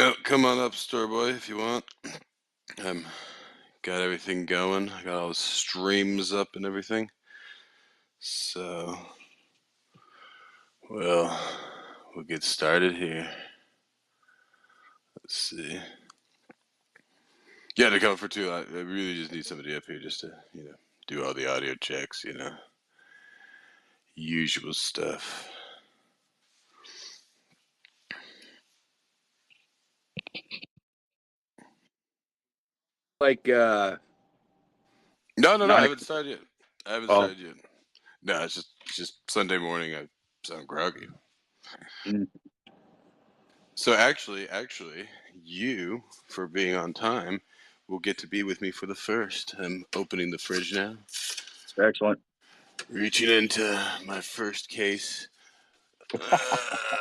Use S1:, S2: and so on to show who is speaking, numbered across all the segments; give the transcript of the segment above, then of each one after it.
S1: Yeah, come on up, store boy, if you want. I'm got everything going. I got all the streams up and everything. So, well, we'll get started here. Let's see. Yeah, to come for two. I really just need somebody up here just to, do all the audio checks. Usual stuff.
S2: Like
S1: No, I
S2: 9
S1: haven't started yet. I haven't
S2: o'clock.
S1: started yet. No, it's just Sunday morning. I sound groggy.
S2: Mm.
S1: So actually, you, for being on time, will get to be with me for the first. I'm opening the fridge now,
S2: Excellent.
S1: reaching into my first case.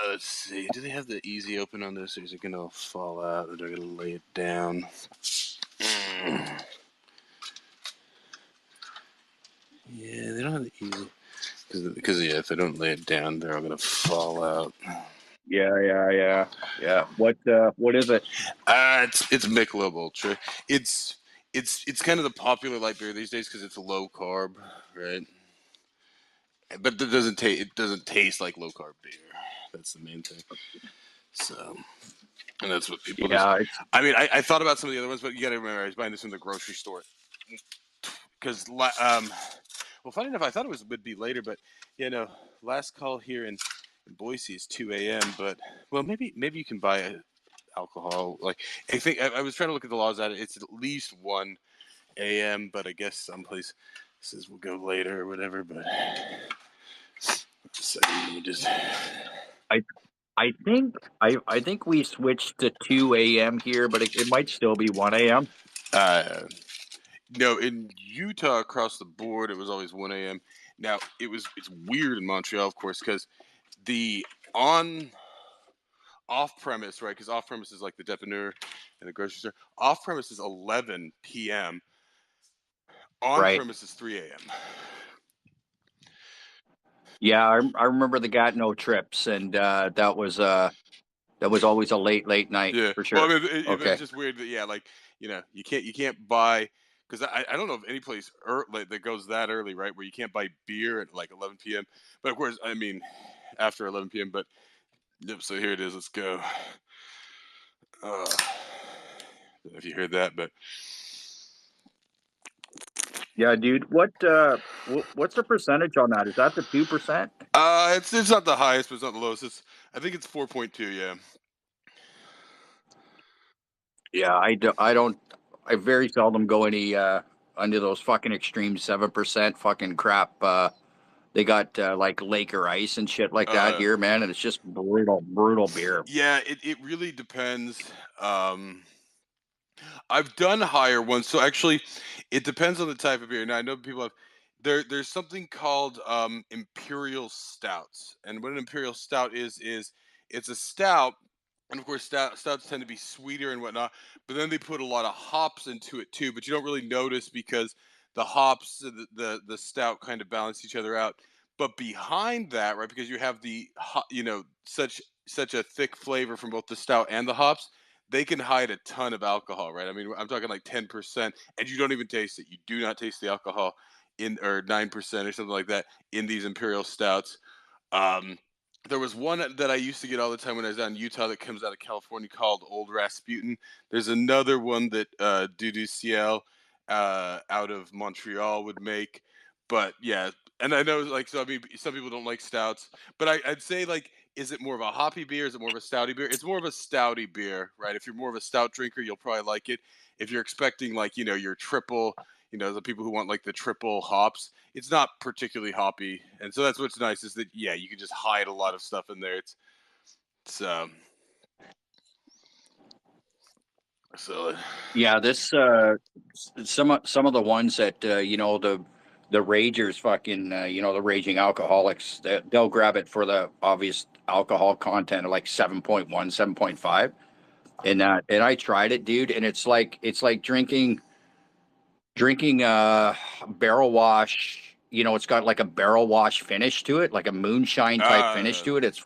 S1: Let's see. Do they have the easy open on this, or is it gonna fall out, or they're gonna lay it down? Yeah, they don't have the easy. Because yeah, if they don't lay it down, they're all gonna fall out.
S2: Yeah. What is it?
S1: It's Michelob Ultra. It's it's kind of the popular light beer these days because it's low carb, right? But it doesn't taste like low carb beer. That's the main thing. So, and that's what people just.
S2: Yeah, it's
S1: I mean, I thought about some of the other ones, but you got to remember, I was buying this from the grocery store because well, funny enough, I thought would be later, but last call here in Boise is 2 a.m. But well, maybe you can buy alcohol. Like I think I was trying to look at the laws at it. It's at least 1 a.m. But I guess someplace says we'll go later or whatever. But so let me just.
S2: I I think we switched to 2 a.m. here, but it might still be 1 a.m.
S1: Uh, no, in Utah across the board, it was always 1 a.m. Now it's weird in Montreal, of course, because the on off premise, right? Because off premise is like the depanneur and the grocery store. Off premise is 11 p.m. On
S2: Right.
S1: premise is 3 a.m.
S2: Yeah, I remember the Gatineau trips, and that was always a late night
S1: Yeah.
S2: for
S1: Well,
S2: sure.
S1: I mean, it's
S2: Okay.
S1: just weird that like you can't buy because I don't know of any place like, that goes that early, right? Where you can't buy beer at like 11 p.m. But of course, I mean after 11 p.m. But yep. So here it is. Let's go. Don't know if you heard that, but
S2: Yeah, dude. What's the percentage on that? Is that the 2%?
S1: it's not the highest, but it's not the lowest. I think it's 4.2. Yeah.
S2: Yeah, I don't. I very seldom go any under those fucking extreme 7% fucking crap. They got like Laker Ice and shit like that
S1: Uh,
S2: here, man, and it's just brutal beer.
S1: yeah. It really depends. Um, I've done higher ones. So actually, it depends on the type of beer. Now I know people have there's something called imperial stouts, and what an imperial stout is it's a stout, and of course stouts tend to be sweeter and whatnot. But then they put a lot of hops into it too, but you don't really notice because the hops, the stout kind of balance each other out. But behind that, right, because you have such a thick flavor from both the stout and the hops, they can hide a ton of alcohol, right? I mean, I'm talking like 10%, and you don't even taste it. You do not taste the alcohol in, or 9% or something like that in these imperial stouts. Um, there was one that I used to get all the time when I was out in Utah that comes out of California called Old Rasputin. There's another one that Dudu Ciel out of Montreal would make. But yeah, and I know like so. I mean, some people don't like stouts, but I'd say like, is it more of a hoppy beer? Is it more of a stouty beer? It's more of a stouty beer, right? If you're more of a stout drinker, you'll probably like it. If you're expecting like your triple, the people who want like the triple hops, it's not particularly hoppy, and so that's what's nice is that yeah, you can just hide a lot of stuff in there. It's so
S2: Yeah, this some of the ones that the ragers fucking the raging alcoholics, they'll grab it for the obvious alcohol content of like 7.1, 7.5, and I tried it, dude, and it's like drinking barrel wash you know, it's got like a barrel wash finish to it, like a moonshine type finish
S1: Uh,
S2: to it. It's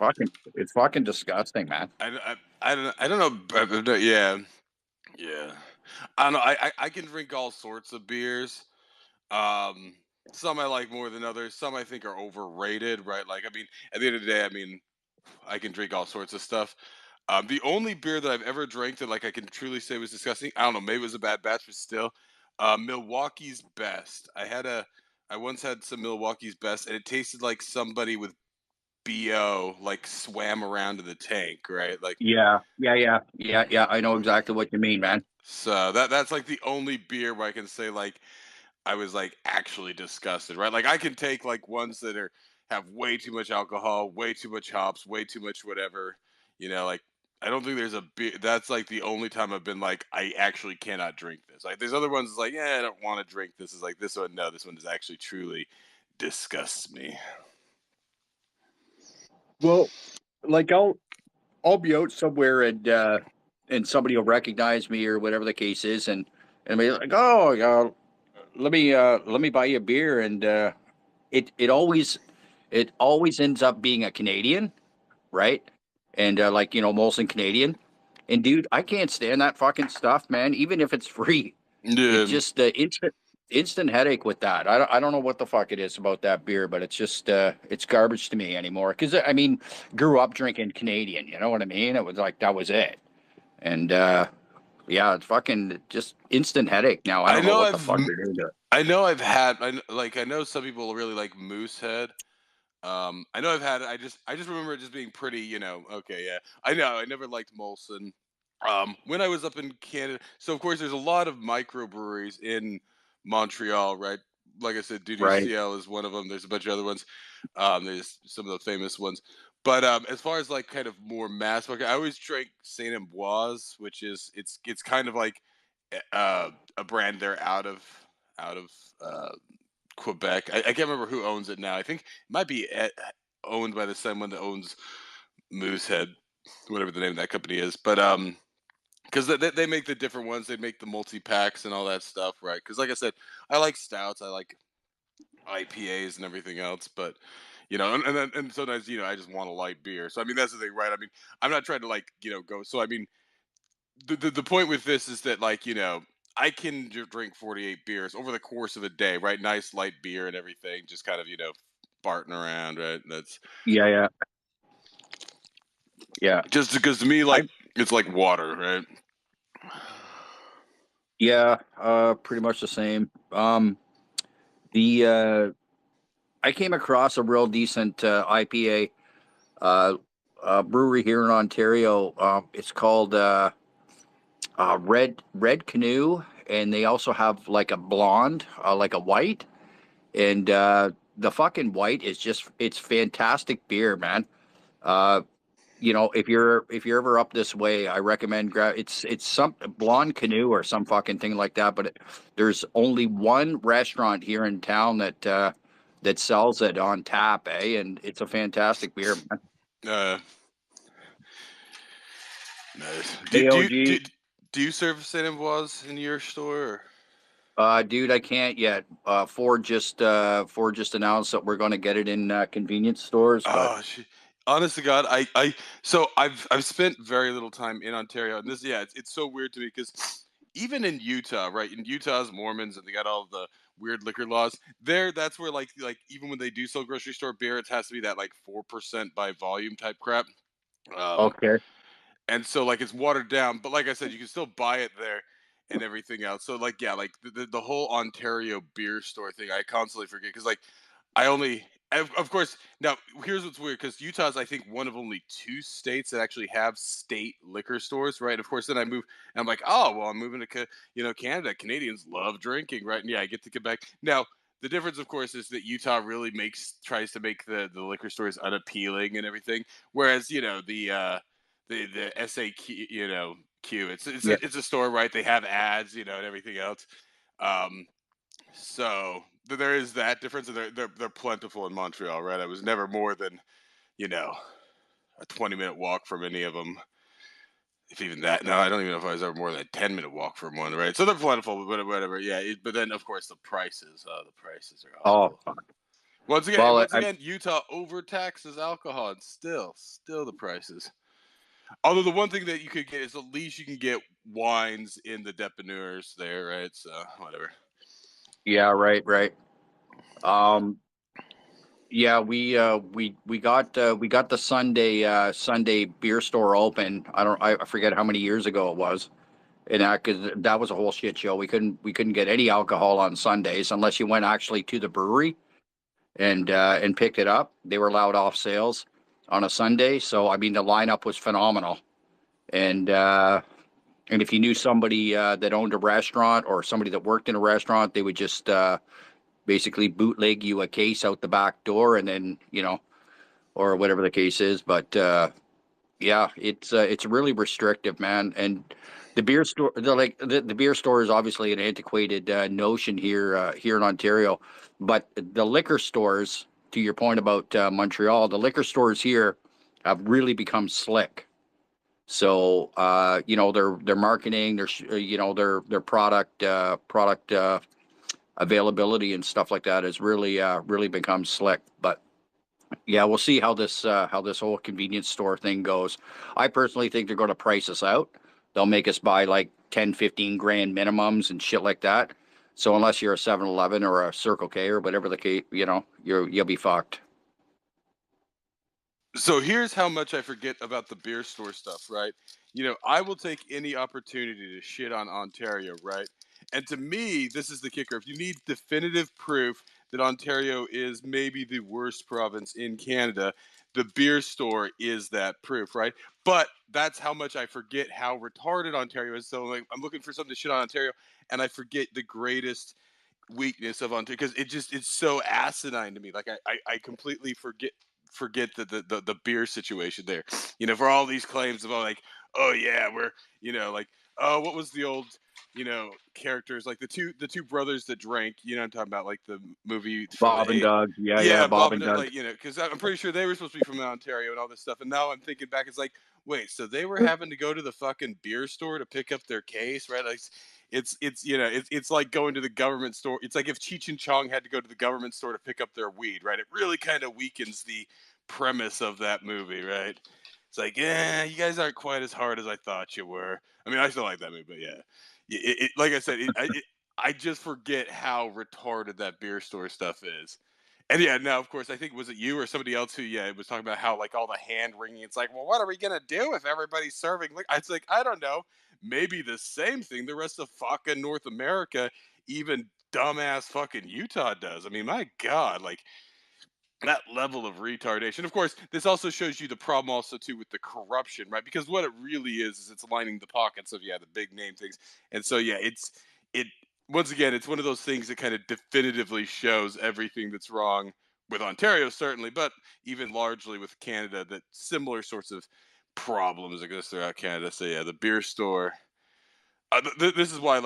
S2: fucking disgusting, man.
S1: I don't know. Yeah, yeah. I don't know. I can drink all sorts of beers. Um, some I like more than others. Some I think are overrated. Right? Like, I mean, at the end of the day, I mean, I can drink all sorts of stuff. The only beer that I've ever drank that like I can truly say was disgusting. I don't know. Maybe it was a bad batch, but still, Milwaukee's Best. I once had some Milwaukee's Best, and it tasted like somebody with BO like swam around in the tank, right? Like,
S2: Yeah. I know exactly what you mean, man.
S1: so that's like the only beer where I can say like I was like actually disgusted, right? Like I can take like ones that are have way too much alcohol, way too much hops, way too much whatever. Like I don't think there's a beer that's like the only time I've been like I actually cannot drink this. Like there's other ones it's like yeah I don't want to drink this. Is like this one no this one is actually truly disgusts me.
S2: Well, like I'll be out somewhere and somebody will recognize me or whatever the case is, and be like, oh, let me buy you a beer, and it always ends up being a Canadian, right? And like you know, Molson Canadian. And dude, I can't stand that fucking stuff, man. Even if it's free, it's
S1: Yeah.
S2: just instant headache with that. I don't know what the fuck it is about that beer, but it's just it's garbage to me anymore. Because I mean, grew up drinking Canadian. You know what I mean? It was like that was it. And yeah, it's fucking just instant headache now. I
S1: I
S2: don't know
S1: know
S2: what the
S1: I've
S2: fuck they're doing to it.
S1: I know I've had I know some people really like Moosehead. I know I've had it. I just remember it just being pretty, okay, yeah. I know. I never liked Molson. When I was up in Canada, so of course there's a lot of microbreweries in Montreal, right? Like I said,
S2: Right.
S1: DDCL is one of them. There's a bunch of other ones. There's some of the famous ones. But as far as like kind of more mass market, I always drank Saint Ambroise, which is it's kind of like a brand there out of uh, Quebec. I can't remember who owns it now. I think it might be owned by the same one that owns Moosehead, whatever the name of that company is. But because they make the different ones, they make the multi packs and all that stuff, right? Because like I said, I like stouts, I like IPAs and everything else, but and sometimes I just want a light beer. So I mean that's the thing, right? I mean I'm not trying to like go. So I mean the point with this is that like I can drink 48 beers over the course of a day, right? Nice light beer and everything, just kind of farting around, right? That's
S2: Yeah, yeah, yeah.
S1: just because to me
S2: I
S1: like it's like water, right?
S2: yeah, pretty much the same. The I came across a real decent IPA uh, brewery here in Ontario. It's called Red Canoe, and they also have like a blonde, like a white, and the fucking white is just it's fantastic beer, man. Uh, you know, if you're ever up this way, I recommend grab. It's some Blonde Canoe or some fucking thing like that. But there's only one restaurant here in town that sells it on tap, and it's a fantastic beer, man.
S1: Uh, nice.
S2: AOG.
S1: Do you serve Saint Ambroise in your store? Or?
S2: Dude, I can't yet. Ford just announced that we're going to get it in convenience stores, but
S1: Oh, honest to God, so I've spent very little time in Ontario, and this, yeah, it's so weird to me because even in Utah, right? In Utah's Mormons, and they got all the weird liquor laws. That's where like even when they do sell grocery store beer, it has to be that like 4% by volume type crap. Um,
S2: okay.
S1: and so like it's watered down, but like I said, you can still buy it there and everything else. So like yeah, like the whole Ontario beer store thing, I constantly forget because like I only, of course. Now, here's what's weird because Utah's, I think, one of only two states that actually have state liquor stores, right? Of course, then I move, and I'm like, oh, well, I'm moving to, Canada. Canadians love drinking, right? And yeah, I get to Quebec. Now, the difference, of course, is that Utah really tries to make the liquor stores unappealing and everything, whereas the SAQ,
S2: Yeah.
S1: it's a store, right? They have ads, and everything else. Um, so there is that difference, and they're plentiful in Montreal, right? I was never more than you know a 20-minute walk from any of them, if even that. No, I don't even know if I was ever more than a 10-minute walk from one, right? So they're plentiful, but whatever. Yeah, but then of course the prices are
S2: Oh,
S1: awful. Once again,
S2: well,
S1: once again, Utah overtaxes alcohol, and still the prices. Although the one thing that you could get is at least you can get wines in the depanneurs there, right? So whatever.
S2: yeah, right, right. Um, yeah, we got the Sunday beer store open. I forget how many years ago it was. And that, cause that was a whole shit show. We couldn't get any alcohol on Sundays unless you went actually to the brewery and picked it up. They were allowed off sales on a Sunday. So I mean the lineup was phenomenal. And if you knew somebody that owned a restaurant or somebody that worked in a restaurant, they would just basically bootleg you a case out the back door, and then or whatever the case is. But yeah, it's really restrictive, man. And the beer store, the beer store is obviously an antiquated notion here in Ontario, but the liquor stores, to your point about Montreal, the liquor stores here have really become slick. So their marketing, their product availability and stuff like that has really become slick. But yeah, we'll see how this whole convenience store thing goes. I personally think they're going to price us out. They'll make us buy like 10, 15 grand minimums and shit like that. So unless you're a 7-Eleven or a Circle K or whatever the case, you'll be fucked.
S1: So here's how much I forget about the beer store stuff, right? I will take any opportunity to shit on Ontario, right? And to me, this is the kicker. If you need definitive proof that Ontario is maybe the worst province in Canada, the beer store is that proof, right? But that's how much I forget how retarded Ontario is. So like I'm looking for something to shit on Ontario, and I forget the greatest weakness of Ontario because it's so asinine to me. Like I completely forget the beer situation there. For all these claims about like, oh yeah, we're like, oh, what was the old characters like the two brothers that drank, I'm talking about, like the movie from
S2: Bob and
S1: the
S2: Doug, yeah, yeah,
S1: yeah,
S2: Bob
S1: Bob
S2: and
S1: and Doug,
S2: Doug.
S1: like, because I'm pretty sure they were supposed to be from Ontario and all this stuff. And now I'm thinking back, it's like, wait, so they were having to go to the fucking beer store to pick up their case, right? Like, it's like going to the government store. It's like if Cheech and Chong had to go to the government store to pick up their weed, right? It really kind of weakens the premise of that movie, right? It's like, yeah, you guys aren't quite as hard as I thought you were. I mean, I still like that movie, but yeah, like I said, I just forget how retarded that beer store stuff is. And yeah, now of course, I think was it you or somebody else who was talking about how like all the hand wringing. It's like, well, what are we gonna do if everybody's serving? Like, it's like I don't know, maybe the same thing the rest of fucking North America, even dumbass fucking Utah does. I mean, my God, like that level of retardation. Of course, this also shows you the problem also too with the corruption, right? Because what it really is it's lining the pockets of the big name things. And so yeah, it once again, it's one of those things that kind of definitively shows everything that's wrong with Ontario certainly, but even largely with Canada, that similar sorts of problems exist throughout Canada. So yeah, the beer store, this is why,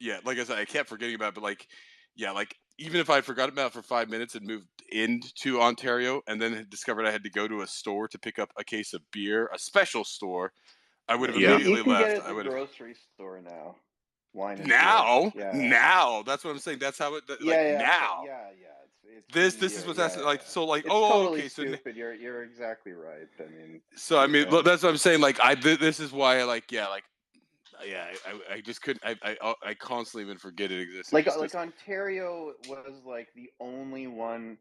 S1: yeah, like I said, I kept forgetting about it, but like, yeah, like even if I forgot about it for 5 minutes and moved into Ontario, and then had discovered I had to go to a store to pick up a case of beer, a special store, I would have
S2: Yeah.
S3: You
S1: immediately
S3: can get it
S1: left.
S3: at
S1: I
S3: the
S1: would have
S3: grocery store now. Wine and beer.
S1: now,
S3: Yeah.
S1: now. That's what I'm saying. That's how it like
S3: Yeah, yeah,
S1: now.
S3: yeah. It's getting
S1: This is
S3: yeah,
S1: what's
S3: yeah,
S1: happening. Like
S3: yeah.
S1: so, like
S3: It's
S1: oh
S3: totally
S1: okay.
S3: stupid. You're exactly right. I mean,
S1: I mean
S3: yeah.
S1: that's what I'm saying. Like this is why I like yeah like yeah I just couldn't I constantly even forget it existed just
S3: Like
S1: because.
S3: Ontario was like the only one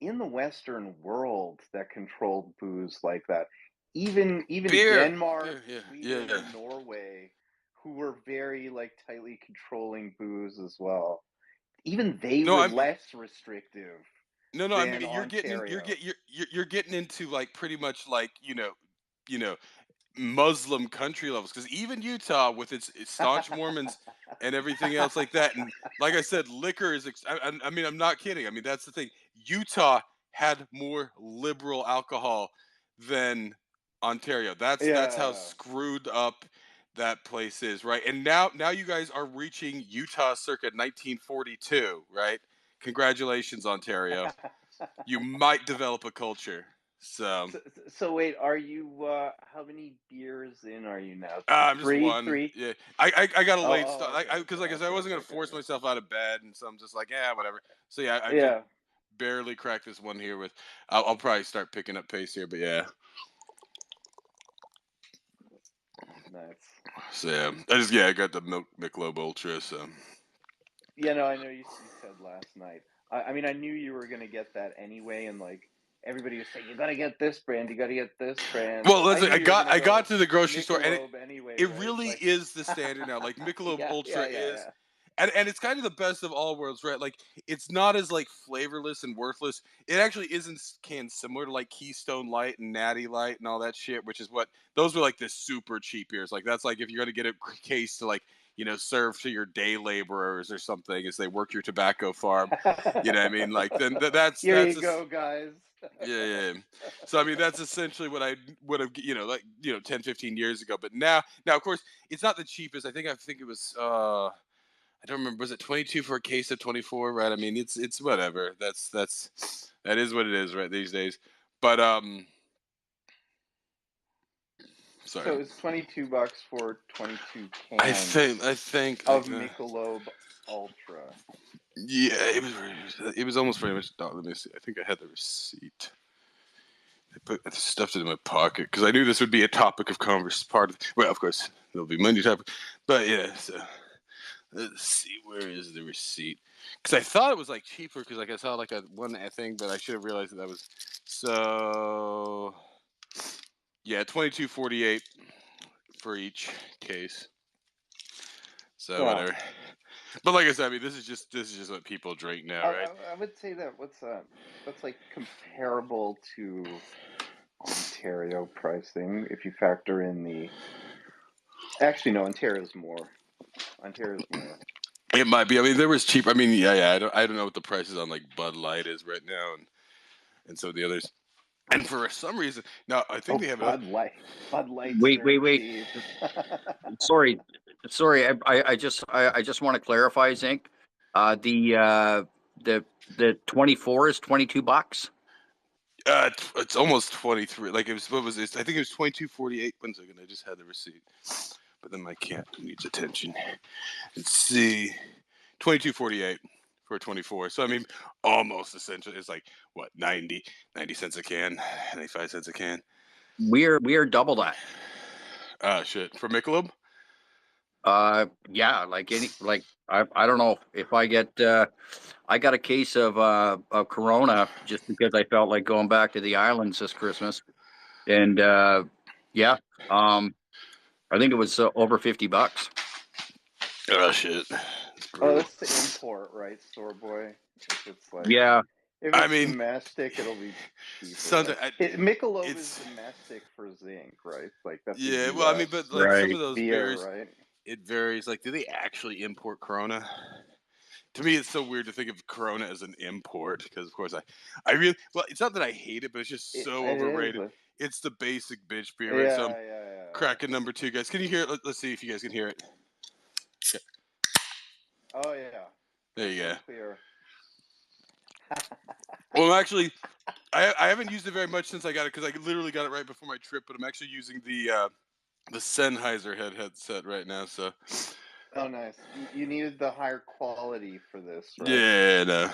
S3: in the Western world that controlled booze like that. Even Denmark,
S1: Beer, yeah,
S3: Sweden,
S1: yeah.
S3: and Norway, who were very like tightly controlling booze as well. Even they
S1: No,
S3: were
S1: I'm
S3: less restrictive
S1: no. I mean,
S3: than Ontario.
S1: you're getting into like pretty much like you know, Muslim country levels because even Utah with its staunch Mormons and everything else like that, and like I said, liquor is. I mean, I'm not kidding. I mean, that's the thing. Utah had more liberal alcohol than Ontario. That's how
S3: Yeah.
S1: screwed up that place is, right? And now you guys are reaching Utah circa 1942, right? Congratulations, Ontario. You might develop a culture. So,
S3: So wait, are you how many beers in are you now?
S1: I'm just
S3: Three,
S1: one.
S3: three.
S1: Yeah, I got a late
S3: Oh,
S1: start.
S3: okay,
S1: Because
S3: okay,
S1: like I said, I
S3: okay,
S1: wasn't
S3: okay,
S1: gonna
S3: okay,
S1: force
S3: okay.
S1: myself out of bed, and so I'm just like, yeah, whatever. So yeah, I just
S3: Yeah,
S1: barely cracked this one here with. I'll probably start picking up pace here, but yeah.
S3: nice.
S1: So yeah, I got the Michelob Ultra. So
S3: Yeah, no, I know you said last night. I mean, I knew you were gonna get that anyway, and like everybody was saying, you gotta get this brand, you gotta get this brand.
S1: well,
S3: So I
S1: listen,
S3: knew you were gonna
S1: I got
S3: go
S1: to the grocery store, and
S3: Michelob anyway,
S1: it
S3: right?
S1: really
S3: Like,
S1: is the standard now. Like Michelob
S3: yeah,
S1: Ultra
S3: yeah, yeah,
S1: is,
S3: yeah.
S1: and it's kind of the best of all worlds, right? Like it's not as like flavorless and worthless. It actually isn't canned similar to like Keystone Light and Natty Light and all that shit, which is what those were like the super cheap beers. Like that's like if you're gonna get a case to like serve to your day laborers or something as they work your tobacco farm. You know what I mean? Like then
S3: Here you
S1: a,
S3: go, guys.
S1: yeah. So I mean that's essentially what I would have 10, 15 years ago. But now of course it's not the cheapest. I think it was I don't remember, was it 22 for a case of 24, right? I mean it's whatever. That is what it is right these days. But
S3: So
S1: sorry.
S3: it's $22 for 22
S1: I
S3: cans
S1: think I think
S3: of Michelob Ultra.
S1: yeah, it was almost pretty much. Oh, let me see. I think I had the receipt. I stuffed it in my pocket because I knew this would be a topic of converse. Well, of course, there'll be many topics, but yeah. So let's see, where is the receipt? Because I thought it was like cheaper because like I saw like a one thing, but I should have realized that was so. Yeah, 22.48 for each case. So
S3: Yeah.
S1: whatever. But like I said, I mean, this is just what people drink now, right?
S3: I would say that that's like comparable to Ontario pricing if you factor in the. Actually, no, Ontario's more. Ontario's more.
S1: It might be. I mean, there was cheap. I mean, yeah. I don't know what the prices on like Bud Light is right now, and so the others. And for some reason, now I think
S3: Oh,
S1: they have
S3: Bud Light. Bud Light's
S2: Wait,
S3: very
S2: wait, wait.
S3: cheap.
S2: Sorry, sorry. I just want to clarify, Zink. The 24 is $22.
S1: It's almost 23. Like it was. What was it? I think it was 22.48. 1 second. I just had the receipt, but then my cat needs attention. Let's see. 22.48 for 24. So I mean, almost essentially. It's like what 90 cents a can, 95 cents a can.
S2: We are double that.
S1: Shit for Michelob.
S2: Yeah, I don't know if I get I got a case of Corona just because I felt like going back to the islands this Christmas, and yeah, I think it was over $50.
S1: Oh shit.
S3: Oh, that's the import, right, store boy? If it's like
S2: Yeah,
S3: if
S1: I
S3: it's
S1: mean,
S3: domestic, it'll be cheaper.
S1: something.
S3: Michelob is
S1: It's
S3: domestic for zinc, right? Like that's a
S1: yeah. Well, I mean,
S3: U.S.
S1: but like some
S2: right.
S1: of those
S3: beer,
S1: beers,
S3: right?
S1: it varies. Like, do they actually import Corona? To me, it's so weird to think of Corona as an import because, of course, I really well. It's not that I hate it, but it's just so
S3: It is.
S1: overrated. It's the basic bitch beer, right? So I'm
S3: Yeah.
S1: cracking number 2, guys. Can you hear it? Let's see if you guys can hear it. Okay.
S3: Oh yeah,
S1: There
S3: nice
S1: you go.
S3: and clear.
S1: Well, actually, I haven't used it very much since I got it because I literally got it right before my trip. But I'm actually using the Sennheiser headset right now. So
S3: Oh, nice. You needed the higher quality for this, right?
S1: yeah, no,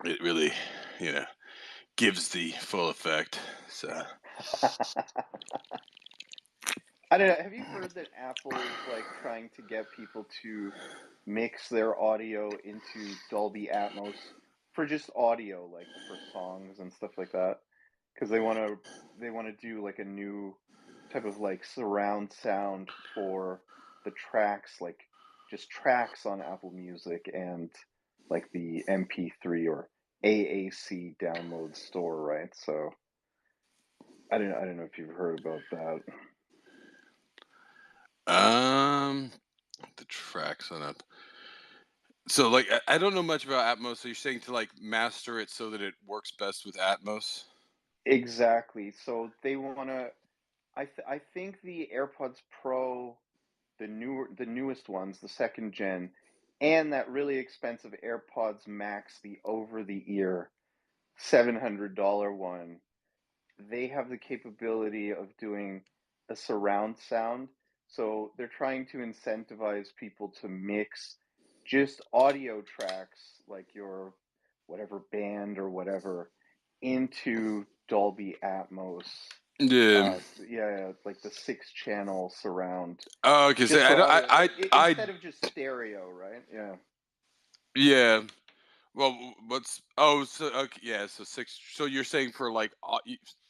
S1: it really, you know, gives the full effect. So
S3: I don't know. Have you heard that Apple's like trying to get people to mix their audio into Dolby Atmos for just audio, like for songs and stuff like that? Because they want to do like a new type of like surround sound for the tracks, like just tracks on Apple Music and like the MP3 or AAC download store, right? So I don't know if you've heard about that.
S1: um, the tracks on up. So like I don't know much about Atmos. So you're saying to like master it so that it works best with Atmos?
S3: Exactly. So they want to. I think the AirPods Pro, the newest ones, the second gen, and that really expensive AirPods Max, the over the ear $700 one. they have the capability of doing a surround sound. So they're trying to incentivize people to mix just audio tracks, like your whatever band or whatever, into Dolby Atmos.
S1: Yeah.
S3: Yeah, like the 6-channel surround,
S1: Oh, because
S3: just for audio,
S1: I
S3: instead of just stereo, right? Yeah.
S1: yeah. Well, what's so okay, yeah, so six. So you're saying for like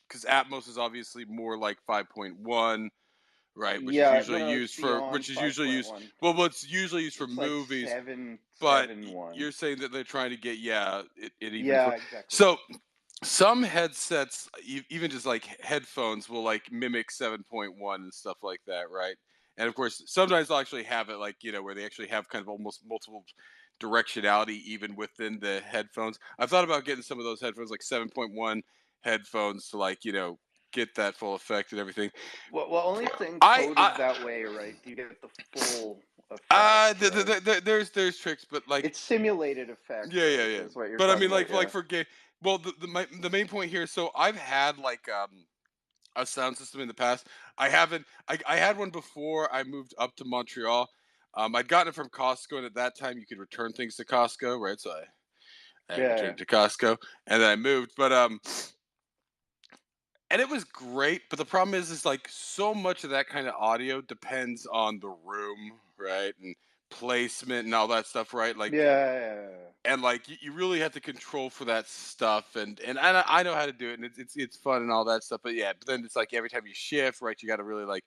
S1: because Atmos is obviously more like 5.1, right?
S3: Yeah, no, no, it's beyond
S1: Which is usually used.
S3: 5.1.
S1: Well, what's usually used for
S3: It's like
S1: movies, but
S3: 7.1.
S1: you're saying that they're trying to get it even
S3: Yeah,
S1: for.
S3: exactly.
S1: So some headsets, even just like headphones, will like mimic 7.1 and stuff like that, right? And of course, sometimes they'll actually have it like where they actually have kind of almost multiple directionality even within the headphones. I've thought about getting some of those headphones, like 7.1 headphones, to like get that full effect and everything.
S3: Well, only if the
S1: I
S3: encoder's that way, right? Do you get the full effect, right?
S1: there's tricks, but like
S3: It's simulated effect,
S1: yeah, yeah,
S3: right?
S1: yeah.
S3: Is what you're
S1: But I
S3: talking
S1: mean,
S3: about,
S1: like
S3: yeah.
S1: for game. Well, the main point here. So I've had like a sound system in the past. I haven't. I had one before I moved up to Montreal. I'd gotten it from Costco, and at that time you could return things to Costco, right? So I
S3: Yeah.
S1: returned it to Costco, and then I moved. But and it was great. But the problem is like so much of that kind of audio depends on the room, right, and placement and all that stuff, right? Like
S3: Yeah.
S1: and like you really have to control for that stuff and I know how to do it and it's fun and all that stuff but yeah but then it's like every time you shift right you got to really like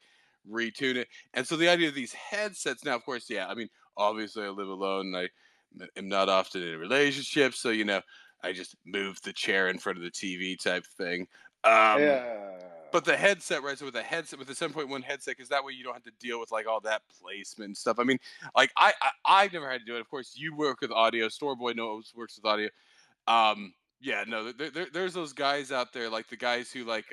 S1: retune it and so the idea of these headsets now of course yeah I mean obviously I live alone and am not often in a relationship so I just move the chair in front of the TV type thing um
S3: Yeah.
S1: but the headset, right? So with the headset, with the 7.1 headset, because that way you don't have to deal with like all that placement and stuff. I mean, like I've never had to do it. Of course, you work with audio. Storeboy knows works with audio. Yeah, no, there's those guys out there, like the guys who like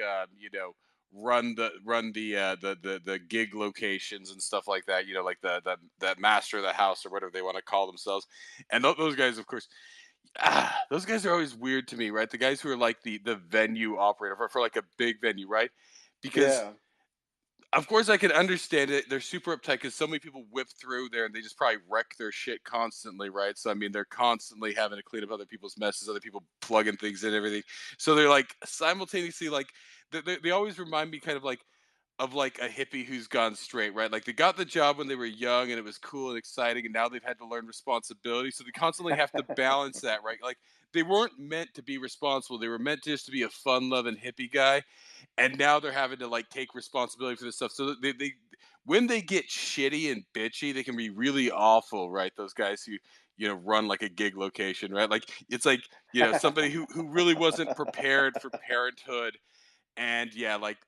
S1: run the gig locations and stuff like that. Like that master of the house or whatever they want to call themselves. And those guys, of course, those guys are always weird to me, right? The guys who are like the venue operator for like a big venue, right? Because
S3: Yeah.
S1: of course I can understand it. They're super uptight because so many people whip through there and they just probably wreck their shit constantly, right? So I mean, they're constantly having to clean up other people's messes, other people plugging things in and everything. So they're like simultaneously like they always remind me kind of like a hippie who's gone straight, right? Like they got the job when they were young and it was cool and exciting, and now they've had to learn responsibility. So they constantly have to balance that, right? Like they weren't meant to be responsible. They were meant just to be a fun loving hippie guy. And now they're having to like take responsibility for this stuff. So they when they get shitty and bitchy, they can be really awful, right? Those guys who run like a gig location, right? Like it's like somebody who really wasn't prepared for parenthood and yeah like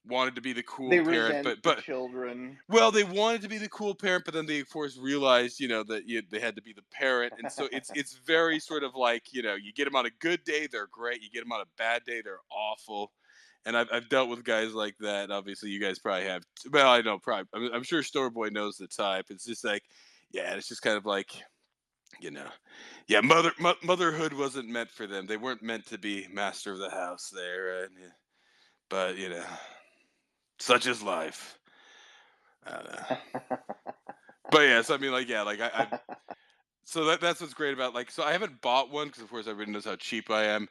S1: wanted to be the cool
S3: They
S1: parent
S3: resent the
S1: but
S3: children.
S1: well they wanted to be the cool parent but then they of course realized that they had to be the parent and so it's very sort of like you get them on a good day they're great you get them on a bad day they're awful and I've dealt with guys like that obviously you guys probably have well I know probably I'm sure Storeboy knows the type it's just like yeah it's just kind of like you know yeah motherhood wasn't meant for them they weren't meant to be master of the house there right? Yeah. But such is life. I don't know. But yeah, so I mean, like, yeah, like I so that's what's great about like, so I haven't bought one because of course everybody knows how cheap I am.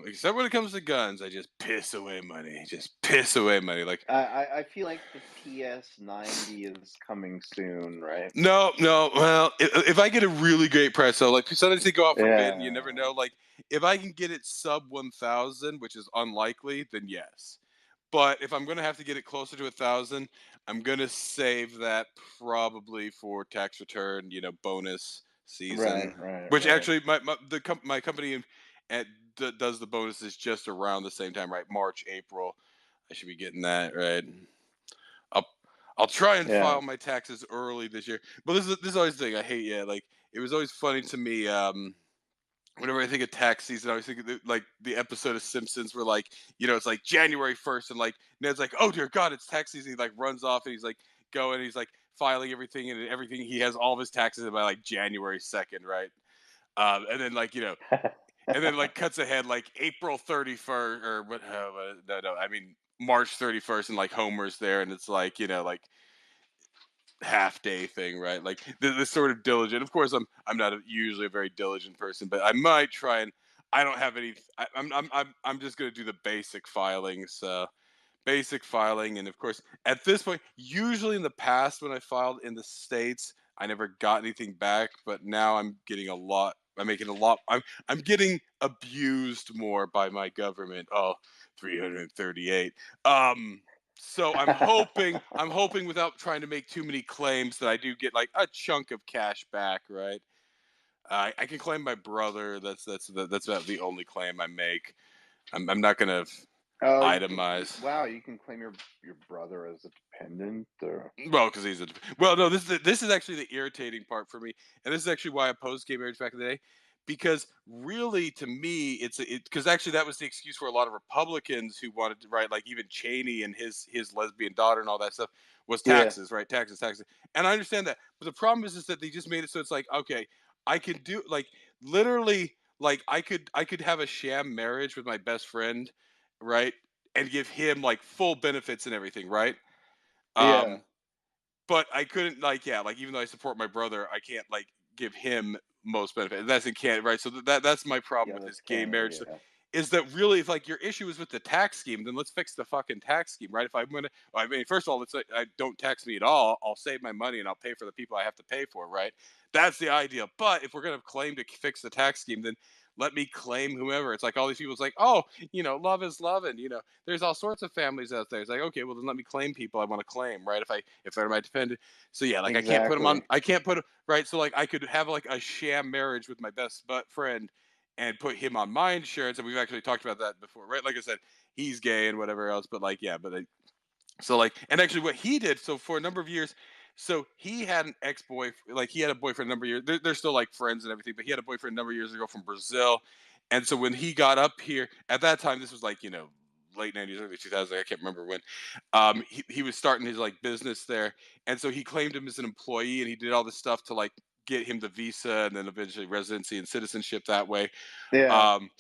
S1: Except when it comes to guns, I just piss away money. Just piss away money. Like,
S3: I feel like the TS90 is coming soon, right?
S1: no, no. Well, if I get a really great price, so like sometimes they go out for bid, and you never
S3: Yeah.
S1: know. Like, if I can get it sub 1,000, which is unlikely, then yes. But if I'm gonna have to get it closer to 1,000, I'm gonna save that probably for tax return, bonus season. Which
S3: Right.
S1: actually, my company at, does the bonuses just around the same time, right? March, April. I should be getting that right. I'll I'll try and
S3: Yeah.
S1: file my taxes early this year. But this is always the thing I hate. Yeah, like it was always funny to me. Whenever I think of tax season, I always think of like the episode of Simpsons where like it's like January 1st and like Ned's like oh dear God it's tax season he like runs off and he's like going he's like filing everything and everything he has all of his taxes in by like January 2nd right and then like and then like cuts ahead like April 31st or what? No, I mean March 31st, and like Homer's there, and it's like like half day thing, right? Like this sort of diligent. Of course, I'm not usually a very diligent person, but I might try and. I don't have any. I'm just gonna do the basic filing. So basic filing, and of course at this point, usually in the past when I filed in the states, I never got anything back, but now I'm getting a lot. I'm making a lot. I'm getting abused more by my government. Oh, 338. So I'm hoping without trying to make too many claims that I do get like a chunk of cash back, right? I can claim my brother. That's about the only claim I make. I'm not gonna
S3: Oh,
S1: itemize.
S3: wow, you can claim your brother as a dependent, or
S1: Well, because he's a well, no. This is actually the irritating part for me, and this is actually why I opposed gay marriage back in the day, because really, to me, it's because actually that was the excuse for a lot of Republicans who wanted to write, like even Cheney and his lesbian daughter and all that stuff was
S3: yeah,
S1: taxes, right? Taxes, and I understand that, but the problem is that they just made it so it's like okay, I could do like literally like I could have a sham marriage with my best friend, right, and give him like full benefits and everything, right?
S3: yeah,
S1: Um, but I couldn't like yeah, like even though I support my brother, I can't like give him most benefit. And that's in Canada, right? So that's my problem
S3: yeah.
S1: with this
S3: That's
S1: gay
S3: Canada.
S1: marriage.
S3: Yeah,
S1: Is that really if like your issue is with the tax scheme, then let's fix the fucking tax scheme, right? If I'm gonna, I mean, first of all, let's say I don't tax me at all. I'll save my money and I'll pay for the people I have to pay for, right? That's the idea. But if we're gonna claim to fix the tax scheme, then let me claim whoever. It's like all these people. It's like, oh, love is loving. There's all sorts of families out there. It's like, okay, well then let me claim people I want to claim, right? If they're my dependent. So yeah, like I can't put them on.
S3: exactly.
S1: I can't put right. So like I could have like a sham marriage with my best butt friend and put him on my insurance. And we've actually talked about that before, right? Like I said, he's gay and whatever else, but like, yeah, but so like, and actually what he did, so for a number of years, so he had an ex-boy, like he had a boyfriend a number of years, they're still like friends and everything, but he had a boyfriend a number of years ago from Brazil. And so when he got up here, at that time, this was like, late 90s, early 2000s, I can't remember when, he was starting his like business there. And so he claimed him as an employee and he did all this stuff to like get him the visa and then eventually residency and citizenship that way.
S3: Yeah,
S1: Um,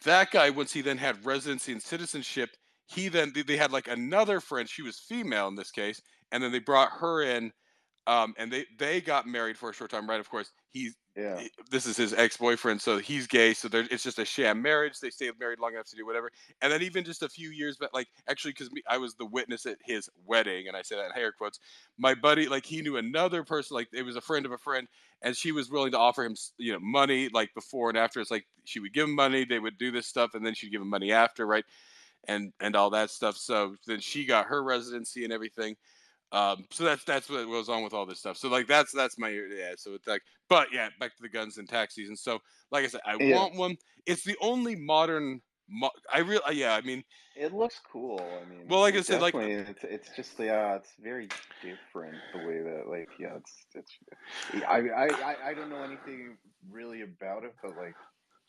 S1: that guy, once he then had residency and citizenship, he then they had like another friend. She was female in this case, and then they brought her in, and they got married for a short time. Right, of course,
S3: yeah.
S1: this is his ex boyfriend, so he's gay. So it's just a sham marriage. They stayed married long enough to do whatever, and then even just a few years, but like actually, because I was the witness at his wedding, and I say that in air quotes. My buddy, like he knew another person, like it was a friend of a friend, and she was willing to offer him money like before and after. It's like she would give him money, they would do this stuff, and then she'd give him money after, right, and all that stuff. So then she got her residency and everything. So that's what goes on with all this stuff. So like that's my yeah. So it's like, but yeah, back to the guns and tax season. So like I said, I
S3: Yeah.
S1: want one. It's the only modern. I real yeah. I mean,
S3: It looks cool. I mean,
S1: well, like I
S3: it
S1: said, like
S3: definitely. It's just yeah. It's very different the way that like yeah. It's. I don't know anything really about it, but like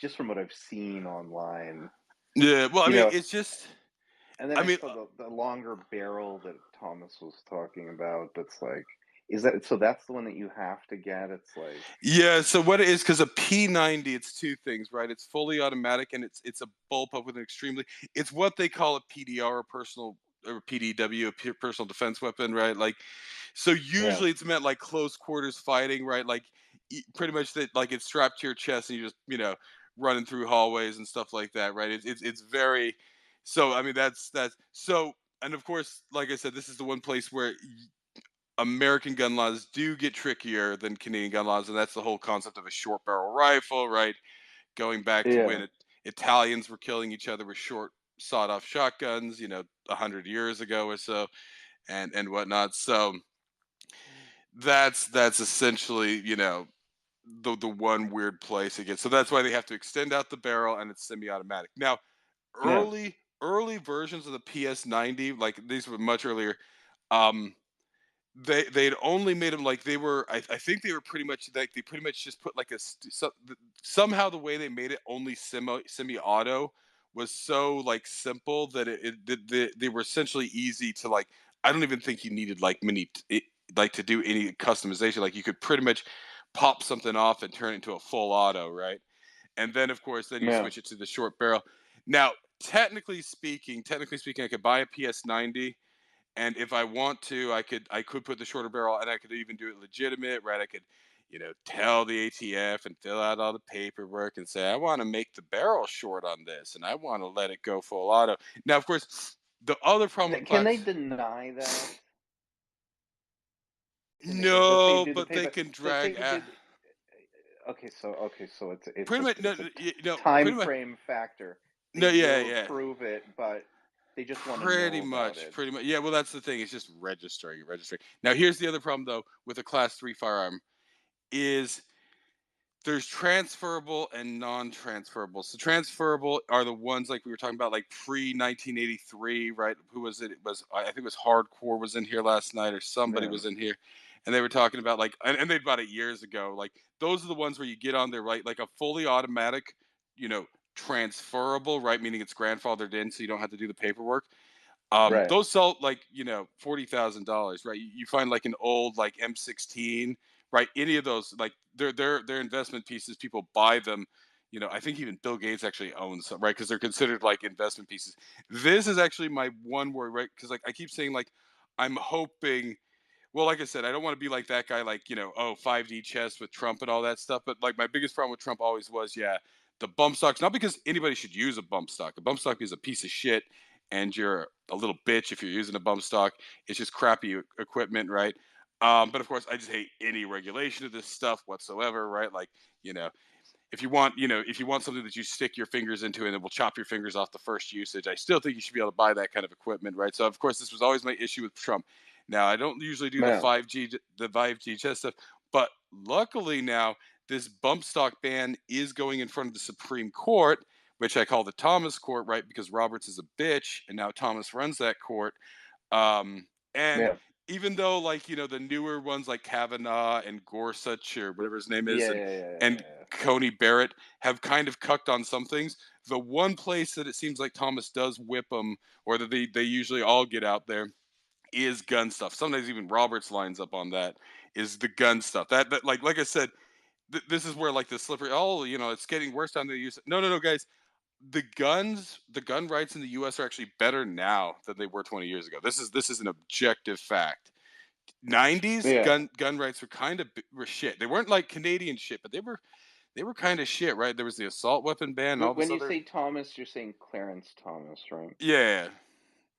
S3: just from what I've seen online,
S1: yeah. Well, I
S3: you
S1: mean,
S3: know.
S1: it's just.
S3: And then
S1: I
S3: I
S1: mean,
S3: saw the longer barrel that Thomas was talking about. That's like, is that so? That's the one that you have to get. It's like,
S1: yeah, so what it is, because a P90, it's two things, right? It's fully automatic and it's a bullpup with an extremely it's what they call a PDR, a personal or PDW, personal defense weapon, right? Like so
S3: yeah,
S1: usually it's meant like close quarters fighting, right? Like pretty much that like it's strapped to your chest and you just, running through hallways and stuff like that, right? It's very so I mean that's so and of course, like I said, this is the one place where American gun laws do get trickier than Canadian gun laws, and that's the whole concept of a short barrel rifle, right? Going back to
S3: yeah,
S1: when Italians were killing each other with short sawed-off shotguns, 100 years ago or so, and whatnot. So that's essentially, the one weird place it gets. So that's why they have to extend out the barrel, and it's semi-automatic. Now,
S3: yeah,
S1: early versions of the PS90, like these were much earlier. Um, they'd only made them like they were I think they were pretty much like they pretty much just put like somehow the way they made it only semi-auto was so like simple that they were essentially easy to like I don't even think you needed like like to do any customization, like you could pretty much pop something off and turn it into a full auto, right? and then of course then you
S3: Yeah.
S1: switch it to the short barrel. Now, technically speaking, I could buy a PS90, and if I want to, I could put the shorter barrel, and I could even do it legitimate, right? I could, tell the ATF and fill out all the paperwork and say I want to make the barrel short on this, and I want to let it go full auto. Now, of course, the other problem with
S3: Can they
S1: class,
S3: deny that? Let's say
S1: no,
S3: do the
S1: but they
S3: paper.
S1: can
S3: Let's say
S1: drag.
S3: so
S1: Pretty much, no,
S3: it's a
S1: pretty
S3: time
S1: much,
S3: frame factor.
S1: no,
S3: They
S1: yeah,
S3: will
S1: yeah.
S3: approve it, but they just want to
S1: Pretty
S3: know about
S1: much,
S3: it.
S1: pretty much. Yeah, well, that's the thing. It's just registering. Now, here's the other problem though with a class 3 firearm is there's transferable and non-transferable. So transferable are the ones like we were talking about, like pre 1983, right? Who was it? It was, I think it was Hardcore was in here last night, or somebody
S3: Yeah.
S1: was in here, and they were talking about like, and they bought it years ago. Like those are the ones where you get on there, right? Like a fully automatic, transferable, right? Meaning it's grandfathered in, so you don't have to do the paperwork.
S3: Right.
S1: Those sell like $40,000, right? You find like an old like M16, right? Any of those, like they're investment pieces. People buy them. I think even Bill Gates actually owns some, right? Because they're considered like investment pieces. This is actually my one worry, right? Because like I keep saying, like I'm hoping. Well, like I said, I don't want to be like that guy, like, 5D chess with Trump and all that stuff. But like my biggest problem with Trump always was, yeah, the bump stocks. Not because anybody should use a bump stock. A bump stock is a piece of shit, and you're a little bitch if you're using a bump stock. It's just crappy equipment, right? But of course, I just hate any regulation of this stuff whatsoever, right? Like, you know, if you want something that you stick your fingers into and it will chop your fingers off the first usage, I still think you should be able to buy that kind of equipment, right? So of course, this was always my issue with Trump. Now, I don't usually do the
S3: Yeah.
S1: 5G chess stuff, but luckily now this bump stock ban is going in front of the Supreme Court, which I call the Thomas Court, right? Because Roberts is a bitch, and now Thomas runs that court. And
S3: Yeah.
S1: even though, like, the newer ones like Kavanaugh and Gorsuch or whatever his name is,
S3: Yeah.
S1: and
S3: Yeah. Yeah.
S1: and
S3: Yeah.
S1: Coney Barrett have kind of cucked on some things, the one place that it seems like Thomas does whip them, or that they usually all get out there, is gun stuff. Sometimes even Roberts lines up on that. Is the gun stuff that like I said, this is where like the slippery. Oh, it's getting worse down the use. No, no, no, guys. The gun rights in the U.S. are actually better now than they were 20 years ago. This is an objective fact. 90s
S3: Yeah.
S1: gun rights were shit. They weren't like Canadian shit, but they were kind of shit, right? There was the assault weapon ban and all this
S3: When you
S1: other.
S3: say Thomas, you're saying Clarence Thomas, right?
S1: Yeah,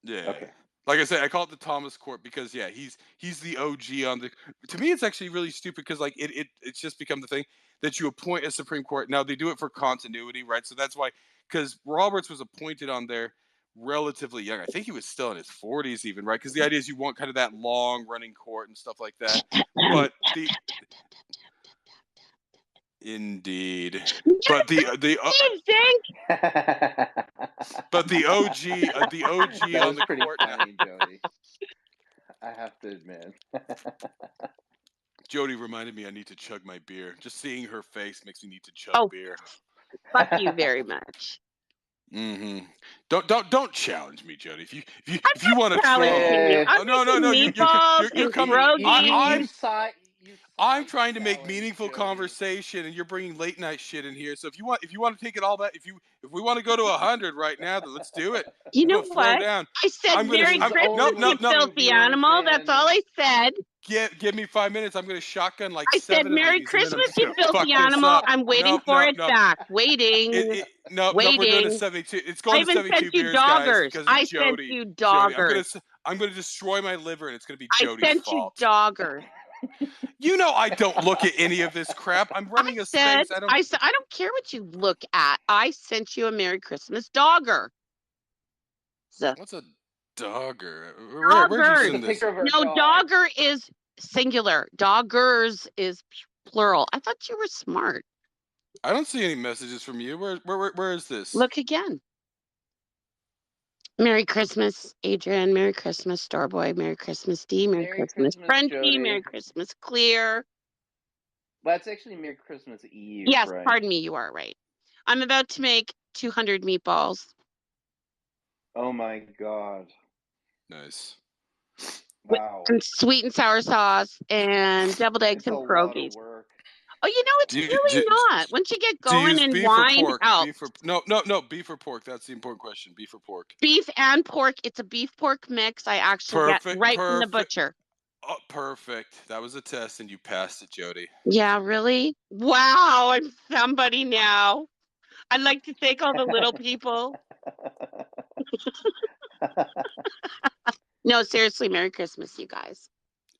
S1: yeah.
S3: Okay.
S1: Like I said, I call it the Thomas Court because yeah, he's the OG on the. To me, it's actually really stupid because like it's just become the thing that you appoint a Supreme Court. Now they do it for continuity, right? So that's why, because Roberts was appointed on there relatively young. I think he was still in his 40s even, right? Because the idea is you want kind of that long running court and stuff like that. But the indeed, but the OG
S3: That
S1: on
S3: was
S1: the
S3: pretty
S1: court now.
S3: funny, Jody. I have to admit.
S1: Jody reminded me I need to chug my beer. Just seeing her face makes me need to chug
S4: Oh,
S1: beer.
S4: fuck you very much.
S1: Mm-hmm. Don't challenge me, Jody. If you want to troll,
S4: Challenging you. I'm
S1: no,
S4: making
S1: you're
S4: meatballs
S1: you're
S4: and
S1: coming.
S4: pierogies.
S1: I'm trying to make
S3: challenge,
S1: meaningful
S3: Jody.
S1: conversation, and you're bringing late night shit in here. So if you want to take it all back, if we want to go to 100 right now, then let's do it.
S4: You know
S1: We'll throw
S4: what?
S1: down.
S4: I said
S1: I'm gonna.
S4: Merry
S1: I'm,
S4: Christmas,
S1: no,
S4: you
S1: no.
S4: filthy animal. That's all I said.
S1: Give me 5 minutes. I'm gonna shotgun like
S4: I said
S1: 7 of
S4: Merry
S1: these, and then I'm
S4: Christmas,
S1: just
S4: you
S1: gonna fuck
S4: filthy
S1: this
S4: animal.
S1: up.
S4: I'm waiting
S1: Nope,
S4: for
S1: nope,
S4: it
S1: nope.
S4: back. Waiting.
S1: No, we're doing a
S4: Waiting.
S1: 72. It's
S4: I
S1: going to
S4: even
S1: 72
S4: sent you
S1: beers, guys,
S4: doggers.
S1: because of
S4: I
S1: Jody.
S4: sent you
S1: Jody,
S4: doggers.
S1: I'm gonna destroy my liver, and it's gonna be
S4: I
S1: Jody's
S4: sent you
S1: fault.
S4: doggers.
S1: I don't look at any of this crap. I'm running
S4: I
S1: a
S4: said,
S1: space.
S4: I don't care what you look at. I sent you a Merry Christmas dogger. So,
S1: What's a dogger? Where'd you
S4: doggers.
S1: send this?
S4: No, dogger is singular. Doggers is plural. I thought you were smart.
S1: I don't see any messages from you. Where is this?
S4: Look again. Merry Christmas, Adrian. Merry Christmas, Starboy. Merry Christmas, D. Merry Christmas, Frenchie.
S3: Jody.
S4: Merry Christmas, Clear.
S3: That's actually Merry Christmas Eve.
S4: Yes,
S3: right?
S4: pardon me. You are right. I'm about to make 200 meatballs.
S3: Oh my god.
S1: Nice.
S3: Wow.
S4: And sweet and sour sauce and deviled eggs
S3: It's
S4: and
S3: a lot of
S4: pierogies.
S3: work.
S4: Oh, you know, it's
S1: Do you
S4: really not. Once you get
S1: do you
S4: going
S1: use
S4: and
S1: beef or
S4: wine
S1: pork?
S4: helps.
S1: Beef or no beef or pork? That's the important question. Beef or pork?
S4: Beef and pork. It's a beef pork mix I actually get right from the
S1: Perfect.
S4: butcher.
S1: Oh, perfect. That was a test, and you passed it, Jody.
S4: Yeah, really? Wow, I'm somebody now. I'd like to thank all the little people. No, seriously, Merry Christmas, you guys.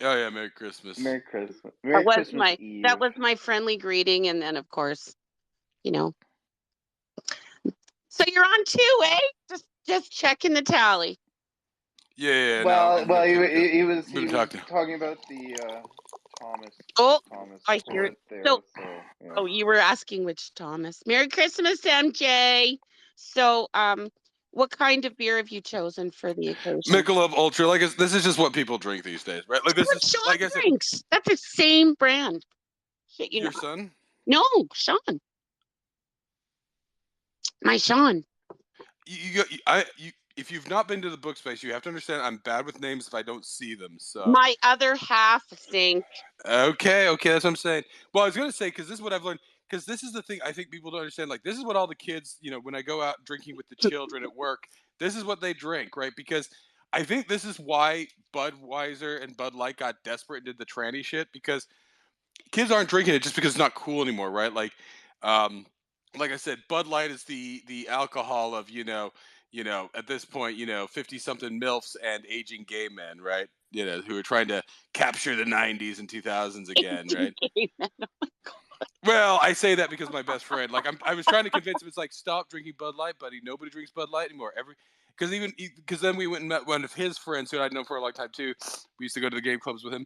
S1: Oh yeah, Merry Christmas.
S3: Merry Christmas.
S4: That
S3: Merry
S4: was
S3: Christmas
S4: my
S3: Eve.
S4: that was my friendly greeting, and then of course, you know. So you're on 2, eh? Just checking the tally.
S1: Yeah.
S3: Well,
S1: No,
S3: he was
S1: talking.
S3: talking about the Thomas
S4: Oh, I hear
S3: split
S4: it.
S3: there.
S4: So,
S3: yeah.
S4: oh, you were asking which Thomas. Merry Christmas, MJ. So, what kind of beer have you chosen for the occasion?
S1: Michelob Ultra. Like this is just what people drink these days, right? Like this
S4: That's
S1: is
S4: what Sean
S1: like I said.
S4: drinks. That's the same brand. Shit, you
S1: Your
S4: know.
S1: son?
S4: No, Sean. My Sean.
S1: If you've not been to the book space, you have to understand I'm bad with names if I don't see them. So
S4: My other half think.
S1: okay, that's what I'm saying. Well, I was gonna say because this is what I've learned. Because this is the thing I think people don't understand. Like this is what all the kids, when I go out drinking with the children at work, this is what they drink, right? Because I think this is why Budweiser and Bud Light got desperate and did the tranny shit because kids aren't drinking it just because it's not cool anymore, right? Like I said, Bud Light is the alcohol of at this point 50 something milfs and aging gay men, right? Who are trying to capture the 90s and 2000s again, right? Well, I say that because my best friend, like I was trying to convince him, it's like stop drinking Bud Light, buddy. Nobody drinks Bud Light anymore. Because then we went and met one of his friends who I'd known for a long time too. We used to go to the game clubs with him,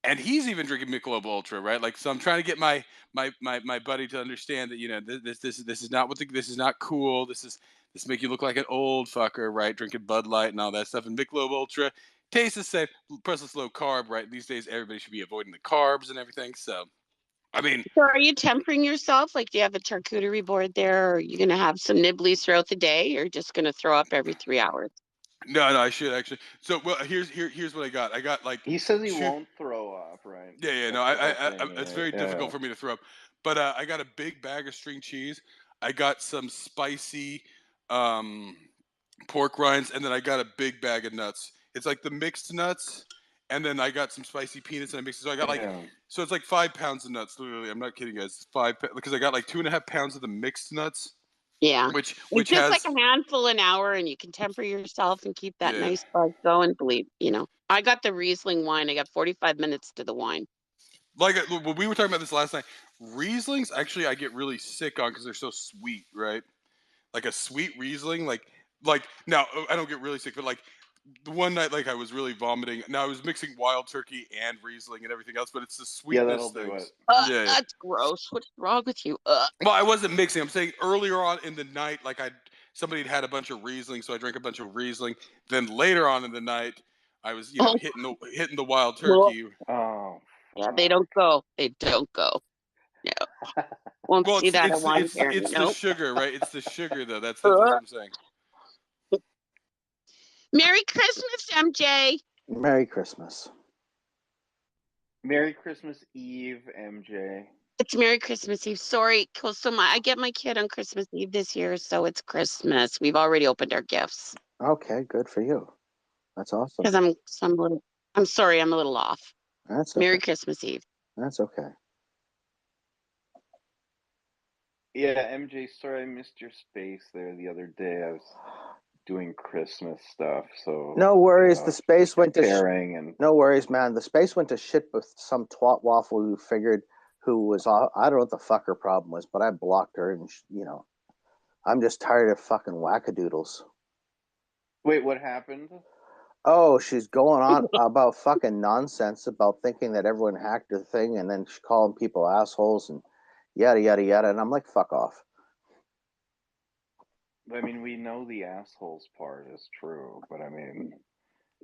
S1: and he's even drinking Michelob Ultra, right? Like, so I'm trying to get my buddy to understand that this is not this is not cool. This make you look like an old fucker, right? Drinking Bud Light and all that stuff, and Michelob Ultra tastes the same, plus it's low carb, right? These days, everybody should be avoiding the carbs and everything. So, I mean,
S4: So are you tempering yourself? Like, do you have a charcuterie board there? Or are you going to have some nibblies throughout the day? Or just going to throw up every 3 hours?
S1: no, I should actually. So, well, here's what I got. I got like
S3: he says he won't throw up, right?
S1: Yeah. No, it's very difficult for me to throw up. But I got a big bag of string cheese. I got some spicy pork rinds, and then I got a big bag of nuts. It's like the mixed nuts, and then I got some spicy peanuts, and I mixed it. So I got so it's like 5 pounds of nuts. Literally, I'm not kidding, guys. Because I got like 2.5 pounds of the mixed nuts.
S4: Yeah.
S1: Which
S4: It's just
S1: has
S4: like a handful an hour, and you can temper yourself and keep that
S1: Yeah.
S4: nice buzz going. I got the Riesling wine. I got 45 minutes to the wine.
S1: Like when we were talking about this last night, Rieslings actually I get really sick on because they're so sweet, right? Like a sweet Riesling, like now I don't get really sick, but like the one night like I was really vomiting. Now I was mixing wild turkey and Riesling and everything else, but it's the sweetness
S3: that'll do
S1: things.
S3: it.
S1: Yeah.
S4: That's gross. What's wrong with you?
S1: Well, I wasn't mixing. I'm saying earlier on in the night, like somebody had a bunch of Riesling, so I drank a bunch of Riesling. Then later on in the night, I was hitting the wild turkey.
S3: Oh.
S4: Yeah, they don't go. They don't go. No. Won't see that at wine pairing.
S1: It's the sugar, right? It's the sugar, though. That's what I'm saying.
S4: Merry Christmas, MJ.
S5: Merry Christmas.
S3: Merry Christmas Eve, MJ.
S4: It's Merry Christmas Eve. Sorry, I get my kid on Christmas Eve this year, so it's Christmas. We've already opened our gifts.
S5: Okay, good for you. That's awesome.
S4: Because I'm sorry, I'm a little off.
S5: That's okay.
S4: Merry Christmas Eve.
S5: That's okay.
S3: Yeah, MJ, sorry I missed your space there the other day. I was doing Christmas stuff, so
S5: no worries. The space went to
S3: and
S5: no worries, man. The space went to shit with some twat waffle who was I don't know what the fuck her problem was, but I blocked her, and I'm just tired of fucking wackadoodles.
S3: Wait, what happened?
S5: Oh, she's going on about fucking nonsense about thinking that everyone hacked her thing, and then she's calling people assholes and yada yada yada, and I'm like, fuck off.
S3: I mean, we know the assholes part is true, but I mean,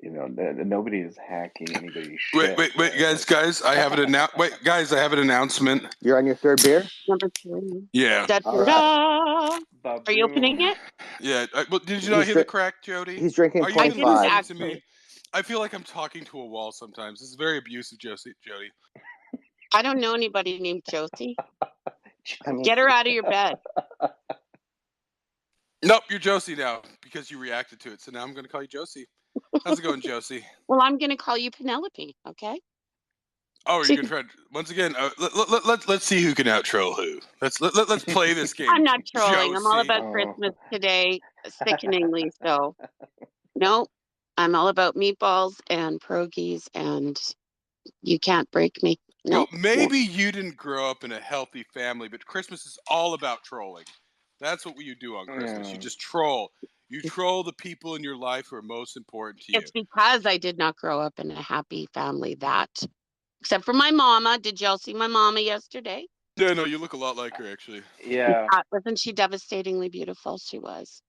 S3: nobody is hacking anybody's shit.
S1: Wait, guys! I have an announcement.
S5: You're on your third beer?
S4: Number 3.
S1: Yeah.
S4: Are you opening it?
S1: Yeah. Well, did you not hear the crack, Jody?
S5: He's drinking
S1: Are you even
S5: 0.5.
S1: listening to me? I feel like I'm talking to a wall sometimes. This is very abusive, Jody.
S4: I don't know anybody named Josie.
S5: I mean,
S4: Get her out of your bed.
S1: Nope, you're Josie now because you reacted to it. So now I'm going to call you Josie. How's it going, Josie?
S4: Well, I'm going to call you Penelope, okay?
S1: Oh, are
S4: She
S1: you going to try once again? Let's see who can out troll who. Let's play this game.
S4: I'm not trolling. I'm all
S1: Josie.
S4: about
S3: Oh.
S4: Christmas today, sickeningly so. Nope. I'm all about meatballs and pierogies, and you can't break me.
S1: Yo,
S4: Nope.
S1: maybe you didn't grow up in a healthy family, but Christmas is all about trolling. That's what you do on Christmas. You
S3: Yeah.
S1: just troll. You troll the people in your life who are most important to you.
S4: It's because I did not grow up in a happy family that, except for my mama. Did y'all see my mama yesterday?
S1: Yeah, no, you look a lot like her, actually.
S3: Yeah.
S4: Wasn't she devastatingly beautiful? She was.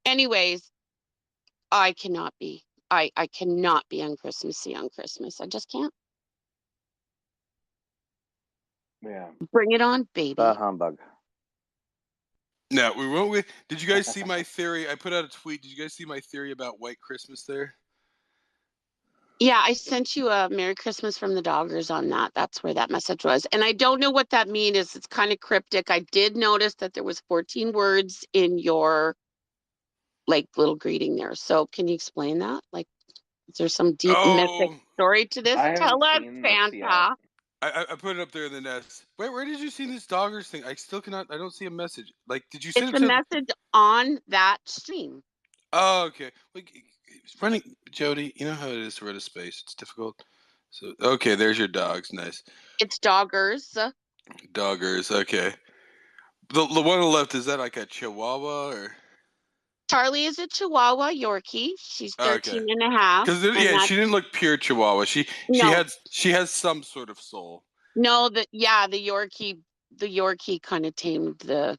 S4: Anyways, I cannot be. I cannot be on Christmassy on Christmas. I just can't.
S3: Yeah.
S4: Bring it on, baby.
S5: humbug.
S1: Now, we won't. Did you guys see my theory? I put out a tweet. Did you guys see my theory about White Christmas there?
S4: Yeah, I sent you a Merry Christmas from the Doggers on that. That's where that message was. And I don't know what that means. It's kind of cryptic. I did notice that there was 14 words in your like little greeting there. So can you explain that? Like, is there some deep mythic
S1: Oh,
S4: story to this?
S3: I haven't
S4: Tell us,
S3: seen this yet.
S4: Santa.
S1: I put it up there in the nest. Wait, where did you see this Doggers thing? I still cannot. I don't see a message. Like, did you send
S4: It's
S1: it
S4: a
S1: to?
S4: message on that stream.
S1: Oh, okay. Like, running, Jody. You know how it is to run a space. It's difficult. So, okay, there's your dogs. Nice.
S4: It's Doggers.
S1: Doggers. Okay. The one on the left, is that like a Chihuahua or?
S4: Charlie is a Chihuahua Yorkie. She's
S1: Okay.
S4: 13 and a half.
S1: Because
S4: and
S1: yeah,
S4: that's-
S1: she didn't look pure Chihuahua. She
S4: No.
S1: has some sort of soul.
S4: No, the Yorkie kind of tamed the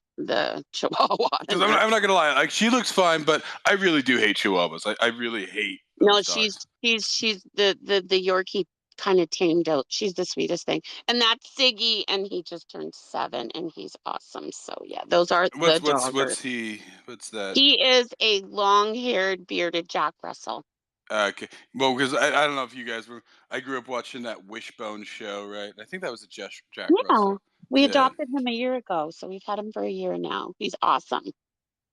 S4: Chihuahua.
S1: Because I'm not gonna lie, like she looks fine, but I really do hate Chihuahuas. I really hate.
S4: No,
S1: those dogs.
S4: she's the Yorkie kind of tamed out. She's the sweetest thing. And that's Siggy, and he just turned 7, and he's awesome. So yeah, those are the Doggers.
S1: What's that?
S4: He is a long-haired, bearded Jack Russell.
S1: Okay. Well, because I don't know if you guys were. I grew up watching that Wishbone show, right? I think that was a Jack
S4: Yeah,
S1: Russell.
S4: we
S1: Yeah.
S4: adopted him a year ago, so we've had him for a year now. He's awesome.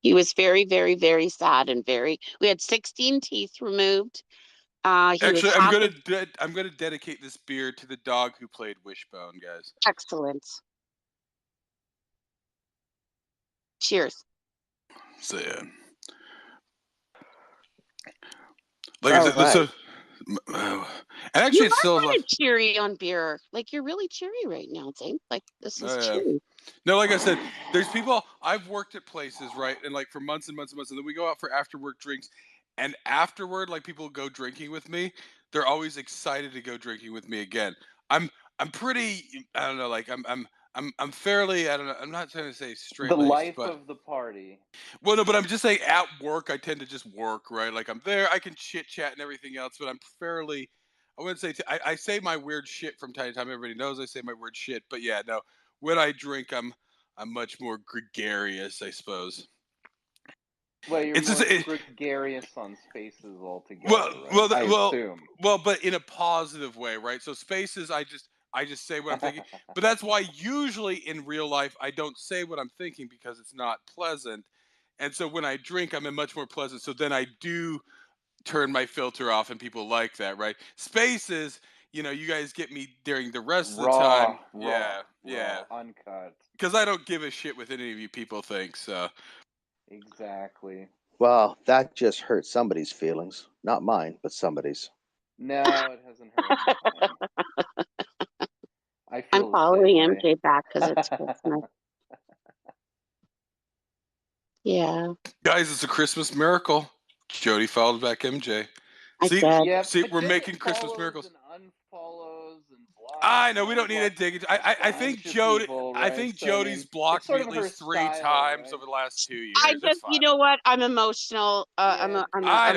S4: He was very, very, very sad and we had 16 teeth removed.
S1: Actually, I'm gonna dedicate this beer to the dog who played Wishbone, guys.
S4: Excellent. Cheers.
S1: So yeah. Like I said,
S5: All
S1: so, and actually,
S4: You
S1: it's still
S4: are
S1: like,
S4: kind of cheery on beer. Like you're really cheery right now, Zane. Like this is
S1: yeah.
S4: cheery.
S1: No, like I said, there's people. I've worked at places, right, and like for months and months and months, and then we go out for after work drinks, and afterward, like people go drinking with me. They're always excited to go drinking with me again. I'm pretty. I don't know. Like I'm fairly. I don't know. I'm not trying to say straight.
S3: The life
S1: but,
S3: of the party.
S1: Well, no, but I'm just saying at work, I tend to just work, right? Like I'm there, I can chit chat and everything else, but I'm fairly. I wouldn't say I say my weird shit from time to time. Everybody knows I say my weird shit, but yeah, no. When I drink, I'm much more gregarious, I suppose.
S3: Well, you're
S1: It's
S3: more
S1: just-
S3: gregarious on spaces altogether.
S1: Well,
S3: right? I
S1: well,
S3: assume.
S1: Well, but in a positive way, right? So spaces, I just say what I'm thinking. But that's why usually in real life I don't say what I'm thinking because it's not pleasant. And so when I drink, I'm in much more pleasant. So then I do turn my filter off, and people like that, right? Spaces, you guys get me during the rest of the time. Yeah,
S3: Uncut.
S1: because I don't give a shit what any of you people think. So
S3: Exactly.
S5: Well, that just hurt somebody's feelings. Not mine, but somebody's.
S3: No, it hasn't hurt mine. I feel
S4: I'm
S3: the
S4: following
S3: same way.
S4: MJ back because it's Christmas. Yeah,
S1: guys, it's a Christmas miracle. Jody followed back MJ.
S4: I
S1: See,
S4: did.
S3: Yeah,
S1: see,
S3: but
S1: we're
S3: then
S1: making
S3: it
S1: Christmas
S3: follows
S1: miracles.
S3: And unfollows and blocks.
S1: I know we don't need to
S3: and
S1: dig it.
S3: blocks
S1: I
S3: a
S1: think
S3: bunch of
S1: Jody.
S3: people,
S1: I
S3: right?
S1: think
S3: So,
S1: Jody's blocked
S3: it's sort
S1: me
S3: of
S1: at
S3: her
S1: least 3
S3: style,
S1: times
S3: right?
S1: over the last 2 years.
S4: I
S1: It's
S4: just,
S1: fine.
S4: you know what? I'm emotional. I'm a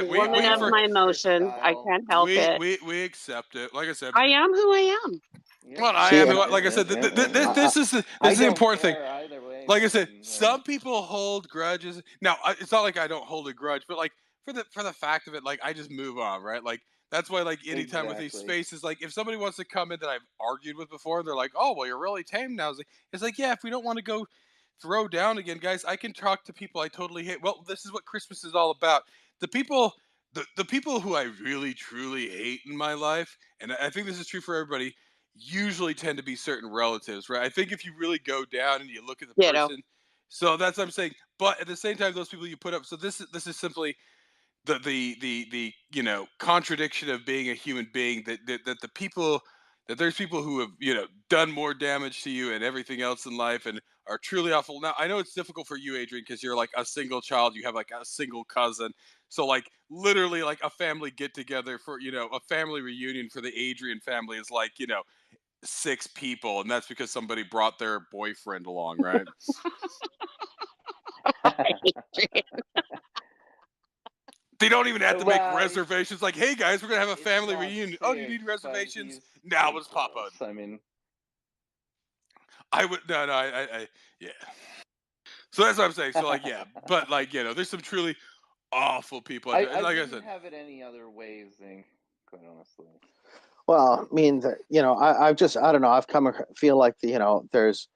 S4: woman of my emotions. I can't help it.
S1: We accept it. Like I said,
S4: I am who I am.
S1: well, I am. Like I said, this is the important thing.
S3: Either way,
S1: Like I said,
S3: man,
S1: some people hold grudges. Now, it's not like I don't hold a grudge, but like for the fact of it, like I just move on, right? Like That's why, like, anytime with these
S3: Exactly.
S1: spaces, like, if somebody wants to come in that I've argued with before, they're like, "Oh, well, you're really tame now." It's like, yeah, if we don't want to go throw down again, guys, I can talk to people I totally hate. Well, this is what Christmas is all about. The people, the people who I really truly hate in my life, and I think this is true for everybody, usually tend to be certain relatives, right? I think if you really go down and you look at the
S4: Ditto.
S1: person, so that's what I'm saying. But at the same time, those people you put up. So this is simply the contradiction of being a human being, that the people, that there's people who have done more damage to you and everything else in life and are truly awful. Now I know it's difficult for you, Adrian, because you're like a single child, you have like a single cousin, so like literally like a family get together for a family reunion for the Adrian family is like 6 people, and that's because somebody brought their boyfriend along, right? They don't even have to make
S3: Well,
S1: reservations. Like, hey guys, we're gonna have a
S3: it's
S1: family
S3: not
S1: reunion. Oh, do you
S3: 6,
S1: need
S3: but
S1: reservations?
S3: he's
S1: Now
S3: pretty
S1: let's pop on.
S3: close. I mean,
S1: I would no, yeah. So that's what I'm saying. So like, yeah, but like, there's some truly awful people out there.
S3: I
S1: And like I
S3: wouldn't
S1: said,
S3: have it any other way, Zink, quite honestly.
S5: Well, I mean, I've just, I don't know. I've feel like there's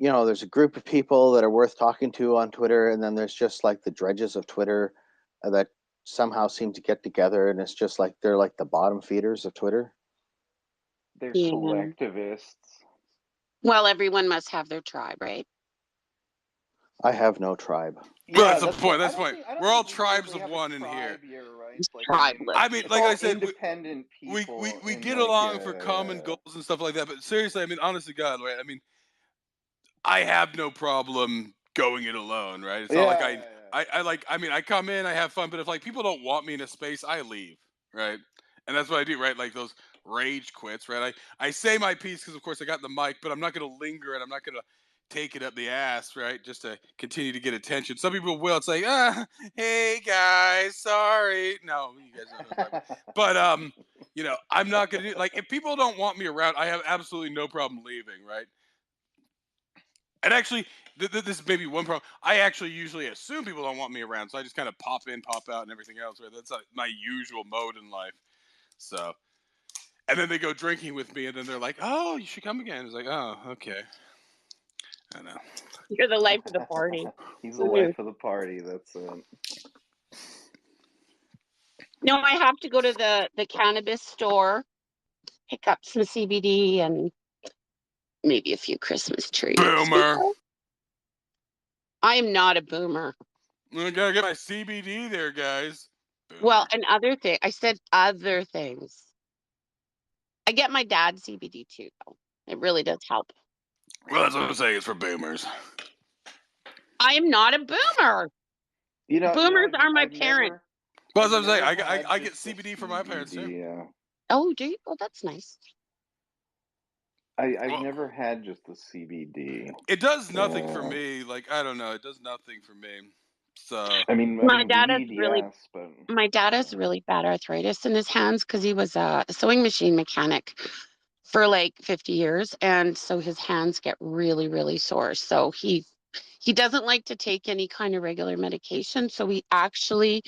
S5: a group of people that are worth talking to on Twitter, and then there's just like the dredges of Twitter that somehow seem to get together, and it's just like they're like the bottom feeders of Twitter.
S3: They're
S4: Yeah.
S3: collectivists.
S4: Well, everyone must have their tribe, right?
S5: I have no tribe.
S1: well, that's the point.
S3: I
S1: That's the
S3: don't
S1: point.
S3: think, I don't
S1: We're all
S3: think we
S1: tribes
S3: really
S1: of
S3: have
S1: one
S3: a
S1: in here.
S3: tribe right?
S4: It's
S3: Like,
S4: tribalist.
S1: I mean,
S3: it's
S1: like
S3: all
S1: I said,
S3: independent people.
S1: we
S3: in
S1: get
S3: like
S1: along for common goals and stuff like that. But seriously, I mean, honest to God, right? I mean, I have no problem going it alone, right? It's not like
S3: yeah.
S1: I like, I mean, I come in, I have fun, but if like people don't want me in a space, I leave, right? And that's what I do, right? Like those rage quits, right? I say my piece because of course I got the mic, but I'm not gonna linger and I'm not gonna take it up the ass, right? Just to continue to get attention. Some people will. It's like, hey guys, sorry. No, you guys know what I'm talking about. But I'm not gonna do like if people don't want me around, I have absolutely no problem leaving, right? And actually, this is maybe one problem. I actually usually assume people don't want me around, so I just kind of pop in, pop out, and everything else. Right? That's like my usual mode in life. So, and then they go drinking with me, and then they're like, "Oh, you should come again." It's like, "Oh, okay." I know.
S4: You're the life of the party.
S3: He's the life of the party. That's it.
S4: No, I have to go to the cannabis store, pick up some CBD and maybe a few Christmas trees.
S1: Boomer.
S4: I am not a boomer.
S1: I gotta get my CBD there, guys. Boomer.
S4: Well, and I said other things. I get my dad's CBD too, though. It really does help.
S1: Well, that's what I'm saying. It's for boomers.
S4: I am not a boomer. Boomers are my parents.
S1: Well, that's what I'm saying. I get CBD from my parents too.
S3: Yeah.
S4: Oh, do you? Oh, that's nice.
S3: I've never had just the CBD.
S1: It does nothing for me. Like, I don't know. It does nothing for me. So
S4: my dad has
S3: but
S4: my dad has really bad arthritis in his hands because he was a sewing machine mechanic for like 50 years, and so his hands get really, really sore. So he doesn't like to take any kind of regular medication. So we actually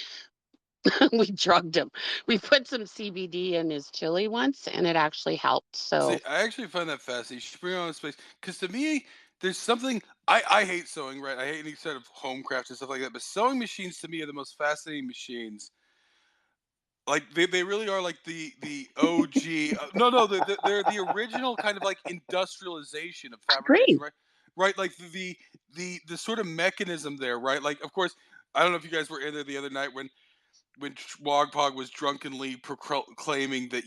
S4: we drugged him. We put some CBD in his chili once, and it actually helped. So
S1: see, I actually find that fascinating. You should bring it on space because to me, there's something I hate sewing, right? I hate any sort of home craft and stuff like that. But sewing machines to me are the most fascinating machines. Like they really are like the OG. No, they're the original kind of like industrialization of fabrication,
S4: agree.
S1: right? Right, like the sort of mechanism there, right? Like, of course, I don't know if you guys were in there the other night when Wogpog was drunkenly proclaiming that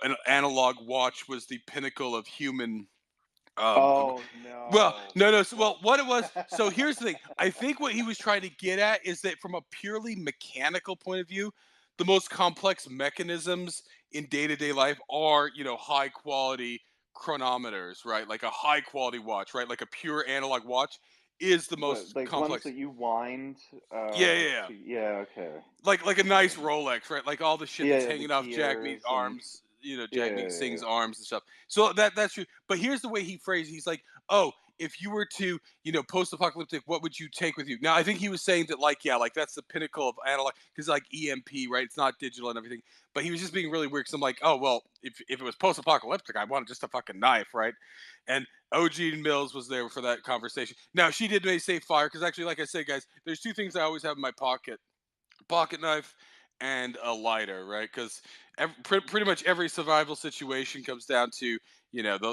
S1: an analog watch was the pinnacle of human.
S3: no.
S1: Well, no. So, well, what it was. So here's the thing. I think what he was trying to get at is that from a purely mechanical point of view, the most complex mechanisms in day-to-day life are high quality chronometers, right? Like a high quality watch, right? Like a pure analog watch is the most
S3: like
S1: complex.
S3: ones that you wind.
S1: Yeah.
S3: Okay.
S1: Like a nice Rolex, right? Like all the shit that's hanging off Jack Meat
S3: Gears and-
S1: arms, Jack Meat Singh's arms and stuff. So that's true. But here's the way he phrased it. He's like, oh, if you were to, post-apocalyptic, what would you take with you? Now, I think he was saying that, like, yeah, like that's the pinnacle of analog, because like EMP, right? It's not digital and everything. But he was just being really weird, because I'm like, oh well, if it was post-apocalyptic, I wanted just a fucking knife, right? And OG Mills was there for that conversation. Now, she did say fire, because actually, like I said, guys, there's two things I always have in my pocket: pocket knife and a lighter, right? Because pretty much every survival situation comes down to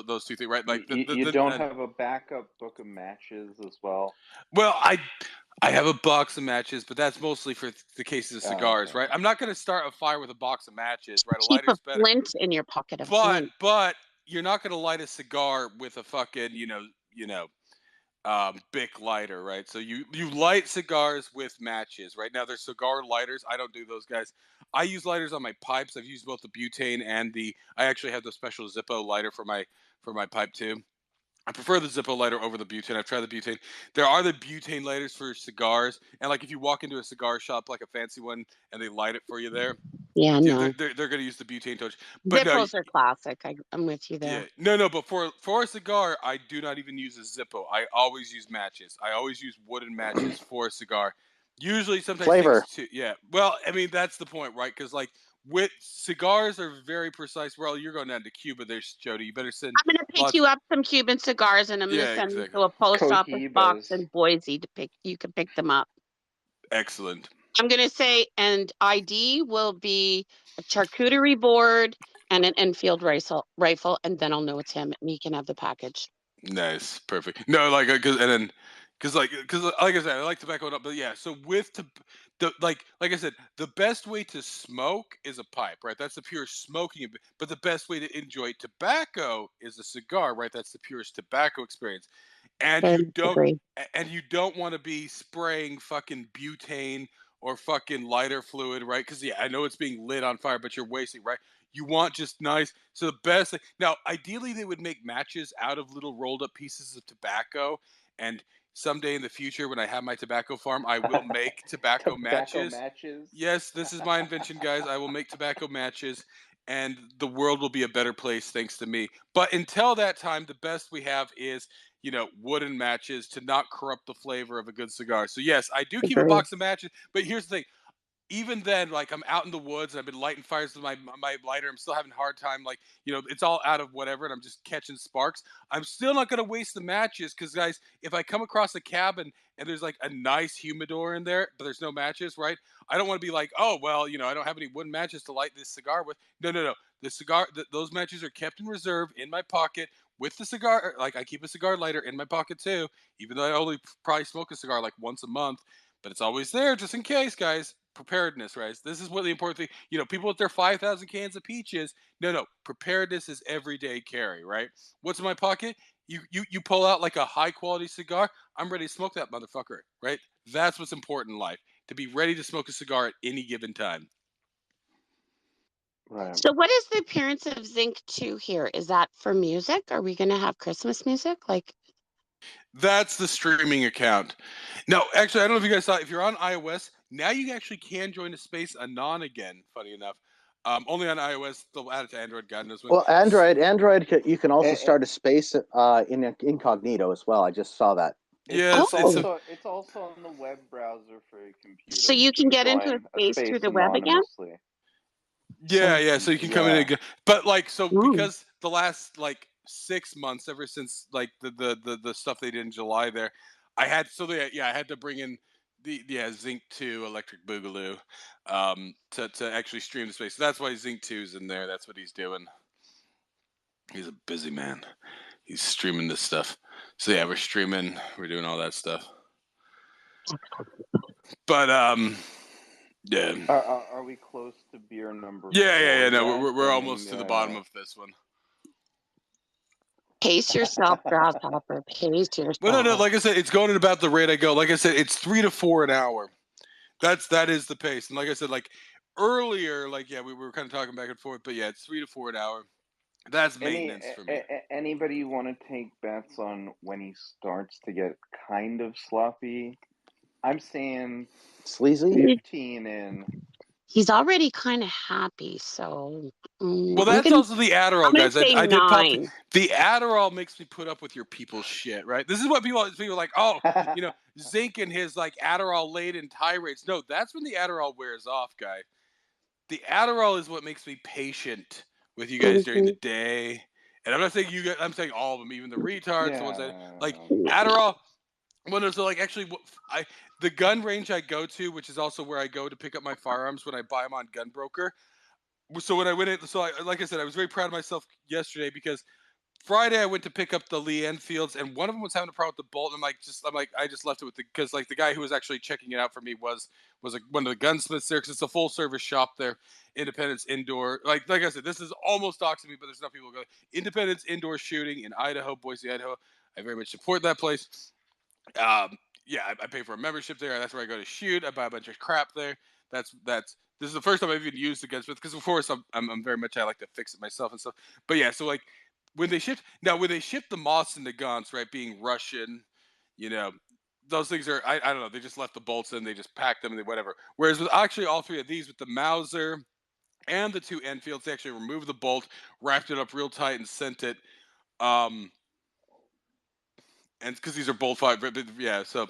S1: those two things, right? Like
S3: you don't have a backup book of matches as well?
S1: well, I have a box of matches, but that's mostly for the cases of cigars,
S3: okay.
S1: right? I'm not going to start a fire with a box of matches, right? A
S4: Keep a
S1: lighter's better.
S4: flint in your pocket of
S1: But
S4: flint.
S1: you're not going to light a cigar with a fucking Bic lighter, right? So you light cigars with matches. Right now, there's cigar lighters. I don't do those, guys. I use lighters on my pipes. I've used both the butane and I actually have the special Zippo lighter for my pipe too. I prefer the Zippo lighter over the butane. I've tried the butane. There are the butane lighters for cigars, and like if you walk into a cigar shop, like a fancy one, and they light it for you there,
S4: Yeah, no.
S1: they're going to use the butane torch. But no,
S4: Zippos are classic. I'm with you
S1: yeah,
S4: there.
S1: no. But for a cigar, I do not even use a Zippo. I always use matches. I always use wooden matches for a cigar. Usually, sometimes
S5: Flavor.
S1: things too. Yeah. Well, I mean that's the point, right? Because like with cigars are very precise. Well, you're going down to Cuba. There's Jody. You better send.
S4: I'm going to pick you up some Cuban cigars, and I'm going to
S1: Yeah,
S4: send them
S1: exactly.
S4: to a post office box
S3: Cohibas.
S4: in Boise to pick. You can pick them up.
S1: Excellent.
S4: I'm going to say, and ID will be a charcuterie board and an Enfield rifle, and then I'll know it's him, and he can have the package.
S1: Nice, perfect. No, like because like I said, I like tobacco, but yeah. So with like I said, the best way to smoke is a pipe, right? That's the pure smoking. But the best way to enjoy tobacco is a cigar, right? That's the purest tobacco experience. And
S4: Very
S1: you
S4: much
S1: don't
S4: agree.
S1: and you don't want to be spraying fucking butane or fucking lighter fluid, right? Because yeah, I know it's being lit on fire, but you're wasting, right? You want just nice. So the best thing now, ideally, they would make matches out of little rolled up pieces of tobacco. And someday in the future, when I have my tobacco farm, I will make tobacco matches. Yes, this is my invention, guys. I will make tobacco matches, and the world will be a better place thanks to me. But until that time, the best we have is wooden matches to not corrupt the flavor of a good cigar. So yes, I do keep a
S4: Agreed.
S1: box of matches, but here's the thing: even then, like I'm out in the woods and I've been lighting fires with my lighter. I'm still having a hard time, like, it's all out of whatever and I'm just catching sparks. I'm still not gonna waste the matches because guys, if I come across a cabin and there's like a nice humidor in there, but there's no matches, right? I don't want to be like, oh well, I don't have any wooden matches to light this cigar with. No. Those matches are kept in reserve in my pocket with the cigar. Like I keep a cigar lighter in my pocket too, even though I only probably smoke a cigar like once a month, but it's always there just in case, guys. Preparedness, right? This is what the important thing. People with their 5,000 cans of peaches. No. Preparedness is everyday carry, right? What's in my pocket? You pull out like a high quality cigar. I'm ready to smoke that motherfucker, right? That's what's important in life. To be ready to smoke a cigar at any given time.
S3: Right.
S4: So what is the appearance of Zinc 2 here? Is that for music? Are we going to have Christmas music? Like,
S1: that's the streaming account. No, actually, I don't know if you guys saw. If you're on iOS, now you actually can join a space anon again. Funny enough, only on iOS. They'll add it to Android. God knows when.
S5: Well, Android, you can also start a space in incognito as well. I just saw that.
S1: Yes,
S3: it's also on the web browser for a computer.
S4: So you can get into a space through the web again?
S1: Yeah. So you can come in again, but because the last 6 months, ever since like the stuff they did in July, there, I had to bring in the Zinc 2 Electric Boogaloo, to actually stream the space. So that's why Zinc 2's in there. That's what he's doing. He's a busy man. He's streaming this stuff. So yeah, we're streaming. We're doing all that stuff. But yeah.
S3: Are we close to beer number?
S1: Yeah. No, we're almost to the bottom of this one.
S4: Pace yourself, Grasshopper. Pace yourself.
S1: Well, no. Like I said, it's going at about the rate I go. Like I said, it's 3 to 4 an hour. That is the pace. And like I said, earlier, we were kind of talking back and forth, but yeah, it's 3 to 4 an hour. That's maintenance for me.
S3: Anybody want to take bets on when he starts to get kind of sloppy? I'm saying
S5: sleazy.
S3: 15 in.
S4: He's already kind of happy, so
S1: Well,
S4: I'm
S1: that's
S4: gonna
S1: also the Adderall,
S4: I'm gonna
S1: guys.
S4: say
S1: I did pop
S4: 9.
S1: the Adderall makes me put up with your people's shit, right? This is what people are like, oh, you know, zinc and his like Adderall laden tirades. No, that's when the Adderall wears off, guy. The Adderall is what makes me patient with you guys during the
S4: Mhm.
S1: day. And I'm not saying you guys, I'm saying all of them, even the retards, the ones that like
S3: Yeah.
S1: Adderall. Well, no, so like actually, I the gun range I go to, which is also where I go to pick up my firearms when I buy them on Gunbroker. So when I went in, so like I said, I was very proud of myself yesterday because Friday I went to pick up the Lee Enfields, and one of them was having a problem with the bolt. And I'm like, I just left it with because like the guy who was actually checking it out for me was one of the gunsmiths there because it's a full service shop there, Independence Indoor. Like I said, this is almost doxing me, but there's enough people go. Independence Indoor Shooting in Idaho, Boise, Idaho. I very much support that place. Yeah, I pay for a membership there. That's where I go to shoot. I buy a bunch of crap there. That's this is the first time I've even used the gunsmith because of course I'm very much I like to fix it myself and stuff. But yeah, so like when they shipped the Moss and the Guns, right, being Russian, you know, those things are I don't know, they just left the bolts in, they just packed them and they whatever. Whereas with actually all three of these with the Mauser and the two Enfields, they actually removed the bolt, wrapped it up real tight and sent it. Um and because these are bolt five, but yeah, so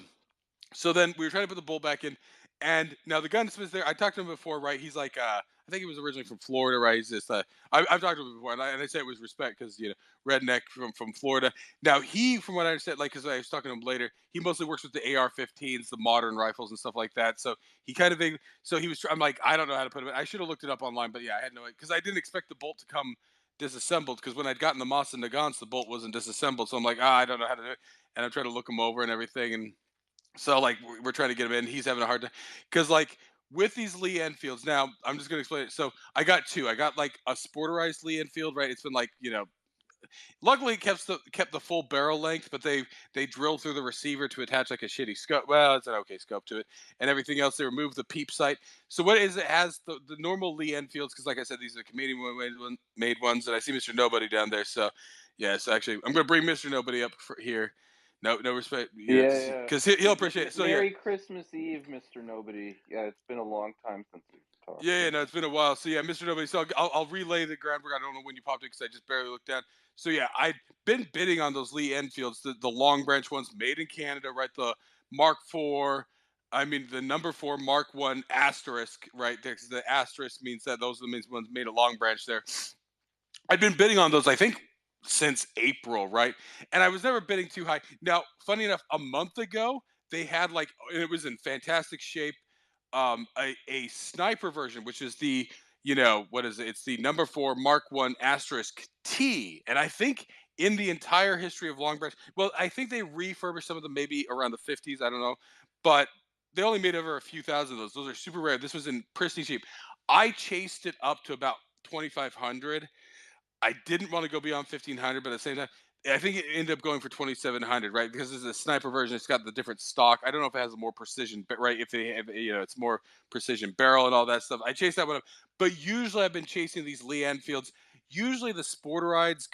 S1: then we were trying to put the bull back in, and now the gunsmith's there. I talked to him before, right? He's like, I think he was originally from Florida, right? He's this. I've talked to him before, and I say it was respect because redneck from Florida. Now he, from what I understand, like because I was talking to him later, he mostly works with the AR-15s, the modern rifles and stuff like that. So he kind of, so he was. I'm like, I don't know how to put it. I should have looked it up online, but yeah, I had no, because I didn't expect the bolt to come disassembled because when I'd gotten the Moss and Nagants, the bolt wasn't disassembled. So I'm like, I don't know how to do it, and I'm trying to look him over and everything, and so like we're trying to get him in. He's having a hard time because like with these Lee Enfields. Now I'm just gonna explain it. So I got two. I got like a sporterized Lee Enfield, right? It's been like luckily it kept the full barrel length, but they drilled through the receiver to attach like a shitty scope. Well, it's an okay scope to it, and everything else. They removed the peep sight. So what is it has the normal Lee Enfields because like I said, these are Canadian made ones, and I see Mr. Nobody down there. So yes, actually I'm gonna bring Mr. Nobody up for here. No respect,
S3: Yeah,
S1: because he'll appreciate it. So yeah,
S3: Merry Christmas Eve, Mr. Nobody. Yeah, it's been a long time since we've talked.
S1: yeah, no, it's been a while. So yeah, Mr. Nobody. So I'll relay the groundwork. I don't know when you popped it because I just barely looked down. So yeah, I've been bidding on those Lee Enfields, the long branch ones, made in Canada, right? The Mark IV. I mean the number 4 Mark One asterisk, right? Because the asterisk means that those are the ones made a long branch there. I've been bidding on those, I think, since April, right? And I was never bidding too high. Now, funny enough, a month ago, they had like, and it was in fantastic shape, a sniper version, which is the, what is it? It's the number 4 Mark One asterisk T. And I think in the entire history of Long Branch, well, I think they refurbished some of them maybe around the 50s. I don't know. But they only made over a few thousand of those. Those are super rare. This was in pristine shape. I chased it up to about 2,500. I didn't want to go beyond 1,500, but at the same time, I think it ended up going for 2,700, right? Because it's a sniper version. It's got the different stock. I don't know if it has a more precision, but right, if they have, it's more precision barrel and all that stuff. I chased that one up, but usually I've been chasing these Lee Enfields. Usually the sporterized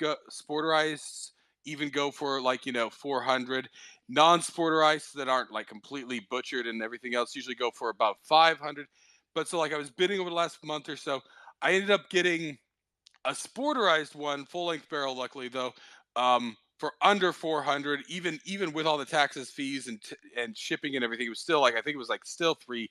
S1: even go for like 400. Non-sporterized that aren't like completely butchered and everything else usually go for about 500. But so like I was bidding over the last month or so, I ended up getting a sporterized one, full length barrel. Luckily, though, for under 400, even with all the taxes, fees, and shipping and everything, it was still like I think it was like still three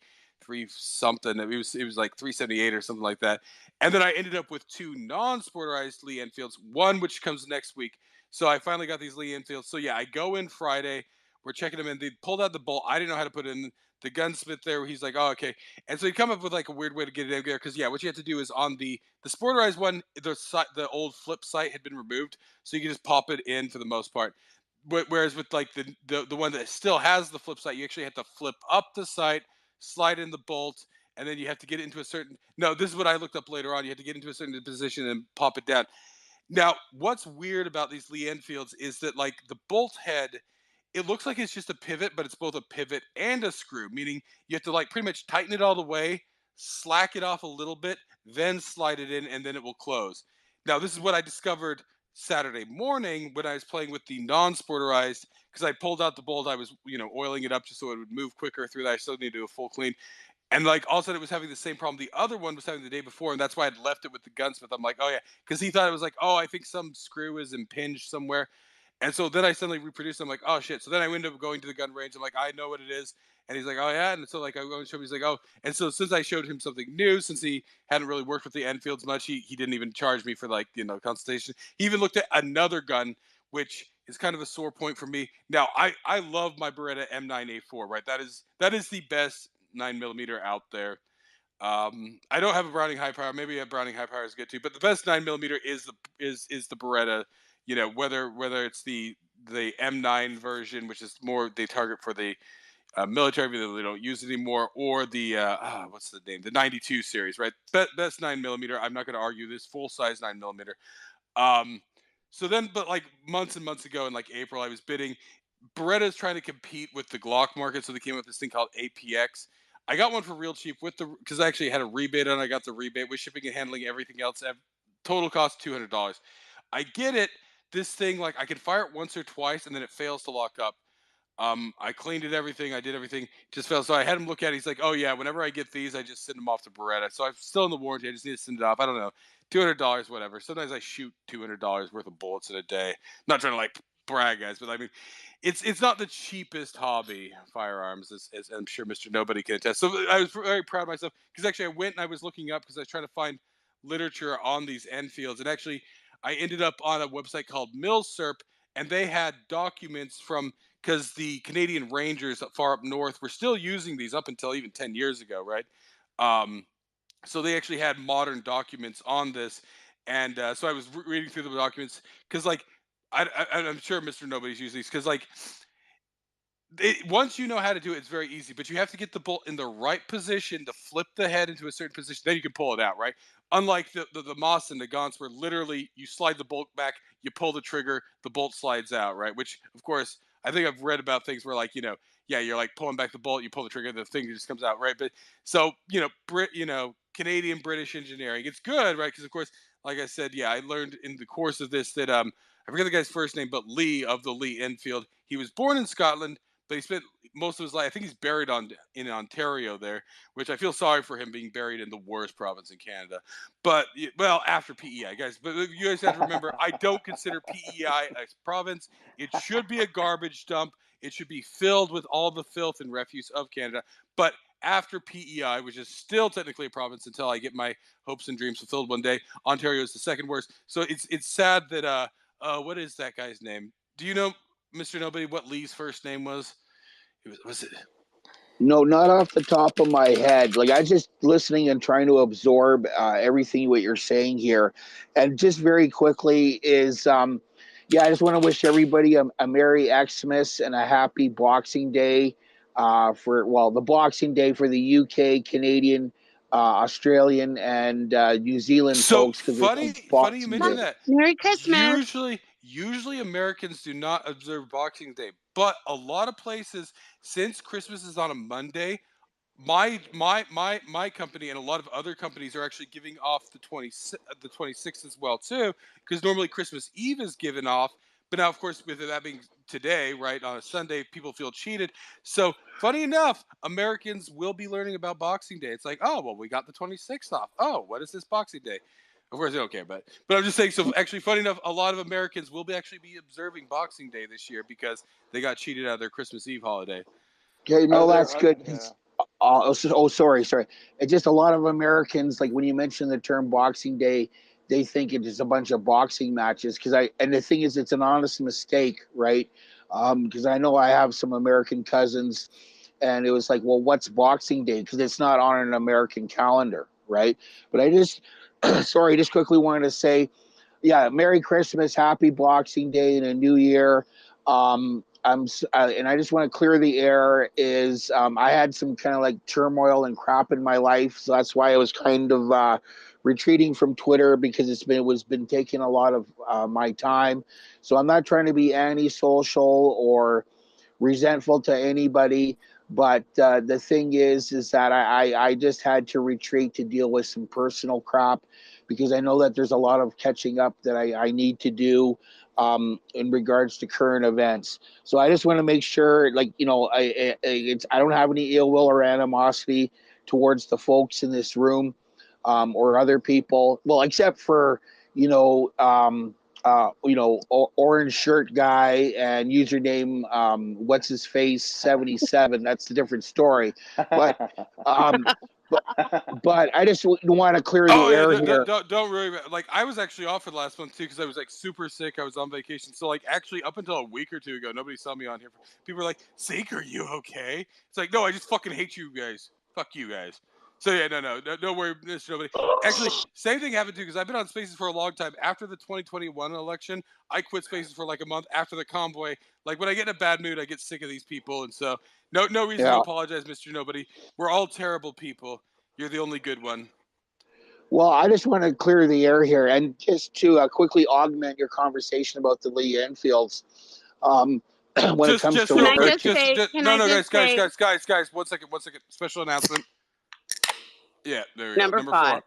S1: something. It was like 378 or something like that. And then I ended up with two non-sporterized Lee Enfields, one which comes next week. So I finally got these Lee Enfields. So yeah, I go in Friday. We're checking them in. They pulled out the bolt. I didn't know how to put it in. The gunsmith there, he's like, oh, okay. And so he come up with like a weird way to get it in there because yeah, what you have to do is on the sporterized one, the old flip sight had been removed, so you can just pop it in for the most part. Whereas with like the one that still has the flip sight, you actually have to flip up the sight, slide in the bolt, and then you have to get it into a certain. No, this is what I looked up later on. You have to get into a certain position and pop it down. Now, what's weird about these Lee Enfields is that like the bolt head, it looks like it's just a pivot, but it's both a pivot and a screw, meaning you have to like pretty much tighten it all the way, slack it off a little bit, then slide it in, and then it will close. Now, this is what I discovered Saturday morning when I was playing with the non-sporterized because I pulled out the bolt. I was, oiling it up just so it would move quicker through that. I still need to do a full clean. And like all of a sudden it was having the same problem the other one was having the day before, and that's why I'd left it with the gunsmith. I'm like, oh yeah, because he thought it was like, oh, I think some screw is impinged somewhere. And so then I suddenly reproduced. I'm like, oh shit. So then I ended up going to the gun range. I'm like, I know what it is. And he's like, oh yeah. And so like I go and show him. He's like, oh. And so since I showed him something new, since he hadn't really worked with the Enfields much, he didn't even charge me for like consultation. He even looked at another gun, which is kind of a sore point for me. Now I love my Beretta M9A4. Right, that is the best 9mm out there. I don't have a Browning high power. Maybe a Browning high power is good too, but the best 9mm is the Beretta. Whether it's the M9 version, which is more they target for the military that they don't use anymore, or the what's the name, the 92 series, right? Best 9mm. I'm not going to argue this full size 9mm. Um, so then, but like months and months ago in like April, I was bidding. Beretta's trying to compete with the Glock market, so they came up with this thing called APX. I got one for real cheap with the because I actually had a rebate on. I got the rebate with shipping and handling, everything else. Total cost $200. I get it. This thing like I can fire it once or twice, and then it fails to lock up. I cleaned it, everything. I did everything. Just failed. So I had him look at it. He's like, "Oh yeah, whenever I get these, I just send them off to Beretta." So I'm still in the warranty. I just need to send it off. I don't know, $200, whatever. Sometimes I shoot $200 worth of bullets in a day. Not trying to like brag, guys, but I mean, it's not the cheapest hobby, firearms, as I'm sure Mr. Nobody can attest. So I was very proud of myself because actually I went and I was looking up because I was trying to find literature on these Enfields, and actually I ended up on a website called Milsurp, and they had documents from because the Canadian Rangers far up north were still using these up until even 10 years ago, right? Um, so they actually had modern documents on this, and so I was reading through the documents because, like, I'm sure Mr. Nobody's using these because, like, once you know how to do it, it's very easy. But you have to get the bolt in the right position to flip the head into a certain position. Then you can pull it out, right? Unlike the Moss and the Gaunts, where literally you slide the bolt back, you pull the trigger, the bolt slides out, right? Which, of course, I think I've read about things where, like, yeah, you're like pulling back the bolt, you pull the trigger, the thing just comes out, right? But so, Canadian British engineering, it's good, right? Because of course, like I said, yeah, I learned in the course of this that I forget the guy's first name, but Lee of the Lee Enfield. He was born in Scotland, but he spent most of his life. I think he's buried in Ontario there, which I feel sorry for him being buried in the worst province in Canada. But well, after PEI, guys. But you guys have to remember, I don't consider PEI a province. It should be a garbage dump. It should be filled with all the filth and refuse of Canada. But after PEI, which is still technically a province until I get my hopes and dreams fulfilled one day, Ontario is the second worst. So it's sad that what is that guy's name? Do you know, Mr. Nobody, what Lee's first name was? Was it?
S6: No, not off the top of my head. Like I just listening and trying to absorb everything what you're saying here, and just very quickly is, yeah, I just want to wish everybody a Merry Xmas and a Happy Boxing Day, the Boxing Day for the UK, Canadian, Australian, and New Zealand
S1: So
S6: folks because
S1: funny,
S6: it's
S1: funny you
S6: Boxing
S1: mentioned
S6: Day.
S1: that.
S4: Merry Christmas.
S1: Usually Americans do not observe Boxing Day, but a lot of places, since Christmas is on a Monday, my company and a lot of other companies are actually giving off the 26th as well too, because normally Christmas Eve is given off, but now of course with that being today, right, on a Sunday, people feel cheated. So funny enough, Americans will be learning about Boxing Day. It's like, oh well, we got the 26th off. Oh, what is this Boxing Day? Of course, they don't care, but I'm just saying. So actually, funny enough, a lot of Americans will actually be observing Boxing Day this year because they got cheated out of their Christmas Eve holiday.
S6: Okay, no, that's good.
S3: Yeah.
S6: Sorry. It's just a lot of Americans, like when you mention the term Boxing Day, they think it is a bunch of boxing matches. And the thing is, it's an honest mistake, right? Because I know I have some American cousins, and it was like, well, what's Boxing Day? Because it's not on an American calendar, right? But I just, sorry, just quickly wanted to say, yeah, Merry Christmas, Happy Boxing Day, and a New Year. And I just want to clear the air. I had some kind of like turmoil and crap in my life, so that's why I was kind of retreating from Twitter because it was been taking a lot of my time. So I'm not trying to be anti-social or resentful to anybody. But the thing is that I just had to retreat to deal with some personal crap because I know that there's a lot of catching up that I need to do in regards to current events. So I just want to make sure, like, I don't have any ill will or animosity towards the folks in this room, or other people. Well, except for orange shirt guy and username what's his face 77. That's a different story. But um, but I just want to clear the
S1: Oh yeah,
S6: air here.
S1: don't worry about. Like I was actually off for the last month too because I was like super sick. I was on vacation, so like actually up until a week or two ago, nobody saw me on here. People were like, "Zeke, are you okay?" It's like, no, I just fucking hate you guys. Fuck you guys. So yeah, don't worry, Mr. Nobody. Actually, same thing happened too because I've been on Spaces for a long time. After the 2021 election, I quit Spaces for like a month. After the convoy, like when I get in a bad mood, I get sick of these people, and so no reason to apologize, Mr. Nobody. We're all terrible people. You're the only good one.
S6: Well, I just want to clear the air here, and just to quickly augment your conversation about the Lee Enfields. When it comes to
S1: real quick, guys, 1 second, special announcement. Yeah, there we go. Number 4.
S4: I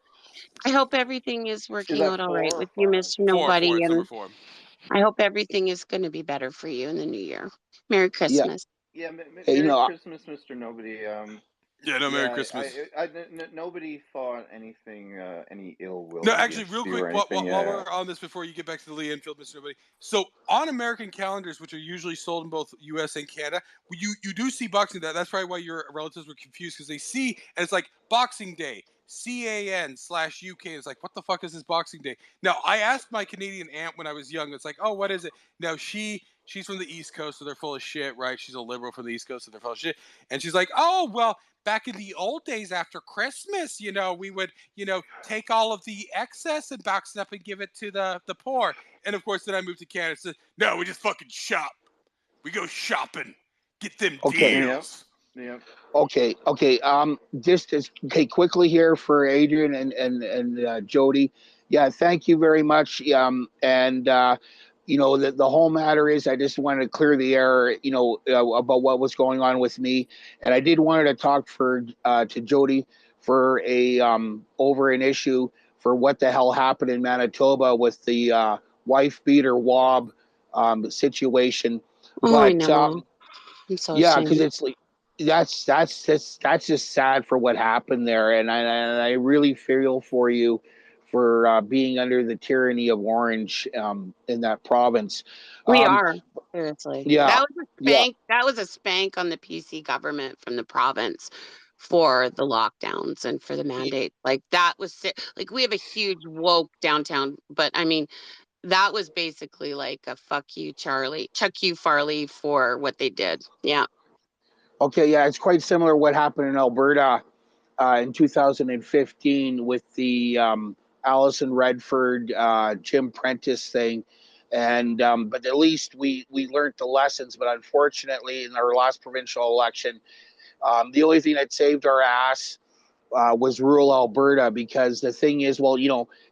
S4: hope everything is working out all right with you, Mr. Nobody.
S1: Four, number 4.
S4: I hope everything is going to be better for you in the new year. Merry Christmas.
S3: Yeah, Merry Christmas, Mr. Nobody.
S1: Merry Christmas.
S3: Nobody thought anything, any ill will.
S1: No, actually, real quick, while we're on this, before you get back to the Lee Enfield, Mr. Nobody. So, on American calendars, which are usually sold in both U.S. and Canada, you do see Boxing Day. That's probably why your relatives were confused, because they see, and it's like Boxing Day, CAN/UK. It's like, what the fuck is this Boxing Day? Now, I asked my Canadian aunt when I was young. It's like, oh, what is it? Now, she's from the East Coast, so they're full of shit, right? She's a liberal from the East Coast, so they're full of shit. And she's like, oh, well, back in the old days after Christmas, we would, take all of the excess and box it up and give it to the poor. And of course, then I moved to Canada. So, no, we just fucking shop. We go shopping. Get them deals.
S3: Yeah.
S6: Okay. Just quickly here for Adrian and Jody. Yeah, thank you very much. The whole matter is, I just wanted to clear the air, about what was going on with me, and I did wanted to talk to Jody for over an issue for what the hell happened in Manitoba with the wife beater Wob situation.
S4: I know. I'm so ashamed.
S6: Because it's like that's just sad for what happened there, and I really feel for you for being under the tyranny of Orange in that province.
S4: We are, seriously.
S6: Yeah.
S4: That was a spank. Yeah. That was a spank on the PC government from the province for the lockdowns and for the mandate. Like that was like, we have a huge woke downtown, but I mean, that was basically like a fuck you, Chuck you, Farley, for what they did. Yeah.
S6: Okay. Yeah. It's quite similar what happened in Alberta in 2015 with the Alison Redford, Jim Prentice thing. And but at least we learned the lessons. But unfortunately, in our last provincial election, the only thing that saved our ass was rural Alberta, because the thing is,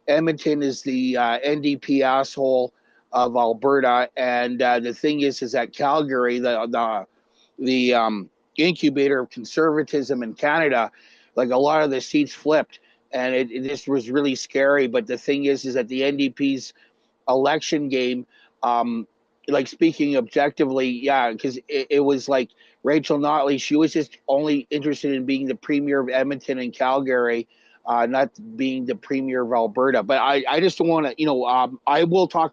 S6: Edmonton is the NDP asshole of Alberta, and the thing is that Calgary, the incubator of conservatism in Canada, like a lot of the seats flipped, and it just was really scary. But the thing is that the NDP's election game, like speaking objectively, because it was like Rachel Notley, she was just only interested in being the premier of Edmonton and Calgary, not being the premier of Alberta. But I just don't want to, I will talk,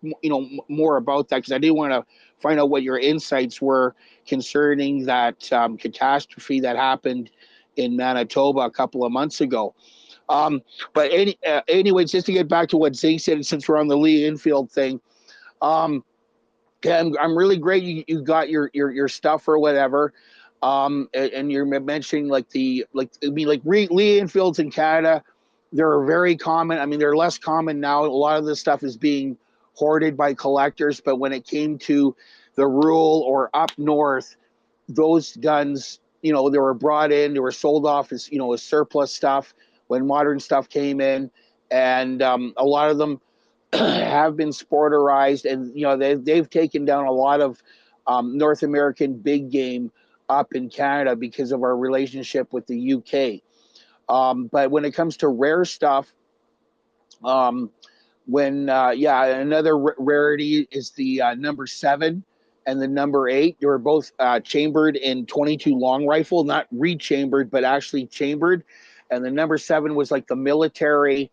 S6: more about that, because I do want to find out what your insights were concerning that catastrophe that happened in Manitoba a couple of months ago. But anyways, just to get back to what Zeke said, since we're on the Lee Enfield thing, I'm really great. You got your stuff or whatever, and you're mentioning Lee Enfields in Canada. They're very common. I mean, they're less common now. A lot of this stuff is being hoarded by collectors, but when it came to the rural or up north, those guns, they were brought in, they were sold off as as surplus stuff when modern stuff came in, and a lot of them have been sporterized, and they've taken down a lot of North American big game up in Canada because of our relationship with the UK. But when it comes to rare stuff, another rarity is the number 7 and the number 8. They were both chambered in 22 long rifle, not rechambered, but actually chambered. And the number 7 was like the military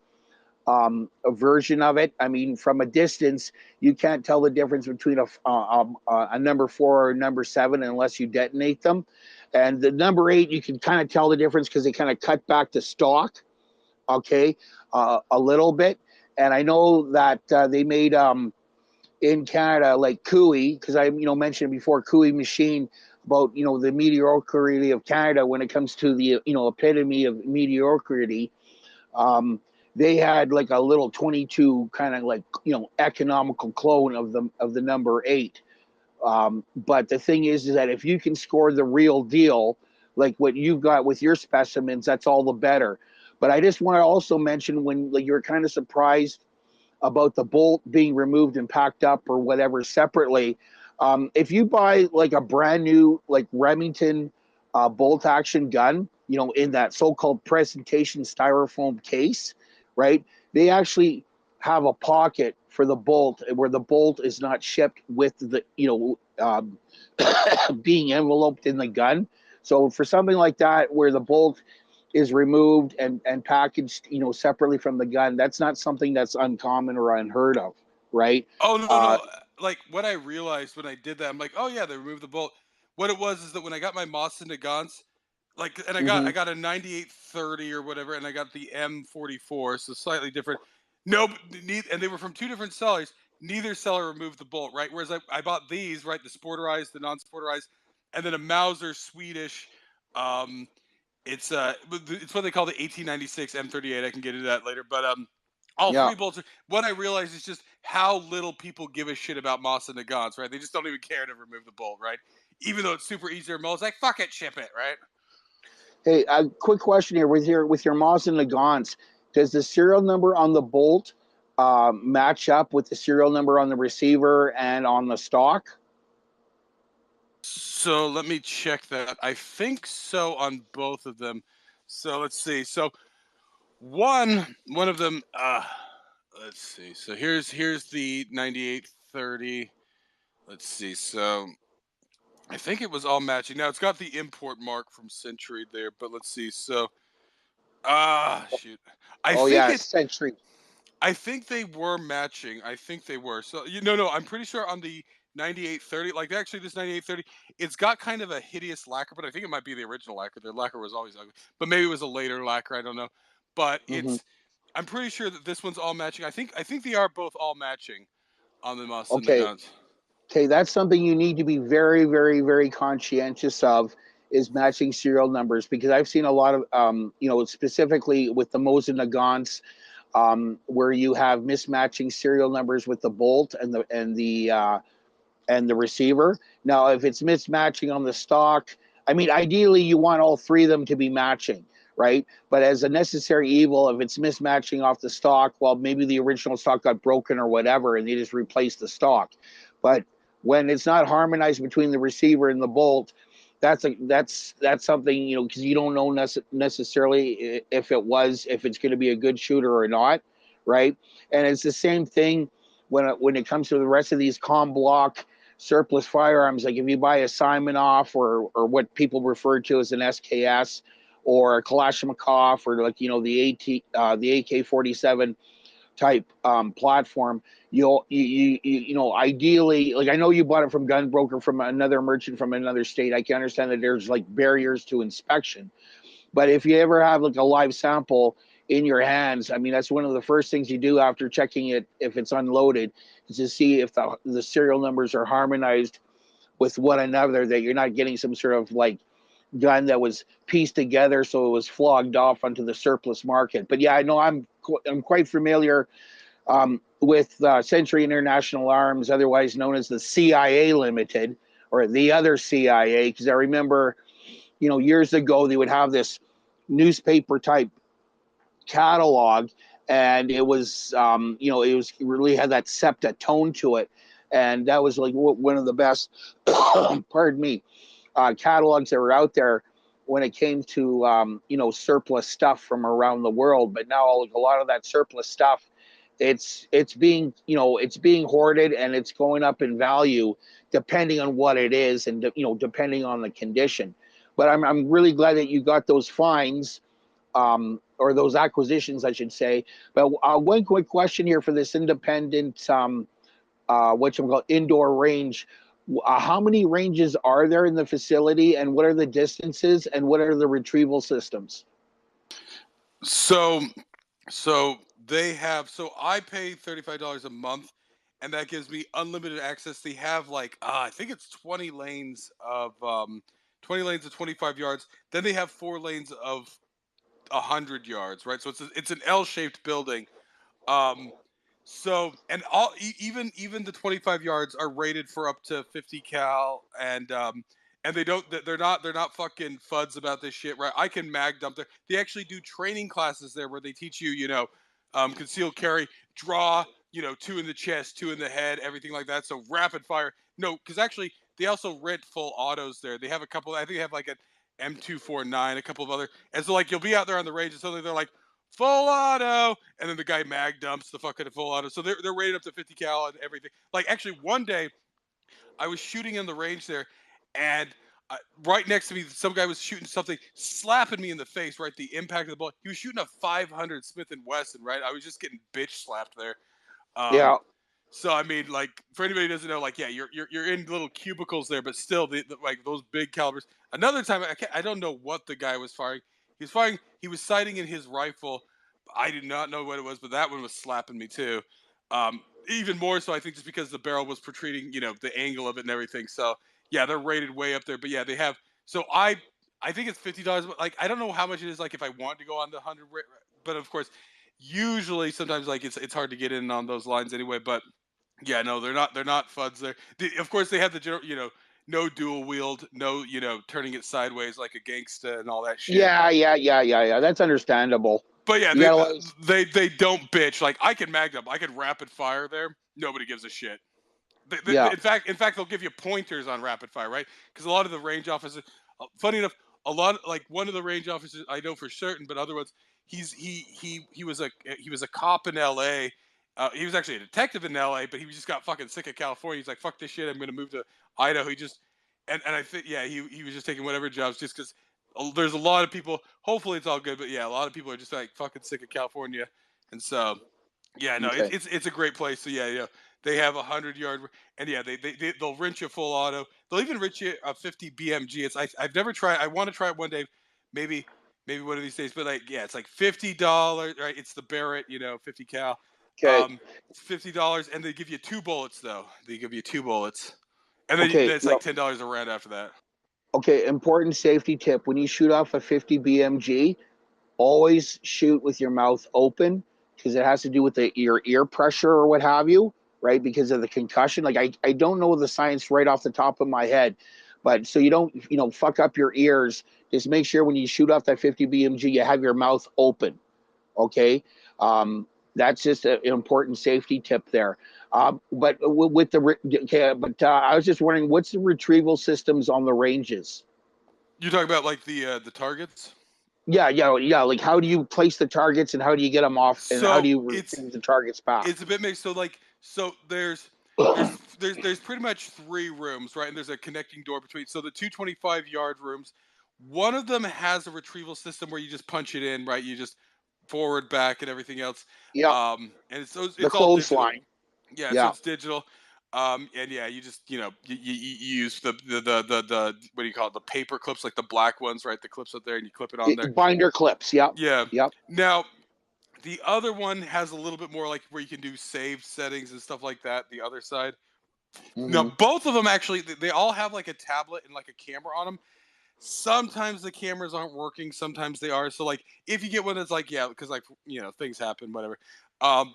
S6: a version of it. I mean, from a distance, you can't tell the difference between a number 4 or a number 7 unless you detonate them. And the number 8, you can kind of tell the difference because they kind of cut back to stock, okay, a little bit. And I know that they made in Canada like Cooey, because I mentioned before Cooey machine about the mediocrity of Canada when it comes to the epitome of mediocrity. They had like a little 22 kind of like economical clone of the number 8. But the thing is that if you can score the real deal, like what you've got with your specimens, that's all the better. But I just want to also mention when you're kind of surprised about the bolt being removed and packed up or whatever separately. If you buy like a brand new like Remington bolt action gun, in that so-called presentation styrofoam case, right? They actually have a pocket for the bolt where the bolt is not shipped with the, being enveloped in the gun. So for something like that, where the bolt is removed and packaged, separately from the gun, that's not something that's uncommon or unheard of, right?
S1: Oh no. Like what I realized when I did that, I'm like, oh yeah, they removed the bolt. What it was is that when I got my Mosin Nagants, like, and I got a 9830 or whatever, and I got the M44, so slightly different. No, and they were from 2 different sellers. Neither seller removed the bolt, right? Whereas I bought these, right, the sporterized, the non-sporterized, and then a Mauser Swedish. It's what they call the 1896 M38. I can get into that later, but all
S6: Yeah.
S1: 3 bolts are. What I realized is just how little people give a shit about Mosin Nagants, right? They just don't even care to remove the bolt, right? Even though it's super easy to remove, it's like fuck it, ship it, right?
S6: Hey, a quick question here with your Mosin Nagants. Does the serial number on the bolt match up with the serial number on the receiver and on the stock?
S1: So let me check that. I think so on both of them. So let's see. So one of them. Let's see. So here's the 9830. Let's see. So I think it was all matching. Now it's got the import mark from Century there, but let's see. So shoot. I
S6: Oh
S1: think
S6: yeah,
S1: it.
S6: Century.
S1: I think they were matching. I think they were. So no, I'm pretty sure on the 9830, like actually this 9830, it's got kind of a hideous lacquer, but I think it might be the original lacquer. Their lacquer was always ugly, but maybe it was a later lacquer. I don't know. But I'm pretty sure that this one's all matching. I think they are both all matching on the Mosin
S6: Okay.
S1: Nagants.
S6: Okay, that's something you need to be very, very, very conscientious of, is matching serial numbers, because I've seen a lot of, specifically with the Mosin Nagants, where you have mismatching serial numbers with the bolt and the receiver. Now, if it's mismatching on the stock, I mean, ideally you want all 3 of them to be matching, right? But as a necessary evil, if it's mismatching off the stock, well, maybe the original stock got broken or whatever, and they just replaced the stock. But when it's not harmonized between the receiver and the bolt, that's something, because you don't know necessarily if it's going to be a good shooter or not, right? And it's the same thing when it comes to the rest of these com block surplus firearms. Like if you buy a Simonoff or what people refer to as an SKS or a Kalashnikov, or like the AK-47 type platform, ideally, like I know you bought it from Gunbroker, from another merchant from another state. I can understand that there's like barriers to inspection, but if you ever have like a live sample in your hands, I mean, that's one of the first things you do after checking it if it's unloaded, is to see if the serial numbers are harmonized with one another, that you're not getting some sort of like gun that was pieced together so it was flogged off onto the surplus market. But yeah, I know I'm quite familiar with Century International Arms, otherwise known as the CIA Limited, or the other CIA, because I remember, years ago they would have this newspaper type catalog, and it was it really had that SEPTA tone to it, and that was like one of the best pardon me, catalogs that were out there when it came to surplus stuff from around the world. But now a lot of that surplus stuff it's being, you know, it's being hoarded and it's going up in value depending on what it is and, you know, depending on the condition. But I'm really glad that you got those finds, or those acquisitions, I should say. But one quick question here for this independent, what you call indoor range. How many ranges are there in the facility, and what are the distances, and what are the retrieval systems?
S1: So, so they have. So I pay $35 a month, and that gives me unlimited access. They have like I think it's 20 lanes of 25 yards. Then they have 4 lanes of 100 yards, right? So it's an L-shaped building. Um, so and even the 25 yards are rated for up to 50 cal, and they're not fucking fuds about this shit, right? I can mag dump there. They actually do training classes there where they teach you, concealed carry, draw, 2 in the chest, 2 in the head, everything like that. So rapid fire. No, because actually they also rent full autos there. They have a couple. I think they have like an M249, a couple of other. And so like you'll be out there on the range, and suddenly they're like full auto, and then the guy mag dumps the fucking full auto. So they're rated up to 50 cal and everything. Like actually, one day I was shooting in the range there, and right next to me, some guy was shooting something, slapping me in the face. Right, the impact of the bullet. He was shooting a 500 Smith and Wesson. Right, I was just getting bitch slapped there.
S6: Yeah.
S1: So I mean, like for anybody who doesn't know, like yeah, you're in little cubicles there, but still, like those big calibers. Another time, I don't know what the guy was firing. He was firing. He was sighting in his rifle. I did not know what it was, but that one was slapping me too. Even more so, I think, just because the barrel was protruding, the angle of it and everything. So yeah, they're rated way up there. But yeah, they have. So I think it's $50. But like I don't know how much it is. Like if I want to go on the 100, but of course, usually sometimes like it's hard to get in on those lines anyway. But yeah, no, they're not fuds there. Of course, they have the general, no dual wield, no, turning it sideways like a gangsta and all that shit.
S6: Yeah. That's understandable.
S1: But yeah,
S6: You
S1: they
S6: gotta let-
S1: they don't bitch. Like I can mag up, I can rapid fire there. Nobody gives a shit.
S6: Yeah.
S1: In fact, they'll give you pointers on rapid fire, right? Because a lot of the range officers, funny enough, like one of the range officers I know for certain, but other ones, he was a cop in L.A. He was actually a detective in L.A., but he just got fucking sick of California. He's like, fuck this shit, I'm gonna move to Idaho. He just and I think yeah, he was just taking whatever jobs just because there's a lot of people. Hopefully it's all good, but yeah, a lot of people are just like fucking sick of California, and so yeah, no,
S6: Okay.
S1: it's a great place. So yeah, they have 100 yard, and yeah, they'll rent you full auto. They'll even rent you a 50 BMG. I've never tried. I want to try it one day, maybe one of these days. But like yeah, it's like $50, right? It's the Barrett, 50 cal.
S6: Okay.
S1: It's $50, and they give you 2 bullets though. They give you 2 bullets, and then
S6: Okay.
S1: it's like $10 a round after that.
S6: Okay. Important safety tip: when you shoot off a 50 BMG, always shoot with your mouth open, because it has to do with your ear pressure or what have you, right? Because of the concussion. Like I don't know the science right off the top of my head, but so you don't, fuck up your ears, just make sure when you shoot off that 50 BMG, you have your mouth open. Okay. That's just an important safety tip there. But with the okay, but I was just wondering, what's the retrieval systems on the ranges?
S1: You talking about like the targets?
S6: Yeah. Like, how do you place the targets, and how do you get them off, and how do
S1: So
S6: you
S1: it's
S6: retrieve the targets back?
S1: it's a bit mixed. So there's pretty much 3 rooms, right? And there's a connecting door between. So the 225 yard rooms, one of them has a retrieval system where you just punch it in, right? You just forward, back, and everything else.
S6: Yeah,
S1: And it's
S6: the
S1: all digital.
S6: clothesline.
S1: Yeah, so
S6: Yeah,
S1: it's digital. And yeah, you just you use the what do you call it? The paper clips, like the black ones, right? The clips up there, and you clip it on there.
S6: binder clips. Yep,
S1: Yeah.
S6: yep.
S1: Now the other one has a little bit more like where you can do saved settings and stuff like that. The other side. Now,
S6: Hmm.
S1: both of them actually, they all have like a tablet and like a camera on them. Sometimes the cameras aren't working. Sometimes they are. So like, if you get one that's like, yeah, because like things happen, whatever. Um,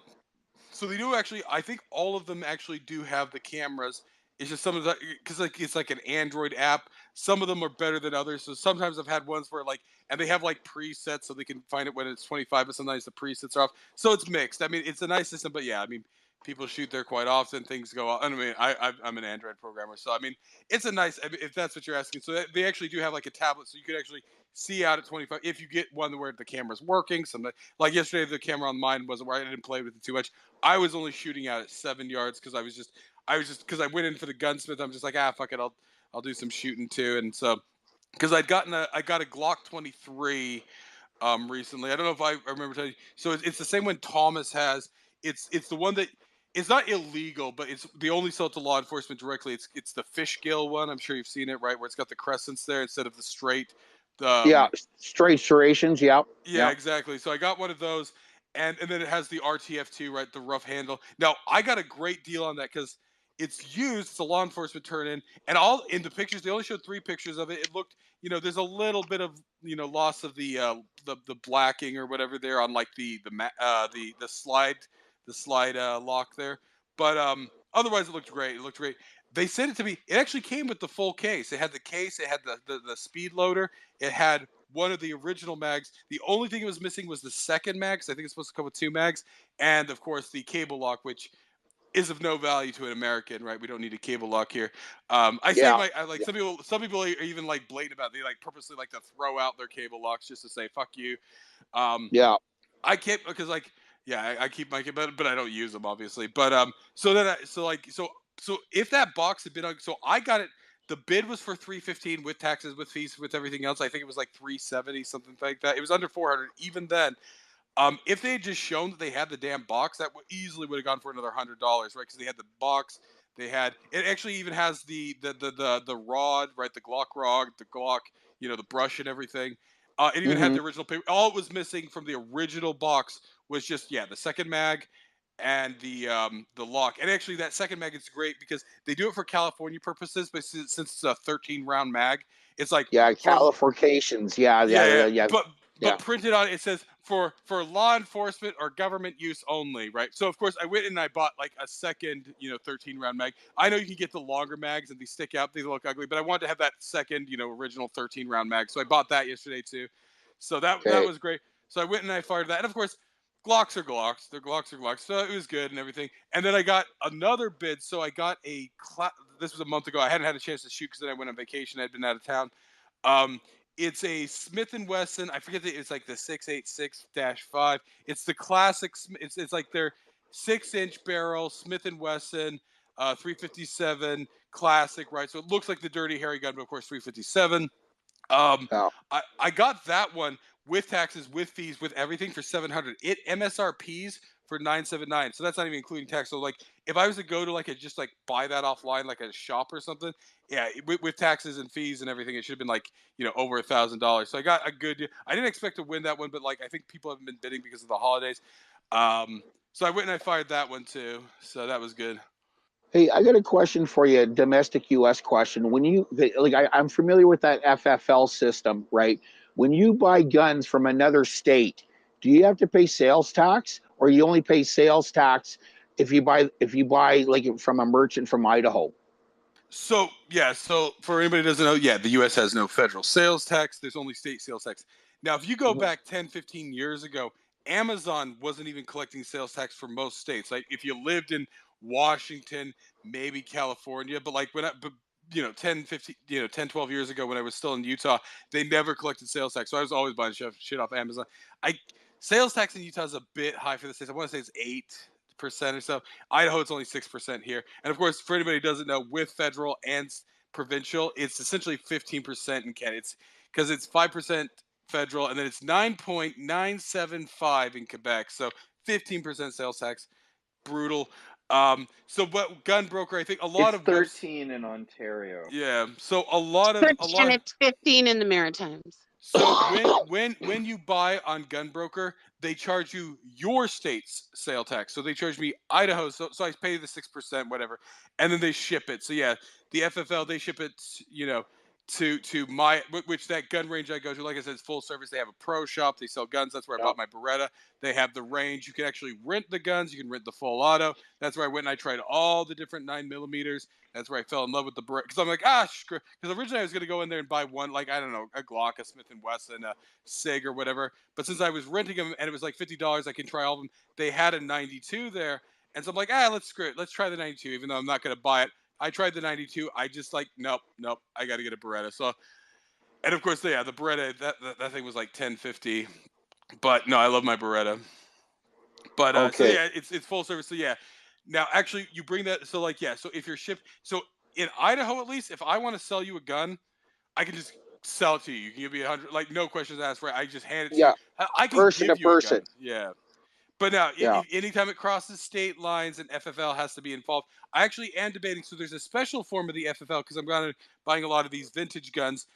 S1: so they do actually. I think all of them actually do have the cameras. It's just some of the because like it's like an Android app. Some of them are better than others. So sometimes I've had ones where like, and they have like presets so they can find it when it's 25, but sometimes the presets are off. So it's mixed. I mean, it's a nice system, but yeah, I mean, People shoot there quite often. Things go off. I mean, I'm an Android programmer, so I mean, it's a nice. I mean, if that's what you're asking, so they actually do have like a tablet, so you could actually see out at 25 if you get one where the camera's working. Some like yesterday, the camera on mine wasn't where I didn't play with it too much. I was only shooting out at 7 yards because I was just because I went in for the gunsmith. I'm just like, fuck it, I'll do some shooting too, and so because I got a Glock 23 recently. I don't know if I remember telling you. So it's the same one Thomas has. It's the one that it's not illegal, but it's the only sold to law enforcement directly. It's the Fishgill one. I'm sure you've seen it, right? Where it's got the crescents there instead of the straight.
S6: Yeah, straight serrations. Yeah.
S1: Yeah, exactly. So I got one of those, and then it has the RTF2, right? The rough handle. Now I got a great deal on that because it's used. It's a law enforcement turn-in, and all in the pictures. They only showed 3 pictures of it. It looked, there's a little bit of loss of the blacking or whatever there on like the slide lock there, but otherwise it looked great. It looked great. They sent it to me. It actually came with the full case. It had the case. It had the speed loader. It had one of the original mags. The only thing it was missing was the second mag. I think it's supposed to come with 2 mags, and of course the cable lock, which is of no value to an American, right? We don't need a cable lock here. Some people are even like blatant about it. They like purposely like to throw out their cable locks just to say fuck you. I can't because I keep my but I don't use them obviously. But so if that box had been on, so I got it. The bid was for $315 with taxes, with fees, with everything else. I think it was like $370, something like that. It was under $400 even then. If they had just shown that they had the damn box, that easily would have gone for another $100, right? Because they had the box, it actually even has the rod, right? The Glock rod, the Glock, the brush and everything. It even had the original paper. All it was missing from the original box was just the second mag and the lock. And actually, that second mag is great because they do it for California purposes, but since it's a 13-round mag, it's like
S6: Californications. Yeah.
S1: But printed on it says for law enforcement or government use only, right? So of course I went and I bought like a second, 13-round mag. I know you can get the longer mags and they stick out, they look ugly, but I wanted to have that second, original 13-round mag. So I bought that yesterday too. So that was great. So I went and I fired that, and of course Glocks are Glocks. They're Glocks are Glocks. So it was good and everything. And then I got another bid. So I got this was a month ago. I hadn't had a chance to shoot because then I went on vacation. I'd been out of town. It's a Smith & Wesson. I forget it's like the 686-5. It's the classic. It's like their 6-inch barrel Smith & Wesson 357 classic, right? So it looks like the Dirty Harry gun, but of course 357. I got that one with taxes, with fees, with everything for $700. It MSRPs for $979. So that's not even including tax. So like if I was to go to just buy that offline, like a shop or something, with taxes and fees and everything, it should have been over $1,000. So I got a good deal. I didn't expect to win that one, but I think people have been bidding because of the holidays. So I went and I fired that one too. So that was good.
S6: Hey, I got a question for you, domestic U.S. question. When I'm familiar with that FFL system, right? When you buy guns from another state, do you have to pay sales tax, or you only pay sales tax if you buy like from a merchant from Idaho?
S1: So for anybody who doesn't know, the U.S. has no federal sales tax. There's only state sales tax. Now, if you go back 10, 15 years ago, Amazon wasn't even collecting sales tax for most states. Like if you lived in Washington, maybe California, but 10, 15, 10, 12 years ago when I was still in Utah, they never collected sales tax. So I was always buying shit off Amazon. Sales tax in Utah is a bit high for the states. I want to say it's 8% or so. Idaho, it's only 6% here. And of course, for anybody who doesn't know, with federal and provincial, it's essentially 15% in Canada. It's because it's 5% federal, and then it's 9.975 in Quebec. So 15% sales tax. Brutal. But gun broker, I think
S3: it's 13 in Ontario.
S1: Yeah. So and
S4: it's 15 in the Maritimes.
S1: So when you buy on Gunbroker, they charge you your state's sale tax. So they charge me Idaho, so I pay the 6%, whatever, and then they ship it. So the FFL, they ship it, to my, which that gun range I go to, like I said, it's full service. They have a pro shop. They sell guns. That's where I bought my Beretta. They have the range. You can actually rent the guns. You can rent the full auto. That's where I went and I tried all the different 9mm. That's where I fell in love with the Beretta. Because I'm like, screw. Because originally I was going to go in there and buy one, I don't know, a Glock, a Smith & Wesson, a SIG or whatever. But since I was renting them and it was like $50, I can try all of them. They had a 92 there. And so I'm like, let's screw it. Let's try the 92, even though I'm not going to buy it. I tried the 92. I just like, nope. I got to get a Beretta. So, and of course, yeah, the Beretta, that thing was like 1050. But no, I love my Beretta. But so
S6: Okay.
S1: yeah, it's full service. So yeah, now actually you bring that. So like yeah, so if you're shipped, so in Idaho at least, if I want to sell you a gun, I can just sell it to you. You can give me 100, like no questions asked for it. I just hand it to you.
S6: Yeah.
S1: I can
S6: Person to
S1: give you a
S6: person.
S1: gun. Yeah. But now,
S6: Yeah.
S1: anytime it crosses state lines and FFL has to be involved, I actually am debating. So there's a special form of the FFL because I'm going to buying a lot of these vintage guns,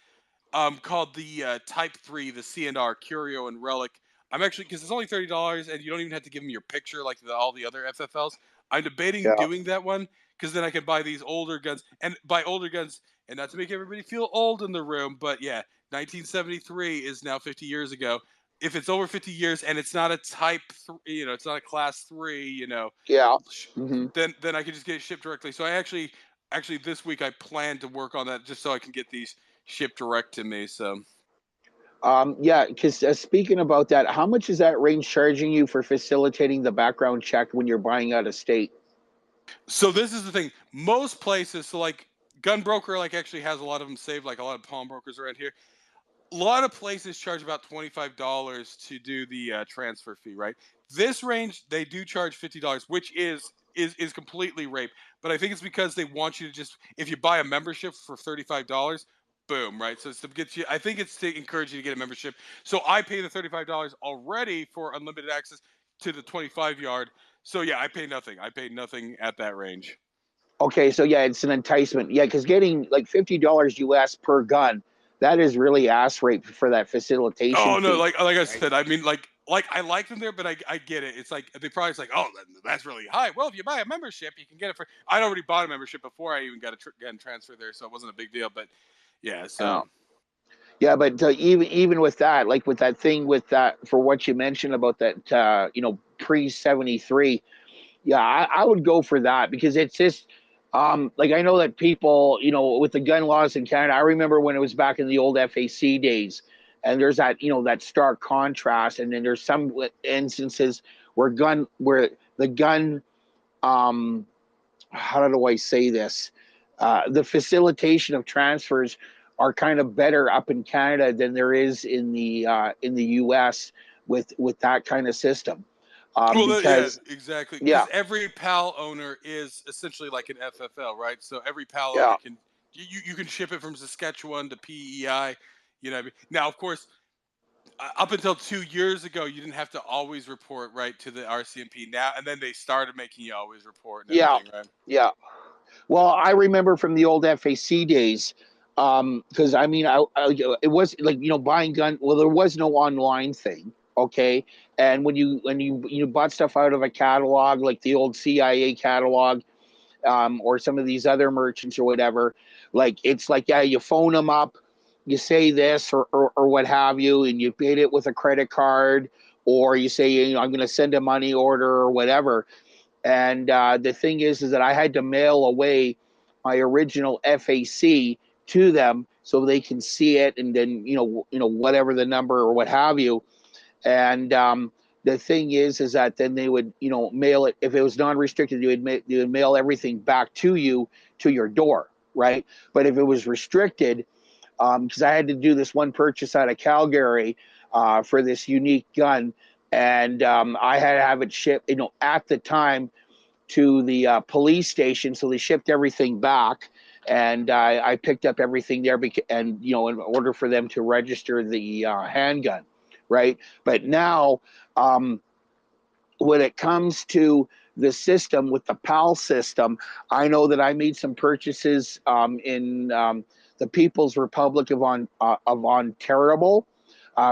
S1: called the Type 3, the CNR, Curio, and Relic. I'm actually, because it's only $30 and you don't even have to give them your picture like all the other FFLs. I'm debating
S6: Yeah.
S1: doing that one because then I can buy these older guns. And buy older guns, and not to make everybody feel old in the room, but yeah, 1973 is now 50 years ago. If it's over 50 years and it's not a Type 3, it's not a Class 3,
S6: Yeah. Hmm.
S1: then I can just get it shipped directly. So I actually this week I plan to work on that just so I can get these shipped direct to me. So
S6: Yeah, because speaking about that, how much is that range charging you for facilitating the background check when you're buying out of state?
S1: this is the thing. Most places, so like Gunbroker, like actually has a lot of them saved. Like a lot of pawnbrokers around here. A lot of places charge about $25 to do the transfer fee. Right. This range they do charge $50, which is completely rape. But I think it's because they want you to just if you buy a membership for $35. Boom, right? So it's to get you. I think it's to encourage you to get a membership. So I pay the $35 already for unlimited access to the 25 yard. So yeah, I pay nothing. I pay nothing at that range.
S6: Okay, so yeah, it's an enticement. Yeah, because getting like $50 US per gun, that is really ass rape for that facilitation
S1: Oh no,
S6: fee.
S1: like I
S6: Right?
S1: said, I mean like I like them there, but I get it. It's like they probably it's like, oh, that's really high. Well, if you buy a membership, you can get it for. I'd already bought a membership before I even got gun transfer there, so it wasn't a big deal. But yeah,
S6: Yeah.
S1: so
S6: Yeah, but even with that, like with that thing with that for what you mentioned about that, pre 73, yeah, I would go for that because it's just, like I know that people, with the gun laws in Canada, I remember when it was back in the old FAC days, and there's that, that stark contrast, and then there's some instances where the gun, um, how do I say this? The facilitation of transfers are kind of better up in Canada than there is in the U.S. with that kind of system,
S1: yeah,
S6: because
S1: exactly.
S6: yeah,
S1: Because every PAL owner is essentially like an FFL, right? So every PAL owner
S6: yeah,
S1: can you can ship it from Saskatchewan to PEI. What I mean? Now, of course, up until 2 years ago, you didn't have to always report right to the RCMP. Now, and then they started making you always report and
S6: yeah,
S1: everything, right?
S6: yeah. Well, I remember from the old FAC days, because I mean, it was like buying gun. Well, there was no online thing, okay. And when you bought stuff out of a catalog, like the old CIA catalog, or some of these other merchants or whatever, like it's like yeah, you phone them up, you say this or what have you, and you paid it with a credit card, or you say I'm going to send a money order or whatever. And the thing is that I had to mail away my original FAC to them so they can see it, and then whatever the number or what have you. And the thing is that then they would mail it if it was non-restricted. They would mail everything back to you to your door, right? But if it was restricted, because I had to do this one purchase out of Calgary for this unique gun, and I had to have it shipped, at the time to the police station. So they shipped everything back, and I picked up everything there, and in order for them to register the handgun, right? But now, when it comes to the system with the PAL system, I know that I made some purchases in the People's Republic of Ontario,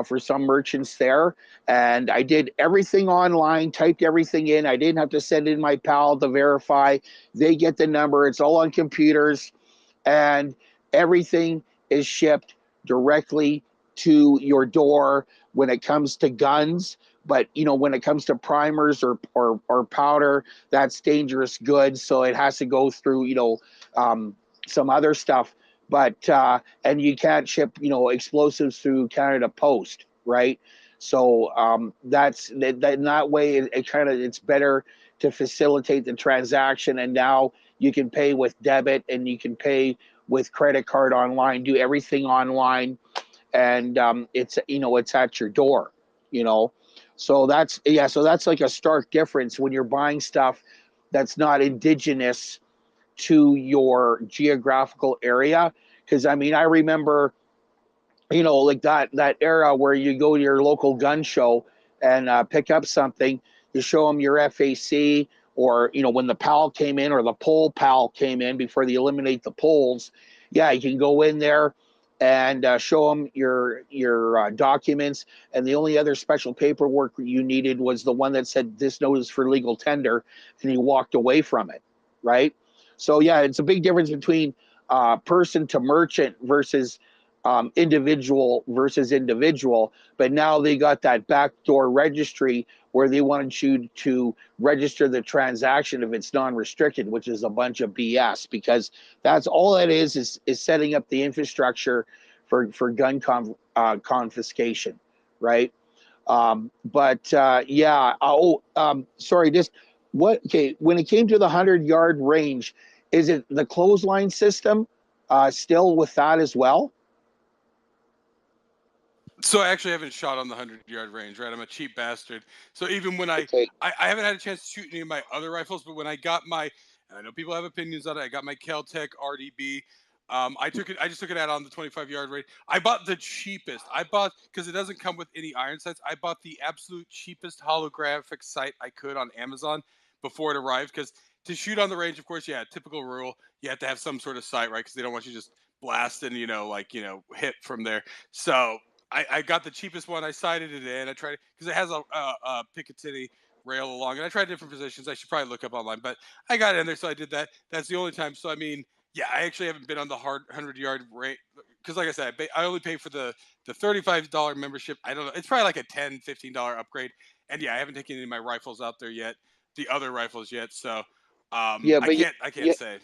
S6: for some merchants there. And I did everything online, typed everything in. I didn't have to send in my PAL to verify. They get the number. It's all on computers. And everything is shipped directly to your door when it comes to guns. But when it comes to primers or powder, that's dangerous goods. So it has to go through some other stuff. But and you can't ship explosives through Canada Post, right? So that's that in that way it kind of it's better to facilitate the transaction. And now you can pay with debit and you can pay with credit card online, do everything online, and it's it's at your door. So that's like a stark difference when you're buying stuff that's not indigenous to your geographical area. Because I mean, I remember, like that era where you go to your local gun show and pick up something, you show them your FAC, or when the PAL came in, or the poll PAL came in before they eliminate the polls. Yeah, you can go in there and show them your documents, and the only other special paperwork you needed was the one that said this note is for legal tender, and you walked away from it, right? So yeah, it's a big difference between person to merchant versus individual versus individual. But now they got that backdoor registry where they wanted you to register the transaction if it's non-restricted, which is a bunch of BS, because that's all it is setting up the infrastructure for gun confiscation, right? Yeah. Sorry. Just what? Okay. When it came to the 100-yard range, is it the clothesline system still with that as well?
S1: So I actually haven't shot on the 100-yard range, right? I'm a cheap bastard. So even when I haven't had a chance to shoot any of my other rifles, but when I got my, and I know people have opinions on it, I got my Kel-Tec RDB. I just took it out on the 25-yard range. I bought the cheapest. Because it doesn't come with any iron sights. I bought the absolute cheapest holographic sight I could on Amazon before it arrived. Because to shoot on the range, of course, yeah, typical rule, you have to have some sort of sight, right? Because they don't want you just blasting, hit from there. So I got the cheapest one. I sighted it in. I tried it because it has a Picatinny rail along, and I tried different positions. I should probably look up online, but I got in there, so I did that. That's the only time. So I mean, yeah, I actually haven't been on the hard 100-yard rate because, like I said, I only pay for the $35 membership. I don't know. It's probably like a $10, $15 upgrade, and yeah, I haven't taken any of my rifles out there yet, the other rifles yet. So
S6: Yeah, but
S1: I can't say.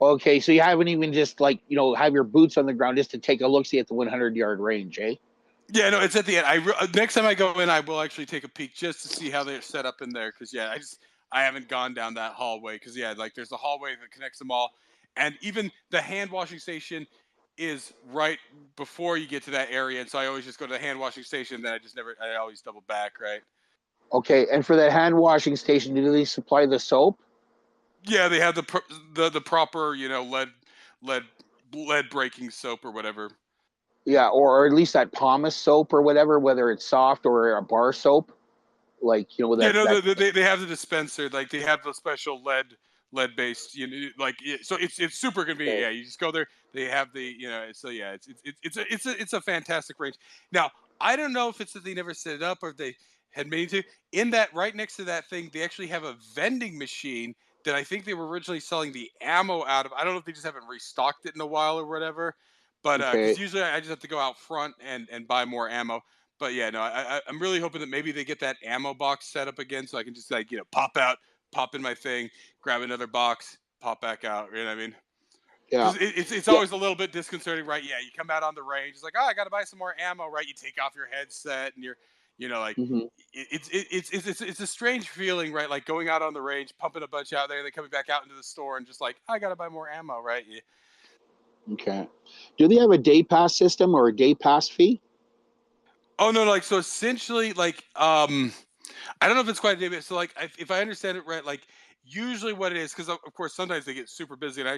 S6: Okay, so you haven't even just have your boots on the ground just to take a look, see at the 100-yard range, eh?
S1: Yeah, no, it's at the end. Next time I go in, I will actually take a peek just to see how they're set up in there. Because yeah, I haven't gone down that hallway. Because yeah, like there's a hallway that connects them all, and even the hand washing station is right before you get to that area. And so I always just go to the hand washing station. Then I always double back, right?
S6: Okay, and for that hand washing station, do they supply the soap?
S1: Yeah, they have the proper lead breaking soap or whatever.
S6: Yeah, or at least that pumice soap or whatever, whether it's soft or a bar soap, that.
S1: Yeah, no, they have the dispenser, like they have the special lead based, so it's super convenient. Yeah, you just go there. They have the, so yeah, it's a fantastic range. Now I don't know if it's that they never set it up or if they had made to. In that right next to that thing, they actually have a vending machine that I think they were originally selling the ammo out of. I don't know if they just haven't restocked it in a while or whatever. But because usually I just have to go out front and buy more ammo. But yeah, no, I'm really hoping that maybe they get that ammo box set up again, so I can just pop out, pop in my thing, grab another box, pop back out. You know what I mean?
S6: Yeah.
S1: It's always a little bit disconcerting, right? Yeah, you come out on the range, it's like, oh, I got to buy some more ammo, right? You take off your headset and you're, it's a strange feeling, right? Like going out on the range, pumping a bunch out there, and then coming back out into the store and just like, I got to buy more ammo, right? Yeah.
S6: Okay. Do they have a day pass system or a day pass fee?
S1: Oh no, so essentially, I don't know if it's quite a day, but so if I understand it right, usually what it is, because of course sometimes they get super busy, and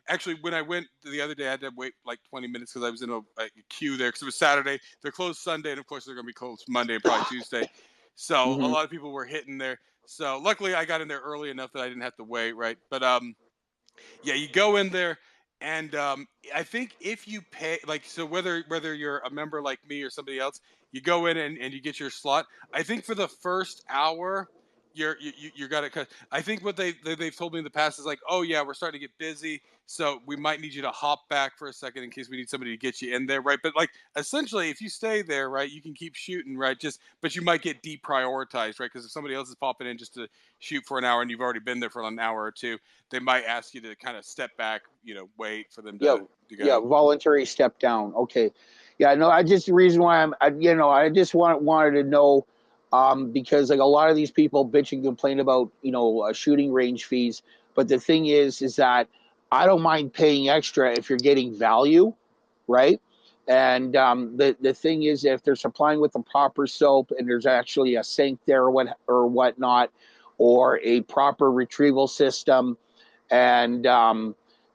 S1: actually when I went the other day, I had to wait like 20 minutes because I was in a queue there because it was Saturday. They're closed Sunday, and of course they're going to be closed Monday and probably Tuesday. So a lot of people were hitting there. So luckily I got in there early enough that I didn't have to wait, right? But yeah, you go in there. And I think if you pay, so whether you're a member like me or somebody else, you go in and you get your slot. I think for the first hour, you got to cut. I think what they've told me in the past is like, oh yeah, we're starting to get busy, so we might need you to hop back for a second in case we need somebody to get you in there, right? But essentially, if you stay there, right, you can keep shooting, right? But you might get deprioritized, right? Because if somebody else is popping in just to shoot for an hour and you've already been there for an hour or two, they might ask you to kind of step back, wait for them to go.
S6: Yeah, voluntary step down. Okay. Yeah, no, the reason why I just wanted to know because like a lot of these people bitch and complain about shooting range fees, but the thing is that I don't mind paying extra if you're getting value, right? And the thing is, if they're supplying with the proper soap and there's actually a sink there or whatnot, or a proper retrieval system, and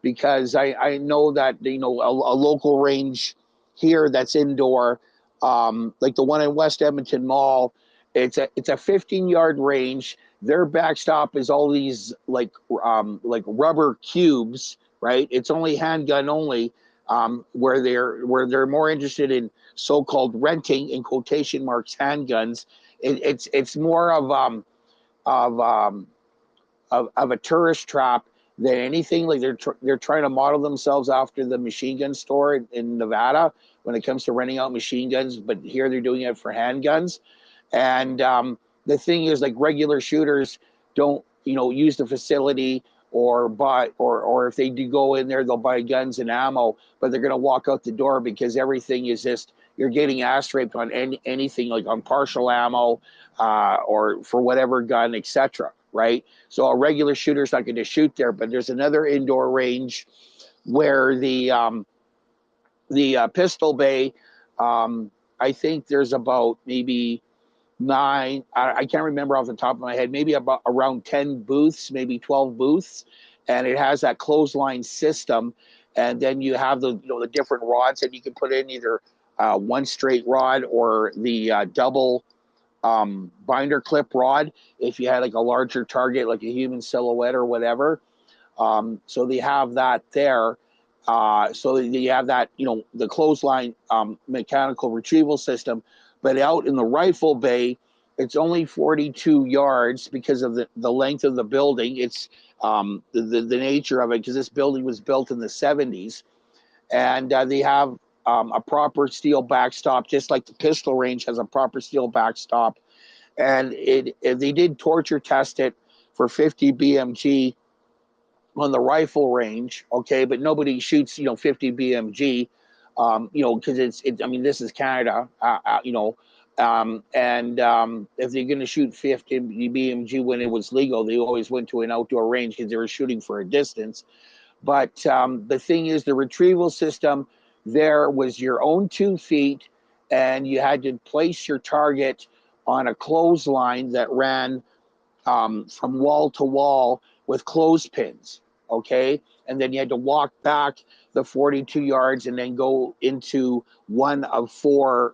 S6: because I know that a local range here that's indoor, like the one in West Edmonton Mall, it's a 15-yard range. Their backstop is all these like rubber cubes, right? It's only handgun only, where they're more interested in so-called renting, in quotation marks, handguns. It's more of a tourist trap than anything. Like they're trying to model themselves after the machine gun store in Nevada when it comes to renting out machine guns, but here they're doing it for handguns. And the thing is, like, regular shooters don't use the facility or buy, or if they do go in there, they'll buy guns and ammo, but they're going to walk out the door because everything is just, you're getting ass raped on anything, like on partial ammo, or for whatever gun, etc. Right? So a regular shooter's not going to shoot there, but there's another indoor range where the pistol bay, I think there's about maybe 9, I can't remember off the top of my head, maybe about around 10 booths, maybe 12 booths, and it has that clothesline system. And then you have the different rods that you can put in, either one straight rod or the double binder clip rod if you had like a larger target, like a human silhouette or whatever. So they have that there. So you have that, the clothesline mechanical retrieval system. But out in the rifle bay, it's only 42 yards because of the length of the building. It's the nature of it, because this building was built in the 70s. And they have a proper steel backstop, just like the pistol range has a proper steel backstop. And they did torture test it for 50 BMG on the rifle range, okay, but nobody shoots 50 BMG, because I mean, this is Canada, and if they're going to shoot 50 BMG when it was legal, they always went to an outdoor range because they were shooting for a distance. But the thing is, the retrieval system there was your own 2 feet, and you had to place your target on a clothesline that ran from wall to wall with clothespins. Okay, and then you had to walk back the 42 yards and then go into one of 4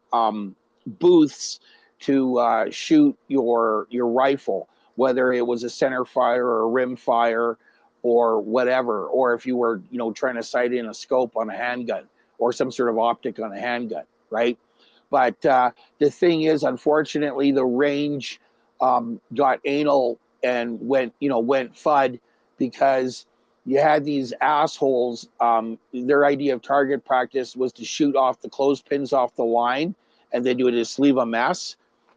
S6: booths to shoot your rifle, whether it was a center fire or a rim fire or whatever, or if you were trying to sight in a scope on a handgun or some sort of optic on a handgun, right? But the thing is, unfortunately, the range got anal and went FUD, because you had these assholes. Their idea of target practice was to shoot off the clothespins off the line, and then you would just leave a mess.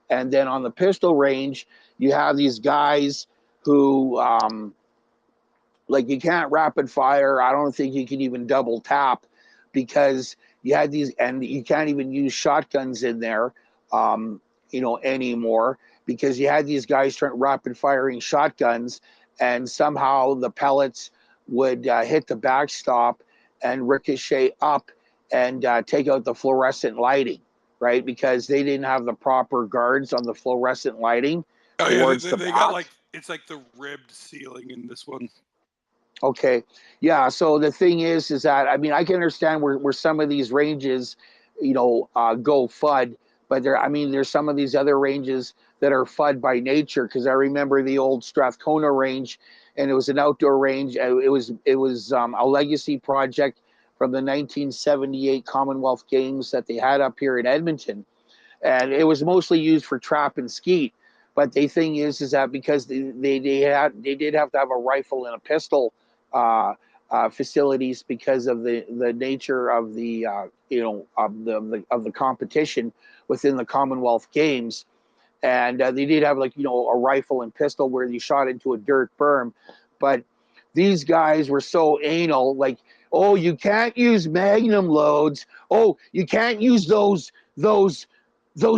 S6: And then on the pistol range, you have these guys who, like, you can't rapid fire. I don't think you can even double tap, because you had these, and you can't even use shotguns in there, anymore, because you had these guys trying rapid firing shotguns, and somehow the pellets would hit the backstop and ricochet up and take out the fluorescent lighting, right? Because they didn't have the proper guards on the fluorescent lighting.
S1: Oh yeah,
S6: towards
S1: they
S6: the
S1: got
S6: back.
S1: like, it's like the ribbed ceiling in this one.
S6: Okay, yeah. So the thing is that, I mean, I can understand where some of these ranges, go FUD, but there's some of these other ranges that are FUD by nature. Because I remember the old Strathcona range, and it was an outdoor range. It was a legacy project from the 1978 Commonwealth Games that they had up here in Edmonton, and it was mostly used for trap and skeet. But the thing is that because they did have to have a rifle and a pistol facilities, because of the nature of the of the competition within the Commonwealth Games. And they did have, like, a rifle and pistol where you shot into a dirt berm. But these guys were so anal, like, oh, you can't use magnum loads. Oh, you can't use those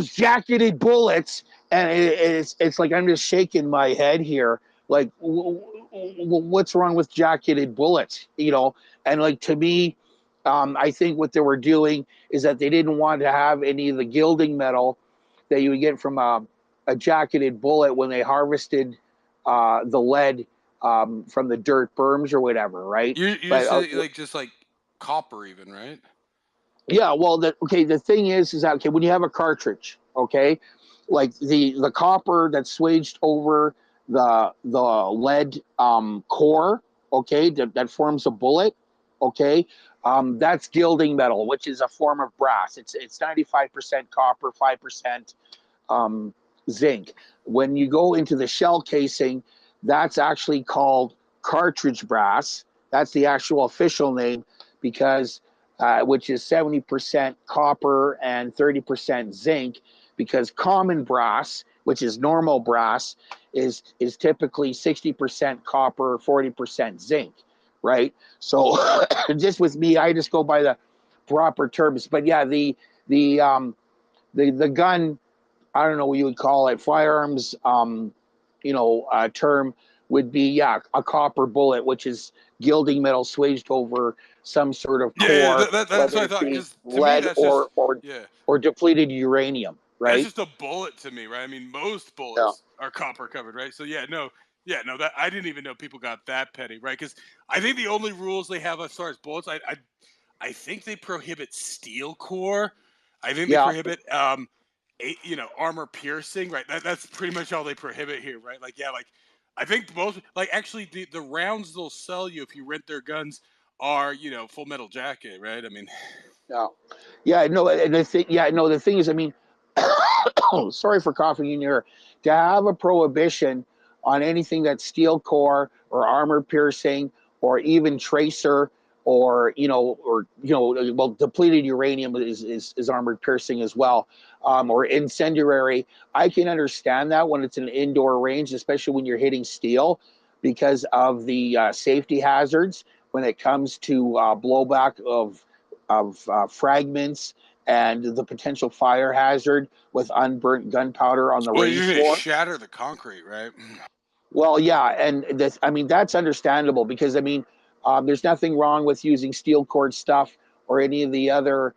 S6: jacketed bullets. and it's like I'm just shaking my head here. Like, what's wrong with jacketed bullets? You know, and like to me, I think what they were doing is that they didn't want to have any of the gilding metal that you would get from a jacketed bullet when they harvested the lead from the dirt berms or whatever, right?
S1: You're
S6: But
S1: saying like just like copper even, right?
S6: yeah, well, the thing is that okay, when you have a cartridge, okay, like the copper that's swaged over the lead core, okay, that forms a bullet, okay, that's gilding metal, which is a form of brass. It's 95% copper, 5% um, zinc. When you go into the shell casing, that's actually called cartridge brass. That's the actual official name because which is 70% copper and 30% zinc, because common brass, which is normal brass, is typically 60% copper, 40% zinc, right? So just with me, I just go by the proper terms. But yeah, the gun, I don't know what you would call it, firearms, term would be, yeah, a copper bullet, which is gilding metal swaged over some sort of
S1: Yeah,
S6: core,
S1: that's
S6: whether
S1: what I
S6: it
S1: thought.
S6: be
S1: Because to me,
S6: lead
S1: that's just yeah,
S6: or depleted uranium,
S1: that's
S6: right?
S1: just a bullet to me, right? I mean, most
S6: Yeah.
S1: bullets are copper covered, right? So yeah, no, that I didn't even know people got that petty, right? Because I think the only rules they have as far as bullets, I think they prohibit steel core. I think they
S6: Yeah.
S1: prohibit armor piercing, right? That's pretty much all they prohibit here, right? Like yeah, like I think most like actually the rounds they'll sell you if you rent their guns are Full Metal Jacket, right? I mean,
S6: Yeah. Yeah. No, and the thing is, I mean, sorry for coughing in your ear. To have a prohibition on anything that's steel core or armor piercing or even tracer well, depleted uranium is armored piercing as well, or incendiary. I can understand that when it's an indoor range, especially when you're hitting steel, because of the safety hazards when it comes to blowback of fragments and the potential fire hazard with unburnt gunpowder on the
S1: well,
S6: range
S1: you're gonna
S6: floor.
S1: shatter the concrete, right?
S6: Well, yeah, and I mean, that's understandable because I mean, there's nothing wrong with using steel cord stuff or any of the other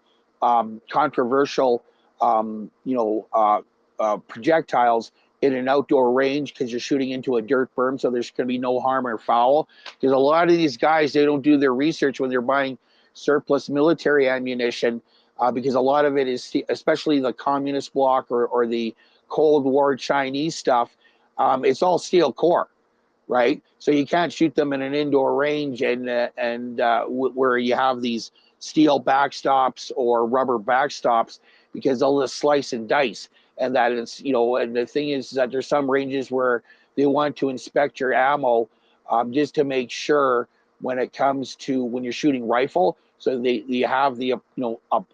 S6: controversial, projectiles in an outdoor range because you're shooting into a dirt berm, so there's going to be no harm or foul. Because a lot of these guys, they don't do their research when they're buying surplus military ammunition, because a lot of it is, especially the communist bloc or the Cold War Chinese stuff, it's all steel core, right? So you can't shoot them in an indoor range where you have these steel backstops or rubber backstops because they'll just slice and dice. And that is, and the thing is that there's some ranges where they want to inspect your ammo just to make sure when it comes to when you're shooting rifle, so you have the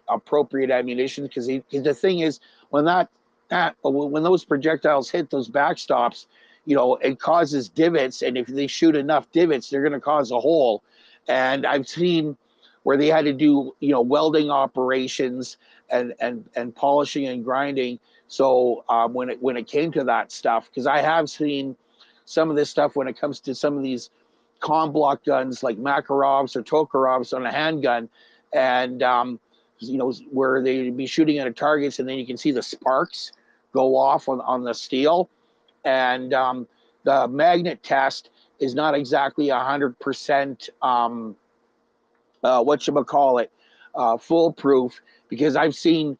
S6: appropriate ammunition because the thing is when those projectiles hit those backstops, it causes divots, and if they shoot enough divots, they're going to cause a hole. And I've seen where they had to do, welding operations and polishing and grinding. So when it came to that stuff, because I have seen some of this stuff when it comes to some of these block guns like Makarovs or Tokharovs on a handgun, and where they'd be shooting at a targets, and then you can see the sparks go off on the steel, and the magnet test is not exactly 100% foolproof, because I've seen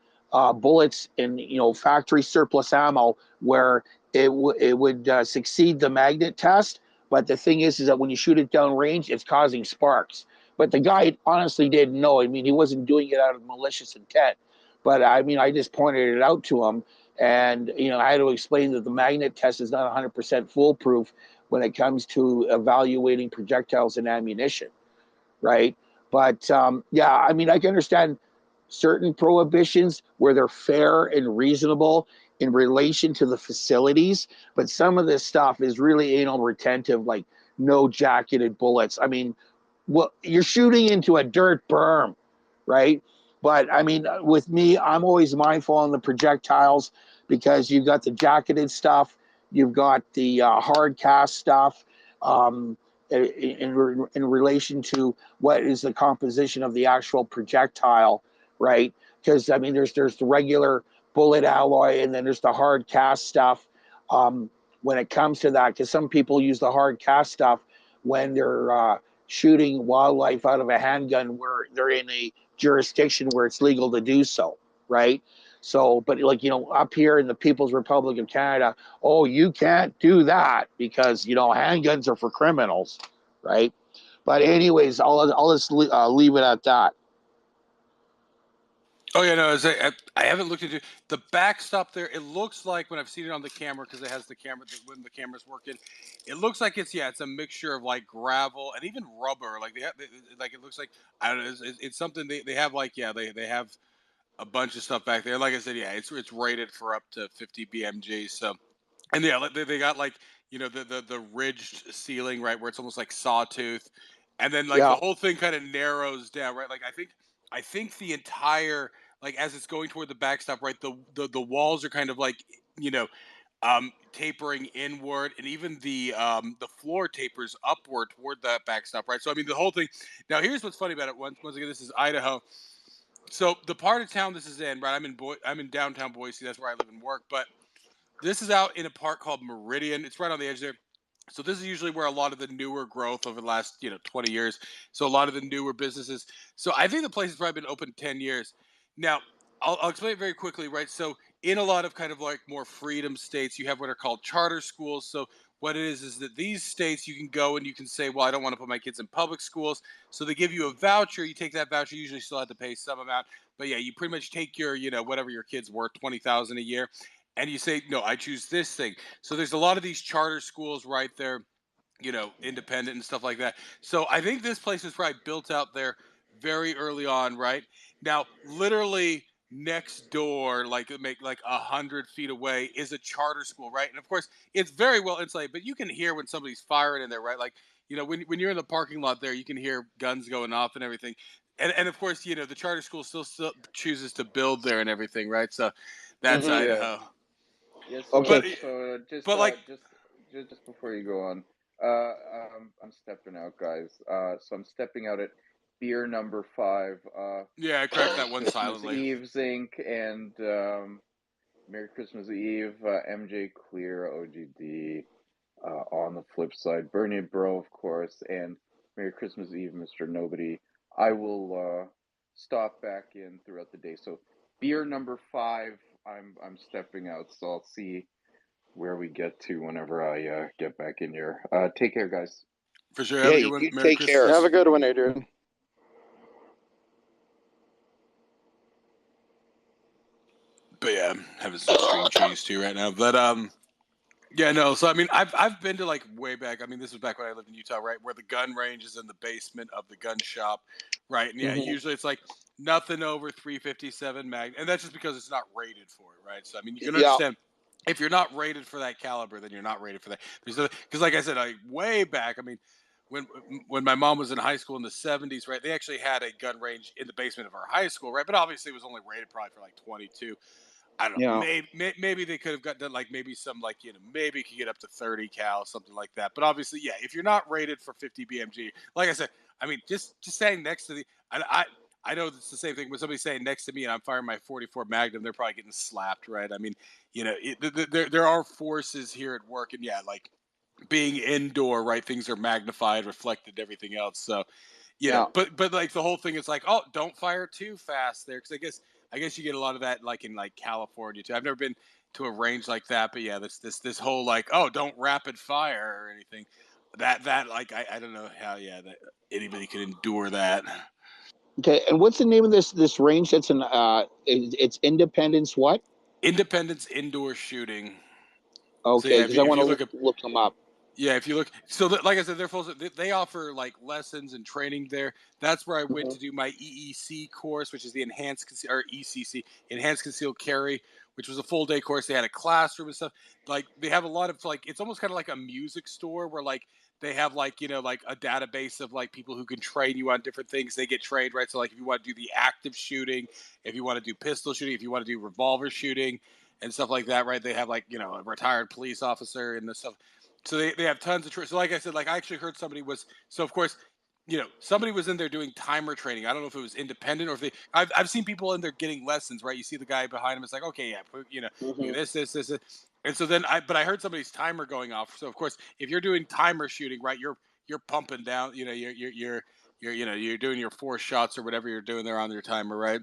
S6: bullets in factory surplus ammo where it would succeed the magnet test, but the thing is that when you shoot it down range, it's causing sparks. But the guy honestly didn't know. I mean, he wasn't doing it out of malicious intent. But I mean, I just pointed it out to him, and I had to explain that the magnet test is not 100% foolproof when it comes to evaluating projectiles and ammunition, right? But yeah, I mean, I can understand certain prohibitions where they're fair and reasonable in relation to the facilities, but some of this stuff is really anal retentive, like no jacketed bullets. I mean, well, you're shooting into a dirt berm, right? But I mean, with me, I'm always mindful on the projectiles because you've got the jacketed stuff, you've got the hard cast stuff. In relation to what is the composition of the actual projectile, right? Because I mean, there's the regular bullet alloy, and then there's the hard cast stuff. When it comes to that, because some people use the hard cast stuff when they're shooting wildlife out of a handgun, where they're in a jurisdiction where it's legal to do so, right? So, but like, up here in the People's Republic of Canada, oh, you can't do that because, handguns are for criminals, right? But anyways, I'll just leave it at that.
S1: Oh yeah, no, I haven't looked into the backstop there. It looks like when I've seen it on the camera, because it has the camera when the camera's working, it looks like it's a mixture of like gravel and even rubber. Like like it looks like, I don't know, it's something they have, like, they have a bunch of stuff back there. Like I said, it's rated for up to 50 BMG. So, and they got like, the ridged ceiling, right, where it's almost like sawtooth, and then like
S6: Yeah.
S1: the whole thing kind of narrows down, right? Like I think the entire, like, as it's going toward the backstop, right, the walls are kind of like, tapering inward, and even the floor tapers upward toward that backstop, right? So I mean, the whole thing. Now, here's what's funny about it. Once again, this is Idaho. So the part of town this is in, right? I'm in downtown Boise. That's where I live and work. But this is out in a park called Meridian. It's right on the edge there. So this is usually where a lot of the newer growth over the last 20 years. So a lot of the newer businesses. So I think the place has probably been open 10 years. Now I'll explain it very quickly, right? So in a lot of kind of like more freedom states, you have what are called charter schools. So what it is that these states, you can go and you can say, well, I don't want to put my kids in public schools. So they give you a voucher. You take that voucher. You usually still have to pay some amount, but yeah, you pretty much take your, whatever your kid's worth, 20,000 a year, and you say, no, I choose this thing. So there's a lot of these charter schools right there, independent and stuff like that. So I think this place was probably built out there very early on, right? Now, literally next door, like make like 100 feet away, is a charter school, right? And of course, it's very well insulated, but you can hear when somebody's firing in there, right? Like, when you're in the parking lot there, you can hear guns going off and everything. And of course, the charter school still chooses to build there and everything, right? So that's
S6: Mhm.
S1: Idaho.
S3: Yes. So,
S6: Okay.
S3: so just before you go on, I'm stepping out, guys. So I'm stepping out at beer number 5.
S1: Yeah, I cracked that one
S3: Christmas
S1: silently.
S3: Eve Zinc and Merry Christmas Eve, MJ Clear, OGD. On the flip side, Bernie Bro, of course, and Merry Christmas Eve, Mr. Nobody. I will stop back in throughout the day. So beer number 5, I'm stepping out, so I'll see where we get to whenever I get back in here. Take care, guys.
S1: For sure. Have a
S6: Hey,
S1: good one.
S6: you
S1: Merry
S6: take care.
S1: Christmas.
S5: Have a good one, Adrian.
S1: But yeah, I'm having some string cheese too right now. But yeah, no. So I mean, I've been to like way back. I mean, this was back when I lived in Utah, right, where the gun range is in the basement of the gun shop, right? And yeah,
S6: Mhm.
S1: usually it's like nothing over 357 mag, and that's just because it's not rated for it, right? So I mean, you can
S6: Yeah.
S1: understand if you're not rated for that caliber, then you're not rated for that. Because like I said, way back. I mean, when my mom was in high school in the 70s, right, they actually had a gun range in the basement of our high school, right? But obviously, it was only rated probably for like 22. I don't know.
S6: Yeah.
S1: Maybe they could have gotten like maybe some like maybe it could get up to 30 cal, something like that. But obviously, yeah, if you're not rated for 50 BMG, like I said, I mean, just saying next to the, I know it's the same thing when somebody's saying next to me and I'm firing my 44 Magnum, they're probably getting slapped, right? I mean, there are forces here at work, and yeah, like being indoor, right? Things are magnified, reflected, everything else. So
S6: Yeah.
S1: but like the whole thing is like, oh, don't fire too fast there, because I guess you get a lot of that like in like California too. I've never been to a range like that, but yeah, this whole like, oh, don't rapid fire or anything. That like I don't know how that anybody could endure that.
S6: Okay. And what's the name of this range? That's it's Independence what?
S1: Independence indoor shooting. So
S6: Okay,
S1: yeah,
S6: because I
S1: if
S6: want
S1: you
S6: to
S1: look up,
S6: look them up.
S1: yeah, if you look, so like I said, they offer like lessons and training there. That's where I went to
S6: Mhm.
S1: do my EEC course, which is the or ECC, Enhanced Concealed Carry, which was a full day course. They had a classroom and stuff. Like they have a lot of like, it's almost kind of like a music store where like they have like like a database of like people who can train you on different things. They get trained, right? So like if you want to do the active shooting, if you want to do pistol shooting, if you want to do revolver shooting, and stuff like that, right? They have like, you know, a retired police officer and this stuff. So they have tons of so like I said, like I actually heard somebody was, so of course, you know, somebody was in there doing timer training. I don't know if it was independent or if they, I've seen people in there getting lessons, right? You see the guy behind him, it's like, okay, yeah, you know, do
S6: Mhm.
S1: this. And so then but I heard somebody's timer going off. So of course, if you're doing timer shooting, right, you're pumping down, you know, you know, you're doing your 4 shots or whatever you're doing there on your timer, right?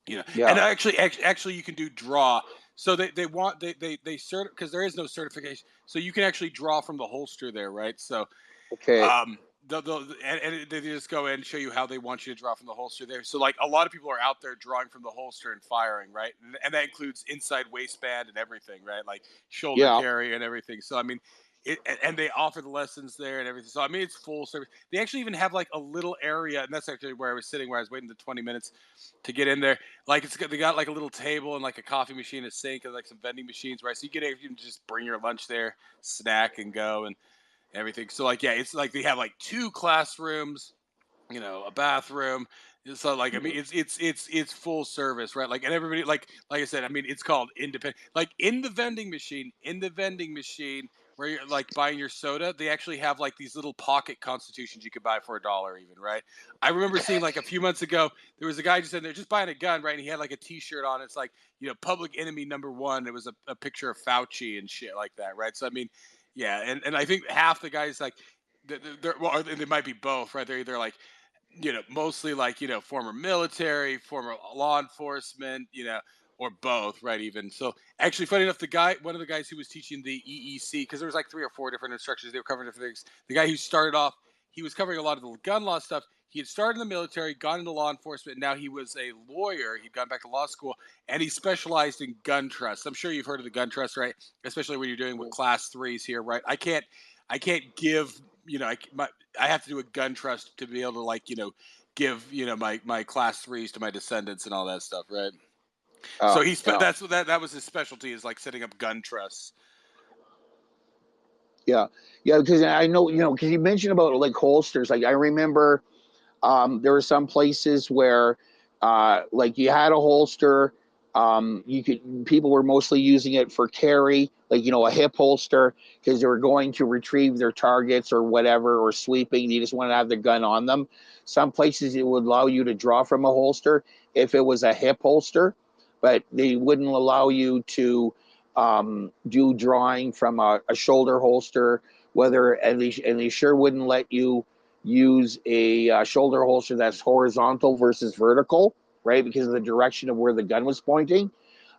S1: You know, and
S6: Yeah.
S1: actually you can do draw. So they want they cert because there is no certification. So you can actually draw from the holster there, right? So
S6: Okay.
S1: um, and they just go in and show you how they want you to draw from the holster there. So like a lot of people are out there drawing from the holster and firing, right? And that includes inside waistband and everything, right? Like shoulder
S6: Yeah.
S1: carry and everything. So I mean, and they offer the lessons there and everything. So I mean, it's full service. They actually even have like a little area, and that's actually where I was sitting, where I was waiting the 20 minutes to get in there. Like they got like a little table and like a coffee machine, a sink, and like some vending machines, right? So you can just bring your lunch there, snack, and go and everything. So like yeah, it's like they have like 2 classrooms, you know, a bathroom. So like I mean,
S6: Mhm.
S1: it's full service, right? Like and everybody like I said, I mean, it's called independent. Like in the vending machine where you're like buying your soda, they actually have like these little pocket constitutions you could buy for $1 even, right? I remember seeing like a few months ago, there was a guy just in there just buying a gun, right? And he had like a T-shirt on. It's like, you know, Public Enemy #1. It was a picture of Fauci and shit like that, right? So I mean, yeah, and I think half the guys like they're well, they might be both, right? They're either like, you know, mostly like, you know, former military, former law enforcement, you know, or both, right? Even so, actually, funny enough, one of the guys who was teaching the EEC, because there was like 3 or 4 different instructors, they were covering different things. The guy who started off, he was covering a lot of the gun law stuff. He had started in the military, gone into law enforcement, and now he was a lawyer. He'd gone back to law school, and he specialized in gun trusts. I'm sure you've heard of the gun trust, right? Especially when you're doing with class threes here, right? I can't give, you know, I have to do a gun trust to be able to like, you know, give, you know, my class threes to my descendants and all that stuff, right? So
S6: Yeah.
S1: that's what that was his specialty, is like setting up gun trusts.
S6: Yeah. Yeah. Because I know, you know, because you mentioned about like holsters. Like I remember there were some places where like you had a holster. You could people were mostly using it for carry, like you know, a hip holster, because they were going to retrieve their targets or whatever, or sweeping. They just wanted to have their gun on them. Some places it would allow you to draw from a holster if it was a hip holster, but they wouldn't allow you to do drawing from a shoulder holster. Whether and they sure wouldn't let you use a shoulder holster that's horizontal versus vertical, right? Because of the direction of where the gun was pointing.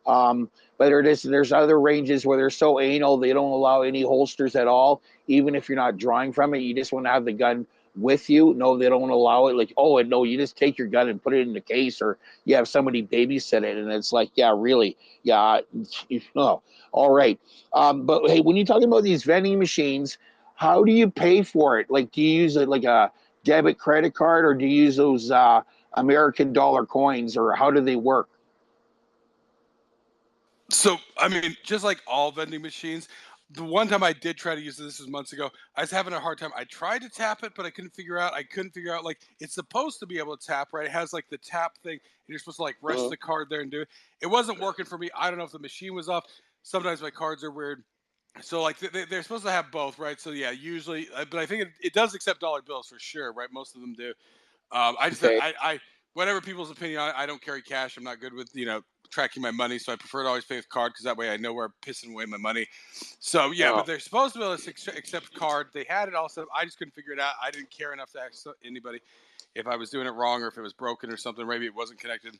S6: But there's other ranges where they're so anal, they don't allow any holsters at all. Even if you're not drawing from it, you just want to have the gun with you. No, they don't allow it. Like, oh, and no, you just take your gun and put it in the case, or you have somebody babysit it. And it's like, yeah, really? Yeah. No. All right. But hey, when you're talking about these vending machines, how do you pay for it? Like, do you use it like a debit credit card, or do you use those American dollar coins, or how do they work?
S1: So I mean, just like all vending machines, the one time I did try to use this was months ago. I was having a hard time. I tried to tap it, but I couldn't figure out like it's supposed to be able to tap, right? It has like the tap thing, and you're supposed to like rest
S6: Uh,
S1: the card there and do it. It wasn't working for me. I don't know if the machine was off. Sometimes my cards are weird. So like they're supposed to have both, right? So yeah, usually, but I think it does accept dollar bills for sure, right? Most of them do. I just
S6: okay.
S1: I whatever people's opinion, I don't carry cash. I'm not good with, you know, tracking my money, so I prefer to always pay with card because that way I know where I'm pissing away my money. So yeah,
S6: Uh,
S1: but they're supposed to be able to accept card. They had it all set up. I just couldn't figure it out. I didn't care enough to ask anybody if I was doing it wrong or if it was broken or something. Maybe it wasn't connected.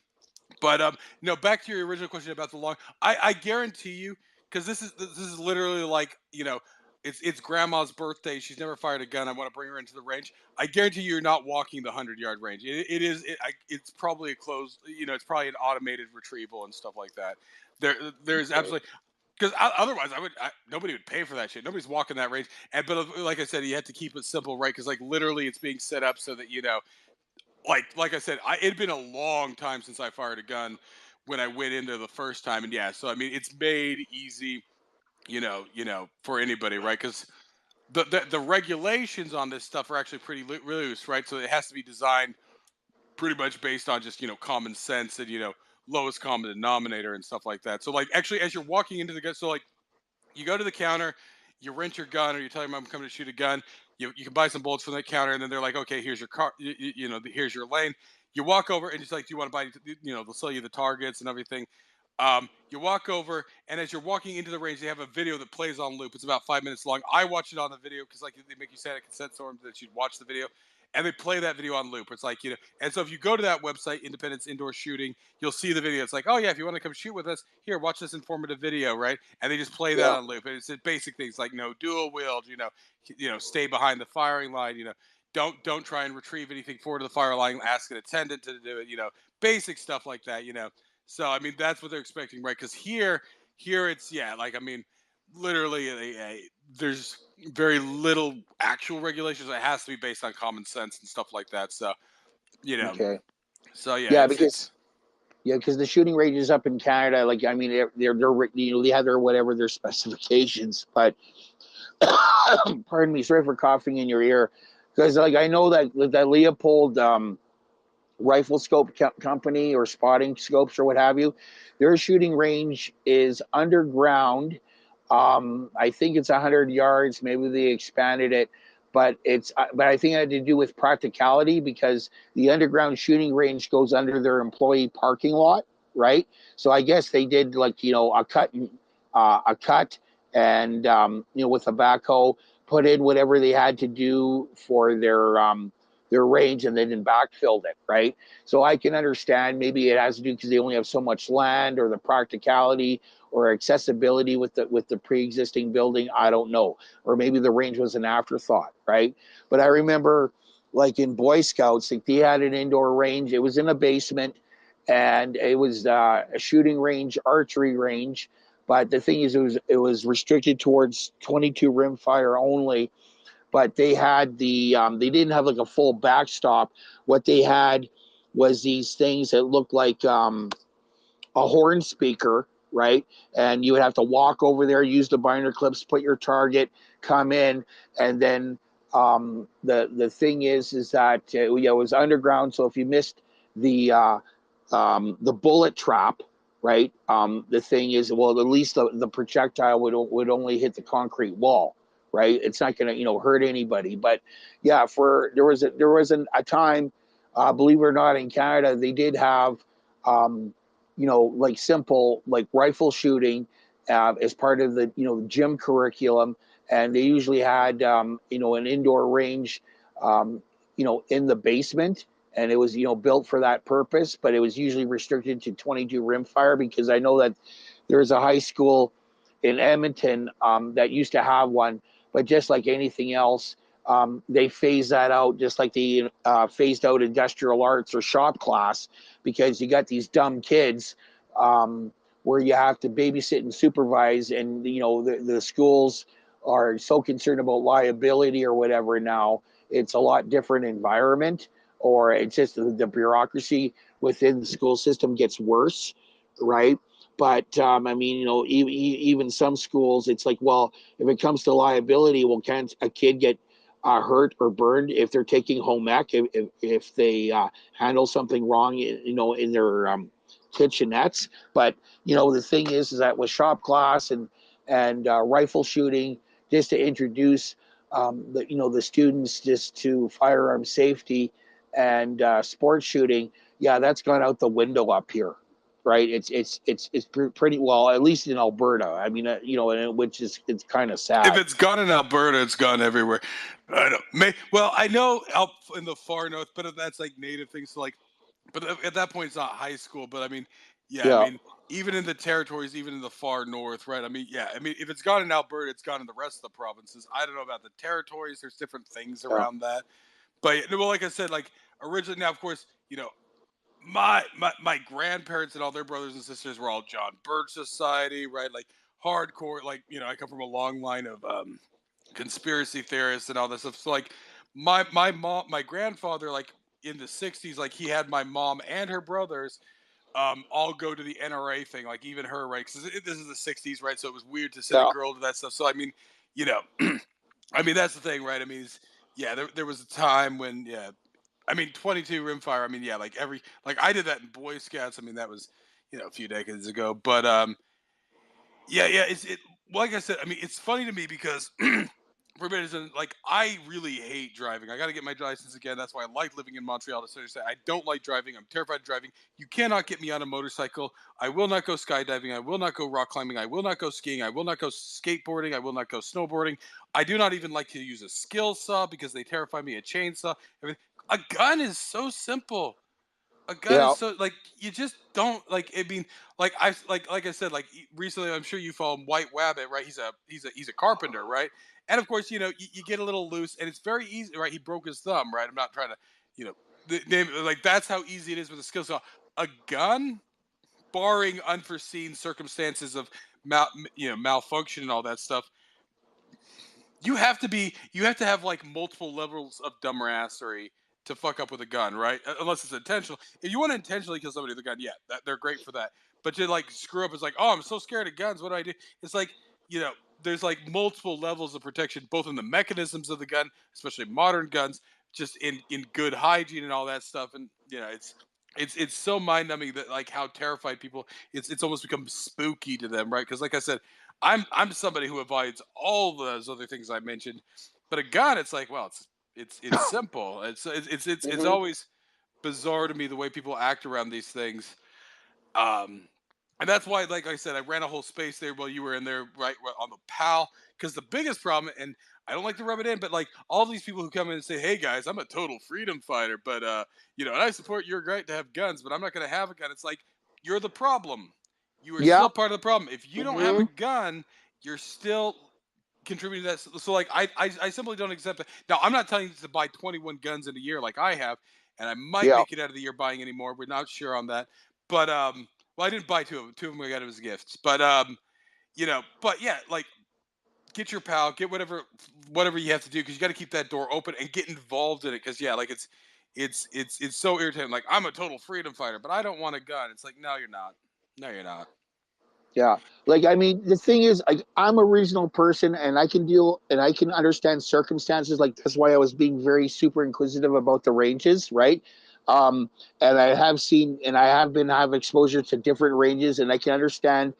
S1: But no, back to your original question about the long. I guarantee you, because this is literally like, you know, it's grandma's birthday. She's never fired a gun. I want to bring her into the range. I guarantee you're not walking the 100-yard range. It's probably a closed. You know, it's probably an automated retrieval and stuff like that. There's
S6: okay.
S1: absolutely, because otherwise nobody would pay for that shit. Nobody's walking that range. And but like I said, you have to keep it simple, right? Because like literally, it's being set up so that, you know, like I said, it'd been a long time since I fired a gun when I went in there the first time, and yeah, so I mean, it's made easy, you know, for anybody, right? Because the regulations on this stuff are actually pretty loose, right? So it has to be designed pretty much based on just, you know, common sense and, you know, lowest common denominator and stuff like that. So like actually as you're walking into the gun, so like you go to the counter, you rent your gun, or you tell your mom I'm coming to shoot a gun. You can buy some bullets from the counter, and then they're like, okay, here's your car, here's your lane. You walk over, and it's like, do you want to buy? They'll sell you the targets and everything. You walk over, and as you're walking into the range, they have a video that plays on loop. It's about 5 minutes long. I watch it on the video because like they make you sign a consent form that you'd watch the video, and they play that video on loop. It's like and so if you go to that website, Independence Indoor Shooting, you'll see the video. It's like, oh yeah, if you want to come shoot with us, here, watch this informative video, right? And they just play that
S6: Yeah.
S1: on loop. And it's basic things like no dual wield, stay behind the firing line, don't try and retrieve anything forward to the fire line. Ask an attendant to do it, basic stuff like that, So I mean, that's what they're expecting, right? Because here it's like I mean, literally, there's very little actual regulations. It has to be based on common sense and stuff like that. So
S6: Okay.
S1: so
S6: Yeah,
S1: it's
S6: because the shooting ranges up in Canada, like I mean, they're they have their whatever their specifications, but pardon me, sorry for coughing in your ear, because like I know that Leopold rifle scope company or spotting scopes or what have you, their shooting range is underground. I think it's 100 yards. Maybe they expanded it, but I think it had to do with practicality because the underground shooting range goes under their employee parking lot, right? So I guess they did like a cut and with a backhoe put in whatever they had to do for their range and then backfilled it, right? So I can understand maybe it has to do because they only have so much land or the practicality or accessibility with the pre-existing building. I don't know. Or maybe the range was an afterthought, right? But I remember like in Boy Scouts, like they had an indoor range. It was in a basement and it was a shooting range, archery range. But the thing is, it was restricted towards 22 rimfire only, but they had they didn't have like a full backstop. What they had was these things that looked like a horn speaker, right? And you would have to walk over there, use the binder clips, put your target, come in, and then the thing is that it was underground. So if you missed the bullet trap, right? The thing is, well, at least the projectile would only hit the concrete wall, right? It's not going to hurt anybody. But yeah, there was a time, believe it or not, in Canada they did have like simple like rifle shooting as part of the gym curriculum, and they usually had an indoor range in the basement, and it was built for that purpose, but it was usually restricted to 22 rimfire because I know that there's a high school in Edmonton that used to have one, but just like anything else, they phased that out, just like they phased out industrial arts or shop class, because you got these dumb kids where you have to babysit and supervise, and the schools are so concerned about liability or whatever now. It's a lot different environment, or it's just the bureaucracy within the school system gets worse, right? But I mean, even some schools, it's like, well, if it comes to liability, well, can't a kid get hurt or burned if they're taking home ec, if they handle something wrong, in their kitchenettes? But the thing is that with shop class and rifle shooting, just to introduce the students just to firearm safety and sports shooting, yeah, that's gone out the window up here, right? It's pretty well, at least in Alberta. I mean, which is it's kind of sad.
S1: If it's gone in Alberta, it's gone everywhere. I don't. I know out in the far north, but that's like native things. So like, but at that point, it's not high school. But I mean, yeah. I mean, even in the territories, even in the far north, right? I mean, yeah. I mean, if it's gone in Alberta, it's gone in the rest of the provinces. I don't know about the territories. There's different things around that. But well, like I said, like originally, now of course, my grandparents and all their brothers and sisters were all John Birch Society, right? Like hardcore, like I come from a long line of conspiracy theorists and all this stuff. So like my grandfather, like in the 60s, like he had my mom and her brothers all go to the NRA thing, like even her, right? Because this is the 60s, right? So it was weird to send a girl to that stuff. So I mean, I mean that's the thing, right? I mean, there was a time when I mean 22 rimfire. I mean, like I did that in Boy Scouts. I mean that was a few decades ago. But yeah, like I said, I mean, it's funny to me because for a minute, like I really hate driving. I got to get my license again. That's why I like living in Montreal. To say I don't like driving. I'm terrified of driving. You cannot get me on a motorcycle. I will not go skydiving. I will not go rock climbing. I will not go skiing. I will not go skateboarding. I will not go snowboarding. I do not even like to use a skill saw because they terrify me. A chainsaw. Everything. A gun is so simple. A gun
S6: Yeah.
S1: is so like you just don't like. I mean, like I said, like recently, I'm sure you follow him, White Wabbit, right? He's a carpenter, right? And of course, you get a little loose, and it's very easy, right? He broke his thumb, right? I'm not trying to, name like that's how easy it is with a skill saw. A gun, barring unforeseen circumstances of malfunction and all that stuff, you have to have like multiple levels of dumbassery to fuck up with a gun, right? Unless it's intentional. If you want to intentionally kill somebody with a gun, yeah, they're great for that. But to like screw up is like, oh, I'm so scared of guns. What do I do? It's like, there's like multiple levels of protection, both in the mechanisms of the gun, especially modern guns, just in good hygiene and all that stuff. And it's so mind numbing that like how terrified people. It's almost become spooky to them, right? Because like I said, I'm somebody who avoids all those other things I mentioned, but a gun, it's like, well, it's simple. It's always bizarre to me the way people act around these things. And that's why, like I said, I ran a whole space there while you were in there, right on the PAL. Because the biggest problem, and I don't like to rub it in, but like all these people who come in and say, "Hey guys, I'm a total freedom fighter, but and I support your right to have guns, but I'm not going to have a gun." It's like you're the problem. You are
S6: Yeah.
S1: still part of the problem. If you don't have a
S3: Mhm.
S1: gun, you're still contributing to that. So like I simply don't accept that. Now I'm not telling you to buy 21 guns in a year like I have, and I might
S6: Yeah.
S1: make it out of the year buying any more. We're not sure on that, but well, I didn't buy two of them. Two of them I got as gifts, but but yeah, like get your pal, get whatever you have to do because you got to keep that door open and get involved in it because yeah, like it's so irritating. Like I'm a total freedom fighter, but I don't want a gun. It's like no, you're not. No, you're not.
S6: Yeah. Like, I mean, the thing is, I'm a reasonable person and I can deal and I can understand circumstances. Like, that's why I was being very super inquisitive about the ranges, right? Um, and I have seen and I have exposure to different ranges and I can understand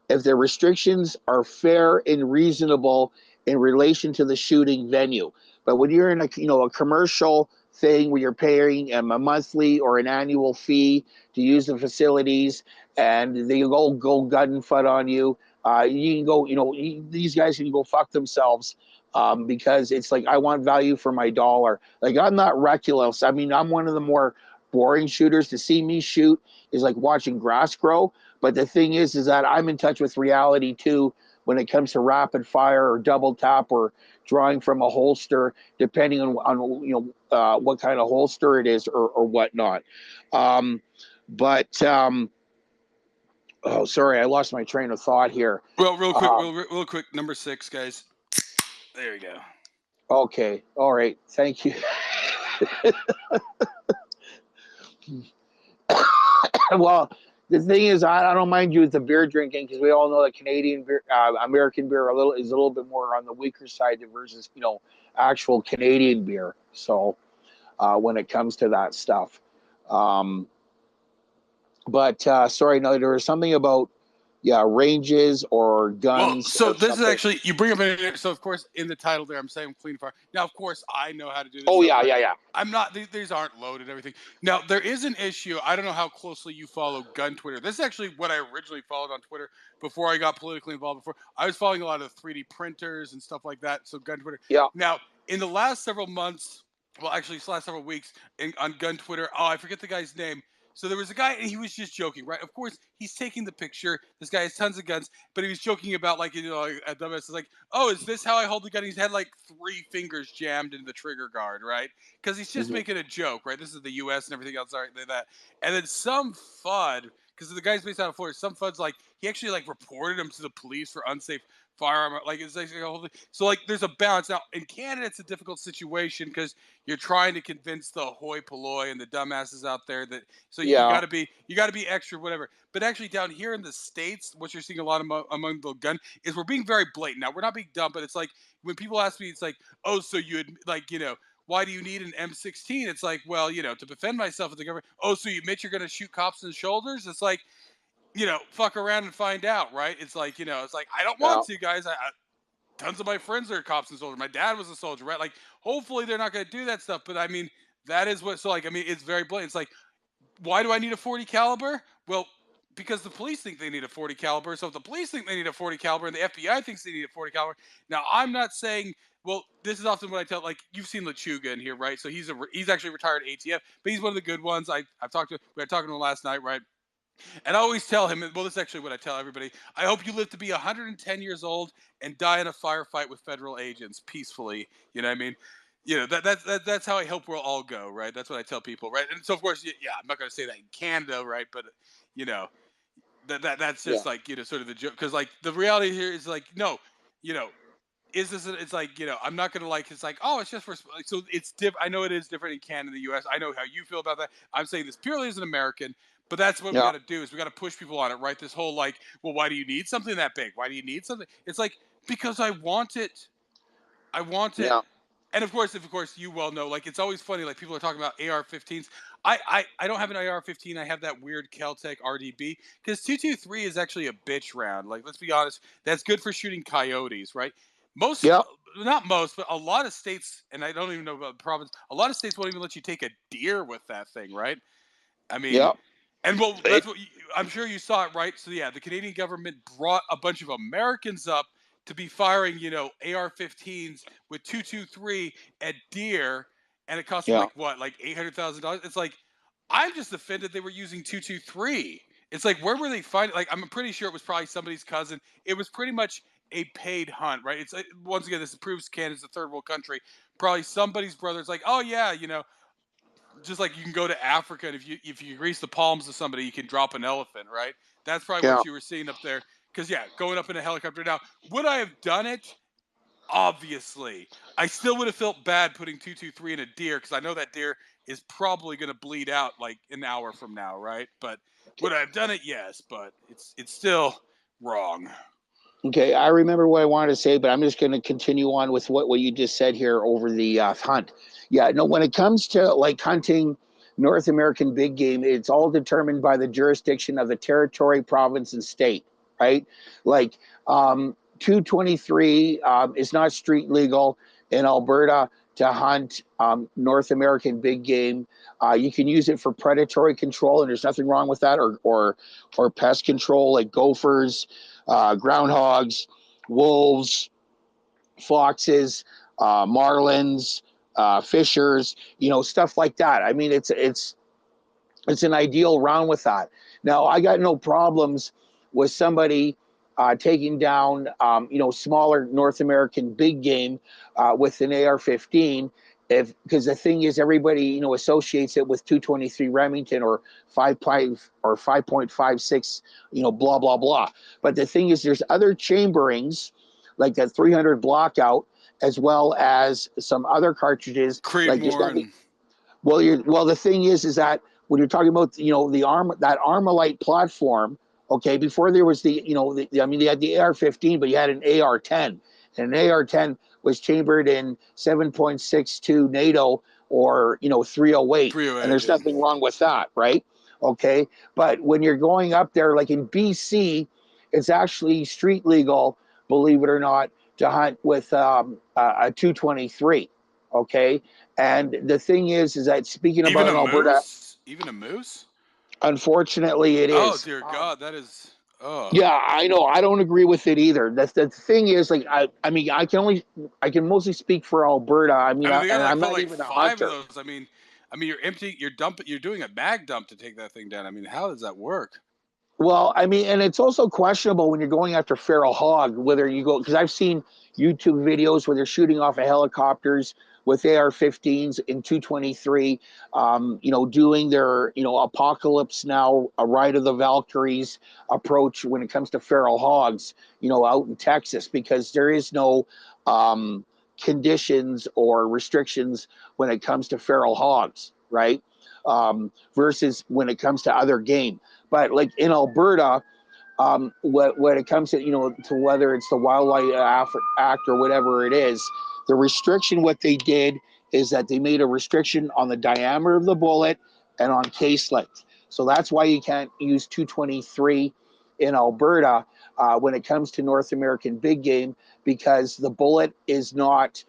S6: if the restrictions are fair and reasonable in relation to the shooting venue. But when you're in a commercial thing where you're paying a monthly or an annual fee to use the facilities, and they go gun and fud on you, you can go. These guys can go fuck themselves. Because it's like I want value for my dollar. Like I'm not reckless. I mean, I'm one of the more boring shooters. To see me shoot is like watching grass grow. But the thing is that I'm in touch with reality too when it comes to rapid fire or double tap or drawing from a holster, depending on what kind of holster it is or whatnot. But oh, sorry, I lost my train of thought here.
S1: Well, real quick, number 6, guys. There you go.
S6: Okay, all right, thank you. Well, the thing is, I don't mind you with the beer drinking because we all know that Canadian beer, American beer, is a little bit more on the weaker side versus actual Canadian beer. So when it comes to that stuff, but sorry, no, there was something about ranges or
S1: Well,
S6: guns.
S1: so
S6: Or
S1: this is
S6: something.
S1: actually you bring up an so of course in the title there I'm saying clean fire. Now of course I know how to do this.
S6: Oh
S1: stuff,
S6: yeah,
S1: right?
S6: yeah.
S1: I'm not these aren't loaded and everything. Now there is an issue. I don't know how closely you follow gun Twitter. This is actually what I originally followed on Twitter before I got politically involved. Before I was following a lot of 3D printers and stuff like that. So gun Twitter.
S6: Yeah.
S1: Now in the last several months, well actually it's last several weeks on gun Twitter. Oh, I forget the guy's name. So there was a guy and he was just joking, right? Of course he's taking the picture. This guy has tons of guns, but he was joking about like at dumbass is like, oh, is this how I hold the gun? He's had like 3 fingers jammed into the trigger guard, right? Because he's just making a joke, right? This is the U.S. and everything else, right? That, and then some FUD, because the guy's based out of Florida. Some FUD's like he actually like reported him to the police for unsafe firearm. Like it's like a whole thing. So like there's a balance now in Canada. It's a difficult situation because you're trying to convince the hoi polloi and the dumbasses out there that so you
S6: Yeah.
S1: got to be extra whatever. But actually down here in the States, what you're seeing a lot among the gun is we're being very blatant. Now we're not being dumb, but it's like when people ask me, it's like, oh, so you like why do you need an M16? It's like, well, to defend myself with the government. Oh, so you admit you're going to shoot cops in the shoulders? It's like, fuck around and find out, right? It's like, it's like, I don't
S6: Yeah.
S1: want to, guys. Tons of my friends are cops and soldiers. My dad was a soldier, right? Like, hopefully they're not going to do that stuff. But I mean, that is what. So like, I mean, it's very blatant. It's like, why do I need a 40 caliber? Well, because the police think they need a 40 caliber. So if the police think they need a 40 caliber and the FBI thinks they need a 40 caliber, now I'm not saying. Well, this is often what I tell. Like, you've seen Lechuga in here, right? So he's actually retired ATF, but he's one of the good ones. We were talking to him last night, right? And I always tell him, well, this is actually what I tell everybody. I hope you live to be 110 years old and die in a firefight with federal agents peacefully. You know what I mean? That's how I hope we'll all go, right? That's what I tell people, right? And so, of course, yeah, I'm not going to say that in Canada, right? But, you know, that's just like, sort of the joke. Because, like, the reality here is, like, no, is this, it's like, I'm not going to like, it's like, oh, it's just for, like, so it's different. I know it is different in Canada, the US. I know how you feel about that. I'm saying this purely as an American. But that's what we got to do, is we got to push people on it, right? This whole like, well, why do you need something that big? Why do you need something? It's like, because I want it. I want it.
S6: Yeah.
S1: And of course, you well know, like, it's always funny, like, people are talking about AR-15s. I don't have an AR-15. I have that weird Kel-Tec RDB, because 223 is actually a bitch round. Like, let's be honest, that's good for shooting coyotes, right? Not most, but a lot of states, and I don't even know about the province, a lot of states won't even let you take a deer with that thing, right? I mean, and well, that's what I'm sure you saw it, right? So yeah, the Canadian government brought a bunch of Americans up to be firing, AR-15s with 223 at deer, and it cost them like what, like $800,000. It's like, I'm just offended they were using 223. It's like, where were they finding? Like, I'm pretty sure it was probably somebody's cousin. It was pretty much a paid hunt, right? It's once again, this proves Canada's a third world country. Probably somebody's brother's like, oh yeah, just like you can go to Africa, and if you grease the palms of somebody, you can drop an elephant, right? That's probably what you were seeing up there. Because yeah, going up in a helicopter. Now, would I have done it? Obviously, I still would have felt bad putting 223 in a deer, because I know that deer is probably going to bleed out like an hour from now, right? But would I have done it? Yes, but it's still wrong.
S6: Okay, I remember what I wanted to say, but I'm just going to continue on with what you just said here over the hunt. Yeah, no, when it comes to like hunting North American big game, it's all determined by the jurisdiction of the territory, province, and state, right? Like 223 is not street legal in Alberta to hunt North American big game. You can use it for predatory control, and there's nothing wrong with that, or pest control like gophers, groundhogs, wolves, foxes, marlins, fishers, stuff like that. I mean, it's an ideal round with that. Now, I got no problems with somebody taking down, smaller North American big game with an AR-15, because the thing is, everybody associates it with 223 Remington or 5.56, blah blah blah. But the thing is, there's other chamberings like that 300 Blockout, as well as some other cartridges.
S1: Creedmoor.
S6: Well, the thing is that when you're talking about that Armalite platform, okay, before there was they had the AR-15, but you had an AR-10, and an AR-10 was chambered in 7.62 NATO or 308, and there's nothing wrong with that, right? Okay, but when you're going up there, like in BC, it's actually street legal, believe it or not, to hunt with a 223. Okay, and the thing is that speaking about Alberta,
S1: even a moose.
S6: Unfortunately, it is.
S1: Oh dear God, that is. Oh.
S6: Yeah, I know. I don't agree with it either. The thing is, like, I mean, I can mostly speak for Alberta. I'm not even a hunter.
S1: Of those. I mean, you're doing a mag dump to take that thing down. I mean, how does that work?
S6: Well, I mean, and it's also questionable when you're going after feral hog, whether you go, because I've seen YouTube videos where they're shooting off of helicopters with AR-15s in 223, doing their, Apocalypse Now, a Ride of the Valkyries approach when it comes to feral hogs, out in Texas, because there is no conditions or restrictions when it comes to feral hogs, right? Versus when it comes to other game. But like in Alberta, when it comes to, to whether it's the Wildlife Act or whatever it is, the restriction, what they did is that they made a restriction on the diameter of the bullet and on case length. So that's why you can't use 223 in Alberta when it comes to North American big game, because the bullet is not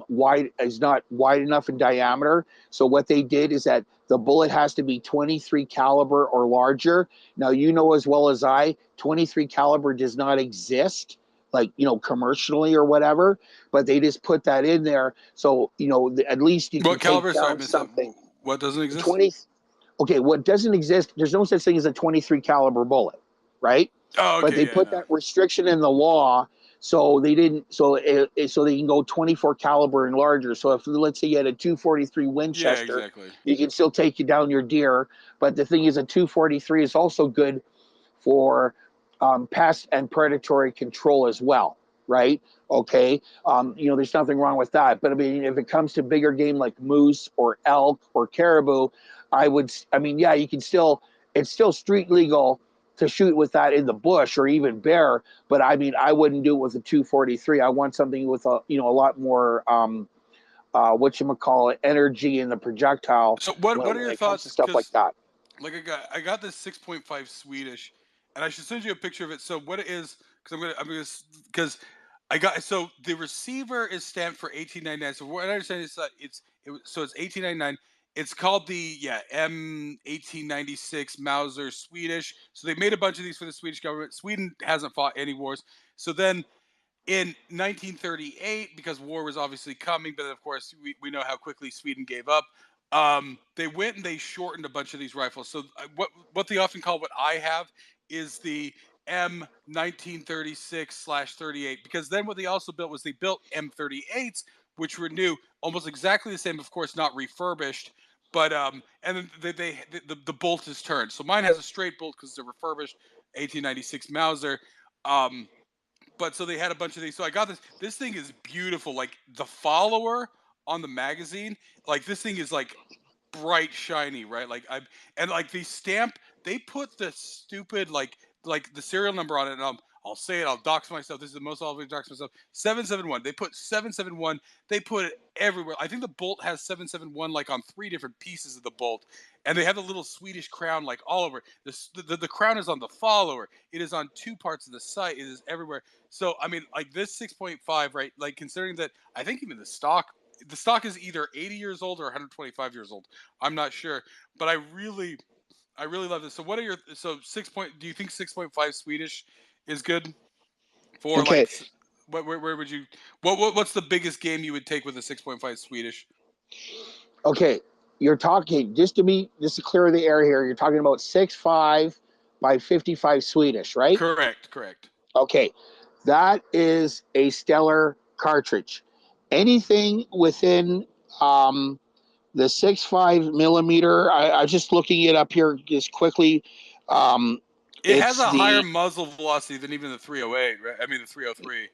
S6: wide enough in diameter. So what they did is that the bullet has to be 23 caliber or larger. Now, you know as well as I, 23 caliber does not exist, like, commercially or whatever, but they just put that in there. So, at least you can
S1: What caliber?
S6: take
S1: Sorry, I
S6: down
S1: missed that.
S6: something.
S1: What doesn't exist?
S6: 20. Okay, what doesn't exist, there's no such thing as a 23 caliber bullet, right?
S1: Oh, okay.
S6: But they put that restriction in the law, so they didn't. So they can go 24 caliber and larger. So if, let's say, you had a 243 Winchester,
S1: Yeah, exactly.
S6: you can still take you down your deer. But the thing is, a 243 is also good for pest and predatory control as well, right? Okay, there's nothing wrong with that. But I mean, if it comes to bigger game like moose or elk or caribou, you can still, it's still street legal to shoot with that in the bush or even bear. But I mean, I wouldn't do it with a 243. I want something with a lot more energy in the projectile.
S1: So what are your thoughts?
S6: Stuff like that.
S1: Like I got this 6.5 Swedish, and I should send you a picture of it. So what it is, because so the receiver is stamped for 1899. So what I understand is that it's 1899. It's called the M1896 Mauser Swedish. So they made a bunch of these for the Swedish government. Sweden hasn't fought any wars. So then in 1938, because war was obviously coming, but of course we know how quickly Sweden gave up. They went and they shortened a bunch of these rifles. So what they often call, what I have, is the M1936/38, because then what they also built was they built M38s, which were new, almost exactly the same, of course, not refurbished. But and then the bolt is turned. So mine has a straight bolt because it's a refurbished 1896 Mauser. But so they had a bunch of these. So I got this. This thing is beautiful. Like the follower on the magazine, like this thing is like bright shiny, right? And the stamp, they put the stupid like the serial number on it, and I'll say it. I'll dox myself. This is the most I'll ever dox myself. 771. They put 771. They put it everywhere. I think the bolt has 771 like on 3 different pieces of the bolt, and they have the little Swedish crown like all over. The crown is on the follower. It is on 2 parts of the sight. It is everywhere. So I mean, like this 6.5, right? Like considering that, I think even the stock is either 80 years old or 125 years old. I'm not sure, but I really love this. So what are your do you think 6.5 Swedish is good for
S6: Okay.
S1: where would you what's the biggest game you would take with a 6.5 Swedish?
S6: Okay, you're talking, just to clear the air here, you're talking about 6.5 by 55 Swedish, right?
S1: Correct.
S6: Okay, that is a stellar cartridge. Anything within the 6.5 millimeter, I just looking it up here just quickly.
S1: It has a higher muzzle velocity than even the 308, right? I mean the 303.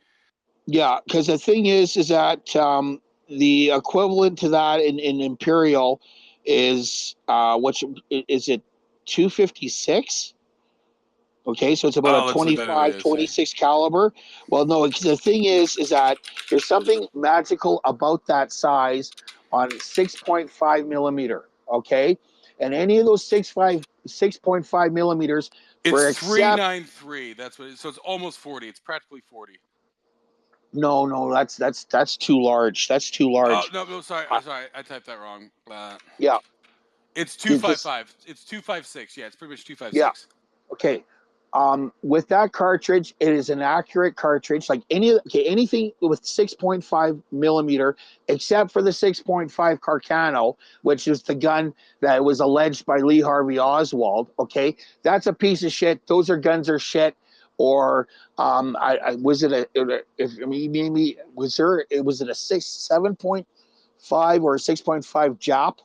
S6: Yeah, because the thing is that the equivalent to that in Imperial is is it 256? Okay, so it's about a 25, 26 caliber. Well, no, the thing is that there's something magical about that size on 6.5 millimeter. Okay, and any of those 6.5 millimeters.
S1: It's 393. That's what. So it's almost 40. It's practically 40.
S6: No, that's too large. That's too large.
S1: Oh no, sorry, I typed that wrong.
S6: Yeah,
S1: it's 255. It's 256. Yeah, it's pretty much 256.
S6: Yeah. Okay. With that cartridge, it is an accurate cartridge. Like anything with 6.5 millimeter, except for the 6.5 Carcano, which is the gun that was alleged by Lee Harvey Oswald. Okay, that's a piece of shit. Those guns are shit. Or was it a 7.5 or a 6.5 Jap?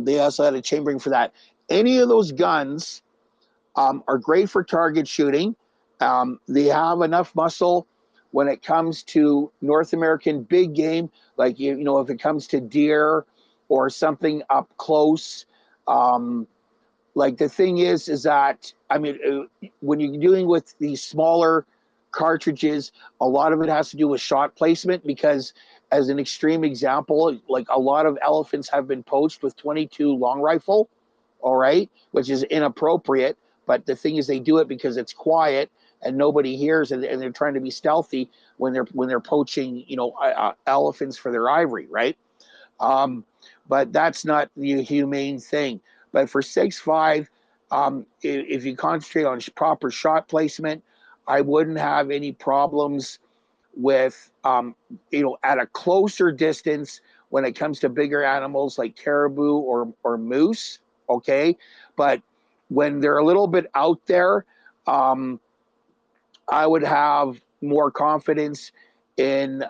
S6: They also had a chambering for that. Any of those guns are great for target shooting. They have enough muscle when it comes to North American big game, like if it comes to deer or something up close. Like the thing is that when you're dealing with these smaller cartridges, a lot of it has to do with shot placement, because as an extreme example, like a lot of elephants have been poached with 22 long rifle, all right, which is inappropriate. But the thing is, they do it because it's quiet and nobody hears, and they're trying to be stealthy when they're poaching, elephants for their ivory, right? But that's not the humane thing. But for 6.5, if you concentrate on proper shot placement, I wouldn't have any problems with, at a closer distance when it comes to bigger animals like caribou or moose. Okay. But when they're a little bit out there, I would have more confidence in,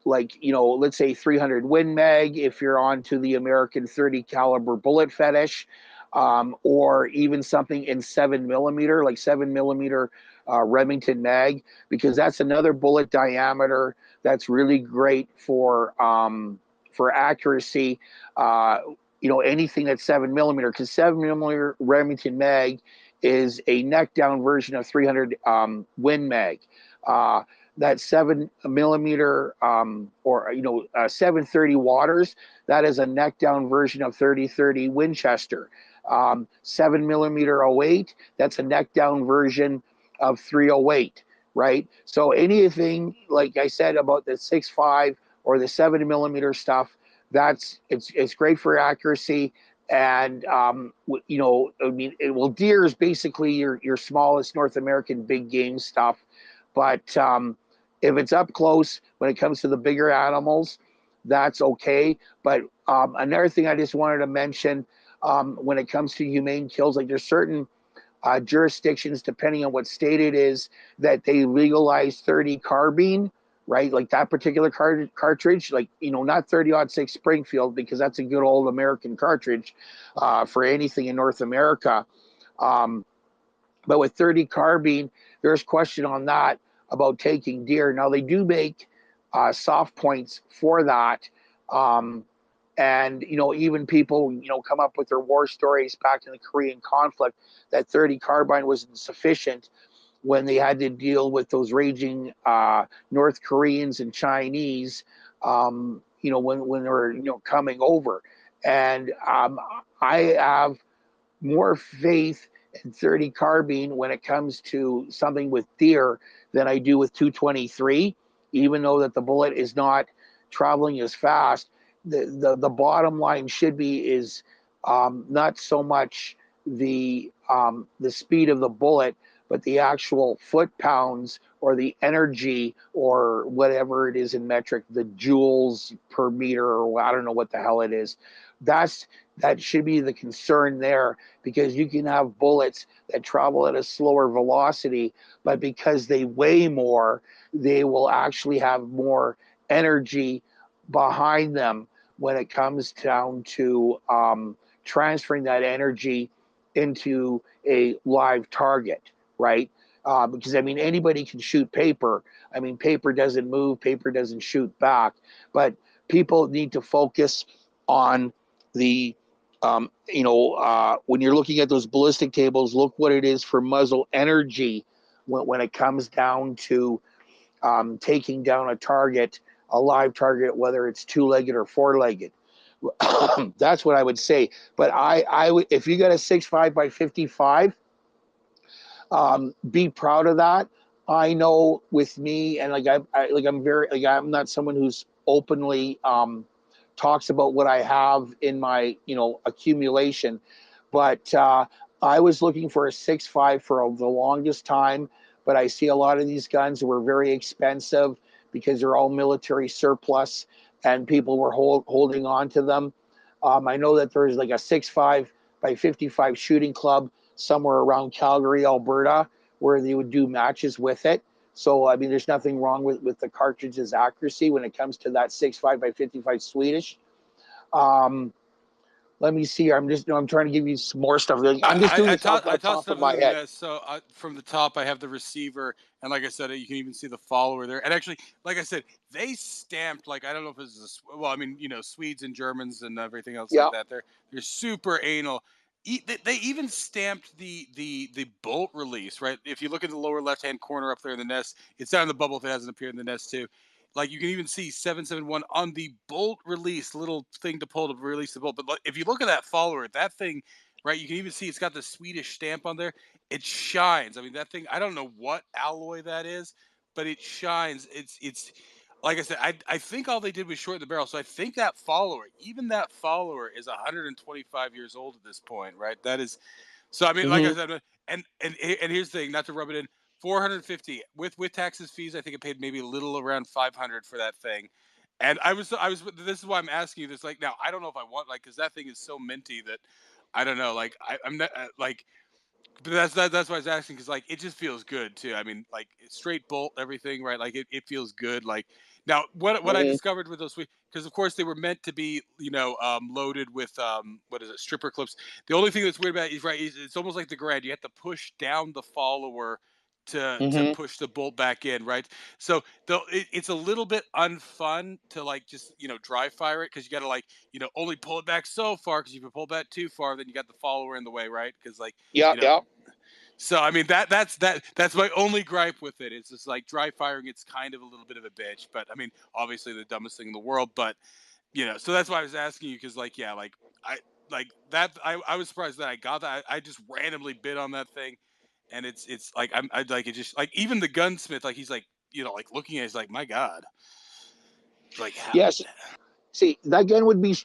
S6: let's say 300 Win Mag if you're onto the American 30 caliber bullet fetish, or even something in 7mm, like 7mm Remington mag, because that's another bullet diameter that's really great for accuracy. Anything that's 7mm, because 7mm Remington mag is a neck down version of 300 Win Mag. That 7mm 730 Waters, that is a neck down version of 3030 Winchester. 7mm 08, that's a neck down version of 308, right? So anything, like I said, about the 6.5 or the 7mm stuff, it's great for accuracy. And deer is basically your smallest North American big game stuff. But if it's up close, when it comes to the bigger animals, that's okay. But another thing I just wanted to mention, when it comes to humane kills, like there's certain jurisdictions, depending on what state it is, that they legalize 30 carbine, right? Like that particular cartridge, like, not 30-06 Springfield, because that's a good old American cartridge for anything in North America. But with 30 carbine, there's question on that about taking deer. Now they do make soft points for that. And, even people, come up with their war stories back in the Korean conflict that 30 carbine was insufficient when they had to deal with those raging North Koreans and Chinese, when they were, coming over. And I have more faith in 30 carbine when it comes to something with deer than I do with 223, even though that the bullet is not traveling as fast. The bottom line should be is not so much the speed of the bullet, but the actual foot pounds or the energy or whatever it is in metric, the joules per meter, or I don't know what the hell it is. That should be the concern there, because you can have bullets that travel at a slower velocity, but because they weigh more, they will actually have more energy behind them when it comes down to transferring that energy into a live target, right? Because anybody can shoot paper. Paper doesn't move, paper doesn't shoot back, but people need to focus on the when you're looking at those ballistic tables, look what it is for muzzle energy when it comes down to taking down a live target, whether it's two-legged or four-legged. That's what I would say. But I would, if you got a 6.5 by 55, be proud of that. I know with me, and I'm not someone who's openly talks about what I have in my accumulation, but I was looking for a 6.5 for the longest time. But I see a lot of these guns were very expensive because they're all military surplus, and people were holding on to them. I know that there's like a 6.5 by 55 shooting club somewhere around Calgary, Alberta, where they would do matches with it. So, there's nothing wrong with the cartridge's accuracy when it comes to that 6.5 by 55 Swedish. Let me see. I'm trying to give you some more stuff. I'm just doing this off the top of my head.
S1: So from the top, I have the receiver, and like I said, you can even see the follower there. And actually, like I said, they stamped, like, I don't know if it's Swedes and Germans and everything else like that. They're super anal. They even stamped the bolt release, right? If you look at the lower left-hand corner up there in the nest, it's down in the bubble if it hasn't appeared in the nest too. Like, you can even see 771 on the bolt release, little thing to pull to release the bolt. But if you look at that follower, that thing right? You can even see it's got the Swedish stamp on there. It shines. I mean, that thing, I don't know what alloy that is, but it shines. It's like I said, I think all they did was shorten the barrel. So I think that follower, even that follower, is 125 years old at this point, right? That is so. I mean, like I
S5: Mhm.
S1: said, and here's the thing, not to rub it in, 450 with taxes, fees. I think it paid maybe a little around 500 for that thing. And I was. This is why I'm asking you this. Like now, I don't know if I want like because that thing is so minty that I don't know. Like I'm not like but that's why I was asking because like it just feels good too. I mean, like it's straight bolt everything, right? Like it feels good. Like now, what I
S5: Mhm.
S1: discovered with those because of course they were meant to be loaded with what is it, stripper clips. The only thing that's weird about it is right, it's almost like the Grand. You have to push down the follower to
S5: Mhm.
S1: push the bolt back in, right? So it's a little bit unfun to like just dry fire it because you got to like only pull it back so far because if you pull back too far, then you got the follower in the way, right? Because like
S6: Yeah,
S1: you know
S6: yeah.
S1: so I mean that's my only gripe with it. It's just like dry firing. It's kind of a little bit of a bitch, but I mean obviously the dumbest thing in the world. But so that's why I was asking you because like yeah, like I like that. I was surprised that I got that. I just randomly bid on that thing, and it's like I like it just like even the gunsmith like he's like like looking at it, he's like my God, like how.
S6: Yes. See, that gun would be,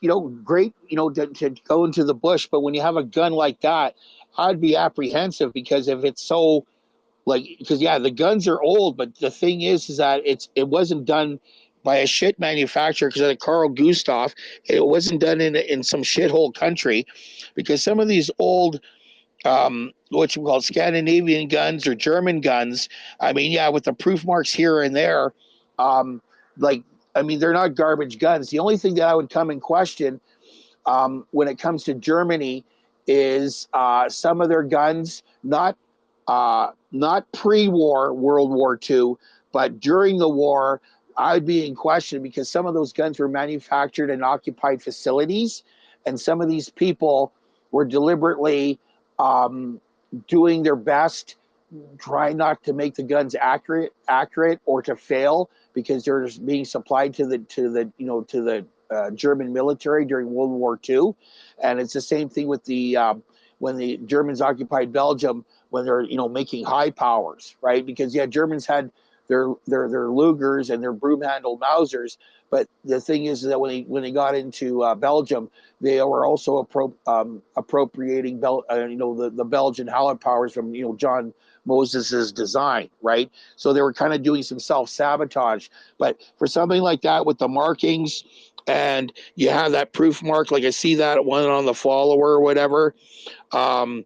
S6: great, to go into the bush. But when you have a gun like that, I'd be apprehensive because if it's so because yeah, the guns are old, but the thing is that it wasn't done by a shit manufacturer because of Carl Gustav. It wasn't done in some shithole country, because some of these old what you call Scandinavian guns or German guns. I mean, yeah, with the proof marks here and there, um, like I mean, they're not garbage guns. The only thing that I would come in question when it comes to Germany is some of their guns, not pre-war World War II, but during the war. I would be in question because some of those guns were manufactured in occupied facilities, and some of these people were deliberately um, doing their best, try not to make the guns accurate or to fail because they're just being supplied to the German military during World War II. And it's the same thing with the when the Germans occupied Belgium, when they're making high powers, right? Because yeah, Germans had their Lugers and their broom handled Mausers, but the thing is that when they got into Belgium, they were also appropriating the Belgian Howland powers from John Moses's design, right? So they were kind of doing some self sabotage. But for something like that with the markings, and you have that proof mark, like I see that one on the follower or whatever. Um,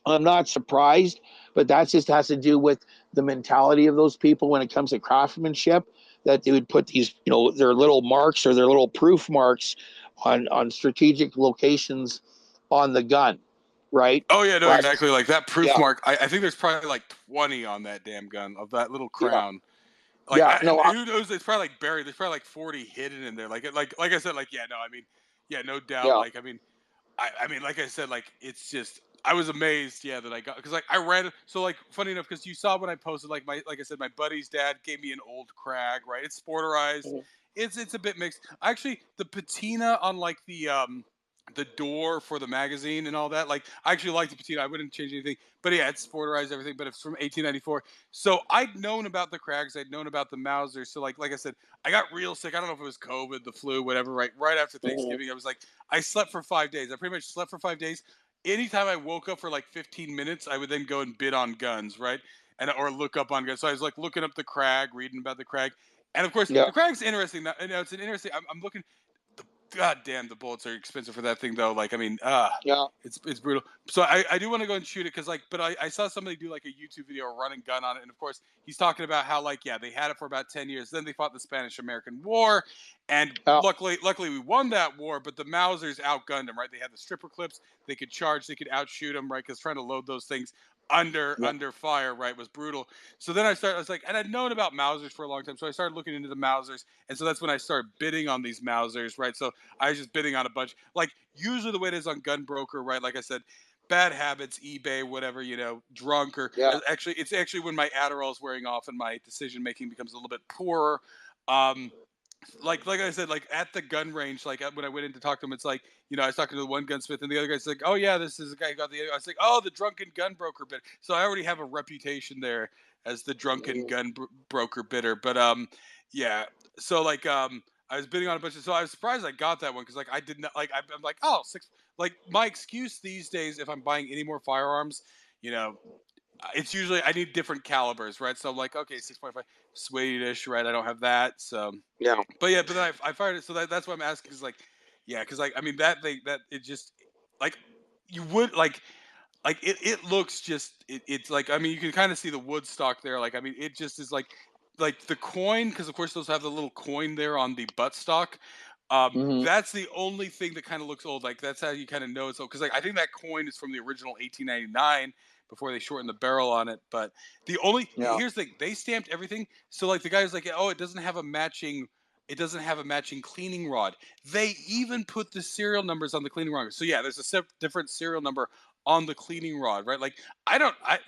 S6: I'm not surprised, but that just has to do with the mentality of those people when it comes to craftsmanship. That they would put these, their little marks or their little proof marks on strategic locations on the gun, right?
S1: Oh yeah, no,
S6: But
S1: exactly. Like that proof
S6: yeah,
S1: mark. I think there's probably like 20 on that damn gun of that little
S6: yeah,
S1: crown. Like,
S6: yeah.
S1: and
S6: No,
S1: who knows? It's probably like buried. There's probably like 40 hidden in there. Like I said, like yeah, no, I mean, yeah, no doubt.
S6: yeah.
S1: Like I mean, I mean, like I said, like it's just I was amazed, yeah, that I got because like I read so like funny enough because you saw when I posted like I said, my buddy's dad gave me an old Krag, right? It's sporterized.
S6: Mhm.
S1: It's a bit mixed. Actually, the patina on like the door for the magazine and all that. Like I actually like the patina. I wouldn't change anything. But yeah, it's sporterized everything. But it's from 1894. So I'd known about the Krags. I'd known about the Mausers. So like I said, I got real sick. I don't know if it was COVID, the flu, whatever. Right after
S6: Mhm.
S1: Thanksgiving, I was like, I slept for 5 days. I pretty much slept for 5 days. Anytime I woke up for like 15 minutes, I would then go and bid on guns, right? And or look up on guns. So I was like looking up the Krag, reading about the Krag, and of course
S6: Yeah,
S1: the Krag's interesting. It's an interesting. I'm looking. God damn, the bullets are expensive for that thing though. Like, I mean,
S6: yeah.
S1: it's brutal. So I do want to go and shoot it because like, but I saw somebody do like a YouTube video running gun on it, and of course he's talking about how like yeah they had it for about 10 years, then they fought the Spanish-American War, and
S6: Yeah.
S1: luckily we won that war, but the Mausers outgunned them, right? They had the stripper clips, they could charge, they could outshoot them, right? Because trying to load those things
S6: Yeah.
S1: under fire, right, was brutal. So then I was like, and I'd known about Mausers for a long time, so I started looking into the Mausers, and so that's when I started bidding on these Mausers, right? So I was just bidding on a bunch. Like usually the way it is on Gun Broker, right? Like I said, bad habits, eBay, whatever, drunk or
S6: Yeah.
S1: actually, it's actually when my Adderall is wearing off and my decision making becomes a little bit poorer. Um, like I said, like at the gun range, like when I went in to talk to him, it's like, I was talking to the one gunsmith and the other guy's like, oh yeah, this is a guy who got the. I was like, oh, the drunken gun broker bit. So I already have a reputation there as the drunken gun broker bidder. But yeah. So like I was bidding on a bunch of. So I was surprised I got that one because like I did not like I'm like, oh, six. Like my excuse these days if I'm buying any more firearms, you know, it's usually I need different calibers, right? So I'm like, okay, 6.5 Swedish, right? I don't have that, so.
S6: Yeah.
S1: But yeah, but then I fired it, so that's why I'm asking. Is like, yeah, because like I mean that thing that it just like you would like it looks just it's like I mean you can kind of see the wood stock there. Like I mean it just is like the coin because of course those have the little coin there on the buttstock.
S6: Hmm.
S1: That's the only thing that kind of looks old. Like that's how you kind of know it's old because like I think that coin is from the original 1899 before they shortened the barrel on it. But the only
S6: Yeah.
S1: here's the thing: they stamped everything. So like the guy was like, oh, it doesn't have a matching. It doesn't have a matching cleaning rod. They even put the serial numbers on the cleaning rod. So yeah, there's a different serial number on the cleaning rod, right? Like I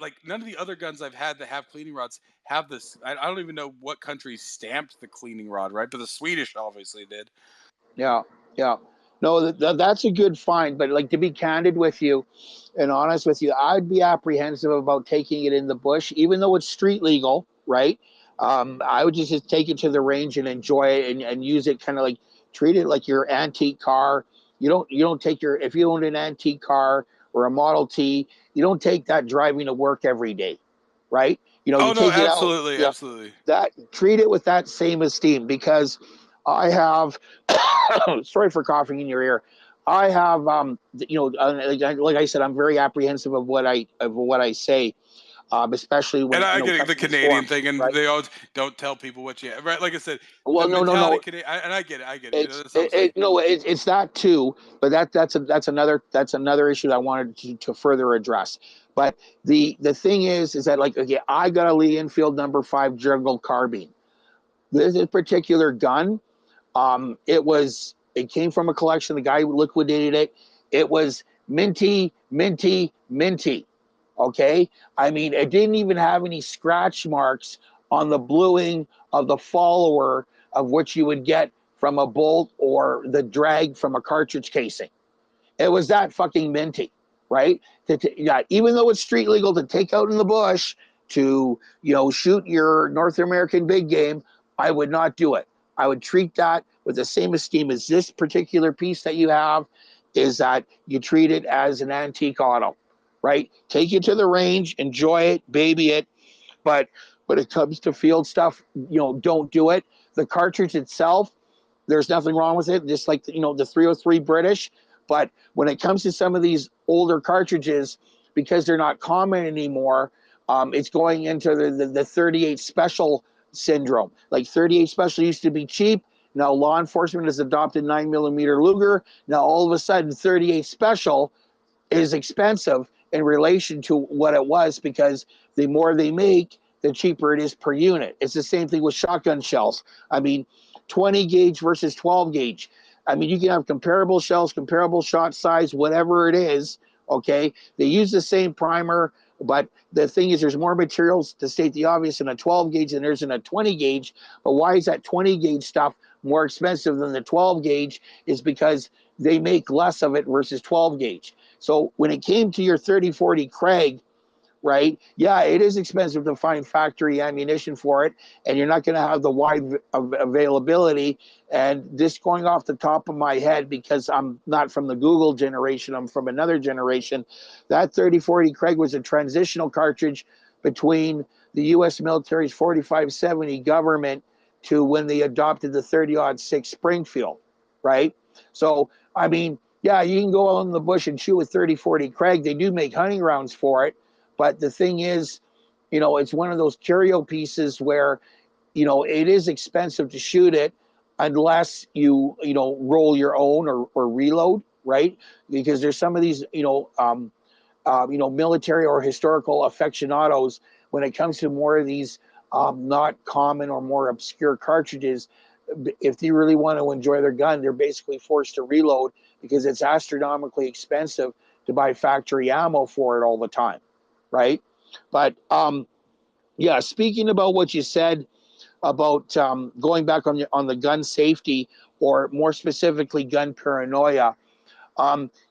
S1: like none of the other guns I've had that have cleaning rods have this. I don't even know what country stamped the cleaning rod, right? But the Swedish obviously did.
S6: Yeah. Yeah. No, that's a good find. But like to be candid with you and honest with you, I'd be apprehensive about taking it in the bush, even though it's street legal, right? I would just take it to the range and enjoy it and use it kind of like treat it like your antique car. You don't take your if you own an antique car or a Model T, you don't take that driving to work every day, right?
S1: Oh
S6: You
S1: no,
S6: take it out.
S1: absolutely,
S6: Yeah,
S1: absolutely.
S6: that treat it with that same esteem because I have sorry for coughing in your ear. I have like I said, I'm very apprehensive of what I say, especially
S1: And
S6: when
S1: I get it, the
S6: coming to these
S1: Canadian
S6: forums,
S1: thing, and
S6: right?
S1: they always don't tell people what you right. Like I said, the
S6: Well, no, no,
S1: mentality
S6: no.
S1: Canadian, and I get it, I get it.
S6: It's
S1: That's what I'm saying.
S6: no, it's that too, but that's another issue that I wanted to further address. But the thing is that like okay, I got a Lee Enfield #5 juggle carbine. This particular gun, it came from a collection. The guy liquidated it. It was minty, minty, minty. Okay, I mean, it didn't even have any scratch marks on the bluing of the follower of which you would get from a bolt or the drag from a cartridge casing. It was that fucking minty, right? Yeah, even though it's street legal to take out in the bush to shoot your North American big game, I would not do it. I would treat that with the same esteem as this particular piece that you have. Is that you treat it as an antique auto, right? Take it to the range, enjoy it, baby it, but when it comes to field stuff, don't do it. The cartridge itself, there's nothing wrong with it, just like the 303 British. But when it comes to some of these older cartridges, because they're not common anymore, it's going into the 38 Special syndrome. Like 38 Special used to be cheap. Now law enforcement has adopted 9mm Luger. Now all of a sudden 38 Special is expensive in relation to what it was because the more they make, the cheaper it is per unit. It's the same thing with shotgun shells. I mean, 20 gauge versus 12 gauge. I mean, you can have comparable shells, comparable shot size, whatever it is. Okay, they use the same primer, but the thing is, there's more materials to state the obvious in a 12 gauge than there's in a 20 gauge. But why is that 20 gauge stuff more expensive than the 12 gauge? Is because they make less of it versus 12 gauge. So when it came to your 3040 Craig, right? Yeah, it is expensive to find factory ammunition for it, and you're not going to have the wide availability. And this going off the top of my head, because I'm not from the Google generation, I'm from another generation, that 3040 Craig was a transitional cartridge between the U.S. military's 4570 government to when they adopted the 30-06 Springfield, right? So, I mean, yeah, you can go out in the bush and shoot with 3040 Craig. They do make hunting rounds for it. But the thing is, it's one of those curio pieces where, it is expensive to shoot it unless you roll your own or reload, right? Because there's some of these, military or historical aficionados, when it comes to more of these not common or more obscure cartridges, if they really want to enjoy their gun, they're basically forced to reload because it's astronomically expensive to buy factory ammo for it all the time, right? But yeah, speaking about what you said, about going back on the gun safety, or more specifically gun paranoia.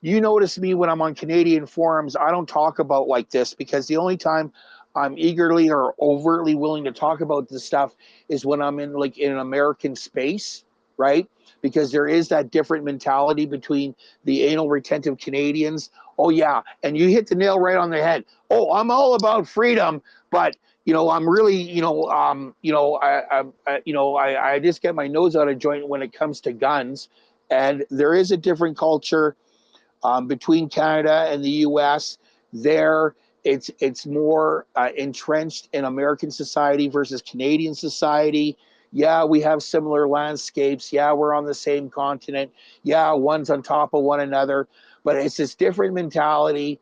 S6: You notice me when I'm on Canadian forums, I don't talk about like this, because the only time I'm eagerly or overtly willing to talk about this stuff is when I'm in like in an American space, right? Because there is that different mentality between the anal retentive Canadians. Oh yeah, and you hit the nail right on the head. Oh, I'm all about freedom, but I'm really, I just get my nose out of joint when it comes to guns, and there is a different culture between Canada and the U.S. There, it's more entrenched in American society versus Canadian society. Yeah, we have similar landscapes. Yeah, we're on the same continent. Yeah, one's on top of one another, but it's this different mentality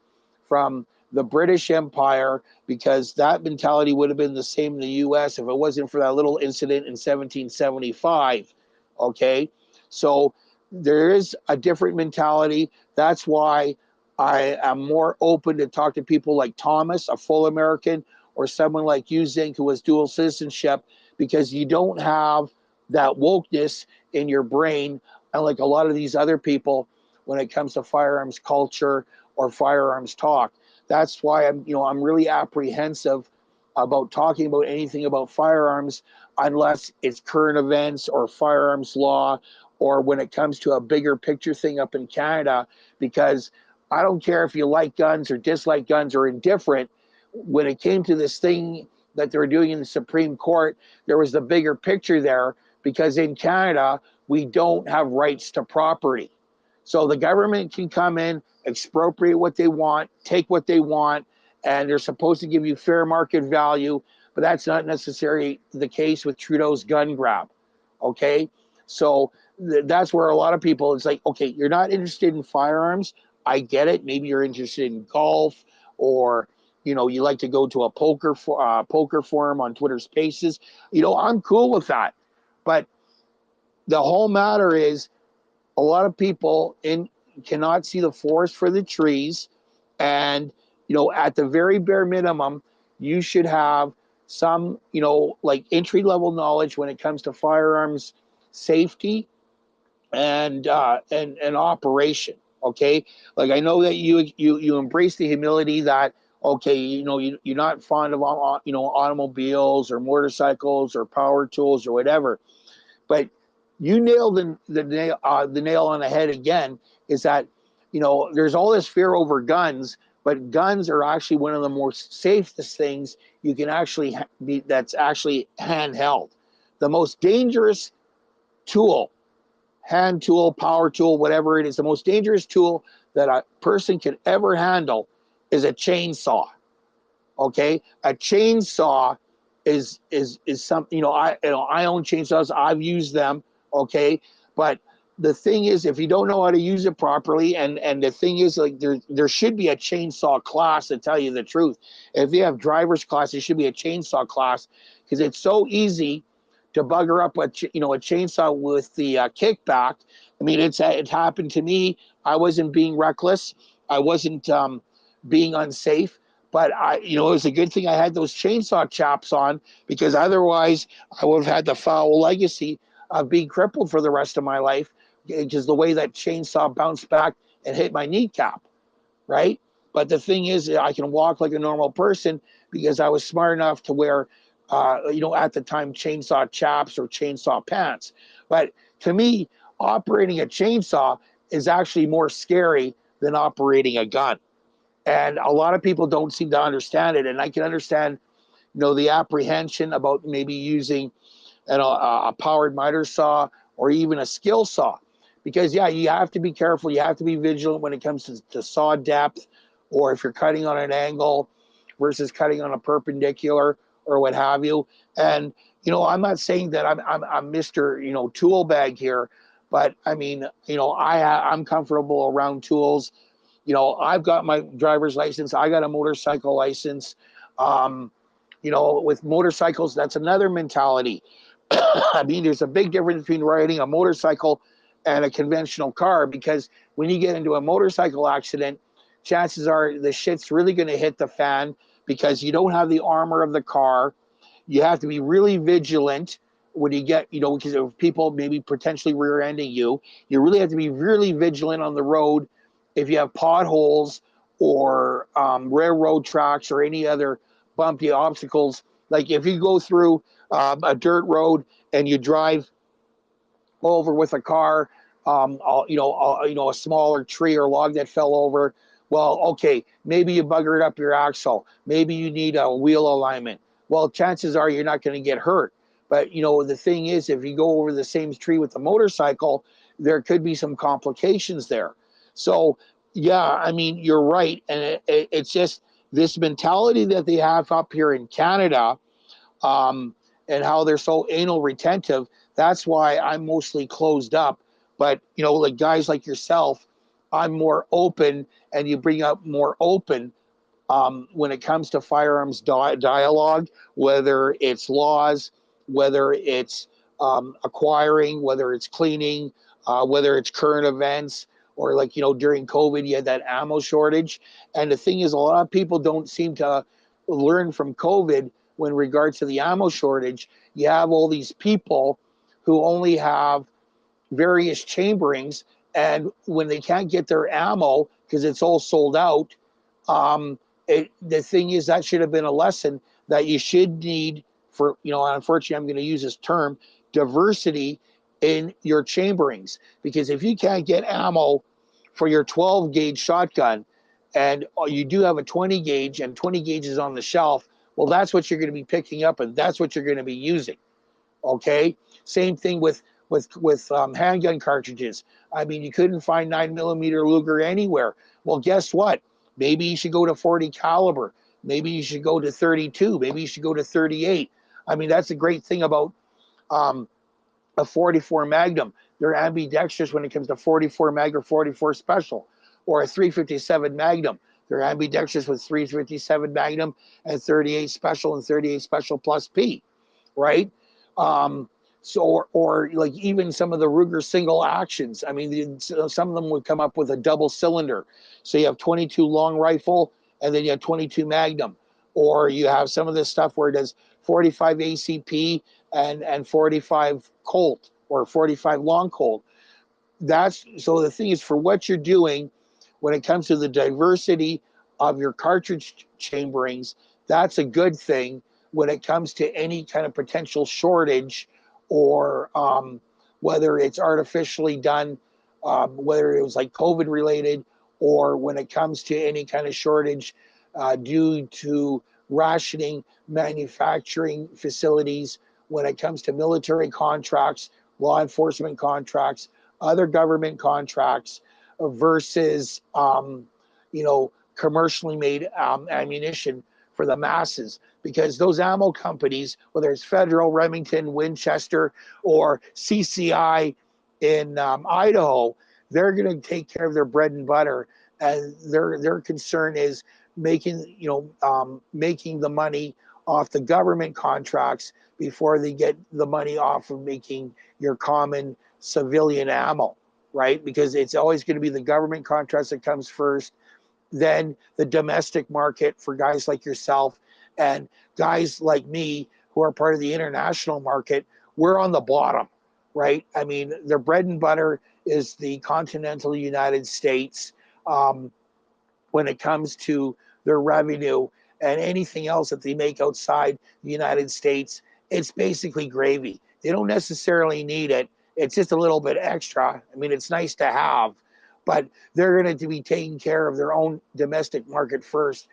S6: from the British Empire, because that mentality would have been the same in the U.S. if it wasn't for that little incident in 1775. Okay, so there is a different mentality. That's why I am more open to talk to people like Thomas, a full American, or someone like you, Zink, who has dual citizenship, because you don't have that wokeness in your brain, unlike a lot of these other people when it comes to firearms culture or firearms talk. That's why I'm really apprehensive about talking about anything about firearms unless it's current events or firearms law, or when it comes to a bigger picture thing up in Canada, because I don't care if you like guns or dislike guns or indifferent. When it came to this thing that they were doing in the Supreme Court, there was the bigger picture there, because in Canada, we don't have rights to property. So the government can come in, expropriate what they want, take what they want, and they're supposed to give you fair market value, but that's not necessarily the case with Trudeau's gun grab. Okay? So that's where a lot of people, it's like, okay, you're not interested in firearms. I get it. Maybe you're interested in golf, or you like to go to a poker forum on Twitter Spaces. I'm cool with that. But the whole matter is, a lot of people cannot see the forest for the trees, and at the very bare minimum, you should have some like entry level knowledge when it comes to firearms safety and operation. Okay, like I know that you embrace the humility that, okay, you're not fond of automobiles or motorcycles or power tools or whatever, but you nailed the nail on the head again. Is that there's all this fear over guns, but guns are actually one of the more safest things you can actually be. That's actually handheld. The most dangerous tool, hand tool, power tool, whatever it is, the most dangerous tool that a person can ever handle is a chainsaw. Okay, a chainsaw is something. I own chainsaws. I've used them. Okay, but the thing is, if you don't know how to use it properly, and the thing is, like, there should be a chainsaw class, to tell you the truth. If you have driver's class, there should be a chainsaw class, because it's so easy to bugger up a chainsaw with the kickback. I mean, it happened to me. I wasn't being reckless. I wasn't being unsafe. But it was a good thing I had those chainsaw chaps on, because otherwise I would have had the foul legacy of being crippled for the rest of my life, because the way that chainsaw bounced back and hit my kneecap, right? But the thing is, I can walk like a normal person because I was smart enough to wear, at the time, chainsaw chaps or chainsaw pants. But to me, operating a chainsaw is actually more scary than operating a gun. And a lot of people don't seem to understand it. And I can understand, the apprehension about maybe using a powered miter saw or even a skill saw, because you have to be careful. You have to be vigilant when it comes to saw depth, or if you're cutting on an angle versus cutting on a perpendicular or what have you. And I'm not saying that I'm Mr. Tool bag here, but I mean, I'm comfortable around tools. I've got my driver's license. I got a motorcycle license. With motorcycles, that's another mentality. I mean, there's a big difference between riding a motorcycle and a conventional car, because when you get into a motorcycle accident, chances are the shit's really going to hit the fan, because you don't have the armor of the car. you have to be really vigilant when you get, because of people maybe potentially rear-ending you. You really have to be really vigilant on the road if you have potholes or railroad tracks or any other bumpy obstacles. Like if you go through a dirt road and you drive over with a car, a smaller tree or log that fell over. Well, okay, maybe you buggered up your axle. Maybe you need a wheel alignment. Well, chances are you're not going to get hurt. But the thing is, if you go over the same tree with a motorcycle, there could be some complications there. So, yeah, I mean, you're right, and it's just this mentality that they have up here in Canada, and how they're so anal retentive. That's why I'm mostly closed up. But like guys like yourself, I'm more open, and you bring up more open when it comes to firearms dialogue, whether it's laws, whether it's acquiring, whether it's cleaning, whether it's current events, or like during COVID, you had that ammo shortage. And the thing is, a lot of people don't seem to learn from COVID when regards to the ammo shortage. You have all these people who only have various chamberings, and when they can't get their ammo because it's all sold out, the thing is, that should have been a lesson that you should need for, unfortunately, I'm going to use this term, diversity in your chamberings. Because if you can't get ammo for your 12 gauge shotgun, and you do have a 20 gauge and 20 gauges on the shelf, well, that's what you're going to be picking up, and that's what you're going to be using. Okay. Same thing with handgun cartridges. I mean, you couldn't find 9mm Luger anywhere. Well, guess what? Maybe you should go to 40 caliber. Maybe you should go to 32. Maybe you should go to 38. I mean, that's a great thing about a 44 Magnum. They're ambidextrous when it comes to 44 Mag or 44 Special, or a 357 Magnum. They're ambidextrous with 357 Magnum and 38 Special and 38 Special Plus P, right? Or like even some of the Ruger single actions. I mean, some of them would come up with a double cylinder. So you have 22 long rifle and then you have 22 Magnum. Or you have some of this stuff where it does 45 ACP and 45 Colt or 45 long Colt. So the thing is, for what you're doing, when it comes to the diversity of your cartridge chamberings, that's a good thing. When it comes to any kind of potential shortage, or whether it's artificially done, whether it was like COVID related, or when it comes to any kind of shortage due to rationing manufacturing facilities, when it comes to military contracts, law enforcement contracts, other government contracts, versus commercially made ammunition for the masses. Because those ammo companies, whether it's Federal, Remington, Winchester, or CCI in Idaho, they're going to take care of their bread and butter, and their concern is making the money off the government contracts before they get the money off of making your common civilian ammo, right? Because it's always going to be the government contracts that comes first, then the domestic market for guys like yourself and guys like me who are part of the international market. We're on the bottom, right? I mean, their bread and butter is the continental United States when it comes to their revenue, and anything else that they make outside the United States, it's basically gravy. They don't necessarily need it. It's just a little bit extra. I mean, it's nice to have, but they're going to be taking care of their own domestic market first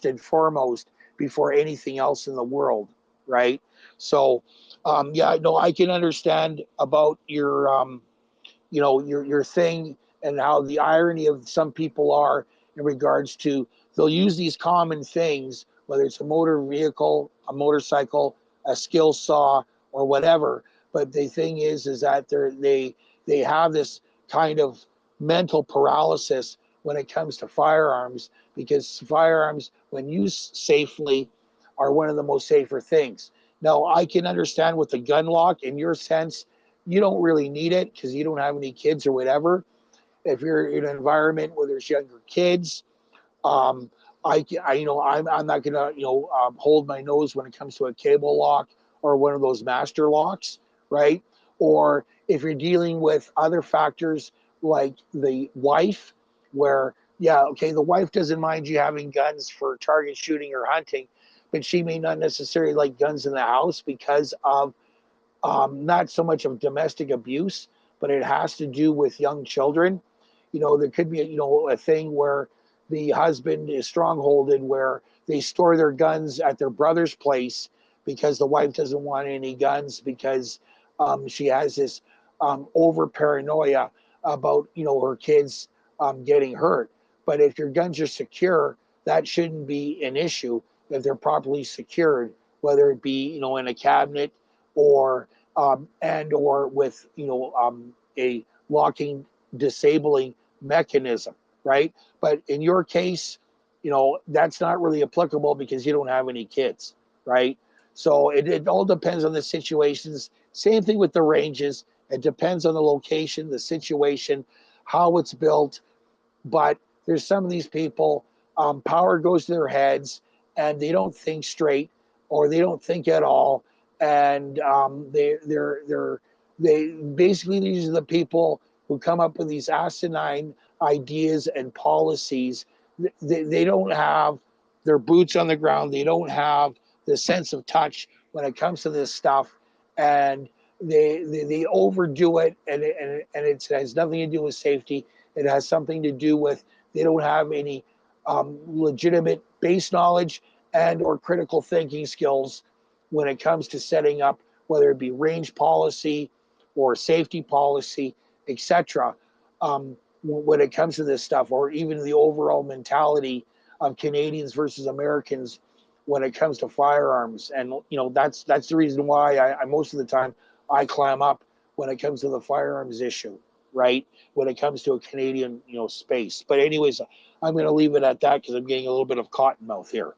S6: and foremost, before anything else in the world, right? So, yeah, no, I can understand about your your thing, and how the irony of some people are in regards to, they'll use these common things, whether it's a motor vehicle, a motorcycle, a skill saw, or whatever. But the thing is that they have this kind of mental paralysis when it comes to firearms, because firearms, when used safely, are one of the most safer things. Now, I can understand with the gun lock, in your sense, you don't really need it because you don't have any kids or whatever. If you're in an environment where there's younger kids, I'm not gonna, hold my nose when it comes to a cable lock or one of those master locks, right? Or if you're dealing with other factors like the wife, where, yeah, okay, the wife doesn't mind you having guns for target shooting or hunting, but she may not necessarily like guns in the house because of not so much of domestic abuse, but it has to do with young children. There could be a thing where the husband is strongholded, where they store their guns at their brother's place because the wife doesn't want any guns because she has this over paranoia about her kids getting hurt. But if your guns are secure, that shouldn't be an issue if they're properly secured, whether it be in a cabinet or or with a locking disabling mechanism, right? But in your case, that's not really applicable because you don't have any kids, right? So it all depends on the situations. Same thing with the ranges. It depends on the location, the situation, how it's built. But there's some of these people, power goes to their heads and they don't think straight or they don't think at all. And they basically, these are the people who come up with these asinine ideas and policies. They don't have their boots on the ground. They don't have the sense of touch when it comes to this stuff. And they overdo it, and it has nothing to do with safety. It has something to do with they don't have any legitimate base knowledge and or critical thinking skills when it comes to setting up, whether it be range policy or safety policy, etc. When it comes to this stuff, or even the overall mentality of Canadians versus Americans when it comes to firearms. And that's the reason why I most of the time I clam up when it comes to the firearms issue, right? When it comes to a Canadian, space. But anyways, I'm going to leave it at that because I'm getting a little bit of cotton mouth here.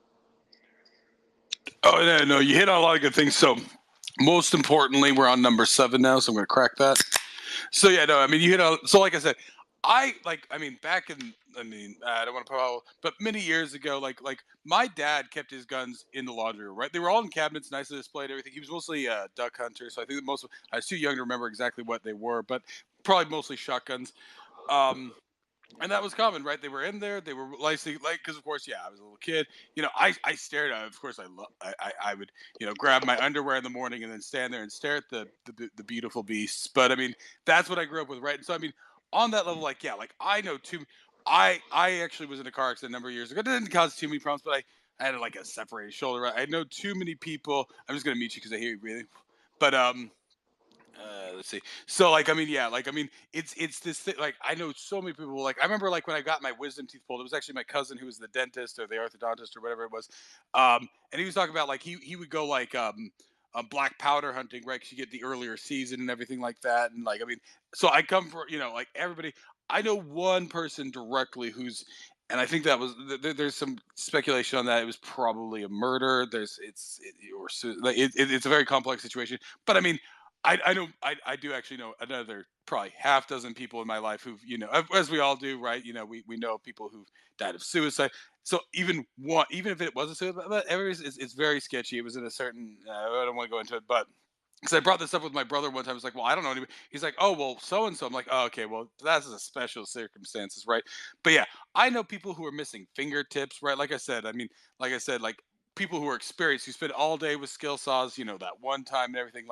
S1: Oh, no, you hit on a lot of good things. So most importantly, we're on number 7 now, so I'm going to crack that. So yeah, no, I mean, you hit on, so like I said, back in, I don't want to put out, but many years ago, like my dad kept his guns in the laundry room, right? They were all in cabinets, nicely displayed, everything. He was mostly a duck hunter, so I think I was too young to remember exactly what they were, but probably mostly shotguns. And that was common, right? They were in there. They were because of course, yeah, I was a little kid. I stared at. Of course, I would grab my underwear in the morning and then stand there and stare at the beautiful beasts. But I mean, that's what I grew up with, right? And so I mean, on that level, I know too. I actually was in a car accident a number of years ago. It didn't cause too many problems, but I had a separated shoulder. Right? I know too many people. I'm just gonna mute you because I hear you breathing. But let's see. So it's this thing. I know so many people. I remember when I got my wisdom teeth pulled. It was actually my cousin who was the dentist or the orthodontist or whatever it was. And he was talking about he would go black powder hunting, right? 'Cause you get the earlier season and everything like that. And so I come for everybody. I know one person directly who's. And I think that was there's some speculation on that. It was probably a murder. It's a very complex situation. But I mean, I do actually know another probably half dozen people in my life who've as we all do, right? We know people who've died of suicide. So even if it was a suicide, but it's very sketchy. It was in a certain I don't want to go into it, but because I brought this up with my brother one time. I was like, well, I don't know anybody. He's like, oh, well, so and so. I'm like, oh, okay, well, that's a special circumstances, right? But yeah, I know people who are missing fingertips, right? Like I said, people who are experienced, who spend all day with skill saws, that one time and everything.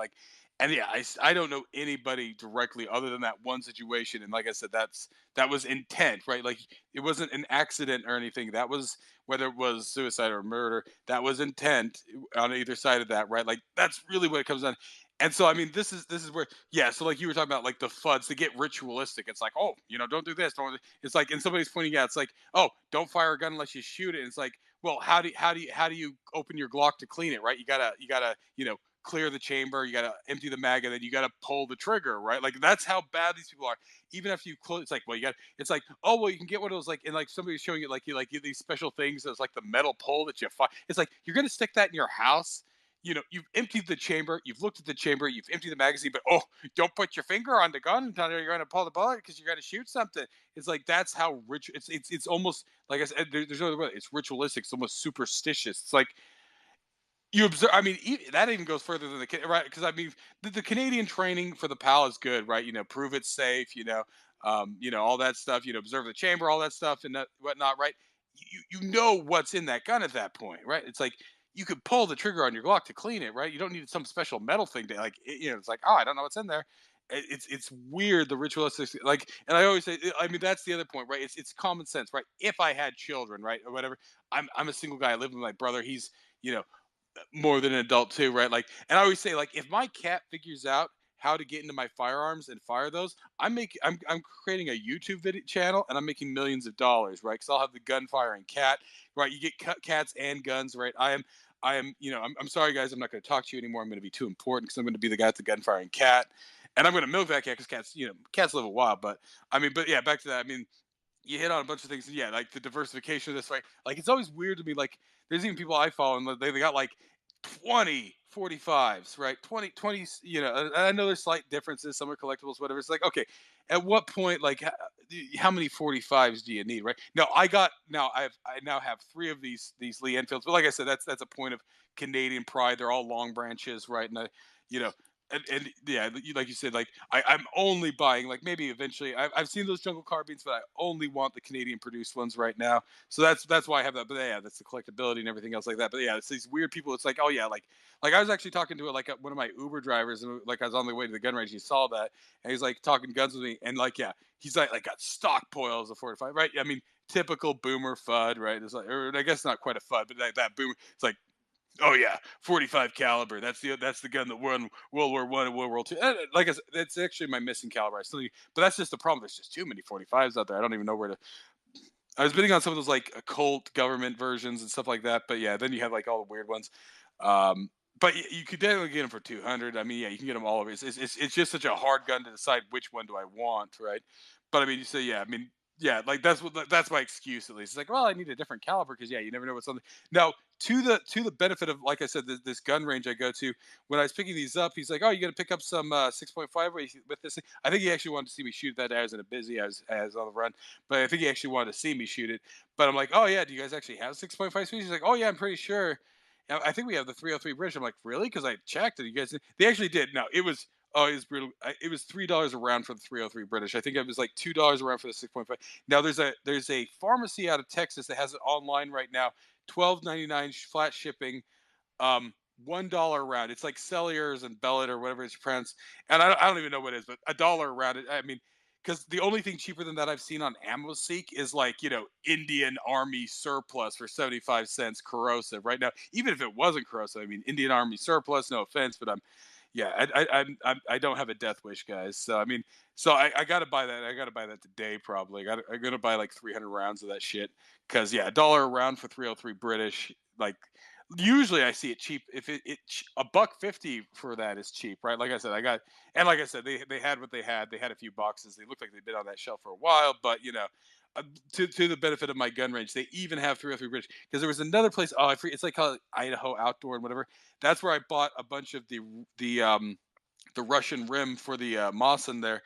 S1: And yeah, I don't know anybody directly other than that one situation. And like I said, that was intent, right? It wasn't an accident or anything. That was whether it was suicide or murder. That was intent on either side of that, right? That's really what it comes down. And so I mean, this is where yeah. So you were talking about the FUDs, they get ritualistic. It's oh, don't do this. Don't. It's and somebody's pointing out. It's oh, don't fire a gun unless you shoot it. And it's well, how do you open your Glock to clean it, right? You gotta clear the chamber, you gotta empty the mag, and then you gotta pull the trigger, right? That's how bad these people are. Even if you close, it's well, you got. It's oh well, you can get one of those and somebody's showing it these special things that's the metal pole that you find. It's you're gonna stick that in your house. You've emptied the chamber, you've looked at the chamber, you've emptied the magazine, but oh, don't put your finger on the gun until you're going to pull the bullet because you're going to shoot something. It's that's how rich. It's almost like I said, there's no other way. It's ritualistic. It's almost superstitious. It's like you observe. I mean, that even goes further than right, because I mean, the Canadian training for the PAL is good, right? Prove it's safe. All that stuff. Observe the chamber, all that stuff, and whatnot, right? You know what's in that gun at that point, right? It's like you could pull the trigger on your Glock to clean it, right? You don't need some special metal thing to like. It's like, oh, I don't know what's in there. It's weird, the ritualistic, like, and I always say, I mean, that's the other point, right? It's common sense, right? If I had children, right, or whatever, I'm a single guy. I live with my brother. He's you know more than an adult too, right? Like, and I always say, like, if my cat figures out how to get into my firearms and fire those, I'm creating a YouTube video channel, and I'm making millions of dollars, right? Because I'll have the gun firing cat, right? You get cats and guns, right? I'm sorry guys, I'm not going to talk to you anymore. I'm going to be too important because I'm going to be the guy with the gun firing cat, and I'm going to milk that cat because cats live a while. But I mean, but yeah, back to that. I mean, you hit on a bunch of things. Yeah, like the diversification of this, right? Like, it's always weird to me. Like, there's even people I follow, and they got like 20 45s, right? 20. I know there's slight differences. Some are collectibles, whatever. It's like, okay, at what point, like, how many 45s do you need, right? No, I now have 3 of these Lee Enfields. But like I said, that's a point of Canadian pride. They're all long branches, right? And you know, and yeah, like you said, like I'm only buying, like, maybe eventually. I've seen those jungle carbines, but I only want the Canadian produced ones right now. So that's why I have that. But yeah, that's the collectability and everything else like that. But yeah, it's these weird people. It's like, oh yeah, like I was actually talking to one of my Uber drivers, and like I was on the way to the gun range. He saw that, and he's like talking guns with me, and like, yeah, he's like got stock poils of 45, right? I mean, typical boomer FUD, right? It's like, or I guess not quite a FUD, but that boomer. It's like, oh yeah, 45 caliber. That's the gun that won World War I and World War II. Like I said, that's actually my missing caliber. But that's just the problem. There's just too many 45s out there. I don't even know where to. I was bidding on some of those like occult government versions and stuff like that. But yeah, then you have like all the weird ones. But you could definitely get them for 200. I mean, yeah, you can get them all over. It's just such a hard gun to decide which one do I want, right? But I mean, you say, yeah, I mean, yeah, like that's my excuse at least. It's like, well, I need a different caliber because yeah, you never know what's on the. Now, to the benefit of, like I said, this gun range I go to, when I was picking these up, he's like, oh, you got to pick up some 6.5 with this thing. I think he actually wanted to see me shoot that as in a busy as on the run, but I think he actually wanted to see me shoot it. But I'm like, oh yeah, do you guys actually have 6.5 speeds? He's like, oh yeah, I'm pretty sure. I think we have the 303 British. I'm like, really? Because I checked and you guys, they actually did. No, it was. Oh, it was brutal. It was $3 a round for the 303 British. I think it was like $2 a round for the 6.5. Now there's a pharmacy out of Texas that has it online right now. $12.99 flat shipping. $1 a round. It's like Celliers and Bellet or whatever it's pronounced. And I don't even know what it is, but $1 a round. I mean, because the only thing cheaper than that I've seen on AmmoSeek is like, Indian Army surplus for 75 cents corrosive right now. Even if it wasn't corrosive, I mean, Indian Army surplus, no offense, but I don't have a death wish, guys. So I mean, I got to buy that. I got to buy that today, probably. I'm gonna buy like 300 rounds of that shit. Cause yeah, $1 a round for 303 British. Like, usually I see it cheap. If a $1.50 for that is cheap, right? Like I said, like I said, they had what they had. They had a few boxes. They looked like they'd been on that shelf for a while, but to the benefit of my gun range, they even have 303 British, because there was another place. Oh, I forget. It's like called Idaho Outdoor and whatever. That's where I bought a bunch of the Russian rim for the Mosin there,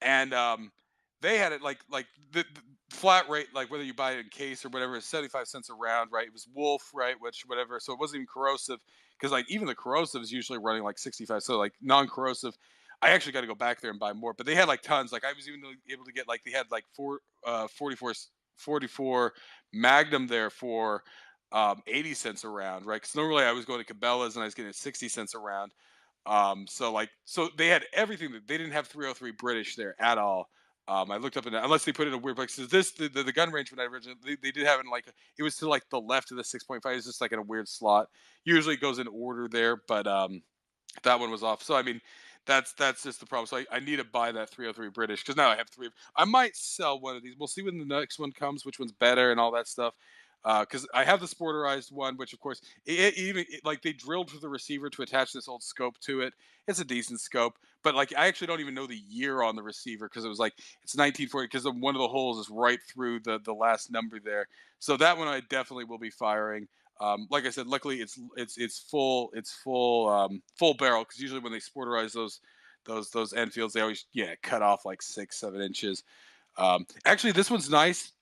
S1: and they had it like the flat rate, like whether you buy it in case or whatever, is 75 cents a round, right? It was Wolf, right, which whatever, so it wasn't even corrosive, because like even the corrosive is usually running like 65, so like non-corrosive. I actually got to go back there and buy more, but they had like tons. Like I was even able to get, like, they had like 44 Magnum there for 80 cents a round, right? Because normally I was going to Cabela's and I was getting 60 cents a round. So they had everything. That they didn't have 303 British there at all. I looked up, unless they put it in a weird place. So the gun range when I originally, they did have it in like it was to like the left of the 6.5. It's just like in a weird slot. Usually it goes in order there, but that one was off. So I mean, that's just the problem. So I need to buy that 303 British, because now I have 3. I might sell one of these. We'll see when the next one comes, which one's better and all that stuff. Because I have the sporterized one, which of course, like they drilled for the receiver to attach this old scope to it. It's a decent scope, but like I actually don't even know the year on the receiver, because it was like it's 1940, because one of the holes is right through the last number there. So that one I definitely will be firing. Like I said, luckily it's full full barrel, because usually when they sporterize those Enfields, they always cut off like 6-7 inches. Actually, this one's nice.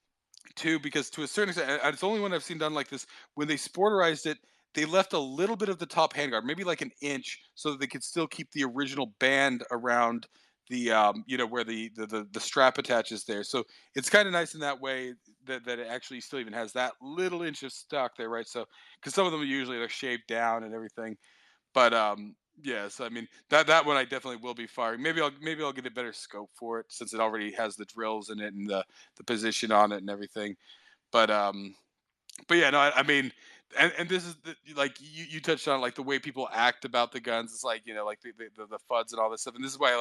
S1: too, because to a certain extent, and it's the only one I've seen done like this. When they sporterized it, they left a little bit of the top handguard, maybe like an inch, so that they could still keep the original band around the where the strap attaches there. So it's kind of nice in that way that it actually still even has that little inch of stock there, right? So because some of them usually they're shaved down and everything, but yes, I mean that one I definitely will be firing. Maybe I'll get a better scope for it since it already has the drills in it and the position on it and everything. But yeah, no, I mean, and this is like you touched on like the way people act about the guns. It's like like the FUDs and all this stuff. And this is why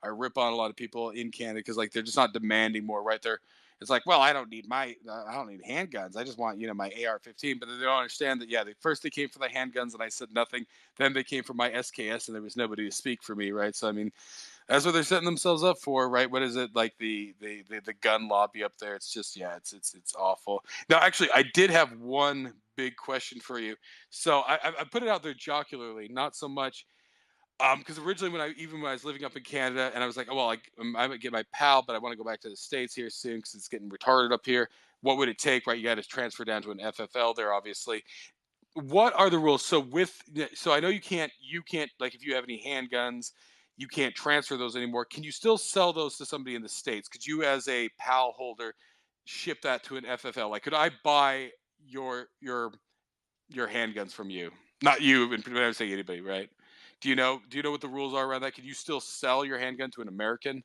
S1: I rip on a lot of people in Canada because like they're just not demanding more, right? It's like, well, I don't need handguns. I just want my AR-15. But they don't understand that. Yeah, first they came for the handguns and I said nothing. Then they came for my SKS and there was nobody to speak for me, right? So I mean, that's what they're setting themselves up for, right? What is it like the gun lobby up there? It's just it's awful. Now, actually, I did have one big question for you. So I put it out there jocularly, not so much because originally when I was living up in Canada and I was like, oh well, I might get my pal, but I want to go back to the States here soon because it's getting retarded up here. What would it take, right? You got to transfer down to an FFL there, obviously. What are the rules? So I know you can't like if you have any handguns, you can't transfer those anymore. Can you still sell those to somebody in the States? Could you as a PAL holder ship that to an FFL? Like could I buy your handguns from you? Not you, and I'm saying anybody, right? Do you know what the rules are around that? Can you still sell your handgun to an American?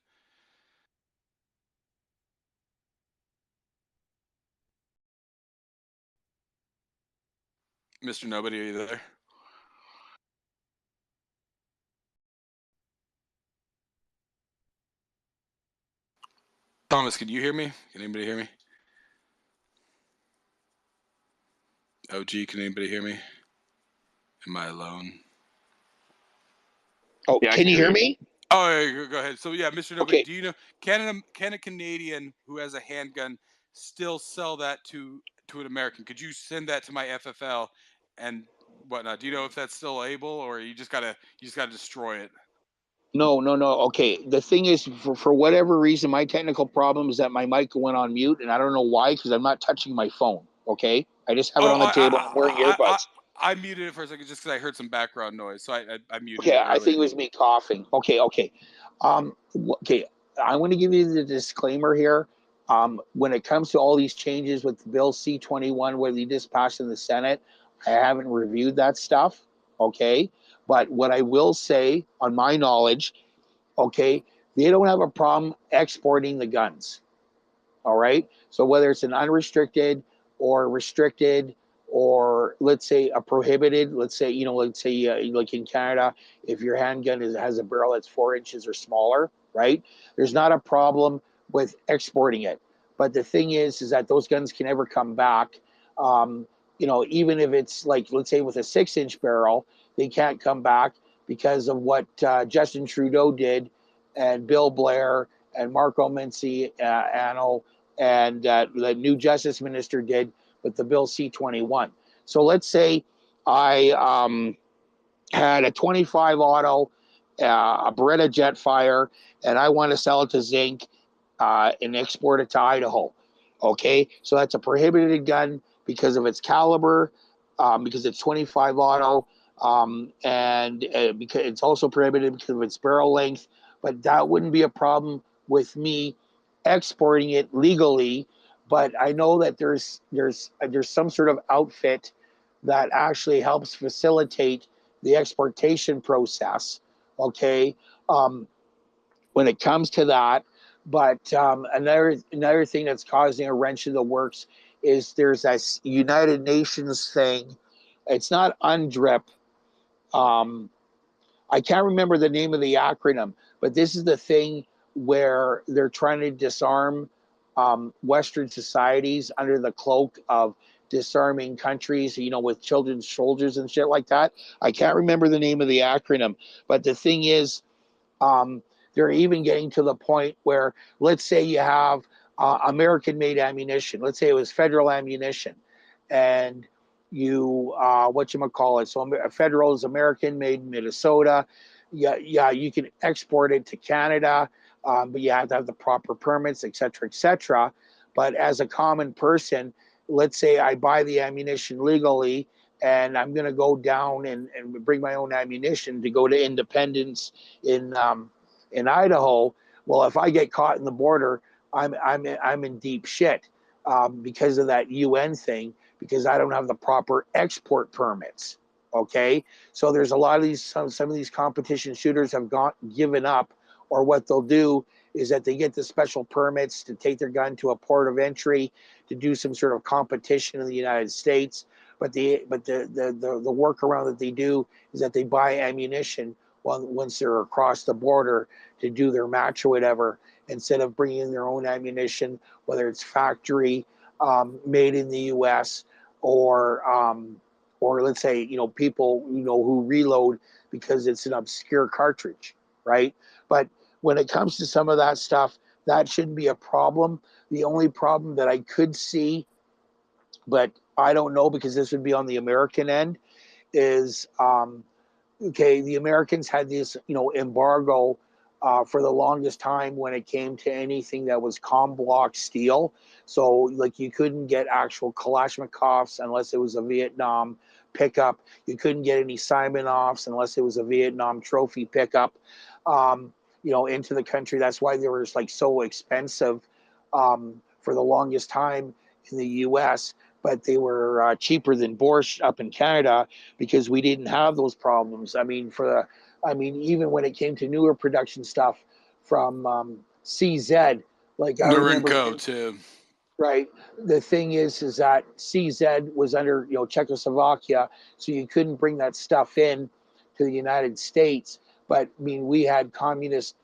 S1: Mr. Nobody, are you there? Thomas, can you hear me? Can anybody hear me? OG, can anybody hear me? Am I alone?
S6: Oh,
S3: Yeah, I
S6: can
S3: can
S6: you
S3: hear
S6: hear
S3: you.
S6: me?
S1: Oh, yeah, go ahead. So yeah, Mr. Nobody,
S6: Okay.
S1: do you know can a Canadian who has a handgun still sell that to an American? Could you send that to my FFL and whatnot? Do you know if that's still able, or you just gotta destroy it?
S6: No, no, no. Okay. The thing is, for whatever reason, my technical problem is that my mic went on mute, and I don't know why because I'm not touching my phone. Okay. I just have it
S1: Oh,
S6: on the table and I'm wearing earbuds.
S1: I muted it for a second just because I heard some background noise, so I muted
S6: Okay.
S1: it
S6: I think
S1: earlier.
S6: it was me coughing. Okay. Okay. Okay. I want to give you the disclaimer here. When it comes to all these changes with Bill C-21, whether you just passed in the Senate, I haven't reviewed that stuff. Okay. But what I will say, on my knowledge, okay, they don't have a problem exporting the guns. All right. So whether it's an unrestricted or restricted, or let's say a prohibited, let's say, let's say like in Canada, if your handgun has a barrel that's 4 inches or smaller, right? There's not a problem with exporting it. But the thing is that those guns can never come back. Um, even if it's like, let's say with a 6 inch barrel, they can't come back because of what Justin Trudeau did and Bill Blair and Marco Mincy, Anno, and the new Justice Minister did with the Bill C-21. So let's say I had a 25 auto, a Beretta Jetfire, and I want to sell it to Zinc and export it to Idaho. Okay, so that's a prohibited gun because of its caliber, because it's 25 auto, and because it's also prohibited because of its barrel length. But that wouldn't be a problem with me exporting it legally. But I know that there's some sort of outfit that actually helps facilitate the exportation process. Okay, um, when it comes to that. But another thing that's causing a wrench in the works is there's this United Nations thing. It's not UNDRIP. Um, I can't remember the name of the acronym, but this is the thing where they're trying to disarm Western societies under the cloak of disarming countries, with children's soldiers and shit like that. I can't remember the name of the acronym, but the thing is, um, they're even getting to the point where, let's say you have American-made ammunition. Let's say it was federal ammunition, and you what you call it. So federal is American, made in Minnesota. Yeah, yeah, you can export it to Canada, but you have to have the proper permits, et cetera, et cetera. But as a common person, let's say I buy the ammunition legally and I'm going to go down and bring my own ammunition to go to Independence in Idaho. Well, if I get caught in the border, I'm in deep shit because of that UN thing, because I don't have the proper export permits. Okay, so there's a lot of these some of these competition shooters have given up, or what they'll do is that they get the special permits to take their gun to a port of entry to do some sort of competition in the United States. But the workaround that they do is that they buy ammunition once they're across the border to do their match or whatever, instead of bringing in their own ammunition, whether it's factory made in the U.S. Or let's say, people, who reload because it's an obscure cartridge, right? But when it comes to some of that stuff, that shouldn't be a problem. The only problem that I could see, but I don't know because this would be on the American end, is okay, the Americans had this, embargo for the longest time when it came to anything that was com block steel. So, like, you couldn't get actual Kalashnikovs unless it was a Vietnam pickup. You couldn't get any Simonovs unless it was a Vietnam trophy pickup, into the country. That's why they were like so expensive for the longest time in the U.S., but they were cheaper than Borscht up in Canada because we didn't have those problems. Even when it came to newer production stuff from CZ, like I remember,
S1: Norinco too.
S6: right? The thing is that CZ was under Czechoslovakia, so you couldn't bring that stuff in to the United States. But we had communist,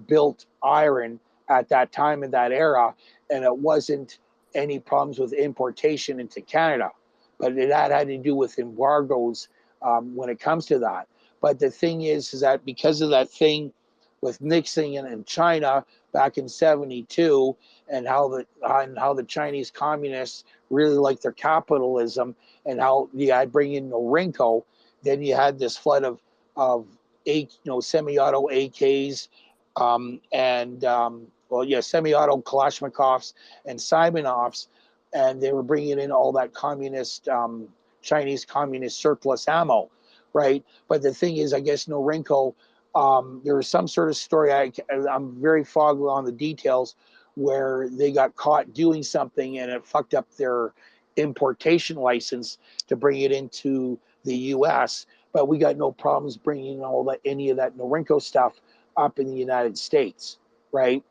S6: built iron at that time in that era, and it wasn't any problems with importation into Canada. But that had to do with embargoes when it comes to that. But the thing is that because of that thing with Nixon and China back in '72, and how the Chinese communists really like their capitalism, and how you had bring in Norinco, then you had this flood of semi-auto AKs semi-auto Kalashnikovs and Simonovs, and they were bringing in all that communist Chinese communist surplus ammo, right? But the thing is, I guess Norinco, there was some sort of story, I'm very foggy on the details, where they got caught doing something and it fucked up their importation license to bring it into the U.S. But we got no problems bringing any of that Norinco stuff up in the United States, right?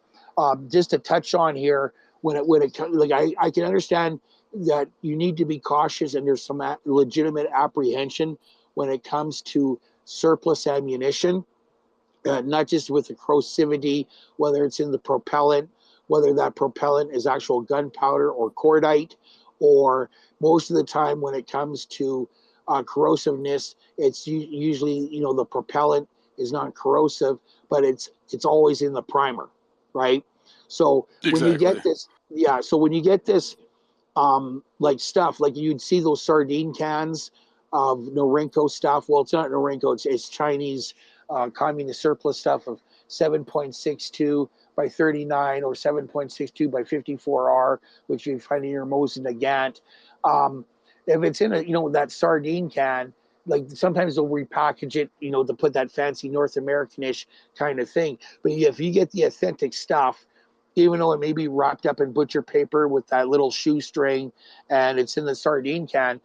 S6: Just to touch on here, when it like I can understand that you need to be cautious, and there's some legitimate apprehension when it comes to surplus ammunition, not just with the corrosivity, whether it's in the propellant, whether that propellant is actual gunpowder or cordite, or most of the time when it comes to corrosiveness, it's usually the propellant is not corrosive, but it's always in the primer, right? So when you get this, when you get this like stuff, like you'd see those sardine cans of Norinco stuff. Well, it's not Norinco, it's Chinese communist surplus stuff of 7.62 by 39 or 7.62 by 54R, which you find in your Mosin Nagant. If it's in that sardine can, like sometimes they'll repackage it, to put that fancy North Americanish kind of thing. But if you get the authentic stuff, even though it may be wrapped up in butcher paper with that little shoestring and it's in the sardine can,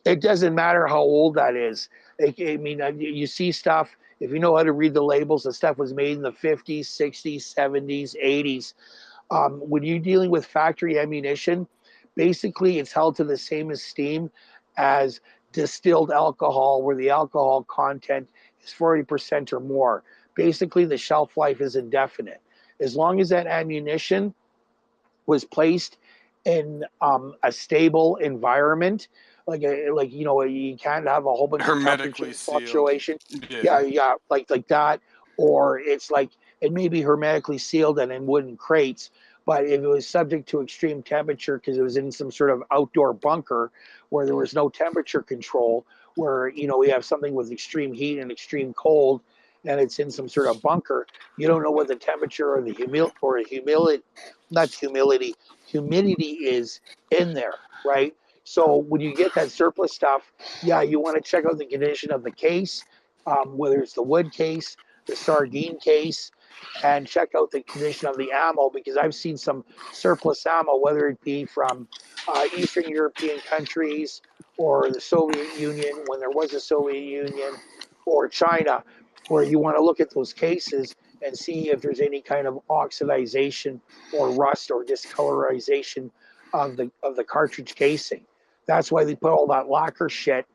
S6: it doesn't matter how old that is. You see stuff, if you know how to read the labels, the stuff was made in the 50s, 60s, 70s, 80s. When you're dealing with factory ammunition, basically it's held to the same esteem as distilled alcohol, where the alcohol content is 40% or more. Basically, the shelf life is indefinite. As long as that ammunition was placed in a stable environment, you can't have a whole bunch of temperature fluctuation. Yeah, like that, or it's like it may be hermetically sealed and in wooden crates, but if it was subject to extreme temperature because it was in some sort of outdoor bunker where there was no temperature control, where we have something with extreme heat and extreme cold, and it's in some sort of bunker, you don't know what the temperature or the humidity is in there, right? So when you get that surplus stuff, yeah, you want to check out the condition of the case, whether it's the wood case, the sardine case, and check out the condition of the ammo, because I've seen some surplus ammo, whether it be from Eastern European countries or the Soviet Union when there was a Soviet Union, or China, where you want to look at those cases and see if there's any kind of oxidization or rust or discolorization of the cartridge casing. That's why they put all that lacquer shit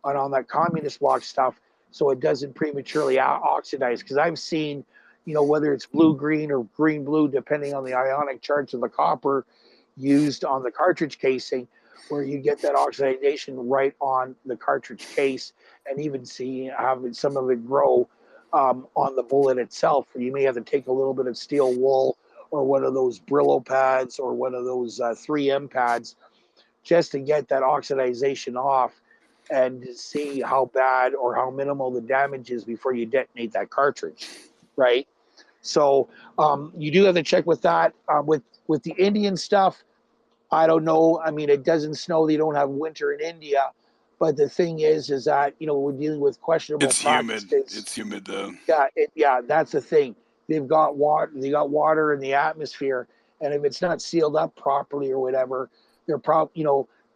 S6: on that communist block stuff, so it doesn't prematurely oxidize. Because I've seen, whether it's blue green or green blue, depending on the ionic charge of the copper used on the cartridge casing, where you get that oxidation right on the cartridge case, and even see some of it grow on the bullet itself. You may have to take a little bit of steel wool or one of those Brillo pads or one of those 3M pads just to get that oxidization off and to see how bad or how minimal the damage is before you detonate that cartridge, right? So you do have to check with that. With the Indian stuff, I don't know. I mean, it doesn't snow. They don't have winter in India. But the thing is that, we're dealing with questionable
S1: It's humid.
S6: practices.
S1: It's humid though.
S6: Yeah, that's the thing. They've got water. They got water in the atmosphere, and if it's not sealed up properly or whatever, they're probably,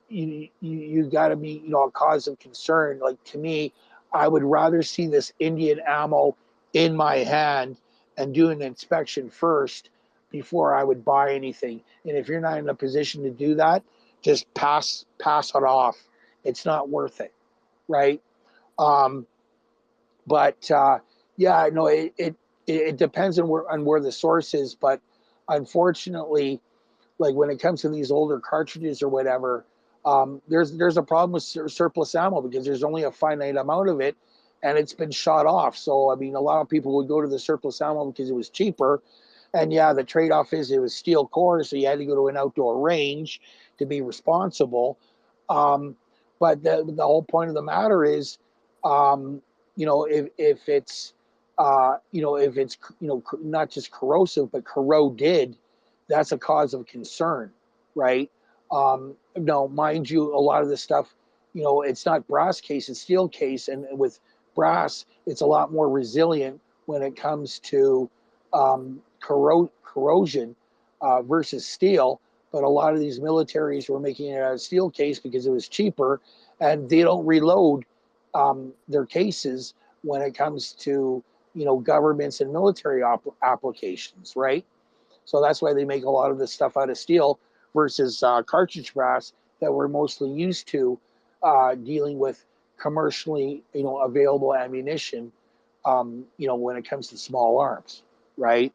S6: you got to be, a cause of concern. Like, to me, I would rather see this Indian ammo in my hand and do an inspection first before I would buy anything. And if you're not in a position to do that, just pass it off. It's not worth it, right? But yeah, no, it depends on where the source is. But unfortunately, like when it comes to these older cartridges or whatever, there's a problem with surplus ammo because there's only a finite amount of it, and it's been shot off. So I mean, a lot of people would go to the surplus ammo because it was cheaper, and yeah, the trade-off is it was steel core, so you had to go to an outdoor range to be responsible. Um, but the whole point of the matter is, um, if it's not just corrosive but corroded, that's a cause of concern, right? No, mind you, a lot of this stuff, it's not brass case, it's steel case, and with brass, it's a lot more resilient when it comes to corrosion versus steel. But a lot of these militaries were making it out of steel case because it was cheaper, and they don't reload their cases when it comes to governments and military applications, right? So that's why they make a lot of this stuff out of steel versus cartridge brass that we're mostly used to dealing with commercially, available ammunition, when it comes to small arms, right?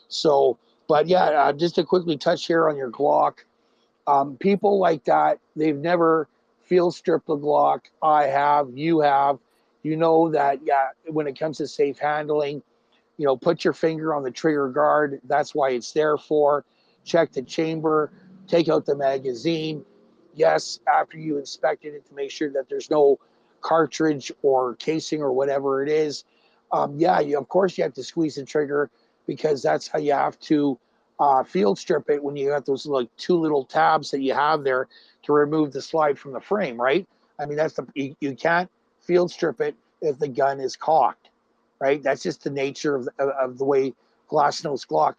S6: So, but yeah, just to quickly touch here on your Glock, people like that, they've never field stripped a Glock. I have, you have, that, yeah, when it comes to safe handling, put your finger on the trigger guard. That's why it's there for. Check the chamber, take out the magazine. Yes, after you inspected it to make sure that there's no cartridge or casing or whatever it is. Yeah, of course you have to squeeze the trigger because that's how you have to field strip it when you got those like two little tabs that you have there to remove the slide from the frame, right? I mean, you can't field strip it if the gun is cocked, right? That's just the nature of the way Glasnost Glock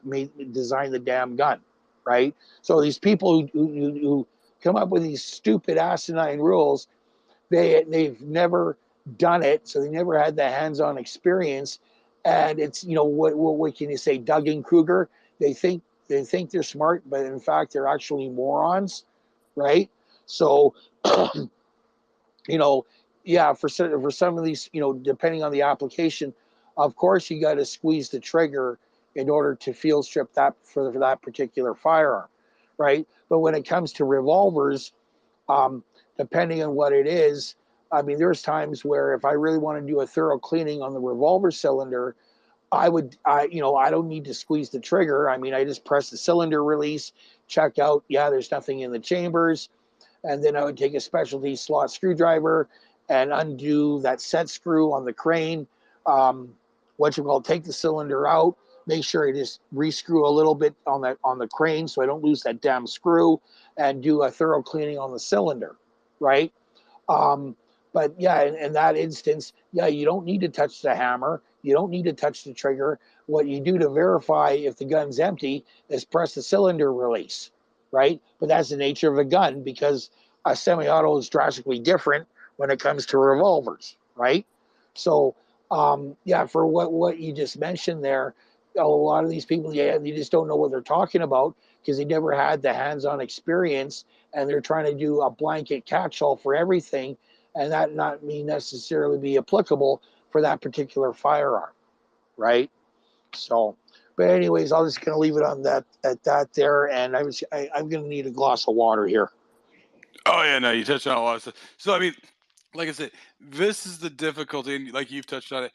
S6: designed the damn gun, right? So these people who come up with these stupid asinine rules, they've never done it, so they never had the hands-on experience. And it's what can you say? Dunning-Kruger. They think they're smart, but in fact they're actually morons, right? So yeah, for some of these, depending on the application, of course you got to squeeze the trigger in order to field strip that for that particular firearm, right? But when it comes to revolvers, depending on what it is, I mean, there's times where if I really want to do a thorough cleaning on the revolver cylinder, I don't need to squeeze the trigger. I mean, I just press the cylinder release, check out, yeah, there's nothing in the chambers. And then I would take a specialty slot screwdriver and undo that set screw on the crane, take the cylinder out, make sure I just rescrew a little bit on the crane so I don't lose that damn screw, and do a thorough cleaning on the cylinder, right? Um, but yeah, in that instance, yeah, you don't need to touch the hammer. You don't need to touch the trigger. What you do to verify if the gun's empty is press the cylinder release, right? But that's the nature of a gun, because a semi-auto is drastically different when it comes to revolvers, right? So, yeah, for what you just mentioned there, a lot of these people, yeah, they just don't know what they're talking about because they never had the hands-on experience, and they're trying to do a blanket catch-all for everything, and that not mean necessarily be applicable for that particular firearm, right? So, but anyways, I'm just gonna leave it on that at that there, and I'm gonna need a glass of water here.
S1: Oh yeah, no, you touched on a lot of stuff. So I mean, like I said, this is the difficulty, and like you've touched on it,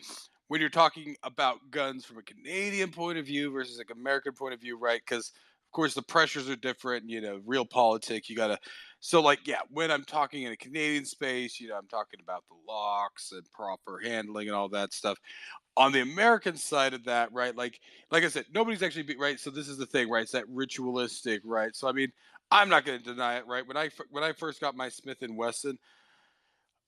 S1: when you're talking about guns from a Canadian point of view versus like American point of view, right? Because of course the pressures are different. You know, real politics. You gotta. So like, yeah, when I'm talking in a Canadian space, you know, I'm talking about the locks and proper handling and all that stuff. On the American side of that, right? Like I said, nobody's actually right. So this is the thing, right? It's that ritualistic, right? So I mean, I'm not going to deny it, right? When I first got my Smith and Wesson,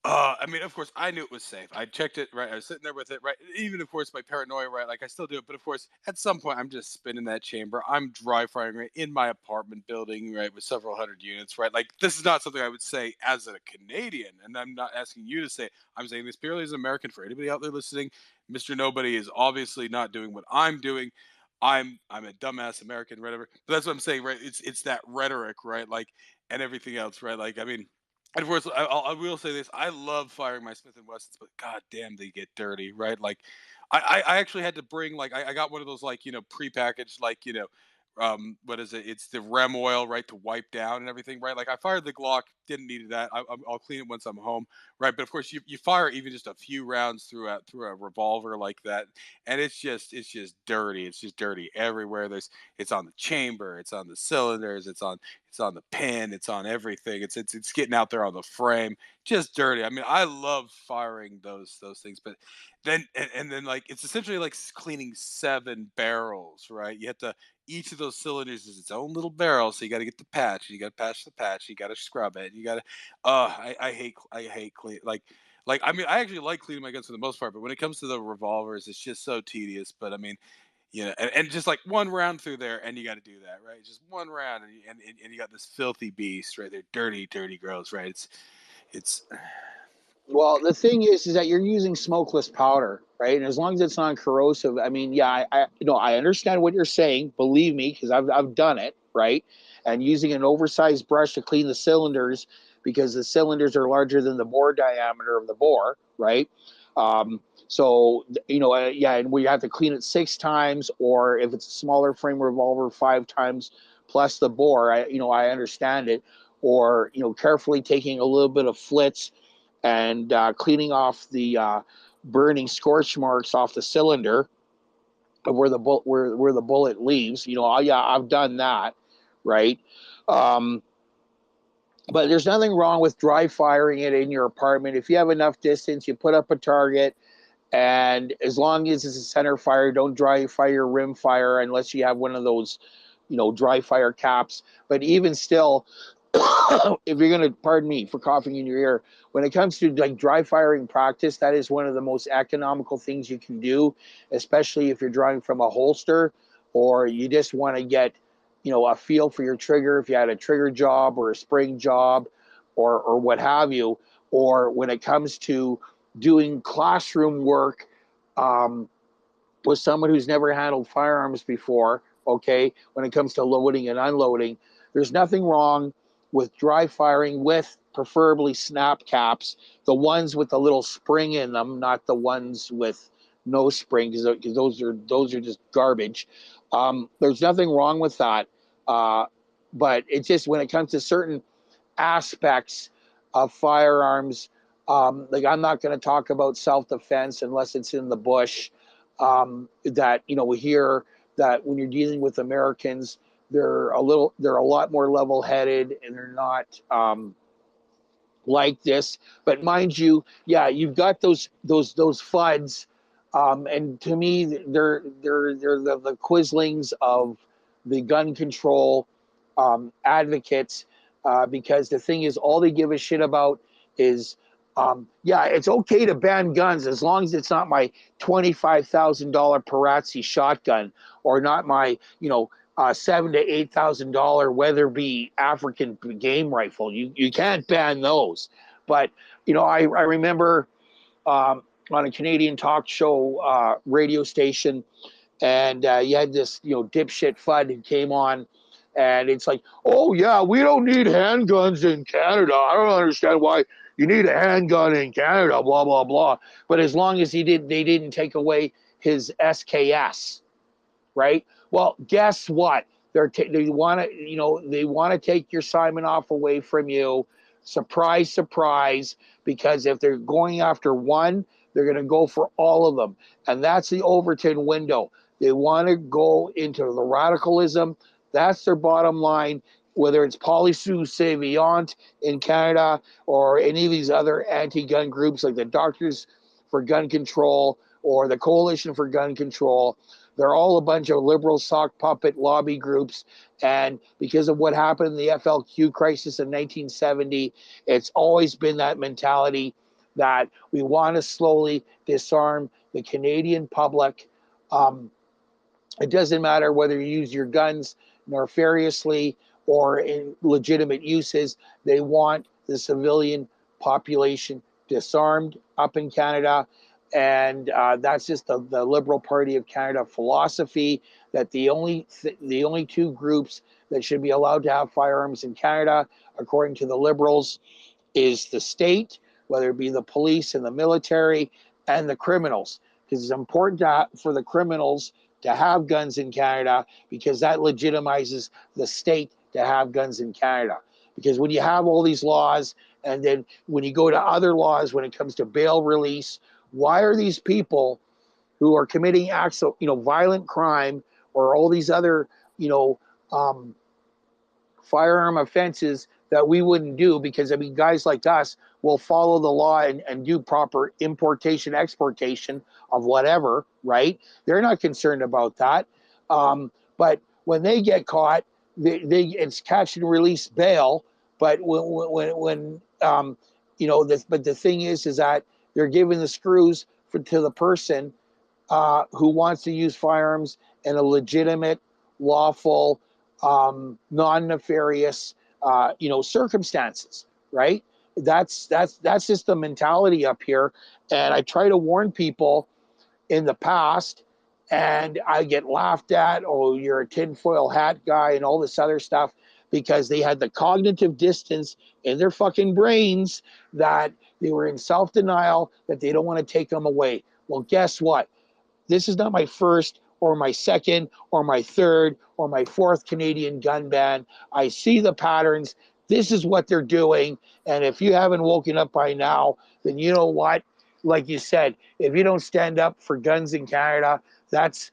S1: I mean, of course, I knew it was safe. I checked it, right? I was sitting there with it, right? Even, of course, my paranoia, right? Like, I still do it. But, of course, at some point, I'm just spinning that chamber. I'm dry firing right in my apartment building, right, with several hundred units, right? Like, this is not something I would say as a Canadian. And I'm not asking you to say, I'm saying this purely as an American. For anybody out there listening, Mr. Nobody is obviously not doing what I'm doing. I'm a dumbass American, whatever. But that's what I'm saying, right? It's that rhetoric, right? Like, and everything else, right? Like, I mean, and of course, I will say this: I love firing my Smith and Wessons, but god damn, they get dirty, right? Like, I actually had to bring like I got one of those like prepackaged like what is it? It's the Rem oil, right, to wipe down and everything, right? Like I fired the Glock, didn't need that. I'll clean it once I'm home, right? But of course, you fire even just a few rounds through a revolver like that, and it's just dirty. It's just dirty everywhere. It's on the chamber, it's on the cylinders, it's on the pin, it's on everything. It's getting out there on the frame, just dirty. I mean, I love firing those things, but then like it's essentially like cleaning 7 barrels, right? You have to each of those cylinders is its own little barrel, so you got to get the patch, you got to patch the patch, you got to scrub it, you got to. I hate clean like I mean I actually like cleaning my guns for the most part, but when it comes to the revolvers, it's just so tedious. But I mean, and just like one round through there, and you got to do that, right? Just one round, and you got this filthy beast, right? They're dirty, dirty, gross, right? It's
S6: Well, the thing is that you're using smokeless powder, right? And as long as it's non-corrosive, I mean, yeah, I understand what you're saying. Believe me, because I've done it, right? And using an oversized brush to clean the cylinders because the cylinders are larger than the bore diameter of the bore, right? So yeah, and we have to clean it 6 times, or if it's a smaller frame revolver, 5 times plus the bore. I understand it, or carefully taking a little bit of flitz and cleaning off the burning scorch marks off the cylinder of where the bullet leaves. Yeah, I've done that, right? Um, but there's nothing wrong with dry firing it in your apartment. If you have enough distance, you put up a target, and as long as it's a center fire, don't dry fire rim fire unless you have one of those, dry fire caps. But even still, if you're gonna, pardon me for coughing in your ear, when it comes to like dry firing practice, that is one of the most economical things you can do, especially if you're drawing from a holster, or you just want to get a feel for your trigger, if you had a trigger job or a spring job, or what have you. Or when it comes to doing classroom work with someone who's never handled firearms before, okay, when it comes to loading and unloading, there's nothing wrong with dry firing with preferably snap caps, the ones with the little spring in them, not the ones with no spring, because those are just garbage. There's nothing wrong with that, but it's just when it comes to certain aspects of firearms, like I'm not going to talk about self-defense unless it's in the bush. That we hear that when you're dealing with Americans, they're a lot more level-headed, and they're not like this. But mind you, yeah, you've got those FUDs And to me, they're the quislings of the gun control advocates, because the thing is, all they give a shit about is, yeah, it's okay to ban guns as long as it's not my $25,000 Perazzi shotgun, or not my, $7,000 to $8,000 Weatherby African game rifle. You can't ban those. But I remember, on a Canadian talk show radio station, and you had this dipshit FUD who came on, and it's like, oh yeah, we don't need handguns in Canada. I don't understand why you need a handgun in Canada, blah blah blah. But as long as they didn't take away his SKS, right? Well, guess what? They want to take your Simonoff away from you. Surprise, surprise! Because if they're going after one, they're going to go for all of them, and that's the Overton window. They want to go into the radicalism. That's their bottom line. Whether it's Police Savant in Canada or any of these other anti-gun groups like the Doctors for Gun Control or the Coalition for Gun Control, they're all a bunch of liberal sock puppet lobby groups. And because of what happened in the FLQ crisis in 1970, it's always been that mentality that we want to slowly disarm the Canadian public. It doesn't matter whether you use your guns nefariously or in legitimate uses. They want the civilian population disarmed up in Canada. And that's just the Liberal Party of Canada philosophy, that the only two groups that should be allowed to have firearms in Canada, according to the Liberals, is the state, whether it be the police and the military, and the criminals. Because it's important for the criminals to have guns in Canada, because that legitimizes the state to have guns in Canada. Because when you have all these laws, and then when you go to other laws, when it comes to bail release, why are these people who are committing acts of violent crime or all these other firearm offenses that we wouldn't do? Because guys like us will follow the law and do proper importation, exportation of whatever, right? They're not concerned about that. But when they get caught, it's catch and release bail. But when but the thing is that they're giving the screws to the person who wants to use firearms in a legitimate, lawful, non-nefarious, circumstances, right? That's just the mentality up here. And I try to warn people in the past, and I get laughed at. Oh, you're a tinfoil hat guy and all this other stuff, because they had the cognitive distance in their fucking brains that they were in self-denial, that they don't want to take them away. Well, guess what? This is not my first or my second or my third or my fourth Canadian gun ban. I see the patterns. This is what they're doing. And if you haven't woken up by now, then you know what? Like you said, if you don't stand up for guns in Canada, that's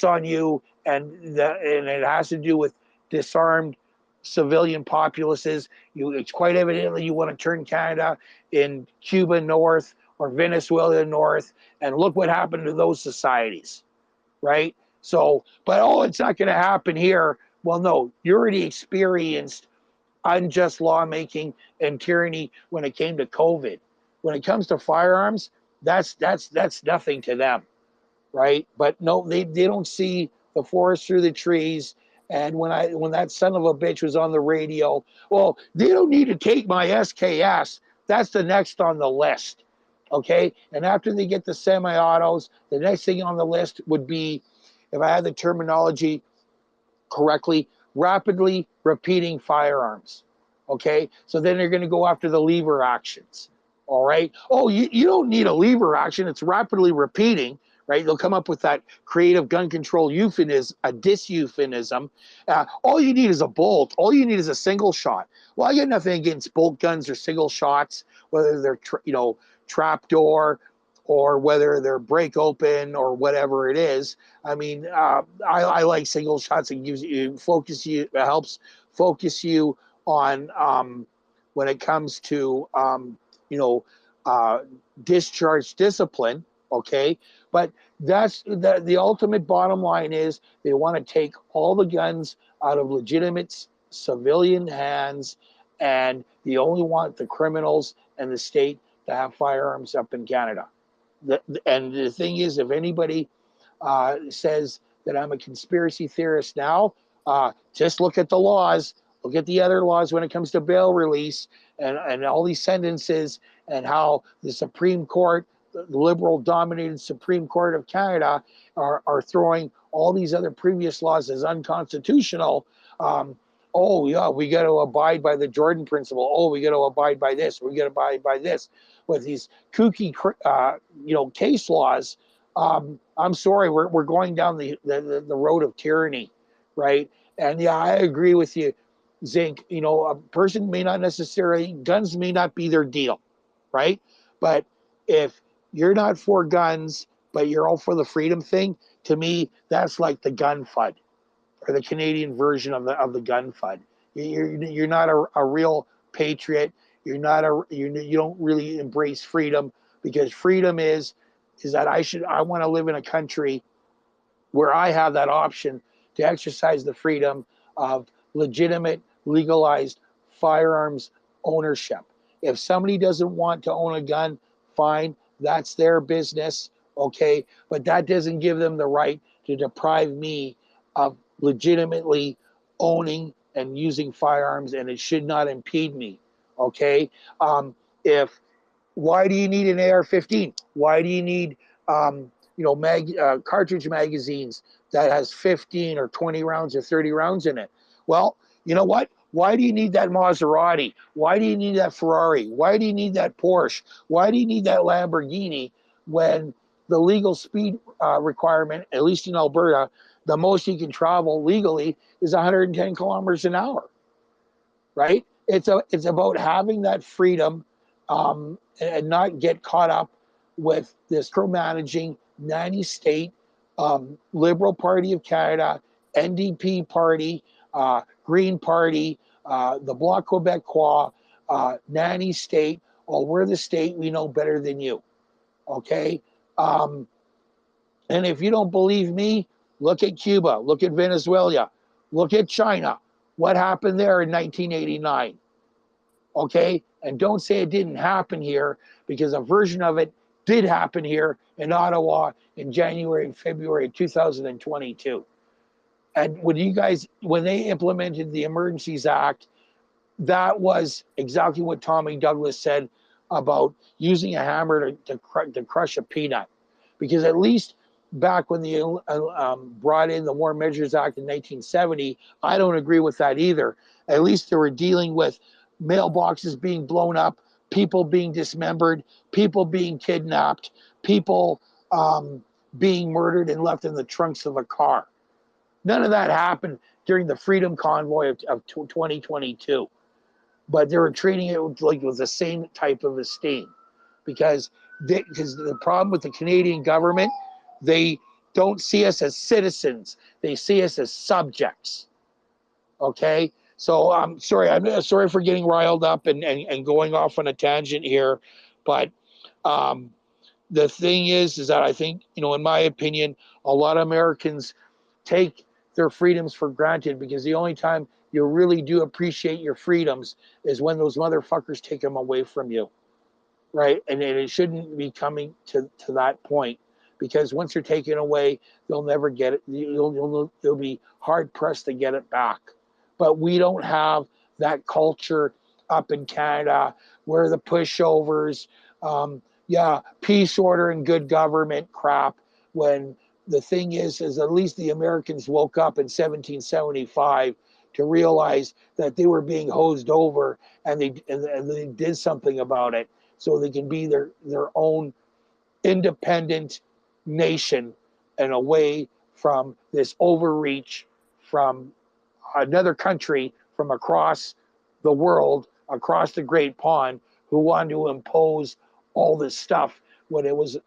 S6: on you. And it has to do with disarmed civilian populaces. It's quite evidently you want to turn Canada in Cuba North or Venezuela North, and look what happened to those societies, right? So, but it's not going to happen here. Well, no, you already experienced unjust lawmaking and tyranny when it came to COVID. When it comes to firearms, that's nothing to them, right? But no, they don't see the forest through the trees. And when that son of a bitch was on the radio, well, they don't need to take my SKS. That's the next on the list. Okay. And after they get the semi-autos, the next thing on the list would be, if I had the terminology correctly, rapidly repeating firearms. Okay. So then they're going to go after the lever actions. All right. Oh, you don't need a lever action. It's rapidly repeating. Right? They'll come up with that creative gun control euphemism, a diseuphemism. All you need is a bolt. All you need is a single shot. Well, I got nothing against bolt guns or single shots, whether they're trap door or whether they're break open or whatever it is. I mean, I like single shots. It gives you focus. It helps focus you on when it comes to discharge discipline. Okay, but that's the ultimate bottom line is they want to take all the guns out of legitimate civilian hands, and they only want the criminals and the state to have firearms up in Canada. And the thing is, if anybody says that I'm a conspiracy theorist now, just look at the laws. Look at the other laws when it comes to bail release and all these sentences, and how the Supreme Court, the liberal dominated Supreme Court of Canada, are throwing all these other previous laws as unconstitutional. Oh, yeah, we got to abide by the Jordan Principle. Oh, we got to abide by this. We got to abide by this. With these kooky, case laws, I'm sorry, we're going down the road of tyranny, right? And yeah, I agree with you, Zink. A person may not necessarily, guns may not be their deal, right? But if you're not for guns, but you're all for the freedom thing, to me, that's like the gun fud, or the Canadian version of the gun fud. You're not a real patriot. You're not you don't really embrace freedom, because freedom is that I want to live in a country where I have that option to exercise the freedom of legitimate, legalized firearms ownership. If somebody doesn't want to own a gun, fine, that's their business, okay? But that doesn't give them the right to deprive me of legitimately owning and using firearms, and it should not impede me, okay? If Why do you need an AR-15? Why do you need cartridge magazines that has 15 or 20 rounds or 30 rounds in it? Well, you know what? Why do you need that Maserati? Why do you need that Ferrari? Why do you need that Porsche? Why do you need that Lamborghini when the legal speed requirement, at least in Alberta, the most you can travel legally is 110 kilometers an hour, right? It's about having that freedom, and not get caught up with this micromanaging nanny state, Liberal Party of Canada, NDP Party, Green Party, the Bloc Québécois, nanny state. Oh, we're the state, we know better than you. Okay? And if you don't believe me, look at Cuba, look at Venezuela, look at China. What happened there in 1989? Okay? And don't say it didn't happen here, because a version of it did happen here in Ottawa in January and February 2022. And when they implemented the Emergencies Act, that was exactly what Tommy Douglas said about using a hammer to crush a peanut. Because at least back when they brought in the War Measures Act in 1970, I don't agree with that either. At least they were dealing with mailboxes being blown up, people being dismembered, people being kidnapped, people being murdered and left in the trunks of a car. None of that happened during the Freedom Convoy of 2022. But they were treating it like it was the same type of esteem, because the problem with the Canadian government, they don't see us as citizens. They see us as subjects. Okay? So I'm sorry for getting riled up and going off on a tangent here. But the thing is that I think, in my opinion, a lot of Americans take their freedoms for granted, because the only time you really do appreciate your freedoms is when those motherfuckers take them away from you, right? And it shouldn't be coming to that point, because once they're taken away, they'll never get it. You'll be hard pressed to get it back. But we don't have that culture up in Canada where the pushovers, peace, order, and good government crap, when the thing is at least the Americans woke up in 1775 to realize that they were being hosed over, and they did something about it so they can be their own independent nation and away from this overreach from another country from across the world, across the Great Pond, who wanted to impose all this stuff when it was,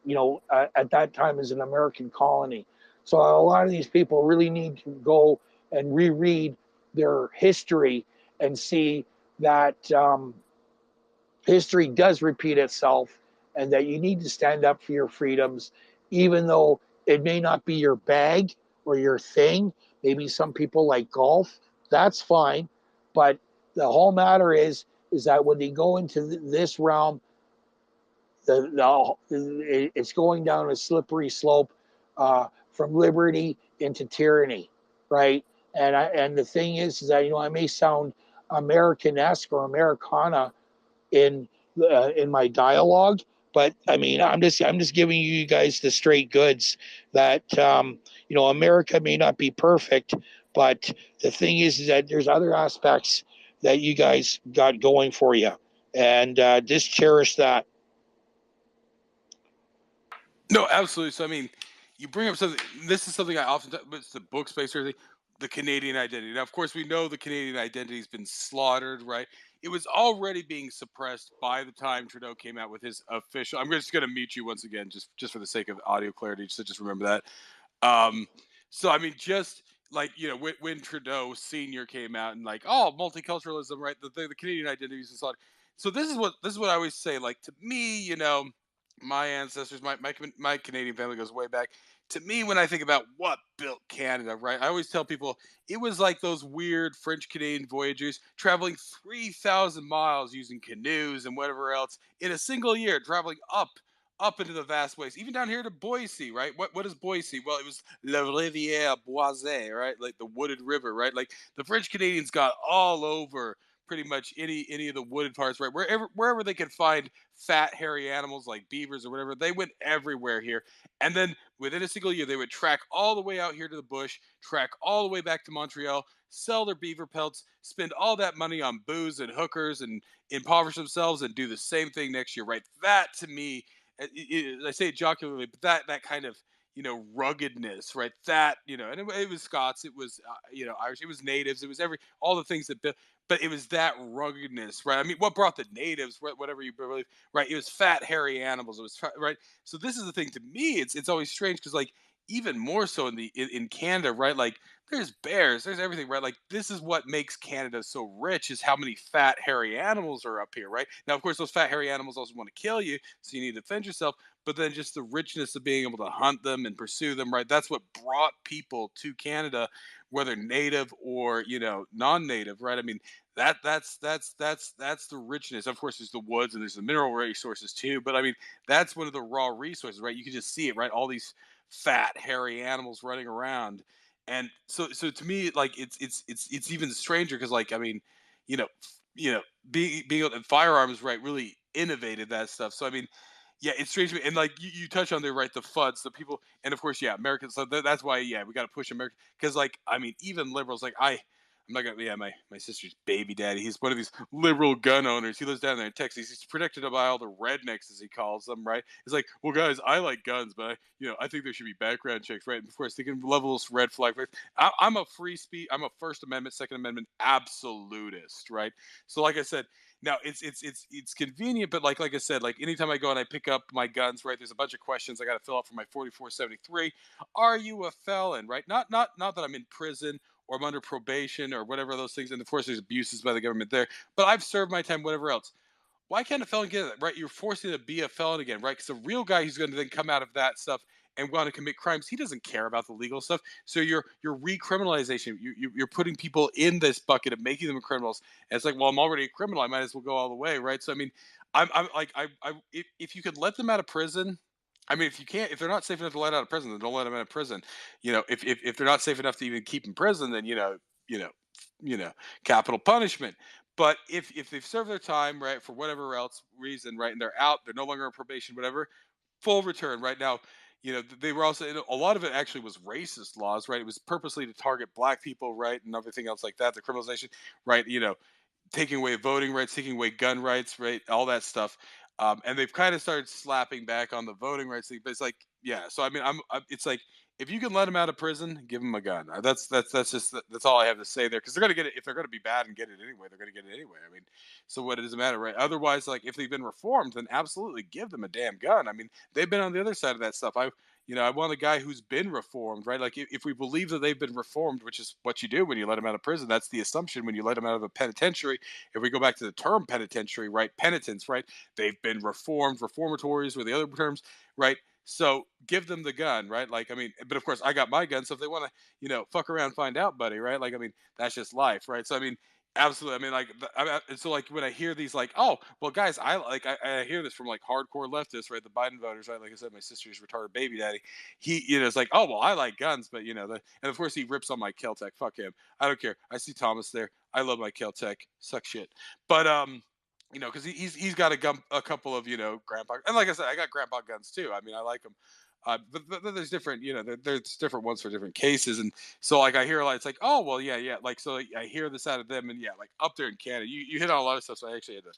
S6: at that time as an American colony. So a lot of these people really need to go and reread their history and see that history does repeat itself, and that you need to stand up for your freedoms, even though it may not be your bag or your thing. Maybe some people like golf, that's fine. But the whole matter is that when they go into this realm, it's going down a slippery slope from liberty into tyranny, right? And the thing is that I may sound American-esque or Americana in my dialogue, but I mean I'm just giving you guys the straight goods that America may not be perfect, but the thing is that there's other aspects that you guys got going for you, and just cherish that.
S1: No, absolutely. So I mean, you bring up something. This is something I often talk about. It's the book space or everything. The Canadian identity. Now, of course, we know the Canadian identity has been slaughtered. Right? It was already being suppressed by the time Trudeau came out with his official. I'm just going to mute you once again, just for the sake of audio clarity. So just remember that. Um, so I mean, just like when Trudeau Senior came out and like, oh, multiculturalism, right? The Canadian identity is slaughtered. So this is what I always say. Like to me, my ancestors, my Canadian family goes way back. To me, when I think about what built Canada, right, I always tell people it was like those weird French Canadian voyagers traveling 3,000 miles using canoes and whatever else in a single year, traveling up into the vast wastes, even down here to Boise, right? What is Boise? Well, it was La Rivière Boisée, right? Like the wooded river, right? Like the French Canadians got all over pretty much any of the wooded parts, right? Wherever they could find fat, hairy animals like beavers or whatever, they went everywhere here. And then within a single year, they would track all the way out here to the bush, track all the way back to Montreal, sell their beaver pelts, spend all that money on booze and hookers and impoverish themselves and do the same thing next year, right? That to me, I say it jocularly, but that kind of ruggedness, right? That and it was Scots, it was Irish, it was natives, it was all the things that built, but it was that ruggedness, right? I mean, what brought the natives, whatever you believe, right? It was fat, hairy animals. It was right. So this is the thing. To me, it's always strange because like even more so in Canada, right? Like there's bears, there's everything, right? Like this is what makes Canada so rich is how many fat, hairy animals are up here, right? Now, of course, those fat, hairy animals also want to kill you, so you need to defend yourself. But then just the richness of being able to hunt them and pursue them, right? That's what brought people to Canada, whether native or non-native, right? I mean, that's the richness. Of course, there's the woods and there's the mineral resources too. But I mean, that's one of the raw resources, right? You can just see it, right? All these fat, hairy animals running around, and so to me, like it's even stranger because, like, I mean, you know, you know, being able to, firearms, right, really innovated that stuff. So I mean, yeah, it's strange to me. And like you touch on there, right? The FUDs, the people, and of course, yeah, Americans. So that's why, yeah, we got to push America because, like, I mean, even liberals, like I'm not gonna. Yeah, my sister's baby daddy. He's one of these liberal gun owners. He lives down there in Texas. He's protected by all the rednecks, as he calls them. Right? He's like, well, guys, I like guns, but I think there should be background checks, right? And of course, they can level this red flag. I'm a free speech. I'm a First Amendment, Second Amendment absolutist, right? So, like I said, now it's convenient, but like I said, like anytime I go and I pick up my guns, right? There's a bunch of questions I got to fill out for my 4473. Are you a felon, right? Not that I'm in prison or I'm under probation or whatever those things. And of course, there's abuses by the government there. But I've served my time, whatever else. Why can't a felon get it? Right? You're forcing to be a felon again, right? Because a real guy who's going to then come out of that stuff and want to commit crimes, he doesn't care about the legal stuff. So you're recriminalization. You're putting people in this bucket of making them criminals. And it's like, well, I'm already a criminal. I might as well go all the way, right? So I mean, I'm like, if you could let them out of prison. I mean, if you can't, if they're not safe enough to let out of prison, then don't let them out of prison. If they're not safe enough to even keep in prison, then you know, capital punishment. But if they've served their time, right, for whatever else reason, right, and they're out, they're no longer on probation, whatever, full return. Right now, they were also, a lot of it actually was racist laws, right? It was purposely to target black people, right, and everything else like that. The criminalization, right? Taking away voting rights, taking away gun rights, right? All that stuff. And they've kind of started slapping back on the voting rights thing. But it's like, yeah. So I mean, it's like if you can let them out of prison, give them a gun. That's all I have to say there because they're gonna get it if they're gonna be bad and get it anyway. They're gonna get it anyway. I mean, so what, it doesn't matter, right? Otherwise, like if they've been reformed, then absolutely give them a damn gun. I mean, they've been on the other side of that stuff. You know, I want a guy who's been reformed, right? Like if we believe that they've been reformed, which is what you do when you let them out of prison, that's the assumption when you let them out of a penitentiary. If we go back to the term penitentiary, right? Penitence, right? They've been reformed, reformatories were the other terms, right? So give them the gun, right? Like, I mean, but of course I got my gun. So if they want to, you know, fuck around, find out, buddy, right? Like, I mean, that's just life, right? So, I mean, absolutely. I mean, like, and so like when I hear these, like, oh, well, guys, I hear this from like hardcore leftists, right? The Biden voters, right? Like I said, my sister's retarded baby daddy. He, you know, it's like, oh, well, I like guns, but you know, and of course he rips on my Keltec. Fuck him. I don't care. I see Thomas there. I love my Keltec. Suck shit. But you know, because he's got a couple of, you know, grandpa, and like I said, I got grandpa guns too. I mean, I like them. But there's different, you know, there's different ones for different cases, and so like I hear a lot. It's like, oh well, yeah, like so I hear this out of them, and yeah, like up there in Canada, you hit on a lot of stuff. So I actually had to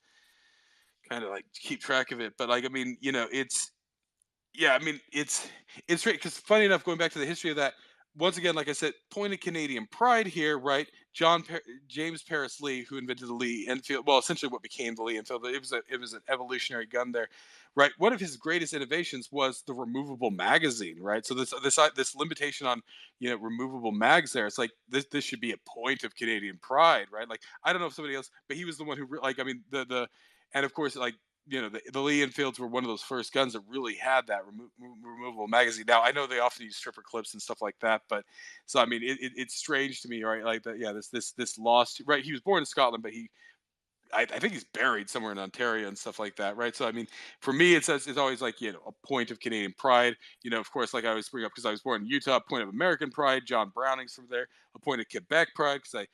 S1: kind of like keep track of it. But like, I mean, you know, it's yeah, I mean, it's great because funny enough, going back to the history of that, once again, like I said, point of Canadian pride here, right? James Paris Lee, who invented the Lee Enfield, well, essentially what became the Lee Enfield, it was an evolutionary gun there, right? One of his greatest innovations was the removable magazine, right? So this limitation on, you know, removable mags there, it's like this should be a point of Canadian pride, right? Like I don't know if somebody else, but he was the one who like I mean and of course like you know the Lee Enfields were one of those first guns that really had that removable magazine. Now I know they often use stripper clips and stuff like that, but so I mean it's strange to me, right? Like that, yeah. This lost, right? He was born in Scotland, but I think he's buried somewhere in Ontario and stuff like that, right? So I mean, for me, it's always like you know a point of Canadian pride. You know, of course, like I always bring up because I was born in Utah, a point of American pride. John Browning's from there, a point of Quebec pride because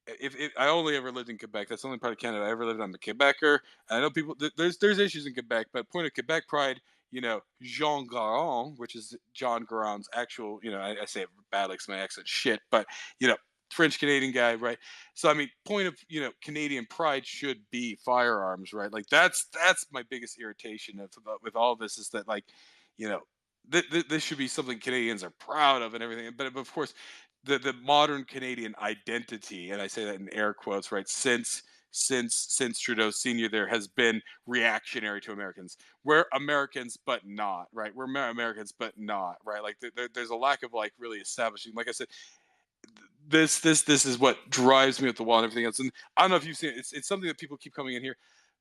S1: if I only ever lived in Quebec, that's the only part of Canada I ever lived. I'm a Quebecer. I know people. There's issues in Quebec, but point of Quebec pride. You know, Jean Garon, which is John Garon's actual. You know, I say it badly because my accent shit, but you know, French Canadian guy, right? So I mean, point of you know Canadian pride should be firearms, right? Like that's my biggest irritation with all this is that like, you know, this should be something Canadians are proud of and everything. But of course, the modern Canadian identity, and I say that in air quotes, right? Since Trudeau Senior, there has been reactionary to Americans. We're Americans, but not right. We're Americans, but not right. Like there's a lack of like really establishing. Like I said, this is what drives me at the wall and everything else. And I don't know if you've seen it. It's something that people keep coming in here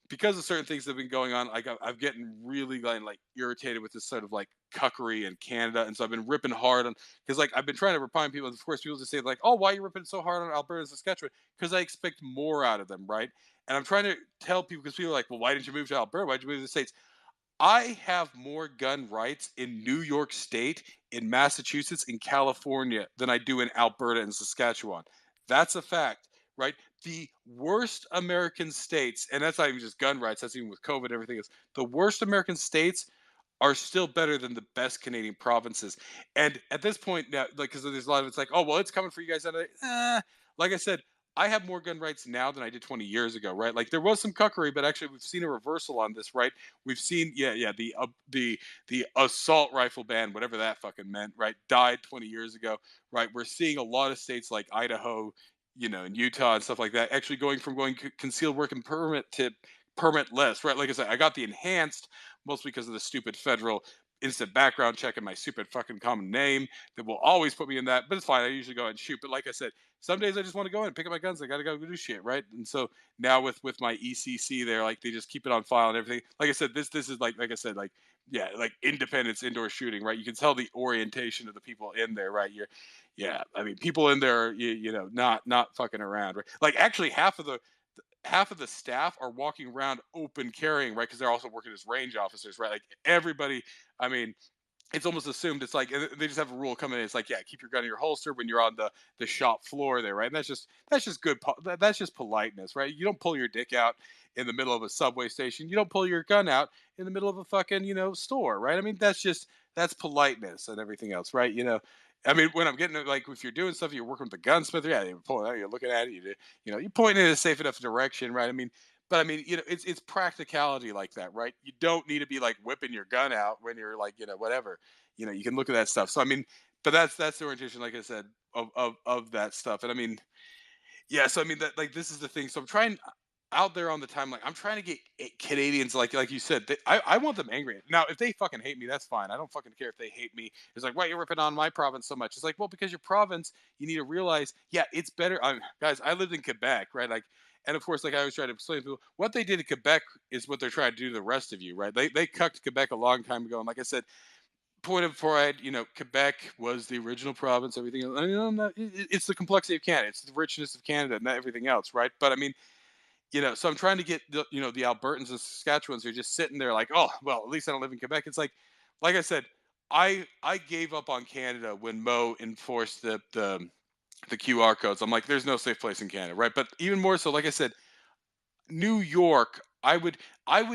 S1: because of certain things that have been going on. Like I'm getting really like irritated with this sort of like cuckery in Canada, and so I've been ripping hard on because like I've been trying to remind people. And of course, people just say like, "Oh, why are you ripping so hard on Alberta and Saskatchewan?" Because I expect more out of them, right? And I'm trying to tell people because people are like, "Well, why didn't you move to Alberta? Why did you move to the States?" I have more gun rights in New York State, in Massachusetts, in California than I do in Alberta and Saskatchewan. That's a fact, right? The worst American states, and that's not even just gun rights, that's even with COVID and everything else. The worst American states are still better than the best Canadian provinces. And at this point now, like, because there's a lot of it's like, oh, well, it's coming for you guys. Like I said, I have more gun rights now than I did 20 years ago, right? Like there was some cuckery, but actually we've seen a reversal on this, right? We've seen, the assault rifle ban, whatever that fucking meant, right? Died 20 years ago, right? We're seeing a lot of states like Idaho, you know, and Utah and stuff like that, actually going from going concealed work and permit to permitless, right? Like I said, I got the enhanced mostly because of the stupid federal instant background check and my stupid fucking common name that will always put me in that. But it's fine. I usually go and shoot. But like I said, some days I just want to go in and pick up my guns. I got to go do shit, right? And so now with my ECC there, like they just keep it on file and everything. Like I said, this is like I said, like yeah, like independence indoor shooting, right? You can tell the orientation of the people in there, right? Yeah, I mean, people in there, you know, not fucking around, right? Like actually, half of the staff are walking around open carrying, right? Because they're also working as range officers, right? Like everybody, I mean, it's almost assumed it's like they just have a rule coming in. It's like, yeah, keep your gun in your holster when you're on the shop floor there, right? And that's just good. That's just politeness, right? You don't pull your dick out in the middle of a subway station. You don't pull your gun out in the middle of a fucking store, right? I mean, that's politeness and everything else, right? You know, I mean, when I'm getting like if you're doing stuff, you're working with the gunsmith, yeah, you're pulling out, you're looking at it, you're pointing in a safe enough direction, right? I mean, but I mean, you know, it's practicality like that, right? You don't need to be like whipping your gun out when you're like, whatever. You can look at that stuff. So I mean, but that's the orientation, like I said, of that stuff. And I mean, yeah. So I mean, that like this is the thing. So out there on the timeline, I'm trying to get Canadians, like you said, I want them angry. Now, if they fucking hate me, that's fine. I don't fucking care if they hate me. It's like, why are you ripping on my province so much? It's like, well, because your province, you need to realize, yeah, it's better. Guys, I lived in Quebec, right? Like, and of course, like I always try to explain to people, what they did in Quebec is what they're trying to do to the rest of you, right? They cucked Quebec a long time ago, and like I said, point of pride, Quebec was the original province. Everything, it's the complexity of Canada, it's the richness of Canada, and everything else, right? But I mean, so I'm trying to get the Albertans and Saskatchewans who are just sitting there like, oh, well, at least I don't live in Quebec. It's like I said, I gave up on Canada when Mo enforced the QR codes. I'm like, there's no safe place in Canada, right? But even more so, like I said, New York, I would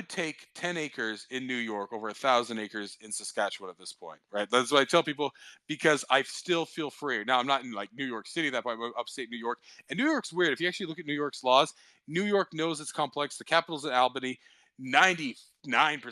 S1: take 10 acres in New York over 1,000 acres in Saskatchewan at this point, right? That's what I tell people because I still feel free. Now I'm not in like New York City at that point, but upstate New York. And New York's weird. If you actually look at New York's laws, New York knows it's complex. The capital's in Albany. 99%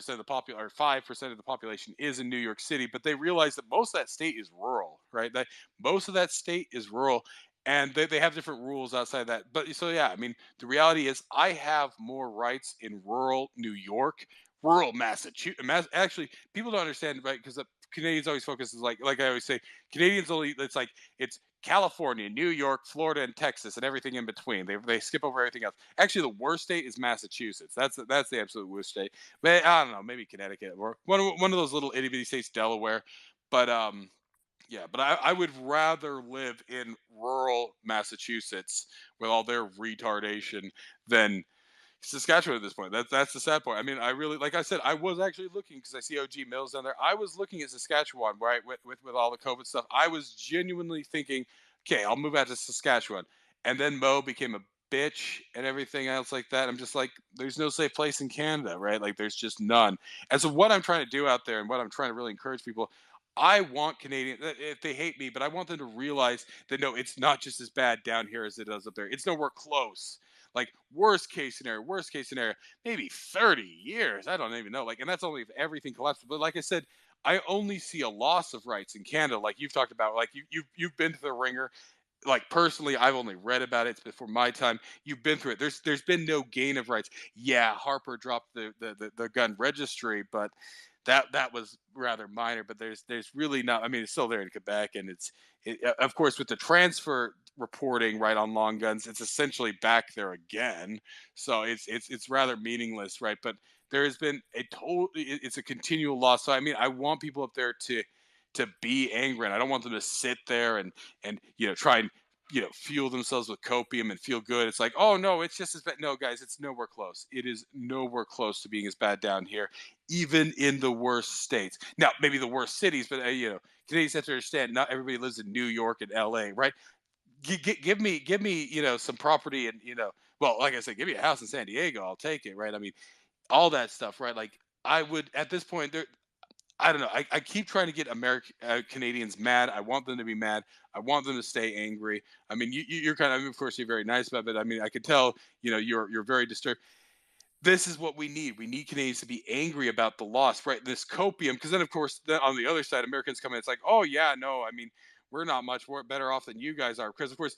S1: of the population, or 5% of the population, is in New York City, but they realize that most of that state is rural, right? That most of that state is rural, and they have different rules outside that. But so yeah, I mean, the reality is I have more rights in rural New York, rural Massachusetts. Actually, people don't understand, right? Because the Canadians always focus is like I always say, Canadians only. It's California, New York, Florida, and Texas, and everything in between. They skip over everything else. Actually, the worst state is Massachusetts. That's the absolute worst state. But I don't know, maybe Connecticut or one of those little itty bitty states, Delaware. But yeah, but I would rather live in rural Massachusetts with all their retardation than Saskatchewan at this point. That's the sad part. I mean, I really, like I said, I was actually looking because I see OG Mills down there. I was looking at Saskatchewan, right, with all the COVID stuff. I was genuinely thinking, okay, I'll move out to Saskatchewan, and then Mo became a bitch and everything else like that. I'm just like, there's no safe place in Canada, right? Like, there's just none. And so, what I'm trying to do out there, and what I'm trying to really encourage people. I want Canadian if they hate me, but I want them to realize that no, it's not just as bad down here as it is up there. It's nowhere close. Like worst case scenario, maybe 30 years. I don't even know. Like, and that's only if everything collapses. But like I said, I only see a loss of rights in Canada, like you've talked about. Like you've been to the ringer. Like personally, I've only read about it. It's before my time. You've been through it. There's been no gain of rights. Yeah, Harper dropped the gun registry, but that was rather minor. But there's really not. I mean, it's still there in Quebec, and of course with the transfer reporting right on long guns, it's essentially back there again. So it's rather meaningless, right? But there has been it's a continual loss. So I mean, I want people up there to be angry, and I don't want them to sit there and try and fuel themselves with copium and feel good. It's like, oh no, it's just as bad. No, guys, it's nowhere close. It is nowhere close to being as bad down here, even in the worst states. Now, maybe the worst cities, but Canadians have to understand not everybody lives in New York and LA, right? Give me some property, and well, like I said, give me a house in San Diego, I'll take it, right? I mean, all that stuff, right? Like, I would at this point there. I don't know. I keep trying to get Canadians mad. I want them to be mad. I want them to stay angry. I mean, you're kind of, of course, you're very nice about it. I mean, I could tell, you're very disturbed. This is what we need. We need Canadians to be angry about the loss, right? This copium, because then, of course, on the other side, Americans come in. It's like, oh yeah, no, I mean, we're not much better off than you guys are, because of course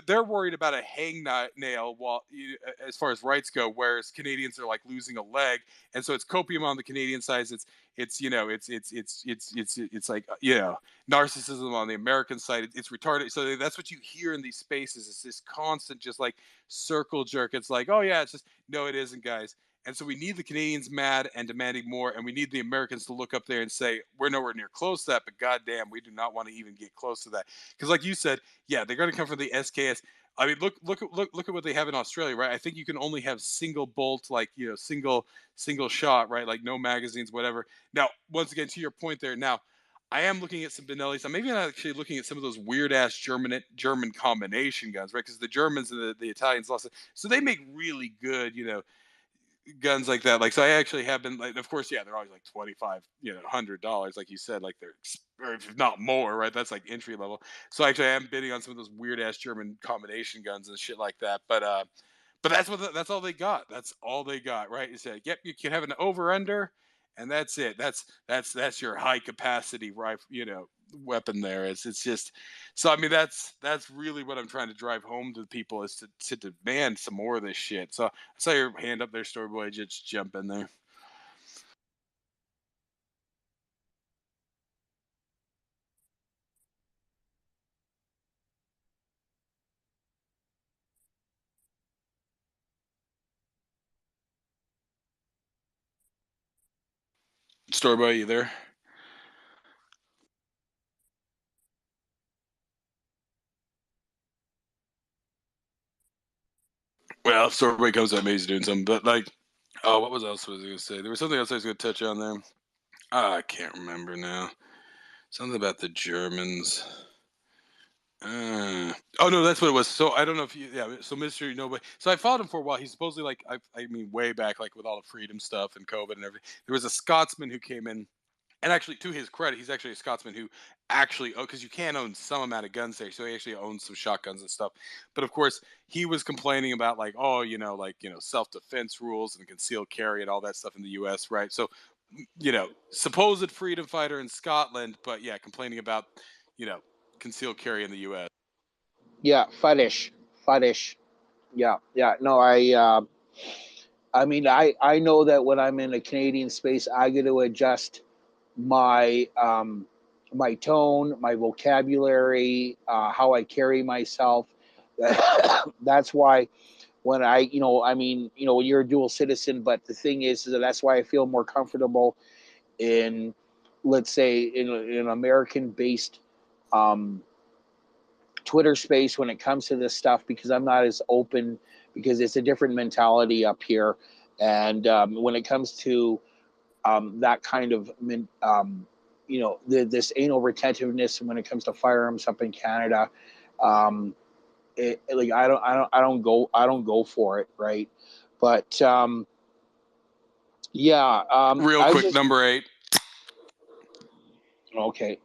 S1: they're worried about a hangnail, while as far as rights go, whereas Canadians are like losing a leg, and so it's copium on the Canadian side. It's like narcissism on the American side. It's retarded. So that's what you hear in these spaces. It's this constant, just like circle jerk. It's like, oh yeah, it's just no, it isn't, guys. And so we need the Canadians mad and demanding more, and we need the Americans to look up there and say, we're nowhere near close to that, but goddamn, we do not want to even get close to that. Because like you said, yeah, they're going to come from the SKS. I mean, look at what they have in Australia, right? I think you can only have single bolt, like single shot, right? Like no magazines, whatever. Now, once again, to your point there. Now, I am looking at some Benellis. I'm maybe not actually looking at some of those weird ass German combination guns, right? Because the Germans and the Italians lost it, so they make really good, guns like that. Like, so I actually have been, like, of course, yeah, they're always like $25, $100, like you said, like they're, or if not more, right? That's like entry level. So actually, I am bidding on some of those weird ass German combination guns and shit like that. But that's all they got. That's all they got, right? You said, yep, you can have an over under, and that's it. That's your high capacity rifle, weapon there. It's just so. I mean, that's really what I'm trying to drive home to people is to demand some more of this shit. So I saw your hand up there, Storyboy. Just jump in there. Storyboy, you there? Well, if Storyboy comes up, maybe he's doing something. But like, oh, what was else was I going to say? There was something else I was going to touch on there. I can't remember now. Something about the Germans. Oh no, that's what it was. So I don't know if you, yeah. So Mystery Nobody. So I followed him for a while. He's supposedly like, I mean, way back, like with all the freedom stuff and COVID and everything. There was a Scotsman who came in, and actually, to his credit, he's actually a Scotsman who actually, oh, because you can own some amount of guns there, so he actually owns some shotguns and stuff. But of course, he was complaining about like, oh, self-defense rules and concealed carry and all that stuff in the U.S. Right? So, supposed freedom fighter in Scotland, but yeah, complaining about, you know, concealed carry in the U.S.
S6: Yeah, fetish. Yeah, yeah. No, I mean, I know that when I'm in a Canadian space, I get to adjust my my tone, my vocabulary, how I carry myself. That's why when when you're a dual citizen, but the thing is that that's why I feel more comfortable in, let's say, in an American-based um, Twitter space when it comes to this stuff, because I'm not as open, because it's a different mentality up here. And when it comes to that kind of, this anal retentiveness when it comes to firearms up in Canada, like I don't go for it, right? But yeah,
S1: Real
S6: I was
S1: quick,
S6: just
S1: number 8.
S6: okay.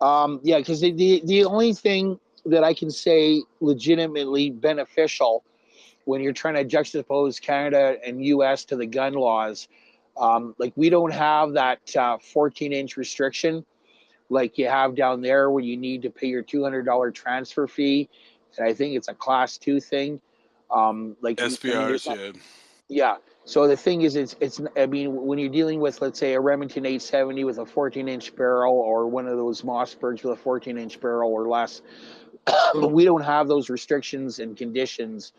S6: Yeah, because the only thing that I can say legitimately beneficial when you're trying to juxtapose Canada and U.S. to the gun laws, like we don't have that 14-inch restriction like you have down there, where you need to pay your $200 transfer fee, and I think it's a class 2 thing. I mean, there's
S1: SPRs,
S6: not,
S1: yeah.
S6: yeah. So the thing is, it's. I mean, when you're dealing with, let's say, a Remington 870 with a 14-inch barrel, or one of those Mossbergs with a 14-inch barrel or less, we don't have those restrictions and conditions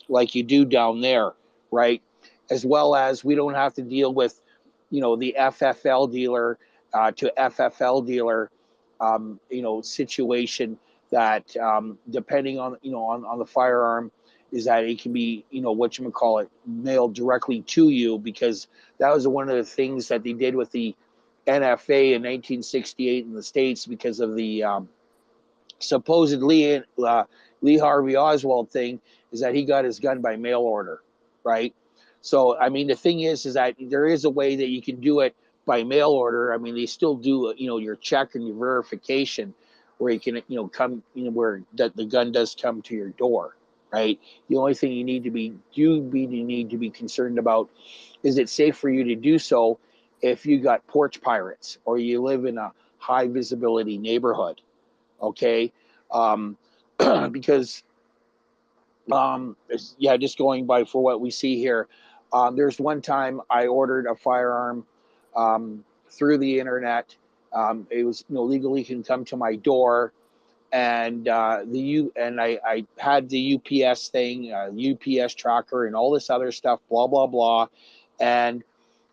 S6: like you do down there, right? As well as we don't have to deal with, the FFL dealer to FFL dealer, situation that, depending on, on the firearm, is that it can be, mailed directly to you, because that was one of the things that they did with the NFA in 1968 in the States, because of the supposedly Lee Harvey Oswald thing, is that he got his gun by mail order, right? So I mean, the thing is that there is a way that you can do it by mail order. I mean, they still do your check and your verification, where you can come where that the gun does come to your door, right? The only thing you need to be concerned about is it safe for you to do so if you got porch pirates or you live in a high visibility neighborhood, okay? um, because yeah, just going by for what we see here, there's one time I ordered a firearm through the internet. It was legally can come to my door, and I had the UPS thing, UPS tracker, and all this other stuff, blah blah blah, and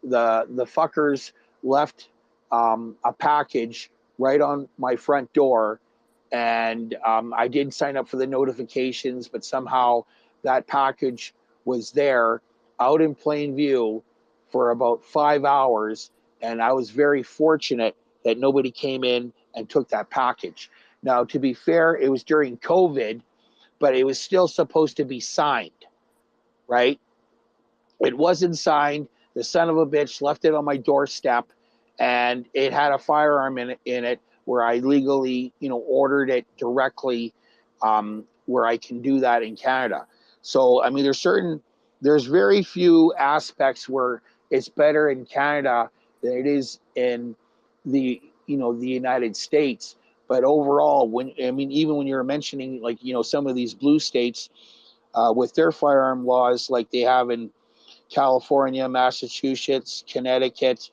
S6: the fuckers left a package right on my front door, and I did sign up for the notifications, but somehow that package was there out in plain view for about 5 hours, and I was very fortunate that nobody came in and took that package. Now, to be fair, it was during COVID, but it was still supposed to be signed, right? It wasn't signed. The son of a bitch left it on my doorstep, and it had a firearm in it where I legally, ordered it directly, where I can do that in Canada. So, I mean, there's very few aspects where it's better in Canada than it is in the the United States. But overall, even when you're mentioning, like, some of these blue states with their firearm laws, like they have in California, Massachusetts, Connecticut,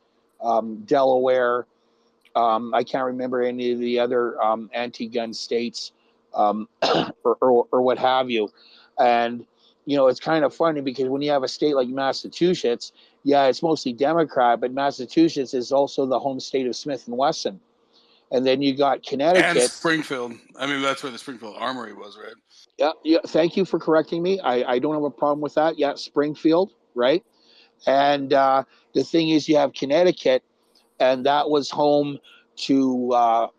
S6: Delaware. I can't remember any of the other anti-gun states, or what have you. And it's kind of funny because when you have a state like Massachusetts, yeah, it's mostly Democrat, but Massachusetts is also the home state of Smith and Wesson. And then you got
S1: And
S6: Connecticut.
S1: Springfield. I mean, that's where the Springfield Armory was, right?
S6: Yeah. Thank you for correcting me. I don't have a problem with that. Yeah, Springfield, right? And the thing is, you have Connecticut, and that was home to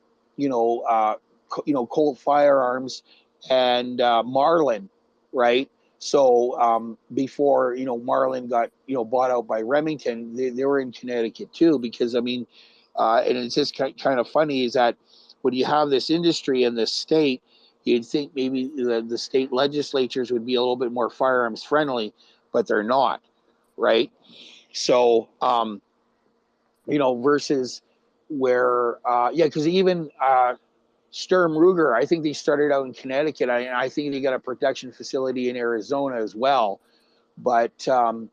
S6: Colt Firearms and Marlin, right? So before Marlin got bought out by Remington, they were in Connecticut too. Because and it's just kind of funny is that when you have this industry in this state, you'd think maybe the state legislatures would be a little bit more firearms friendly, but they're not, right? So versus where, because even Sturm Ruger, I think they started out in Connecticut. I think they got a production facility in Arizona as well. But the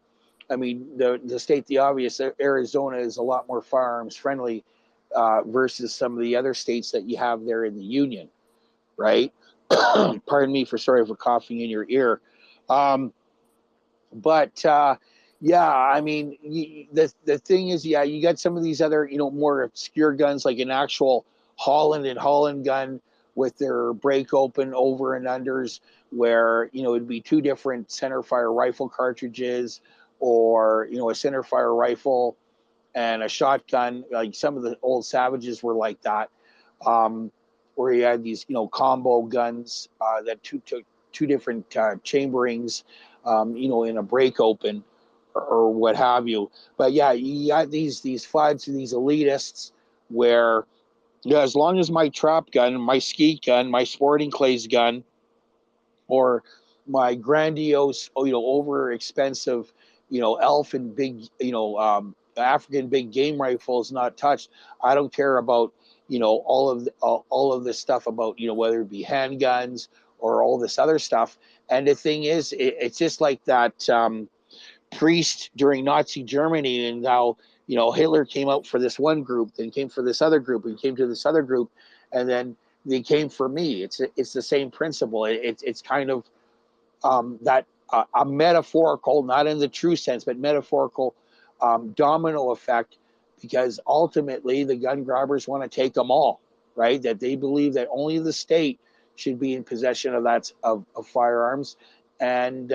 S6: state, the obvious, Arizona is a lot more firearms friendly versus some of the other states that you have there in the Union, right? Pardon me sorry for coughing in your ear. But the thing is, you got some of these other, more obscure guns, like an actual Holland gun with their break open over and unders, where it'd be two different centerfire rifle cartridges, or a centerfire rifle and a shotgun. Like some of the old Savages were like that, where you had these combo guns that took two different chamberings, in a break open, or what have you. But yeah, you got these FUDs, these elitists, where as long as my trap gun, my skeet gun, my sporting clays gun, or my grandiose, over expensive, elf and big, African big game rifle is not touched, I don't care about all of this stuff about whether it be handguns or all this other stuff. And the thing is, it's just like that priest during Nazi Germany, and how Hitler came out for this one group, then came for this other group, and came to this other group, and then they came for me. It's the same principle. It's kind of that a metaphorical, not in the true sense, but metaphorical domino effect, because ultimately the gun grabbers want to take them all, right? That they believe that only the state should be in possession of firearms, and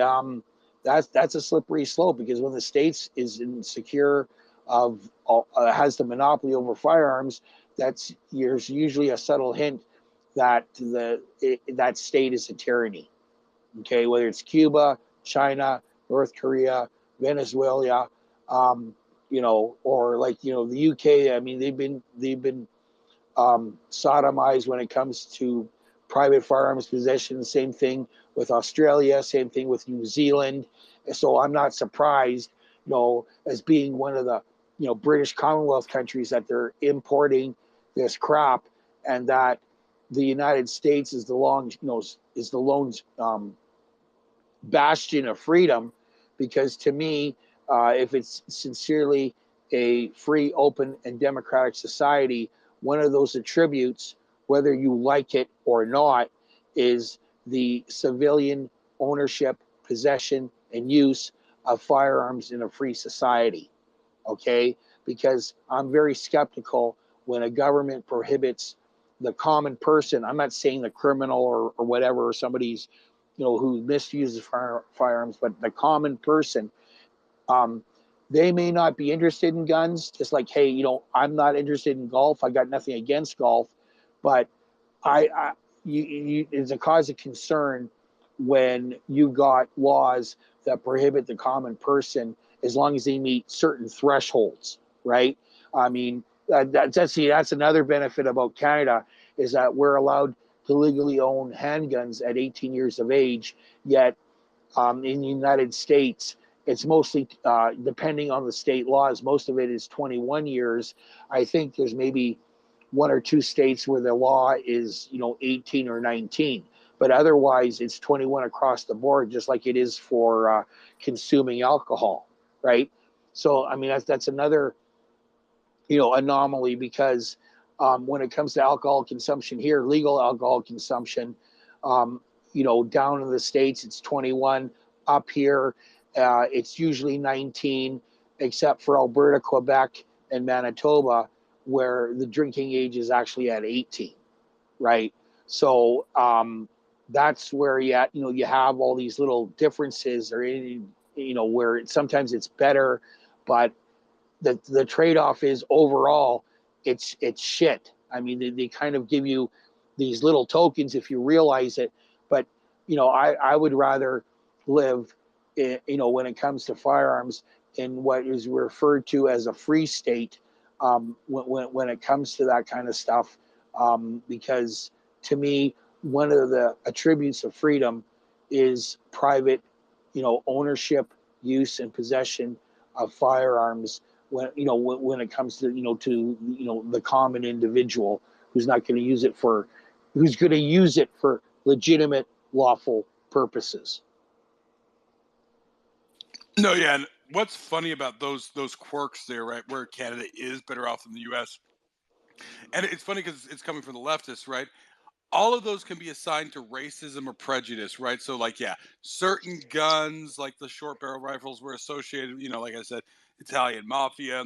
S6: that's a slippery slope, because when the state is insecure has the monopoly over firearms, there's usually a subtle hint that that state is a tyranny. Okay, whether it's Cuba, China, North Korea, Venezuela, or like the UK. I mean, they've been sodomized when it comes to private firearms possession. Same thing with Australia. Same thing with New Zealand. So I'm not surprised, as being one of the British Commonwealth countries, that they're importing this crap, and that the United States is the lone bastion of freedom. Because to me, if it's sincerely a free, open, and democratic society, one of those attributes, whether you like it or not, is the civilian ownership, possession, and use of firearms in a free society. Okay? Because I'm very skeptical when a government prohibits the common person. I'm not saying the criminal or whatever, or somebody's who misuses firearms, but the common person, they may not be interested in guns. Just like, hey, I'm not interested in golf. I got nothing against golf, but it's a cause of concern when you got laws that prohibit the common person, as long as they meet certain thresholds, right? I mean, that's another benefit about Canada, is that we're allowed to legally own handguns at 18 years of age. Yet in the United States, it's mostly, depending on the state laws, most of it is 21 years. I think there's maybe one or two states where the law is 18 or 19, but otherwise it's 21 across the board, just like it is for consuming alcohol, right? So I mean that's another anomaly, because when it comes to alcohol consumption here, legal alcohol consumption, um, down in the States, it's 21. Up here, it's usually 19, except for Alberta, Quebec, and Manitoba, where the drinking age is actually at 18, right? So that's where you have all these little differences, or where sometimes it's better, but the trade-off is overall it's shit. I mean, they kind of give you these little tokens if you realize it, but I would rather live when it comes to firearms in what is referred to as a free state, when it comes to that kind of stuff, because to me one of the attributes of freedom is private ownership, use, and possession of firearms, when it comes to the common individual who's not going to use it for legitimate, lawful purposes.
S1: No, yeah. And what's funny about those quirks there, right, where Canada is better off than the U.S. And it's funny because it's coming from the leftists, right? All of those can be assigned to racism or prejudice, right? So, like, yeah, certain guns, like the short barrel rifles, were associated, like I said, Italian mafia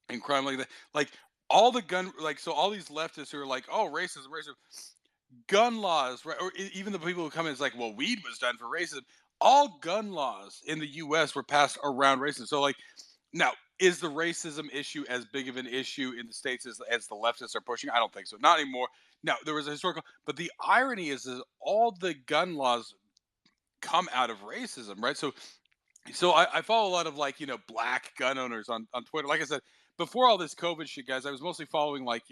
S1: and crime like that. Like, all the gun, like, so all these leftists who are like, oh, racism, gun laws, right? Or even the people who come in, it's like, well, weed was done for racism. All gun laws in the U.S. were passed around racism. So, like, now, is the racism issue as big of an issue in the States as the leftists are pushing? I don't think so. Not anymore. Now, there was a historical, but the irony is that all the gun laws come out of racism, right? So I follow a lot of, like, black gun owners on Twitter. Like I said, before all this COVID shit, guys, I was mostly following, like,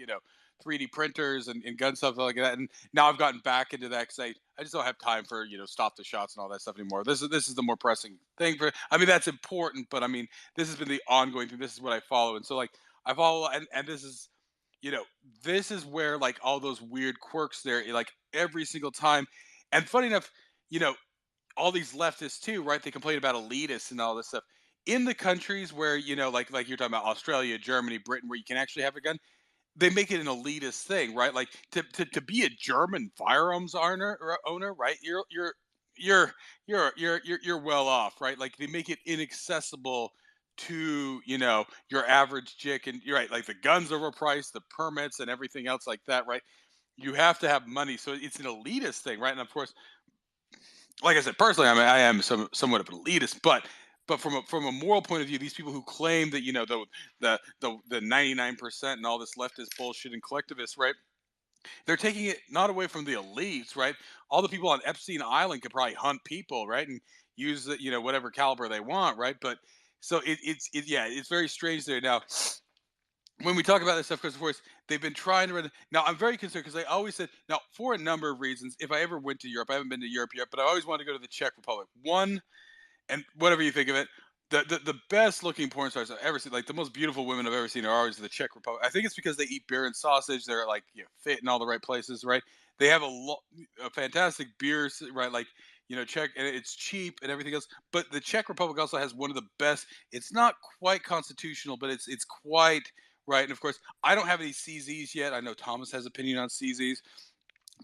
S1: 3D printers and gun stuff like that. And now I've gotten back into that because I just don't have time for, stop the shots and all that stuff anymore. This is the more pressing thing I mean, that's important, but I mean, this has been the ongoing thing. This is what I follow. And so, like, I follow, and this is, you know, this is where, like, all those weird quirks there, like, every single time. And funny enough, you know, all these leftists too, right? They complain about elitists and all this stuff. In the countries where, like you're talking about Australia, Germany, Britain, where you can actually have a gun, they make it an elitist thing, right? Like, to be a German firearms owner, right? You're you're well off, right? Like, they make it inaccessible to, your average chick, and you're right, like, the guns overpriced, the permits and everything else like that, right? You have to have money, so it's an elitist thing, right? And of course, like I said, personally, I mean, I am somewhat of an elitist, but from a moral point of view, these people who claim that, the 99% and all this leftist bullshit and collectivists, right? They're taking it not away from the elites, right? All the people on Epstein Island could probably hunt people, right, and use the, whatever caliber they want, right? But so yeah, it's very strange there now. When we talk about this stuff, because of course they've been trying to run. Now I'm very concerned because I always said, now, for a number of reasons, if I ever went to Europe, I haven't been to Europe yet, but I always wanted to go to the Czech Republic. One, and whatever you think of it, the best looking porn stars I've ever seen, like the most beautiful women I've ever seen, are always in the Czech Republic. I think it's because they eat beer and sausage. They're, like, fit in all the right places, right? They have a fantastic beer, right? Like, Czech, and it's cheap and everything else. But the Czech Republic also has one of the best. It's not quite constitutional, but it's quite right. And of course, I don't have any CZs yet. I know Thomas has opinion on CZs,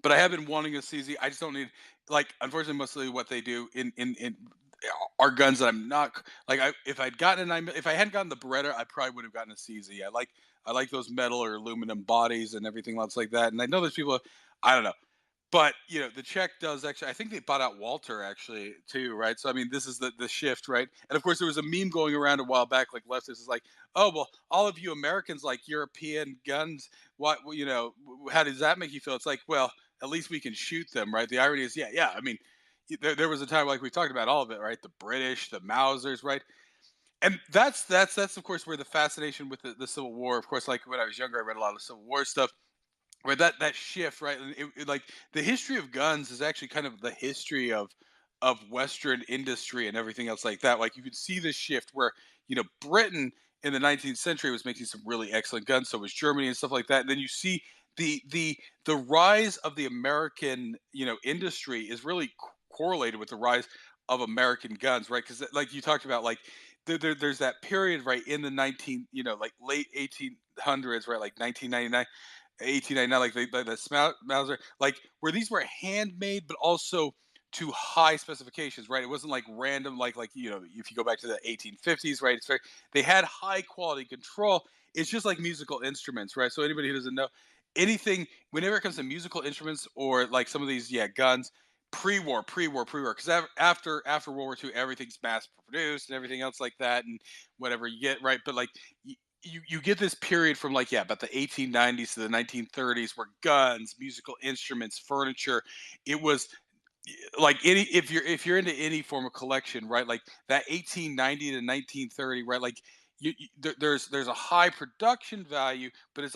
S1: but I have been wanting a CZ. I just don't need, like, unfortunately, mostly what they do in are guns that I'm not like. If I'd gotten if I hadn't gotten the Beretta, I probably would have gotten a CZ. I like those metal or aluminum bodies and everything else like that. And I know there's people, I don't know, but the Czech does actually. I think they bought out Walter actually too, right? So I mean, this is the shift, right? And of course, there was a meme going around a while back, like, leftists is like, oh, well, all of you Americans like European guns. What, how does that make you feel? It's like, well, at least we can shoot them, right? The irony is, yeah. I mean, there was a time, like we talked about all of it, right? The British, the Mausers, right? And that's of course where the fascination with the Civil War. Of course, like when I was younger, I read a lot of Civil War stuff. Where that shift, right? And like, the history of guns is actually kind of the history of Western industry and everything else like that. Like, you could see this shift where, Britain in the 19th century was making some really excellent guns. So was Germany and stuff like that. And then you see the rise of the American, industry is really correlated with the rise of American guns, right? Because like you talked about, like there's that period right in the 19, like late 1800s, right, like 1999, 1899, like the Mauser, like where these were handmade, but also to high specifications, right? It wasn't like random, like if you go back to the 1850s, right? It's very they had high quality control. It's just like musical instruments, right? So anybody who doesn't know anything, whenever it comes to musical instruments or like some of these, guns, pre-war, because after World War II, everything's mass produced and everything else like that, and whatever you get, right? But like you get this period from like about the 1890s to the 1930s where guns, musical instruments, furniture, it was like any if you're into any form of collection, right? Like that 1890 to 1930, right? Like there's a high production value, but it's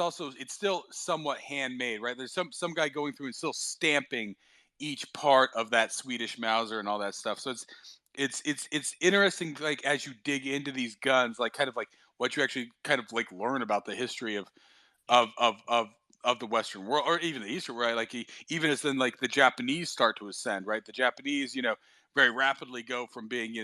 S1: still somewhat handmade, right? There's some guy going through and still stamping each part of that Swedish Mauser and all that stuff. So it's interesting, like as you dig into these guns, like kind of like what you actually kind of like learn about the history of of of of the Western world, or even the Eastern, right? Like even as then like the Japanese start to ascend, right? The Japanese, very rapidly go from being,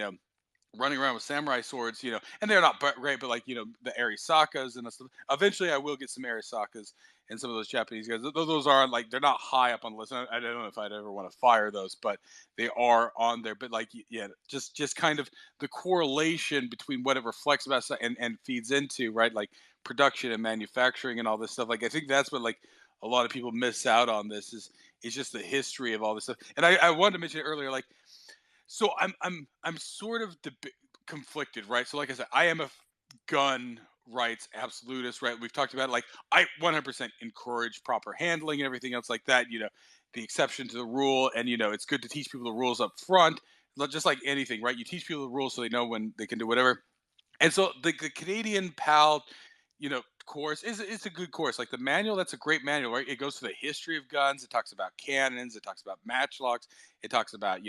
S1: running around with samurai swords, and they're not great, but like the Arisakas and stuff. Eventually, I will get some Arisakas and some of those Japanese guys. Those are like they're not high up on the list. I don't know if I'd ever want to fire those, but they are on there. But like yeah, just kind of the correlation between what it reflects about and feeds into, right? Like production and manufacturing and all this stuff. Like I think that's what like a lot of people miss out on. This is just the history of all this stuff. And I wanted to mention it earlier, like so I'm sort of conflicted, right? So like I said, I am a gun rights absolutist, right? We've talked about it, like I 100% encourage proper handling and everything else like that. The exception to the rule, and it's good to teach people the rules up front, just like anything, right? You teach people the rules so they know when they can do whatever. And so the Canadian PAL, course is a good course. Like the manual, that's a great manual, right? It goes through the history of guns. It talks about cannons. It talks about matchlocks. It talks about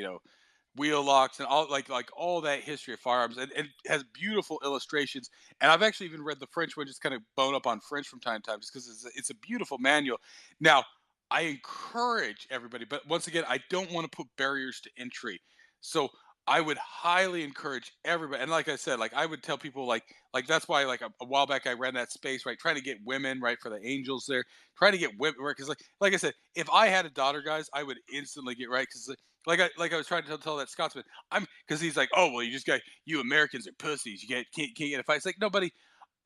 S1: wheel locks and all like all that history of firearms, and it has beautiful illustrations. And I've actually even read the French one, just kind of bone up on French from time to time, just because it's a beautiful manual. Now, I encourage everybody, but once again, I don't want to put barriers to entry. So I would highly encourage everybody. And like I said, like I would tell people like that's why like a while back I ran that space, right, trying to get women, right, for the angels there, trying to get women, right, because like I said, if I had a daughter, guys, I would instantly get right, because like I was trying to tell that Scotsman, because he's like, oh well, you Americans are pussies, you can't get in a fight. It's like nobody.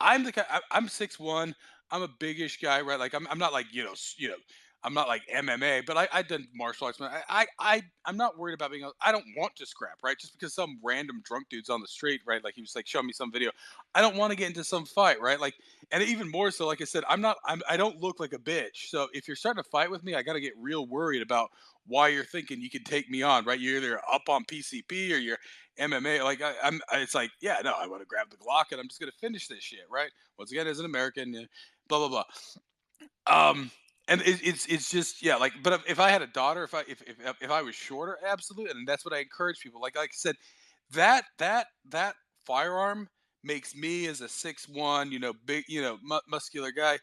S1: I'm the guy. I'm 6'1". I'm a biggish guy, right? Like I'm not like I'm not like MMA, but I done martial arts. Man. I'm not worried about being. I don't want to scrap, right? Just because some random drunk dude's on the street, right? Like he was like showing me some video. I don't want to get into some fight, right? Like, and even more so, like I said, I don't look like a bitch. So if you're starting to fight with me, I got to get real worried about why you're thinking you can take me on, right? You're either up on PCP or you're MMA. Like it's like, yeah, no, I want to grab the Glock and I'm just gonna finish this shit, right? Once again, as an American, blah blah blah. And it's just yeah, like, but if I had a daughter, if I was shorter, absolutely, and that's what I encourage people. Like I said, that firearm makes me as a 6'1", big, muscular guy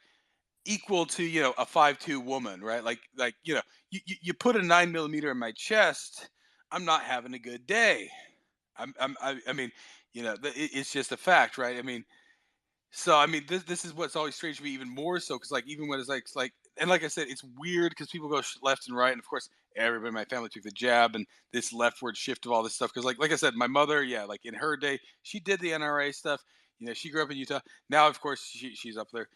S1: equal to a 5'2" woman, right? Like you put a 9mm in my chest, I'm not having a good day. I mean, it's just a fact, right? I mean, so I mean, this is what's always strange to me, even more so, because like even when it's like, and like I said, it's weird because people go left and right, and of course everybody in my family took the jab, and this leftward shift of all this stuff. Because like I said, my mother, yeah, like in her day, she did the NRA stuff. She grew up in Utah. Now, of course, she's up there,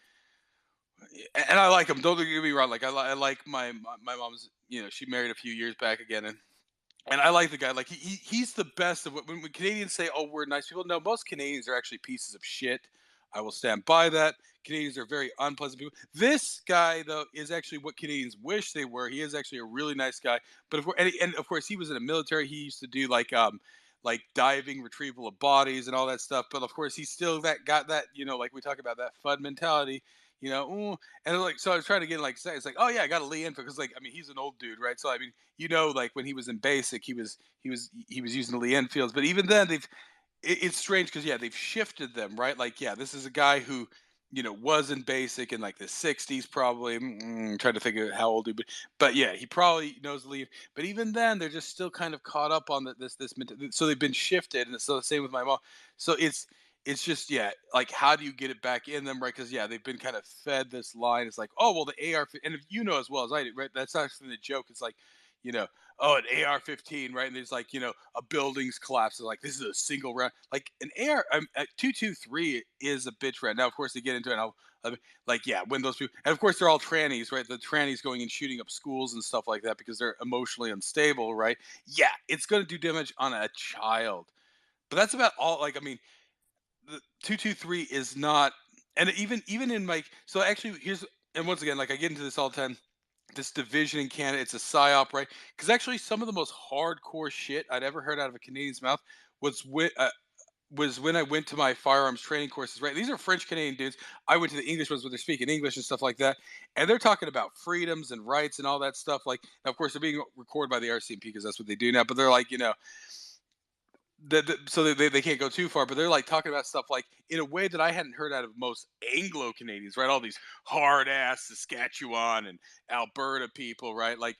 S1: and I like them. Don't get me wrong. Like I like my mom's. She married a few years back again, and I like the guy. Like he's the best of what when Canadians say, "Oh, we're nice people." No, most Canadians are actually pieces of shit. I will stand by that. Canadians are very unpleasant people. This guy, though, is actually what Canadians wish they were. He is actually a really nice guy. But and of course, he was in the military. He used to do like diving, retrieval of bodies, and all that stuff. But of course, he's still got that like we talk about that FUD mentality. Ooh, and like so, I was trying to get like say it's like, oh yeah, I got a Lee Enfield because like I mean he's an old dude, right? So I mean like when he was in basic, he was using the Lee Enfields, but even then it's strange because yeah, they've shifted them, right? Like, yeah, this is a guy who, was in basic in like the '60s, probably. Trying to think of how old he, but yeah, he probably knows the lead. But even then, they're just still kind of caught up on so they've been shifted, and so the same with my mom. So it's just yeah, like how do you get it back in them, right? Because yeah, they've been kind of fed this line. It's like, oh well, the AR, and if you know as well as I do, right? That's actually the joke. It's like, you know, oh, an AR-15, right? And there's like, a building's collapsing. Like this is a single round. Like an AR 223 is a bitch round. Now, of course, they get into it. Like, yeah, when those people, and of course, they're all trannies, right? The trannies going and shooting up schools and stuff like that because they're emotionally unstable, right? Yeah, it's going to do damage on a child, but that's about all. Like, I mean, the 223 is not, and even in my, so actually, and once again, like I get into this all the time, this division in Canada. It's a psyop, right? Because actually, some of the most hardcore shit I'd ever heard out of a Canadian's mouth was when I went to my firearms training courses. Right, these are French Canadian dudes. I went to the English ones where they're speaking English and stuff like that, and they're talking about freedoms and rights and all that stuff. Like, now, of course, they're being recorded by the RCMP because that's what they do now. But they're like, so they can't go too far, but they're like talking about stuff like in a way that I hadn't heard out of most Anglo Canadians, right? All these hard ass Saskatchewan and Alberta people, right? Like,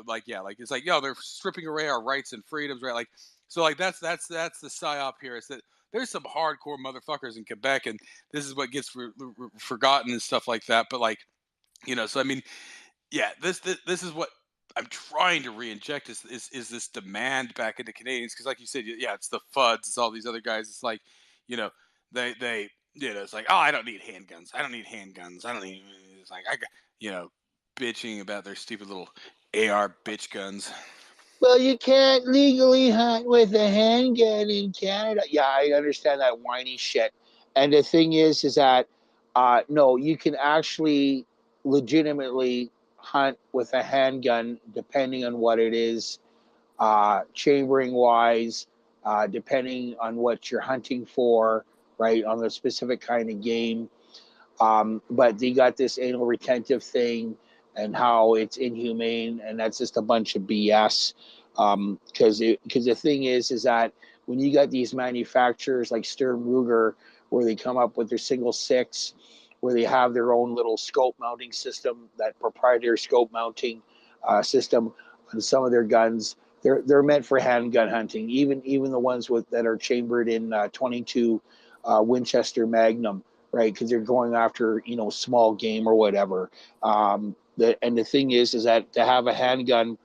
S1: like, yeah, like it's like, yo, they're stripping away our rights and freedoms, right? Like, so like that's the psyop here, is that there's some hardcore motherfuckers in Quebec, and this is what gets forgotten and stuff like that. But like, so I mean, yeah, this is what I'm trying to re-inject is this demand back into Canadians, because like you said, yeah, it's the FUDs, it's all these other guys. It's like, you know, they it's like, oh, I don't need handguns. I don't need handguns. I don't need. It's like I got, bitching about their stupid little AR bitch guns.
S6: Well, you can't legally hunt with a handgun in Canada. Yeah, I understand that whiny shit. And the thing is that no, you can actually legitimately hunt with a handgun, depending on what it is, chambering wise, depending on what you're hunting for, right, on the specific kind of game. But they got this anal retentive thing and how it's inhumane, and that's just a bunch of BS. Because the thing is that when you got these manufacturers like Sturm Ruger, where they come up with their single six, where they have their own little scope mounting system, that proprietary scope mounting system on some of their guns, they're meant for handgun hunting. Even the ones that are chambered in 22 Winchester Magnum, right? Because they're going after small game or whatever. And the thing is that to have a handgun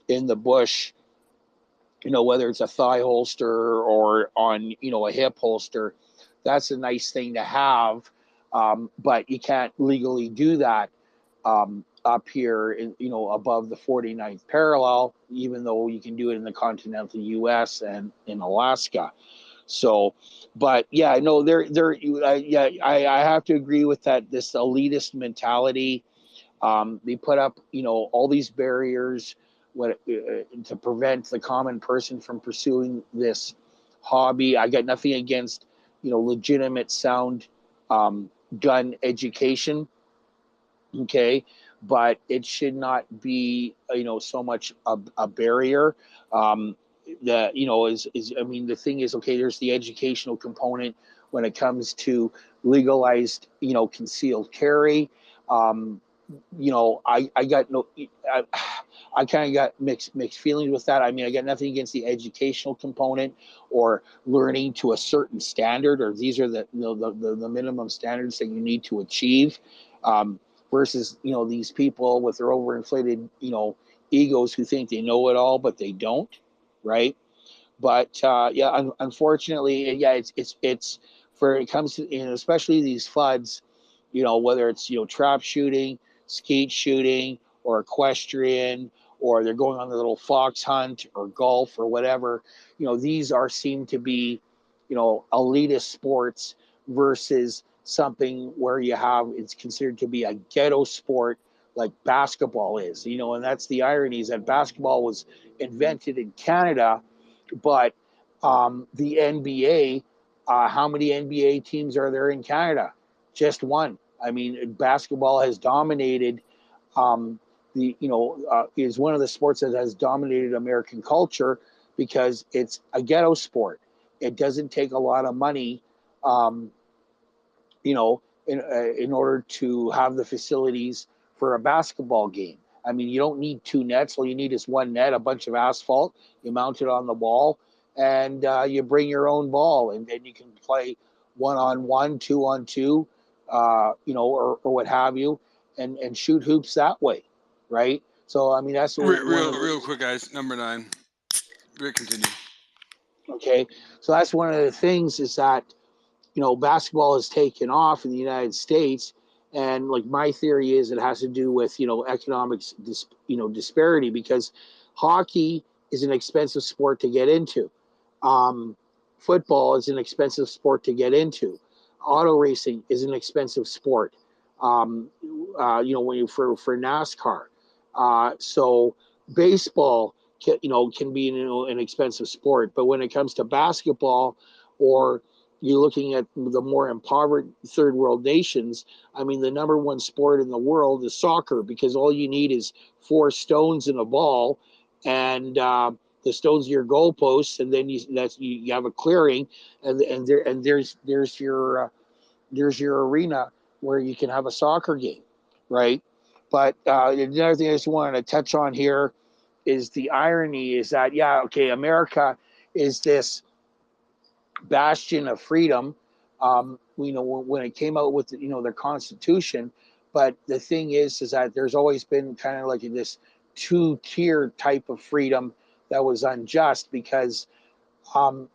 S6: in the bush, whether it's a thigh holster or on a hip holster, that's a nice thing to have. But you can't legally do that up here, above the 49th parallel, even though you can do it in the continental U.S. and in Alaska. So, but yeah, no, I have to agree with that. This elitist mentality. They put up, all these barriers to prevent the common person from pursuing this hobby. I got nothing against, legitimate sound gun education. Okay. But it should not be, so much a barrier. That, I mean, the thing is, okay, there's the educational component when it comes to legalized, concealed carry. I got no, I kind of got mixed feelings with that. I mean, I got nothing against the educational component or learning to a certain standard, or these are the minimum standards that you need to achieve, versus these people with their overinflated egos who think they know it all, but they don't, right? But yeah, unfortunately, yeah, it's for it comes to especially these floods, whether it's trap shooting, skeet shooting, or equestrian, or they're going on the little fox hunt or golf or whatever. These seem to be elitist sports versus something where it's considered to be a ghetto sport like basketball is. And that's the irony, is that basketball was invented in Canada, but the NBA, how many NBA teams are there in Canada? Just one. I mean, basketball has dominated is one of the sports that has dominated American culture because it's a ghetto sport. It doesn't take a lot of money, um, you know, in order to have the facilities for a basketball game. I mean, you don't need two nets. All you need is one net, a bunch of asphalt. You mount it on the wall, and you bring your own ball, and then you can play 1-on-1, 2-on-2, or what have you, and shoot hoops that way, right? So, I mean, that's one of the
S1: Real quick, guys. Number 9. Rick, continue.
S6: okay. So that's one of the things is that basketball has taken off in the United States, and like my theory is it has to do with economics, disparity, because hockey is an expensive sport to get into. Um, Football is an expensive sport to get into. Auto racing is an expensive sport. When you for NASCAR, so baseball can be an expensive sport, but when it comes to basketball, or you're looking at the more impoverished third world nations, I mean, the number one sport in the world is soccer, because all you need is 4 stones and a ball, and the stones are your goalposts, and then you have a clearing, and there's your arena where you can have a soccer game, right? But another thing I just wanted to touch on here is the irony is that, America is this bastion of freedom. When it came out with their Constitution, but the thing is that there's always been kind of like this 2-tier type of freedom that was unjust, because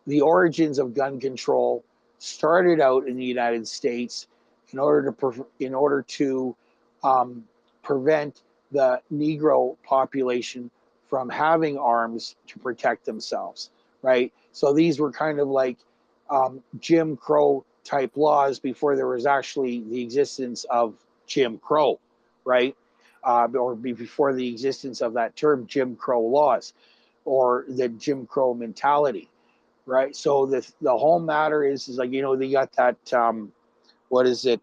S6: the origins of gun control started out in the United States in order to prevent the Negro population from having arms to protect themselves, right? So these were kind of like Jim Crow type laws before there was actually the existence of Jim Crow, right? Or before the existence of that term, Jim Crow laws, or the Jim Crow mentality, right? So the whole matter is like, they got that what is it,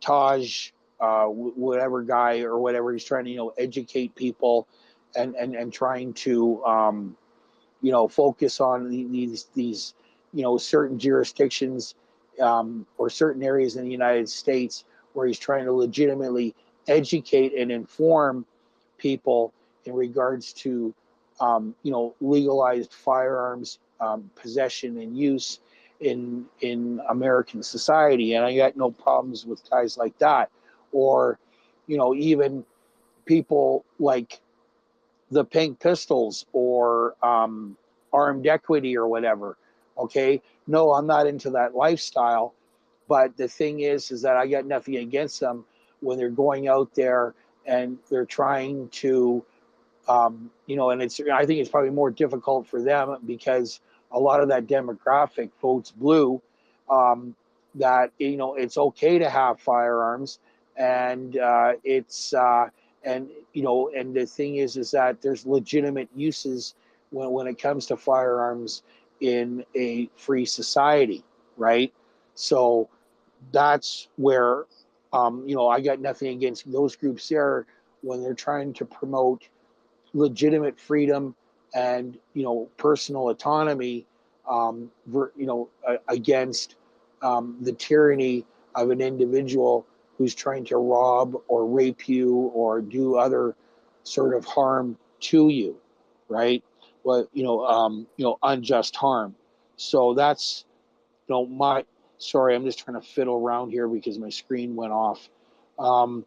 S6: Taj, whatever guy or whatever, he's trying to educate people, and trying to focus on these certain jurisdictions, or certain areas in the United States where he's trying to legitimately educate and inform people in regards to legalized firearms possession and use in American society. And I got no problems with guys like that, or even people like the Pink Pistols, or Armed Equity, or whatever. Okay, no, I'm not into that lifestyle, but the thing is that I got nothing against them when they're going out there and they're trying to and I think it's probably more difficult for them because a lot of that demographic votes blue. That it's okay to have firearms, and and the thing is that there's legitimate uses when it comes to firearms in a free society, right? So that's where I got nothing against those groups there when they're trying to promote legitimate freedom and personal autonomy, against the tyranny of an individual who's trying to rob or rape you or do other sort of harm to you, right? Well, unjust harm. So that's my. Sorry, I'm just trying to fiddle around here because my screen went off. When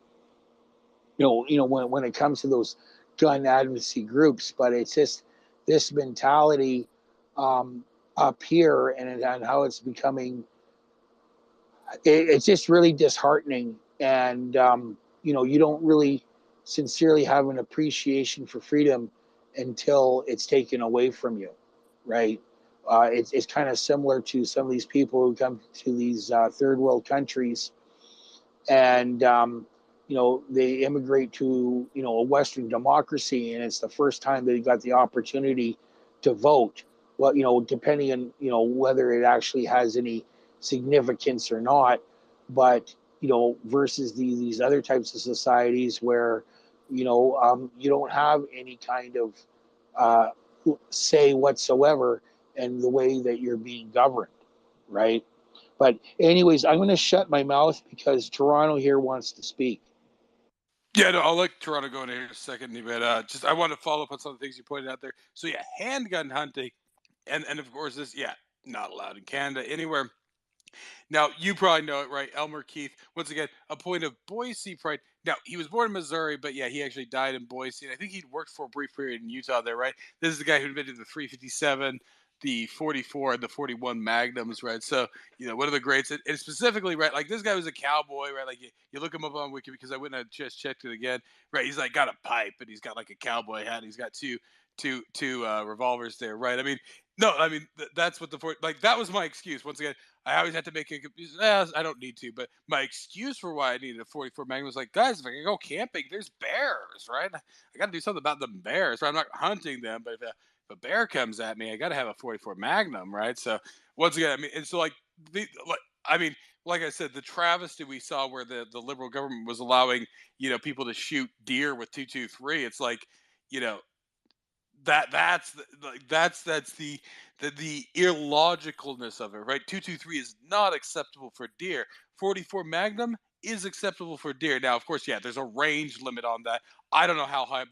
S6: it comes to those gun advocacy groups, but it's just this mentality up here, and how it's becoming. It's just really disheartening, and you don't really sincerely have an appreciation for freedom until it's taken away from you, right? It's kind of similar to some of these people who come to these third world countries, and they immigrate to a Western democracy, and it's the first time they got the opportunity to vote. Well, depending on whether it actually has any significance or not, but versus these other types of societies where you don't have any kind of say whatsoever and the way that you're being governed, right? But anyways, I'm going to shut my mouth because Toronto here wants to speak.
S1: Yeah, no, I'll let Toronto go in here in a second, but just I want to follow up on some of the things you pointed out there. So yeah, handgun hunting, and of course this, yeah, not allowed in Canada anywhere. Now, you probably know it, right? Elmer Keith, once again, a point of Boise pride. Now, he was born in Missouri, but yeah, he actually died in Boise. And I think he'd worked for a brief period in Utah there, right? This is the guy who invented the 357, the 44, and the 41 Magnums, right? So, one of the greats. And specifically, right, like this guy was a cowboy, right? Like you look him up on Wiki because I went and just checked it again, right? He's like got a pipe and he's got like a cowboy hat. And he's got two revolvers there, right? I mean, no, I mean, that's what like, that was my excuse. Once again, I always had to make it. I don't need to, but my excuse for why I needed a 44 Magnum was like, guys, if I can go camping, there's bears, right? I got to do something about the bears. Right? I'm not hunting them, but if a bear comes at me, I got to have a 44 Magnum, right? So once again, I mean, it's so like I mean, like I said, the travesty we saw where the liberal government was allowing people to shoot deer with 223. It's like you know that's the illogicalness of it, right? 223 is not acceptable for deer. 44 Magnum is acceptable for deer. Now, of course, yeah, there's a range limit on that. I don't know how high up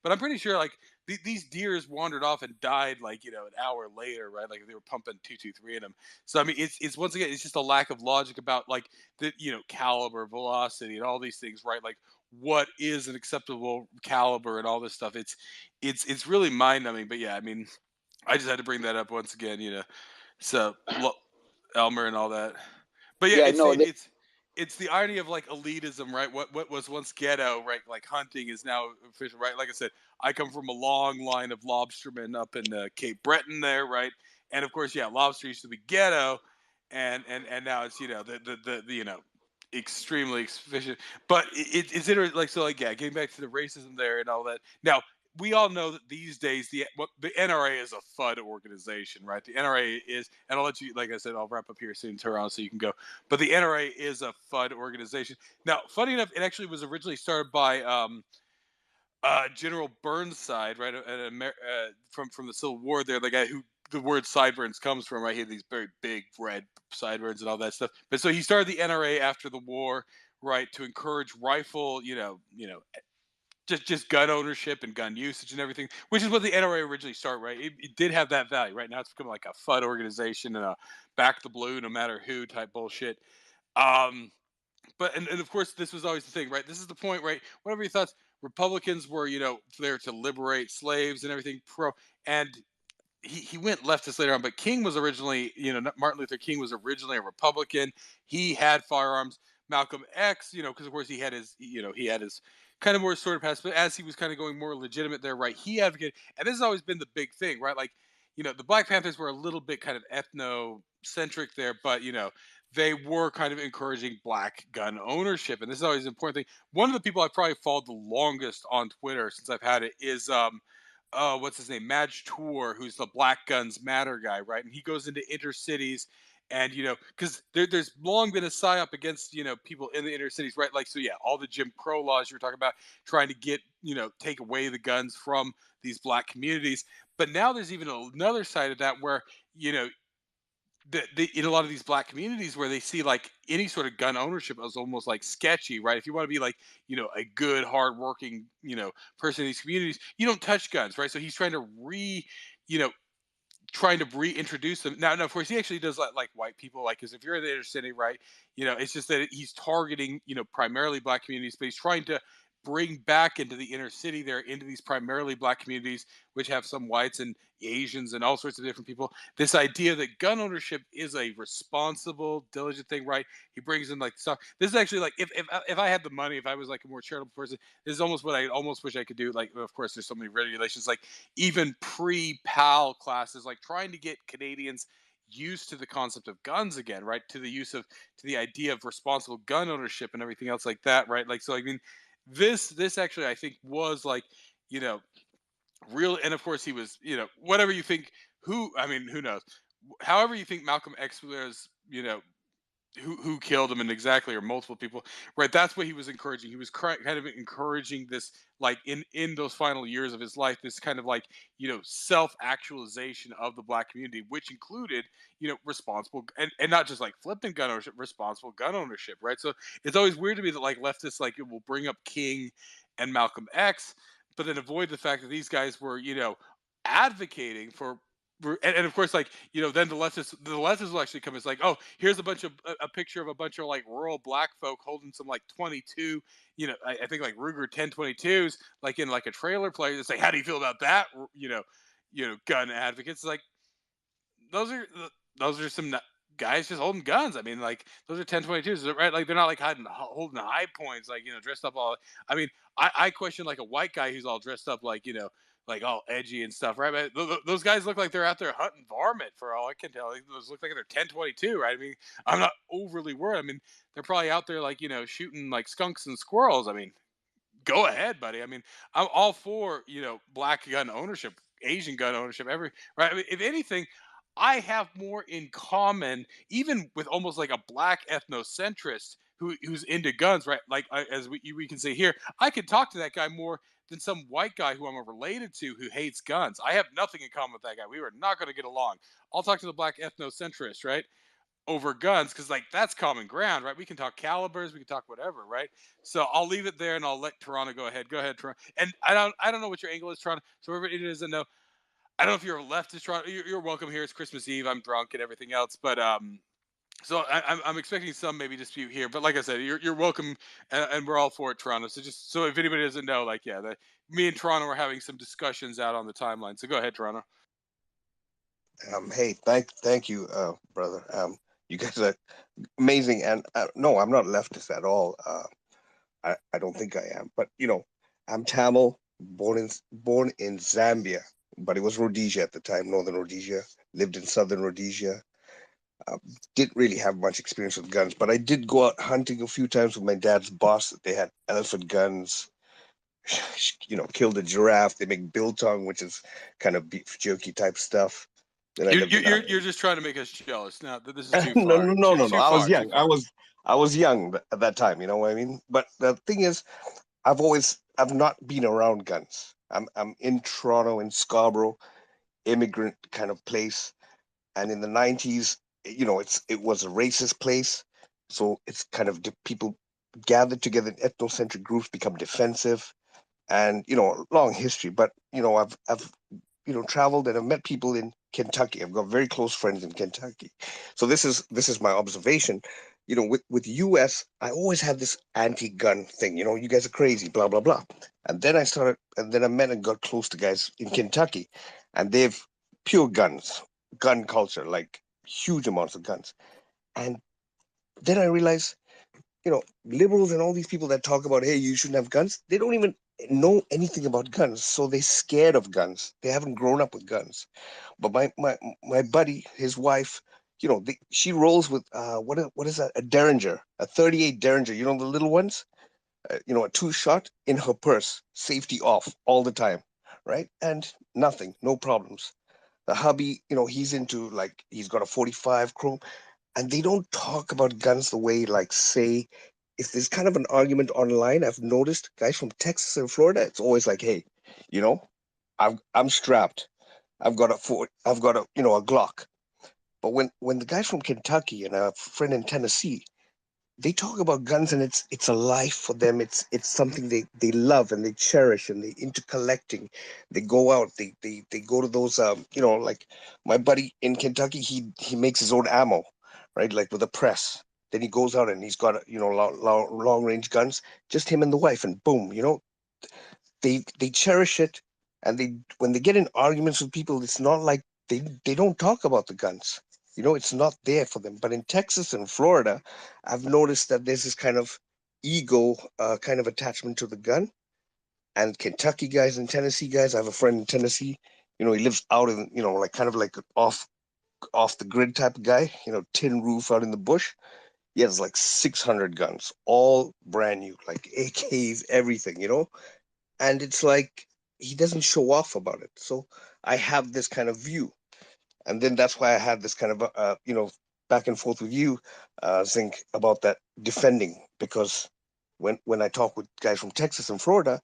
S1: but I'm pretty sure like these deers wandered off and died like an hour later, right? Like they were pumping 223 in them. So I mean, it's once again, it's just a lack of logic about like the caliber, velocity, and all these things, right? Like what is an acceptable caliber and all this stuff. It's really mind numbing. But yeah, I mean, I just had to bring that up once again. So Elmer and all that. But yeah,
S6: Yeah, no,
S1: it's the irony of like elitism, right? What was once ghetto, right? Like hunting is now official, right? Like I said, I come from a long line of lobstermen up in Cape Breton there, right? And of course, yeah, lobster used to be ghetto, and now it's the extremely efficient. But it's interesting, like so, like yeah, getting back to the racism there and all that. Now we all know that these days the NRA is a FUD organization, right? The NRA is, and I'll let you, like I said, I'll wrap up here soon, Tehran, so you can go. But the NRA is a FUD organization. Now, funny enough, it actually was originally started by General Burnside, right? From the Civil War, there, the guy who the word sideburns comes from, right? He had these very big red sideburns and all that stuff. But so he started the NRA after the war, right, to encourage rifle, just gun ownership and gun usage and everything, which is what the NRA originally started, right? It did have that value, right? Now it's become like a FUD organization and a back the blue, no matter who type bullshit. Um, and of course, this was always the thing, right? This is the point, right? Whatever your thoughts, Republicans were, there to liberate slaves and everything and he went leftist later on, but King was originally, Martin Luther King was originally a Republican. He had firearms. Malcolm X, because of course he had his kind of more sort of past, but as he was kind of going more legitimate there, right? He advocated, and this has always been the big thing, right? Like, the Black Panthers were a little bit kind of ethnocentric there, but they were kind of encouraging black gun ownership, and this is always an important thing. One of the people I've probably followed the longest on Twitter since I've had it is what's his name, Madge Tour, who's the Black Guns Matter guy, right? And he goes into intercities, and because there's long been a psyop against people in the inner cities, right? Like, so yeah, all the Jim Crow laws you were talking about, trying to get take away the guns from these black communities. But now there's even another side of that where in a lot of these black communities where they see like any sort of gun ownership as almost like sketchy, right? If you want to be like, a good, hardworking, person in these communities, you don't touch guns, right? So he's trying to you know, trying to reintroduce them. Now, of course, he actually does like white people, like, because if you're in the inner city, right, it's just that he's targeting, primarily black communities, but he's trying to bring back into the inner city there, into these primarily black communities, which have some whites and Asians and all sorts of different people, this idea that gun ownership is a responsible, diligent thing, right? He brings in like stuff. This is actually like, if I had the money, if I was like a more charitable person, this is almost what I almost wish I could do. Like, of course, there's so many regulations, like even pre-PAL classes, like trying to get Canadians used to the concept of guns again, right? To the idea of responsible gun ownership and everything else like that, right? Like, so I mean, this actually I think was like, real. And of course he was, whatever you think, who knows, however you think Malcolm X was, who killed him and exactly, or multiple people, right? That's what he was encouraging. He was kind of encouraging this, like in those final years of his life, this kind of like, self actualization of the black community, which included, responsible, and not just like flippant gun ownership, responsible gun ownership, right? So it's always weird to me that like leftists like it will bring up King and Malcolm X, but then avoid the fact that these guys were, advocating for, and of course, like, then the leftists will actually come. It's like, oh, here's a picture of a bunch of like rural black folk holding some like 22, I think like Ruger 1022s, like in like a trailer place. It's like, how do you feel about that? Gun advocates. Like, those are those are some guys just holding guns. I mean, like, those are 1022s, right? Like, they're not like holding high points, like, dressed up all. I mean, I question like a white guy who's all dressed up like, like all edgy and stuff, right? But those guys look like they're out there hunting varmint, for all I can tell. Those look like they're 1022, right? I mean, I'm not overly worried. I mean, they're probably out there like, shooting like skunks and squirrels. I mean, go ahead, buddy. I mean, I'm all for, black gun ownership, Asian gun ownership, right. I mean, if anything, I have more in common, even with almost like a black ethnocentrist who's into guns, right? Like, as we can say here, I could talk to that guy more than some white guy who I'm related to who hates guns. I have nothing in common with that guy. We were not going to get along. I'll talk to the black ethnocentrist, right? Over guns, because like that's common ground, right? We can talk calibers, we can talk whatever, right? So I'll leave it there and I'll let Toronto go ahead. Go ahead, Toronto. And I don't know what your angle is, Toronto. So everybody doesn't know. I don't know if you're a leftist, Toronto. You're welcome here. It's Christmas Eve. I'm drunk and everything else, but so I'm expecting some maybe dispute here. But like I said, you're welcome, and we're all for it, Toronto. So just so if anybody doesn't know, like, yeah, me and Toronto are having some discussions out on the timeline. So go ahead, Toronto.
S7: Hey, thank you, brother. You guys are amazing, and no, I'm not leftist at all. I don't think I am, but I'm Tamil, born in Zambia, but it was Rhodesia at the time, Northern Rhodesia. Lived in Southern Rhodesia. Didn't really have much experience with guns, but I did go out hunting a few times with my dad's boss. They had elephant guns. Killed a giraffe. They make biltong, which is kind of beef jerky type stuff.
S1: You're just trying to make us jealous. Now this is too
S7: no,
S1: far.
S7: no. I was young. I was young at that time. You know what I mean? But the thing is, I've not been around guns. I'm in Toronto, in Scarborough, immigrant kind of place, and in the 90s, it was a racist place, so it's kind of people gathered together in ethnocentric groups, become defensive, and long history. But I've traveled and I've met people in Kentucky. I've got very close friends in Kentucky. So this is my observation. With US, I always had this anti-gun thing. You guys are crazy, blah blah blah. And then I met and got close to guys in Kentucky, and they've pure gun culture, like huge amounts of guns. And then I realized, liberals and all these people that talk about, hey, you shouldn't have guns, they don't even know anything about guns, so they're scared of guns. They haven't grown up with guns. But my buddy, his wife, she rolls with what is that? A Derringer, a 38 Derringer. The little ones. A 2-shot in her purse, safety off all the time, right? And nothing, no problems. The hubby, he's into he's got a 45 chrome, and they don't talk about guns the way say if there's kind of an argument online. I've noticed guys from Texas and Florida, it's always like, hey, I'm strapped. I've got a a Glock. But when the guys from Kentucky and a friend in Tennessee, they talk about guns, and it's a life for them. It's something they love and they cherish, and they into collecting. They go out, they go to those like my buddy in Kentucky, he makes his own ammo, right? Like with a press. Then he goes out and he's got long range guns, just him and the wife, and boom, they cherish it. And when they get in arguments with people, it's not like they don't talk about the guns. It's not there for them. But in Texas and Florida, I've noticed that there's this kind of ego, kind of attachment to the gun. And Kentucky guys and Tennessee guys, I have a friend in Tennessee, he lives out in, like kind of like off the grid type of guy, tin roof out in the bush. He has like 600 guns, all brand new, like AKs, everything, and it's like he doesn't show off about it. So I have this kind of view. And then that's why I had this kind of, back and forth with you, think about that defending, because when I talk with guys from Texas and Florida,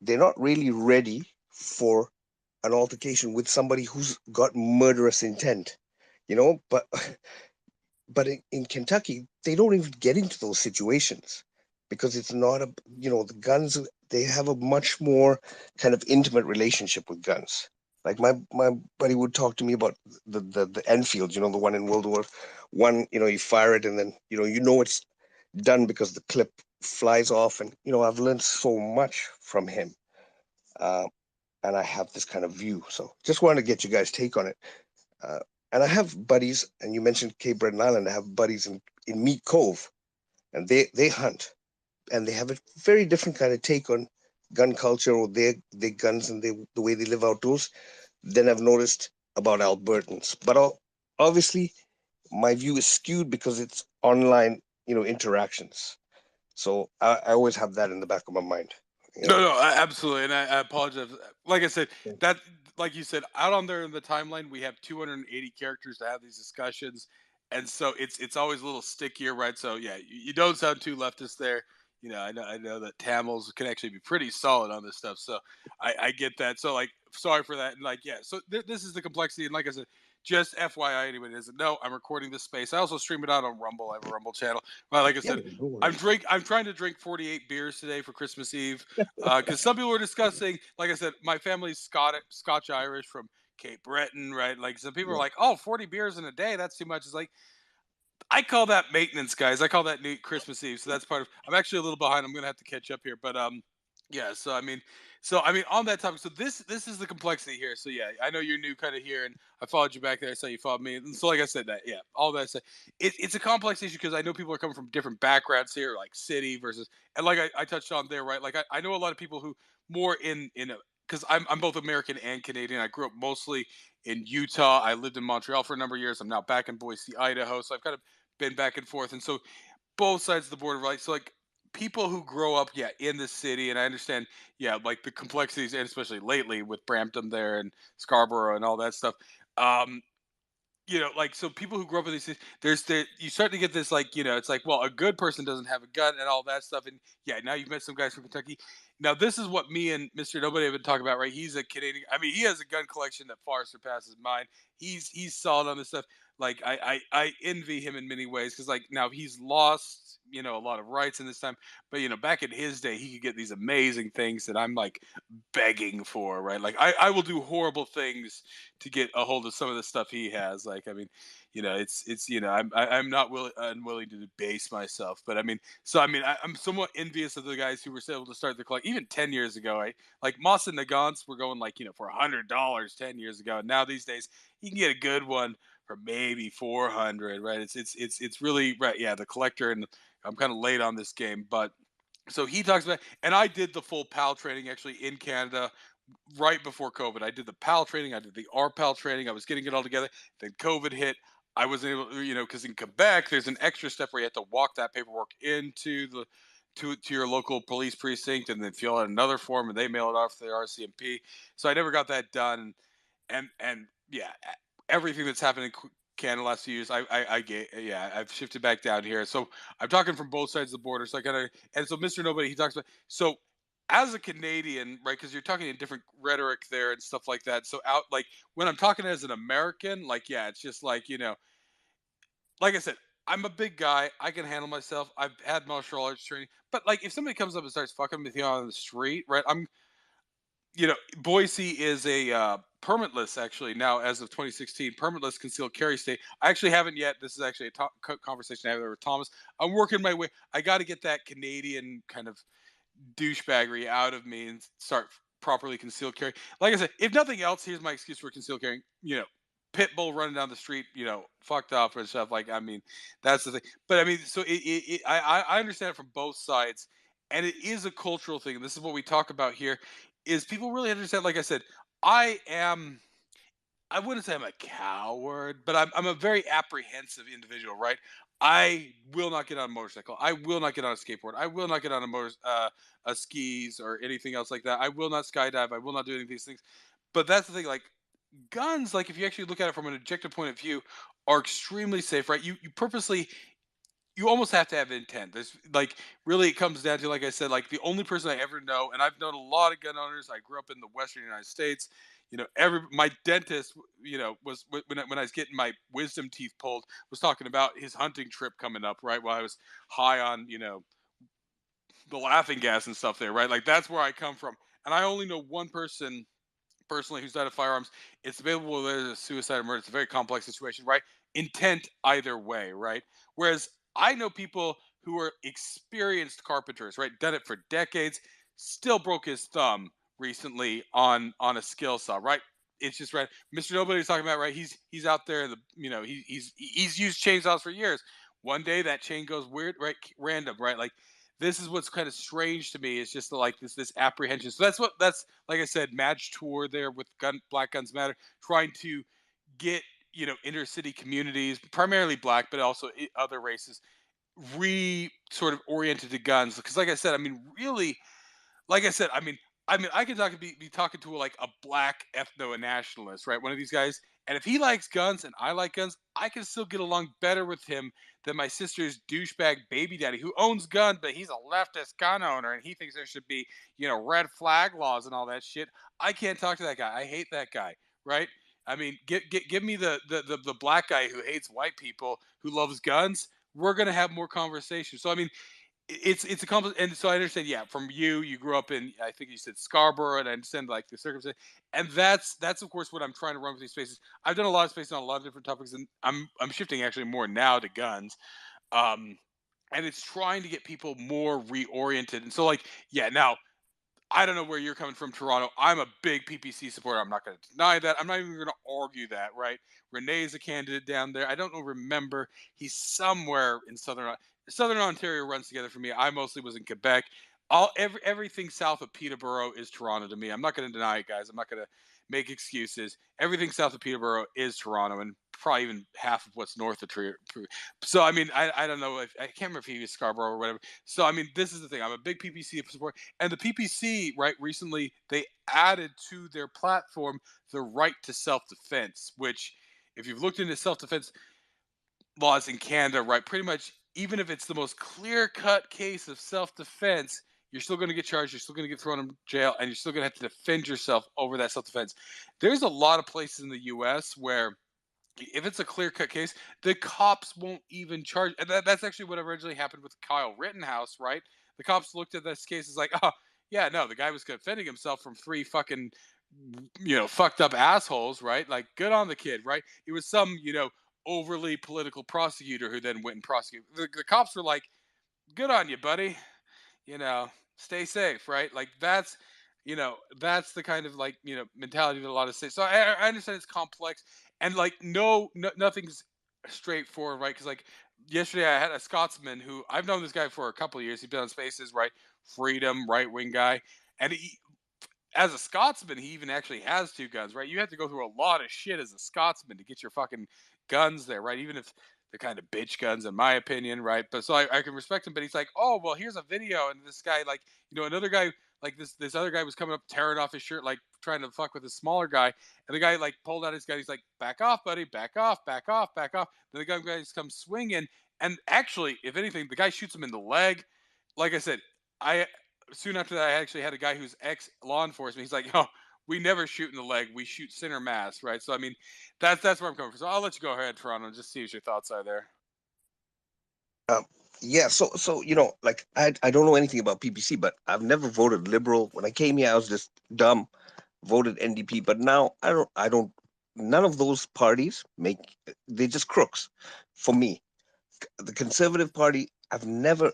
S7: they're not really ready for an altercation with somebody who's got murderous intent, but in Kentucky, they don't even get into those situations because it's not the guns, they have a much more kind of intimate relationship with guns. Like my buddy would talk to me about the Enfield, the one in World War I. You fire it and then it's done because the clip flies off, and I've learned so much from him, and I have this kind of view. So just wanted to get you guys' take on it. And I have buddies, and you mentioned Cape Breton Island. I have buddies in Meat Cove, and they hunt, and they have a very different kind of take on gun culture or their guns and the way they live outdoors than I've noticed about Albertans. But obviously, my view is skewed because it's online, interactions. So I always have that in the back of my mind.
S1: No, absolutely, and I apologize. Like I said, that, like you said, out on there in the timeline, we have 280 characters to have these discussions, and so it's always a little stickier, right? So yeah, you don't sound too leftist there. I know that Tamils can actually be pretty solid on this stuff, so I get that. So like, sorry for that, and like, yeah, so this is the complexity, and like I said, just FYI, anybody doesn't know, I'm recording this space. I also stream it out on Rumble. I have a Rumble channel. Well, like I said, I'm trying to drink 48 beers today for Christmas Eve, because some people were discussing. Like I said, my family's Scotch Irish from Cape Breton, right? Like some people are like, "Oh, 40 beers in a day, that's too much." It's like, I call that maintenance, guys. I call that new Christmas Eve. So that's part of. I'm actually a little behind. I'm gonna have to catch up here, but yeah. So I mean, on that topic. So this is the complexity here. So yeah, I know you're new, kind of here, and I followed you back there. I saw you followed me, and so like I said, that yeah, all that I said, it's a complex issue because I know people are coming from different backgrounds here, like city versus, and like I touched on there, right? Like I know a lot of people who more in a, because I'm both American and Canadian. I grew up mostly in Utah. I lived in Montreal for a number of years. I'm now back in Boise, Idaho. So I've kind of been back and forth, and so both sides of the border, right? So like people who grow up, yeah, in the city, and I understand, yeah, like the complexities, and especially lately with Brampton there and Scarborough and all that stuff. Um, like so people who grow up in these cities, you start to get this like, it's like, well, a good person doesn't have a gun and all that stuff, and yeah, now you've met some guys from Kentucky. Now this is what me and Mr. Nobody have been talking about, right? He's a Canadian. I mean, he has a gun collection that far surpasses mine. He's solid on this stuff. Like I envy him in many ways because like now he's lost, a lot of rights in this time, but back in his day he could get these amazing things that I'm like begging for, right? Like I will do horrible things to get a hold of some of the stuff he has. Like, I mean, it's I'm not unwilling to debase myself, but I mean, so I mean, I'm somewhat envious of the guys who were able to start the clock even 10 years ago. Like Moss and Nagants were going like for $100 10 years ago, and now these days you can get a good one for maybe 400, right? It's really right. Yeah, the collector, and I'm kind of late on this game, but so he talks about, and I did the full PAL training actually in Canada right before COVID. I did the PAL training, I did the RPAL training. I was getting it all together. Then COVID hit. I wasn't able, because in Quebec there's an extra step where you have to walk that paperwork into the to your local police precinct and then fill out another form and they mail it off to the RCMP. So I never got that done. And yeah, everything that's happened in Canada the last few years, I get, yeah, I've shifted back down here. So I'm talking from both sides of the border. So I kind of, and so Mr. Nobody, he talks about, so as a Canadian, right? Because you're talking in different rhetoric there and stuff like that. So out, like when I'm talking as an American, like, yeah, it's just like, like I said, I'm a big guy. I can handle myself. I've had martial arts training. But like if somebody comes up and starts fucking with you on the street, right? Boise is a permitless, actually, now as of 2016, permitless concealed carry state. I actually haven't yet. This is actually a conversation I have there with Thomas. I'm working my way. I got to get that Canadian kind of douchebaggery out of me and start properly concealed carry. Like I said, if nothing else, here's my excuse for concealed carrying. Pit bull running down the street, fucked up and stuff. Like, I mean, that's the thing. But I mean, so I understand it from both sides, and it is a cultural thing. This is what we talk about here. Is people really understand? Like I said, I am. I wouldn't say I'm a coward, but I'm a very apprehensive individual, right? I will not get on a motorcycle. I will not get on a skateboard. I will not get on a skis or anything else like that. I will not skydive. I will not do any of these things. But that's the thing. Like guns, like if you actually look at it from an objective point of view, are extremely safe, right? You purposely you almost have to have intent. There's like really it comes down to, like I said, like the only person I ever know, and I've known a lot of gun owners. I grew up in the Western United States. Every my dentist, was when I was getting my wisdom teeth pulled, was talking about his hunting trip coming up, right? While I was high on, the laughing gas and stuff there, right? Like that's where I come from. And I only know one person personally who's died of firearms. It's available whether there's a suicide or murder. It's a very complex situation, right? Intent either way, right? Whereas I know people who are experienced carpenters, right? Done it for decades, still broke his thumb recently on a skill saw, right? It's just right. Mr. Nobody's talking about, right? He's out there. He's used chainsaws for years. One day that chain goes weird, right? Random, right? Like this is what's kind of strange to me. It's just like this apprehension. So that's like I said, Madge Tour there with Black Guns Matter, trying to get inner city communities, primarily black, but also other races, sort of oriented to guns. Because like I said, I mean, really, like I said, I mean, I could be talking to like a black ethno nationalist, right? One of these guys, and if he likes guns and I like guns, I can still get along better with him than my sister's douchebag baby daddy who owns guns, but he's a leftist gun owner and he thinks there should be, red flag laws and all that shit. I can't talk to that guy. I hate that guy, right? I mean, give me the black guy who hates white people who loves guns. We're gonna have more conversation. So I mean, it's a complex, and so I understand. Yeah, from you grew up in, I think you said Scarborough, and I understand like the circumstance, and that's of course what I'm trying to run with these spaces. I've done a lot of spaces on a lot of different topics, and I'm shifting actually more now to guns, um, and it's trying to get people more reoriented. And so like yeah, now I don't know where you're coming from, Toronto. I'm a big PPC supporter. I'm not going to deny that. I'm not even going to argue that, right? Renee's a candidate down there. I don't know, remember. He's somewhere in Southern Ontario runs together for me. I mostly was in Quebec. Everything south of Peterborough is Toronto to me. I'm not going to deny it, guys. I'm not going to make excuses. Everything south of Peterborough is Toronto, and probably even half of what's north of Toronto. So I mean, I don't know if I can't remember if he was Scarborough or whatever. So I mean, this is the thing. I'm a big PPC supporter. And the PPC, right, recently they added to their platform the right to self-defense, which, if you've looked into self-defense laws in Canada, right, pretty much even if it's the most clear-cut case of self-defense, you're still going to get charged, you're still going to get thrown in jail, and you're still going to have to defend yourself over that self-defense. There's a lot of places in the U.S. where if it's a clear-cut case, the cops won't even charge. And that's actually what originally happened with Kyle Rittenhouse, right? The cops looked at this case as like, oh, yeah, no, the guy was defending himself from three fucking, fucked up assholes, right? Like, good on the kid, right? It was some, overly political prosecutor who then went and prosecuted. The cops were like, good on you, buddy. Stay safe, right? Like that's the kind of like mentality that a lot of states. So I understand it's complex and like nothing's straightforward, right? Because like yesterday I had a Scotsman who I've known this guy for a couple of years. He's been on Spaces, right? Freedom, right wing guy, and as a Scotsman, he even actually has two guns, right? You have to go through a lot of shit as a Scotsman to get your fucking guns there, right? Even if they're kind of bitch guns, in my opinion, right? But so I can respect him, but he's like, oh, well, here's a video, and this guy, like, another guy, like this other guy was coming up, tearing off his shirt, like trying to fuck with a smaller guy, and the guy like pulled out his gun. He's like, back off, buddy, back off, back off, back off. Then the guys come swinging, and actually, if anything, the guy shoots him in the leg. Like I said, I soon after that, I actually had a guy who's ex law enforcement. He's like, "Oh, we never shoot in the leg. We shoot center mass, right?" So I mean, that's where I'm coming from. So I'll let you go ahead, Toronto, and just see what your thoughts are there.
S7: Yeah, so like I don't know anything about PPC, but I've never voted Liberal. When I came here, I was just dumb, voted NDP. But now I don't. None of those parties they're just crooks for me. The Conservative Party, I've never,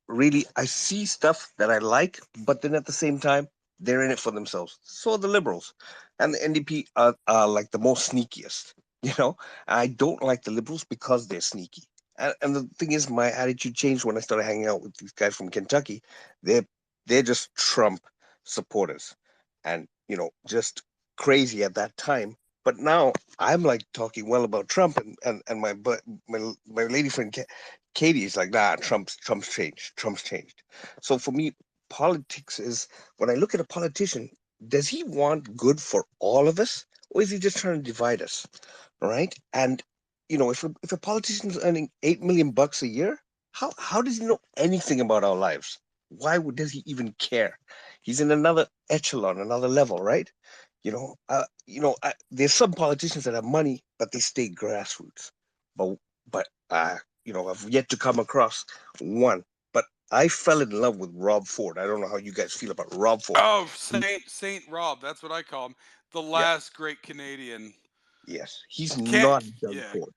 S7: really. I see stuff that I like, but then at the same time, they're in it for themselves. So are the Liberals, and the NDP are like the most sneakiest. I don't like the Liberals because they're sneaky. And the thing is, my attitude changed when I started hanging out with these guys from Kentucky. They're just Trump supporters, and just crazy at that time. But now I'm like talking well about Trump, and my lady friend Katie is like, nah, Trump's changed. So for me, politics is, when I look at a politician, does he want good for all of us, or is he just trying to divide us, right? And if a politician's earning $8 million a year, how does he know anything about our lives? Why does he even care? He's in another echelon, another level, right? There's some politicians that have money, but they stay grassroots. But I've yet to come across one. But I fell in love with Rob Ford. I don't know how you guys feel about Rob Ford.
S1: Oh, Saint Rob, that's what I call him. The last great Canadian.
S7: Yes, he's not Doug
S1: yeah.
S7: Ford.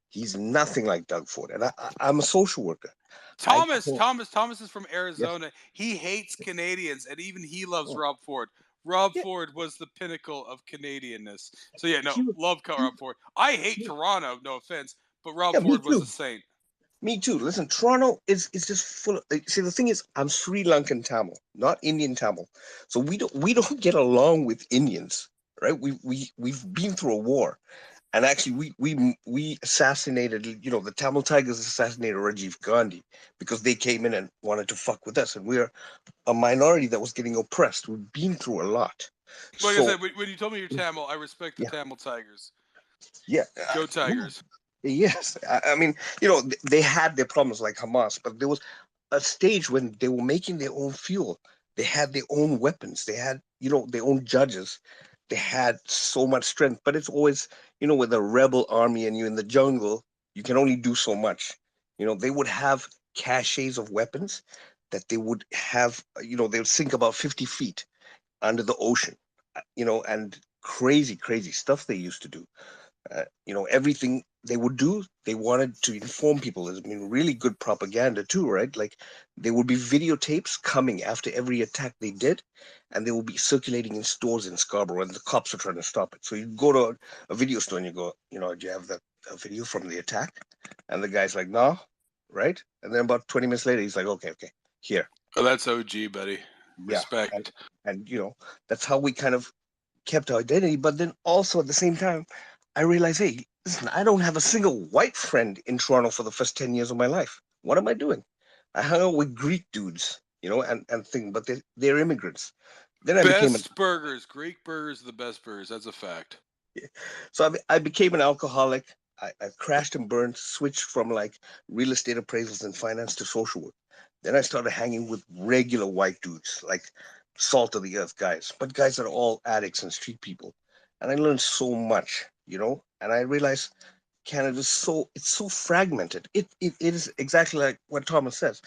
S7: He's nothing like Doug Ford. And I'm a social worker.
S1: Thomas is from Arizona. Yes. He hates Canadians, and even he loves Rob Ford. Rob Ford was the pinnacle of Canadianness. So love Rob Ford. I hate Toronto, no offense, but Rob Ford was a saint.
S7: Me too. Listen, Toronto is just full of. See, the thing is, I'm Sri Lankan Tamil, not Indian Tamil, so we don't get along with Indians, right? We've been through a war, and actually we assassinated. The Tamil Tigers assassinated Rajiv Gandhi because they came in and wanted to fuck with us, and we're a minority that was getting oppressed. We've been through a lot.
S1: Like I said, when you told me you're Tamil, I respect the Tamil Tigers.
S7: Yeah,
S1: go Tigers.
S7: Yes, I mean, they had their problems like Hamas, but there was a stage when they were making their own fuel. They had their own weapons. They had, their own judges. They had so much strength. But it's always, with a rebel army and you're in the jungle, you can only do so much. They would have caches of weapons that they would have, they would sink about 50 feet under the ocean, and crazy, crazy stuff they used to do. Everything they would do, they wanted to inform people. There's been really good propaganda too, right? Like there would be videotapes coming after every attack they did, and they will be circulating in stores in Scarborough, and the cops are trying to stop it. So you go to a video store and you go, do you have that video from the attack? And the guy's like, no, right? And then about 20 minutes later, he's like, okay, here.
S1: Oh, that's OG, buddy. Respect.
S7: Yeah, and that's how we kind of kept our identity. But then also at the same time, I realized, hey, listen, I don't have a single white friend in Toronto for the first 10 years of my life. What am I doing? I hung out with Greek dudes, and things, but they're immigrants. Then
S1: burgers. Greek burgers are the best burgers. That's a fact.
S7: Yeah. So I became an alcoholic. I crashed and burned, switched from like real estate appraisals and finance to social work. Then I started hanging with regular white dudes, like salt of the earth guys, but guys that are all addicts and street people. And I learned so much, and I realized Canada's it's so fragmented. It is exactly like what Thomas says.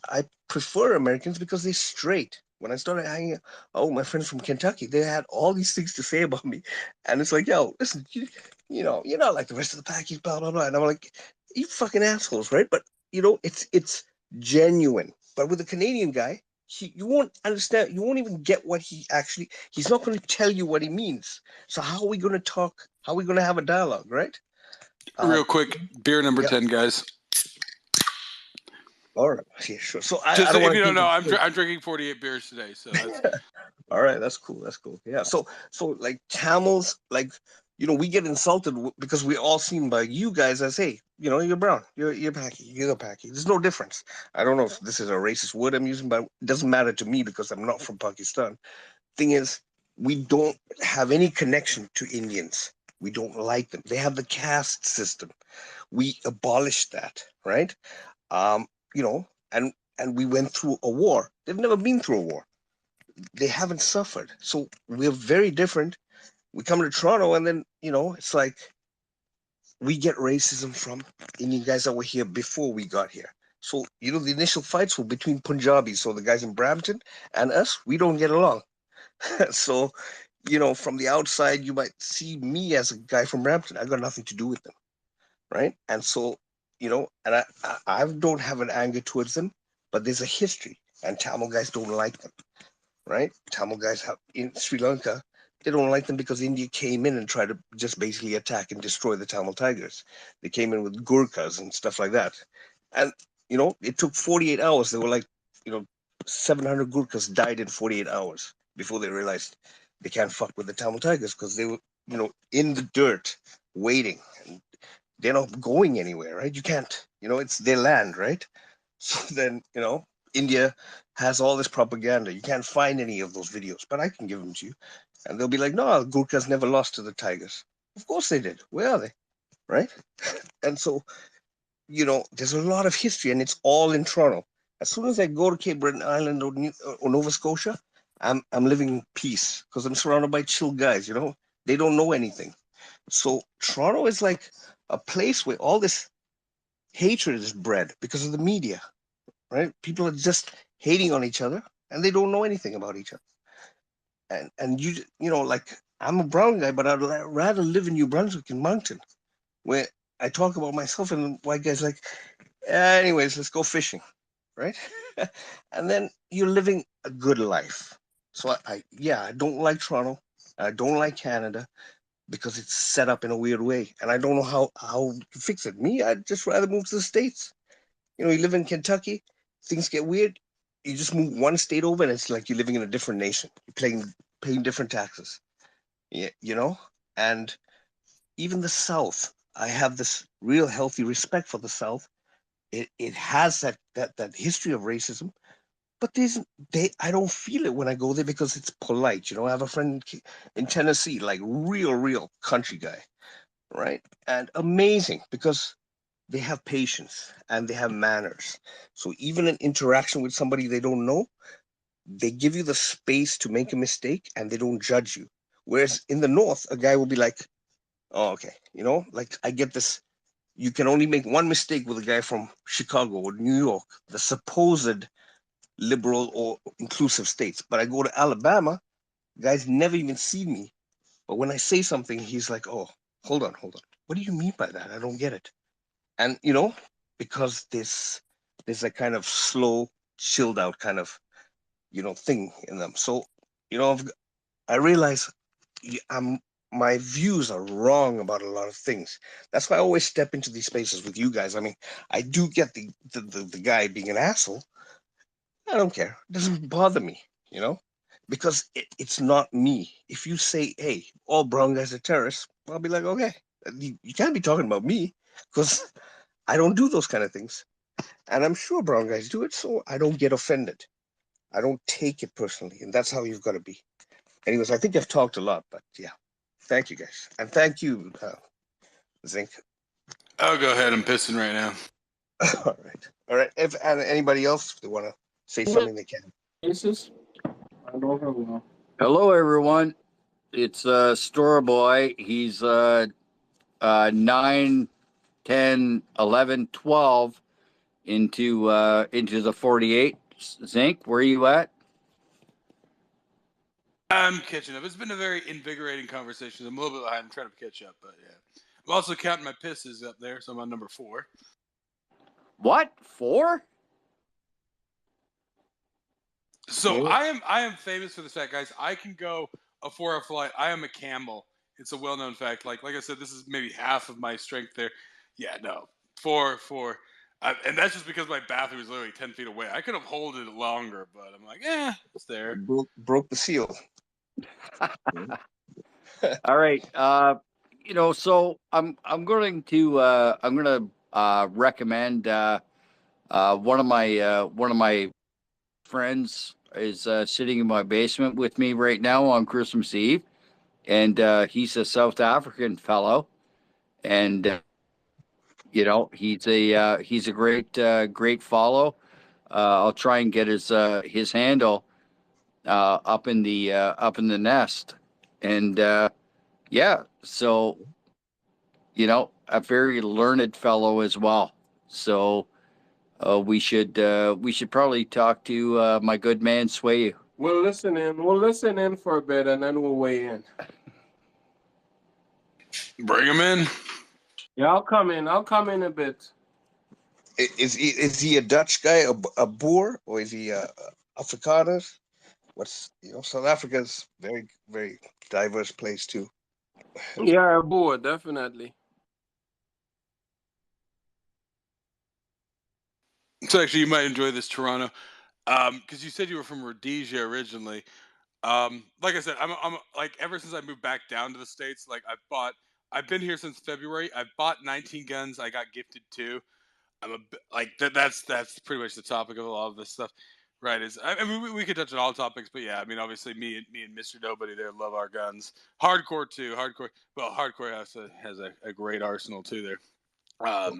S7: I prefer Americans because they're straight. When I started hanging out with my friends from Kentucky, they had all these things to say about me. And it's like, yo, listen, you're not like the rest of the package, blah, blah, blah. And I'm like, you fucking assholes, right? But, it's genuine. But with a Canadian guy, you won't understand. You won't even get what he's not going to tell you what he means. So how are we going to talk? How are we going to have a dialogue, right?
S1: Real quick, beer number 10, guys.
S7: All right, yeah, sure. So
S1: just if you don't know, I'm drinking 48 beers today. So that's...
S7: all right, that's cool. Yeah. So like Tamils, like we get insulted because we're all seen by you guys as, hey, you're brown, you're Paki, you're Paki. There's no difference. I don't know if this is a racist word I'm using, but it doesn't matter to me because I'm not from Pakistan. Thing is, we don't have any connection to Indians. We don't like them. They have the caste system. We abolished that, right? And we went through a war. They've never been through a war. They haven't suffered. So we're very different. We come to Toronto and then, it's like we get racism from Indian guys that were here before we got here. So, the initial fights were between Punjabis. So the guys in Brampton and us, we don't get along. So, from the outside, you might see me as a guy from Brampton. I got nothing to do with them, right? And so, and I don't have an anger towards them, but there's a history, and Tamil guys don't like them, right? Tamil guys have in Sri Lanka, they don't like them because India came in and tried to just basically attack and destroy the Tamil Tigers. They came in with Gurkhas and stuff like that. And, it took 48 hours. They were like, 700 Gurkhas died in 48 hours before they realized they can't fuck with the Tamil Tigers because they were, in the dirt waiting. And they're not going anywhere, right? You can't, it's their land, right? So then, India has all this propaganda. You can't find any of those videos, but I can give them to you. And they'll be like, no, Gurkhas never lost to the Tigers. Of course they did. Where are they? right? And so, there's a lot of history, and it's all in Toronto. As soon as I go to Cape Breton Island or Nova Scotia, I'm living in peace because I'm surrounded by chill guys. They don't know anything. So Toronto is like a place where all this hatred is bred because of the media, right? People are just hating on each other, and they don't know anything about each other. And like, I'm a brown guy, but I'd rather live in New Brunswick in Moncton, where I talk about myself, and the white guy's like, anyways, let's go fishing, right? And then you're living a good life. So I don't like Toronto. I don't like Canada because it's set up in a weird way, and I don't know how to fix it. Me, I'd just rather move to the States. You live in Kentucky, things get weird. You just move one state over, and it's like you're living in a different nation. You're paying different taxes. Yeah. And even the South, I have this real healthy respect for the South. It has that history of racism, but I don't feel it when I go there because it's polite. I have a friend in Tennessee, like real country guy, right? And amazing because they have patience and they have manners. So even an interaction with somebody they don't know, they give you the space to make a mistake and they don't judge you. Whereas in the North, a guy will be like, oh, okay, like I get this. You can only make one mistake with a guy from Chicago or New York, the supposed liberal or inclusive states. But I go to Alabama, guys never even see me. But when I say something, he's like, oh, hold on. What do you mean by that? I don't get it. And, because there's a kind of slow, chilled out kind of, thing in them. So, I realize my views are wrong about a lot of things. That's why I always step into these spaces with you guys. I mean, I do get the guy being an asshole. I don't care. It doesn't bother me, because it's not me. If you say, hey, all brown guys are terrorists, I'll be like, okay, you can't be talking about me because I don't do those kind of things. And I'm sure brown guys do it, so I don't get offended. I don't take it personally. And that's how you've got to be. Anyways, I think I've talked a lot, but yeah. Thank you, guys. And thank you, Zinc.
S1: I'll go ahead. I'm pissing right now.
S7: All right. If anybody else they want to say something, they can.
S2: Hello, everyone. It's Store Boy. He's 9, 10, 11, 12 into the 48. Zinc, where are you at?
S1: I'm catching up. It's been a very invigorating conversation. I'm a little bit behind. I'm trying to catch up, but yeah. I'm also counting my pisses up there, so I'm on number 4.
S2: What? 4?
S1: So I am famous for the fact, guys. I can go a 4-hour flight. I am a camel. It's a well-known fact. Like I said, this is maybe half of my strength there. Yeah, no, 4. And that's just because my bathroom is literally 10 feet away. I could have held it longer, but I'm like, it's there.
S7: Broke the seal.
S2: All right. So I'm going to recommend one of my friends is sitting in my basement with me right now on Christmas Eve, and he's a South African fellow, and he's a great follow. I'll try and get his handle up in the nest, and so a very learned fellow as well. So we should probably talk to my good man Sway.
S8: We'll listen in for a bit, and then we'll weigh in.
S1: Bring him in.
S8: Yeah, I'll come in a bit.
S7: Is he a Dutch guy, a Boer, or is he Afrikaner? South Africa's very, very diverse place too.
S8: Yeah, a Boer, definitely.
S1: So actually, you might enjoy this, Toronto, because you said you were from Rhodesia originally. Like I said, I'm like ever since I moved back down to the States, like I've been here since February. I've bought 19 guns. I got gifted 2. I'm like that's pretty much the topic of a lot of this stuff. Right. Is I mean we could touch on all topics, but yeah, I mean obviously me and Mr. Nobody there love our guns. Hardcore too. Hardcore. Well, hardcore has a great arsenal too there. I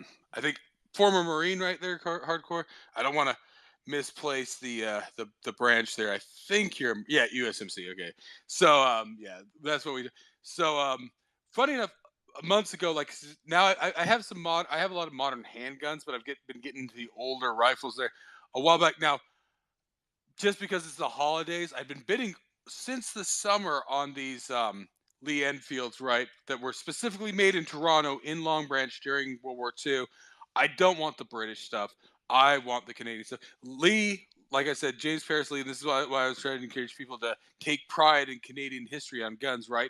S1: think former Marine right there, hardcore. I don't want to misplace the branch there. I think you're USMC. Okay, so yeah, that's what we do. So funny enough, months ago, like now I have I have a lot of modern handguns, but been getting into the older rifles there a while back now. Just because it's the holidays, I've been bidding since the summer on these Lee Enfields, right? That were specifically made in Toronto in Long Branch during World War II. I don't want the British stuff. I want the Canadian stuff. Lee, like I said, James Paris Lee. This is why I was trying to encourage people to take pride in Canadian history on guns, right?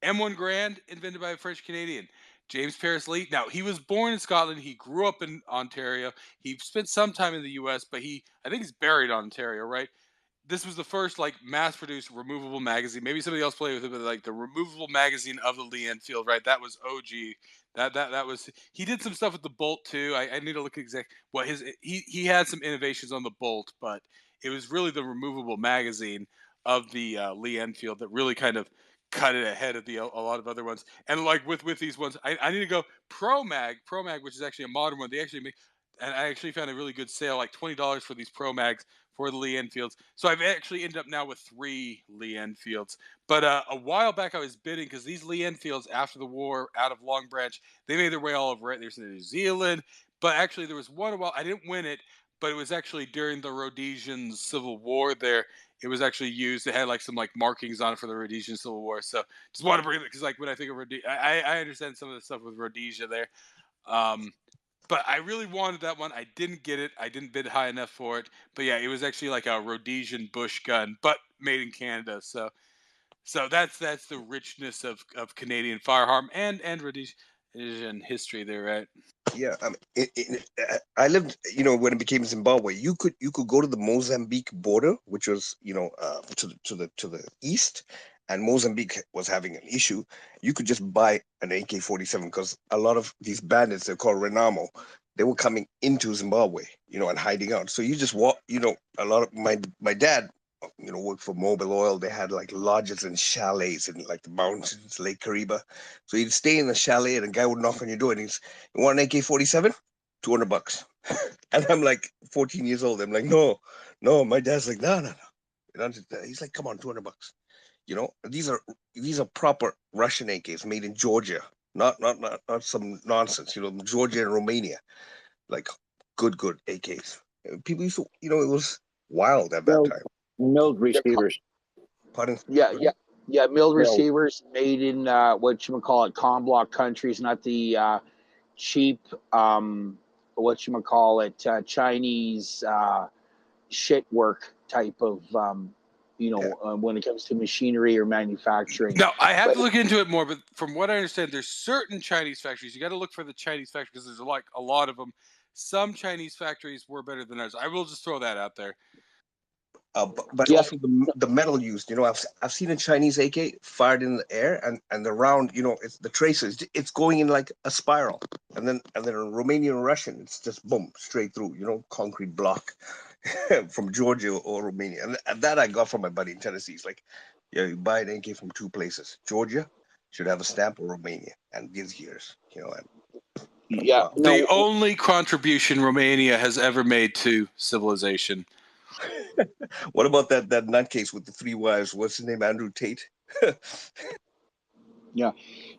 S1: M1 Grand, invented by a French Canadian. James Paris Lee. Now, he was born in Scotland. He grew up in Ontario. He spent some time in the US, but I think he's buried in Ontario, right? This was the first like mass-produced removable magazine. Maybe somebody else played with it, but like the removable magazine of the Lee Enfield, right? That was OG. That was he did some stuff with the Bolt too. I need to look exact what he had some innovations on the Bolt, but it was really the removable magazine of the Lee Enfield that really kind of cut it ahead of a lot of other ones. And like with these ones, I need to go Pro Mag, which is actually a modern one. They actually make, and I actually found a really good sale, like $20 for these Pro Mags for the Lee Enfields. So I've actually ended up now with 3 Lee Enfields. But a while back I was bidding because these Lee Enfields after the war out of Long Branch, they made their way all over it. There's in New Zealand, but actually there was one while I didn't win it, but it was actually during the Rhodesian Civil War there. It was actually used. It had like some like markings on it for the Rhodesian Civil War. So just want to bring it because like when I think of Rhodesia, I understand some of the stuff with Rhodesia there. But I really wanted that one. I didn't get it. I didn't bid high enough for it. But yeah, it was actually like a Rhodesian bush gun, but made in Canada. So that's the richness of Canadian firearm and Rhodesian history there, right?
S7: Yeah, I lived, when it became Zimbabwe, you could go to the Mozambique border, which was, to the east, and Mozambique was having an issue. You could just buy an AK-47 because a lot of these bandits, they're called Renamo, they were coming into Zimbabwe, and hiding out. So you just walk, a lot of my dad, worked for Mobil Oil. They had like lodges and chalets in like the mountains, Lake Kariba. So you'd stay in the chalet and a guy would knock on your door and he's, "You want an AK-47? $200. And I'm like 14 years old. I'm like, no. My dad's like, no. He's like, come on, $200. These are proper Russian AKs made in Georgia, not some nonsense. Georgia and Romania, like good AKs. People used to, it was wild at that time.
S2: Milled receivers.
S7: Pardon?
S6: Yeah, milled receivers made in what you would call it, comm block countries, not the cheap what you would call it, Chinese shit work type of when it comes to machinery or manufacturing.
S1: No, I have to look into it more, but from what I understand, there's certain Chinese factories. You got to look for the Chinese factories because there's like a lot of them. Some Chinese factories were better than others. I will just throw that out there.
S7: But also the metal used. I've seen a Chinese AK fired in the air, and the round, it's the traces. It's going in like a spiral, and then a Romanian Russian, it's just boom straight through. Concrete block from Georgia or Romania, and that I got from my buddy in Tennessee. He's like, yeah, you buy an AK from 2 places. Georgia should have a stamp, or Romania, and these years,
S6: Yeah,
S1: the only contribution Romania has ever made to civilization.
S7: What about that nutcase with the 3 wives? What's his name? Andrew Tate.
S6: Yeah.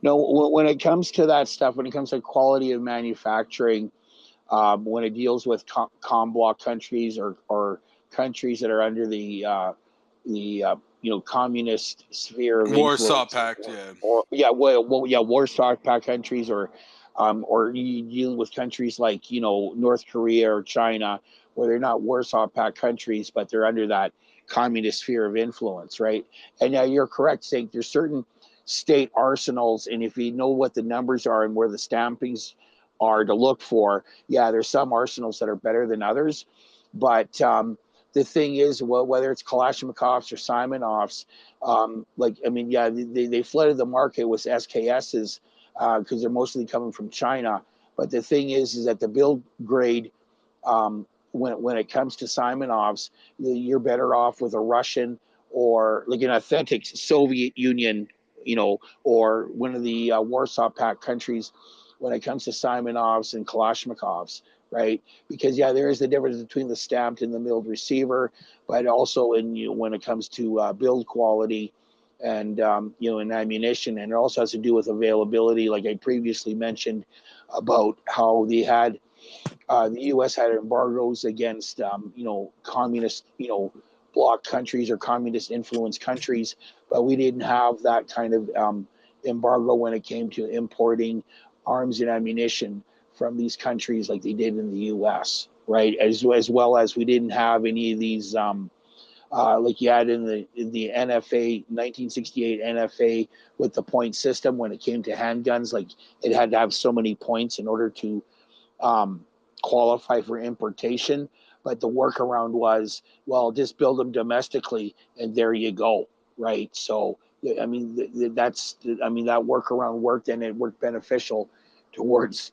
S6: No, when it comes to that stuff, when it comes to quality of manufacturing, when it deals with comm block countries or countries that are under the communist sphere of
S1: Warsaw Pact,
S6: Warsaw Pact countries, or you dealing with countries like North Korea or China, where they're not Warsaw Pact countries, but they're under that communist sphere of influence, right? And now you're correct saying there's certain state arsenals, and if you know what the numbers are and where the stampings are to look for, there's some arsenals that are better than others. But the thing is, whether it's Kalashnikovs or Simonovs, they flooded the market with SKSs because they're mostly coming from China. But the thing is that the build grade when it comes to Simonovs, you're better off with a Russian or like an authentic Soviet Union, or one of the Warsaw Pact countries when it comes to Simonovs and Kalashnikovs, right? Because there is the difference between the stamped and the milled receiver, but also when it comes to build quality and in ammunition, and it also has to do with availability, like I previously mentioned about how they had the U.S. had embargoes against communist bloc countries or communist influenced countries, but we didn't have that kind of embargo when it came to importing arms and ammunition from these countries like they did in the U.S. Right, as well as we didn't have any of these. Like you had in the NFA 1968 NFA with the point system when it came to handguns, like it had to have so many points in order to qualify for importation. But the workaround was, well, just build them domestically, and there you go, right? So I mean, that workaround worked, and it worked beneficial towards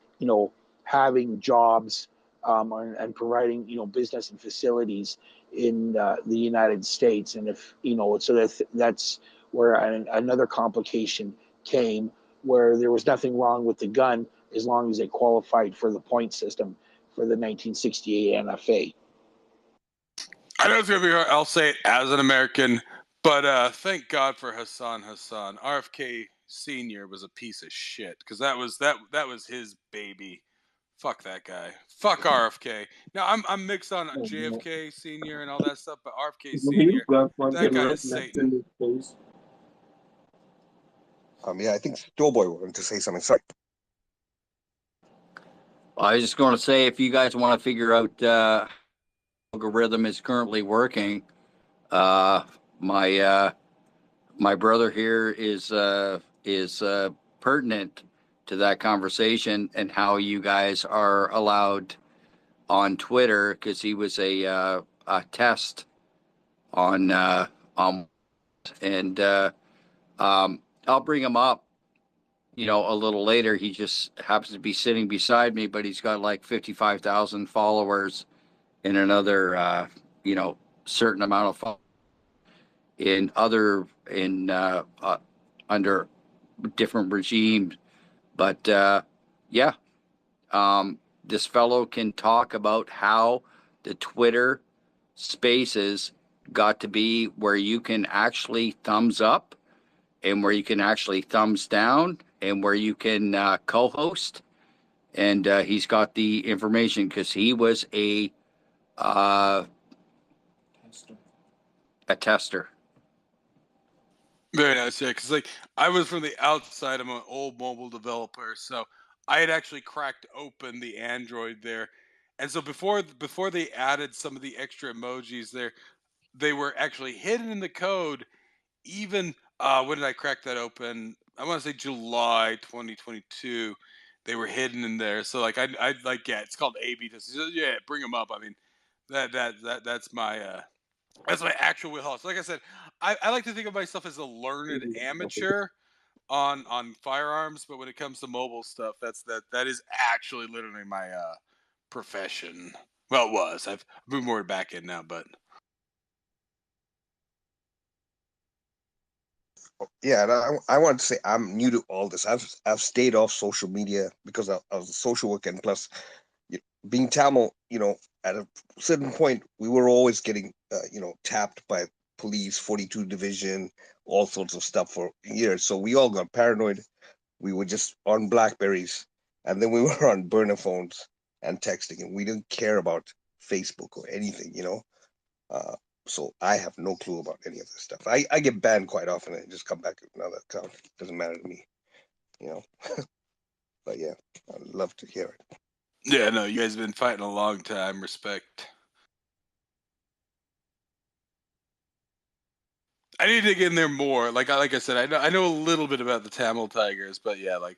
S6: having jobs and providing business and facilities in the United States. And if so that's where another complication came, where there was nothing wrong with the gun as long as it qualified for the point system for the 1968 NFA.
S1: I know it's gonna be hard. I'll say it as an American, but thank God for Hassan Hassan. RFK Senior was a piece of shit because that was his baby. Fuck that guy. Fuck RFK. Now I'm mixed on JFK Senior and all that stuff, but RFK Senior, that guy is Satan.
S7: Yeah, I think Stowboy wanted to say something. Sorry.
S2: I was just going to say, if you guys want to figure out algorithm is currently working, my brother here is pertinent to that conversation and how you guys are allowed on Twitter, because he was a test on and I'll bring him up a little later. He just happens to be sitting beside me, but he's got like 55,000 followers and another certain amount of followers under different regimes. But this fellow can talk about how the Twitter Spaces got to be where you can actually thumbs up and where you can actually thumbs down and where you can co-host. And he's got the information because he was a tester.
S1: Very nice, yeah. Because like I was from the outside. I'm an old mobile developer, so I had actually cracked open the Android there, and so before they added some of the extra emojis there, they were actually hidden in the code. Even when did I crack that open? I want to say July 2022. They were hidden in there, so like I like it's called A/B test. Yeah, bring them up. I mean, that's my actual wheelhouse. Like I said, I like to think of myself as a learned amateur on firearms, but when it comes to mobile stuff, that is actually literally my profession. Well, it was. I've moved more back in now, but
S7: Yeah, and I want to say I'm new to all this. I've stayed off social media because I was a social worker, and plus, being Tamil, at a certain point we were always getting tapped by police, 42 division, all sorts of stuff for years. So we all got paranoid. We were just on Blackberries, and then we were on burner phones and texting, and we didn't care about Facebook or anything. Uh, so I have no clue about any of this stuff. I get banned quite often and just come back with another account. It doesn't matter to me, But yeah, I'd love to hear it.
S1: yeah, no, you guys have been fighting a long time. Respect. I need to get in there more. Like I said, I know a little bit about the Tamil Tigers, but yeah, like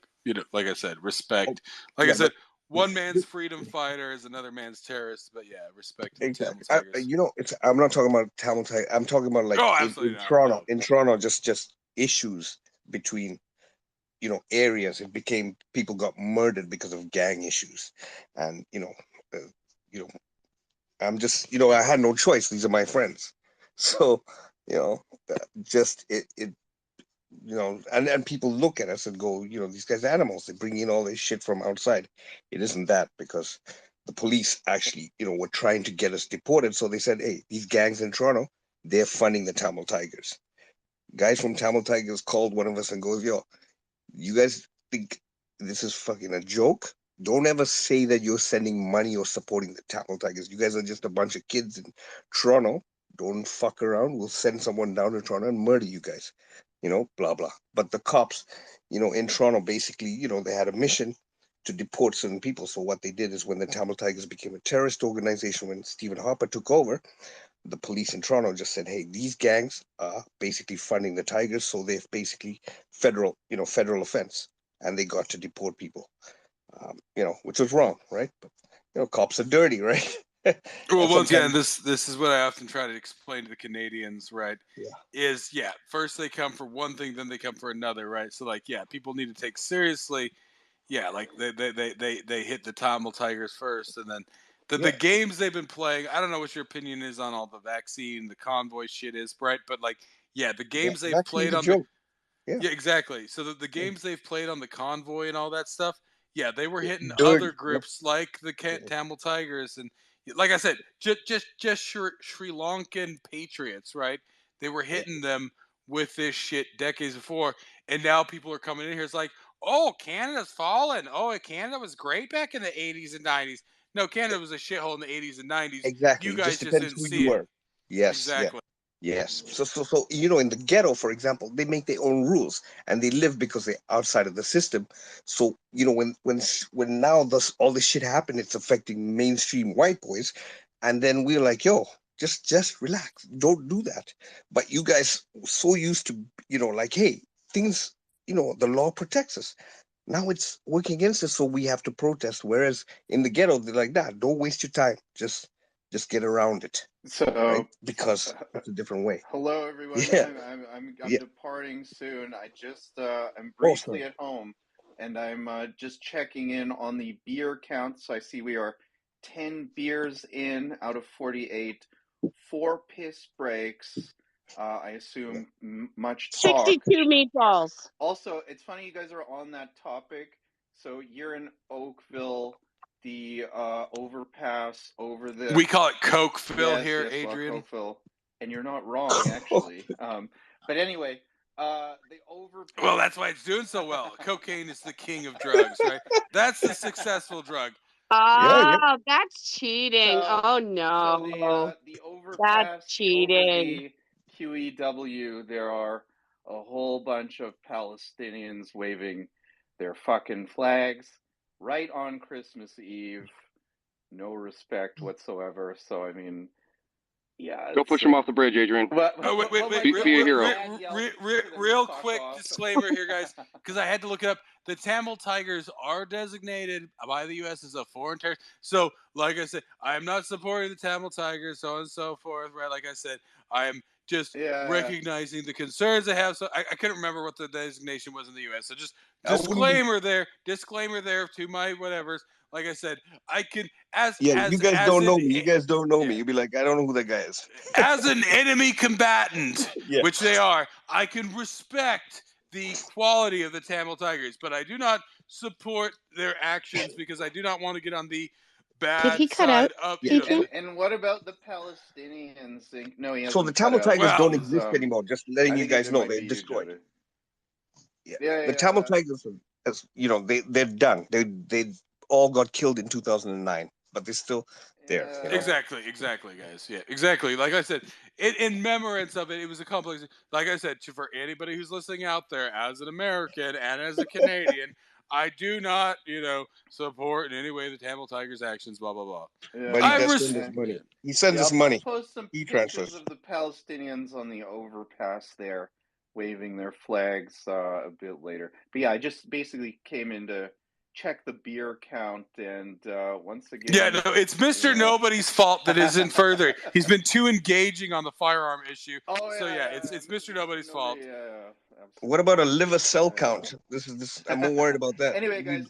S1: like I said, respect. Like I said, one man's freedom fighter is another man's terrorist. But yeah, respect to the
S7: Exactly.
S1: Tamil Tigers.
S7: I'm not talking about Tamil Tiger. I'm talking about like in
S1: not,
S7: Toronto.
S1: no.
S7: In Toronto, just issues between areas. It became people got murdered because of gang issues, and I'm just, I had no choice. These are my friends. So, just it and people look at us and go, these guys are animals. They bring in all this shit from outside. It isn't that, because the police actually, were trying to get us deported. So they said, hey, these gangs in Toronto, they're funding the Tamil Tigers. Guys from Tamil Tigers called one of us and goes, yo, you guys think this is fucking a joke? Don't ever say that you're sending money or supporting the Tamil Tigers. You guys are just a bunch of kids in Toronto. Don't fuck around. We'll send someone down to Toronto and murder you guys. Blah, blah. But the cops, in Toronto, basically, they had a mission to deport certain people. So what they did is, when the Tamil Tigers became a terrorist organization, when Stephen Harper took over, the police in Toronto just said, hey, these gangs are basically funding the Tigers. So they've basically federal offense, and they got to deport people, which was wrong, right? But, cops are dirty, right?
S1: Well, once again, this is what I often try to explain to the Canadians, right?
S7: Yeah.
S1: First they come for one thing, then they come for another, right? So people need to take seriously, like they hit the Tamil Tigers first, and then the games they've been playing. I don't know what your opinion is on all the vaccine, the convoy shit is, right? But the games they've played on
S7: Yeah,
S1: exactly. So the games they've played on the convoy and all that stuff, they were hitting
S7: dirty.
S1: other groups like the Tamil Tigers, and like I said, just Sri Lankan patriots, right? They were hitting them with this shit decades before, and now people are coming in here. It's like, oh, Canada's fallen. Oh, Canada was great back in the 80s and 90s. No, Canada was a shithole in the 80s and 90s.
S7: Exactly.
S1: You guys just
S7: depends
S1: didn't
S7: who
S1: see
S7: you
S1: it.
S7: were. Yes.
S1: Exactly.
S7: Yes. So in the ghetto, for example, they make their own rules, and they live because they're outside of the system. So when now all this shit happened, it's affecting mainstream white boys, and then we're like, yo, just relax, don't do that. But you guys so used to like, hey, things, the law protects us. Now it's working against us, so we have to protest. Whereas in the ghetto, they're like, nah, don't waste your time. Just get around it.
S3: So,
S7: right? Because it's a different way.
S3: Hello, everyone.
S7: Yeah.
S3: I'm
S7: Yeah.
S3: departing soon. I just am
S7: Oh,
S3: briefly
S7: sorry.
S3: at home, and I'm just checking in on the beer count. So I see we are 10 beers in out of 48, 4 piss breaks. I assume much talk.
S4: 62 meatballs.
S3: Also, it's funny you guys are on that topic. So you're in Oakville, the overpass over the.
S1: We call it Cokeville here,
S3: well,
S1: Adrian.
S3: Cokeville, and you're not wrong, actually. But anyway, the overpass.
S1: Well, that's why it's doing so well. Cocaine is the king of drugs, right? That's the successful drug.
S4: Oh, that's cheating.
S3: So-
S4: Oh
S3: So
S4: no.
S3: the overpass
S4: That's cheating.
S3: over the QEW, there are a whole bunch of Palestinians waving their fucking flags right on Christmas Eve. No respect whatsoever. So I mean, yeah.
S9: Go push him off the bridge, Adrian.
S1: Oh, wait.
S9: Be a hero.
S1: Real quick disclaimer here, guys, because I had to look it up. The Tamil Tigers are designated by the U.S. as a foreign terrorist. So, like I said, I am not supporting the Tamil Tigers, so on and so forth, right? Like I said, I am just recognizing the concerns they have. So I couldn't remember what the designation was in the U.S. So just disclaimer there to my whatevers. Like I said, I can
S7: you guys don't know me. You guys don't know me. You'd be like, I don't know who that guy is.
S1: As an enemy combatant,
S7: Yeah.
S1: which they are, I can respect the quality of the Tamil Tigers, but I do not support their actions because I do not want to get on the bad
S4: he cut
S1: side
S4: out?
S1: of
S3: And what about the Palestinians? No, he hasn't.
S7: So the Tamil
S3: cut out.
S7: Tigers don't
S3: It was,
S7: exist anymore. Just letting
S3: I
S7: you
S3: think
S7: guys
S3: it
S7: know,
S3: might
S7: they're
S3: be you,
S7: destroyed.
S3: Jody.
S7: Yeah. The Tamil Tigers, they're done. They all got killed in 2009, but they're still there.
S1: Exactly, guys. Yeah, exactly. Like I said, in remembrance of it, it was a complex. Like I said, for anybody who's listening out there, as an American and as a Canadian, I do not, support in any way the Tamil Tigers' actions. Blah blah blah.
S7: But he does send us money. He sends us money.
S3: I'll post some pictures of the Palestinians on the overpass there, waving their flags a bit later. But yeah, I just basically came in to check the beer count, and once again,
S1: yeah, no, it's Mr. Nobody's fault that isn't further. He's been too engaging on the firearm issue. It's Mr. Nobody's fault.
S7: What about a liver cell count? I'm more worried about that.
S3: Anyway, guys,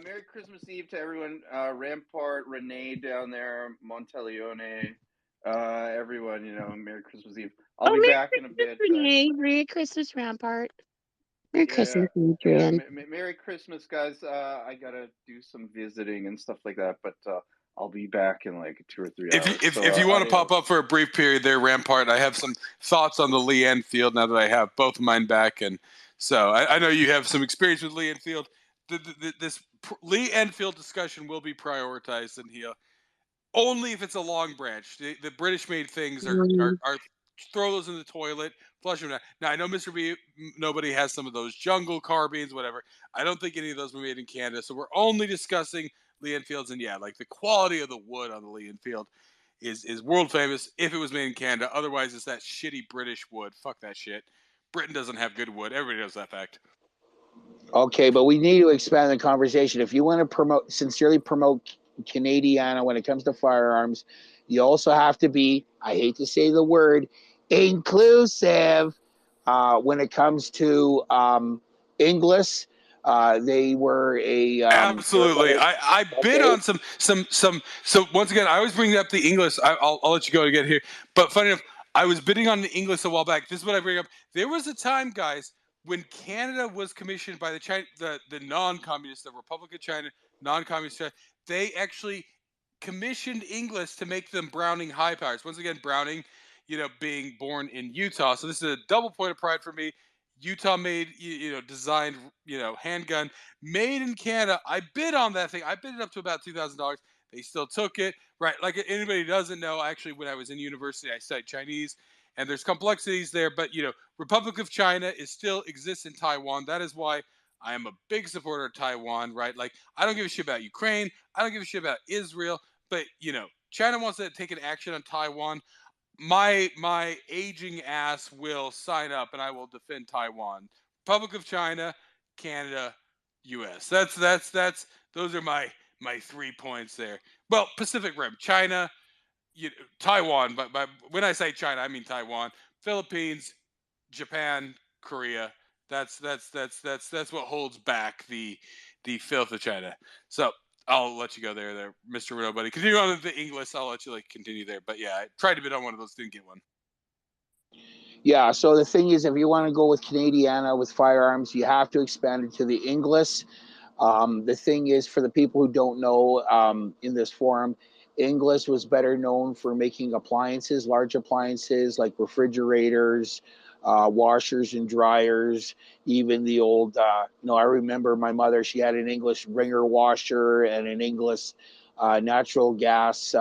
S3: Merry Christmas Eve to everyone. Rampart, Renee down there, Monteleone, everyone. Merry Christmas Eve. I'll be
S4: Merry
S3: back in a
S4: Christmas,
S3: bit.
S4: Renee. Merry Christmas, Rampart. Merry
S3: Yeah,
S4: Christmas, Adrian.
S3: Merry Christmas, guys. I gotta do some visiting and stuff like that, but I'll be back in like 2 or 3 hours.
S1: If you want to pop
S3: adios.
S1: up for a brief period there, Rampart, I have some thoughts on the Lee Enfield now that I have both of mine back, and so I know you have some experience with Lee Enfield. This Lee Enfield discussion will be prioritized in here only if it's a long branch. The British made things are throw those in the toilet, flush them down. Now I know Mr. B, nobody has some of those jungle carbines, whatever. I don't think any of those were made in Canada, so we're only discussing Lee Enfields, and yeah, like the quality of the wood on the Lee Enfield is world famous if it was made in Canada. Otherwise, it's that shitty British wood. Fuck that shit. Britain doesn't have good wood. Everybody knows that fact.
S6: Okay, but we need to expand the conversation. If you want to sincerely promote Canadiana when it comes to firearms, you also have to be, I hate to say the word, inclusive when it comes to Inglis. They were a
S1: absolutely. I bid on some. So once again, I always bring up the English. I'll let you go again here. But funny enough, I was bidding on the English a while back. This is what I bring up. There was a time, guys, when Canada was commissioned by the non-communist, the Republic of China, non-communist China. They actually commissioned English to make them Browning high powers. Once again, Browning, being born in Utah. So this is a double point of pride for me. Utah made, designed, handgun made in Canada. I bid on that thing. I bid it up to about $2,000. They still took it. Right. Like anybody who doesn't know, actually, when I was in university, I studied Chinese, and there's complexities there. But, Republic of China still exists in Taiwan. That is why I am a big supporter of Taiwan, right? Like, I don't give a shit about Ukraine. I don't give a shit about Israel. But, China wants to take an action on Taiwan. My aging ass will sign up, and I will defend Taiwan. Republic of China, Canada, U.S. That's those are my 3 points there. Well, Pacific Rim, China, Taiwan. But when I say China, I mean Taiwan, Philippines, Japan, Korea. That's what holds back the filth of China. So I'll let you go there, Mr. Nobody. Continue on with the English. I'll let you continue there. But yeah, I tried to bid on one of those, didn't get one.
S6: Yeah, so the thing is, if you want to go with Canadiana with firearms, you have to expand it to the Inglis. The thing is, for the people who don't know, in this forum, Inglis was better known for making appliances, large appliances like refrigerators, washers and dryers, even the old, I remember my mother, she had an Inglis wringer washer and an Inglis natural gas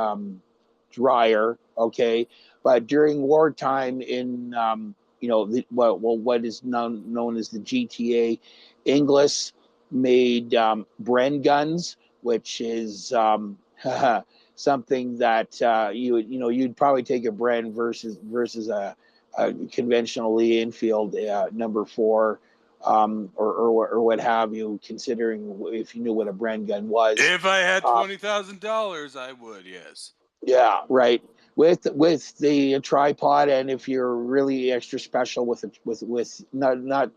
S6: dryer, okay? But during wartime in, what is known as the GTA, Inglis made Bren guns, which is something that you'd probably take a Bren versus a conventional Lee Enfield number 4 or what have you, considering if you knew what a Bren gun was.
S1: If I had $20,000, I would, yes.
S6: Yeah, right. With the tripod, and if you're really extra special with the bipod,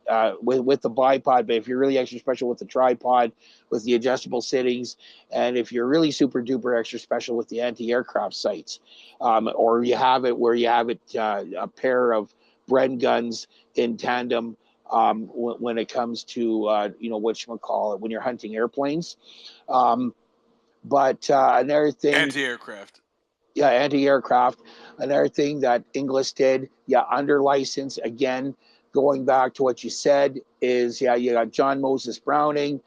S6: but if you're really extra special with the tripod, with the adjustable sittings, and if you're really super duper extra special with the anti-aircraft sights, or you have it where you have it a pair of Bren guns in tandem when it comes to whatchamacallit, when you're hunting airplanes. But another thing,
S1: anti-aircraft.
S6: Yeah, anti-aircraft. Another thing that Inglis did, under license, again, going back to what you said, is, you got John Moses Browning,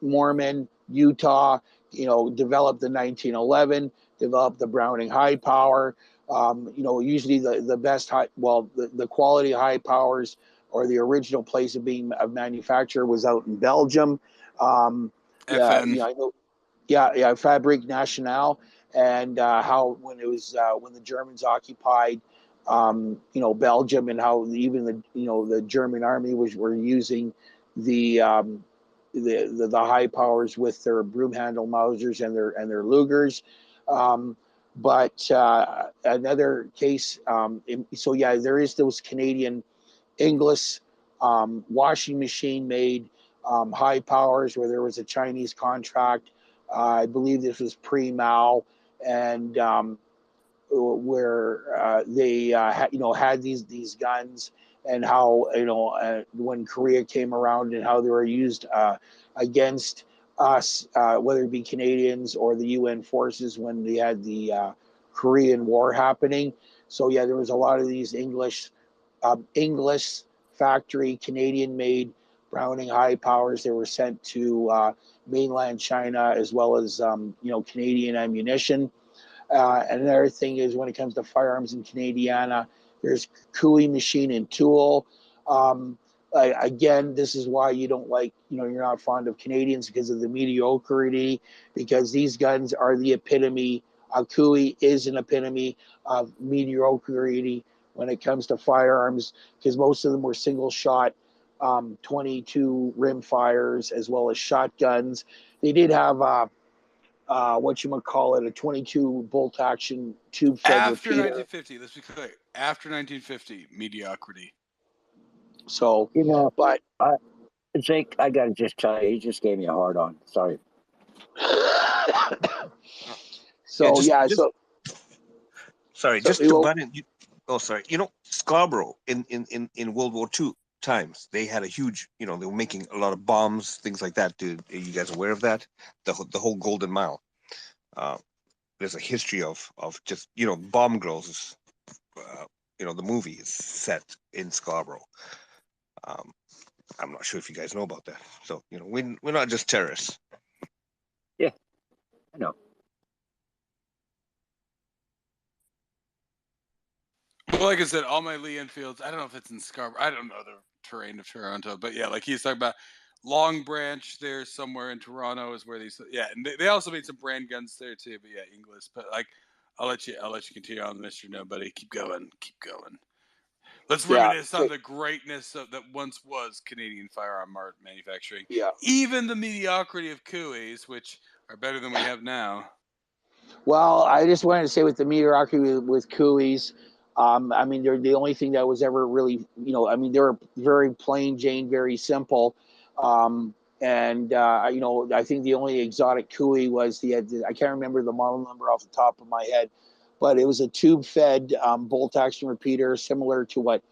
S6: Mormon, Utah, developed the 1911, developed the Browning high power. Usually the best the quality high powers, or the original place of manufacture, was out in Belgium.
S1: FN.
S6: Fabrique Nationale. And how when the Germans occupied Belgium, and how even the German army were using the high powers with their broom handle Mausers and their Lugers. But another case, there is those Canadian Inglis washing machine made High Powers, where there was a Chinese contract. I believe this was pre-Mao, and where they had these guns, and how when Korea came around and how they were used against us, whether it be Canadians or the UN forces when they had the Korean War happening. So yeah, there was a lot of these English factory Canadian made Browning High Powers. They were sent to mainland China, as well as Canadian ammunition. And another thing is, when it comes to firearms in Canadiana, there's Cooey Machine and Tool. Again, this is why you don't like, you're not fond of Canadians, because of the mediocrity, because these guns are the epitome. Cooey is an epitome of mediocrity when it comes to firearms, because most of them were single shot 22 rim fires, as well as shotguns. They did have a 22 bolt action tube fed
S1: After
S6: repeater.
S1: 1950, let's be clear. After 1950, mediocrity.
S6: So,
S2: but Jake, I gotta just tell you, he just gave me a hard on. Sorry.
S6: So
S7: sorry, just to butt in. Sorry. Scarborough in World War II times, they had a huge, they were making a lot of bombs, things like that. Are you guys aware of that? The whole Golden Mile. There's a history of just, Bomb Girls is, the movie is set in Scarborough. I'm not sure if you guys know about that. So, we're not just terrorists.
S2: Yeah, I know.
S1: Well, like I said, all my Lee Enfields, I don't know if it's in Scarborough. I don't know the terrain of Toronto, but yeah, like he's talking about Long Branch there somewhere in Toronto is where these, and they also made some brand guns there too, but yeah, English. But like, I'll let you continue on, Mr. Nobody. Keep going. Let's reminisce on the greatness that once was Canadian firearm manufacturing.
S6: Yeah.
S1: Even the mediocrity of Cooeys, which are better than we have now.
S6: Well, I just wanted to say, with the mediocrity with Cooeys, they're the only thing that was ever really, they were very plain Jane, very simple. I think the only exotic Cooey was I can't remember the model number off the top of my head, but it was a tube-fed bolt action repeater, similar to what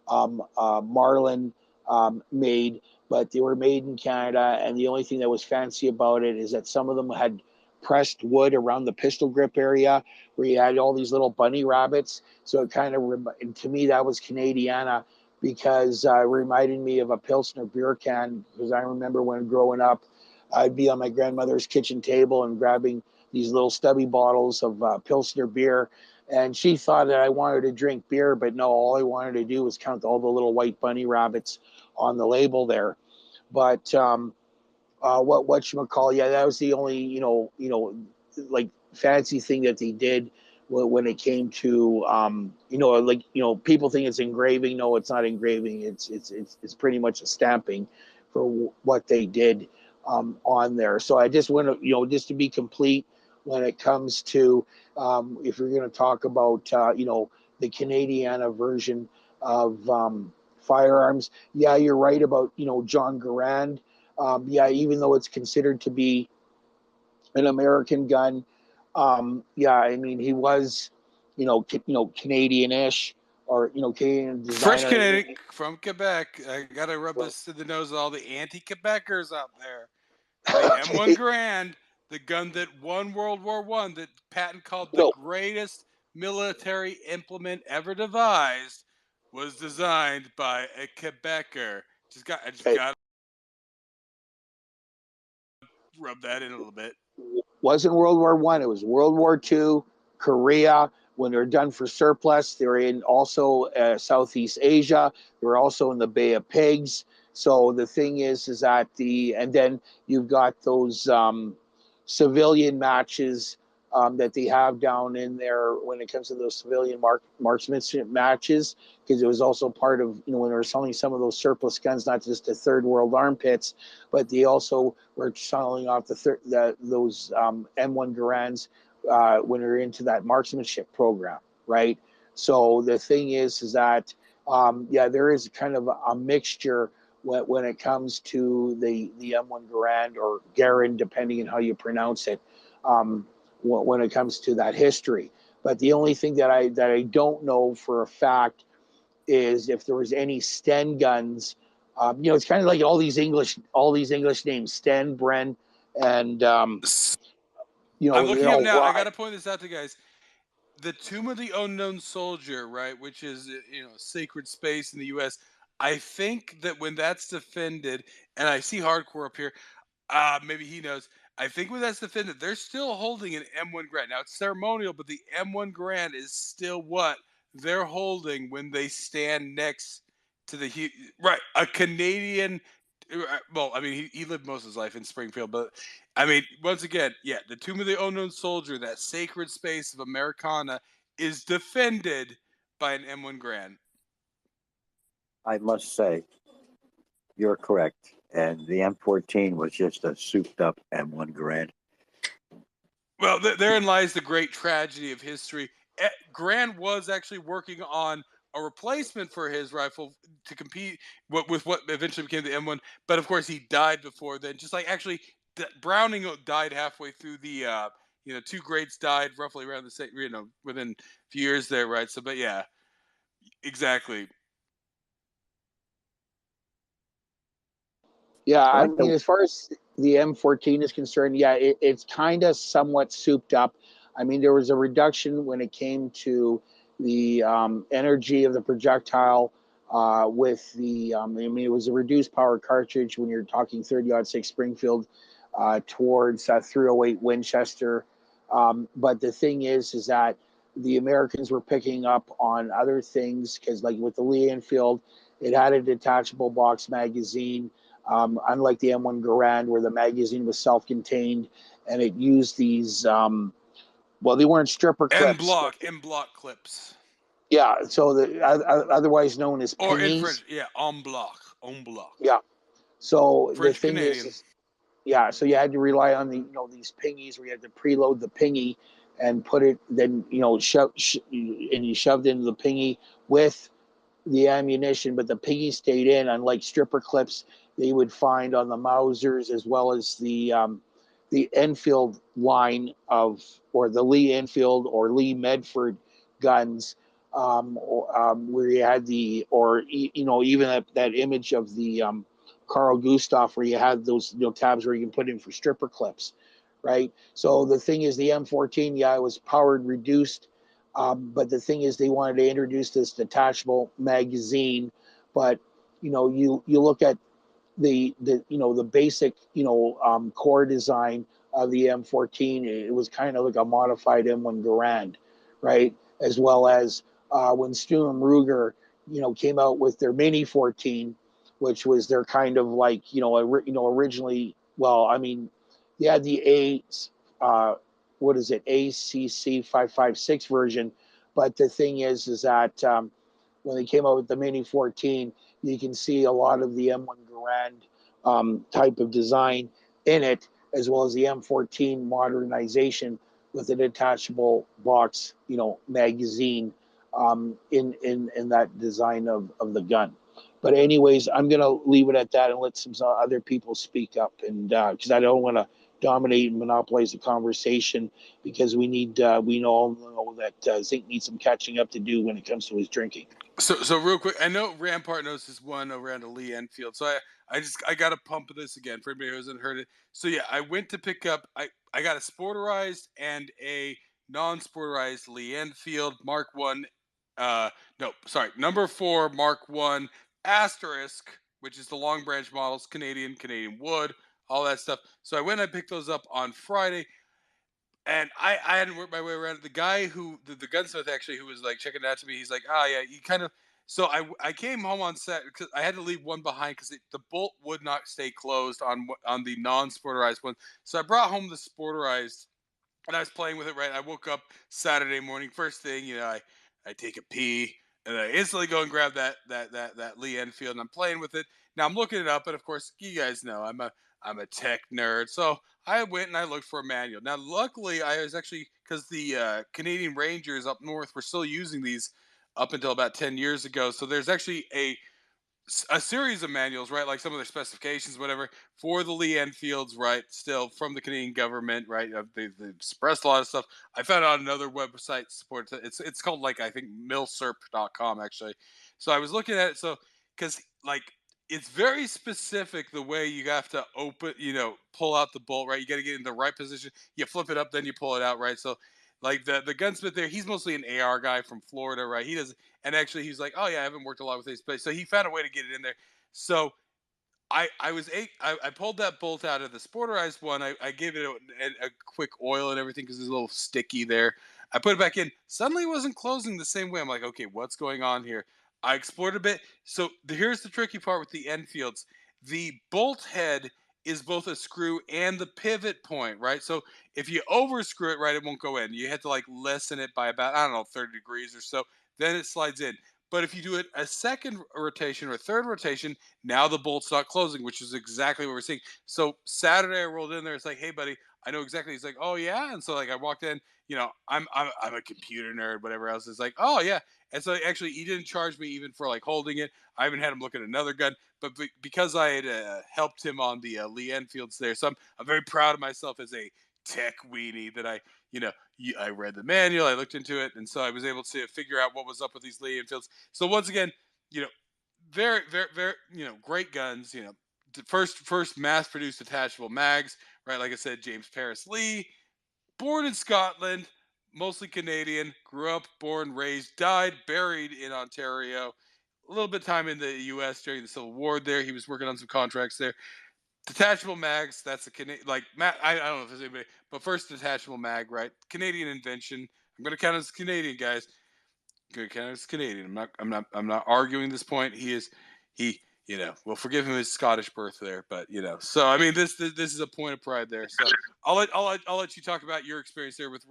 S6: Marlin made, but they were made in Canada. And the only thing that was fancy about it is that some of them had pressed wood around the pistol grip area, where you had all these little bunny rabbits. So it kind of, to me, that was Canadiana, because it reminded me of a Pilsner beer can. Because I remember when growing up, I'd be on my grandmother's kitchen table and grabbing these little stubby bottles of Pilsner beer. And she thought that I wanted to drink beer, but no, all I wanted to do was count all the little white bunny rabbits on the label there. But whatchamacallit, yeah, that was the only, like fancy thing that they did when it came to, people think it's engraving. No, it's not engraving. It's pretty much a stamping for what they did on there. So I just want to, just to be complete, when it comes to, if you're going to talk about, the Canadiana version of firearms, yeah, you're right about, John Garand. Even though it's considered to be an American gun, he was, Canadian-ish, or Canadian designer.
S1: Fresh Canadian from Quebec. I gotta rub this to the nose of all the anti-Quebecers out there. The M1 Garand, the gun that won World War I, that Patton called the greatest military implement ever devised, was designed by a Quebecer. I just got rub that in a little bit.
S6: Wasn't World War I, it was World War II, Korea. When they're done for surplus, they're in also Southeast Asia. They're also in the Bay of Pigs. So the thing is that and then you've got those civilian matches that they have down in there when it comes to those civilian marksmanship matches, because it was also part of, when they were selling some of those surplus guns, not just to third world armpits, but they also were selling off those M1 Garands when they're into that marksmanship program, right? So the thing is that, there is kind of a mixture when it comes to the M1 Garand or Garand, depending on how you pronounce it, when it comes to that history. But the only thing that I don't know for a fact is if there was any Sten guns. It's kind of like all these English names: Sten, Bren, and
S1: I'm looking up now. I got to
S6: Ryan.
S1: point this out to you guys. The Tomb of the Unknown Soldier, right, which is sacred space in the U.S. I think that when that's defended, and I see Hardcore up here, maybe he knows. I think when that's defended, they're still holding an M1 Garand. Now it's ceremonial, but the M1 Garand is still what they're holding when they stand next to the right a Canadian. Well, I mean, he lived most of his life in Springfield, but I mean, once again, yeah, the Tomb of the Unknown Soldier, that sacred space of Americana, is defended by an M1 Garand.
S9: I must say, you're correct. And the M14 was just a souped up M1 Garand.
S1: Well, therein lies the great tragedy of history. Garand was actually working on a replacement for his rifle to compete with what eventually became the M1, but of course he died before then. Just like actually, Browning died halfway through the. Two greats died roughly around the same. Within a few years there, right? So, but yeah, exactly.
S6: Yeah, I mean, as far as the M14 is concerned, yeah, it's kind of somewhat souped up. I mean, there was a reduction when it came to the energy of the projectile with the, I mean, it was a reduced power cartridge when you're talking 30-06 Springfield towards 308 Winchester. But the thing is that the Americans were picking up on other things because, like with the Lee Enfield, it had a detachable box magazine. Unlike the M1 Garand, where the magazine was self-contained and it used these, well, they weren't stripper clips.
S1: En bloc clips.
S6: Yeah, so otherwise known as
S1: or in
S6: pingies.
S1: French, yeah, en bloc.
S6: Yeah. So
S1: French
S6: the thing
S1: Canadian.
S6: is, yeah, so you had to rely on these pingies where you had to preload the pingy and put it, then and you shoved into the pingy with the ammunition, but the piggy stayed in, unlike stripper clips that you would find on the Mausers as well as the Enfield line or the Lee Enfield or Lee Medford guns, where you had even that image of the Carl Gustaf where you had those tabs where you can put in for stripper clips, right? So the thing is, the M14, yeah, it was powered reduced. But the thing is, they wanted to introduce this detachable magazine. But you look at the basic core design of the M14. It was kind of like a modified M1 Garand, right? As well as when Sturm Ruger came out with their Mini 14, which was their kind of like originally. Well, I mean, they had the what is it, ACC 556 version. But the thing is that when they came out with the Mini 14, you can see a lot of the M1 Garand type of design in it, as well as the M14 modernization with a detachable box, magazine in that design of the gun. But anyways, I'm going to leave it at that and let some other people speak up, and because I don't want to dominate and monopolize the conversation, because we all know that Zink needs some catching up to do when it comes to his drinking.
S1: So real quick, I know Rampart knows this one around a Lee Enfield, so I got to pump this again for anybody who hasn't heard it. So yeah, I went to pick up I got a sporterized and a non-sporterized Lee Enfield Mark One, number 4 Mark One asterisk, which is the long branch models, Canadian wood, all that stuff. So I went and I picked those up on Friday. And I hadn't worked my way around it. The guy the gunsmith actually who was like checking it out to me, he's like, yeah, you kind of. So I came home on set because I had to leave one behind because the bolt would not stay closed on the non-sporterized one. So I brought home the sporterized, and I was playing with it. Right, I woke up Saturday morning, first thing, I take a pee, and I instantly go and grab that Lee Enfield, and I'm playing with it. Now I'm looking it up, and of course, you guys know I'm a tech nerd, so I went and I looked for a manual. Now, luckily, I was actually because the Canadian Rangers up north were still using these up until about 10 years ago. So there's actually a a series of manuals, right? Like some of their specifications, whatever, for the Lee Enfields, right? Still from the Canadian government, right? They've expressed a lot of stuff. I found out another website supports it. It's called like I think milsurp.com actually. So I was looking at it, so because like it's very specific the way you have to open, pull out the bolt, right? You got to get in the right position. You flip it up, then you pull it out, right? So like the gunsmith there, he's mostly an AR guy from Florida, right? He does, and actually he's like, oh yeah, I haven't worked a lot with these, but so he found a way to get it in there. So I pulled that bolt out of the sporterized one. I gave it a quick oil and everything because it's a little sticky there. I put it back in. Suddenly, it wasn't closing the same way. I'm like, okay, what's going on here? I explored a bit. So here's the tricky part with the Enfields. The bolt head is both a screw and the pivot point, right? So if you overscrew it, right, it won't go in. You have to like lessen it by about, I don't know, 30 degrees or so. Then it slides in. But if you do it a second rotation or a third rotation, now the bolt's not closing, which is exactly what we're seeing. So Saturday I rolled in there. It's like, hey, buddy, I know exactly. He's like, oh yeah. And so like I walked in. I'm a computer nerd. Whatever else is like, oh yeah. And so actually, he didn't charge me even for like holding it. I even had him look at another gun, but because I had helped him on the Lee Enfields there, so I'm very proud of myself as a tech weenie that I read the manual, I looked into it, and so I was able to figure out what was up with these Lee Enfields. So once again, very, very, very, great guns. The first mass-produced detachable mags, right? Like I said, James Paris Lee, born in Scotland, mostly Canadian, grew up, born, raised, died, buried in Ontario. A little bit of time in the U.S. during the Civil War. There, he was working on some contracts there. Detachable mags, that's a Canadian, like Matt. I don't know if there's anybody, but first detachable mag, right? Canadian invention. I'm going to count as Canadian, guys. I'm going to count as Canadian. I'm not arguing this point. We'll forgive him his Scottish birth there, but So I mean, this is a point of pride there. So I'll let you talk about your experience there with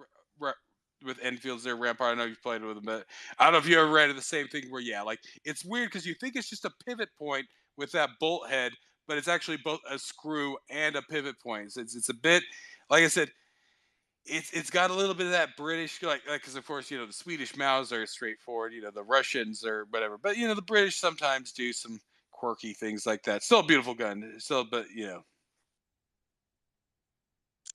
S1: Enfields there, Rampart. I know you've played with them, but I don't know if you ever ran into the same thing where like it's weird because you think it's just a pivot point with that bolt head, but it's actually both a screw and a pivot point. So it's a bit, like I said, it's got a little bit of that British, like because of course the Swedish Mauser are straightforward, the Russians or whatever, but the British sometimes do some quirky things like that. Still a beautiful gun, still, but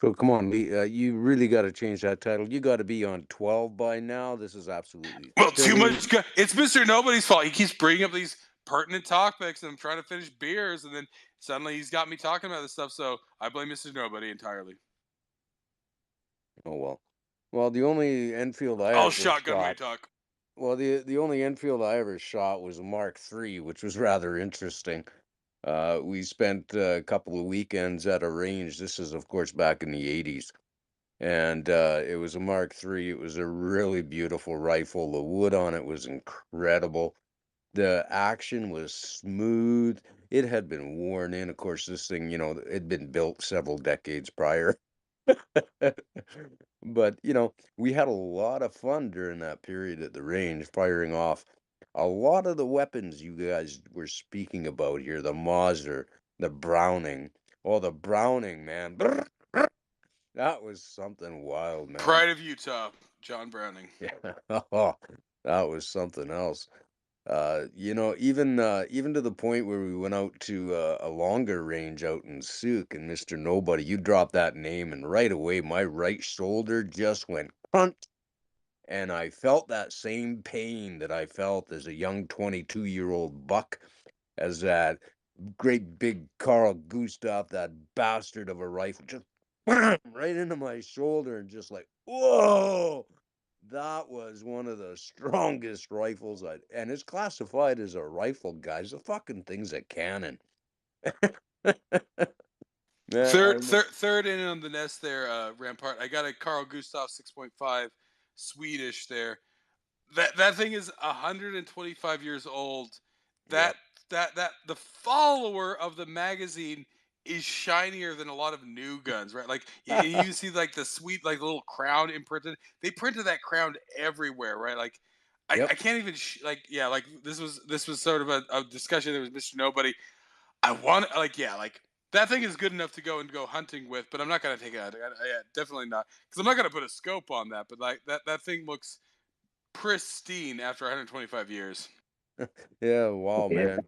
S10: So come on, Lee, you really got to change that title. You got to be on 12 by now. This is absolutely
S1: well, too
S10: silly.
S1: much. It's Mr. Nobody's fault. He keeps bringing up these pertinent topics, and I'm trying to finish beers, and then suddenly he's got me talking about this stuff. So I blame Mr. Nobody entirely.
S10: Oh well, the only Enfield I
S1: I'll
S10: ever
S1: shotgun my
S10: shot.
S1: talk.
S10: Well, the only Enfield I ever shot was a Mark III, which was rather interesting. We spent a couple of weekends at a range. This is, of course, back in the 80s. And it was a Mark III. It was a really beautiful rifle. The wood on it was incredible. The action was smooth. It had been worn in. Of course, this thing, it had been built several decades prior. But, we had a lot of fun during that period at the range, firing off a lot of the weapons you guys were speaking about here, the Mauser, the Browning. Oh, the Browning, man. That was something wild, man.
S1: Pride of Utah, John Browning.
S10: Yeah. Oh, that was something else. Even to the point where we went out to a longer range out in Souk, and Mr. Nobody, you dropped that name, and right away my right shoulder just went crunch, and I felt that same pain that I felt as a young 22-year-old buck, as that great big Carl Gustav, that bastard of a rifle, just right into my shoulder, and just like, whoa. That was one of the strongest rifles and it's classified as a rifle, guys. The fucking thing's a cannon. Man,
S1: Third in on the nest there, Rampart. I got a Carl Gustav 6.5 Swedish there. That thing is 125 years old. That the follower of the magazine is shinier than a lot of new guns, right? Like you see like the sweet like little crown imprinted. They printed that crown everywhere, right? Like
S10: Yep.
S1: I can't even like this was sort of a discussion. There was Mr. Nobody. I want like that thing is good enough to go hunting with, but I'm not gonna take it out. Definitely not, because I'm not gonna put a scope on that. But like that thing looks pristine after 125 years.
S10: Yeah, wow,
S9: Yeah.
S10: man.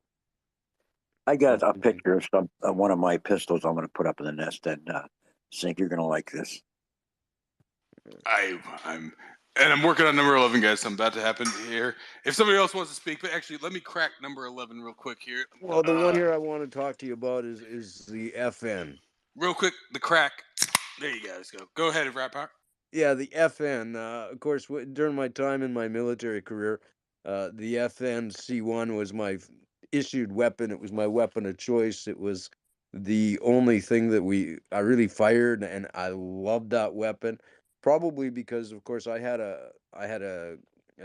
S9: I got a picture of one of my pistols I'm going to put up in the nest, and think you're going to like this.
S1: I'm working on number 11, guys. So I'm about to happen here. If somebody else wants to speak, but actually, let me crack number 11 real quick here.
S10: Well, the one here I want to talk to you about is the FN.
S1: Real quick, the crack. There you guys go. Go ahead, Rat Power.
S10: Yeah, the FN. Of course, during my time in my military career, the FN C1 was my issued weapon. It was my weapon of choice. It was the only thing that I really fired, and I loved that weapon. Probably because, of course, I had a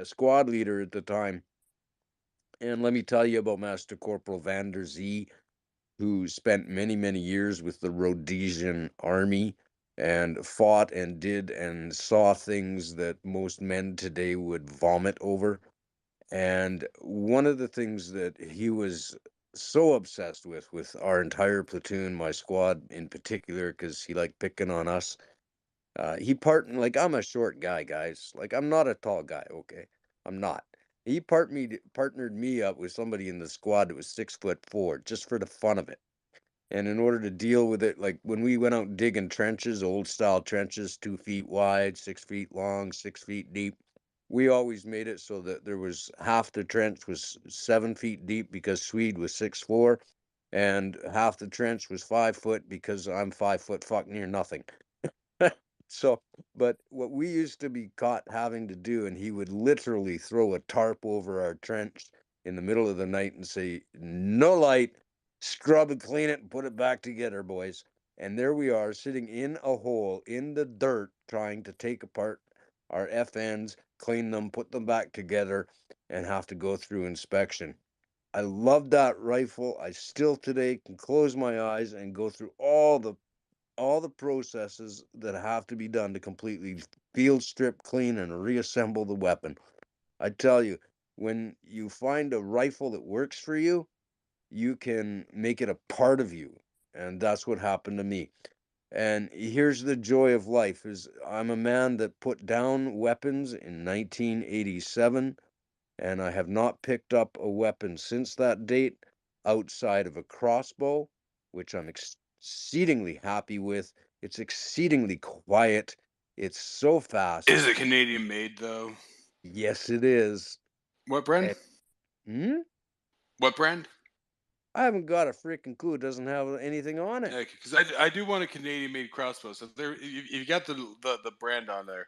S10: squad leader at the time, and let me tell you about Master Corporal Van der Zee, who spent many, many years with the Rhodesian Army and fought and did and saw things that most men today would vomit over. And one of the things that he was so obsessed with our entire platoon, my squad in particular, because he liked picking on us, like, I'm a short guy, guys. Like, I'm not a tall guy, okay? I'm not. He partnered me up with somebody in the squad that was 6'4", just for the fun of it. And in order to deal with it, like when we went out digging trenches, old style trenches, 2 feet wide, 6 feet long, 6 feet deep, we always made it so that there was half the trench was 7 feet deep because Swede was 6'4", and half the trench was 5 foot because I'm 5 foot fuck near nothing. So, but what we used to be caught having to do, and he would literally throw a tarp over our trench in the middle of the night and say, "No light, scrub and clean it and put it back together, boys." And there we are sitting in a hole in the dirt trying to take apart our FNs, clean them, put them back together, and have to go through inspection. I love that rifle. I still today can close my eyes and go through all the processes that have to be done to completely field strip, clean, and reassemble the weapon. I tell you, when you find a rifle that works for you, you can make it a part of you. And that's what happened to me. And here's the joy of life is I'm a man that put down weapons in 1987, and I have not picked up a weapon since that date outside of a crossbow, which I'm exceedingly happy with. It's exceedingly quiet. It's so fast.
S1: Is it Canadian made, though?
S10: Yes, it is.
S1: What brand? What brand?
S10: I haven't got a freaking clue. It doesn't have anything on it.
S1: Because I do want a Canadian-made crossbow. So there, you got the brand on there.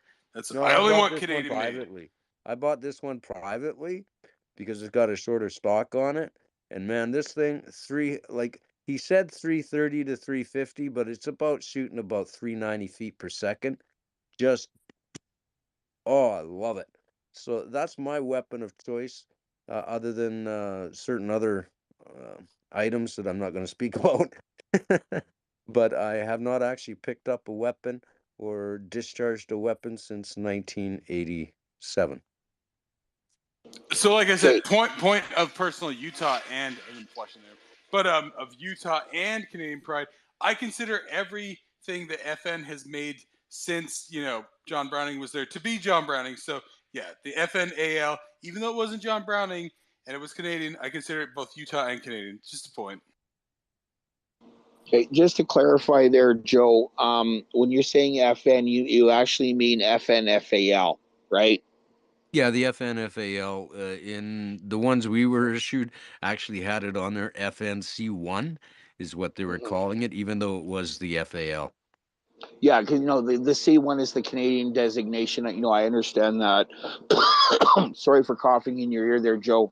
S10: No,
S1: I only want Canadian
S10: privately. I bought this one privately because it's got a shorter stock on it. And man, this thing he said 330 to 350, but it's about shooting about 390 feet per second. I love it. So that's my weapon of choice. Other than certain other items that I'm not going to speak about. But I have not actually picked up a weapon or discharged a weapon since 1987.
S1: So, like I said, point of personal Utah and of Utah and Canadian pride, I consider everything that FN has made since John Browning was there to be John Browning. So yeah, the FNAL, even though it wasn't John Browning and it was Canadian, I consider it both Utah and Canadian. Just a point.
S6: Okay, just to clarify there, Joe, when you're saying FN, you actually mean FNFAL, right?
S10: Yeah, the FNFAL in the ones we were issued actually had it on their FNC1 is what they were calling it, even though it was the FAL.
S6: Yeah, because the C1 is the Canadian designation. I understand that. Sorry for coughing in your ear there, Joe.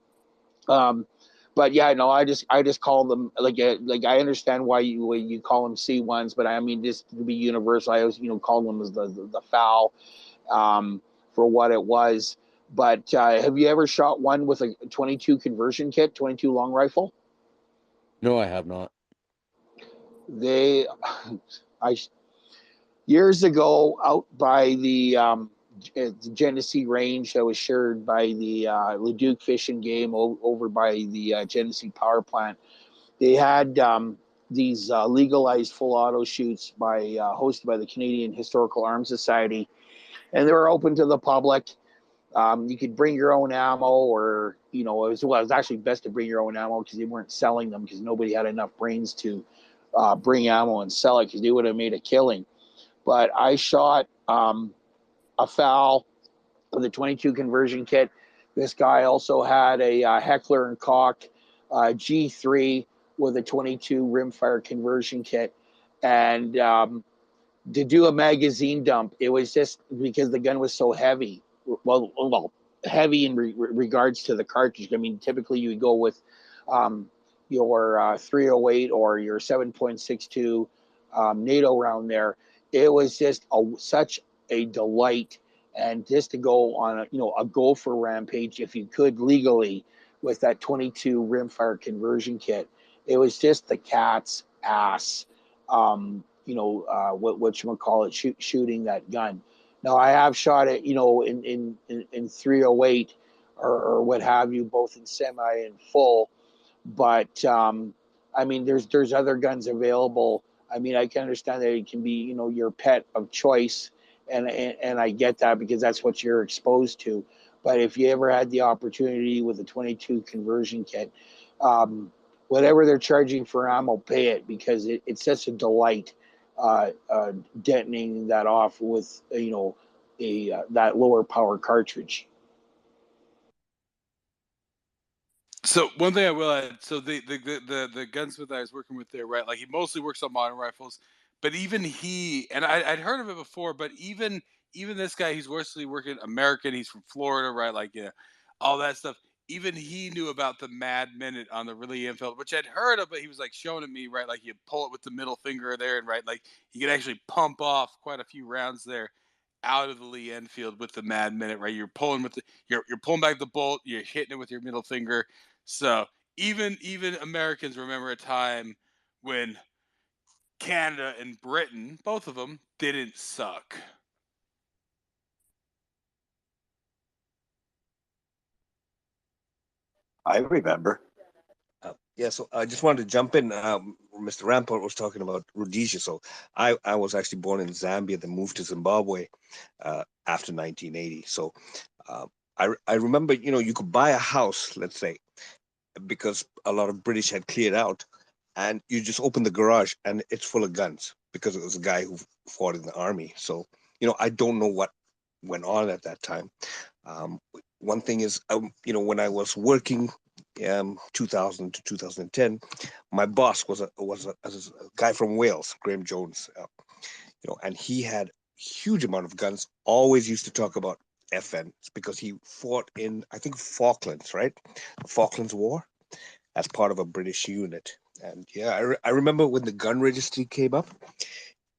S6: But yeah, no, I just call them like I understand why you call them C1s, but I mean just to be universal, I always call them as the FAL for what it was. But have you ever shot one with a 22 conversion kit, 22 long rifle?
S10: No, I have not.
S6: Years ago out by the Genesee Range that was shared by the Leduc Fish and Game over by the Genesee Power Plant. They had these legalized full auto shoots hosted by the Canadian Historical Arms Society, and they were open to the public. You could bring your own ammo, or it was actually best to bring your own ammo because they weren't selling them because nobody had enough brains to bring ammo and sell it because they would have made a killing. But I shot a foul with a 22 conversion kit. This guy also had a Heckler and Koch G3 with a 22 rimfire conversion kit, and to do a magazine dump, it was just because the gun was so heavy. Well, heavy in regards to the cartridge. I mean, typically you would go with your 308 or your 7.62 NATO round there. It was just such a delight, and just to go on a gopher rampage if you could legally with that 22 rimfire conversion kit. It was just the cat's ass. What you call it, shooting that gun. Now I have shot it, in 308 or what have you, both in semi and full. But I mean, there's other guns available. I mean, I can understand that it can be, your pet of choice, and I get that because that's what you're exposed to. But if you ever had the opportunity with a 22 conversion kit, whatever they're charging for ammo, pay it, because it's such a delight detonating that off with that lower power cartridge.
S1: So one thing I will add, so the gunsmith I was working with there, right? Like he mostly works on modern rifles, but even he, and I'd heard of it before, but even this guy, he's mostly working American. He's from Florida, right? Like all that stuff. Even he knew about the Mad Minute on the Lee Enfield, which I'd heard of, but he was like showing it me, right? Like you pull it with the middle finger there, and right, like you can actually pump off quite a few rounds there out of the Lee Enfield with the Mad Minute, right? You're pulling with you're pulling back the bolt, you're hitting it with your middle finger. So even Americans remember a time when Canada and Britain, both of them, didn't suck.
S9: I remember.
S7: Yeah, so I just wanted to jump in. Mr. Rampart was talking about Rhodesia. So I was actually born in Zambia, then moved to Zimbabwe after 1980. So I remember, you could buy a house, let's say, because a lot of British had cleared out, and you just open the garage and it's full of guns because it was a guy who fought in the army. So, I don't know what went on at that time. One thing is, when I was working 2000 to 2010, my boss was a guy from Wales, Graham Jones, and he had huge amount of guns. Always used to talk about FN because he fought in, I think, Falklands, right? The Falklands War as part of a British unit. And yeah, I remember when the gun registry came up,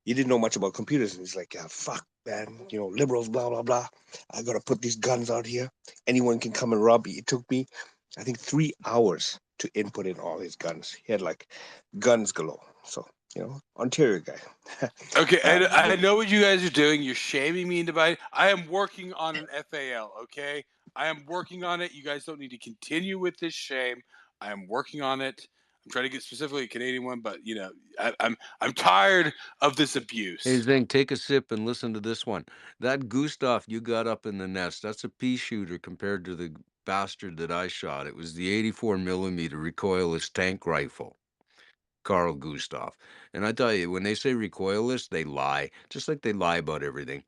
S7: he didn't know much about computers. And he's like, yeah, fuck, man, liberals, blah, blah, blah. I got to put these guns out here. Anyone can come and rob me. It took me, I think, 3 hours to input in all his guns. He had like guns galore. So, Ontario guy.
S1: Okay, I know what you guys are doing. You're shaming me into buying. I am working on an FAL, okay? I am working on it. You guys don't need to continue with this shame. I am working on it. I'm trying to get specifically a Canadian one, but I'm tired of this abuse.
S10: Hey, Zing, take a sip and listen to this one. That Gustav you got up in the nest, that's a pea shooter compared to the bastard that I shot. It was the 84 millimeter recoilless tank rifle, Carl Gustav. And I tell you, when they say recoilless, they lie, just like they lie about everything.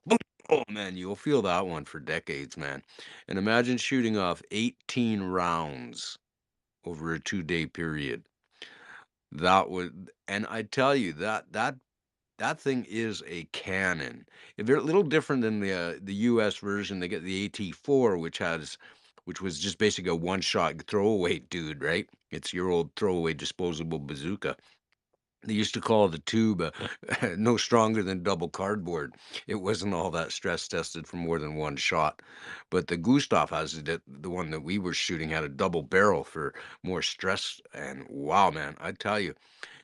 S10: Oh, man, you'll feel that one for decades, man. And imagine shooting off 18 rounds over a 2-day period. That would, and I tell you, that thing is a cannon. They're a little different than the U.S. version. They get the AT4, which was just basically a one-shot throwaway dude, right? It's your old throwaway disposable bazooka. They used to call the tube no stronger than double cardboard. It wasn't all that stress tested for more than one shot. But the Gustav has it, the one that we were shooting had a double barrel for more stress. And wow, man, I tell you,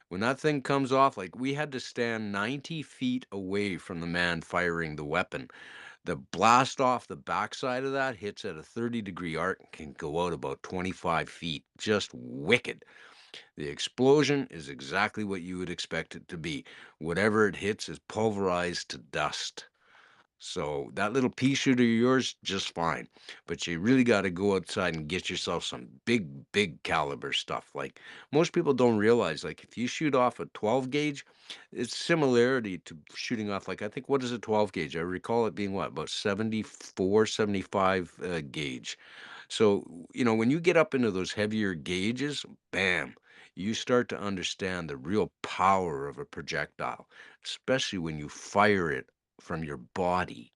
S10: when that thing comes off, like we had to stand 90 feet away from the man firing the weapon. The blast off the backside of that hits at a 30-degree arc and can go out about 25 feet. Just wicked. The explosion is exactly what you would expect it to be. Whatever it hits is pulverized to dust. So that little pea shooter of yours, just fine. But you really got to go outside and get yourself some big caliber stuff. Like most people don't realize, like if you shoot off a 12 gauge, it's similarity to shooting off, like I think, what is a 12 gauge? I recall it being what, about 74, 75 gauge. So, when you get up into those heavier gauges, bam, you start to understand the real power of a projectile, especially when you fire it from your body.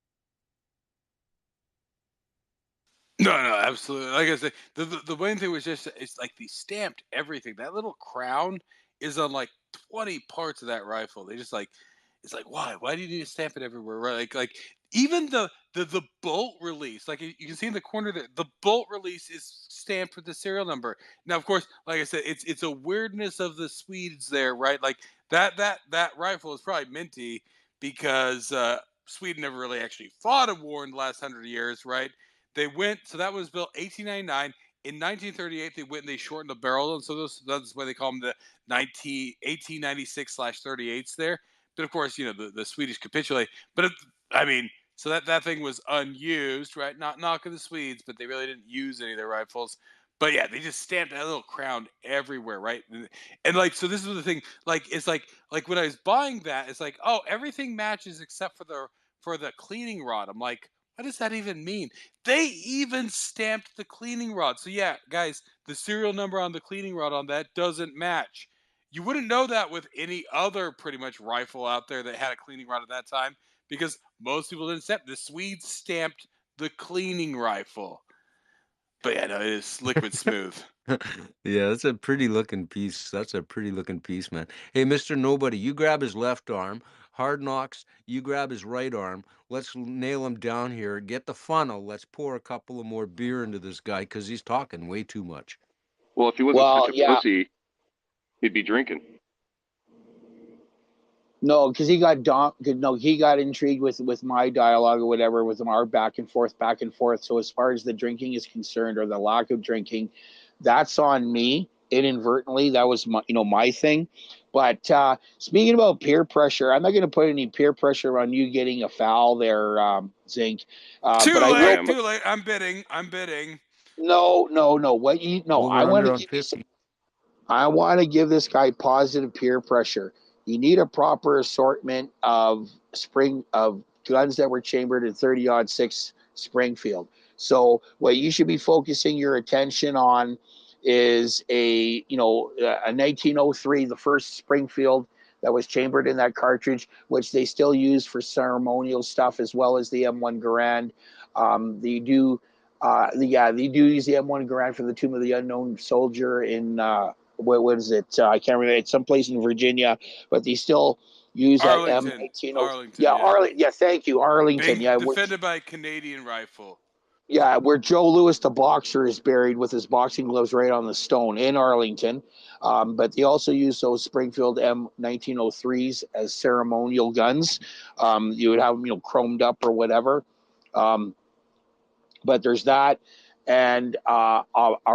S1: No, no, absolutely. Like I said, the main thing was just it's like they stamped everything. That little crown is on like 20 parts of that rifle. They just like it's like why? Why do you need to stamp it everywhere? Right? Like even the bolt release, like you can see in the corner there, the bolt release is stamped with the serial number. Now, of course, like I said, it's a weirdness of the Swedes there, right? Like that rifle is probably minty because Sweden never really actually fought a war in the last 100 years, right? They went, so that was built 1899. In 1938, they went and they shortened the barrel, and so that's why they call them the 1896/38s there. But of course, the Swedish capitulate. But I mean, so that thing was unused, right? Not knocking the Swedes, but they really didn't use any of their rifles. But yeah, they just stamped that little crown everywhere, right? And like, so this is the thing. Like, it's like when I was buying that, it's like, oh, everything matches except for the cleaning rod. I'm like, what does that even mean? They even stamped the cleaning rod. So yeah, guys, the serial number on the cleaning rod on that doesn't match. You wouldn't know that with any other pretty much rifle out there that had a cleaning rod at that time because most people didn't stamp. The Swedes stamped the cleaning rifle. But yeah, no, it is liquid smooth.
S10: Yeah, that's a pretty looking piece. That's a pretty looking piece, man. Hey, Mr. Nobody, you grab his left arm. Hard Knocks, you grab his right arm. Let's nail him down here. Get the funnel. Let's pour a couple of more beer into this guy because he's talking way too much.
S11: Well, if he wasn't
S6: Well,
S11: such a
S6: yeah.
S11: pussy, he'd be drinking.
S6: No, because he got he got intrigued with my dialogue or whatever, with our back and forth. So as far as the drinking is concerned, or the lack of drinking, that's on me inadvertently. That was my thing. But speaking about peer pressure, I'm not going to put any peer pressure on you getting a foul there, Zinc.
S1: Too
S6: But I will.
S1: late, too late. I'm bidding.
S6: No. What you no?
S10: Over
S6: I want
S10: under
S6: to
S10: on
S6: give you
S10: 50.
S6: I want to give this guy positive peer pressure. You need a proper assortment of guns that were chambered in 30-06 Springfield. So what you should be focusing your attention on is a 1903, the first Springfield that was chambered in that cartridge, which they still use for ceremonial stuff, as well as the M1 Garand. They do use the M1 Garand for the Tomb of the Unknown Soldier in what is it? I can't remember. It's someplace in Virginia, but they still use that M19.
S1: Arlington.
S6: Yeah, thank you, Arlington.
S1: Defended by a Canadian rifle.
S6: Yeah, where Joe Louis, the boxer, is buried with his boxing gloves right on the stone in Arlington. But they also use those Springfield M1903s as ceremonial guns. You would have them, chromed up or whatever. But there's that, and a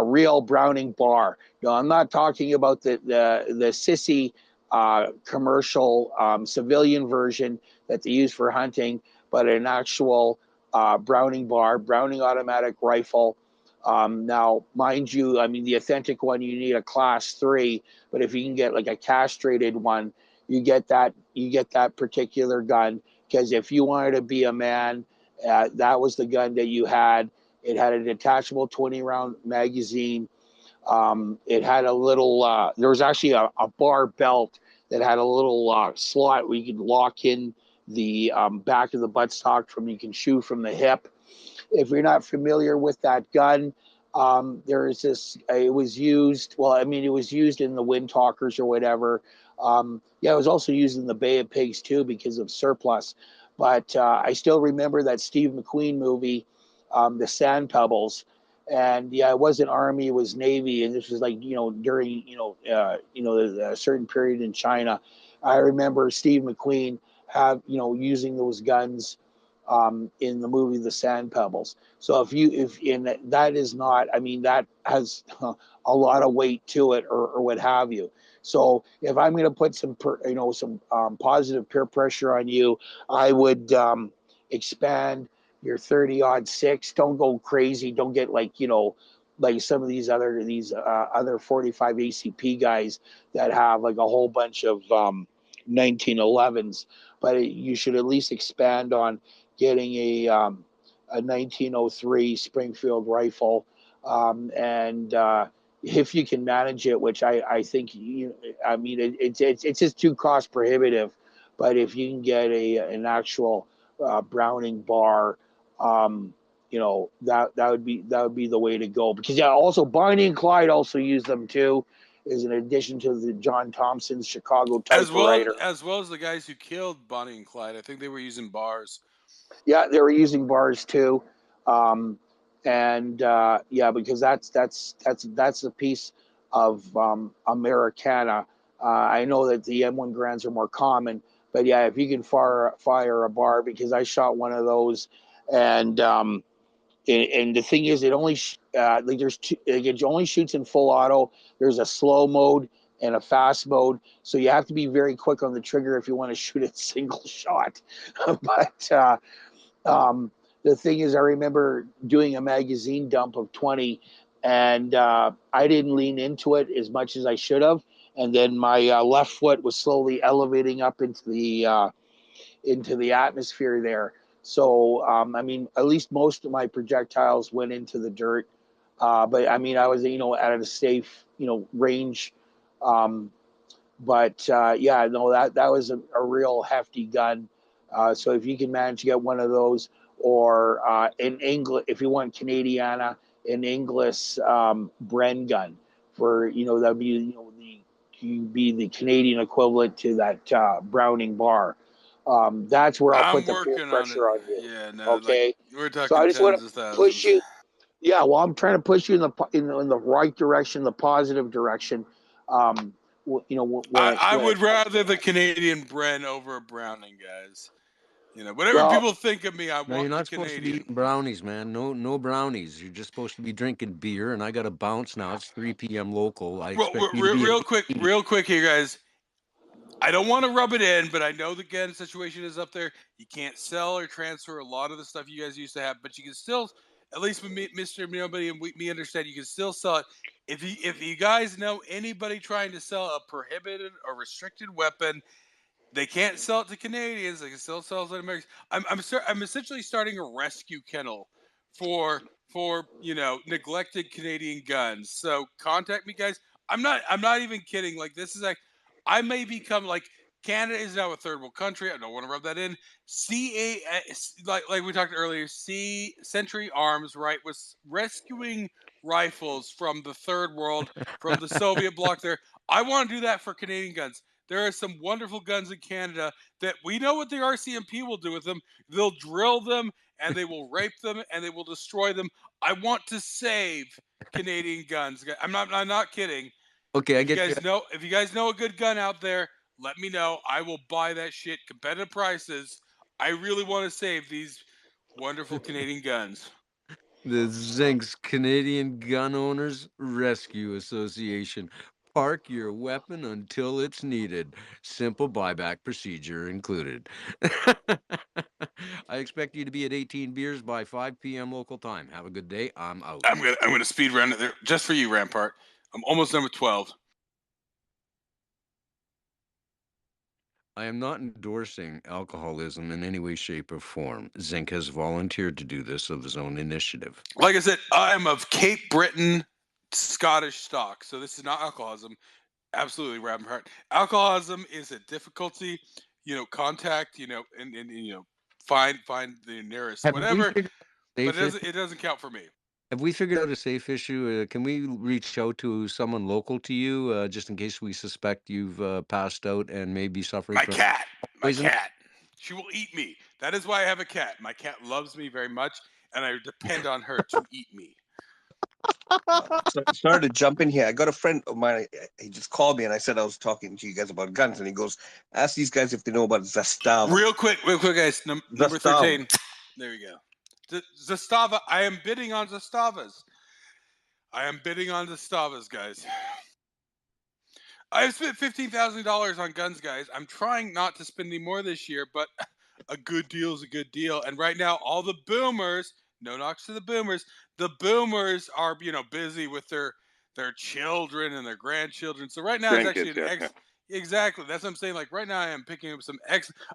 S6: real Browning bar. No, I'm not talking about the sissy commercial civilian version that they use for hunting, but an actual Browning bar, Browning automatic rifle. Now, mind you, I mean, the authentic one, you need a class 3, but if you can get like a castrated one, you get that particular gun. Because if you wanted to be a man, that was the gun that you had. It had a detachable 20-round magazine. It had a little, there was actually a bar belt that had a little slot where you could lock in the back of the buttstock you can shoot from the hip. If you're not familiar with that gun, there is this, it was used in the Windtalkers or whatever. It was also used in the Bay of Pigs too because of surplus. But I still remember that Steve McQueen movie, The Sand Pebbles. And it wasn't Army, it was Navy. And this was like, during, a certain period in China. I remember Steve McQueen using those guns in the movie The Sand Pebbles. So that is not, I mean, that has a lot of weight to it or what have you. So if I'm going to put some positive peer pressure on you, I would expand your 30-06. Don't go crazy. Don't get like, like some of these other 45 ACP guys that have like a whole bunch of 1911s. But you should at least expand on getting a 1903 Springfield rifle, and if you can manage it, which I think it's just too cost prohibitive. But if you can get an actual Browning bar, that would be the way to go. Because also Bonnie and Clyde also use them too, is in addition to the John Thompson's Chicago typewriter.
S1: As well as the guys who killed Bonnie and Clyde. I think they were using bars.
S6: Yeah, they were using bars too, because that's a piece of Americana. I know that the M1 Grands are more common, but yeah, if you can fire a bar, because I shot one of those, and the thing is, it only it only shoots in full auto. There's a slow mode and a fast mode, so you have to be very quick on the trigger if you want to shoot it single shot. But the thing is, I remember doing a magazine dump of 20, and I didn't lean into it as much as I should have, and then my left foot was slowly elevating up into the atmosphere there. So at least most of my projectiles went into the dirt, but I was at a safe range. That was a real hefty gun. So if you can manage to get one of those, or in English, if you want Canadiana, an Inglis Bren gun, for that'd be the Canadian equivalent to that Browning bar. That's where I'll put the peer pressure on you.
S1: Yeah, no.
S6: Okay.
S1: We're talking
S6: so I just want
S1: tens of
S6: to
S1: thousands.
S6: push you. Yeah, well, I'm trying to push you in the right direction, the positive direction.
S1: I would rather the Canadian Bren over a Browning, guys. Whatever people think of me, I
S10: No,
S1: want
S10: you're not
S1: the
S10: supposed to be
S1: Canadian.
S10: eating brownies, man. No brownies. You're just supposed to be drinking beer, and I got to bounce now. It's 3 p.m. local. I expect you to be
S1: real quick here, guys. I don't want to rub it in, but I know the gun situation is up there. You can't sell or transfer a lot of the stuff you guys used to have, but you can still, at least with me, Mr. Nobody and me understand, you can still sell it. If you guys know anybody trying to sell a prohibited or restricted weapon, they can't sell it to Canadians. They can still sell it to Americans. I'm essentially starting a rescue kennel for neglected Canadian guns. So contact me, guys. I'm not even kidding. Like, this is like, I may become like, Canada is now a third world country. I don't want to rub that in. Like we talked earlier, Century Arms, right, was rescuing rifles from the third world, from the Soviet bloc there. I want to do that for Canadian guns. There are some wonderful guns in Canada that we know what the RCMP will do with them. They'll drill them, and they will rape them, and they will destroy them. I want to save Canadian guns. I'm not kidding.
S10: Okay,
S1: If you guys know a good gun out there, let me know. I will buy that shit, competitive prices. I really want to save these wonderful Canadian guns.
S10: The Zinks Canadian Gun Owners Rescue Association. Park your weapon until it's needed. Simple buyback procedure included. I expect you to be at 18 beers by 5 p.m. local time. Have a good day. I'm out.
S1: I'm gonna speed round it there just for you, Rampart. I'm almost done with 12.
S10: I am not endorsing alcoholism in any way, shape, or form. Zink has volunteered to do this of his own initiative.
S1: Like I said, I am of Cape Breton Scottish stock, so this is not alcoholism. Absolutely, Rampart. Alcoholism is a difficulty, contact, and find the nearest whatever. But it doesn't count for me.
S10: Have we figured out a safe issue? Can we reach out to someone local to you, just in case we suspect you've passed out and may be suffering
S1: My
S10: from
S1: cat.
S10: poison?
S1: My cat. She will eat me. That is why I have a cat. My cat loves me very much, and I depend on her to eat me.
S7: So sorry to jump in here. I got a friend of mine. He just called me, and I said I was talking to you guys about guns, and he goes, "Ask these guys if they know about Zastava."
S1: Real quick, guys. Number 13. There you go. Zastava. I am bidding on Zastavas. Guys. I have spent $15,000 on guns, guys. I'm trying not to spend any more this year, but a good deal is a good deal. And right now, all the boomers, no knocks to the boomers are, busy with their children and their grandchildren. So right now it's actually
S11: Grandkids, yeah.
S1: exactly. That's what I'm saying. Like right now I am picking up some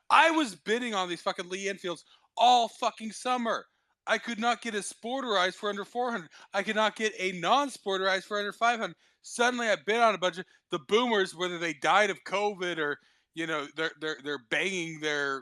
S1: I was bidding on these fucking Lee Enfields all fucking summer. I could not get a sporterized for under 400. I could not get a non-sporterized for under 500. Suddenly I bid on a bunch of the boomers, whether they died of COVID or they're banging their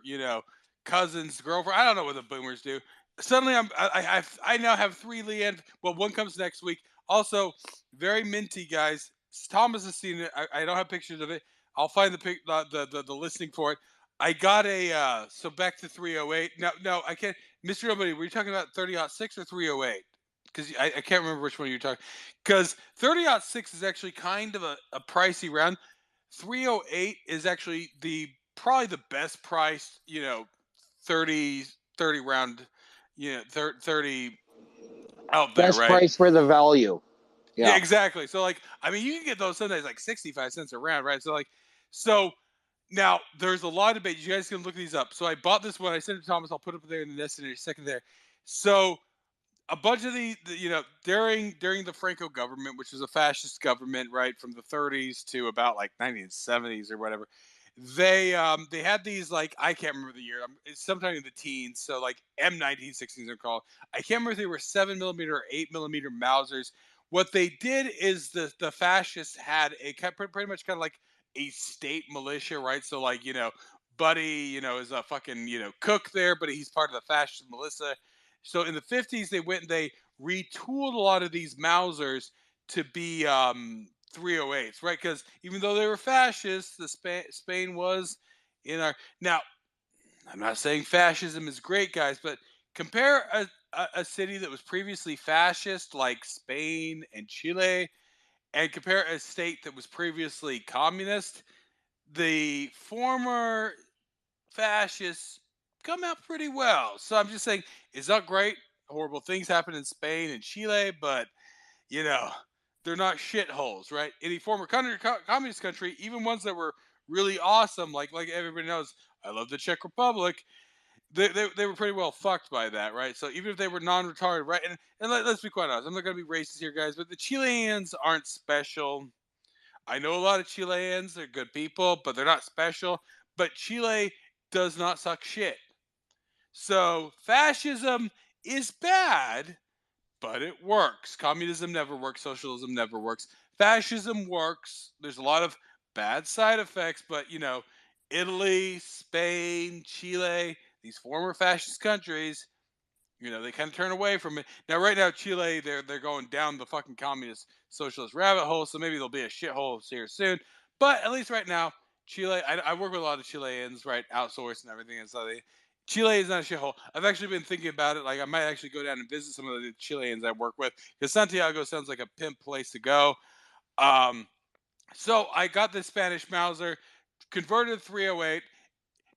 S1: cousin's girlfriend. I don't know what the boomers do. Suddenly I now have 3 Leanne. Well, one comes next week. Also, very minty, guys. Thomas has seen it. I don't have pictures of it. I'll find the listing for it. I got a so back to 308. No, I can't. Mr. Nobody, were you talking about 30-06 or 308? Because I can't remember which one you were talking. Because 30-06 is actually kind of a pricey round. 308 is actually probably the best priced 30 round 30 out there,
S6: Best
S1: right?
S6: price for the value.
S1: Yeah, exactly. So like, I mean, you can get those sometimes like 65 cents a round, right? So now there's a lot of debate. You guys can look these up. So I bought this one. I sent it to Thomas. I'll put it up there in the nest in a second there. So a bunch of these, during the Franco government, which was a fascist government, right, from the 30s to about like 1970s or whatever, they had these, like, I can't remember the year. It's sometime in the teens. So like M1916s are called. I can't remember if they were 7mm or 8mm Mausers. What they did is the fascists had pretty much kind of like a state militia, right? So like Buddy, is a fucking cook there, but he's part of the fascist militia. So in the 50s, they went and they retooled a lot of these Mausers to be 308s, right? Because even though they were fascists, Spain was in our. Now, I'm not saying fascism is great, guys, but compare a city that was previously fascist like Spain and Chile, and compare a state that was previously communist. The former fascists come out pretty well. So I'm just saying, it's not great. Horrible things happen in Spain and Chile, but they're not shitholes, right? Any former communist country, even ones that were really awesome, like everybody knows, I love the Czech Republic. They were pretty well fucked by that, right? So even if they were non-retarded, right? And let's be quite honest, I'm not going to be racist here, guys, but the Chileans aren't special. I know a lot of Chileans, they're good people, but they're not special. But Chile does not suck shit. So fascism is bad, but it works. Communism never works. Socialism never works. Fascism works. There's a lot of bad side effects, but Italy, Spain, Chile, these former fascist countries, they kind of turn away from it. Now, right now, Chile, they're going down the fucking communist socialist rabbit hole, so maybe there'll be a shithole here soon. But at least right now, Chile, I work with a lot of Chileans, right, outsourced and everything, and so Chile is not a shithole. I've actually been thinking about it. Like, I might actually go down and visit some of the Chileans I work with, because Santiago sounds like a pimp place to go. So I got this Spanish Mauser, converted to 308.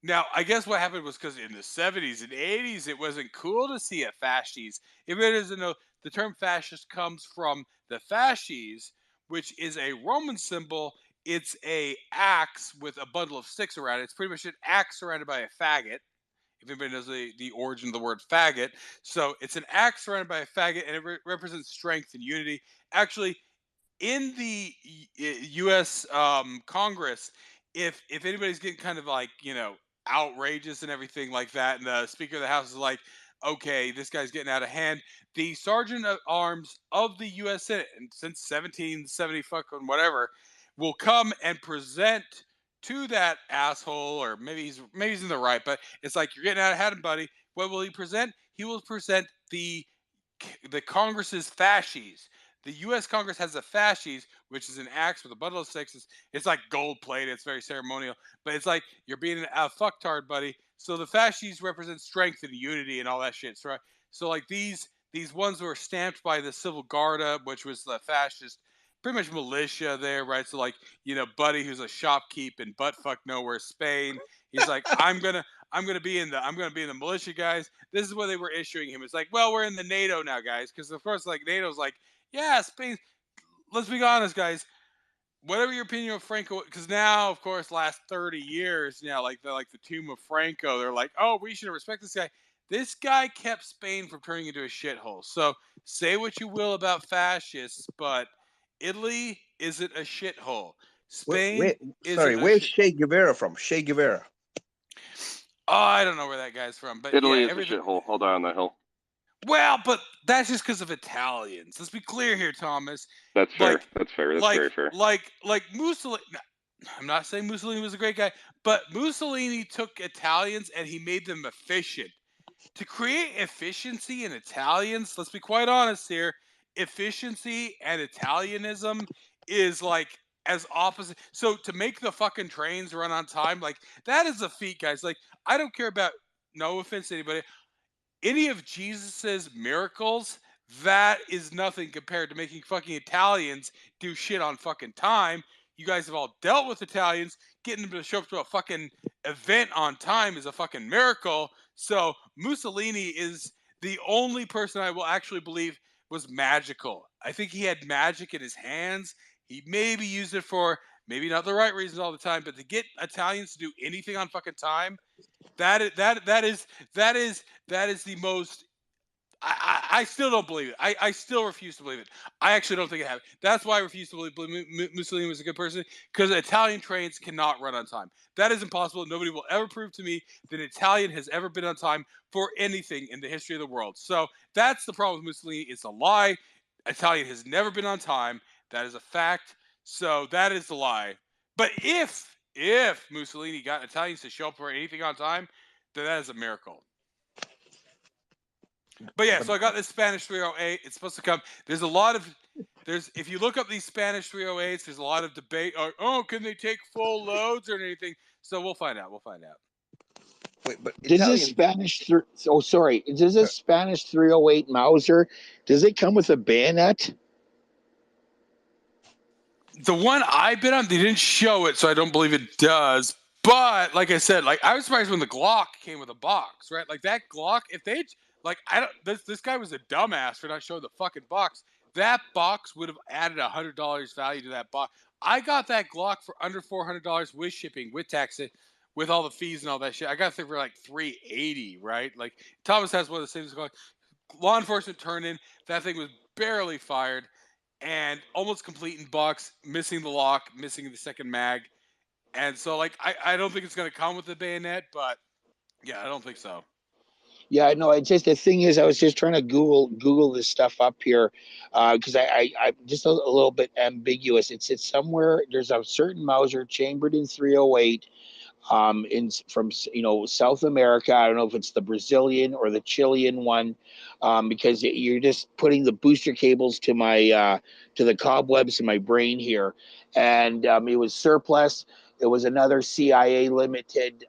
S1: Now, I guess what happened was because in the 70s and 80s, it wasn't cool to see a fascist. If it doesn't know, the term fascist comes from the fasces, which is a Roman symbol. It's a axe with a bundle of sticks around it. It's pretty much an axe surrounded by a faggot. If anybody knows the origin of the word faggot. So it's an axe surrounded by a faggot, and it represents strength and unity. Actually, in the U.S. Congress, if anybody's getting kind of like, outrageous and everything like that, and the Speaker of the House is like, okay, this guy's getting out of hand, the Sergeant at Arms of the U.S. Senate, and since 1770 fucking whatever, will come and present to that asshole, or maybe he's in the right, but it's like, you're getting out of hand, buddy. What will he present? He will present the Congress's fasces. The U.S. Congress has a fasces, which is an axe with a bundle of sticks. It's like gold plated. It's very ceremonial. But it's like, you're being a fucktard, buddy. So the fasces represent strength and unity and all that shit. So like these ones were stamped by the Civil Guarda, which was the fascist, pretty much militia there, right? So like, Buddy, who's a shopkeep in buttfuck nowhere, Spain. He's like, I'm gonna be in the militia, guys. This is what they were issuing him. It's like, well, we're in the NATO now, guys, because of course, like, NATO's like, yeah, Spain. Let's be honest, guys. whatever your opinion of Franco, because now, of course, last 30 years, like the tomb of Franco, they're like, oh, we should respect this guy. This guy kept Spain from turning into a shithole. So say what you will about fascists, but Italy isn't a shithole. Spain isn't a
S7: Where's
S1: shit.
S7: Che Guevara from? Che Guevara.
S1: Oh, I don't know where that guy's from, but
S11: Italy
S1: yeah,
S11: is
S1: everything.
S11: a shithole. I'll die on that hill.
S1: Well, but that's just because of Italians. Let's be clear here, Thomas.
S11: That's fair.
S1: Like,
S11: That's fair. That's
S1: like,
S11: very fair.
S1: like Mussolini. I'm not saying Mussolini was a great guy, but Mussolini took Italians and he made them efficient. To create efficiency in Italians, let's be quite honest here, efficiency and Italianism is like as opposite. So to make the fucking trains run on time, like that is a feat, guys. Like I don't care about, no offense to anybody, any of Jesus's miracles, that is nothing compared to making fucking Italians do shit on fucking time. You guys have all dealt with Italians. Getting them to show up to a fucking event on time is a fucking miracle. So Mussolini is the only person I will actually believe was magical. I think he had magic in his hands. He maybe used it for maybe not the right reasons all the time, but to get Italians to do anything on fucking time, that is the most. I still don't believe it. I still refuse to believe it. I actually don't think it happened. That's why I refuse to believe Mussolini was a good person, because Italian trains cannot run on time. That is impossible. Nobody will ever prove to me that an Italian has ever been on time for anything in the history of the world. So that's the problem with Mussolini. It's a lie. Italian has never been on time. That is a fact. So that is the lie. But if Mussolini got Italians to show up for anything on time, then that is a miracle. But yeah, so I got this Spanish 308. It's supposed to come. There's a lot of if you look up these Spanish 308s, there's a lot of debate. Oh, can they take full loads or anything? So we'll find out.
S7: Wait, but
S6: Does this Spanish? Does this Spanish 308 Mauser? Does it come with a bayonet?
S1: The one I've been on, they didn't show it, so I don't believe it does. But like I said, like I was surprised when the Glock came with a box, right? Like that Glock, if they like, I don't. This guy was a dumbass for not showing the fucking box. That box would have added $100 value to that box. I got that Glock for under $400 with shipping, with tax, with all the fees and all that shit. I got it for like $380, right? Like Thomas has one of the same going. Law enforcement turned in. That thing was barely fired and almost complete in box, missing the lock, missing the second mag. And so, like, I don't think it's going to come with the bayonet, but yeah, I don't think so.
S6: Yeah, no. It's just the thing is, I was just trying to Google this stuff up here because I'm just a little bit ambiguous. It's somewhere. There's a certain Mauser chambered in 308 from South America. I don't know if it's the Brazilian or the Chilean one, because you're just putting the booster cables to my to the cobwebs in my brain here, and it was surplus. It was another CIA limited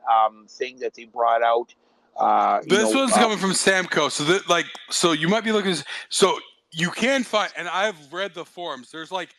S6: thing that they brought out.
S1: This one's coming from Samco, so that so you might be looking. So you can find, and I've read the forums. There's like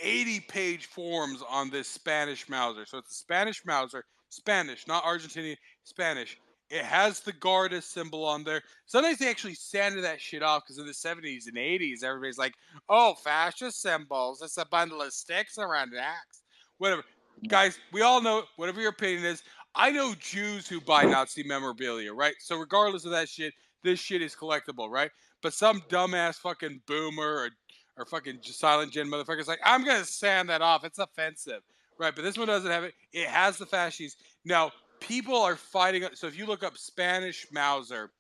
S1: 80-page forums on this Spanish Mauser. So it's a Spanish Mauser, Spanish, not Argentinian, Spanish. It has the Garda symbol on there. Sometimes they actually sanded that shit off because in the 70s and 80s, everybody's like, "Oh, fascist symbols. It's a bundle of sticks around an axe." Whatever. Guys, we all know, whatever your opinion is, I know Jews who buy Nazi memorabilia, right? So regardless of that shit, this shit is collectible, right? But some dumbass fucking boomer or fucking silent gen motherfuckers like, I'm gonna sand that off. It's offensive, right? But this one doesn't have it. It has the fascies. Now people are fighting. So if you look up Spanish Mauser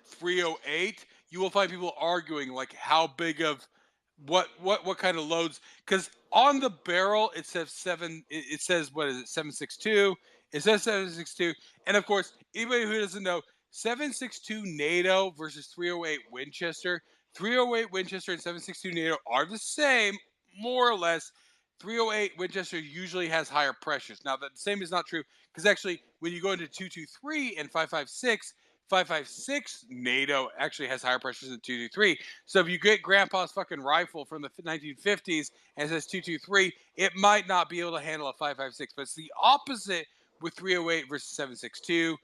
S1: 308, you will find people arguing like how big of what kind of loads, because on the barrel it says it says what is it, 762. It says 762, and of course anybody who doesn't know, 762 NATO versus 308 Winchester. 308 Winchester and 762 NATO are the same, more or less. 308 Winchester usually has higher pressures. Now, the same is not true, because actually, when you go into 223 and 556 NATO actually has higher pressures than 223. So if you get Grandpa's fucking rifle from the 1950s and it says 223, it might not be able to handle a 556. But it's the opposite with 308 versus 762.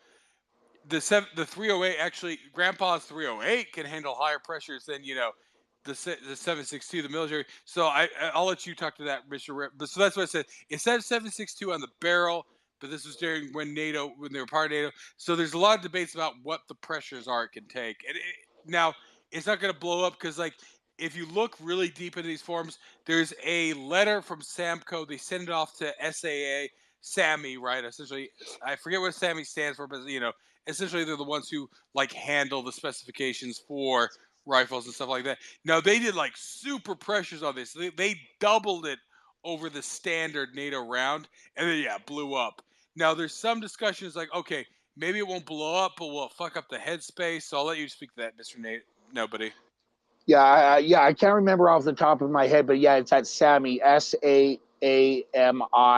S1: The 308 actually, Grandpa's 308 can handle higher pressures than the 7.62, the military. So I'll let you talk to that, Mr. Rip. But so that's what I said. It says 7.62 on the barrel, but this was during when they were part of NATO. So there's a lot of debates about what the pressures are it can take. And now it's not going to blow up because, like, if you look really deep into these forums, there's a letter from Samco. They send it off to SAA, SAMI, right? Essentially, I forget what SAMI stands for, but essentially they're the ones who like handle the specifications for rifles and stuff like that. Now they did like super pressures on this. They doubled it over the standard NATO round, and then blew up. Now there's some discussions like, okay, maybe it won't blow up, but will it fuck up the headspace? So I'll let you speak to that, Mr. Nobody.
S6: Yeah, I can't remember off the top of my head, but yeah, it's at SAMI, SAAMI.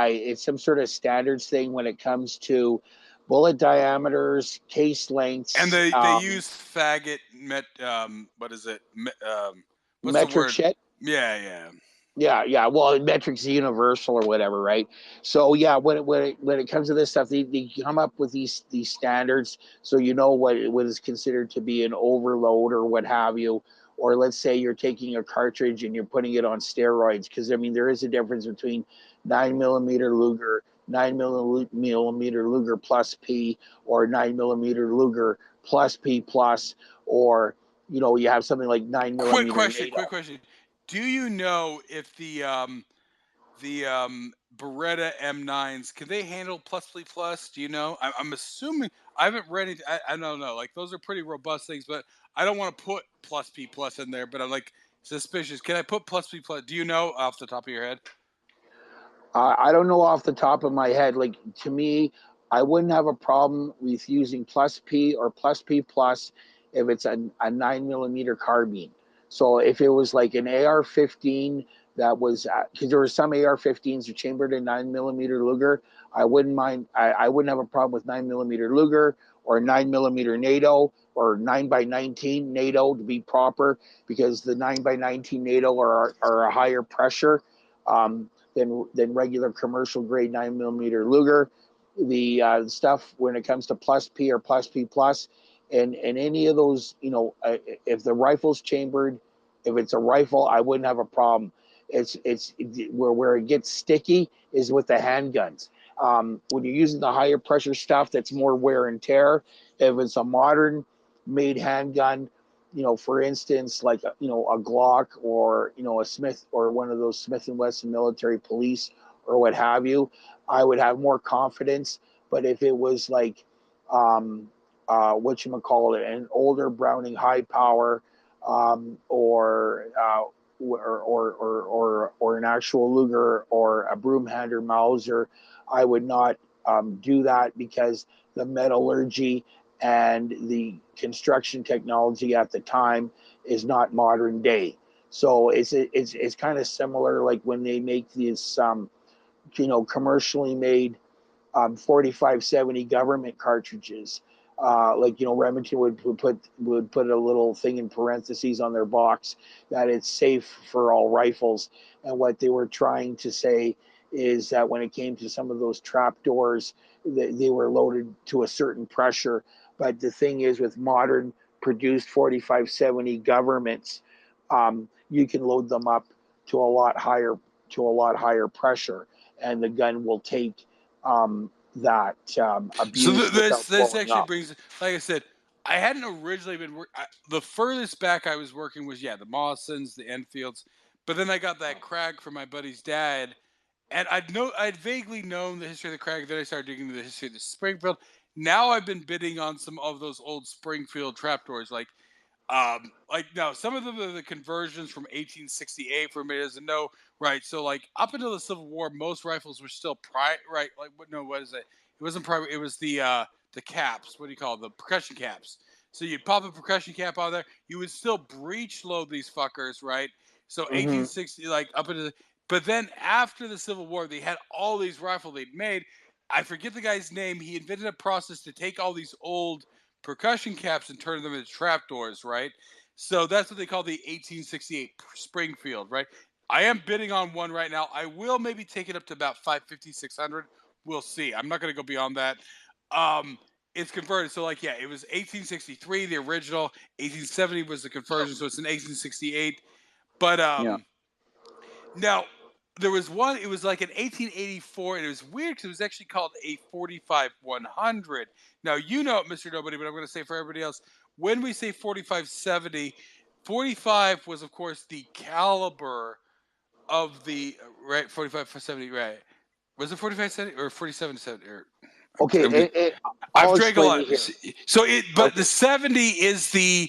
S6: It's some sort of standards thing when it comes to bullet diameters, case lengths,
S1: and they use faggot what is it? What's
S6: metric
S1: the word?
S6: shit. Yeah. Well, metrics universal or whatever, right? So yeah, when it comes to this stuff, they come up with these standards, so you know what is considered to be an overload or what have you. Or let's say you're taking a cartridge and you're putting it on steroids, because I mean there is a difference between 9mm Luger, 9mm Luger plus P, or 9mm Luger plus P plus, or you have something like 9mm.
S1: Quick question. Do you know if the Beretta M9s can they handle plus P plus? Do you know? I'm assuming. I haven't read it. I don't know. Like those are pretty robust things, but I don't want to put plus P plus in there. But I'm like suspicious. Can I put plus P plus? Do you know off the top of your head?
S6: I don't know off the top of my head. Like to me, I wouldn't have a problem with using plus P or plus P plus if it's a 9mm carbine. So if it was like an AR-15 that was, because there were some AR-15s that chambered in 9mm Luger, I wouldn't mind. I wouldn't have a problem with 9mm Luger or 9mm NATO or 9x19 NATO to be proper, because the 9x19 NATO are a higher pressure than regular commercial grade 9mm Luger. The stuff when it comes to plus P or plus P plus, and any of those, if the rifle's chambered, if it's a rifle, I wouldn't have a problem. It's where it gets sticky is with the handguns. When you're using the higher pressure stuff, that's more wear and tear. If it's a modern made handgun, for instance, like a Glock or a Smith or one of those Smith & Wesson military police or what have you, I would have more confidence. But if it was like whatchamacallit, an older Browning high power, or an actual Luger or a Broomhander Mauser, I would not do that, because the metallurgy and the construction technology at the time is not modern day. So it's kind of similar, like when they make these commercially made 4570 government cartridges. Remington would put a little thing in parentheses on their box that it's safe for all rifles. And what they were trying to say is that when it came to some of those trap doors, they were loaded to a certain pressure. But the thing is, with modern produced 4570 governments, you can load them up to a lot higher pressure, and the gun will take that abuse.
S1: So this actually brings, like I said, I hadn't originally been the furthest back I was working was the Mawsons, the Enfields, but then I got that Krag from my buddy's dad, and I'd vaguely known the history of the Krag. Then I started digging into the history of the Springfield. Now I've been bidding on some of those old Springfield trapdoors, like now some of them are the conversions from 1868. For anybody who doesn't know, right? So like up until the Civil War, most rifles were still right? Like what is it? It wasn't private. It was the caps. What do you call it? The percussion caps. So you'd pop a percussion cap on there. You would still breech load these fuckers, right? So 1860, like up into but then after the Civil War, they had all these rifles they'd made. I forget the guy's name. He invented a process to take all these old percussion caps and turn them into trapdoors, right? So that's what they call the 1868 Springfield, right? I am bidding on one right now. I will maybe take it up to about 550, 600. We'll see. I'm not going to go beyond that. It's converted. So it was 1863, the original. 1870 was the conversion. So it's an 1868. But
S2: Yeah.
S1: now there was one. It was like in 1884, and it was weird because it was actually called a 45-100. Now you know it, Mr. Nobody, but I'm going to say for everybody else, when we say 45-70, 45 was of course the caliber of the right 45-70, right? Was it 45-70 or 47-70? Or
S6: Okay,
S1: I've
S6: I'll
S1: drank a
S6: explain
S1: lot.
S6: it here.
S1: So but
S6: Okay.
S1: the 70 is the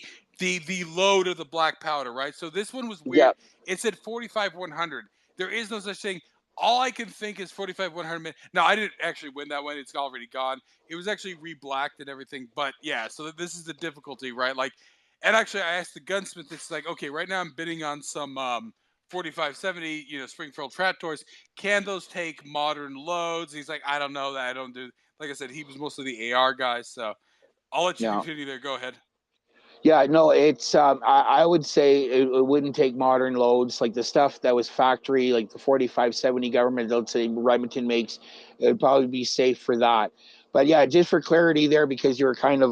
S1: load of the black powder, right? So this one was
S6: Yeah.
S1: weird. It said 45-100. There is no such thing. All I can think is 45-100. Now I didn't actually win that one. It's already gone. It was actually re-blacked and everything. But yeah, so this is the difficulty, right? Like, and actually I asked the gunsmith. It's like, okay, right now I'm bidding on some 45-70, Springfield Trators. Can those take modern loads? He's like, I don't know that. I don't do. Like I said, he was mostly the AR guy, so I'll let you
S6: Yeah.
S1: continue there. Go ahead.
S6: Yeah, no, it's I would say it wouldn't take modern loads like the stuff that was factory, like the 45-70 government, let's say Remington makes, it would probably be safe for that. But yeah, just for clarity there, because you were kind of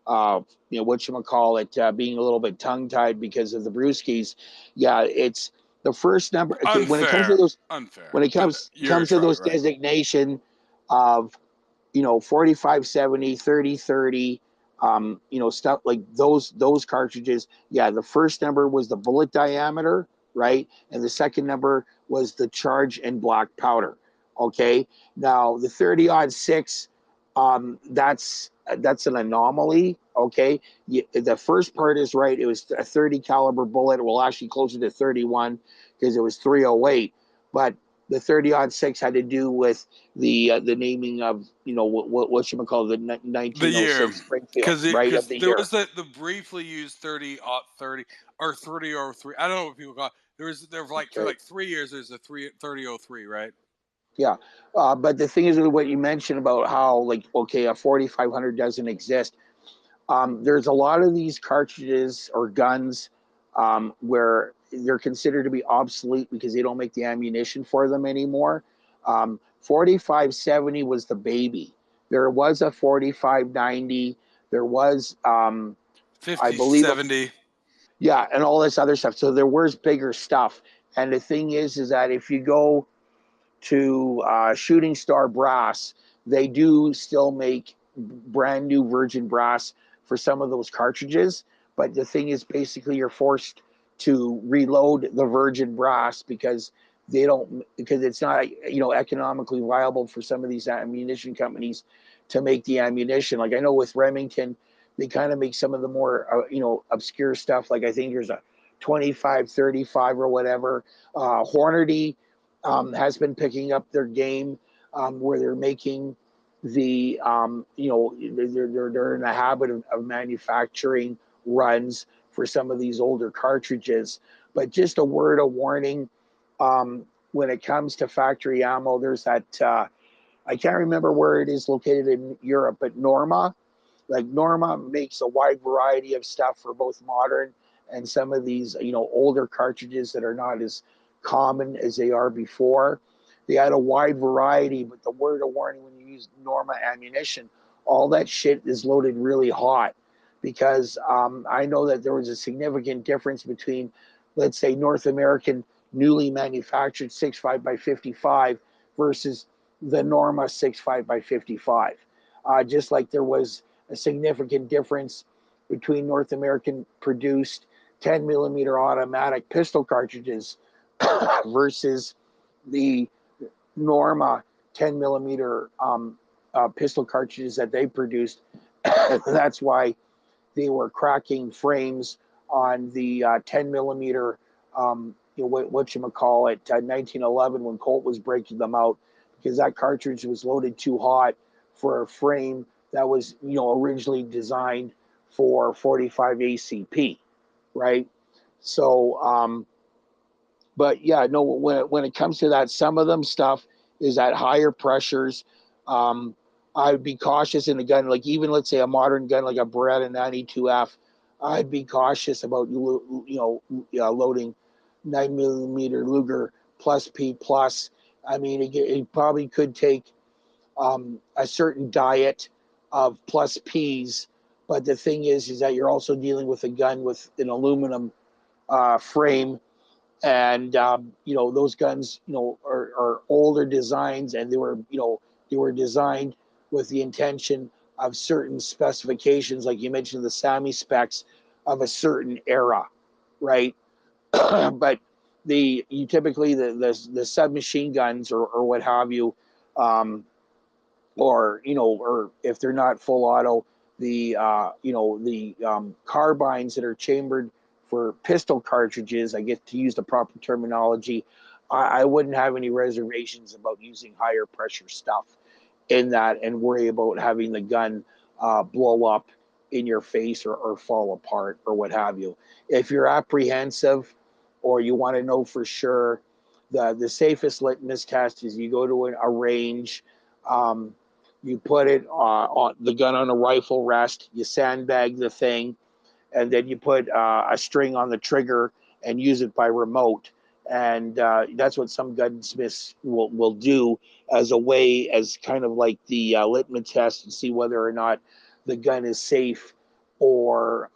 S6: whatchamacallit, being a little bit tongue tied because of the brewskis. Yeah, it's the first number. Okay, when it comes to
S1: Unfair.
S6: those,
S1: Unfair.
S6: when it comes
S1: You're
S6: to those
S1: right.
S6: designation of 45-70, 30-30, stuff like those cartridges. Yeah, the first number was the bullet diameter, right? And the second number was the charge and black powder. Okay. Now the 30-06, that's an anomaly. Okay. The first part is right. It was a 30 caliber bullet. Well, actually closer to 31 because it was 308. But the 30-06 had to do with the naming of what you call the
S1: The
S6: 1906
S1: year,
S6: Springfield, right, of the
S1: there
S6: year.
S1: was the briefly used 30-30 or 30-03. I don't know what people call it. There for like 3 years. There's a 30-03, right?
S6: Yeah, but the thing is with what you mentioned about how a 4500 doesn't exist. There's a lot of these cartridges or guns where they're considered to be obsolete because they don't make the ammunition for them anymore. 45-70 was the baby. There was a 45-90. There was, I believe,
S1: 50-70.
S6: Yeah, and all this other stuff. So there was bigger stuff. And the thing is that if you go to Shooting Star Brass, they do still make brand new virgin brass for some of those cartridges. But the thing is, basically, you're forced to reload the virgin brass because it's not economically viable for some of these ammunition companies to make the ammunition. Like I know with Remington, they kind of make some of the more obscure stuff. Like I think there's a 25-35 or whatever. Hornady has been picking up their game where they're making they're in the habit of manufacturing runs for some of these older cartridges. But just a word of warning, when it comes to factory ammo, there's that I can't remember where it is located in Europe, but Norma makes a wide variety of stuff for both modern and some of these older cartridges that are not as common as they are before. They had a wide variety, but the word of warning when you use Norma ammunition, all that shit is loaded really hot because I know that there was a significant difference between, let's say, North American newly manufactured 6.5x55 versus the Norma 6.5x55. Just like there was a significant difference between North American produced 10 millimeter automatic pistol cartridges versus the Norma 10 millimeter pistol cartridges that they produced. That's why they were cracking frames on the 10 millimeter, whatchamacallit, 1911 when Colt was breaking them out because that cartridge was loaded too hot for a frame that was, originally designed for 45 ACP, right? So, but yeah, no, when it comes to that, some of them stuff is at higher pressures. I'd be cautious in a gun, like even let's say a modern gun like a Beretta 92F. I'd be cautious about loading 9 millimeter Luger plus P plus. I mean, it probably could take a certain diet of plus Ps, but the thing is that you're also dealing with a gun with an aluminum frame. And those guns, are older designs, and they were designed with the intention of certain specifications, like you mentioned, the SAMI specs of a certain era, right? But you typically the submachine guns or what have you, or if they're not full auto, the carbines that are chambered for pistol cartridges, I get to use the proper terminology. I wouldn't have any reservations about using higher pressure stuff in that and worry about having the gun blow up in your face or fall apart or what have you. If you're apprehensive or you want to know for sure, the safest litmus test is you go to a range. You put it on the gun on a rifle rest, you sandbag the thing, and then you put a string on the trigger and use it by remote. And that's what some gunsmiths will do as a way, as kind of like the litmus test, and see whether or not the gun is safe, or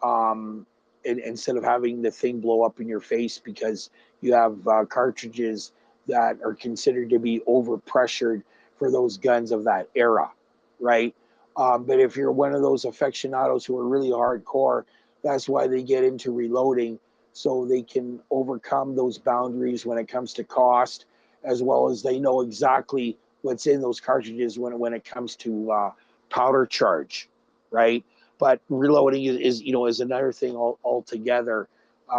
S6: instead of having the thing blow up in your face because you have cartridges that are considered to be overpressured for those guns of that era, right? But if you're one of those aficionados who are really hardcore, that's why they get into reloading, so they can overcome those boundaries when it comes to cost, as well as they know exactly what's in those cartridges when it comes to powder charge, right? But reloading is another thing altogether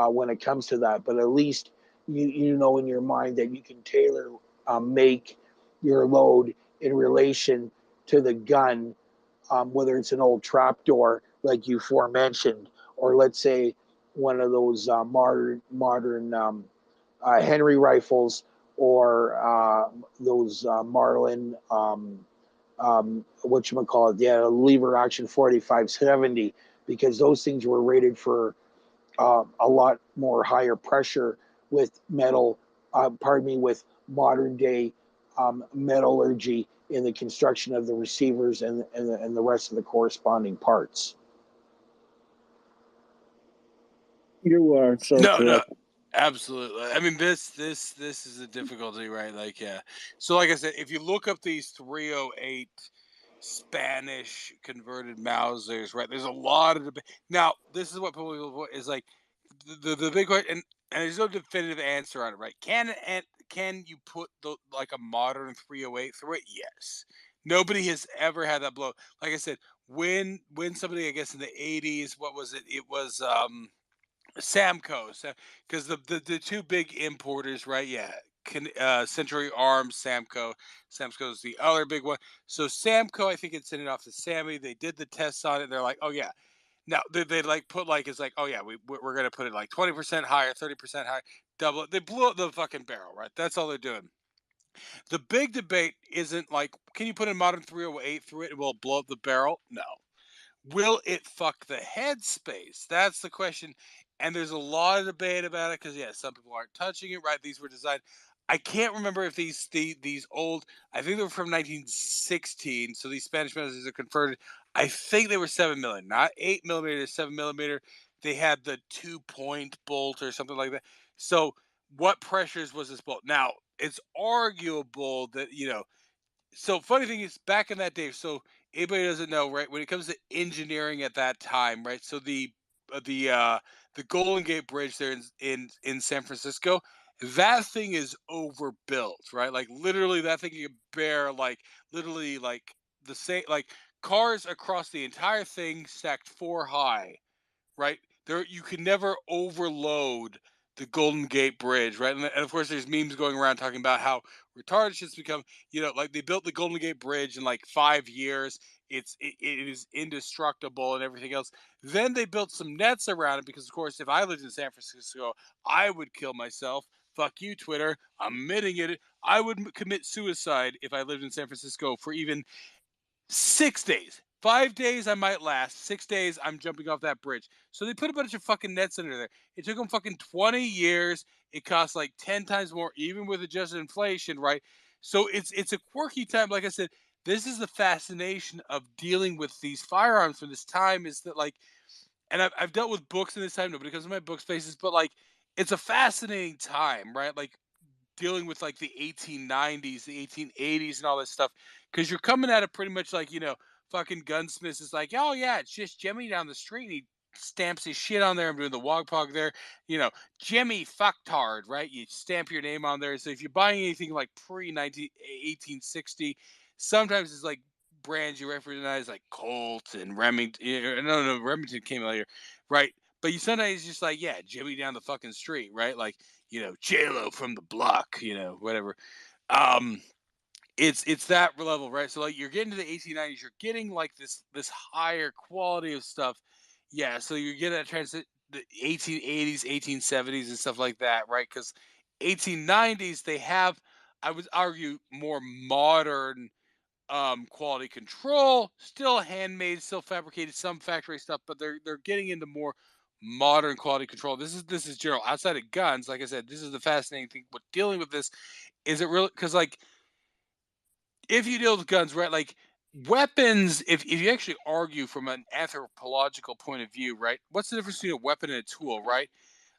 S6: when it comes to that. But at least you know in your mind that you can tailor make your load in relation to the gun, whether it's an old trapdoor like you forementioned, or let's say one of those modern Henry rifles, or those Marlin, whatchamacallit, lever action 4570, because those things were rated for a lot more higher pressure with metal, with modern day metallurgy in the construction of the receivers and the rest of the corresponding parts.
S12: You are so
S1: No,
S12: correct.
S1: absolutely. I mean, this is a difficulty, right? Like, yeah. So, like I said, if you look up these 308 Spanish converted Mausers, right? There's a lot of debate. Now, this is what people is like the big question, and there's no definitive answer on it, right? Can you put like a modern 308 through it? Yes. Nobody has ever had that blow. Like I said, when somebody, I guess in the 80s, what was it? It was Samco, because the two big importers, right? Yeah, Century Arms, Samco. Samco is the other big one. So Samco, I think, had sent it off to Sammy. They did the tests on it. And they're like, oh yeah. Now they like put like, it's like, oh yeah, we're gonna put it like 20% higher, 30% higher, double it. They blew up the fucking barrel, right? That's all they're doing. The big debate isn't like, can you put a modern 308 through it and will it blow up the barrel? No. Will it fuck the headspace? That's the question. And there's a lot of debate about it because, yeah, some people aren't touching it, right? These were designed. I can't remember if these old, I think they were from 1916. So these Spanish Mausers are converted. I think they were 7mm, not 8mm, 7mm. They had the 2-point bolt or something like that. So what pressures was this bolt? Now, it's arguable that, so funny thing is, back in that day, so anybody doesn't know, right? When it comes to engineering at that time, right? So the Golden Gate Bridge there in San Francisco, that thing is overbuilt, right? Like literally, that thing can bear like literally like the same like cars across the entire thing stacked 4 high, right? There, you can never overload the Golden Gate Bridge, right? And of course, there's memes going around talking about how retarded shit's become. Like they built the Golden Gate Bridge in like 5 years. It is indestructible and everything else. Then they built some nets around it because, of course, if I lived in San Francisco, I would kill myself. Fuck you, Twitter. I'm admitting it. I would commit suicide if I lived in San Francisco for even 6 days. 5 days I might last. 6 days I'm jumping off that bridge. So they put a bunch of fucking nets under there. It took them fucking 20 years. It costs like 10 times more, even with adjusted inflation, right? So it's a quirky time. Like I said, this is the fascination of dealing with these firearms from this time, is that like, and I've dealt with books in this time, nobody comes to my book spaces, but like, it's a fascinating time, right? Like dealing with like the 1890s, the 1880s, and all this stuff, because you're coming at it pretty much like, fucking Gunsmiths is like, oh yeah, it's just Jimmy down the street. And he stamps his shit on there. I'm doing the Wogpog there. Jimmy Fucktard, right? You stamp your name on there. So if you're buying anything like pre 1860, sometimes it's like brands you recognize like Colt and Remington. No, Remington came later, right? But you sometimes just like, yeah, Jimmy down the fucking street, right? Like, J-Lo from the block, whatever. It's that level, right? So like you're getting to the 1890s, you're getting like this higher quality of stuff. Yeah, so you're getting that transit the 1880s, 1870s and stuff like that, right? Because 1890s they have, I would argue, more modern quality control, still handmade, still fabricated, some factory stuff, but they're getting into more modern quality control. This is general. Outside of guns, like I said, this is the fascinating thing. But dealing with this, is it really, because like if you deal with guns, right, like weapons, if you actually argue from an anthropological point of view, right, what's the difference between a weapon and a tool, right?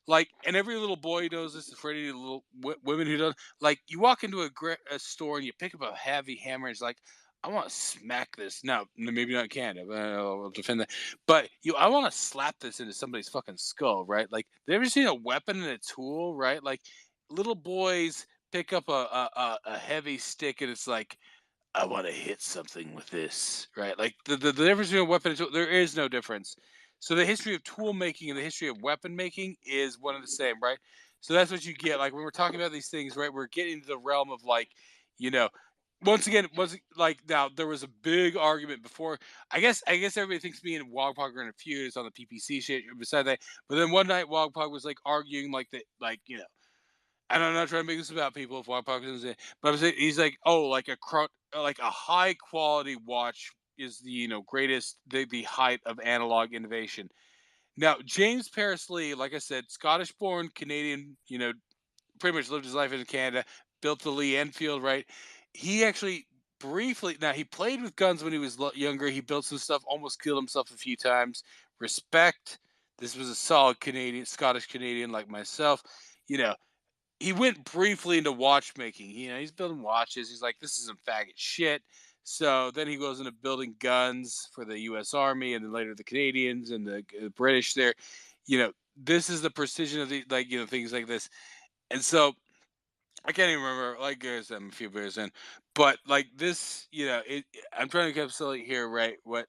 S1: Like, and every little boy knows this, for any little women who don't. Like, you walk into a store and you pick up a heavy hammer, and it's like, I want to smack this. Now, maybe not Canada, but I'll defend that. But I want to slap this into somebody's fucking skull, right? Like, have you ever seen a weapon and a tool, right? Like, little boys pick up a heavy stick, and it's like, I want to hit something with this, right? Like the difference between a weapon and tool, there is no difference. So the history of tool making and the history of weapon making is one and the same, right? So that's what you get. Like when we're talking about these things, right? We're getting into the realm of like, you know, once again, like now there was a big argument before. I guess everybody thinks me and Wogpog are in a feud. It's on the PPC shit beside that. But then one night Wogpog was like arguing like that, like and I'm not trying to make this about people if Wogpog doesn't say, but I'm saying he's like, oh, like like a high quality watch is the greatest the height of analog innovation. Now James Paris Lee, like I said, Scottish born Canadian, pretty much lived his life in Canada, built the Lee Enfield, right? He actually briefly, now he played with guns when he was younger. He built some stuff, almost killed himself a few times. Respect. This was a solid Canadian, Scottish Canadian like myself. He went briefly into watchmaking. He's building watches. He's like, this is some faggot shit. So then he goes into building guns for the U.S. Army and then later the Canadians and the British there. This is the precision of the, like, things like this. And so I can't even remember, like I said, I'm a few beers in, but like this, I'm trying to encapsulate here, right? What,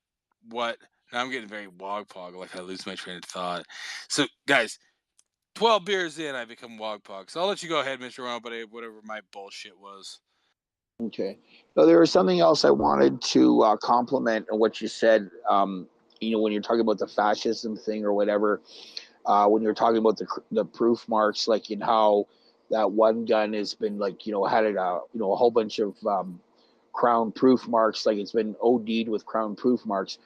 S1: now I'm getting very Wogpog, like I lose my train of thought. So guys, 12 beers in, I become Wogpog. So I'll let you go ahead, Mr. Ron, but whatever my bullshit was.
S6: Okay. So there was something else I wanted to compliment on what you said. When you're talking about the fascism thing or whatever, when you're talking about the proof marks, like in how that one gun has been like, had it a whole bunch of crown proof marks, like it's been OD'd with crown proof marks.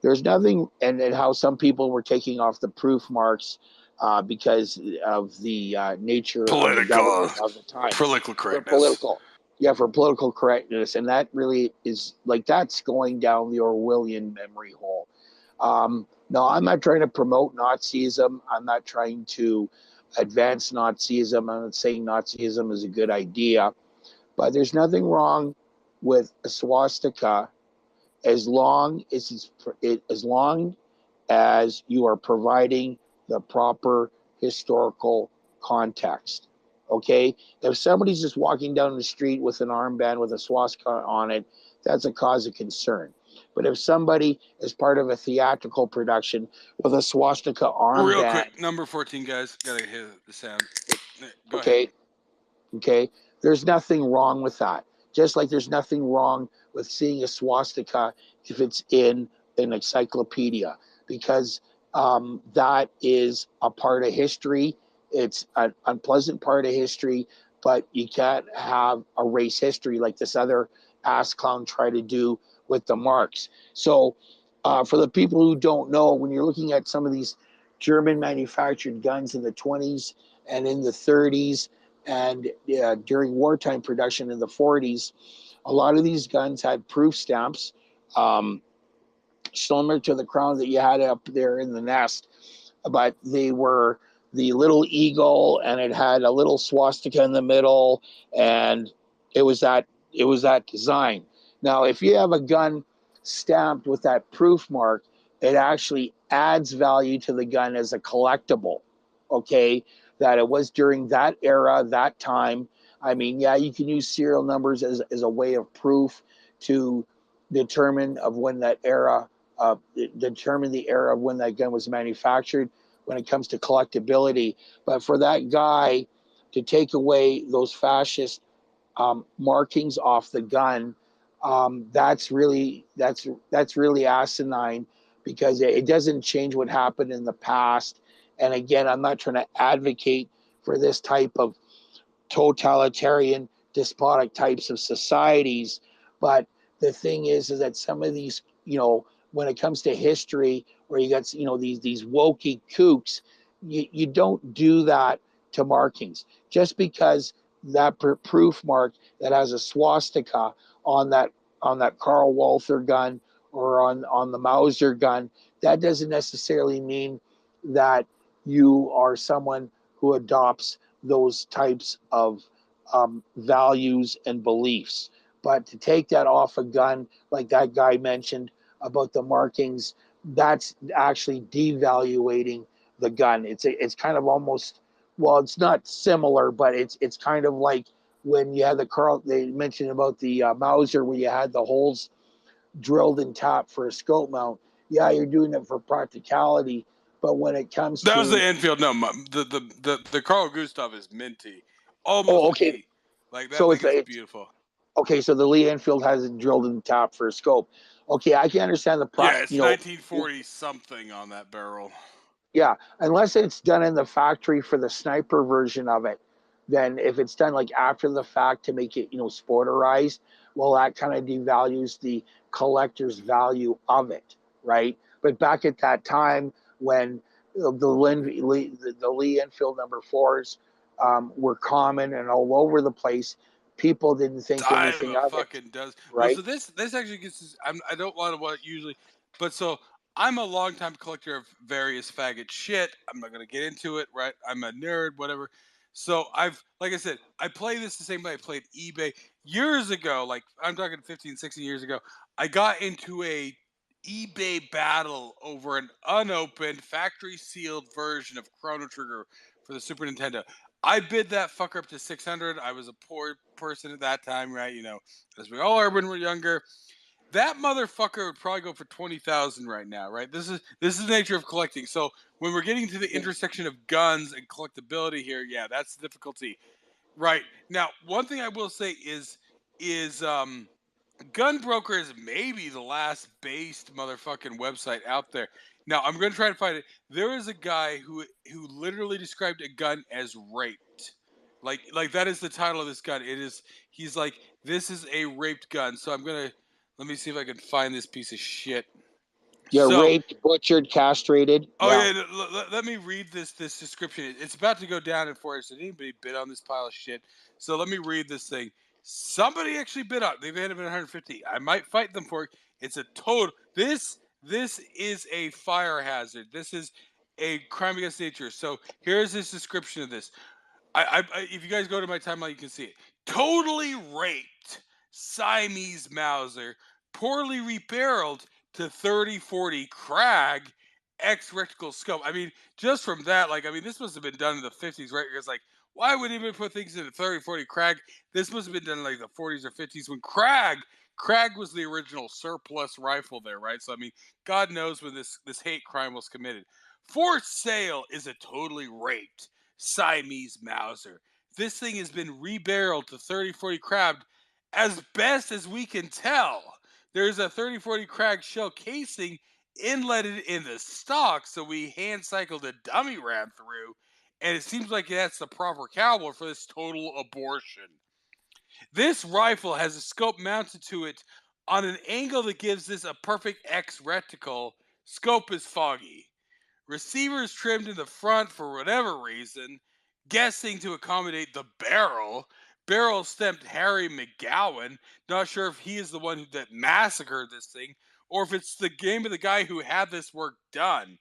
S6: There's nothing, and how some people were taking off the proof marks because of the nature of the government of the time.
S1: Political correctness.
S6: For political correctness. And that really is like, that's going down the Orwellian memory hole. No, I'm not trying to promote Nazism. I'm not trying to advance Nazism. I'm not saying Nazism is a good idea, but there's nothing wrong with a swastika as long as you are providing the proper historical context. Okay, if somebody's just walking down the street with an armband with a swastika on it, that's a cause of concern. But if somebody is part of a theatrical production with a swastika armband,
S1: real quick, number 14, guys, gotta hear the sound. Go
S6: okay,
S1: ahead.
S6: Okay, there's nothing wrong with that. Just like there's nothing wrong with seeing a swastika if it's in an encyclopedia, because that is a part of history. It's an unpleasant part of history, but you can't have a race history like this other ass clown tried to do with the marks. So for the people who don't know, when you're looking at some of these German manufactured guns in the 20s and in the 30s and during wartime production in the 40s, a lot of these guns had proof stamps, similar to the crown that you had up there in the nest, but they were the little eagle, and it had a little swastika in the middle, and it was that design. Now, if you have a gun stamped with that proof mark, it actually adds value to the gun as a collectible. Okay, that it was during that era, that time. I mean, yeah, you can use serial numbers as a way of proof to determine of when that era, determine the era of when that gun was manufactured when it comes to collectability. But for that guy to take away those fascist markings off the gun, that's really asinine, because it doesn't change what happened in the past. And again, I'm not trying to advocate for this type of totalitarian, despotic types of societies. But the thing is that some of these, when it comes to history, where you got, these wokey kooks, you don't do that to markings. Just because that proof mark that has a swastika on that Karl Walther gun or on the Mauser gun, that doesn't necessarily mean that you are someone who adopts those types of values and beliefs. But to take that off a gun, like that guy mentioned about the markings, that's actually devaluating the gun. It's kind of almost, well, it's not similar, but it's kind of like when you had they mentioned about the Mauser, where you had the holes drilled in top for a scope mount. Yeah, you're doing it for practicality, but when it comes
S1: That
S6: to
S1: was the Enfield. No, the Carl Gustav is minty, almost
S6: okay,
S1: white. Like that
S6: so
S1: thing is beautiful.
S6: okay, so the Lee Enfield has it drilled in the top for a scope. Okay, I can understand the
S1: Yeah, it's 1940 something on that barrel.
S6: Yeah, unless it's done in the factory for the sniper version of it, then if it's done like after the fact to make it, sporterized, well, that kind of devalues the collector's value of it, right? But back at that time when the Lee Enfield number 4s were common and all over the place, people didn't think anything of
S1: fucking
S6: it,
S1: does.
S6: right?
S1: Well, so this actually gets. I don't want to what usually, but so I'm a longtime collector of various faggot shit. I'm not gonna get into it, right? I'm a nerd, whatever. So like I said, I play this the same way I played eBay years ago. Like I'm talking 15, 16 years ago. I got into a eBay battle over an unopened, factory sealed version of Chrono Trigger for the Super Nintendo. I bid that fucker up to 600. I was a poor person at that time, right? As we all are when we're younger. That motherfucker would probably go for 20,000 right now, right? This is the nature of collecting. So when we're getting to the intersection of guns and collectability here, yeah, that's the difficulty. Right. Now, one thing I will say is Gunbroker is maybe the last based motherfucking website out there. Now I'm going to try to find it. There is a guy who literally described a gun as raped. Like that is the title of this gun. He's like, this is a raped gun. So let me see if I can find this piece of shit.
S6: Yeah, raped, butchered, castrated.
S1: Oh yeah, let me read this description. It's about to go down in forest. Did anybody bid on this pile of shit? So let me read this thing. Somebody actually bid on. They've had it 150. I might fight them for it. It's a total. This is a fire hazard. This is a crime against nature. So here's this description of this. I if you guys go to my timeline, you can see it. Totally raped Siamese Mauser, poorly rebarreled to 30-40 Krag X reticle scope. I mean, just from that, this must have been done in the 50s, right? Because why would anybody put things in a 30-40 Krag? This must have been done in the 40s or 50s when Krag was the original surplus rifle there, right? So God knows when this hate crime was committed. For sale is a totally raped Siamese Mauser. This thing has been rebarreled to 30-40 Krag as best as we can tell. There's a 30-40 Krag shell casing inletted in the stock, so we hand cycled a dummy ram through, and it seems like that's the proper caliber for this total abortion. This rifle has a scope mounted to it on an angle that gives this a perfect X reticle. Scope is foggy. Receivers trimmed in the front for whatever reason, guessing to accommodate the barrel. Barrel stamped Harry McGowan. Not sure if he is the one that massacred this thing, or if it's the game of the guy who had this work done.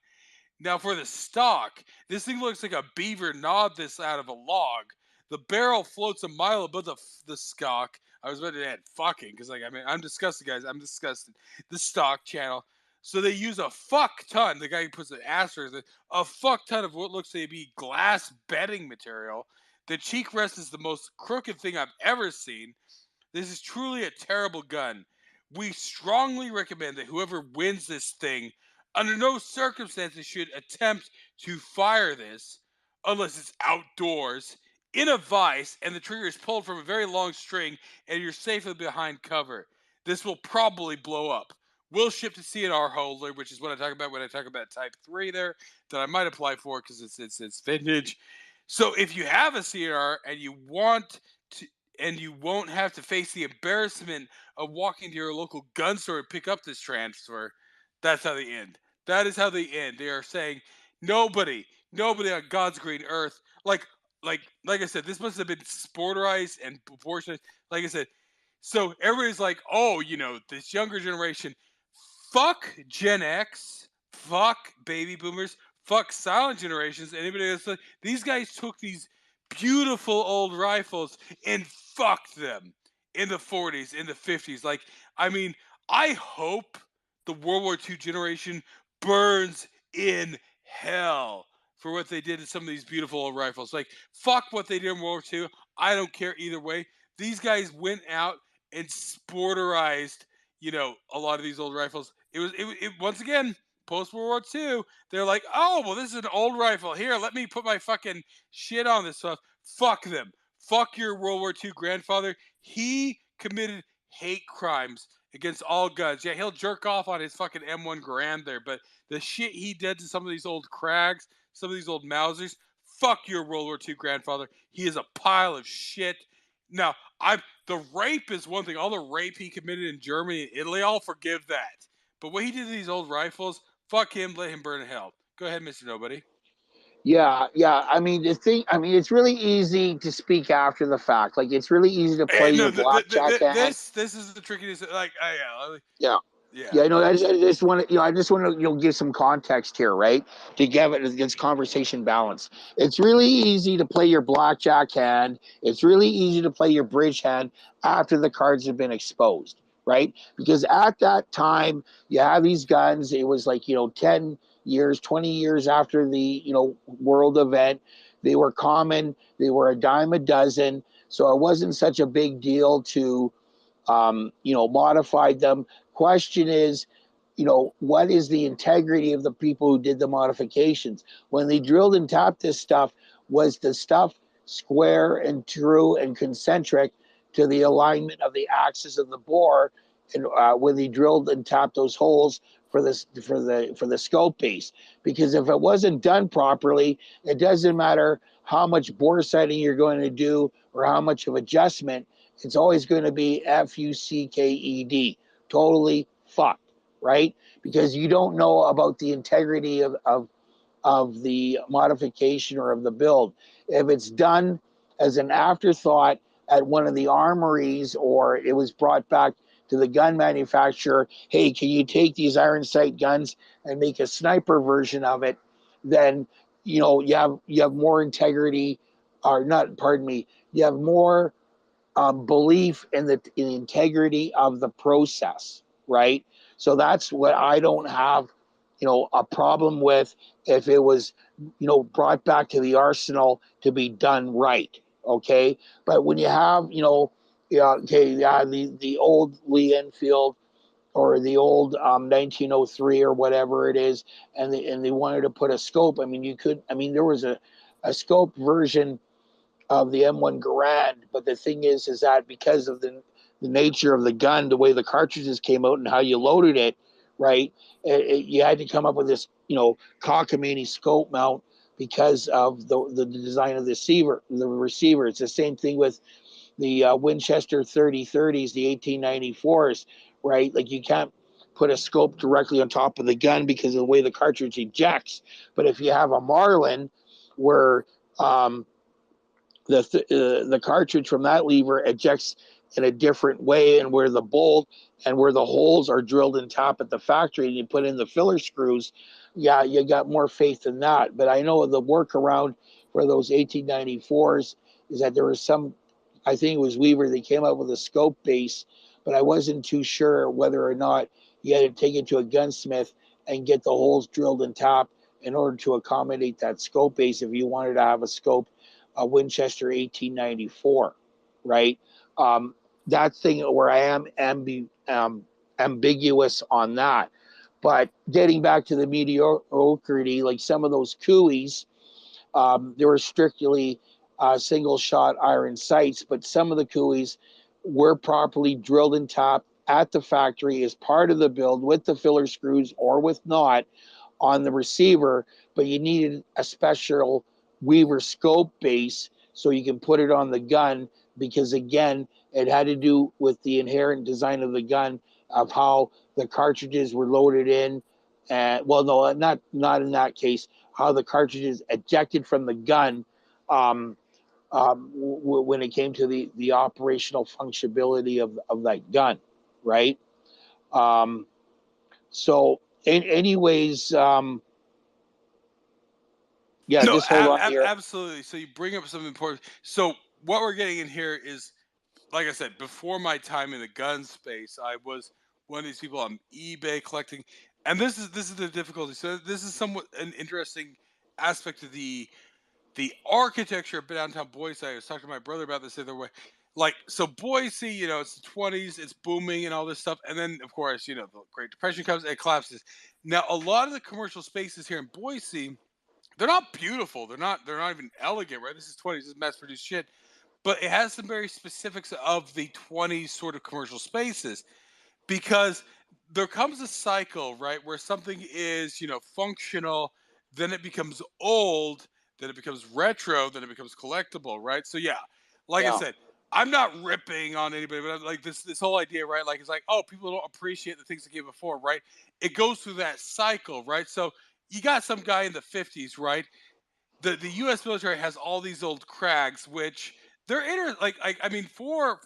S13: Now for the stock, this thing looks like a beaver gnawed this out of a log. The barrel floats a mile above the stock. I was about to add fucking because, like, I mean, I'm disgusted, guys. I'm disgusted. The stock channel. So they use a fuck ton. The guy who puts an asterisk, a fuck ton of what looks to be glass bedding material. The cheek rest is the most crooked thing I've ever seen. This is truly a terrible gun. We strongly recommend that whoever wins this thing, under no circumstances should attempt to fire this unless it's outdoors, in a vise, and the trigger is pulled from a very long string and you're safely behind cover. This will probably blow up. Will ship to CNR holder, which is what I talk about when I talk about Type 3 there, that I might apply for because it's vintage. So if you have a CNR and you want to, and you won't have to face the embarrassment of walking to your local gun store and pick up this transfer, that's how they end. That is how they end. They are saying nobody on God's green earth, like I said, this must have been sporterized and proportionate. Like I said, so everybody's like, oh, you know, this younger generation, fuck Gen X, fuck baby boomers, fuck silent generations. Anybody else? These guys took these beautiful old rifles and fucked them in the 40s, in the 50s. Like, I mean, I hope the World War II generation burns in hell for what they did to some of these beautiful old rifles. Like, fuck what they did in World War II. I don't care either way. These guys went out and sporterized, you know, a lot of these old rifles. It once again, post World War II, they're like, oh, well, this is an old rifle. Here, let me put my fucking shit on this stuff. Fuck them. Fuck your World War II grandfather. He committed hate crimes against all guns. Yeah, he'll jerk off on his fucking M1 Garand there, but the shit he did to some of these old Krags, some of these old Mausers, fuck your World War II grandfather. He is a pile of shit. Now, the rape is one thing. All the rape he committed in Germany and Italy, I'll forgive that. But what he did to these old rifles, fuck him, let him burn in hell. Go ahead, Mr. Nobody.
S6: Yeah. I mean, it's really easy to speak after the fact. Like, it's really easy to play your blackjack hand.
S13: This is the trickiness. Like,
S6: yeah.
S13: Yeah.
S6: No, I just want to, give some context here, right? To give it this conversation balance. It's really easy to play your blackjack hand. It's really easy to play your bridge hand after the cards have been exposed, right? Because at that time, you have these guns. It was like, 10 years, 20 years after the, world event. They were common. They were a dime a dozen. So it wasn't such a big deal to, modify them. Question is, what is the integrity of the people who did the modifications? When they drilled and tapped this stuff, was the stuff square and true and concentric to the alignment of the axis of the bore? And when they drilled and tapped those holes for the scope piece? Because if it wasn't done properly, it doesn't matter how much bore setting you're going to do or how much of adjustment. It's always going to be fucked, totally fucked, right? Because you don't know about the integrity of the modification or of the build. If it's done as an afterthought at one of the armories, or it was brought back to the gun manufacturer, hey, can you take these iron sight guns and make a sniper version of it? Then you have more integrity, or not. Pardon me. You have more belief in the integrity of the process, right? So that's what I don't have, a problem with if it was, brought back to the arsenal to be done right, okay? But when you have, the old Lee Enfield or the old 1903 or whatever it is, and they wanted to put a scope. I mean, there was a scope version of the M1 Garand, but the thing is that because of the nature of the gun, the way the cartridges came out and how you loaded it, right, you had to come up with this, cockamamie scope mount because of the design of the receiver. It's the same thing with the Winchester 3030s, the 1894s, right? Like, you can't put a scope directly on top of the gun because of the way the cartridge ejects. But if you have a Marlin where the cartridge from that lever ejects in a different way, and where the bolt and where the holes are drilled and tapped at the factory, and you put in the filler screws, yeah, you got more faith in that. But I know the workaround for those 1894s is that there was some, I think it was Weaver, they came up with a scope base, but I wasn't too sure whether or not you had to take it to a gunsmith and get the holes drilled and tapped in order to accommodate that scope base if you wanted to have a scope, a Winchester 1894, right? Um, that thing where I am ambiguous on that. But getting back to the mediocrity, like some of those Coolies, they were strictly single shot iron sights, but some of the Coolies were properly drilled and tapped at the factory as part of the build with the filler screws or with not on the receiver, but you needed a special Weaver scope base so you can put it on the gun because, again, it had to do with the inherent design of the gun of how the cartridges were loaded in. Well, no, not in that case, how the cartridges ejected from the gun when it came to the operational functionality of that gun, right? So, anyways, yeah,
S13: No,
S6: just hold on here.
S13: absolutely. So you bring up something important. So what we're getting in here is, like I said, before my time in the gun space, I was one of these people on eBay collecting, and this is the difficulty. So this is somewhat an interesting aspect of the architecture of downtown Boise. I was talking to my brother about this the other way. Like, so Boise, you know, it's the 20s, it's booming and all this stuff. And then, of course, you know, the Great Depression comes and it collapses. Now, a lot of the commercial spaces here in Boise, they're not beautiful. They're not even elegant, right? This is 20s, this is mass produced shit. But it has some very specifics of the 20s sort of commercial spaces because there comes a cycle, right, where something is, you know, functional, then it becomes old, then it becomes retro, then it becomes collectible, right? So yeah, like I
S6: Yeah.
S13: said, I'm not ripping on anybody, but I'm like this whole idea, right? Like it's like, oh, people don't appreciate the things that came before, right? It goes through that cycle, right? So you got some guy in the 50s, right? The U.S. military has all these old Krags, which they're I mean, for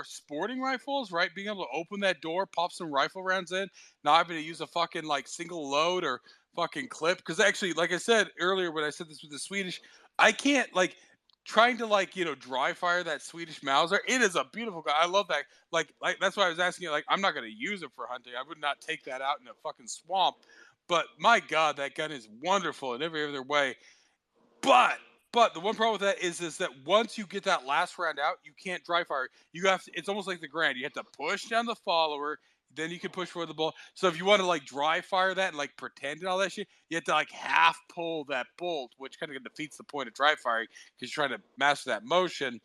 S13: sporting rifles, right? Being able to open that door, pop some rifle rounds in, not having to use a fucking like single load or fucking clip. Because actually, like I said earlier when I said this with the Swedish, I can't like trying to like dry fire that Swedish Mauser. It is a beautiful gun. I love that. Like that's why I was asking you. Like I'm not gonna use it for hunting. I would not take that out in a fucking swamp. But my God, that gun is wonderful in every other way. But the one problem with that is that once you get that last round out, you can't dry fire. You have to, it's almost like the Grand. You have to push down the follower, then you can push for the bolt. So if you want to like dry fire that and like pretend and all that shit, you have to like half pull that bolt, which kind of defeats the point of dry firing because you're trying to master that motion.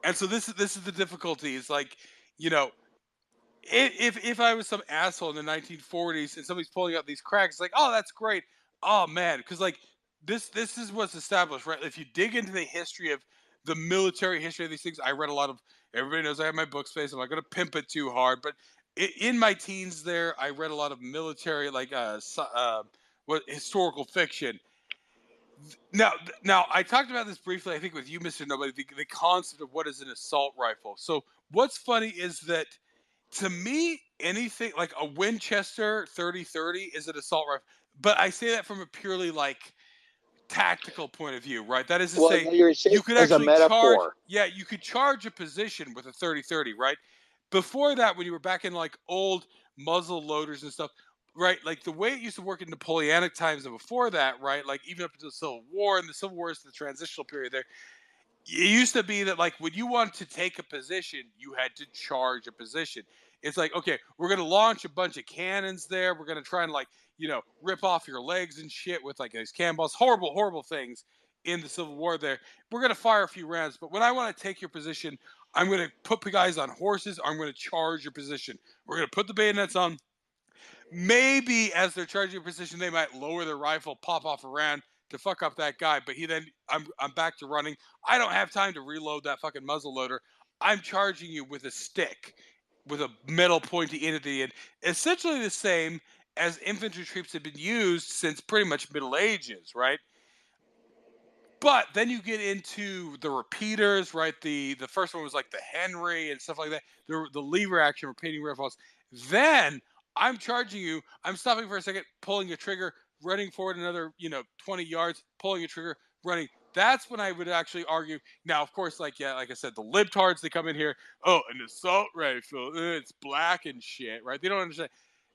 S13: And so this is the difficulty. It's like, you know, if I was some asshole in the 1940s and somebody's pulling out these cracks, it's like, oh, that's great. Oh man, because like this is what's established, right? If you dig into the history of the military history of these things, I read a lot of. Everybody knows I have my book space. I'm not going to pimp it too hard, but in my teens, there I read a lot of military, like what historical fiction. Now I talked about this briefly, I think, with you, Mr. Nobody, the concept of what is an assault rifle. So what's funny is that to me, anything like a Winchester 30-30 is an assault rifle, but I say that from a purely like tactical point of view, right? That is to
S6: Well,
S13: say,
S6: you're saying
S13: you could
S6: as a
S13: actually charge.
S6: metaphor.
S13: Yeah, you could charge a position with a 30-30, right? Before that, when you were back in like old muzzle loaders and stuff, right? Like the way it used to work in Napoleonic times and before that, right? Like even up until the Civil War, and the Civil War is the transitional period there. It used to be that like when you wanted to take a position, you had to charge a position. It's like, okay, we're gonna launch a bunch of cannons there. We're gonna try and like, rip off your legs and shit with like these cannonballs. Horrible, horrible things in the Civil War there. We're gonna fire a few rounds, but when I want to take your position, I'm gonna put the guys on horses. I'm gonna charge your position. We're gonna put the bayonets on. Maybe as they're charging your position, they might lower their rifle, pop off a round to fuck up that guy. But I'm back to running. I don't have time to reload that fucking muzzle loader. I'm charging you with a stick, with a metal pointy end at the end. Essentially the same as infantry troops have been used since pretty much Middle Ages, right? But then you get into the repeaters, right? The first one was like the Henry and stuff like that. The lever action repeating rifles. Then I'm charging you. I'm stopping for a second, pulling a trigger, running forward another, 20 yards, pulling a trigger, running. That's when I would actually argue. Now, of course, like I said, the libtards, they come in here. Oh, an assault rifle, it's black and shit, right? They don't understand.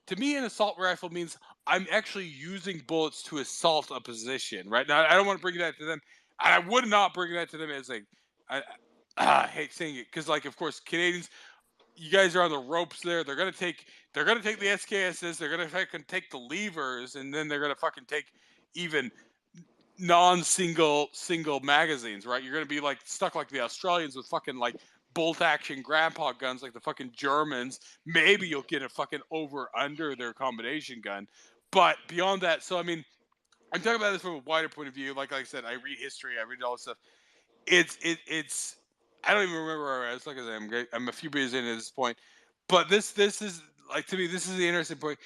S13: To me, an assault rifle means I'm actually using bullets to assault a position, right? Now, I don't want to bring that to them. I would not bring that to them as like, I hate saying it because, like, of course, Canadians, you guys are on the ropes there. They're gonna take the SKSs. They're gonna fucking take the levers, and then they're gonna fucking take even single magazines, right? You're gonna be like stuck like the Australians with fucking like bolt action grandpa guns like the fucking Germans. Maybe you'll get a fucking over under their combination gun, but beyond that, so I mean, I'm talking about this from a wider point of view. Like I said, I read history, I read all this stuff. It's I don't even remember where I was. Like I said, I'm a few beers in at this point, but this is like, to me, this is the interesting point.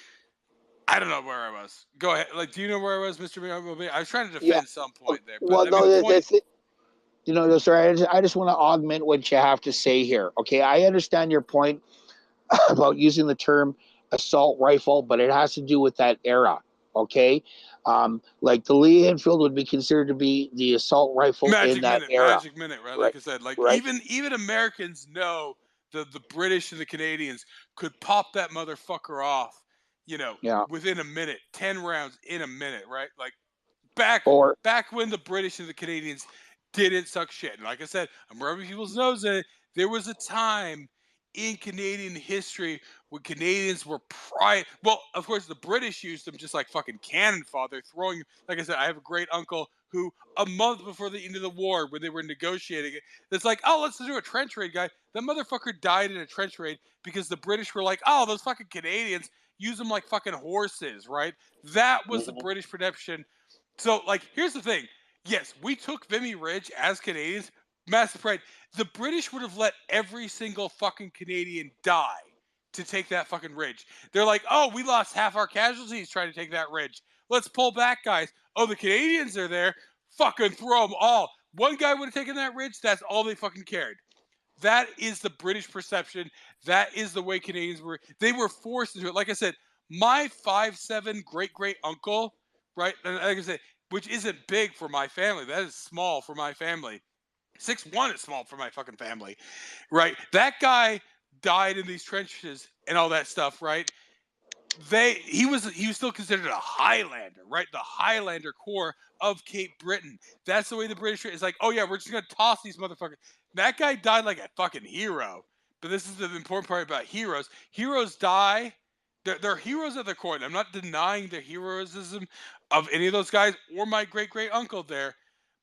S13: I don't know where I was. Go ahead. Like, do you know where I was, Mr. Miyagi? I was trying to defend some point there, but
S6: Well,
S13: I
S6: no,
S13: mean, the point.
S6: that's it. Sorry, I just want to augment what you have to say here. Okay, I understand your point about using the term assault rifle, but it has to do with that era. Okay, like the Lee Enfield would be considered to be the assault rifle in that era.
S13: Magic minute, right? Like I said, like
S6: Right.
S13: even Americans know the British and the Canadians could pop that motherfucker off,
S6: Yeah.
S13: within a minute, 10 rounds in a minute, right? Like back when the British and the Canadians didn't suck shit. And like I said, I'm rubbing people's nose in it. There was a time in Canadian history when Canadians were well, of course, the British used them just like fucking cannon fodder, throwing. Like I said, I have a great uncle who, a month before the end of the war, when they were negotiating it, it's like, oh, let's do a trench raid, guy. That motherfucker died in a trench raid because the British were like, oh, those fucking Canadians use them like fucking horses, right? That was the British perception. So, like, here's the thing. Yes, we took Vimy Ridge as Canadians. Massive pride. The British would have let every single fucking Canadian die to take that fucking ridge. They're like, oh, we lost half our casualties trying to take that ridge. Let's pull back, guys. Oh, the Canadians are there. Fucking throw them all. One guy would have taken that ridge. That's all they fucking cared. That is the British perception. That is the way Canadians were. They were forced to do it. Like I said, my 5'7" great uncle, right? And like I said, which isn't big for my family. That is small for my family. 6'1" is small for my fucking family, right? That guy died in these trenches and all that stuff, right? He was still considered a Highlander, right? The Highlander Corps of Cape Breton. That's the way the British is like, oh yeah, we're just gonna toss these motherfuckers. That guy died like a fucking hero. But this is the important part about heroes. Heroes die. They're heroes at their core. And I'm not denying the heroism of any of those guys or my great uncle there,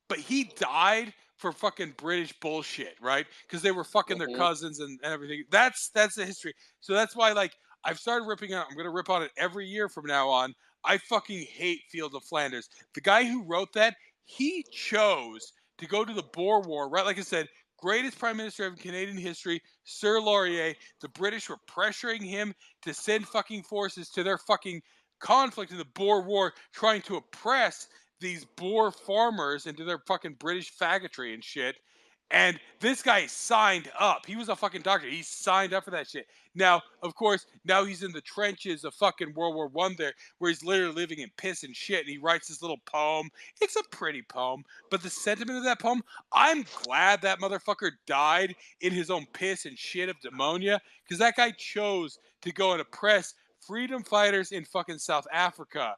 S13: but he died for fucking British bullshit, right? Because they were fucking their cousins and everything. That's the history. So that's why, like, I've started ripping on. I'm gonna rip on it every year from now on. I fucking hate Field of Flanders. The guy who wrote that, he chose to go to the Boer War, right? Like I said, greatest prime minister of Canadian history, Sir Laurier. The British were pressuring him to send fucking forces to their fucking conflict in the Boer War, trying to oppress these Boer farmers into their fucking British faggotry and shit. And this guy signed up. He was a fucking doctor. He signed up for that shit. Now, of course, now he's in the trenches of fucking World War I there, where he's literally living in piss and shit, and he writes this little poem. It's a pretty poem, but the sentiment of that poem, I'm glad that motherfucker died in his own piss and shit of pneumonia, because that guy chose to go and oppress freedom fighters in fucking South Africa.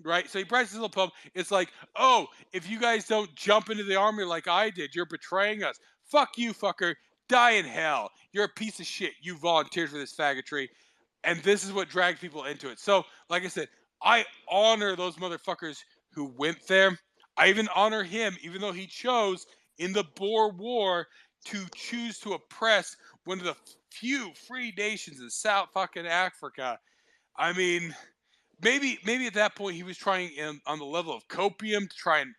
S13: Right? So he writes this little poem. It's like, oh, if you guys don't jump into the army like I did, you're betraying us. Fuck you, fucker. Die in hell. You're a piece of shit. You volunteered for this faggotry. And this is what dragged people into it. So, like I said, I honor those motherfuckers who went there. I even honor him, even though he chose in the Boer War to choose to oppress one of the few free nations in South fucking Africa. I mean, maybe at that point he was trying on the level of copium to try and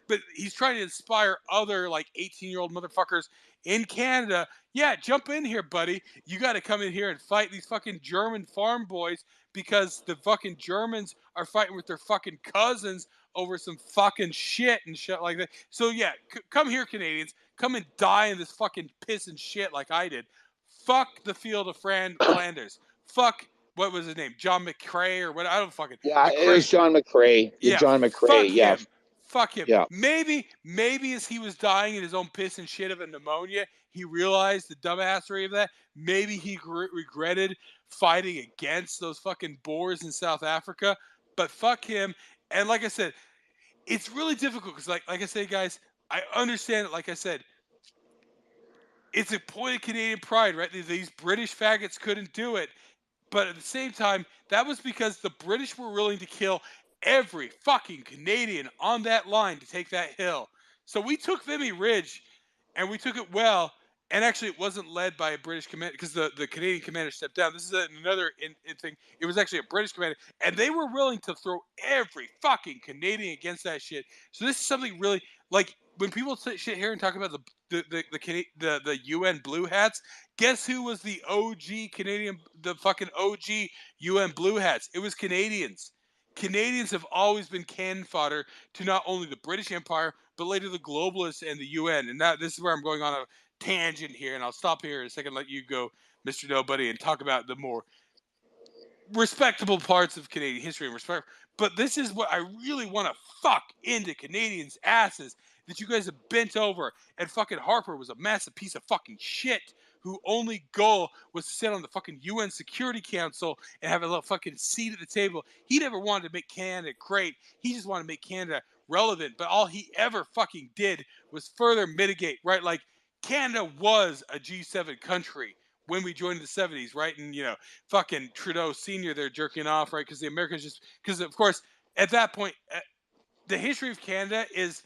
S13: but he's trying to inspire other like 18-year-old motherfuckers in Canada. Yeah, jump in here, buddy. You got to come in here and fight these fucking German farm boys because the fucking Germans are fighting with their fucking cousins over some fucking shit and shit like that. So yeah, come here, Canadians. Come and die in this fucking piss and shit like I did. Fuck the Field of Flanders. Fuck what was his name? John McCrae or what? I don't fucking.
S6: Yeah, it
S13: McCrae.
S6: was John McCrae.
S13: Yeah,
S6: John
S13: fuck
S6: McCrae. Yeah,
S13: him. Fuck him.
S6: yeah.
S13: Maybe as he was dying in his own piss and shit of a pneumonia, he realized the dumbassery of that. Maybe he regretted fighting against those fucking Boers in South Africa. But fuck him. And like I said, it's really difficult because, like I say, guys, I understand it. Like I said, it's a point of Canadian pride, right? These British faggots couldn't do it. But at the same time, that was because the British were willing to kill every fucking Canadian on that line to take that hill. So we took Vimy Ridge, and we took it well. And actually, it wasn't led by a British commander because the Canadian commander stepped down. This is another thing. It was actually a British commander, and they were willing to throw every fucking Canadian against that shit. So this is something really like when people sit here and talk about the UN Blue Hats. Guess who was the OG Canadian, the fucking OG UN Blue Hats? It was Canadians. Canadians have always been cannon fodder to not only the British Empire, but later the globalists and the UN. And now this is where I'm going on a tangent here, and I'll stop here in a second, let you go, Mr. Nobody, and talk about the more respectable parts of Canadian history and respect. But this is what I really want to fuck into Canadians' asses, that you guys have bent over, and fucking Harper was a massive piece of fucking shit whose only goal was to sit on the fucking UN Security Council and have a little fucking seat at the table. He never wanted to make Canada great. He just wanted to make Canada relevant. But all he ever fucking did was further mitigate, right? Like, Canada was a G7 country when we joined the 70s, right? And, fucking Trudeau Sr. there jerking off, right? Because the Americans because, of course, at that point, the history of Canada is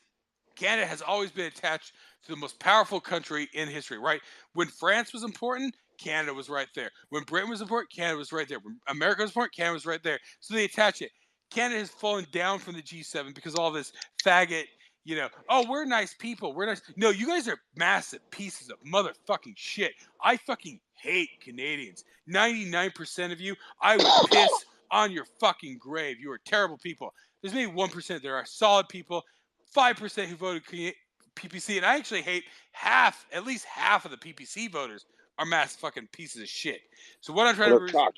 S13: Canada has always been attached to the most powerful country in history, right? When France was important, Canada was right there. When Britain was important, Canada was right there. When America was important, Canada was right there. So they attach it. Canada has fallen down from the G7 because all this faggot, oh, we're nice people. We're nice. No, you guys are massive pieces of motherfucking shit. I fucking hate Canadians. 99% of you, I would piss on your fucking grave. You are terrible people. There's maybe 1% there are solid people. 5% who voted PPC, and I actually hate at least half of the PPC voters are mass fucking pieces of shit. So what I'm trying to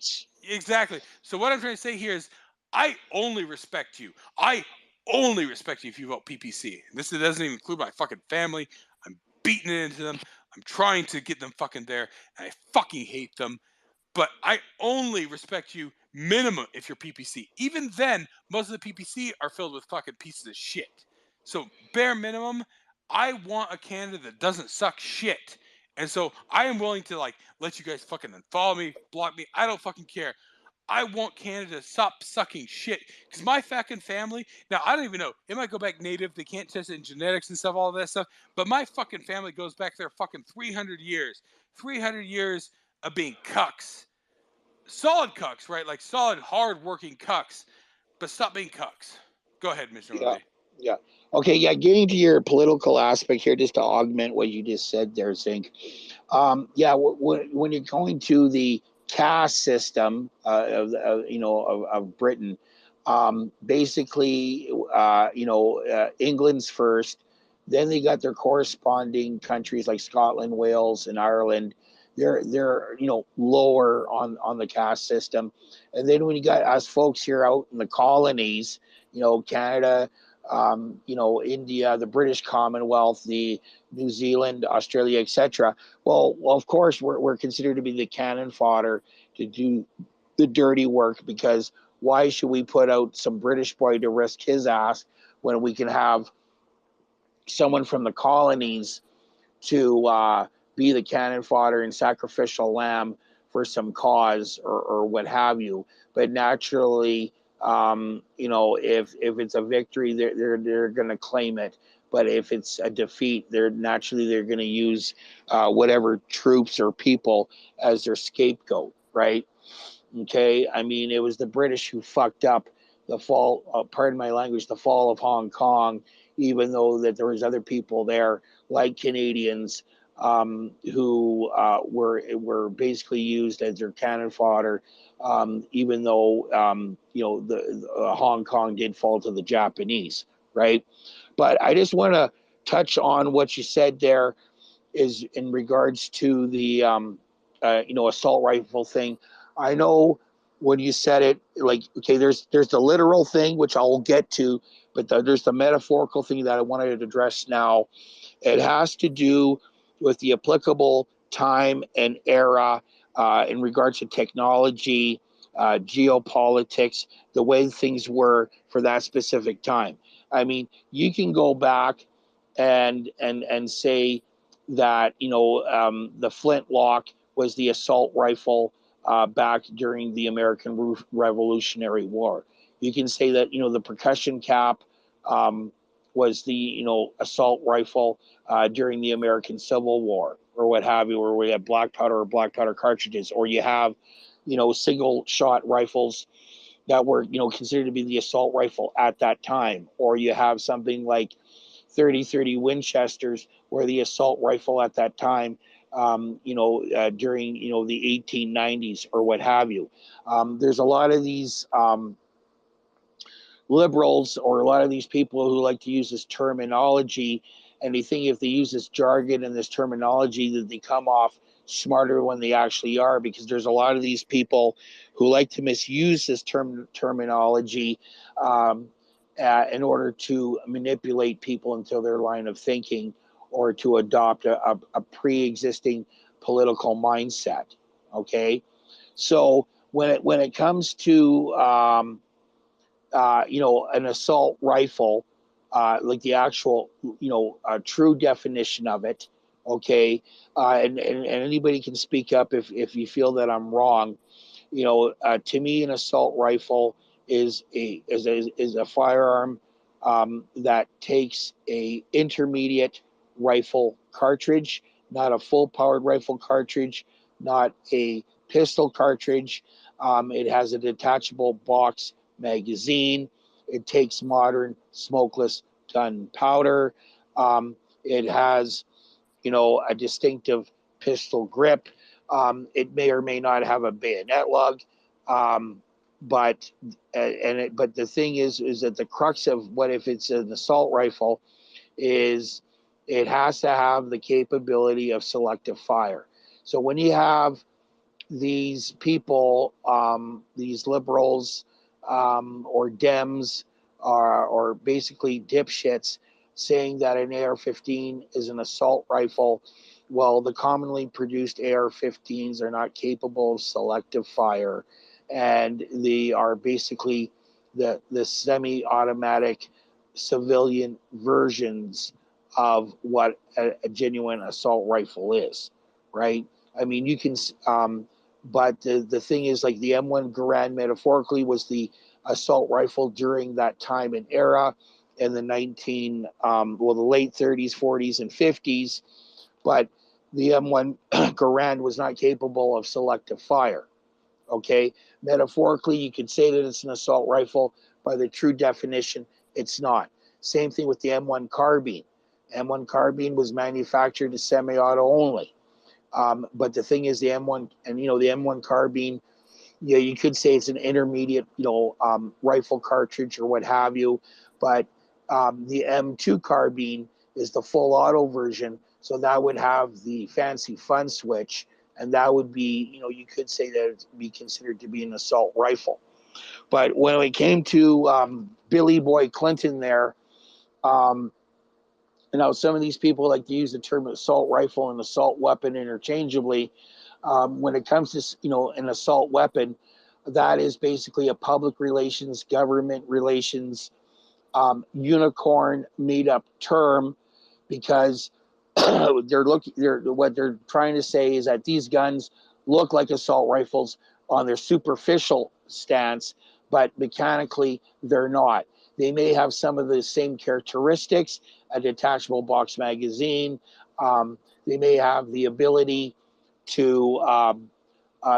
S13: exactly. So what I'm trying to say here is, I only respect you. I only respect you if you vote PPC. This doesn't even include my fucking family. I'm beating it into them. I'm trying to get them fucking there, and I fucking hate them. But I only respect you minimum if you're PPC. Even then, most of the PPC are filled with fucking pieces of shit. So bare minimum, I want a Canada that doesn't suck shit. And so I am willing to let you guys fucking unfollow me, block me. I don't fucking care. I want Canada to stop sucking shit. Because my fucking family, now I don't even know, it might go back native. They can't test it in genetics and stuff, all that stuff. But my fucking family goes back there fucking 300 years. 300 years of being cucks. Solid cucks, right? Like solid, hard-working cucks. But stop being cucks. Go ahead, Mr.
S6: Yeah.
S13: Levy.
S6: Yeah. Okay. Yeah. Getting to your political aspect here, just to augment what you just said there, Zink. Yeah. When you're going to the caste system of Britain, basically, England's first. Then they got their corresponding countries like Scotland, Wales, and Ireland. They're lower on the caste system, and then when you got us folks here out in the colonies, Canada. India, the British Commonwealth, the New Zealand, Australia, etc. Well, of course, we're considered to be the cannon fodder to do the dirty work, because why should we put out some British boy to risk his ass when we can have someone from the colonies to be the cannon fodder and sacrificial lamb for some cause or what have you? But naturally, if it's a victory, they're going to claim it. But if it's a defeat, they're going to use whatever troops or people as their scapegoat, right? Okay, I mean, it was the British who fucked up the fall. Pardon my language, the fall of Hong Kong, even though that there was other people there like Canadians who were basically used as their cannon fodder. Even though the Hong Kong did fall to the Japanese, right? But I just want to touch on what you said there, is in regards to the assault rifle thing. I know when you said it, like, okay, there's the literal thing, which I'll get to, but there's the metaphorical thing that I wanted to address now. It has to do with the applicable time and era in regards to technology, geopolitics, the way things were for that specific time. I mean, you can go back and say that, you know, the flintlock was the assault rifle back during the American Revolutionary War. You can say that, you know, the percussion cap was the, you know, assault rifle during the American Civil War, or what have you, where we had black powder or black powder cartridges, or you have, you know, single shot rifles that were, you know, considered to be the assault rifle at that time, or you have something like 30-30 Winchesters, where the assault rifle at that time, you know, during, you know, the 1890s or what have you. There's a lot of these liberals, or a lot of these people who like to use this terminology, and they think if they use this jargon and this terminology that they come off smarter when they actually are, because there's a lot of these people who like to misuse this terminology in order to manipulate people into their line of thinking, or to adopt a pre-existing political mindset. Okay, so when it comes to you know, an assault rifle, like the actual, you know, true definition of it, okay, and anybody can speak up if you feel that I'm wrong. You know, to me, an assault rifle is a firearm that takes a intermediate rifle cartridge, not a full powered rifle cartridge, not a pistol cartridge. It has a detachable box magazine. It takes modern smokeless gunpowder. It has, you know, a distinctive pistol grip. It may or may not have a bayonet lug, but but the thing is that the crux of what if it's an assault rifle is it has to have the capability of selective fire. So when you have these people, these liberals or Dems, or basically dipshits, saying that an AR-15 is an assault rifle. Well, the commonly produced AR-15s are not capable of selective fire, and they are basically the semi-automatic civilian versions of what a genuine assault rifle is, right? I mean, you can, but the thing is, like, the M1 Garand metaphorically was the assault rifle during that time and era in the the late 30s, 40s, and 50s. But the M1 Garand was not capable of selective fire. Okay, metaphorically, you could say that it's an assault rifle. By the true definition, it's not. Same thing with the M1 carbine. M1 carbine was manufactured as semi-auto only. But the thing is, the M1 and, you know, the M1 carbine, yeah, you could say it's an intermediate, you know, rifle cartridge or what have you. But the M2 carbine is the full auto version, so that would have the fancy fun switch, and that would be, you know, you could say that it'd be considered to be an assault rifle. But when it came to Billy Boy Clinton there, you know, some of these people like to use the term assault rifle and assault weapon interchangeably. When it comes to, you know, an assault weapon, that is basically a public relations, government relations, unicorn made up term, because what they're trying to say is that these guns look like assault rifles on their superficial stance, but mechanically they're not. They may have some of the same characteristics, a detachable box magazine. They may have the ability to,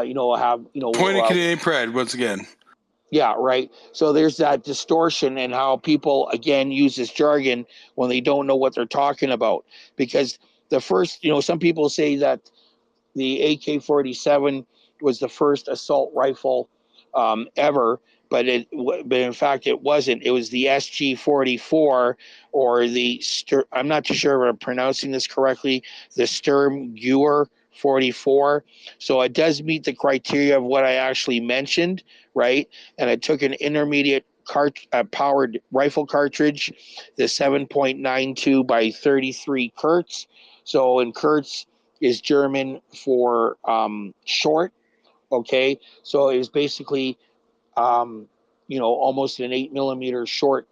S6: you know, have, you know,
S13: Point of Canadian pride once again.
S6: yeah, right. So there's that distortion in how people, again, use this jargon when they don't know what they're talking about. Because the first, you know, some people say that the AK-47 was the first assault rifle ever, but in fact it wasn't. It was the SG-44, or the I'm not too sure if I'm pronouncing this correctly, the Sturm Gewehr 44. So it does meet the criteria of what I actually mentioned, right? And I took an intermediate powered rifle cartridge, the 7.92 by 33 Kurz. So in Kurz is German for short. Okay, so it's basically almost an 8mm short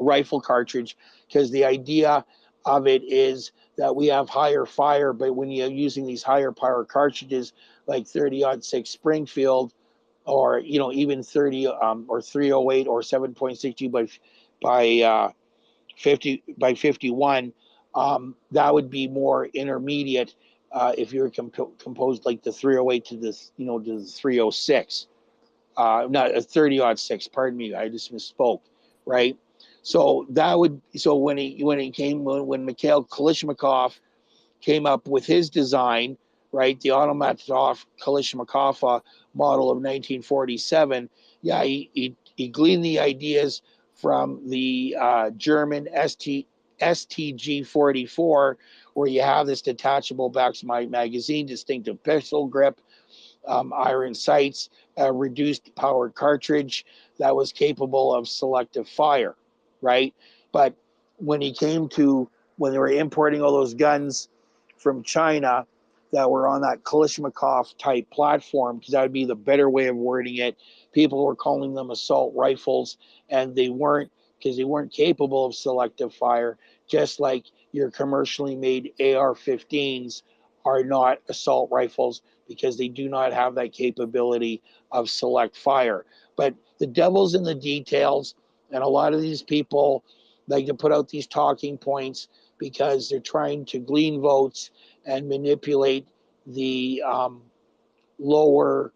S6: rifle cartridge, because the idea of it is that we have higher fire, but when you're using these higher power cartridges like 30-06 Springfield, or even 30 or 308 or 7.62 by 50 by 51, that would be more intermediate if you're composed like the 308 to this to the 306, not a 30-06. Pardon me, I just misspoke. Right. So when Mikhail Kalashnikov came up with his design, right, the Automatov Kalashnikov model of 1947, yeah, he gleaned the ideas from the German STG-44, where you have this detachable backslide magazine, distinctive pistol grip, iron sights, a reduced powered cartridge that was capable of selective fire, right? But when they were importing all those guns from China that were on that Kalashnikov type platform, because that would be the better way of wording it, people were calling them assault rifles, and they weren't, because they weren't capable of selective fire, just like your commercially made AR-15s are not assault rifles, because they do not have that capability of select fire. But the devil's in the details, and a lot of these people like to put out these talking points because they're trying to glean votes and manipulate the lower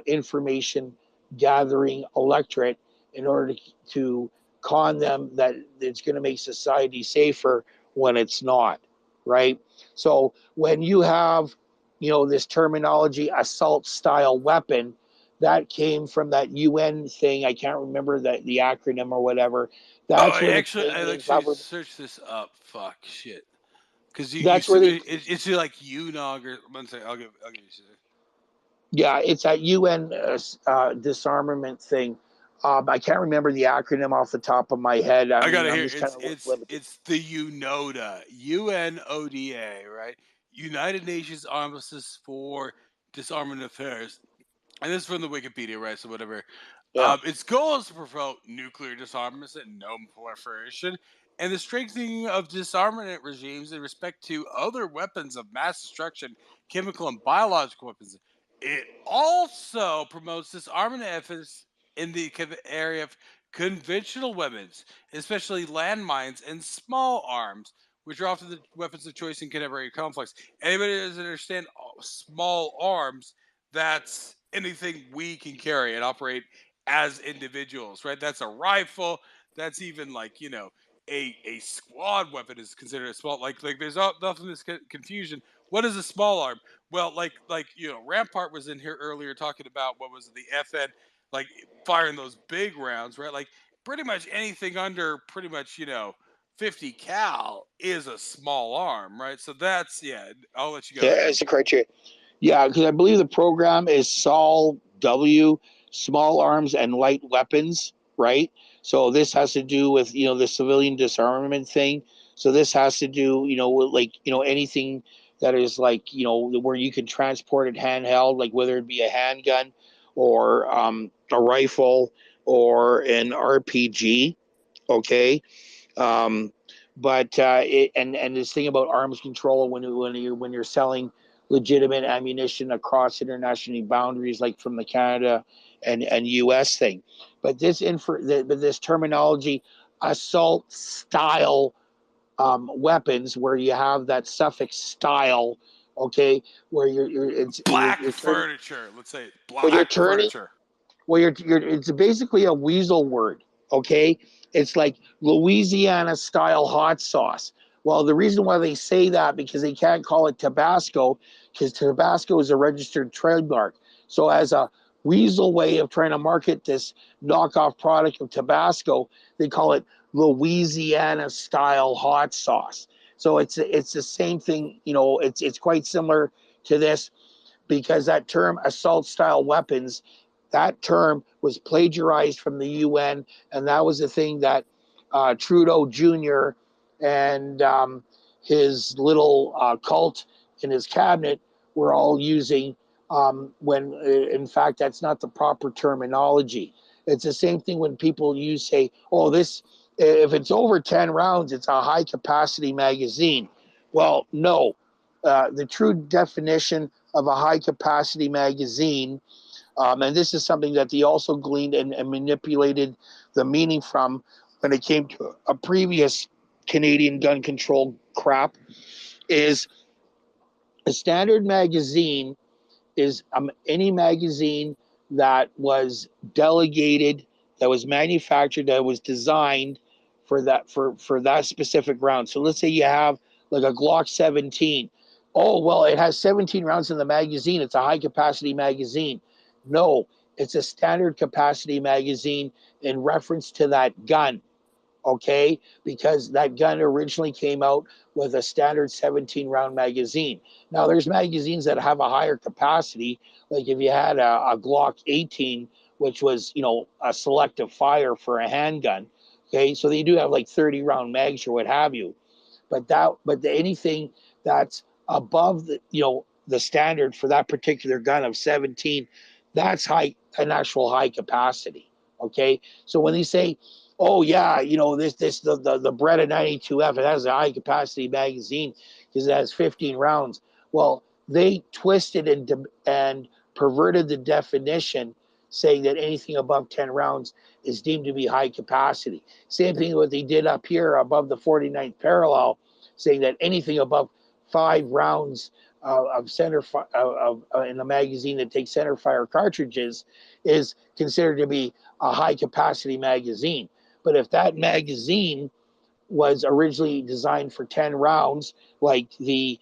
S6: information gathering electorate in order to con them that it's going to make society safer when it's not, right? So when you have this terminology, assault style weapon, that came from that UN thing. I can't remember the acronym or whatever. That's where
S13: I
S6: the
S13: actually
S6: Canadian government.
S13: searched this up. Fuck shit. Because
S6: That's where they.
S13: it's like UNOG or one second. I'll give you.
S6: Yeah, it's that UN disarmament thing. I can't remember the acronym off the top of my head.
S13: I got it
S6: I'm
S13: here.
S6: just kind of limited.
S13: It's the UNODA, UNODA, right? United Nations Armistice for Disarmament Affairs, and this is from the Wikipedia, right? So whatever.
S6: Yeah.
S13: Its goal is to promote nuclear disarmament and no proliferation, and the strengthening of disarmament regimes in respect to other weapons of mass destruction, chemical and biological weapons. It also promotes disarmament efforts in the area of conventional weapons, especially landmines and small arms, which are often the weapons of choice in contemporary conflicts. Anybody that doesn't understand small arms, that's anything we can carry and operate as individuals, right? That's a rifle. That's even like, a squad weapon is considered a small, like there's often this confusion. What is a small arm? Well, Rampart was in here earlier talking about what was the FN, like firing those big rounds, right? Like pretty much anything under pretty much 50 cal is a small arm, right? So that's I'll let you go.
S6: Yeah, it's a criteria. Yeah, because I believe the program is SOL W, small arms and light weapons, right? So this has to do with the civilian disarmament thing. So this has to do with anything that is where you can transport it handheld, like whether it be a handgun or a rifle or an RPG. Okay. But this thing about arms control when you're selling legitimate ammunition across international boundaries, like from the Canada and US thing. But this terminology, assault style weapons, where you have that suffix style, okay, where it's
S13: black
S6: you're
S13: furniture. Let's say black
S6: when you're turning,
S13: furniture.
S6: well, it's basically a weasel word, okay? It's like Louisiana style hot sauce. Well, the reason why they say that, because they can't call it Tabasco, because Tabasco is a registered trademark. So as a weasel way of trying to market this knockoff product of Tabasco, they call it Louisiana style hot sauce. So it's the same thing. You know, it's quite similar to this, because that term assault style weapons, that term was plagiarized from the UN, and that was the thing that Trudeau Jr. and his little cult in his cabinet were all using, when in fact that's not the proper terminology. It's the same thing when people say, oh, this, if it's over 10 rounds, it's a high capacity magazine. Well, no. The true definition of a high capacity magazine, and this is something that they also gleaned and manipulated the meaning from when it came to a previous Canadian gun control crap, is a standard magazine is any magazine that was delegated, that was manufactured, that was designed for that specific round. So let's say you have like a Glock 17. Oh, well, it has 17 rounds in the magazine. It's a high capacity magazine. No, it's a standard capacity magazine in reference to that gun. Okay, because that gun originally came out with a standard 17 round magazine. Now there's magazines that have a higher capacity, like if you had a Glock 18, which was, you know, a selective fire for a handgun. Okay, so they do have like 30 round mags or what have you, but anything that's above the, you know, the standard for that particular gun of 17, that's an actual high capacity. Okay, so when they say, oh yeah, you know, the Beretta 92F, it has a high capacity magazine because it has 15 rounds. Well, they twisted and perverted the definition, saying that anything above 10 rounds is deemed to be high capacity. Same thing what they did up here above the 49th parallel, saying that anything above 5 rounds of in a magazine that takes center fire cartridges is considered to be a high capacity magazine. But if that magazine was originally designed for 10 rounds, like the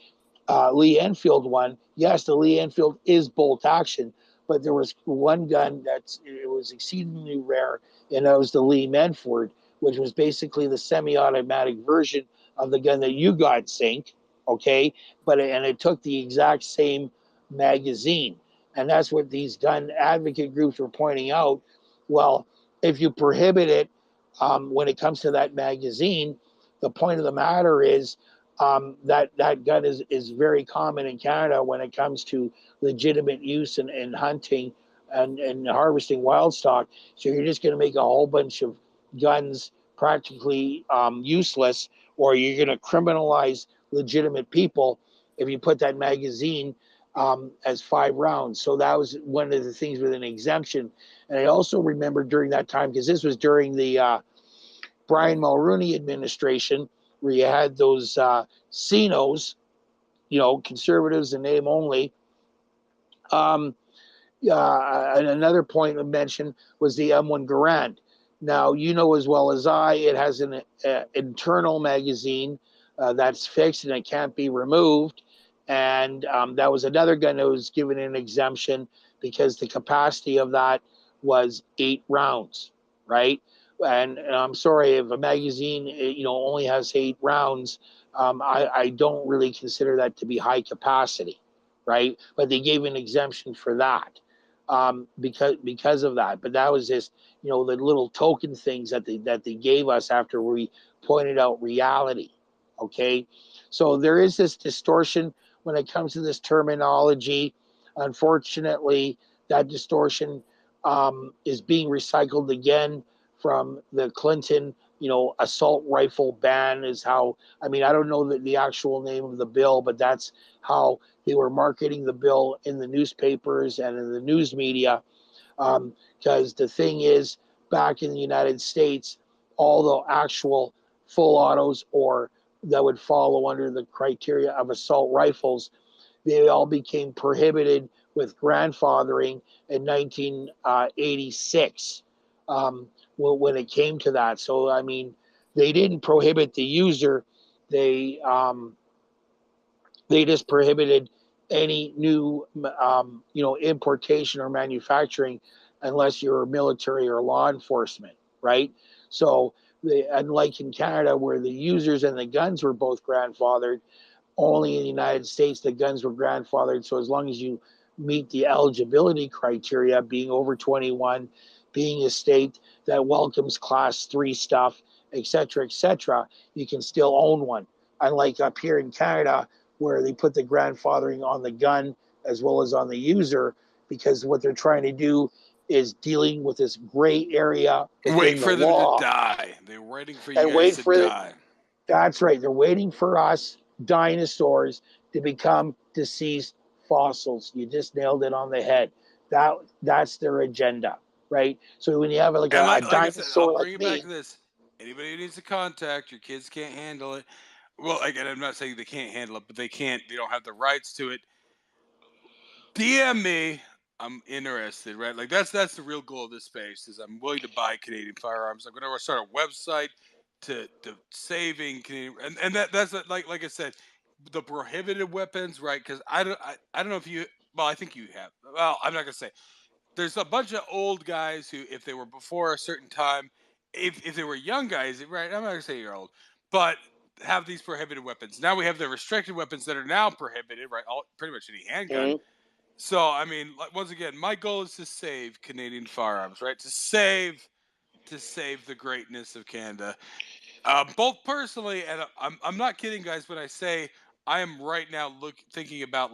S6: Lee Enfield one, yes, the Lee Enfield is bolt action, but there was one gun it was exceedingly rare, and that was the Lee Menford, which was basically the semi-automatic version of the gun that you got, Sync, okay? And it took the exact same magazine. And that's what these gun advocate groups were pointing out. Well, if you prohibit it, when it comes to that magazine, the point of the matter is that gun is very common in Canada when it comes to legitimate use in hunting and harvesting wild stock. So you're just going to make a whole bunch of guns practically useless, or you're going to criminalize legitimate people if you put that magazine as 5 rounds. So that was one of the things with an exemption. And I also remember during that time, because this was during the Brian Mulroney administration, where you had those CINOs, you know, conservatives in name only. And another point to mention was the M1 Garand. Now, you know as well as I, it has an internal magazine that's fixed and it can't be removed. And that was another gun that was given an exemption because the capacity of that was 8 rounds, right? And I'm sorry, if a magazine, you know, only has 8 rounds, I don't really consider that to be high capacity, right? But they gave an exemption for that because of that. But that was just, you know, the little token things that they gave us after we pointed out reality. Okay, so there is this distortion when it comes to this terminology. Unfortunately, that distortion is being recycled again from the Clinton, you know, assault rifle ban is how, I mean, I don't know the actual name of the bill, but that's how they were marketing the bill in the newspapers and in the news media. Because the thing is, back in the United States, all the actual full autos or that would follow under the criteria of assault rifles, they all became prohibited with grandfathering in 1986 when it came to that. So, I mean, they didn't prohibit the user. They just prohibited any new, you know, importation or manufacturing unless you're military or law enforcement, right? So unlike in Canada where the users and the guns were both grandfathered, only in the United States the guns were grandfathered. So as long as you meet the eligibility criteria, being over 21, being a state that welcomes class 3 stuff, etc., you can still own one. Unlike up here in Canada, where they put the grandfathering on the gun as well as on the user, because what they're trying to do is dealing with this gray area
S13: Wait
S6: within the
S13: for them to
S6: law
S13: die. They're waiting for you
S6: and
S13: guys
S6: wait
S13: to
S6: for the,
S13: die.
S6: that's right. They're waiting for us dinosaurs to become deceased fossils. You just nailed it on the head. That's their agenda, right? So when you have like
S13: And
S6: a
S13: like I said,
S6: dinosaur
S13: I'll
S6: like
S13: bring it back
S6: me,
S13: to this. Anybody who needs to contact, your kids can't handle it. Well, again, I'm not saying they can't handle it, but they don't have the rights to it. DM me. I'm interested, right? Like that's the real goal of this space is I'm willing to buy Canadian firearms. I'm going to start a website to saving Canadian, and that's like I said, the prohibited weapons, right? Because I don't know if you. Well, I think you have. Well, I'm not going to say. There's a bunch of old guys who, if they were before a certain time, if they were young guys, right? I'm not going to say you're old, but have these prohibited weapons. Now we have the restricted weapons that are now prohibited, right? All pretty much any handgun. So, I mean, once again, my goal is to save Canadian firearms, right? To save the greatness of Canada, both personally and I'm not kidding, guys, when I say I am right now thinking about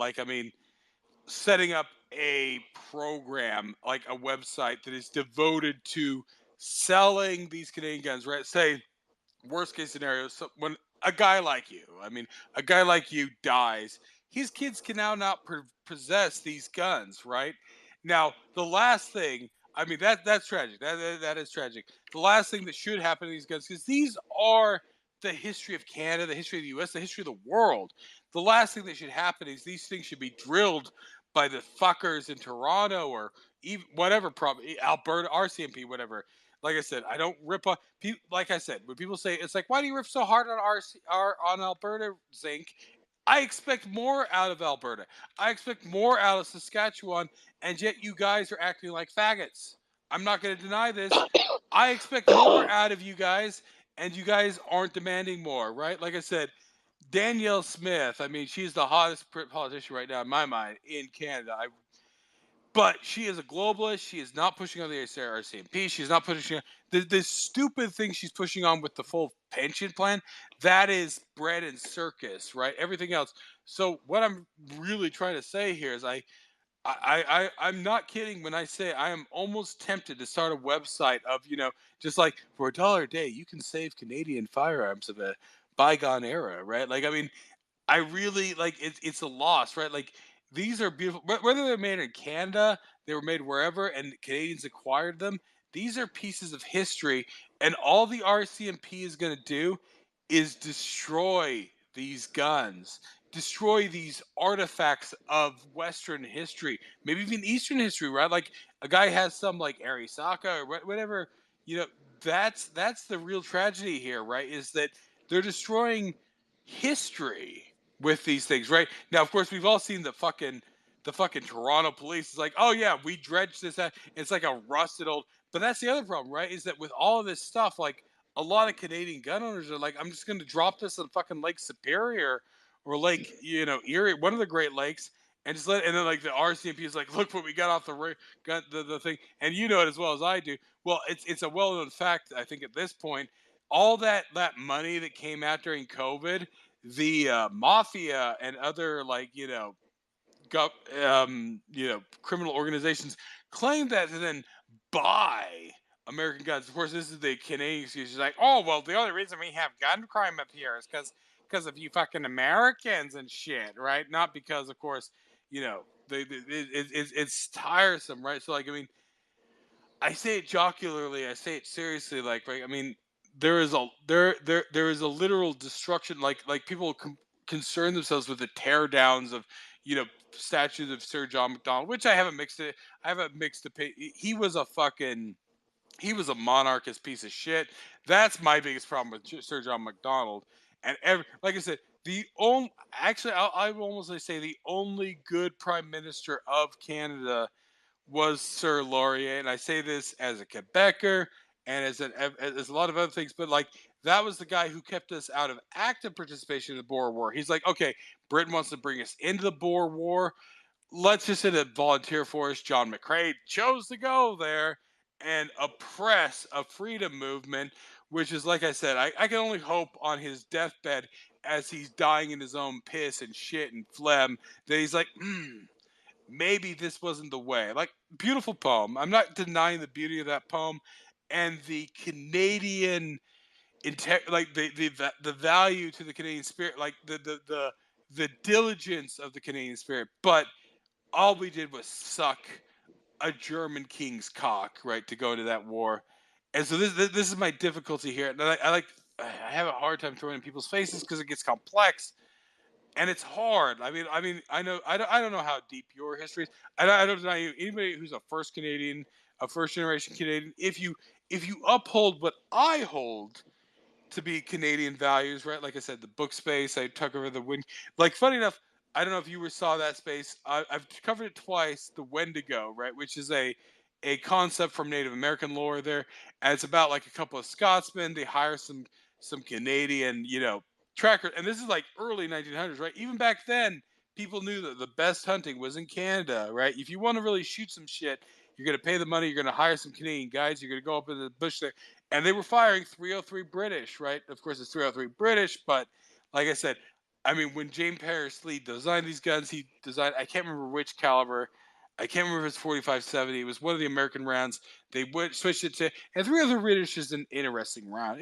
S13: setting up a program like a website that is devoted to selling these Canadian guns, right? Say worst case scenario, so when a guy like you, a guy like you dies, his kids can now not possess these guns, right? Now, the last thing, that's tragic. That is tragic. The last thing that should happen to these guns, because these are the history of Canada, the history of the U.S., the history of the world. The last thing that should happen is these things should be drilled by the fuckers in Toronto or even whatever Alberta, RCMP, whatever. Like I said, I don't rip on people. Like I said, when people say it's like, why do you rip so hard on on Alberta zinc? I expect more out of Alberta. I expect more out of Saskatchewan, and yet you guys are acting like faggots. I'm not going to deny this. I expect more out of you guys, and you guys aren't demanding more, right? Like I said, Danielle Smith. She's the hottest politician right now in my mind in Canada. But she is a globalist. She is not pushing on the RCMP. She's not pushing the stupid thing she's pushing on with the full pension plan. That is bread and circus, right? Everything else. So what I'm really trying to say here is I'm not kidding when I say I am almost tempted to start a website of, just like for $1 a day, you can save Canadian firearms of a bygone era, right? I really it's a loss, right? Like these are beautiful. Whether they're made in Canada, they were made wherever, and Canadians acquired them. These are pieces of history, and all the RCMP is going to do is destroy these guns, destroy these artifacts of Western history, maybe even Eastern history, right? Like a guy has some like Arisaka or whatever. You know, that's the real tragedy here, right? Is that they're destroying history with these things, right? Now, of course, we've all seen the fucking Toronto police. It's like, oh yeah, we dredged this out. It's like a rusted old. But that's the other problem, right? Is that with all of this stuff, like a lot of Canadian gun owners are like, I'm just going to drop this on fucking Lake Superior or Lake, Erie, one of the Great Lakes, and just and then like the RCMP is like, look what we got off the thing, and you know it as well as I do. Well, it's a well known fact, I think, at this point. All that money that came out during COVID, the mafia and other criminal organizations claim that to then buy American guns. Of course, this is the Canadian excuse. It's like, oh well, the only reason we have gun crime up here is because of you fucking Americans and shit, right? Not because, of course, it's tiresome, right? So I say it jocularly, I say it seriously, right? There is a literal destruction, like people concern themselves with the tear downs of statues of Sir John Macdonald, which I have a mixed opinion. He was a monarchist piece of shit. That's my biggest problem with Sir John Macdonald. And like I said, I will almost say the only good prime minister of Canada was Sir Laurier, and I say this as a Quebecer and as a lot of other things. But like that was the guy who kept us out of active participation in the Boer War. He's like, okay, Britain wants to bring us into the Boer War. Let's just send a volunteer force. John McCrae chose to go there and oppress a freedom movement, which is, like I said, I can only hope on his deathbed as he's dying in his own piss and shit and phlegm that he's like, maybe this wasn't the way. Like, beautiful poem. I'm not denying the beauty of that poem and the Canadian like the value to the Canadian spirit, like the diligence of the Canadian spirit. But all we did was suck a German king's cock, right, to go into that war. And so this is my difficulty here. And I have a hard time throwing in people's faces because it gets complex and it's hard. I know I don't know how deep your history is. I don't deny you. Anybody who's a first generation Canadian, if you uphold what I hold to be Canadian values, right? Like I said, the book space, I took over the wind. Like, funny enough, I don't know if you saw that space. I've covered it twice. The Wendigo, right, which is a concept from Native American lore there, and it's about like a couple of Scotsmen. They hire some Canadian, tracker, and this is like early 1900s, right? Even back then, people knew that the best hunting was in Canada, right? If you want to really shoot some shit, you're going to pay the money. You're going to hire some Canadian guys. You're going to go up in the bush there. And they were firing 303 British, right? Of course, it's 303 British, but like I said, I mean, when James Harris Lee designed these guns, he designed, I can't remember which caliber. I can't remember if it's 45-70. It was one of the American rounds. They switched it to, and 303 British is an interesting round.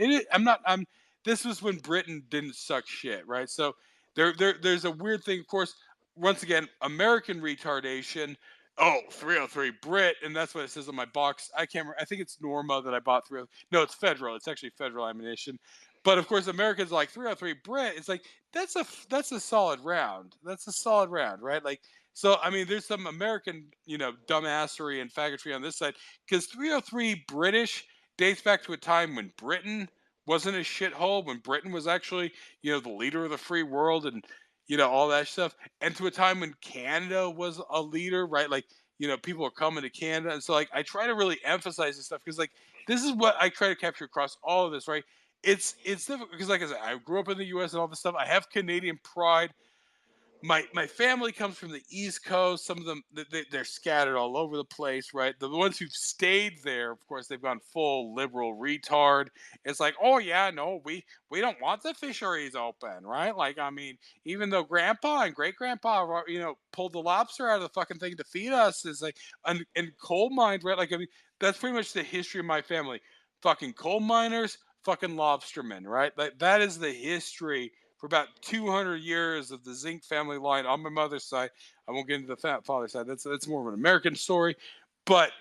S13: This was when Britain didn't suck shit, right? So there's a weird thing, of course, once again, American retardation. Oh, 303 Brit, and that's what it says on my box. I can't remember. I think it's Norma that I bought 303. No, it's Federal. It's actually Federal ammunition. But of course, Americans like 303 Brit. It's like that's a solid round. That's a solid round, right? Like, so I mean, there's some American, dumbassery and faggotry on this side because 303 British dates back to a time when Britain wasn't a shithole, when Britain was actually, the leader of the free world and all that stuff, and to a time when Canada was a leader, right? Like, people are coming to Canada, and so like I try to really emphasize this stuff because like this is what I try to capture across all of this, right? It's difficult because, like I said, I grew up in the U.S. and all this stuff. I have Canadian pride. My family comes from the East Coast. Some of them they're scattered all over the place, right? The ones who've stayed there, of course, they've gone full liberal retard. It's like, oh yeah, no, we don't want the fisheries open, right? Like, I mean, even though Grandpa and Great Grandpa, pulled the lobster out of the fucking thing to feed us, is like, and coal mines, right? Like, I mean, that's pretty much the history of my family. Fucking coal miners, fucking lobstermen, right? Like, that is the history for about 200 years of the Zink family line on my mother's side. I won't get into the father's side. That's more of an American story, but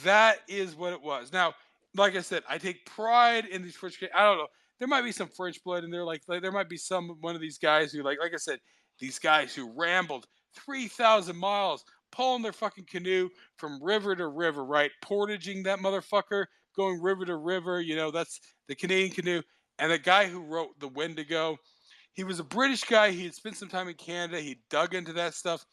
S13: that is what it was. Now, like I said, I take pride in these French. I don't know. There might be some French blood in there. Like there might be one of these guys who, like I said, these guys who rambled 3,000 miles, pulling their fucking canoe from river to river, right? Portaging that motherfucker, going river to river. That's the Canadian canoe. And the guy who wrote The Wendigo, he was a British guy. He had spent some time in Canada. He dug into that stuff.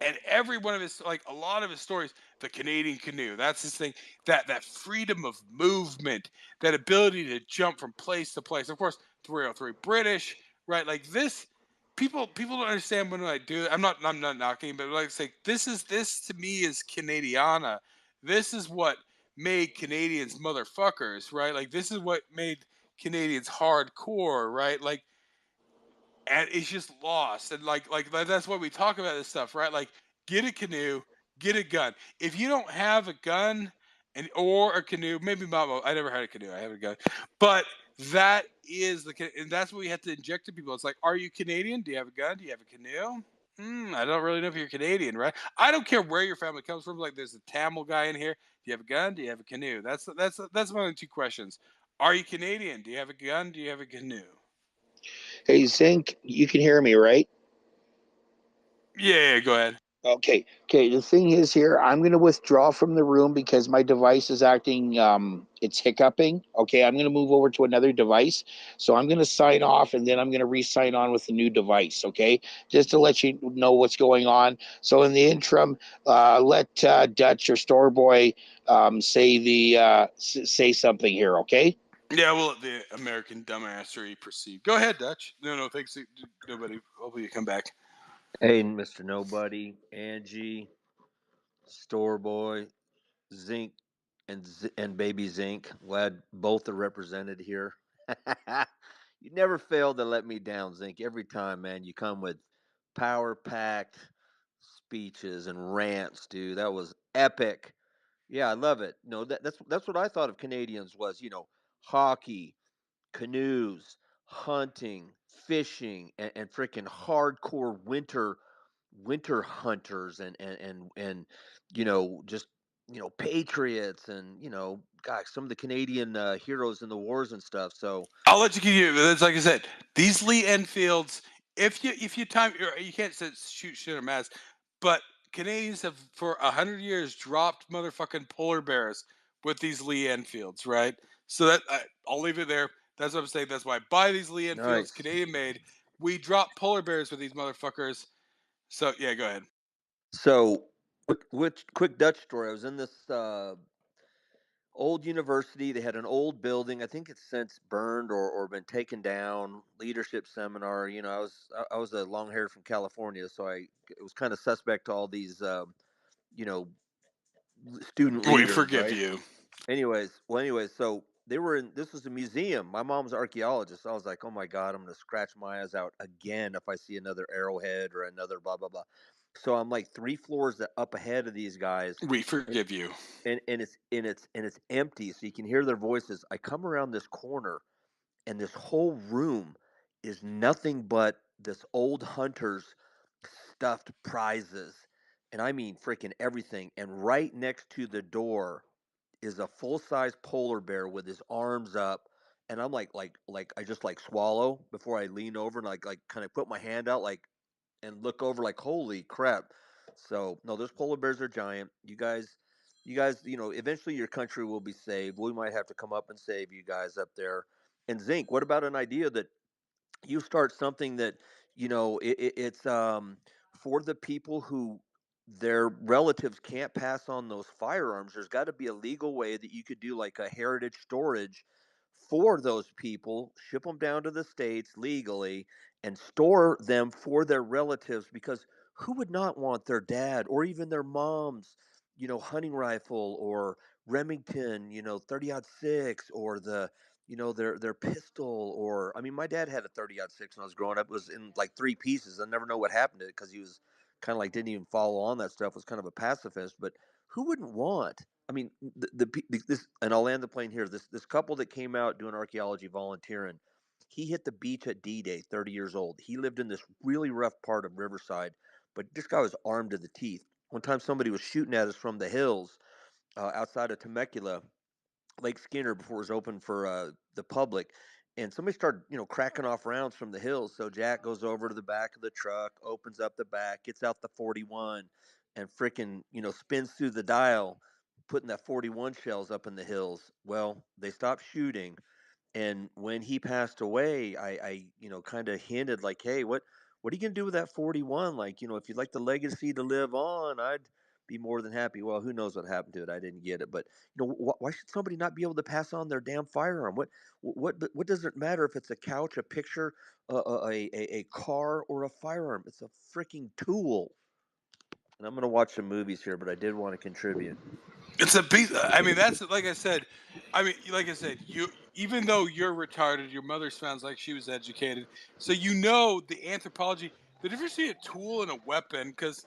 S13: And every one of his, like a lot of his stories, the Canadian canoe, that's his thing. That freedom of movement, that ability to jump from place to place. Of course, 303 British, right? Like this, people don't understand when I do it. I'm not knocking, but like I say, this to me is Canadiana. This is what made Canadians motherfuckers, right? Like this is what made Canadians hardcore, right? Like, and it's just lost. And like that's why we talk about this stuff, right? Like, get a canoe, get a gun. If you don't have a gun or a canoe, maybe Mama, I never had a canoe, I have a gun, but that is and that's what we have to inject to people. It's like, are you Canadian? Do you have a gun? Do you have a canoe? I don't really know if you're Canadian, right? I don't care where your family comes from. Like, there's a Tamil guy in here. Do you have a gun? Do you have a canoe? That's my only two questions. Are you Canadian? Do you have a gun? Do you have a canoe?
S6: Hey, Zink, you can hear me, right?
S13: Yeah, go ahead.
S6: Okay. The thing is here, I'm going to withdraw from the room because my device is acting, it's hiccuping. Okay. I'm going to move over to another device. So I'm going to sign off and then I'm going to re-sign on with a new device. Okay. Just to let you know what's going on. So in the interim, let Dutch or Storeboy say something here. Okay.
S13: Yeah, we'll let the American dumbassery proceed. Go ahead, Dutch. No, thanks. Nobody. Hopefully you come back.
S14: Hey, Mr. Nobody, Angie, Storeboy, Zinc, and Baby Zinc. Glad both are represented here. You never fail to let me down, Zinc. Every time, man, you come with power-packed speeches and rants, dude. That was epic. Yeah, I love it. No, that's what I thought of Canadians was, hockey, canoes, hunting, fishing, and freaking hardcore winter hunters and just patriots and gosh, some of the Canadian heroes in the wars and stuff. So
S13: I'll let you give you. That's like I said. These Lee Enfields. If you time, you can't shoot shit or mass, but Canadians have for 100 years dropped motherfucking polar bears with these Lee Enfields, right? So that I'll leave it there. That's what I'm saying. That's why I buy these Lee Enfields,
S14: nice.
S13: Canadian made. We drop polar bears with these motherfuckers. So yeah, go ahead.
S14: So quick Dutch story. I was in this old university. They had an old building. I think it's since burned or been taken down. Leadership seminar. I was a long hair from California, so it was kind of suspect to all these you know student
S13: We
S14: leaders,
S13: forgive
S14: right?
S13: you.
S14: Anyways, so they were in. This was a museum. My mom's an archaeologist. I was like, oh my god, I'm gonna scratch my eyes out again if I see another arrowhead or another blah blah blah. So I'm like 3 floors up ahead of these guys,
S13: We forgive you.
S14: and it's empty, so you can hear their voices. I come around this corner, and this whole room is nothing but this old hunter's stuffed prizes, and I mean freaking everything. And right next to the door is a full size polar bear with his arms up, and I'm like I just like swallow before I lean over and like kind of put my hand out like and look over like holy crap. So no, those polar bears are giant. You guys, eventually your country will be saved. We might have to come up and save you guys up there. And Zinc, what about an idea that you start something that it's for the people who their relatives can't pass on those firearms. There's got to be a legal way that you could do like a heritage storage for those people, ship them down to the states legally and store them for their relatives, because who would not want their dad or even their mom's hunting rifle or Remington 30-06 or their pistol. Or I mean, my dad had a 30-06 when I was growing up. It was in like 3 pieces. I never know what happened to it because he was kind of like didn't even follow on that stuff. Was kind of a pacifist. But who wouldn't want? I mean, this, and I'll land the plane here. This couple that came out doing archaeology volunteering, he hit the beach at D-Day, 30 years old. He lived in this really rough part of Riverside, but this guy was armed to the teeth. One time somebody was shooting at us from the hills outside of Temecula, Lake Skinner, before it was open for the public, and somebody started, cracking off rounds from the hills. So Jack goes over to the back of the truck, opens up the back, gets out the 41, and freaking, spins through the dial, putting that 41 shells up in the hills. Well, they stopped shooting, and when he passed away, I kind of hinted like, hey, what are you gonna do with that 41? Like, if you'd like the legacy to live on, I'd be more than happy. Well, who knows what happened to it? I didn't get it, but why should somebody not be able to pass on their damn firearm? What does it matter if it's a couch, a picture, a car, or a firearm? It's a freaking tool. And I'm gonna watch some movies here, but I did want to contribute.
S13: It's a beast. I mean, that's like I said. I mean, like I said, you even though you're retarded, your mother sounds like she was educated, so you know the anthropology, the difference between a tool and a weapon. Because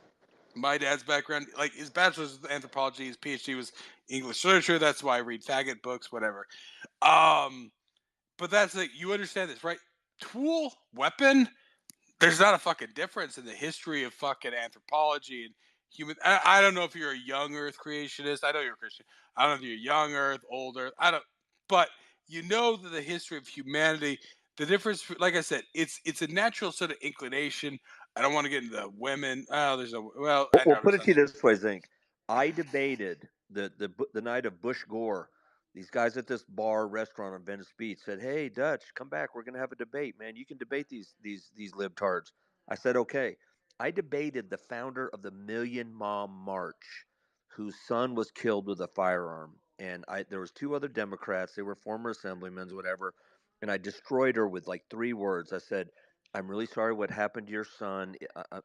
S13: my dad's background, like his bachelor's was anthropology, his PhD was English literature. That's why I read faggot books, whatever. Um, but that's like you understand this, right? Tool, weapon. There's not a fucking difference in the history of fucking anthropology and human. I don't know if you're a young Earth creationist. I know you're a Christian. I don't know if you're young Earth, old Earth. I don't. But you know that the history of humanity, the difference. Like I said, it's a natural sort of inclination, I don't want to get into the women. Oh, there's no. Well, I
S14: We'll
S13: know
S14: put
S13: there's
S14: it to you
S13: not.
S14: this way, Zink. I debated the night of Bush Gore. These guys at this bar restaurant on Venice Beach said, "Hey, Dutch, come back. We're gonna have a debate, man. You can debate these libtards." I said, "Okay." I debated the founder of the Million Mom March, whose son was killed with a firearm, and there was two other Democrats. They were former assemblymen, whatever, and I destroyed her with like 3 words. I said, "I'm really sorry what happened to your son.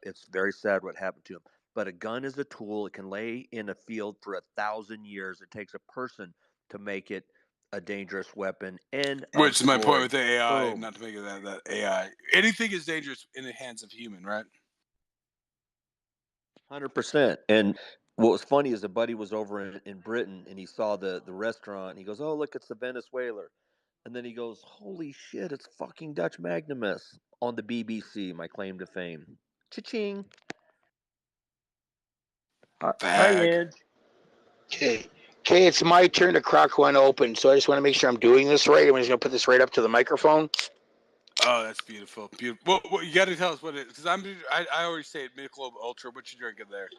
S14: It's very sad what happened to him. But a gun is a tool. It can lay in a field for 1,000 years. It takes a person to make it a dangerous weapon." End of
S13: Which is my point
S14: story.
S13: with the AI.
S14: Boom.
S13: Not to make it that AI. Anything is dangerous in the hands of human, right?
S14: 100%. And what was funny is a buddy was over in Britain and he saw the restaurant. And he goes, "Oh, look, it's the Venezuela." And then he goes, "Holy shit, it's fucking Dutch Magnumus on the BBC, my claim to fame." Cha-ching. Hi,
S13: Fag.
S14: Ange.
S6: Okay. Okay, it's my turn to crack one open. So I just want to make sure I'm doing this right. I'm just going to put this right up to the microphone.
S13: Oh, that's beautiful. Beautiful. Well, you got to tell us what it is, because I always say it, Michelob Ultra. What you drinking there?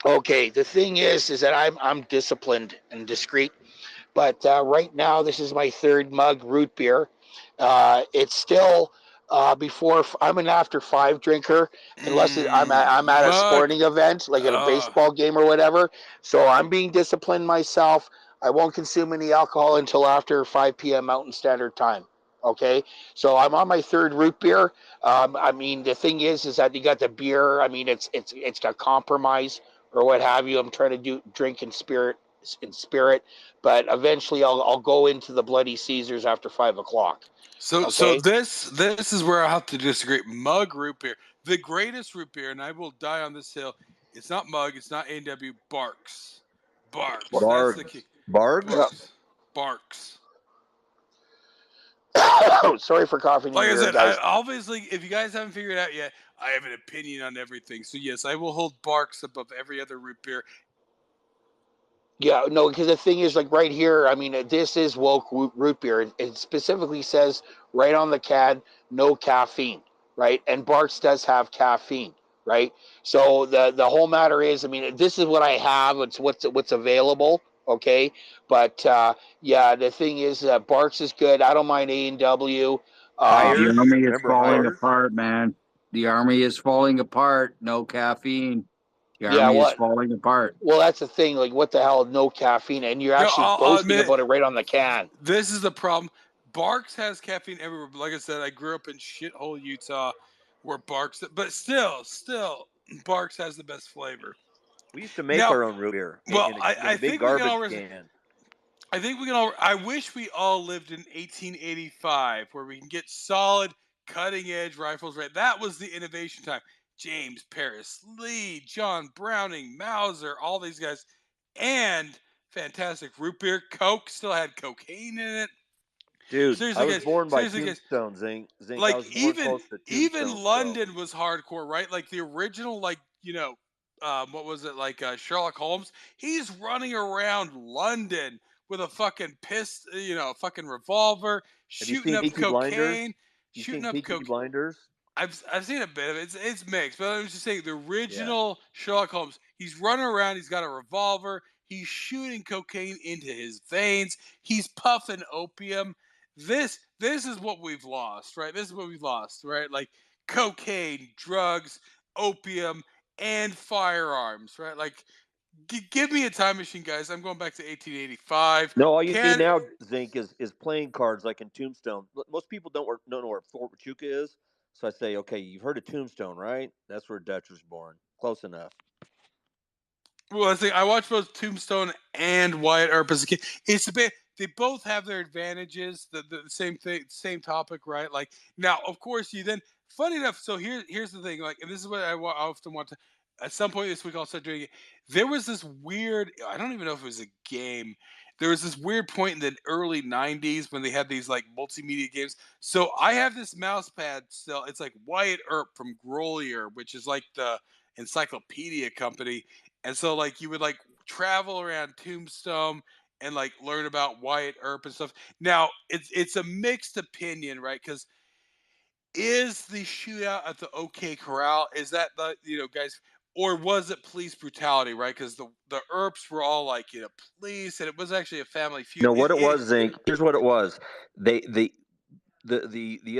S6: Okay, the thing is that I'm disciplined and discreet. But right now, this is my third mug root beer. It's still before I'm an after 5 drinker, unless I'm at a
S13: Mug.
S6: sporting event, like at a baseball game or whatever. So I'm being disciplined myself. I won't consume any alcohol until after 5 p.m. Mountain Standard Time. Okay, so I'm on my third root beer. I mean, the thing is that you got the beer. I mean, it's got compromise or what have you. I'm trying to drink in spirit, but eventually I'll go into the Bloody Caesars after 5 o'clock.
S13: So
S6: Okay?
S13: this is where I have to disagree. Mug root beer, the greatest root beer, and I will die on this hill. It's not Mug. It's not A&W. Barks. That's the key.
S14: Bargs?
S13: Barks.
S6: Sorry for coughing.
S13: Like I said,
S6: guys.
S13: obviously, if you guys haven't figured it out yet, I have an opinion on everything. So yes, I will hold Barks above every other root beer.
S6: Yeah, no, because the thing is, like right here, I mean, this is woke root beer. It specifically says right on the can, no caffeine, right? And Barks does have caffeine, right? So the whole matter is, I mean, this is what I have. It's what's available, okay? But yeah, the thing is, Barks is good. I don't mind A&W.
S2: The army is falling apart, man. The army is falling apart. No caffeine. The army is falling apart.
S6: Well, that's the thing. Like, what the hell? No caffeine, and you're actually boasting about it right on the can.
S13: This is the problem. Barks has caffeine everywhere. But like I said, I grew up in shithole Utah, where Barks, but still, Barks has the best flavor.
S14: We used to make our own root beer.
S13: Well,
S14: in
S13: I
S14: a big
S13: think we can all.
S14: garbage can.
S13: I think we can all. I wish we all lived in 1885, where we can get solid, cutting-edge rifles. Right, that was the innovation time. James Paris, Lee, John Browning, Mauser, all these guys, and fantastic root beer. Coke still had cocaine in it.
S14: Dude,
S13: seriously,
S14: I was
S13: guys,
S14: born by
S13: seriously, guys,
S14: Tombstone, Zink. I
S13: like
S14: was born close to
S13: even
S14: Tombstone,
S13: London was hardcore, right? Like the original, like what was it, like Sherlock Holmes? He's running around London with a fucking fucking revolver,
S14: Have you
S13: shooting
S14: seen
S13: up
S14: Peaky Blinders?
S13: cocaine,
S14: You
S13: shooting
S14: seen
S13: up
S14: Peaky
S13: cocaine.
S14: Blinders?
S13: I've seen a bit of it. It's mixed, but I was just saying the original Sherlock Holmes. He's running around. He's got a revolver. He's shooting cocaine into his veins. He's puffing opium. This is what we've lost, right? This is what we've lost, right? Like cocaine, drugs, opium, and firearms, right? Like, give me a time machine, guys. I'm going back to 1885.
S14: No, all you need now, Zink, is playing cards like in Tombstone. Most people don't know where Fort Huachuca is. So I say, okay, you've heard of Tombstone, right? That's where Dutch was born. Close enough.
S13: Well, I watched both Tombstone and Wyatt Earp as a kid. It's a bit. They both have their advantages. The same thing, same topic, right? Like now, of course, you then. Funny enough, so here's the thing. Like, and this is what I often want to. At some point this week, I'll start doing it. There was this weird. I don't even know if it was a game. There was this weird point in the early '90s when they had these like multimedia games. So I have this mouse pad still. It's like Wyatt Earp from Grolier, which is like the encyclopedia company. And so like you would like travel around Tombstone and like learn about Wyatt Earp and stuff. Now it's a mixed opinion, right? Because is the shootout at the OK Corral, is that the, guys, or was it police brutality, right? Because the Earps were all like, police, and it was actually a family feud.
S14: No, what it was, Zink. Here's what it was. The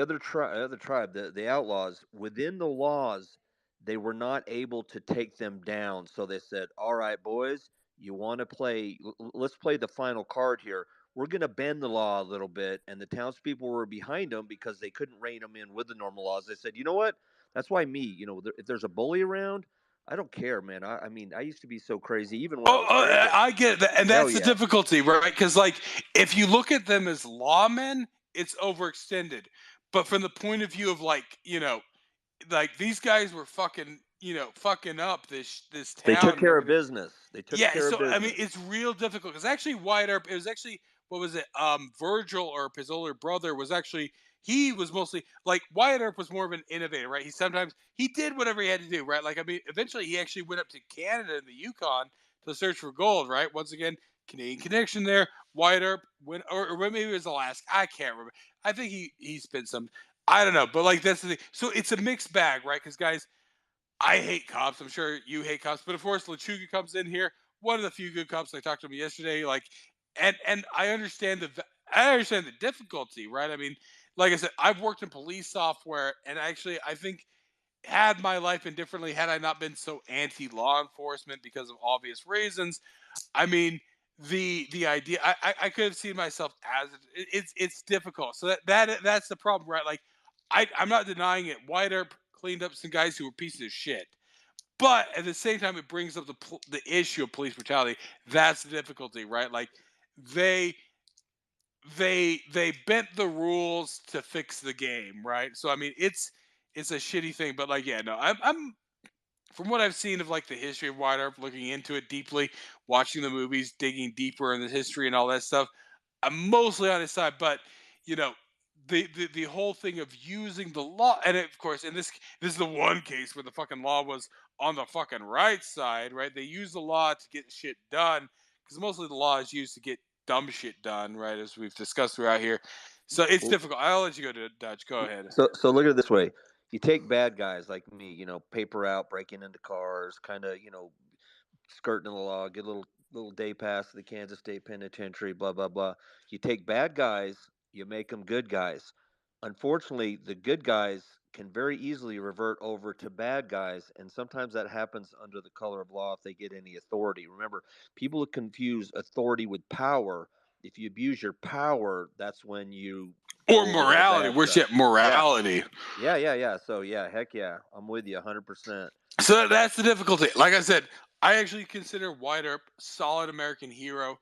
S14: other tribe, the outlaws, within the laws, they were not able to take them down. So they said, "All right, boys, you want to play? Let's play the final card here. We're going to bend the law a little bit." And the townspeople were behind them because they couldn't rein them in with the normal laws. They said, "You know what? That's why me. If there's a bully around, I don't care, man. I mean, I used to be so crazy, even when I was drinking."
S13: I get that, and
S14: Hell
S13: that's the
S14: yeah.
S13: difficulty, right? Because like, if you look at them as lawmen, it's overextended. But from the point of view of like, like these guys were fucking, fucking up this
S14: They
S13: town
S14: took
S13: and
S14: care of
S13: everything.
S14: business. They took
S13: Yeah,
S14: care of
S13: so I
S14: business.
S13: mean, it's real difficult because actually Wyatt Earp, it was actually, what was it? Virgil Earp, his older brother, was actually, he was mostly like, Wyatt Earp was more of an innovator, right? He did whatever he had to do, right? Like, I mean, eventually he actually went up to Canada and the Yukon to search for gold, right? Once again, Canadian connection there. Wyatt Earp went, or maybe it was Alaska. I can't remember. I think he spent some. I don't know, but like that's the thing. So it's a mixed bag, right? Because guys, I hate cops. I'm sure you hate cops, but of course, Lechuga comes in here. One of the few good cops. I talked to him yesterday. Like, and I understand the difficulty, right? I mean, like I said, I've worked in police software, and actually, I think had my life been differently, had I not been so anti law enforcement because of obvious reasons, I mean, the idea, I could have seen myself as it's difficult. So that's the problem, right? Like, I'm not denying it. Wyatt Earp cleaned up some guys who were pieces of shit. But at the same time, it brings up the issue of police brutality. That's the difficulty, right? Like, they they bent the rules to fix the game, right? So I mean, it's a shitty thing, but like, yeah, no, I'm from what I've seen of like the history of Wyatt Earp, looking into it deeply, watching the movies, digging deeper in the history and all that stuff. I'm mostly on his side, but you know, the whole thing of using the law, and of course, in this is the one case where the fucking law was on the fucking right side, right? They use the law to get shit done because mostly the law is used to get dumb shit done, right? As we've discussed throughout here. So it's difficult. I'll let you go to Dutch. Go ahead.
S14: So look at it this way. You take bad guys like me, paper out, breaking into cars, kind of, skirting the law, get a little day pass to the Kansas State Penitentiary, blah blah blah. You take bad guys, you make them good guys. Unfortunately, the good guys can very easily revert over to bad guys, and sometimes that happens under the color of law if they get any authority. Remember, people confuse authority with power. If you abuse your power, that's when you
S13: or morality. We're shit morality.
S14: Yeah. So yeah, heck yeah, I'm with you 100%.
S13: So that's the difficulty. Like I said, I actually consider Wyatt Earp solid American hero,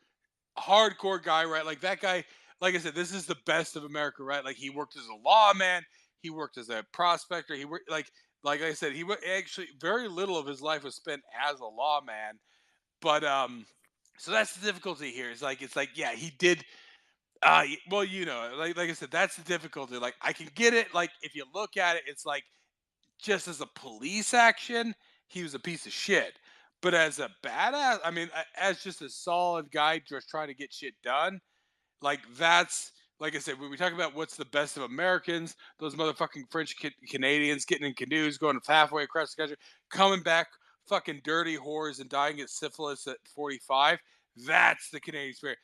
S13: hardcore guy, right? Like that guy. Like I said, this is the best of America, right? Like he worked as a lawman, he worked as a prospector, he worked like I said, actually very little of his life was spent as a lawman. But so that's the difficulty here. It's like yeah, he did. Well, like I said, that's the difficulty. Like I can get it. Like if you look at it, it's like just as a police action, he was a piece of shit. But as a badass, I mean, as just a solid guy just trying to get shit done, like that's like I said, when we talk about what's the best of Americans, those motherfucking French Canadians getting in canoes, going halfway across the country, coming back fucking dirty whores and dying of syphilis at 45. That's the Canadian spirit.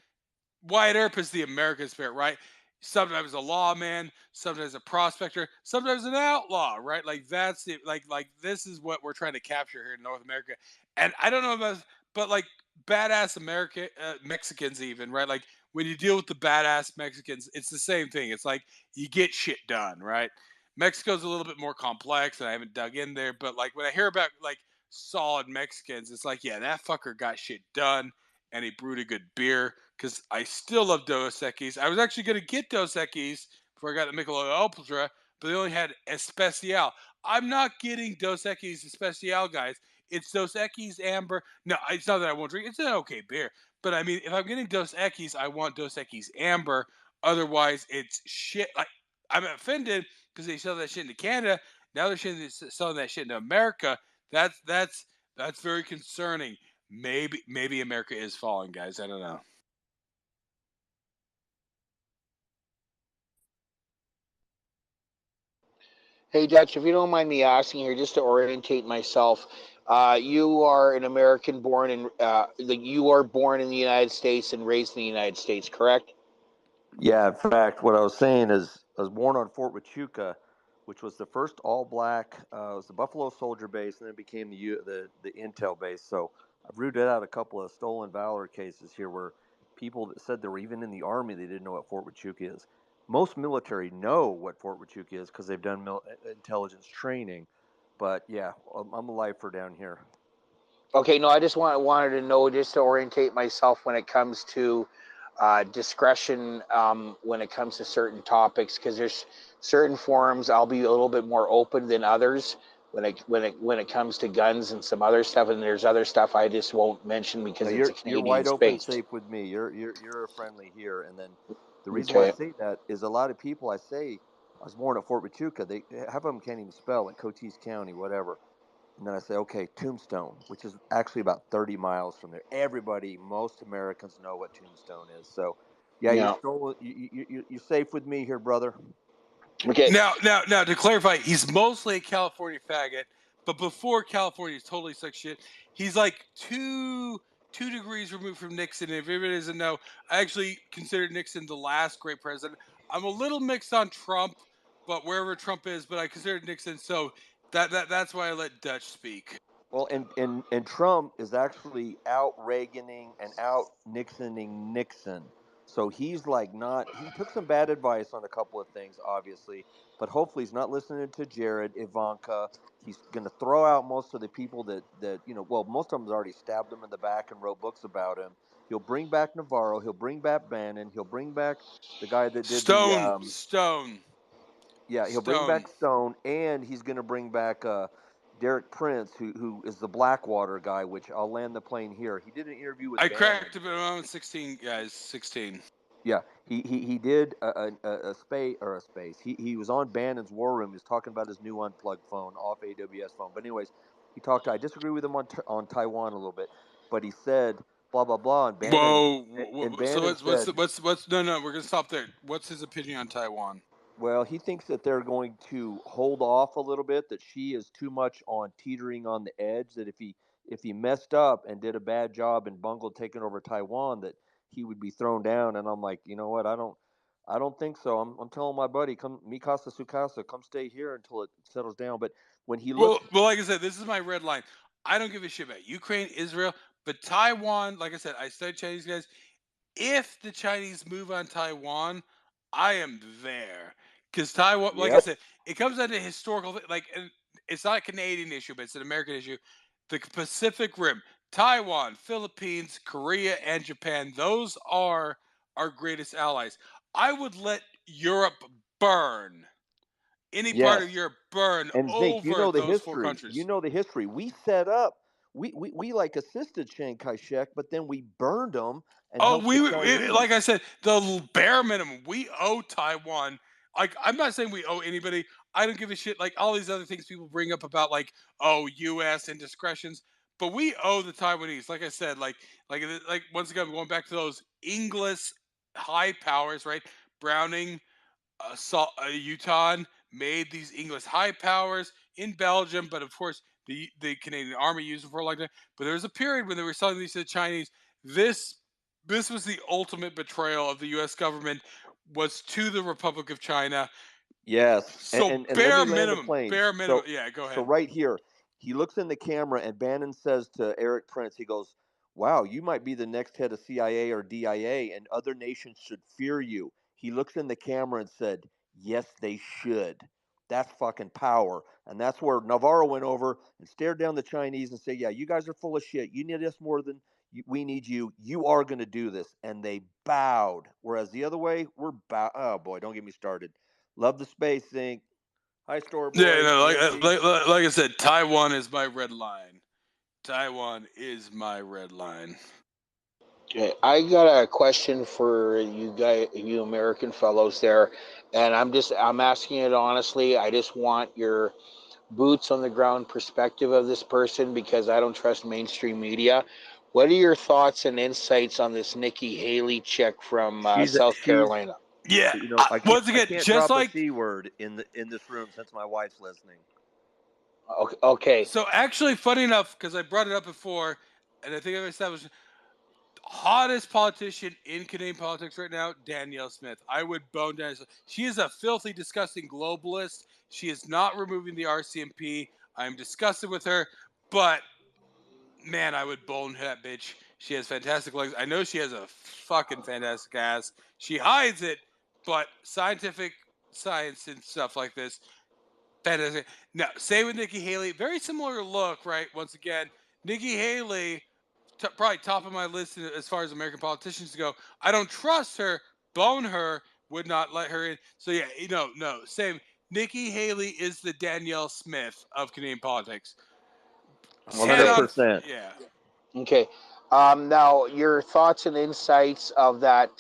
S13: Wyatt Earp is the American spirit, right? Sometimes a lawman, sometimes a prospector, sometimes an outlaw, right? Like that's it. Like this is what we're trying to capture here in North America. And I don't know about, but like badass Mexicans, even right? Like when you deal with the badass Mexicans, it's the same thing. It's like you get shit done, right? Mexico's a little bit more complex, and I haven't dug in there. But like when I hear about like solid Mexicans, it's like, yeah, that fucker got shit done, and he brewed a good beer. Because I still love Dos Equis. I was actually going to get Dos Equis before I got the Michelob Ultra, but they only had Especial. I'm not getting Dos Equis Especial, guys. It's Dos Equis Amber. No, it's not that I won't drink. It's an okay beer. But I mean, if I'm getting Dos Equis, I want Dos Equis Amber. Otherwise, it's shit. Like I'm offended because they sell that shit into Canada. Now they're selling that shit into America. That's very concerning. Maybe America is falling, guys. I don't know.
S6: Hey, Dutch, if you don't mind me asking here, just to orientate myself, you are an American born in, you are born in the United States and raised in the United States, correct?
S14: Yeah, in fact, what I was saying is I was born on Fort Huachuca, which was the first all-black. It was the Buffalo Soldier base, and then it became the Intel base. So I've rooted out a couple of stolen valor cases here where people that said they were even in the Army, they didn't know what Fort Huachuca is. Most military know what Fort Huachuca is because they've done intelligence training. But yeah, I'm a lifer down here.
S6: Okay, no, I just wanted to know, just to orientate myself when it comes to discretion, when it comes to certain topics, because there's certain forums I'll be a little bit more open than others when it comes to guns and some other stuff, and there's other stuff I just won't mention because
S14: No,
S6: it's a
S14: you're
S6: Canadian
S14: wide open,
S6: space.
S14: safe with me. You're a friendly here, and then the reason why I
S6: Okay.
S14: say that is a lot of people I say I was born at Fort Huachuca. They half of them can't even spell, like Cochise County, whatever. And then I say, okay, Tombstone, which is actually about 30 miles from there. Everybody, most Americans know what Tombstone is. So, yeah, you're
S6: Yeah.
S14: still you're safe with me here, brother.
S6: Okay.
S13: Now, to clarify, he's mostly a California faggot, but before California totally sucks shit, he's like two degrees removed from Nixon. And if everybody doesn't know, I actually consider Nixon the last great president. I'm a little mixed on Trump, but wherever Trump is, but I consider Nixon. So that's why I let Dutch speak.
S14: Well, and Trump is actually out Reaganing and out Nixoning Nixon. So he's like not. He took some bad advice on a couple of things, obviously, but hopefully he's not listening to Jared, Ivanka. He's going to throw out most of the people that Well, most of them already stabbed him in the back and wrote books about him. He'll bring back Navarro. He'll bring back Bannon. He'll bring back the guy that did
S13: Stone.
S14: Yeah, he'll bring back Stone, and he's going to bring back Derek Prince, who is the Blackwater guy, which I'll land the plane here. He did an interview with
S13: I
S14: Bannon.
S13: cracked him around 16 guys. 16.
S14: Yeah, he did a space. He was on Bannon's War Room. He was talking about his new unplugged phone off AWS phone. But anyways, he talked. I disagree with him on Taiwan a little bit, but he said blah blah blah. And Bannon.
S13: Whoa.
S14: And
S13: So
S14: Bannon
S13: what's no, we're gonna stop there. What's his opinion on Taiwan?
S14: Well, he thinks that they're going to hold off a little bit, that she is too much on teetering on the edge, that if he messed up and did a bad job and bungled taking over Taiwan, that he would be thrown down. And I'm like, you know what? I don't think so. I'm telling my buddy, come Mikasa Sukasa, come stay here until it settles down. But when he looked
S13: Well, like I said, this is my red line. I don't give a shit about Ukraine, Israel, but Taiwan, like I said, I study Chinese guys. If the Chinese move on Taiwan, I am there. Because Taiwan, like I said, it comes down to historical, and it's not a Canadian issue, but it's an American issue. The Pacific Rim, Taiwan, Philippines, Korea, and Japan, those are our greatest allies. I would let Europe burn. Any part of Europe burn
S14: And Zink, you
S13: over
S14: know the
S13: those four
S14: history.
S13: countries.
S14: You know the history. We set up. We like assisted Chiang Kai-shek, but then we burned them and
S13: Oh,
S14: helped the Chinese.
S13: like I said, the bare minimum. We owe Taiwan. Like, I'm not saying we owe anybody. I don't give a shit. Like all these other things people bring up about, like, oh, U.S. indiscretions, but we owe the Taiwanese. Like I said, like once again, going back to those English high powers, right? Browning, Utah made these English high powers in Belgium, but of course the Canadian Army used them for a long time. But there was a period when they were selling these to the Chinese. This was the ultimate betrayal of the U.S. government, was to the Republic of China.
S14: Yes.
S13: So
S14: and
S13: bare
S14: let me land the
S13: minimum,
S14: plane.
S13: bare minimum.
S14: So,
S13: Yeah, go ahead.
S14: So right here, he looks in the camera and Bannon says to Eric Prince, he goes, "Wow, you might be the next head of CIA or DIA, and other nations should fear you." He looks in the camera and said, "Yes, they should." That's fucking power. And that's where Navarro went over and stared down the Chinese and said, "Yeah, you guys are full of shit. You need us more than we need you. You are going to do this." And they bowed. Whereas the other way, we're bow. Oh boy, don't get me started. Love the space, Zink. Hi, Store Boy.
S13: Yeah, no,
S14: Andy.
S13: like I said, Taiwan is my red line. Taiwan is my red line.
S6: Okay, I got a question for you guys, you American fellows there, and I'm asking it honestly. I just want your boots on the ground perspective of this person because I don't trust mainstream media. What are your thoughts and insights on this Nikki Haley chick from South Carolina?
S13: Yeah.
S14: But, you know, I
S13: Once again,
S14: can't
S13: just
S14: drop
S13: like
S14: a C word in this room since my wife's listening.
S6: Okay.
S13: so, actually, funny enough, because I brought it up before, and I think I've established hottest politician in Canadian politics right now, Danielle Smith. I would bone Danielle Smith. She is a filthy, disgusting globalist. She is not removing the RCMP. I'm disgusted with her, but man, I would bone that bitch. She has fantastic legs. I know she has a fucking fantastic ass. She hides it, but scientific science and stuff like this, fantastic. No, same with Nikki Haley. Very similar look, right? Once again, Nikki Haley, probably top of my list as far as American politicians go. I don't trust her. Bone her. Would not let her in. So yeah, no, same. Nikki Haley is the Danielle Smith of Canadian politics.
S14: 100%.
S13: Yeah.
S6: Okay. Now, your thoughts and insights of that,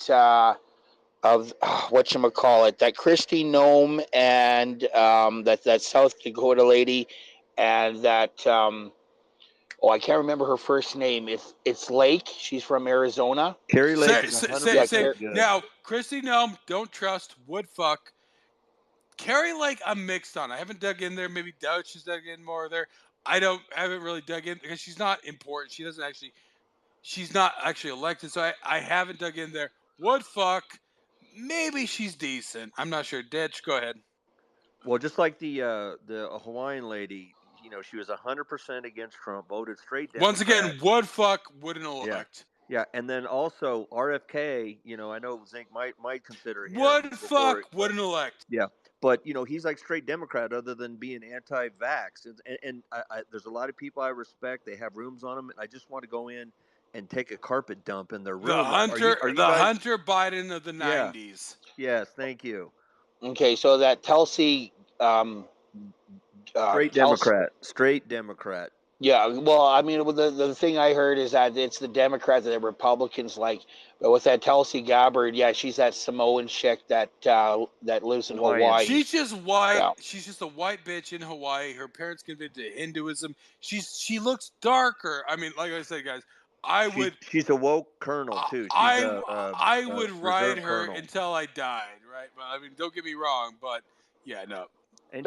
S6: of whatchamacallit, that Christy Nome and that South Dakota lady, and that, I can't remember her first name. It's Lake. She's from Arizona.
S14: Carrie Lake
S13: Say,
S14: is
S13: say,
S14: 100%
S13: say,
S14: good.
S13: now, Christy Nome, don't trust, would fuck. Carrie Lake, I'm mixed on. I haven't dug in there. Maybe Douch has dug in more there. Haven't really dug in because she's not important. She's not actually elected, so I haven't dug in there. Would fuck. Maybe she's decent. I'm not sure. Ditch, go ahead.
S14: Well, just like the Hawaiian lady, you know, she was 100% against Trump, voted straight Democrat.
S13: Once again, would fuck, wouldn't elect.
S14: Yeah, and then also RFK, you know, I know Zink might consider him.
S13: Would fuck, wouldn't elect.
S14: Yeah, but you know, he's like straight Democrat, other than being anti-vax. And there's a lot of people I respect. They have rooms on them. I just want to go in and take a carpet dump in their room.
S13: The Hunter,
S14: are you guys...
S13: Hunter Biden of the 90s.
S14: Yes, thank you.
S6: Okay, so that Tulsi,
S14: straight Democrat.
S6: Yeah, well, I mean, the thing I heard is that it's the Democrats that the Republicans like. But with that Tulsi Gabbard, yeah, she's that Samoan chick that lives in Hawaii.
S13: She's just white. Yeah. She's just a white bitch in Hawaii. Her parents converted to Hinduism. She looks darker. I mean, like I said, guys,
S14: She's a woke colonel too.
S13: I would ride her
S14: colonel
S13: until I died, right? But I mean, don't get me wrong, but yeah, no.
S14: And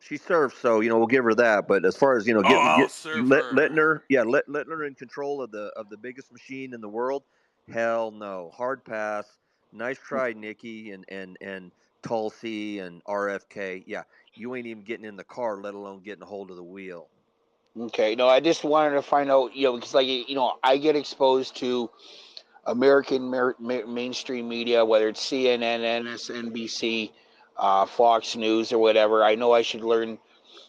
S14: she served, so you know we'll give her that. But as far as you know, letting her in control of the biggest machine in the world, hell no, hard pass. Nice try, Nikki and Tulsi and RFK. Yeah, you ain't even getting in the car, let alone getting a hold of the wheel.
S6: Okay, no, I just wanted to find out, you know, because like you know, I get exposed to American mainstream media, whether it's CNN, MSNBC. Fox News or whatever. I know I should learn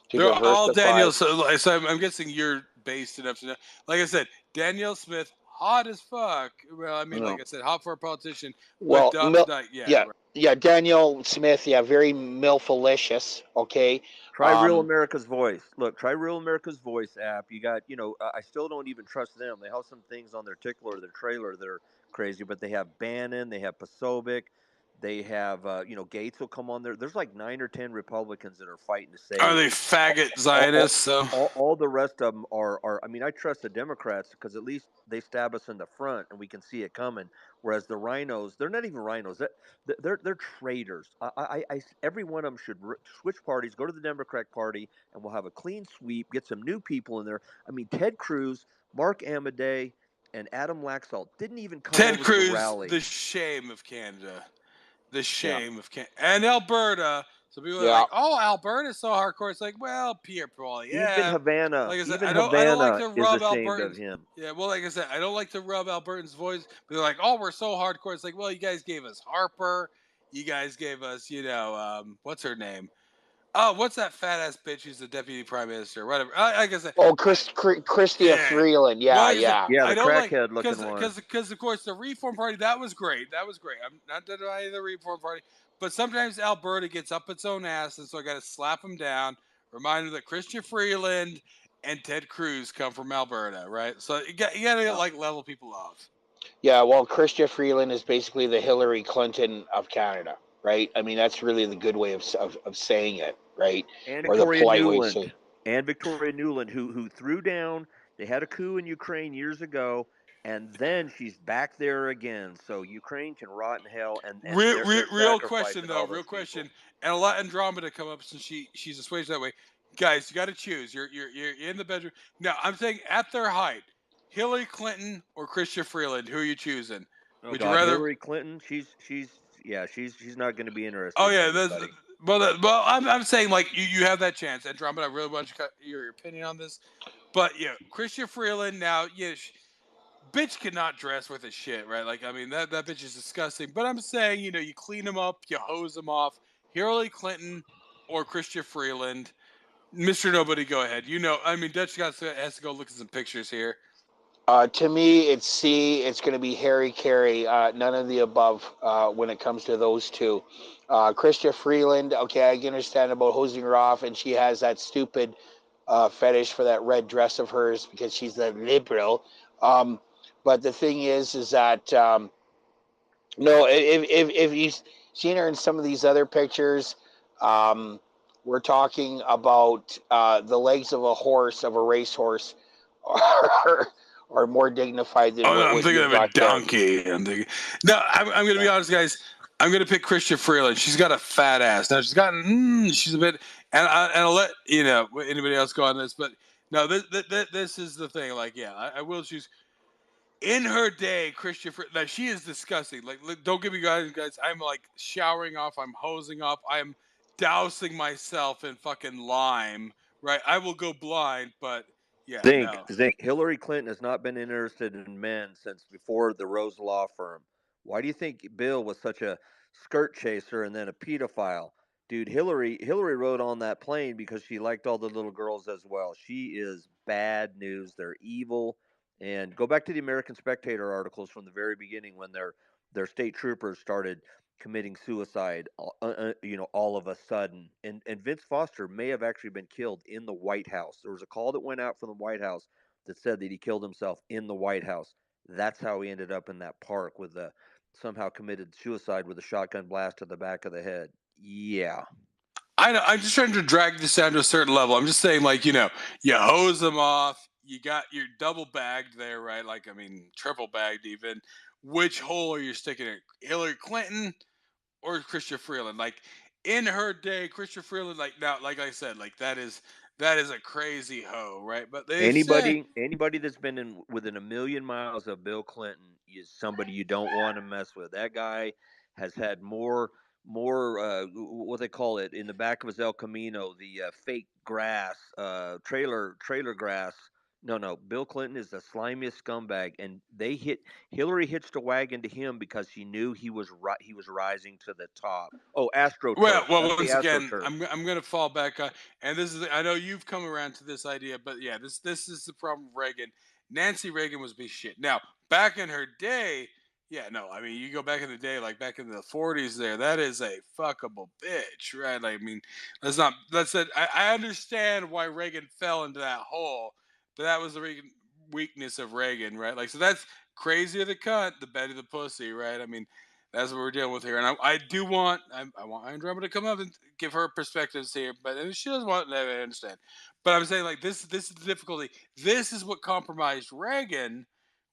S6: to
S13: They're
S6: diversify.
S13: all Danielle. So I'm guessing you're based enough to know. Like I said, Danielle Smith, hot as fuck. Well, I mean, like I said, hot for a politician.
S6: Well,
S13: yeah,
S6: Danielle Smith, very MILF-alicious. Okay.
S14: Try Real America's Voice. Look, try Real America's Voice app. You got, you know, I still don't even trust them. They have some things on their tickler or their trailer that are crazy, but they have Bannon, they have Posobiec. They have, you know, Gates will come on there. There's like 9 or 10 Republicans that are fighting to save.
S13: Are they faggot Zionists?
S14: All the rest of them are. I mean, I trust the Democrats because at least they stab us in the front and we can see it coming. Whereas the rhinos, they're not even rhinos. They're traitors. Every one of them should switch parties, go to the Democratic Party, and we'll have a clean sweep. Get some new people in there. I mean, Ted Cruz, Mark Amadei, and Adam Laxalt didn't even come over to the rally.
S13: The shame of Canada. The shame of Canada. And Alberta. So people are like, oh, Alberta's so hardcore. It's like, well, Pierre Paul, yeah.
S14: Even Havana.
S13: Like I said,
S14: even
S13: I don't like to rub
S14: is ashamed
S13: Albertans.
S14: of him.
S13: Yeah, well, like I said, I don't like to rub Albertans' voice. But they're like, oh, we're so hardcore. It's like, well, you guys gave us Harper. You guys gave us, you know, what's her name? Oh, what's that fat ass bitch who's the deputy prime minister? Whatever. Like I said.
S6: Oh, Chrystia Freeland. Yeah,
S14: yeah. Yeah, the crackhead looking one.
S13: Because of course the Reform Party, that was great. That was great. I'm not denying the Reform Party, but sometimes Alberta gets up its own ass, and so I got to slap them down. Remind them that Chrystia Freeland and Ted Cruz come from Alberta, right? So you got to like level people off.
S6: Yeah, well, Chrystia Freeland is basically the Hillary Clinton of Canada. Right, I mean that's really the good way of saying it, right?
S14: And Victoria Nuland, who threw down. They had a coup in Ukraine years ago. and then she's back there again. So Ukraine can rot in hell, and
S13: Real,
S14: they're
S13: real question
S14: sacrificing
S13: though.
S14: all
S13: Real
S14: those people.
S13: question, and I'll let Andromeda come up since she's assuaged that way. Guys, you got to choose. You're in the bedroom now. I'm saying at their height, Hillary Clinton or Chrystia Freeland. Who are you choosing?
S14: Oh
S13: Would you
S14: God,
S13: rather?
S14: Hillary Clinton? She's not going to be interested
S13: Oh
S14: in
S13: yeah,
S14: anybody.
S13: well, I'm saying like you have that chance, Andromeda. I really want your opinion on this, but yeah, Chrystia Freeland. Now, yeah, bitch cannot dress with a shit, right? Like, I mean, that bitch is disgusting. But I'm saying, you clean them up, you hose them off. Hillary Clinton or Chrystia Freeland. Mr. Nobody, go ahead. I mean, Dutch has to go look at some pictures here.
S6: To me, it's C. It's going to be Harry Carey. None of the above when it comes to those two. Chrystia Freeland, okay, I can understand about hosing her off, and she has that stupid fetish for that red dress of hers because she's a liberal. But the thing is that no, if you've seen her in some of these other pictures, we're talking about the legs of a horse, of a racehorse, are more dignified than
S13: Oh, no, I'm
S6: what
S13: thinking
S6: you've
S13: of a
S6: got there.
S13: donkey. No, I'm going to be honest, guys. I'm going to pick Chrystia Freeland. She's got a fat ass. Now, she's a bit, and I'll let, anybody else go on this, but no, this is the thing. Like, yeah, I will choose. In her day, Chrystia Freeland, like, she is disgusting. Like, don't get me guys. I'm like showering off. I'm hosing off. I'm dousing myself in fucking lime. Right? I will go blind, but yeah, no.
S14: Zink. Hillary Clinton has not been interested in men since before the Rose Law Firm. Why do you think Bill was such a skirt chaser and then a pedophile? Dude, Hillary rode on that plane because she liked all the little girls as well. She is bad news. They're evil. And go back to the American Spectator articles from the very beginning when their state troopers started committing suicide, all of a sudden. And Vince Foster may have actually been killed in the White House. There was a call that went out from the White House that said that he killed himself in the White House. That's how he ended up in that park with somehow committed suicide with a shotgun blast to the back of the head. Yeah.
S13: I know. I'm just trying to drag this down to a certain level. I'm just saying, like, you hose them off. You're double bagged there, right? Like, I mean, triple bagged even. Which hole are you sticking in? Hillary Clinton or Chrystia Freeland? Like, in her day, Chrystia Freeland, like, now, like I said, like, that is a crazy hoe, right? But they say
S14: Anybody that's been within a million miles of Bill Clinton is somebody you don't want to mess with. That guy has had more what they call it in the back of his El Camino, the fake grass, trailer grass. No, Bill Clinton is the slimiest scumbag, and Hillary hitched a wagon to him because she knew he was rising to the top. Oh, AstroTurf.
S13: well,
S14: That's
S13: once
S14: the
S13: again,
S14: AstroTurf.
S13: I'm gonna fall back on, and this is, I know you've come around to this idea, but yeah, this is the problem with Reagan. Nancy Reagan was be shit. Now, back in her day, yeah, no, I mean, you go back in the day, like back in the 40s, that is a fuckable bitch, right? Like, I mean, that's it. I understand why Reagan fell into that hole, but that was the weakness of Reagan, right? Like, so that's crazier the cunt, the better the pussy, right? I mean, that's what we're dealing with here, and I want Andromeda to come up and give her perspectives here, but if she doesn't want, I understand. But I'm saying, like, this is the difficulty. This is what compromised Reagan.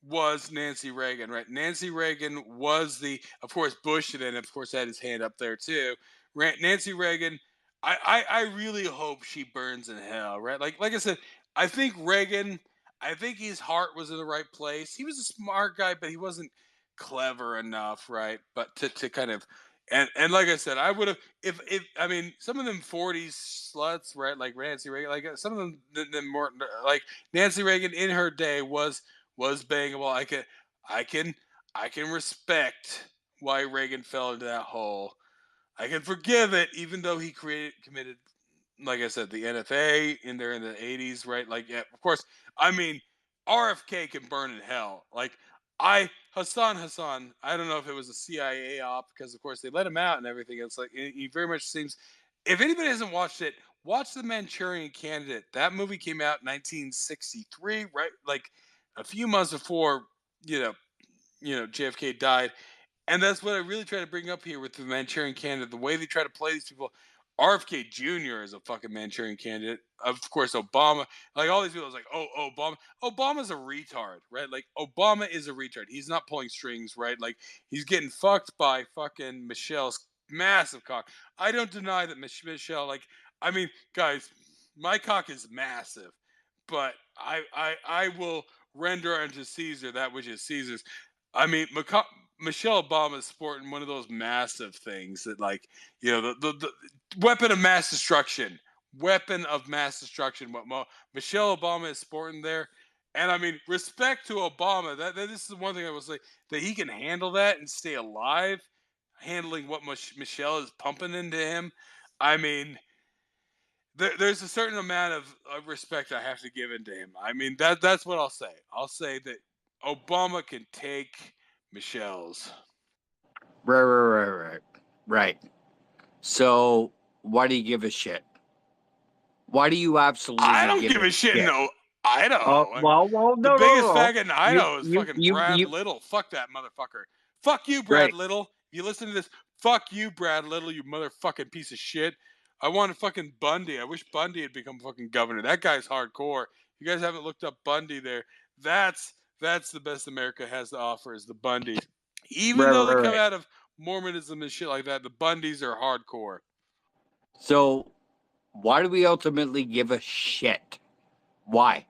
S13: Was Nancy Reagan, right? Nancy Reagan was of course, Bush, and then of course had his hand up there too. Nancy Reagan, I really hope she burns in hell, right? Like I said, I think Reagan, I think his heart was in the right place. He was a smart guy, but he wasn't clever enough, right? But to kind of, and like I said, I would have, if I mean, some of them 40s sluts, right? Like Nancy Reagan, like some of them, more like Nancy Reagan in her day was bangable. I can respect why Reagan fell into that hole. I can forgive it, even though he committed, like I said, the NFA in there in the 80s, right? Like, yeah, of course. I mean, RFK can burn in hell. Like, Hassan, I don't know if it was a CIA op, because of course they let him out and everything. It's like, he very much seems, if anybody hasn't watched it, watch The Manchurian Candidate. That movie came out in 1963, right? Like a few months before, JFK died. And that's what I really try to bring up here with The Manchurian Candidate. The way they try to play these people RFK Jr. is a fucking Manchurian candidate. Of course, Obama. Like all these people, is like, oh, Obama. Obama's a retard, right? Like Obama is a retard. He's not pulling strings, right? Like he's getting fucked by fucking Michelle's massive cock. I don't deny that Michelle. Like, I mean, guys, my cock is massive, but I will render unto Caesar that which is Caesar's. I mean, Michelle Obama is sporting one of those massive things that, like, you know, the weapon of mass destruction. Weapon of mass destruction. What Michelle Obama is sporting there. And I mean, respect to Obama. That this is one thing I will say, that he can handle that and stay alive, handling what Michelle is pumping into him. I mean, there's a certain amount of respect I have to give into him. I mean, that's what I'll say. I'll say that Obama can take Michelle's.
S2: Right. So why do you give a shit? Why do you absolutely?
S13: I don't give a shit. No, Idaho.
S2: Well,
S13: the
S2: no,
S13: biggest
S2: no.
S13: faggot in Idaho is fucking Brad
S2: you-
S13: Little. Fuck that motherfucker. Fuck you, Brad
S2: Right.
S13: Little. You listen to this? Fuck you, Brad Little. You motherfucking piece of shit. I wanted fucking Bundy. I wish Bundy had become fucking governor. That guy's hardcore. You guys haven't looked up Bundy there. That's the best America has to offer, is the Bundys. Even though they come out of Mormonism and shit like that, the Bundys are hardcore.
S2: So why do we ultimately give a shit? Why?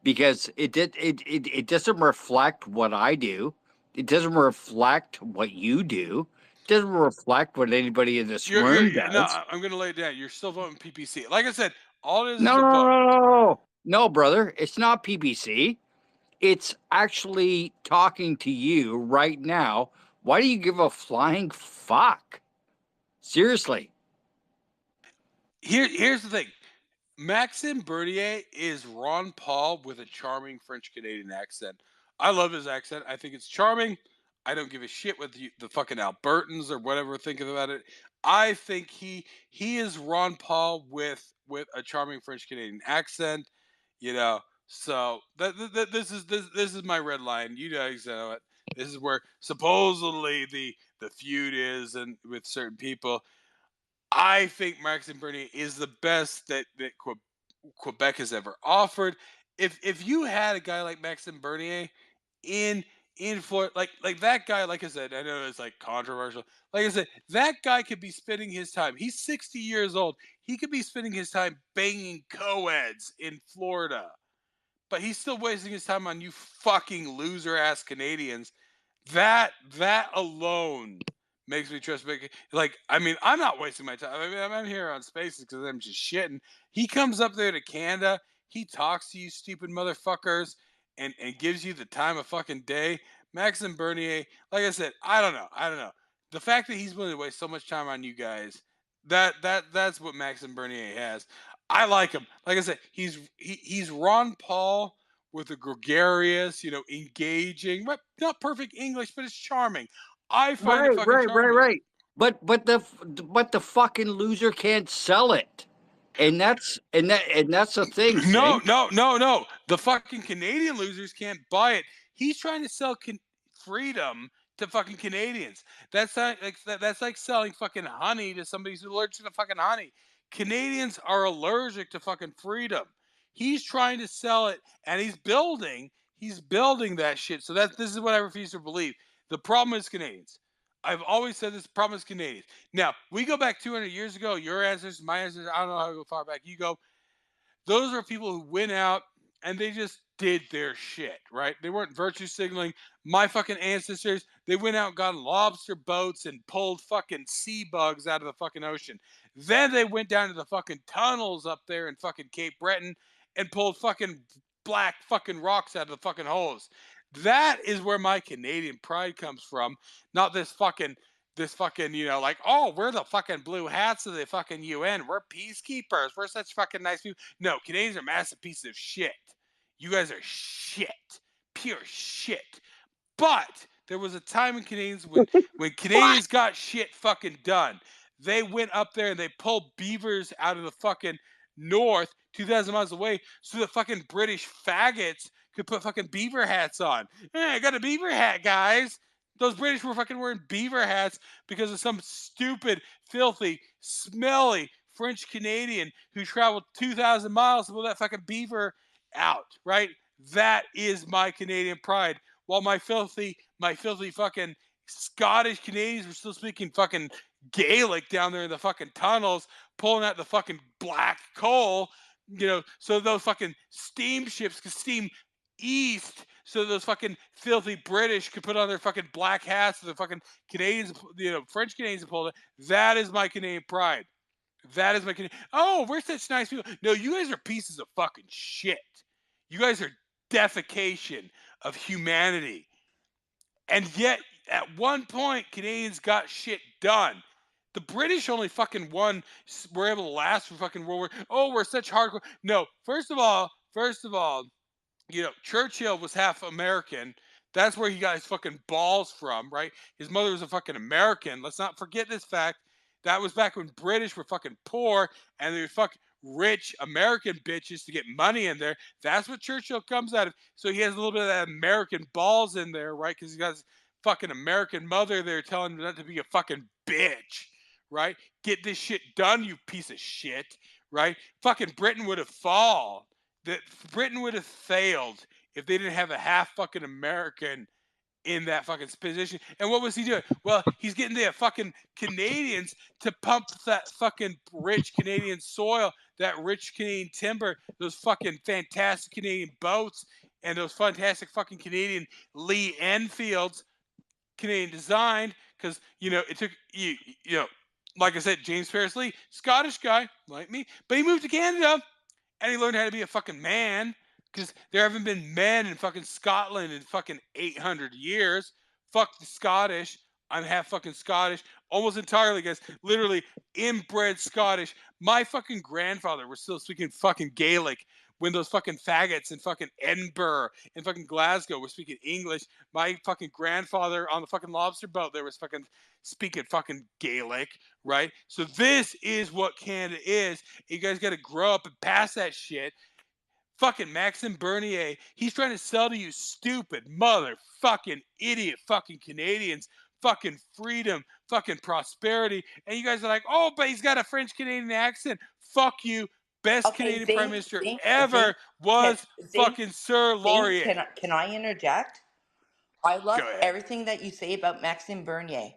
S2: Because it doesn't reflect what I do. It doesn't reflect what you do. It doesn't reflect what anybody in this room does.
S13: No, I'm going to lay it down. You're still voting PPC. Like I said, all it is
S2: No,
S13: is a vote.
S2: No, brother. It's not PPC. It's actually talking to you right now. Why do you give a flying fuck? Seriously.
S13: Here's the thing. Maxime Bernier is Ron Paul with a charming French Canadian accent. I love his accent. I think it's charming. I don't give a shit what the fucking Albertans or whatever think about it. I think he is Ron Paul with a charming French Canadian accent. You know, so this is my red line. You guys know it. This is where supposedly the feud is, and with certain people. I think Maxime Bernier is the best that Quebec has ever offered. If you had a guy like Maxime Bernier in Florida, like that guy, like I said, I know it's like controversial. Like I said, that guy could be spending his time. He's 60 years old. He could be spending his time banging co-eds in Florida, but he's still wasting his time on you fucking loser ass Canadians. That alone makes me trust Mickey. Like, I mean, I'm not wasting my time. I mean, I'm here on Spaces because I'm just shitting. He comes up there to Canada. He talks to you stupid motherfuckers and gives you the time of fucking day. Maxime Bernier, like I said, I don't know. The fact that he's willing to waste so much time on you guys, that's what Maxime Bernier has. I like him. Like I said, he's Ron Paul with a gregarious, engaging, not perfect English, but it's charming. I find it fucking charming.
S2: Right. But the fucking loser can't sell it, and that's the thing.
S13: No. The fucking Canadian losers can't buy it. He's trying to sell freedom to fucking Canadians. That's like selling fucking honey to somebody who's allergic to fucking honey. Canadians are allergic to fucking freedom. He's trying to sell it, and he's building that shit. So this is what I refuse to believe. The problem is Canadians. I've always said this, problem is Canadians. Now, we go back 200 years ago, your ancestors, my ancestors, I don't know how far back you go. Those are people who went out and they just did their shit, right? They weren't virtue signaling. My fucking ancestors, they went out and got lobster boats and pulled fucking sea bugs out of the fucking ocean. Then they went down to the fucking tunnels up there in fucking Cape Breton and pulled fucking black fucking rocks out of the fucking holes. That is where my Canadian pride comes from, not this fucking, like, oh, we're the fucking blue hats of the fucking UN. We're peacekeepers. We're such fucking nice people. No, Canadians are massive pieces of shit. You guys are shit. Pure shit. But there was a time in Canadians when Canadians got shit fucking done. They went up there and they pulled beavers out of the fucking north 2,000 miles away so the fucking British faggots could put fucking beaver hats on. Hey, I got a beaver hat, guys. Those British were fucking wearing beaver hats because of some stupid, filthy, smelly, French Canadian who traveled 2,000 miles to pull that fucking beaver out, right? That is my Canadian pride. While my filthy fucking Scottish Canadians were still speaking fucking Gaelic down there in the fucking tunnels, pulling out the fucking black coal, so those fucking steamships could steam east, so those fucking filthy British could put on their fucking black hats, so the fucking Canadians, French Canadians pulled it. That is my Canadian pride. That is my Canadian. Oh, we're such nice people. No, you guys are pieces of fucking shit. You guys are defecation of humanity. And yet, at one point, Canadians got shit done. The British only fucking were able to last for fucking World War. Oh, we're such hardcore. No, first of all, Churchill was half American. That's where he got his fucking balls from, right? His mother was a fucking American. Let's not forget this fact. That was back when British were fucking poor and they would fuck rich American bitches to get money in there. That's what Churchill comes out of. So he has a little bit of that American balls in there, right? Because he got his fucking American mother there telling him not to be a fucking bitch, right? Get this shit done, you piece of shit, right? Fucking Britain would have fallen. Britain would have failed if they didn't have a half fucking American in that fucking position. And what was he doing? Well, he's getting the fucking Canadians to pump that fucking rich Canadian soil, that rich Canadian timber, those fucking fantastic Canadian boats, and those fantastic fucking Canadian Lee Enfields, Canadian designed, because, it took, like I said, James Ferris Lee, Scottish guy, like me, but he moved to Canada, and he learned how to be a fucking man, because there haven't been men in fucking Scotland in fucking 800 years. Fuck the Scottish. I'm half fucking Scottish. Almost entirely, guys. Literally inbred Scottish. My fucking grandfather was still speaking fucking Gaelic when those fucking faggots in fucking Edinburgh and fucking Glasgow were speaking English. My fucking grandfather on the fucking lobster boat there was fucking speaking fucking Gaelic, right? So this is what Canada is. You guys got to grow up and pass that shit. Fucking Maxime Bernier, he's trying to sell to you stupid motherfucking idiot fucking Canadians fucking freedom, fucking prosperity, and you guys are like, oh, but he's got a French Canadian accent. Fuck you. Best Canadian Prime Minister ever was fucking Sir Laurier.
S15: Can I interject? I love everything that you say about Maxime Bernier.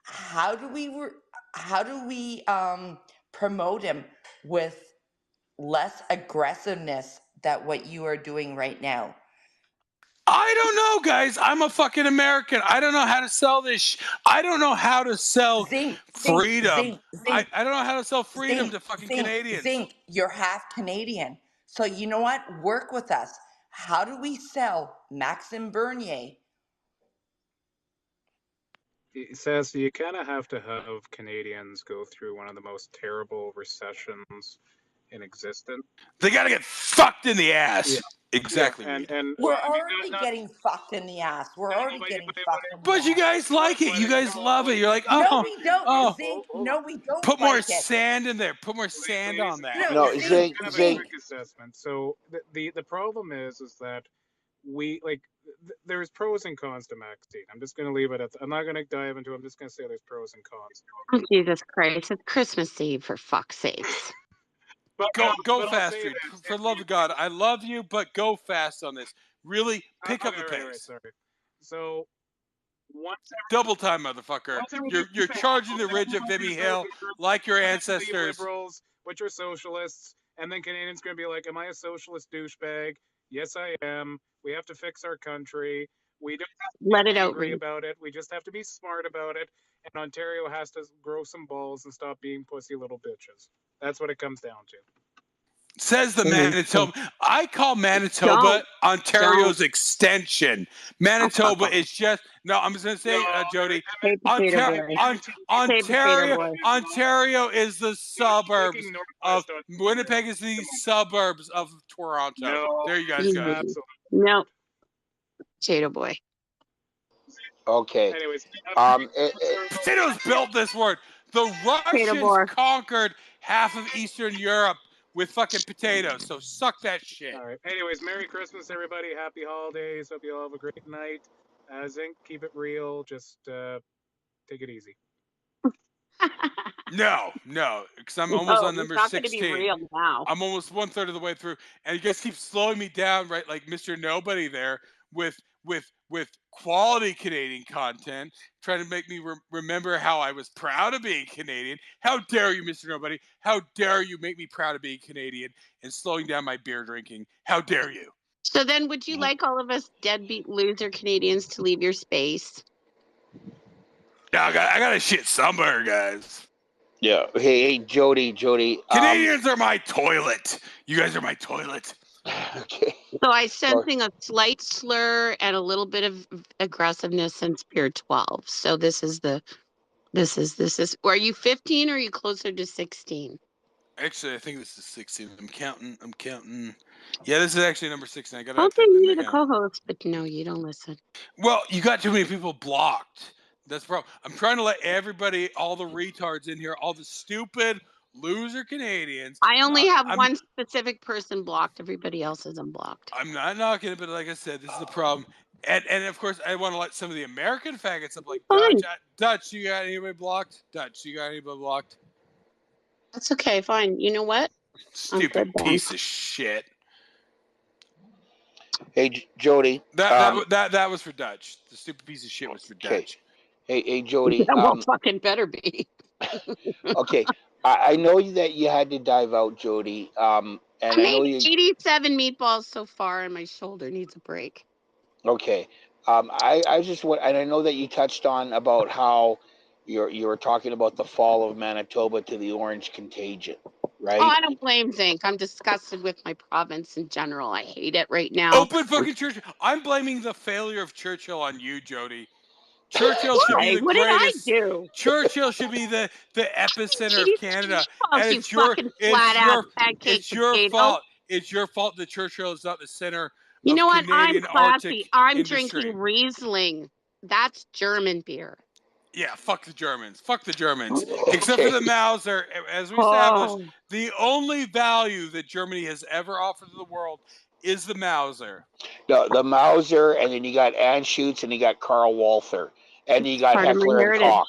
S15: How do we promote him with less aggressiveness than what you are doing right now?
S13: I don't know, guys. I'm a fucking American. I don't know how to sell this. I don't know how to sell freedom. I don't know how to sell freedom to fucking Canadians.
S15: Zink, you're half Canadian. So you know what? Work with us. How do we sell Maxime Bernier?
S16: Says you kind of have to have Canadians go through one of the most terrible recessions in existence.
S13: They got to get fucked in the ass. Yeah. Exactly.
S16: Yeah, and
S15: we're already getting fucked in the ass. We're already getting fucked in the ass.
S13: But you guys like it. You guys love it. You're like, oh.
S15: No, we don't. Zink. No, we don't.
S13: Put more sand in there. Put more sand on that.
S6: No, Zink.
S16: Assessment. So the problem is that we there's pros and cons to Maxine. I'm just going to leave it at that. I'm not going to dive into it. I'm just going to say there's pros and cons.
S4: Oh, Jesus Christ. It's Christmas Eve, for fuck's sakes.
S13: Go fast, dude. For the love of God, I love you, but go fast on this. Really pick up the pace.
S16: Right, sorry. So
S13: double time, motherfucker. You're charging the ridge of Vimy Hill like your ancestors.
S16: Liberals, but you're socialists, and then Canadians going to be like, "Am I a socialist douchebag? Yes, I am. We have to fix our country. We don't have to be angry about it. We just have to be smart about it. And Ontario has to grow some balls and stop being pussy little bitches." That's what it comes down to.
S13: Says the Manitoba. I call Manitoba Ontario's extension. Manitoba is just I'm just gonna say, Jody. Ontario is the suburbs of Winnipeg. Is the suburbs of Toronto.
S16: No,
S13: there you guys go.
S16: Absolutely.
S4: No, Potato Boy.
S6: Okay.
S16: Anyways,
S13: Potatoes built this word. The Russians conquered half of Eastern Europe with fucking potatoes. So suck that shit.
S16: All right. Anyways, Merry Christmas, everybody. Happy holidays. Hope you all have a great night. Zink, keep it real. Just take it easy.
S13: No, because I'm almost
S4: No,
S13: on
S4: it's
S13: number
S4: not going to be
S13: 16.
S4: real now.
S13: I'm almost 1/3 of the way through, and you guys keep slowing me down, right? Like Mr. Nobody there with quality Canadian content, trying to make me remember how I was proud of being Canadian. How dare you, Mr. Nobody? How dare you make me proud of being Canadian and slowing down my beer drinking? How dare you?
S4: So then, would you like all of us deadbeat loser Canadians to leave your space?
S13: Yeah, I got to shit somewhere, guys.
S6: Yeah. Hey, Jody.
S13: Canadians are my toilet. You guys are my toilet.
S6: Okay.
S4: So I sensing a slight slur and a little bit of aggressiveness since Pier 12. So this is. Are you 15 or are you closer to 16?
S13: Actually, I think this is 16. I'm counting. Yeah, this is actually number 16. I got to
S4: Okay, you're the
S13: count.
S4: co-host, but no, you don't listen.
S13: Well, you got too many people blocked. That's the problem. I'm trying to let everybody, all the retards in here, all the stupid loser Canadians.
S4: I only have one specific person blocked. Everybody else is unblocked.
S13: I'm not knocking it, but like I said, this is the problem. And of course, I want to let some of the American faggots up, like Dutch. Dutch, you got anybody blocked? Dutch, you got anybody blocked?
S4: That's okay, fine. You know what?
S13: Stupid piece of shit.
S6: Hey, Jody.
S13: That was for Dutch. The stupid piece of shit was for Dutch.
S6: Hey, Jody.
S4: That fucking better be.
S6: Okay. I know that you had to dive out, Jody. And
S4: I made 87 meatballs so far, and my shoulder needs a break.
S6: Okay. I just want, and I know that you touched on about how you were talking about the fall of Manitoba to the orange contagion, right?
S4: Oh, I don't blame Zinc. I'm disgusted with my province in general. I hate it right now.
S13: Open fucking Churchill. I'm blaming the failure of Churchill on you, Jody. Churchill should be the
S4: what
S13: greatest.
S4: Did I do?
S13: Churchill should be the epicenter of Canada,
S4: and it's your
S13: fault. It's your fault that Churchill is not the center.
S4: You know what?
S13: Canadian
S4: I'm classy.
S13: Arctic
S4: I'm
S13: industry.
S4: drinking Riesling. That's German beer.
S13: Yeah, fuck the Germans. Fuck the Germans. Except for the Mauser, as we established, the only value that Germany has ever offered to the world is the Mauser.
S6: The Mauser, and then you got Anschutz, and you got Karl Walther, and you got Heckler and Koch.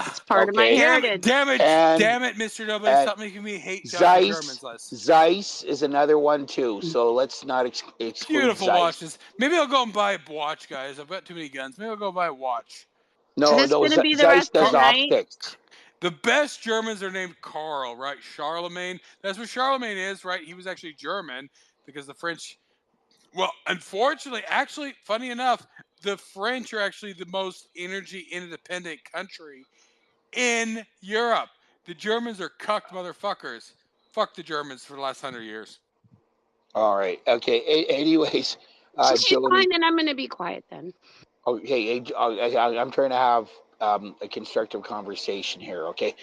S4: It's part of my heritage.
S13: Damn it, Mr. Nobody, stop making me hate Germans less.
S6: Zeiss is another one too, so let's not exclude
S13: Beautiful
S6: Zeiss.
S13: watches. Maybe I'll go and buy a watch, guys. I've got too many guns. Maybe I'll go buy a watch.
S6: No, Zeiss does optics.
S13: The best Germans are named Karl, right? Charlemagne. That's what Charlemagne is, right? He was actually German because the French... Well, unfortunately, actually, funny enough, the French are actually the most energy independent country in Europe. The Germans are cucked motherfuckers. Fuck the Germans for the last 100 years.
S6: All right. Okay. Anyways,
S4: Jody, fine, then I'm going to be quiet then.
S6: Okay. I'm trying to have a constructive conversation here. Okay.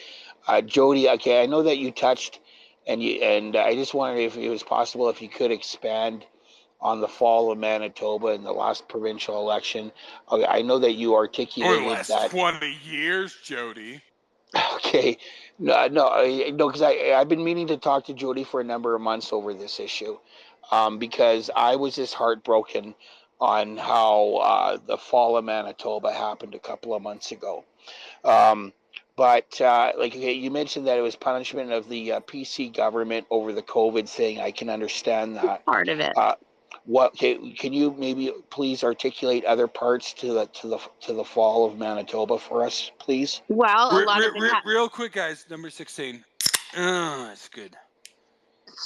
S6: Jody. Okay. I know that you touched, and I just wondered if it was possible if you could expand on the fall of Manitoba in the last provincial election. Okay, I know that you articulated
S13: the last
S6: that
S13: 20 years, Jody.
S6: Okay, no, because I've been meaning to talk to Jody for a number of months over this issue, because I was just heartbroken on how the fall of Manitoba happened a couple of months ago. But you mentioned that it was punishment of the PC government over the COVID thing. I can understand that
S4: part of it.
S6: Can you maybe please articulate other parts to the fall of Manitoba for us, please?
S4: Well, a lot of it
S13: real quick, guys. Number 16. Oh, that's good.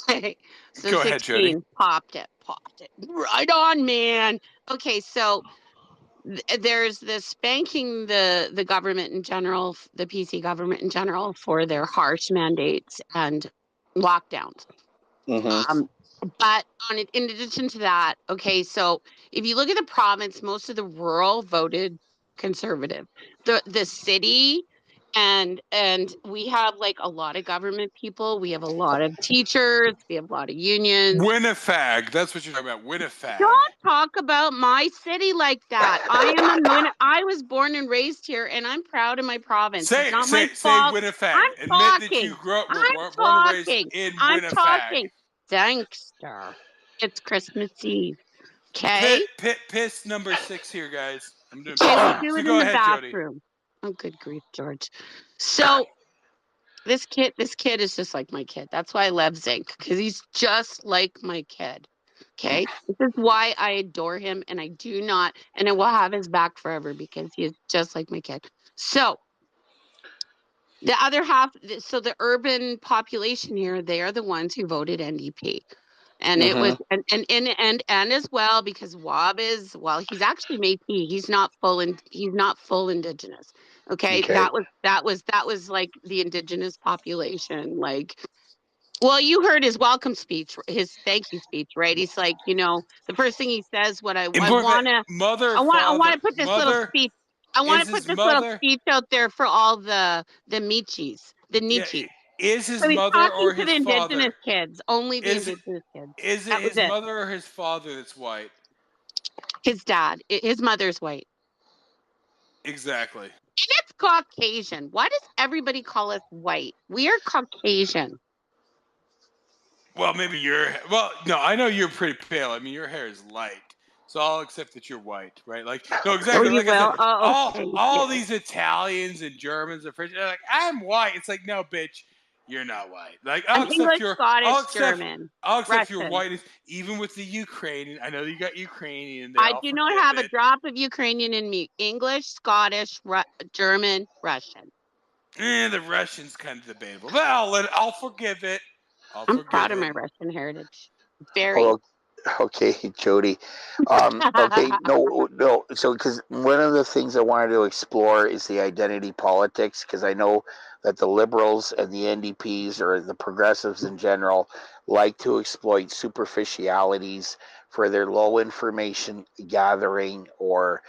S4: So
S13: Go
S4: 16
S13: ahead, Jody.
S4: Popped it. Right on, man. Okay, so there's this spanking the government in general, the PC government in general, for their harsh mandates and lockdowns.
S6: Mm-hmm.
S4: But in addition to that, okay, so if you look at the province, most of the rural voted Conservative. The city, and we have like a lot of government people. We have a lot of teachers. We have a lot of unions.
S13: Winnipeg. That's what you're talking about. Winnipeg.
S4: Don't talk about my city like that. I was born and raised here, and I'm proud of my province.
S13: Say Winnipeg.
S4: I'm
S13: Admit that you grew up, were born and raised in Winnipeg.
S4: I'm talking. Gangster. It's Christmas Eve. Okay?
S13: Piss number 6 here, guys. I'm doing
S4: we'll do it
S13: go
S4: in the
S13: ahead,
S4: bathroom.
S13: Jody.
S4: Oh, good grief, George. So This kid is just like my kid. That's why I love Zinc, because he's just like my kid. Okay, this is why I adore him, and I do not, and I will have his back forever because he is just like my kid. So the other half, so the urban population here, they are the ones who voted NDP. And it was and as well, because Wab is, well, he's actually Métis. He's not full Indigenous. Okay. That was like the Indigenous population. Like, well, you heard his welcome speech, his thank you speech, right? He's like, the first thing he says, I want to put this little speech. I want to put this little speech out there for all the Michis, the Nichis.
S13: Is his
S4: So he's
S13: mother
S4: talking
S13: or
S4: to
S13: his
S4: the Indigenous
S13: father?
S4: kids, only the Indigenous kids.
S13: Is it his mother or his father that's white?
S4: His dad. His mother's white.
S13: Exactly.
S4: And it's Caucasian. Why does everybody call us white? We are Caucasian.
S13: Well, maybe well, no, I know you're pretty pale. I mean, your hair is light. So I'll accept that you're white, right? Like, no, exactly. Like I said, all these Italians and Germans and French, they're like, I'm white. It's like, no, bitch, you're not white. Like, I'll accept
S4: German.
S13: I'll accept your
S4: Russian.
S13: whiteness, even with the Ukrainian. I know you got Ukrainian there.
S4: I do not have a drop of Ukrainian in me. English, Scottish, German, Russian.
S13: The Russian's kind of debatable, but I'll forgive it.
S4: I'm proud of my Russian heritage. Very.
S6: Okay, Jody. Okay, no. So, because one of the things I wanted to explore is the identity politics, because I know that the Liberals and the NDPs, or the progressives in general, like to exploit superficialities for their low information gathering or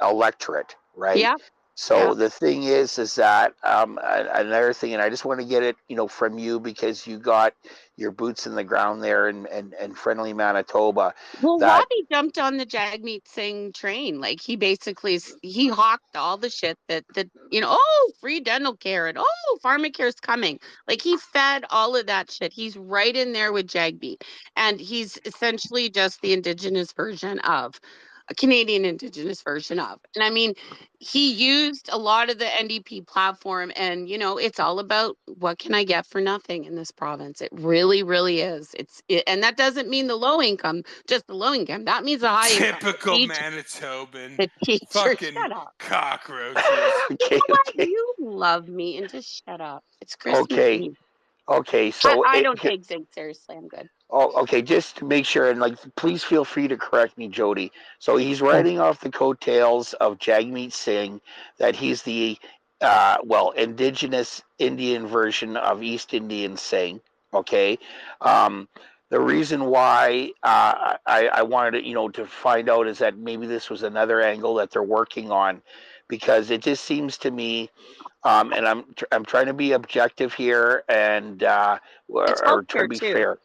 S6: electorate, right?
S4: Yeah.
S6: So the thing is that another thing, and I just want to get it, from you, because you got your boots in the ground there in friendly Manitoba.
S4: Well, Robbie jumped on the Jagmeet Singh train. Like, he hawked all the shit that free dental care and pharmacare is coming. Like, he fed all of that shit. He's right in there with Jagmeet, and he's essentially just the Indigenous version of. A Canadian Indigenous version of. And I mean, he used a lot of the NDP platform, and it's all about what can I get for nothing in this province. It really, really is. And that doesn't mean the low income, just the low income. That means the high income.
S13: Typical Manitoban.
S4: The teacher,
S13: fucking
S4: shut up.
S13: Cockroaches.
S4: You love me, and just shut up. It's Christmas Eve.
S6: Okay, so
S4: I don't take Zinc seriously. I'm good.
S6: Oh, okay. Just to make sure, and please feel free to correct me, Jody. So he's riding off the coattails of Jagmeet Singh, that he's the Indigenous Indian version of East Indian Singh. Okay. The reason why I wanted to find out is that maybe this was another angle that they're working on, because it just seems to me. And I'm trying to be objective here, and or try to be fair.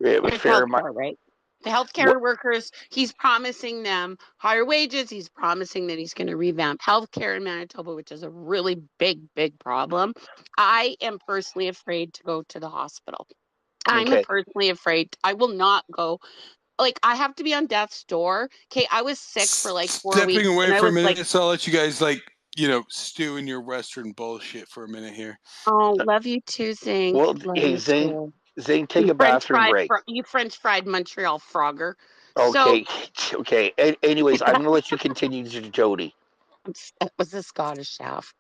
S4: Healthcare, right? The healthcare workers, he's promising them higher wages. He's promising that he's going to revamp healthcare in Manitoba, which is a really big, big problem. I am personally afraid to go to the hospital. I'm personally afraid. I will not go. Like, I have to be on death's door. Okay, I was sick for like 4 weeks.
S13: Stepping away for a minute, so I'll let you guys stew in your Western bullshit for a minute here.
S4: Oh, love you too, Zing.
S6: Well, hey, Zing, take a bathroom break.
S4: You French fried Montreal frogger.
S6: Okay, okay. Anyways, I'm going to let you continue to Jody.
S4: That was a Scottish chef.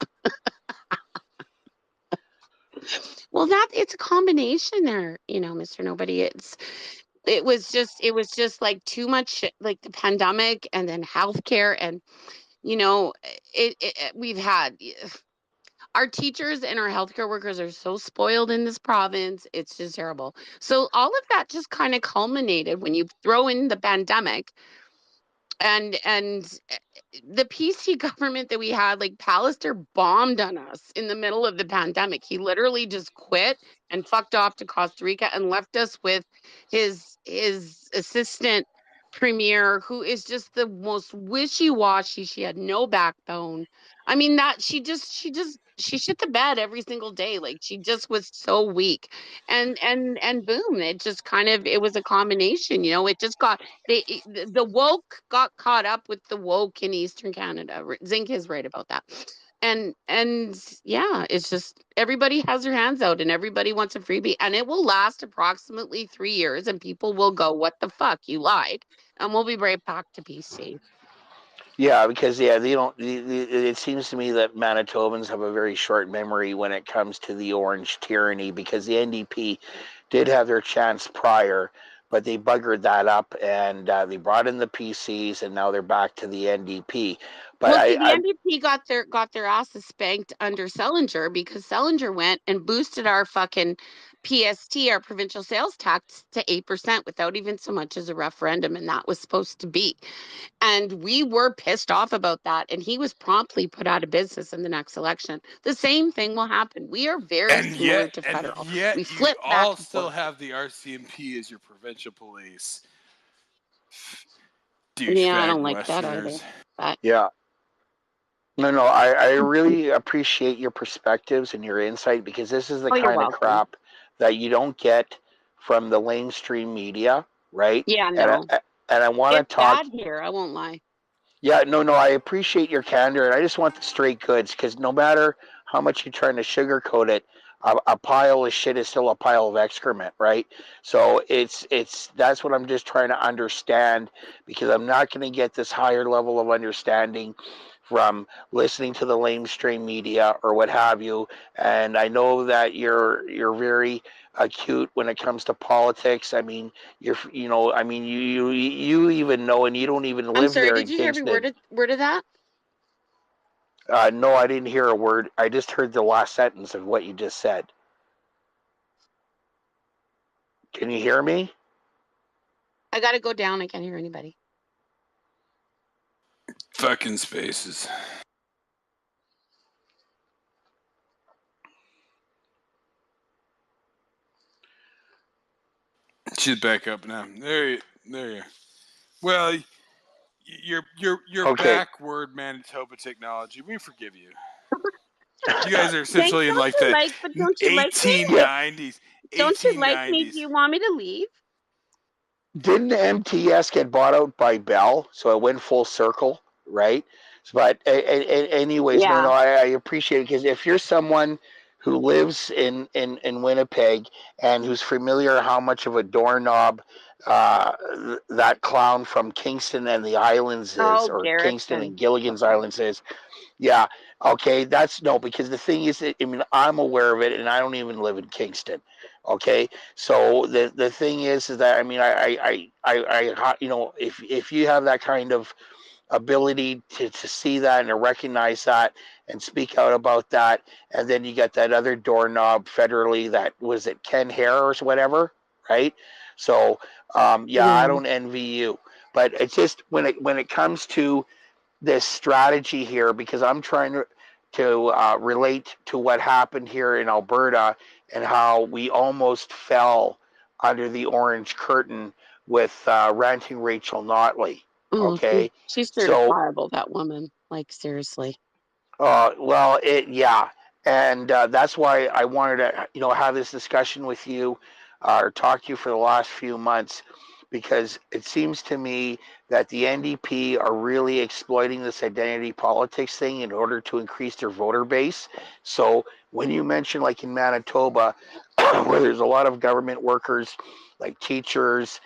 S4: Well, it's a combination there, Mr. Nobody. It was just like too much, like the pandemic, and then healthcare, and we've had. Our teachers and our healthcare workers are so spoiled in this province. It's just terrible. So all of that just kind of culminated when you throw in the pandemic and the PC government that we had. Like, Pallister bombed on us in the middle of the pandemic. He literally just quit and fucked off to Costa Rica and left us with his assistant premier, who is just the most wishy-washy. She had no backbone. I mean, that she shit the bed every single day. Like, she just was so weak, and boom, it just it was a combination. It just got the woke got caught up with the woke in Eastern Canada. Zink is right about that. and yeah, it's just everybody has their hands out and everybody wants a freebie, and it will last approximately 3 years, and people will go, "What the fuck? You lied," and we'll be right back to BC.
S6: Yeah, because they don't. It seems to me that Manitobans have a very short memory when it comes to the Orange tyranny, because the NDP did have their chance prior, but they buggered that up, and they brought in the PCs, and now they're back to the NDP. But
S4: Well, see, the NDP got their asses spanked under Selinger, because Selinger went and boosted our fucking PST, our provincial sales tax, to 8% without even so much as a referendum, and that was supposed to be. And we were pissed off about that, and he was promptly put out of business in the next election. The same thing will happen. We are very similar to federal.
S1: Yet
S4: We
S1: you
S4: flip back
S1: all
S4: and
S1: still
S4: forth.
S1: have the RCMP as your provincial police.
S4: Yeah, I
S1: Douchebag
S4: don't like that either.
S1: Westerners.
S4: But
S6: yeah. No, I really appreciate your perspectives and your insight, because this is the
S4: oh, you're
S6: kind of
S4: welcome.
S6: crap that you don't get from the mainstream media, right?
S4: Yeah,
S6: And
S4: no.
S6: I want to
S4: It's
S6: talk.
S4: bad here. I won't lie.
S6: Yeah, no, I appreciate your candor, and I just want the straight goods, because no matter how much you're trying to sugarcoat it, a pile of shit is still a pile of excrement, right? So it's that's what I'm just trying to understand, because I'm not going to get this higher level of understanding from listening to the mainstream media or what have you. And I know that you're very acute when it comes to politics. I mean, you even know, and you don't even
S4: I'm
S6: live
S4: sorry,
S6: there
S4: did
S6: in
S4: you hear every
S6: Kingston.
S4: word of that?
S6: No, I didn't hear a word. I just heard the last sentence of what you just said. Can you hear me?
S4: I gotta go down. I can't hear anybody.
S1: Fucking spaces. She's back up now. There you are. Well, you're
S6: Okay.
S1: backward Manitoba technology. We forgive you. You guys are essentially in like
S4: Don't you
S1: the
S4: like, but don't you like me?
S1: 1890s.
S4: Don't you like me?
S1: 1890s.
S4: Do you want me to leave?
S6: Didn't MTS get bought out by Bell, so it went full circle, right? But anyways,
S4: Yeah.
S6: no, I appreciate it, because if you're someone who lives in Winnipeg and who's familiar how much of a doorknob that clown from Kingston and the Islands is,
S4: Oh,
S6: or Kingston
S4: Garrison.
S6: and Gilligan's Islands is, yeah, okay, that's no, because the thing is, I mean, I'm aware of it, and I don't even live in Kingston. Okay, so the thing is that, I mean, I if you have that kind of ability to see that and to recognize that and speak out about that, and then you got that other doorknob federally, that was it Ken Harris or whatever, right? So yeah, I don't envy you, but it's just when it comes to this strategy here, because I'm trying to relate to what happened here in Alberta and how we almost fell under the orange curtain with ranting Rachel Notley.
S4: Oh,
S6: Okay,
S4: she's
S6: so
S4: certifiable, that woman. Like, seriously.
S6: well, yeah, and that's why I wanted to have this discussion with you, or talk to you for the last few months, because it seems to me that the NDP are really exploiting this identity politics thing in order to increase their voter base. So when you mention, like in Manitoba, where there's a lot of government workers, like teachers,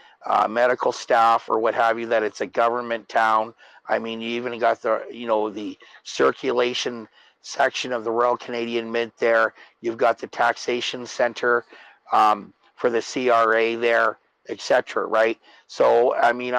S6: medical staff, or what have you, that it's a government town. I mean, you even got the circulation section of the Royal Canadian Mint there. You've got the taxation center for the CRA there, etc. Right? So I mean,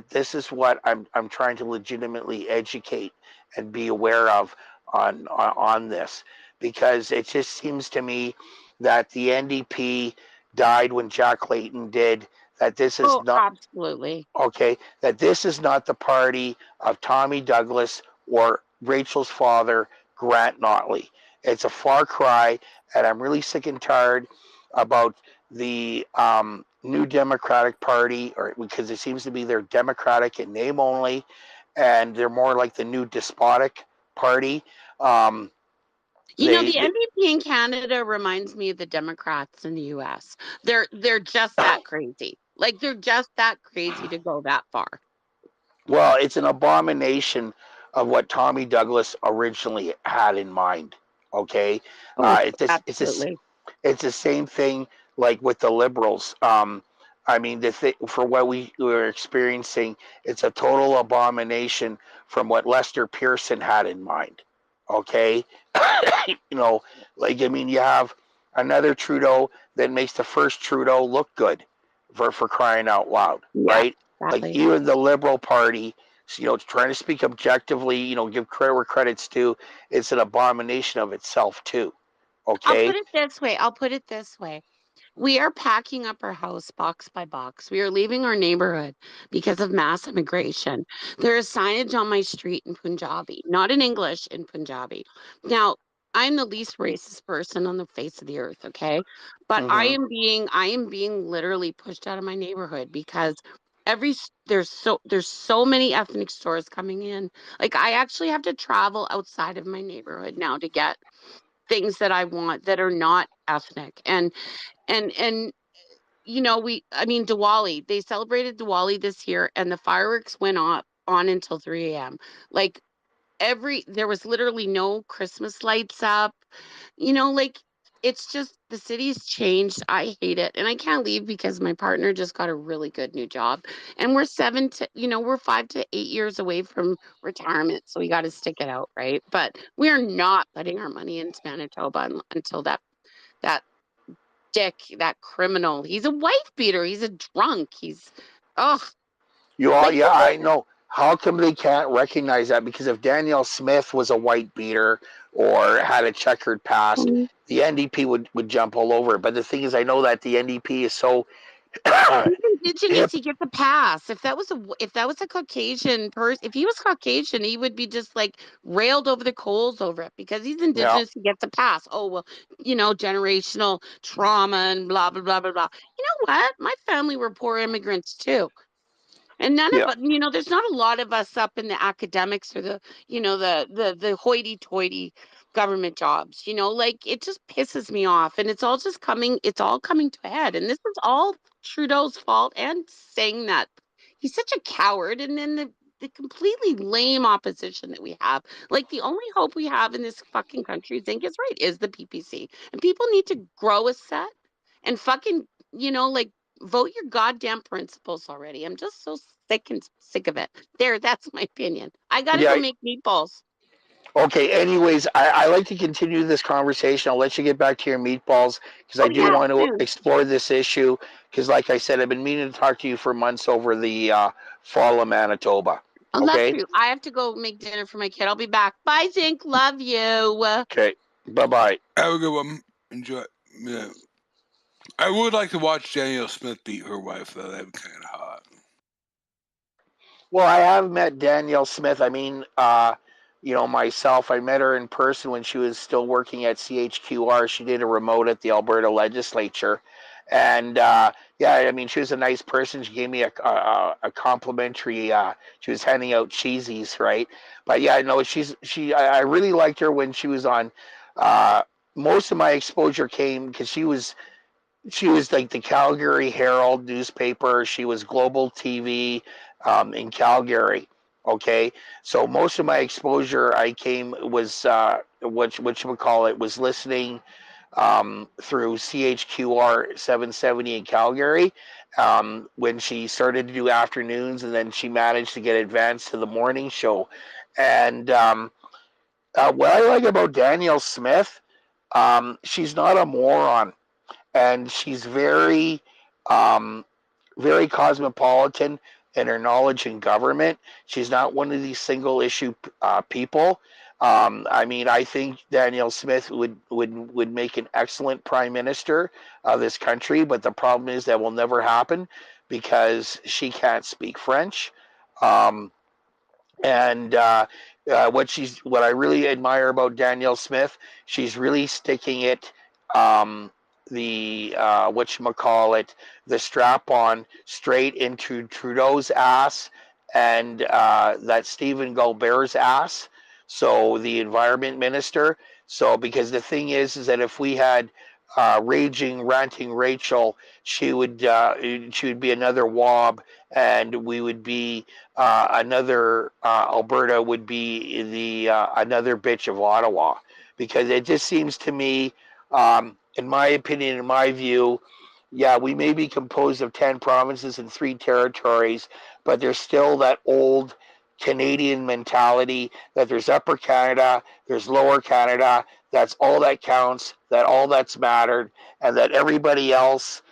S6: this is what I'm trying to legitimately educate and be aware of on this, because it just seems to me that the NDP died when Jack Layton did. That this is not
S4: absolutely
S6: okay. That this is not the party of Tommy Douglas or Rachel's father, Grant Notley. It's a far cry, and I'm really sick and tired about the New Democratic Party, or because it seems to be they're Democratic in name only, and they're more like the New Despotic Party.
S4: The NDP in Canada reminds me of the Democrats in the US. They're just that crazy. Like, they're just that crazy to go that far.
S6: Well, it's an abomination of what Tommy Douglas originally had in mind. Okay,
S4: Oh,
S6: it's the same thing like with the Liberals. I mean, for what we were experiencing, it's a total abomination from what Lester Pearson had in mind. Okay, you know, like I mean, you have another Trudeau that makes the first Trudeau look good, for crying out loud, right? Like even the Liberal Party, you know, trying to speak objectively, you know, give credit where credit's due. It's an abomination of itself too. Okay.
S4: I'll put it this way. We are packing up our house box by box. We are leaving our neighborhood because of mass immigration. There is signage on my street in Punjabi, not in English, in Punjabi. Now, I'm the least racist person on the face of the earth, okay? But I am being literally pushed out of my neighborhood because there's so many ethnic stores coming in. Like I actually have to travel outside of my neighborhood now to get things that I want that are not ethnic. And you know, Diwali, they celebrated Diwali this year and the fireworks went on until 3 a.m. Like there was literally no Christmas lights up, you know, like it's just the city's changed. I hate it. And I can't leave because my partner just got a really good new job. And we're 5 to 8 years away from retirement. So we got to stick it out, right? But we're not putting our money into Manitoba until that dick, that criminal. He's a wife beater. He's a drunk.
S6: I know. How come they can't recognize that? Because if Danielle Smith was a white beater or had a checkered past, the NDP would jump all over it. But the thing is, I know that the NDP is so
S4: Indigenous, he gets a pass. If that was a Caucasian person, if he was Caucasian, he would be just like railed over the coals over it. Because he's Indigenous, he gets a pass. Oh well, you know, generational trauma and blah blah blah blah blah. You know what? My family were poor immigrants too. And none of us, you know, there's not a lot of us up in the academics or the hoity-toity government jobs, you know, like it just pisses me off. And it's all coming to a head. And this is all Trudeau's fault and saying that he's such a coward. And then the completely lame opposition that we have. Like the only hope we have in this fucking country, Zink is right, is the PPC. And people need to grow a set and fucking, you know, like vote your goddamn principles already. I'm just so sick of it. That's my opinion. I gotta go make meatballs.
S6: Okay, anyways, I like to continue this conversation. I'll let you get back to your meatballs because I do want to explore this issue because, like I said, I've been meaning to talk to you for months over the fall of Manitoba.
S4: Okay? I have to go make dinner for my kid. I'll be back. Bye, Zink. Love you.
S6: Okay, bye-bye.
S1: Have a good one. Enjoy. Yeah. I would like to watch Danielle Smith beat her wife, though. That'd be kind of hot.
S6: Well, I have met Danielle Smith. I mean, you know, myself, I met her in person when she was still working at CHQR. She did a remote at the Alberta legislature. And, I mean, she was a nice person. She gave me a complimentary, she was handing out cheesies, right? But yeah, no, I really liked her when she was on. Most of my exposure came because she was like the Calgary Herald newspaper. She was Global TV in Calgary. Okay, so most of my exposure was was listening through CHQR 770 in Calgary when she started to do afternoons, and then she managed to get advanced to the morning show. And what I like about Danielle Smith, she's not a moron. And she's very, very cosmopolitan in her knowledge in government. She's not one of these single issue people. I mean, I think Danielle Smith would make an excellent prime minister of this country, but the problem is that will never happen because she can't speak French. What I really admire about Danielle Smith, she's really sticking it. The strap on straight into Trudeau's ass and that Stephen Guilbeault's ass. So the environment minister. So because the thing is that if we had raging, ranting Rachel, she would be another Wob, and we would be another Alberta would be the another bitch of Ottawa, because it just seems to me, in my opinion, in my view, yeah, we may be composed of 10 provinces and 3 territories, but there's still that old Canadian mentality that there's Upper Canada, there's Lower Canada, that's all that counts, that all that's mattered, and that everybody else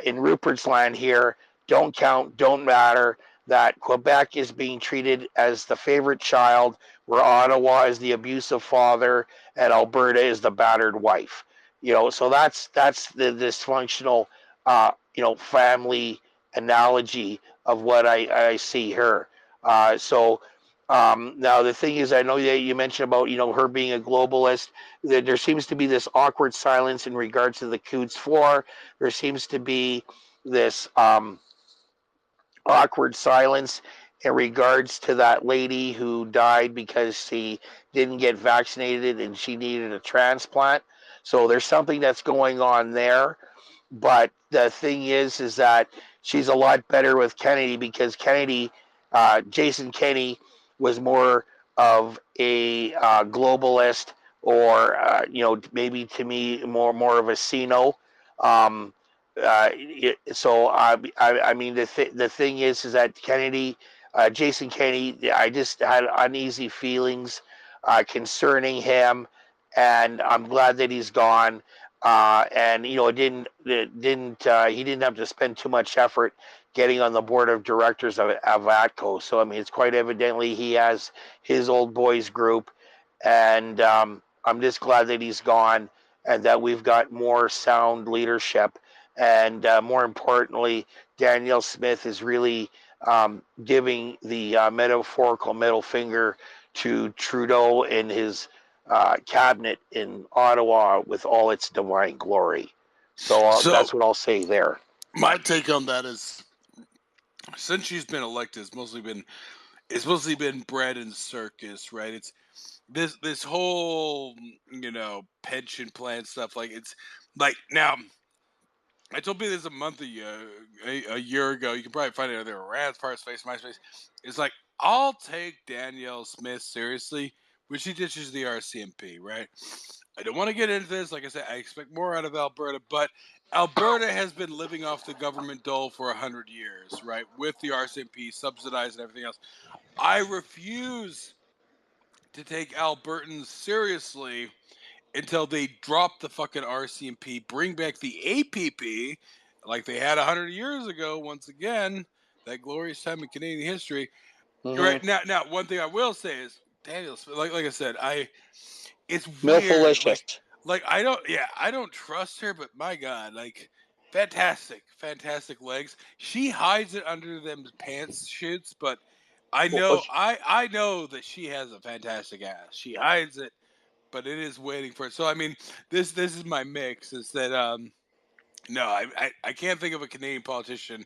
S6: in Rupert's Land here don't count, don't matter, that Quebec is being treated as the favorite child, where Ottawa is the abusive father, and Alberta is the battered wife. So that's the dysfunctional family analogy of what I see here. Now the thing is, I know that you mentioned about her being a globalist. There seems to be this awkward silence in regards to the Coutts 4. There seems to be this awkward silence in regards to that lady who died because she didn't get vaccinated and she needed a transplant. So there's something that's going on there. But the thing is that she's a lot better with Kennedy, because Jason Kenney was more of a globalist, or maybe to me more of a Sino. So I mean the thing is that Jason Kenney, I just had uneasy feelings concerning him, and I'm glad that he's gone. And he didn't have to spend too much effort getting on the board of directors of ATCO. So I mean, it's quite evidently he has his old boys group, and I'm just glad that he's gone, and that we've got more sound leadership. And more importantly, Danielle Smith is really giving the metaphorical middle finger to Trudeau and his cabinet in Ottawa with all its divine glory. So that's what I'll say there.
S13: My take on that is, since she's been elected, it's mostly been bread and circus, right? It's this whole pension plan stuff. Like, it's like, now I told people this a year ago. You can probably find it either around Parkspace, MySpace. It's like, I'll take Danielle Smith seriously when she ditches the RCMP, right? I don't want to get into this. Like I said, I expect more out of Alberta, but Alberta has been living off the government dole for 100 years, right? With the RCMP subsidized and everything else. I refuse to take Albertans seriously until they drop the fucking RCMP, bring back the APP like they had 100 years ago. Once again, that glorious time in Canadian history.
S6: Mm-hmm.
S13: Right now, one thing I will say is, Daniel, like I said, it's weird.
S6: Milfalicious.
S13: Like I don't trust her, but my God, like, fantastic legs. She hides it under them pants shoots, but I know that she has a fantastic ass. She hides it, but it is waiting for it. So I mean, this is my mix. Is that no, I can't think of a Canadian politician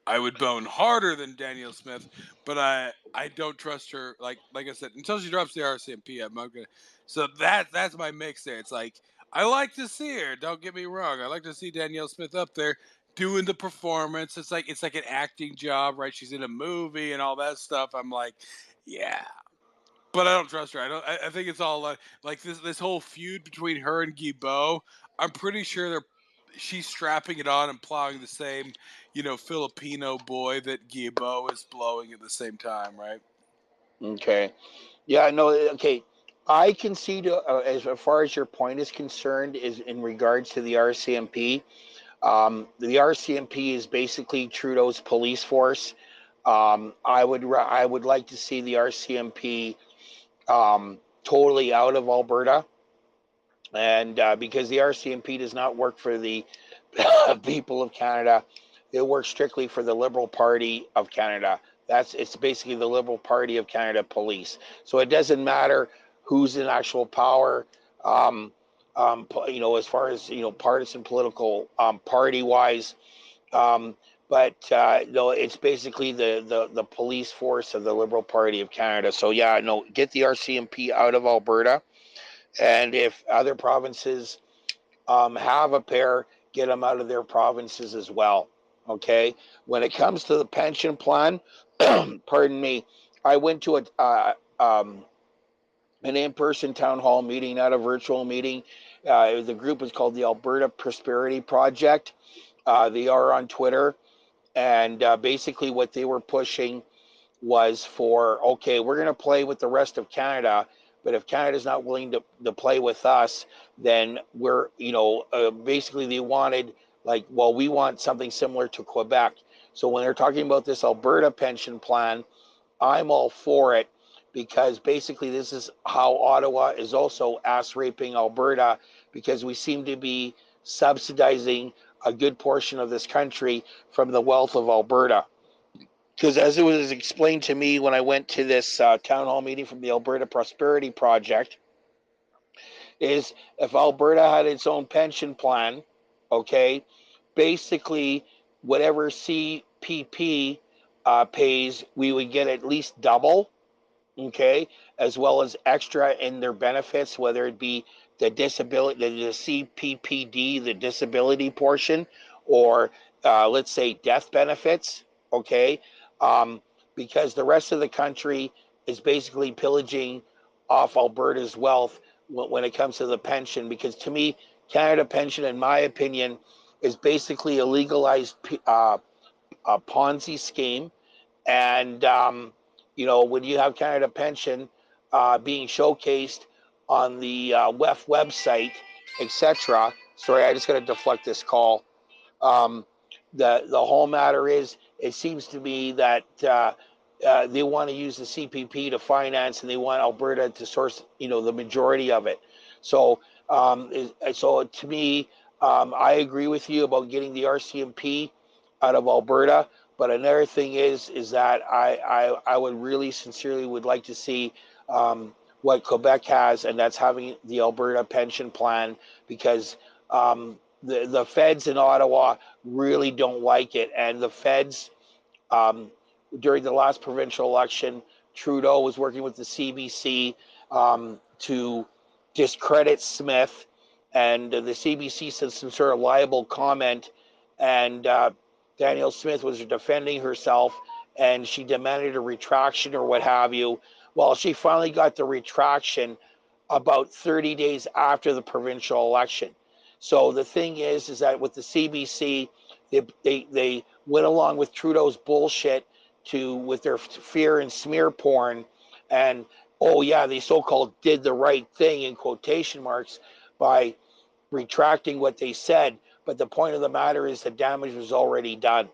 S13: I would bone harder than Danielle Smith, but I don't trust her. Like I said, until she drops the RCMP, I'm not gonna. So that's my mix there. It's like, I like to see her. Don't get me wrong. I like to see Danielle Smith up there doing the performance. It's like an acting job, right? She's in a movie and all that stuff. I'm like, yeah. But I don't trust her. I think it's all like this whole feud between her and Guilbeault. I'm pretty sure she's strapping it on and plowing the same, Filipino boy that Guilbeault is blowing at the same time, right?
S6: Okay. Yeah. No. Okay. I concede, as far as your point is concerned, is in regards to the RCMP. The RCMP is basically Trudeau's police force. I would like to see the RCMP totally out of Alberta, and because the RCMP does not work for the people of Canada, it works strictly for the Liberal Party of Canada. It's basically the Liberal Party of Canada police. So it doesn't matter who's in actual power. As far as partisan political party wise. But no, it's basically the police force of the Liberal Party of Canada. So yeah, no, get the RCMP out of Alberta, and if other provinces have a pair, get them out of their provinces as well. Okay. When it comes to the pension plan, pardon me, I went to an in-person town hall meeting, not a virtual meeting. The group is called the Alberta Prosperity Project. They are on Twitter, and basically what they were pushing was for, okay, we're going to play with the rest of Canada, but if Canada's not willing to play with us, then we're, basically they wanted, like, well, we want something similar to Quebec. So when they're talking about this Alberta pension plan, I'm all for it, because basically this is how Ottawa is also ass raping Alberta, because we seem to be subsidizing a good portion of this country from the wealth of Alberta. Because as it was explained to me when I went to this town hall meeting from the Alberta Prosperity Project, is if Alberta had its own pension plan, okay, basically whatever CPP pays, we would get at least double, okay, as well as extra in their benefits, whether it be the disability, the CPPD, the disability portion, or let's say death benefits, okay, because the rest of the country is basically pillaging off Alberta's wealth when it comes to the pension. Because to me, Canada Pension, in my opinion, is basically a legalized a Ponzi scheme. And when you have Canada Pension being showcased on the WEF website, etc. Sorry, I just got to deflect this call. The whole matter is, it seems to me that they want to use the CPP to finance, and they want Alberta to source, the majority of it. So, so to me, I agree with you about getting the RCMP out of Alberta. But another thing is that I would really sincerely would like to see what Quebec has, and that's having the Alberta pension plan, because the feds in Ottawa really don't like it. And the feds, during the last provincial election, Trudeau was working with the CBC to discredit Smith, and the CBC said some sort of liable comment, and Danielle Smith was defending herself, and she demanded a retraction or what have you. Well, she finally got the retraction about 30 days after the provincial election. So the thing is that with the CBC, they went along with Trudeau's bullshit with their fear and smear porn, and oh yeah, they so-called did the right thing in quotation marks by retracting what they said. But the point of the matter is the damage was already done.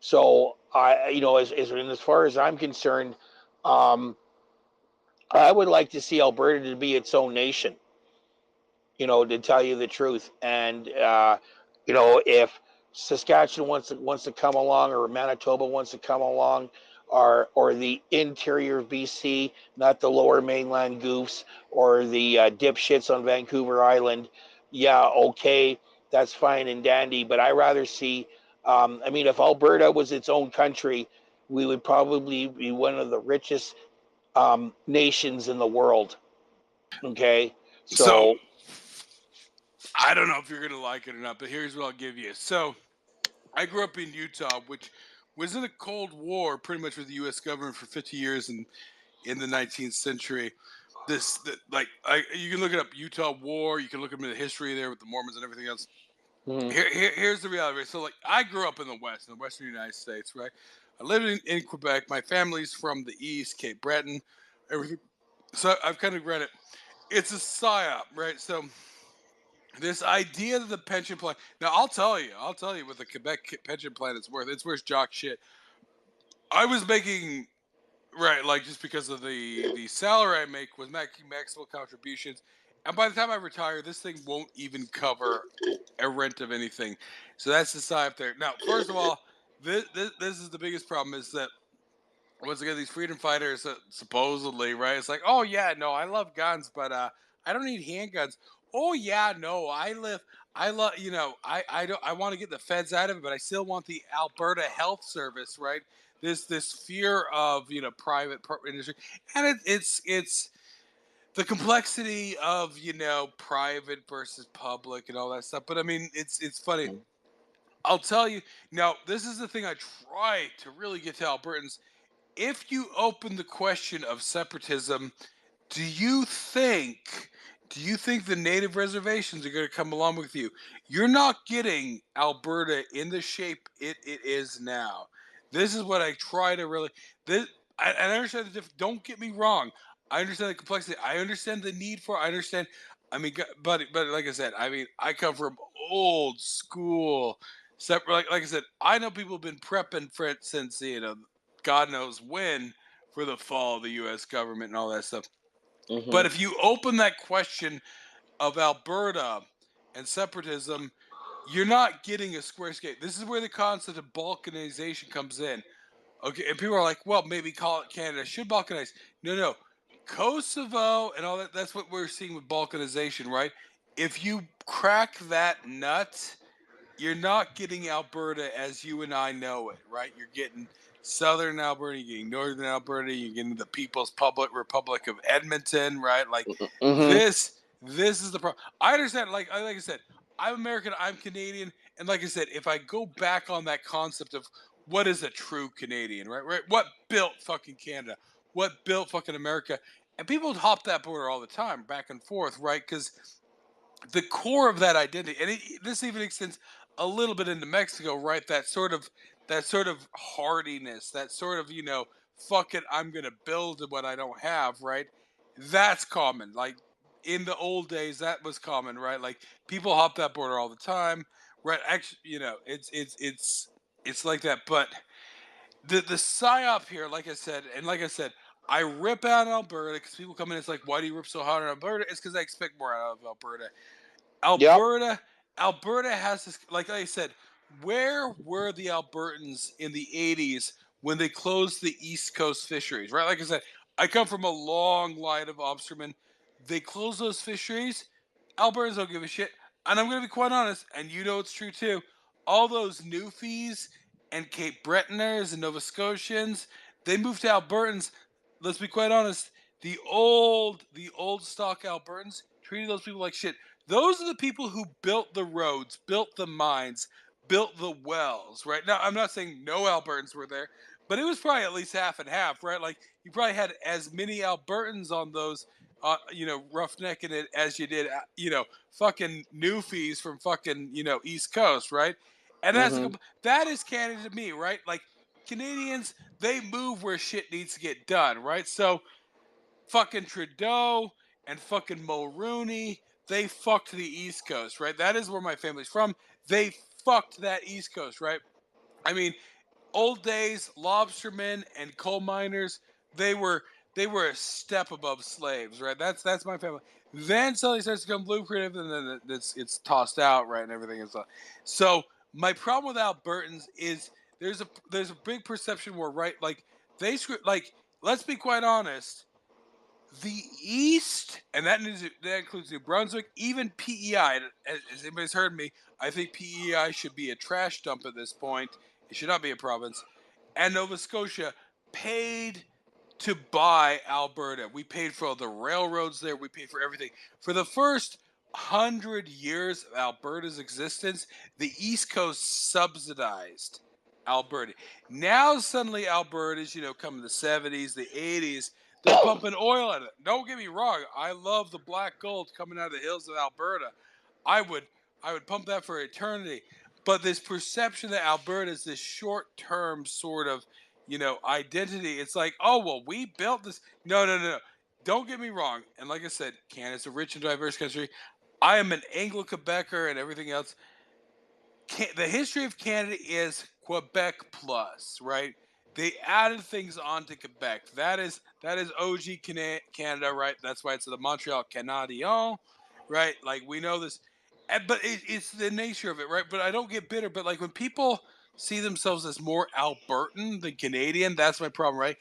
S6: So as far as I'm concerned, I would like to see Alberta to be its own nation, to tell you the truth. And if Saskatchewan wants to come along, or Manitoba wants to come along, or the interior of BC, not the lower mainland goofs, or the dipshits on Vancouver Island, yeah, okay, that's fine and dandy. But I rather see, if Alberta was its own country, we would probably be one of the richest nations in the world. Okay,
S13: so I don't know if you're gonna like it or not, but here's what I'll give you. So I grew up in Utah, which was in a Cold War pretty much with the U.S. government for 50 years in the 19th century. You can look it up, Utah War. You can look up in the history there with the Mormons and everything else. Mm-hmm. Here's the reality. Right? So, like, I grew up in the West, in the Western United States, right? I lived in Quebec. My family's from the East, Cape Breton, everything. So I've kind of read it. It's a psyop, right? So this idea that the pension plan. Now, I'll tell you what the Quebec pension plan is worth. It's worth jock shit. I was making, right, like, just because of the salary I make was making maximal contributions. And by the time I retire, this thing won't even cover a rent of anything. So that's the side up there. Now, first of all, this is the biggest problem, is that once again, these freedom fighters supposedly, right? It's like, oh yeah, no, I love guns, but I don't need handguns. Oh yeah, no, I love, I don't, I want to get the feds out of it, but I still want the Alberta Health Service, right? This fear of private industry, and it's the complexity of private versus public and all that stuff. But I mean, it's funny. I'll tell you now. This is the thing I try to really get to Albertans. If you open the question of separatism, do you think the native reservations are going to come along with you? You're not getting Alberta in the shape it is now. This is what I try to really. I understand the don't get me wrong. I understand the complexity. I understand the need for. I understand. I mean, but like I said, I mean, I come from old school. Like I said, I know people have been prepping for it since God knows when, for the fall of the U.S. government and all that stuff. But if you open that question of Alberta and separatism, you're not getting a square skate. This is where the concept of balkanization comes in. Okay, and people are like, well, maybe call it Canada should balkanize. No. Kosovo and all that, that's what we're seeing with balkanization, right? If you crack that nut, you're not getting Alberta as you and I know it, right? You're getting Southern Alberta, you're getting Northern Alberta, you're getting the People's Republic of Edmonton, right? Like this is the problem. I understand, like I said, I'm American, I'm Canadian, and like I said, if I go back on that concept of what is a true Canadian, right? What built fucking Canada? What built fucking America? And people hop that border all the time, back and forth, right? Because the core of that identity, and this even extends a little bit into Mexico, right? That sort of hardiness, that sort of fuck it, I'm gonna build what I don't have, right? That's common. Like in the old days, that was common, right? Like people hop that border all the time, right? Actually, it's like that. But the psyop here, like I said, I rip out Alberta because people come in. It's like, why do you rip so hard on Alberta? It's because I expect more out of Alberta. Alberta has this, like I said, where were the Albertans in the 80s when they closed the East Coast fisheries, right? Like I said, I come from a long line of Obsterman. They closed those fisheries. Albertans don't give a shit. And I'm going to be quite honest, and it's true too. All those Newfies and Cape Bretoners and Nova Scotians, they moved to Albertans. Let's be quite honest. The old stock Albertans treated those people like shit. Those are the people who built the roads, built the mines, built the wells, right? Now, I'm not saying no Albertans were there, but it was probably at least half and half, right? Like, you probably had as many Albertans on those, roughnecking it as you did, fucking Newfies from fucking, East Coast, right? And that is Canada to me, right? Like, Canadians, they move where shit needs to get done, right? So, fucking Trudeau and fucking Mulroney, they fucked the East Coast, right? That is where my family's from. They fucked that East Coast, right? I mean, old days, lobstermen and coal miners, they were a step above slaves, right? That's my family. Then suddenly starts to become lucrative, and then it's tossed out, right, and everything is. So my problem with Albertans is there's a big perception war, right? Like let's be quite honest. The East, and that includes New Brunswick, even PEI. As anybody's heard me, I think PEI should be a trash dump at this point. It should not be a province. And Nova Scotia paid to buy Alberta. We paid for all the railroads there. We paid for everything. For the first 100 years of Alberta's existence, the East Coast subsidized Alberta. Now suddenly Alberta's, come in the 70s, the 80s, they're pumping oil at it. Don't get me wrong. I love the black gold coming out of the hills of Alberta. I would pump that for eternity. But this perception that Alberta is this short-term sort of, identity. It's like, oh, well, we built this. No. Don't get me wrong. And like I said, Canada's a rich and diverse country. I am an Anglo-Quebecer and everything else. The history of Canada is Quebec plus, right? They added things onto Quebec. That is OG Canada, right? That's why it's the Montreal Canadien, right? Like, we know this, but it's the nature of it, right? But I don't get bitter. But like when people see themselves as more Albertan than Canadian, that's my problem, right?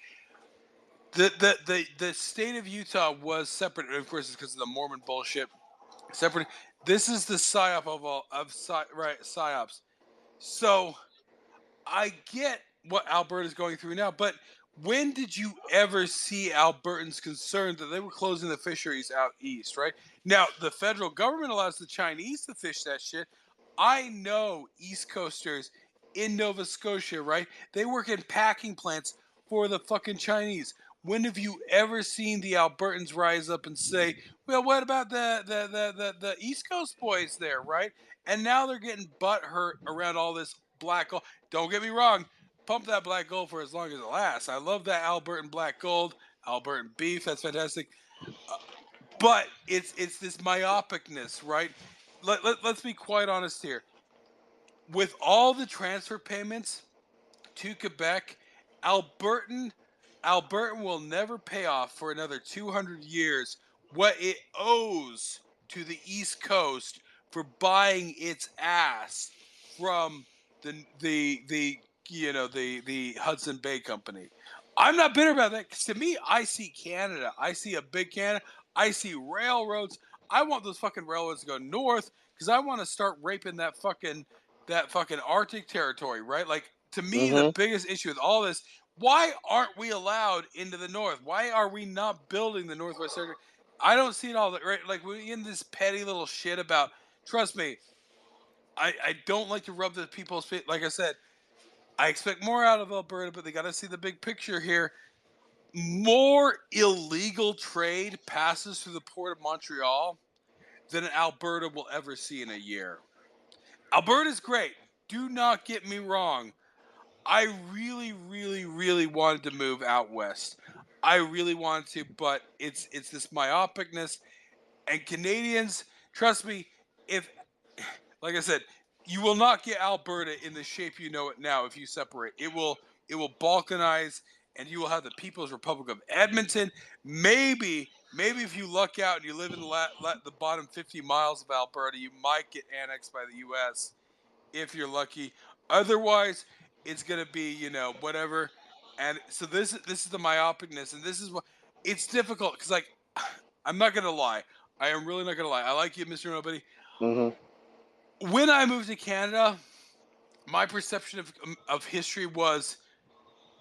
S13: The state of Utah was separate, and of course, it's because of the Mormon bullshit. Separate. This is the psyop psyops. So I get what Alberta's going through now, but when did you ever see Albertans concerned that they were closing the fisheries out east, right? Now, the federal government allows the Chinese to fish that shit. I know East Coasters in Nova Scotia, right? They work in packing plants for the fucking Chinese. When have you ever seen the Albertans rise up and say, well, what about the East Coast boys there, right? And now they're getting butt hurt around all this black gold. Don't get me wrong. Pump that black gold for as long as it lasts. I love that Albertan black gold, Albertan beef. That's fantastic. But it's this myopicness, right? Let's be quite honest here. With all the transfer payments to Quebec, Albertan will never pay off for another 200 years what it owes to the East Coast for buying its ass from the Hudson Bay Company. I'm not bitter about that, because to me, I see Canada. I see a big Canada. I see railroads. I want those fucking railroads to go north, because I want to start raping that fucking Arctic territory, right? Like, to me, the biggest issue with all this, why aren't we allowed into the north? Why are we not building the Northwest territory? I don't see it all, right? Like, we're in this petty little shit about, trust me, I don't like to rub the people's feet. Like I said, I expect more out of Alberta, but they got to see the big picture here. More illegal trade passes through the port of Montreal than Alberta will ever see in a year. Alberta's great. Do not get me wrong. I really, really, really wanted to move out west. I really wanted to, but it's this myopicness. And Canadians, trust me, like I said, you will not get Alberta in the shape you know it now if you separate. It will balkanize, and you will have the People's Republic of Edmonton. Maybe if you luck out and you live in the bottom 50 miles of Alberta, you might get annexed by the U.S. if you're lucky. Otherwise, it's gonna be whatever. And so this is the myopicness, and this is what it's difficult because I'm not gonna lie. I am really not gonna lie. I like you, Mr. Nobody. When I moved to Canada, my perception of history was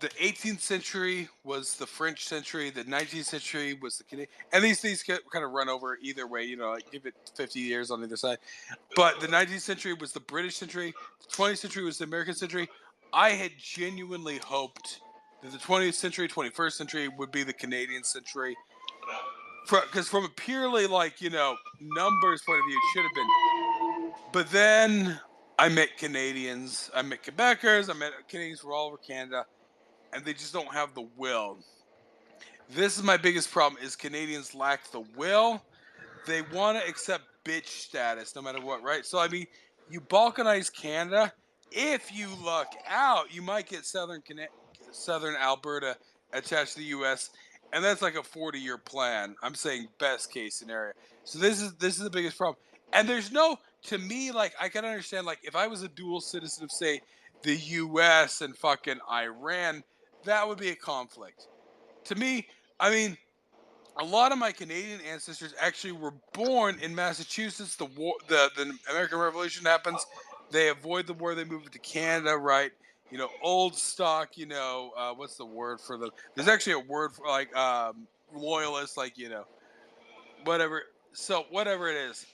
S13: the 18th century was the French century, the 19th century was the Canadian, and these kind of run over either way, like give it 50 years on either side. But the 19th century was the British century, the 20th century was the American century. I had genuinely hoped that the 20th century, 21st century would be the Canadian century. Because from a purely numbers point of view, it should have been. But then I met Canadians, I met Quebecers, I met Canadians from all over Canada, and they just don't have the will. This is my biggest problem: is Canadians lack the will. They want to accept bitch status no matter what, right? So I mean, you balkanize Canada. If you luck out, you might get southern Alberta attached to the U.S., and that's like a 40-year plan. I'm saying best case scenario. So this is the biggest problem. And there's no, to me, I can understand, if I was a dual citizen of, say, the U.S. and fucking Iran, that would be a conflict. To me, I mean, a lot of my Canadian ancestors actually were born in Massachusetts. The American Revolution happens. They avoid the war. They move to Canada, right? Old stock. What's the word for them? There's actually a word for loyalists, whatever. So whatever it is,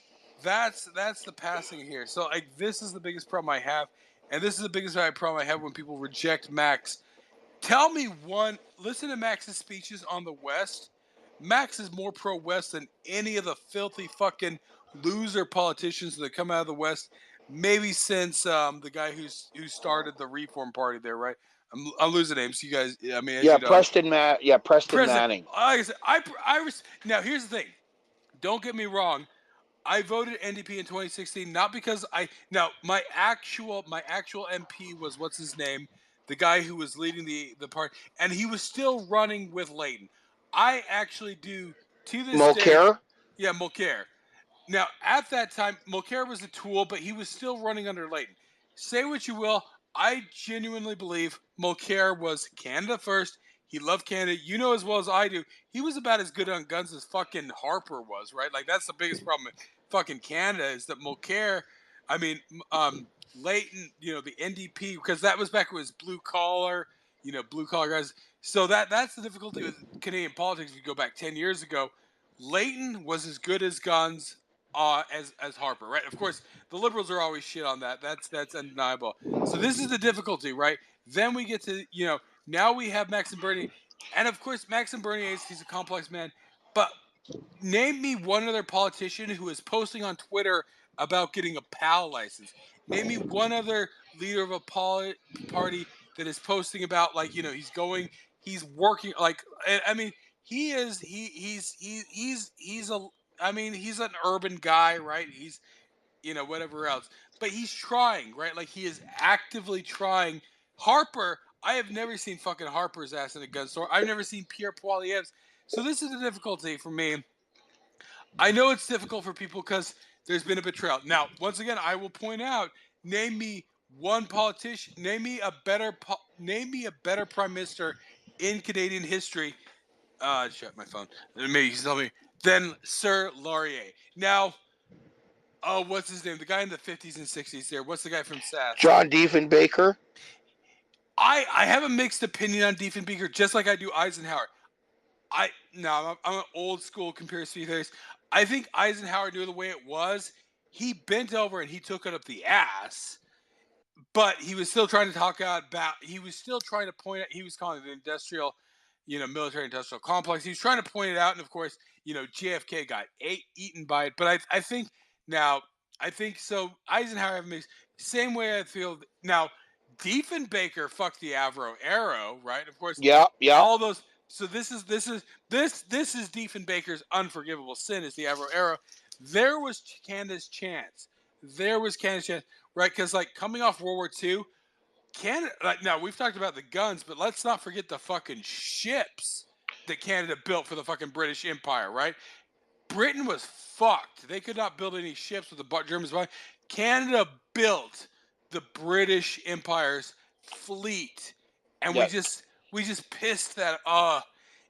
S13: that's the passing here. So this is the biggest problem I have, and this is the biggest problem I have when people reject Max. Tell me listen to Max's speeches on the West. Max is more pro-West than any of the filthy fucking loser politicians that come out of the West. Maybe since the guy who started the Reform Party there, right? I'm losing names. You guys, I mean,
S6: Preston Manning.
S13: Like I said, now here's the thing. Don't get me wrong. I voted NDP in 2016 not because my actual MP was what's his name, the guy who was leading the party, and he was still running with Layton. I actually do to this
S6: Mulcair?
S13: day. Yeah, Mulcair. Now at that time, Mulcair was a tool, but he was still running under Layton. Say what you will, I genuinely believe Mulcair was Canada first. He loved Canada. You know as well as I do, he was about as good on guns as fucking Harper was, right? That's the biggest problem with fucking Canada is that Mulcair, Layton, the NDP, because that was back when it was blue collar guys. So that's the difficulty with Canadian politics. If you go back 10 years ago, Layton was as good as guns as Harper, right? Of course, the Liberals are always shit on that. That's undeniable. So this is the difficulty, right? Then we get to, now we have Maxime Bernier. And of course, Maxime Bernier, he's a complex man. But name me one other politician who is posting on Twitter about getting a PAL license. Name me one other leader of a party that is posting about, like, he's working, like, I mean, he's an urban guy, right? He's, whatever else, but he's trying, right? Like, he is actively trying. Harper, I have never seen fucking Harper's ass in a gun store. I've never seen Pierre Poilievre's. So this is the difficulty for me. I know it's difficult for people because there's been a betrayal. Now, once again, I will point out, name me one politician, name me a better prime minister in Canadian history. Shut my phone. Maybe you can tell me. Then Sir Laurier. Now, what's his name? The guy in the 50s and 60s there. What's the guy from SAS?
S6: John Diefenbaker.
S13: I have a mixed opinion on Diefenbaker, just like I do Eisenhower. I'm an old school conspiracy theorist. I think Eisenhower knew the way it was. He bent over and he took it up the ass, but he was still trying to talk about. He was still trying to point out. He was calling it the industrial, military industrial complex. He was trying to point it out, and of course, JFK got eaten by it. But I think so. Eisenhower have mixed. Same way I feel now. Diefenbaker fucked the Avro Arrow, right? Of course.
S6: Yeah.
S13: All those. So this is Diefenbaker's unforgivable sin, is the Avro Arrow. There was Canada's chance. Right? Because, like, coming off World War II, Canada. Now we've talked about the guns, but let's not forget the fucking ships that Canada built for the fucking British Empire, right? Britain was fucked. They could not build any ships with the Germans. Canada built the British Empire's fleet, and we just pissed that.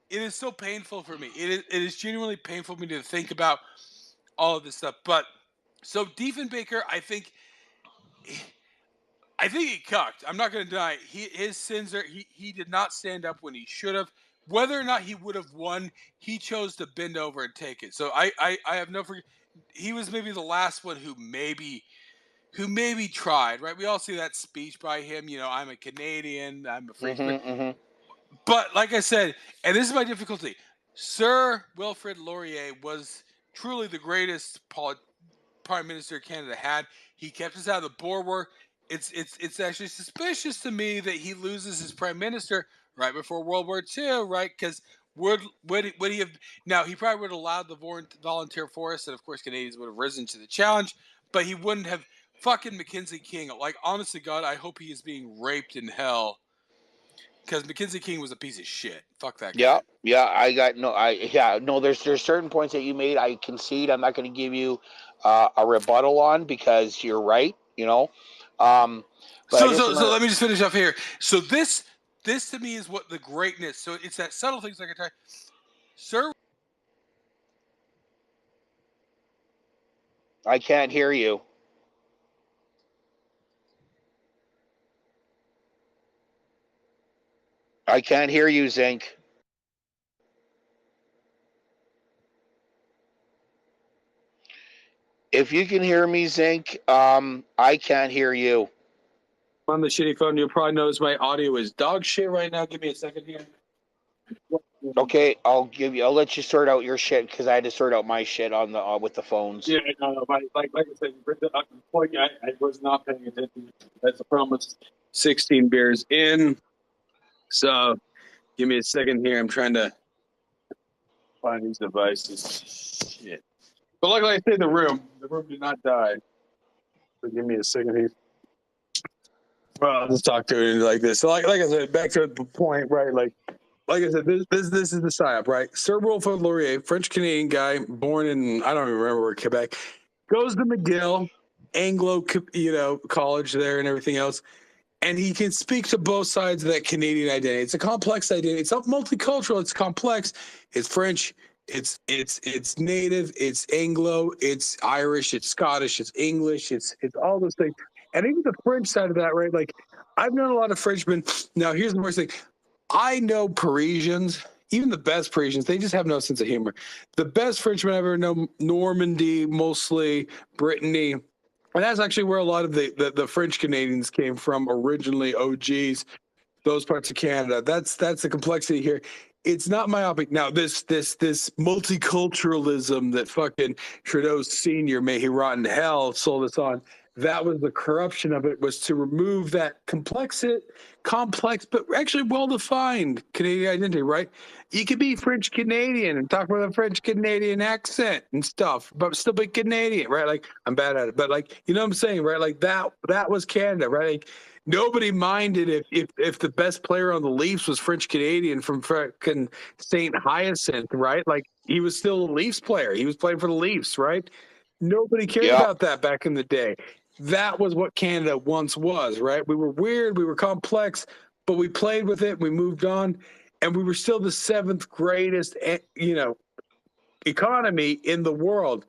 S13: It is so painful for me. It is genuinely painful for me to think about all of this stuff. But so Diefenbaker, I think he cucked. I'm not going to deny his sins are. He did not stand up when he should have. Whether or not he would have won, he chose to bend over and take it. So I have no. He was maybe the last one who maybe tried. Right? We all see that speech by him. I'm a Canadian. I'm a free. But like I said, and this is my difficulty, Sir Wilfrid Laurier was truly the greatest prime minister Canada had. He kept us out of the Boer War. It's actually suspicious to me that he loses his prime minister right before World War II, right? Because would he have? Now, he probably would have allowed the volunteer force, and of course Canadians would have risen to the challenge, but he wouldn't have. Fucking Mackenzie King. Like, honest to God, I hope he is being raped in hell. Because Mackenzie King was a piece of shit. Fuck that guy.
S6: There's certain points that you made. I concede. I'm not going to give you a rebuttal on because you're right. So
S13: let me just finish up here. So this to me is what the greatness. So it's that subtle things like I tell. Sir,
S6: I can't hear you. I can't hear you, Zink. If you can hear me, Zink, I can't hear you.
S17: On the shitty phone, you'll probably notice my audio is dog shit right now. Give me a second here.
S6: Okay, I'll let you sort out your shit because I had to sort out my shit on the with the phones.
S17: Yeah, no, like I said, I was not paying attention. That's the problem with 16 beers in. So, give me a second here. I'm trying to find these devices. Shit. But luckily, I stayed in the room. The room did not die. So, give me a second here. Well, I'll just talk to it like this. So, like I said, back to the point, right? Like I said, this is the psyop, right? Sir Wilfrid Laurier, French-Canadian guy, born in, I don't even remember where, Quebec, goes to McGill, Anglo, college there and everything else. And he can speak to both sides of that Canadian identity. It's a complex identity. It's not multicultural. It's complex. It's French. It's Native. It's Anglo. It's Irish. It's Scottish. It's English. It's all those things. And even the French side of that, right? Like, I've known a lot of Frenchmen. Now, here's the worst thing. I know Parisians, even the best Parisians, they just have no sense of humor. The best Frenchmen I ever know, Normandy, mostly Brittany. And that's actually where a lot of the French Canadians came from originally, OGs, those parts of Canada. That's the complexity here. It's not myopic. Now, this multiculturalism that fucking Trudeau Sr., may he rot in hell, sold us on, that was the corruption of it, was to remove that complex but actually well-defined Canadian identity, right? You could be French Canadian and talk with a French Canadian accent and stuff, but still be Canadian, right? Like, I'm bad at it, but like, you know what I'm saying, right? Like that was Canada, right? Like, nobody minded if the best player on the Leafs was French Canadian from fucking St. Hyacinth, right? Like, he was still a Leafs player. He was playing for the Leafs, right? Nobody cared about that back in the day. That was what Canada once was, right? We were weird, we were complex, but we played with it, we moved on, and we were still the 7th greatest, economy in the world.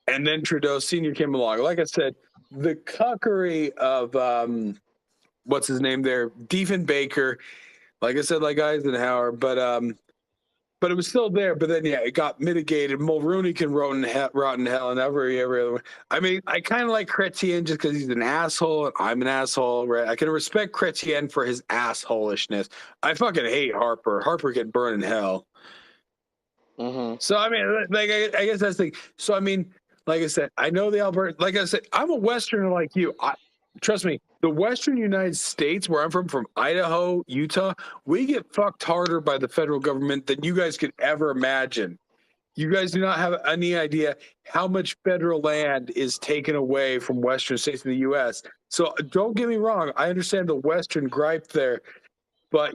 S17: And then Trudeau Sr. came along. Like I said, the cuckery of what's his name there, Diefenbaker, like I said, like Eisenhower, but it was still there. But then, yeah, it got mitigated. Mulrooney can rot in hell, and every other one. I mean, I kind of like Chrétien just because he's an asshole, and I'm an asshole, right? I can respect Chrétien for his assholishness. I fucking hate Harper. Harper can burn in hell.
S6: Mm-hmm.
S17: So, I mean, like, I guess that's the thing. So, I mean, like I said, I know the Alberta. Like I said, I'm a Westerner like you. Trust me, the Western United States, where I'm from Idaho, Utah, we get fucked harder by the federal government than you guys could ever imagine. You guys do not have any idea how much federal land is taken away from Western states in the U.S. So don't get me wrong. I understand the Western gripe there, but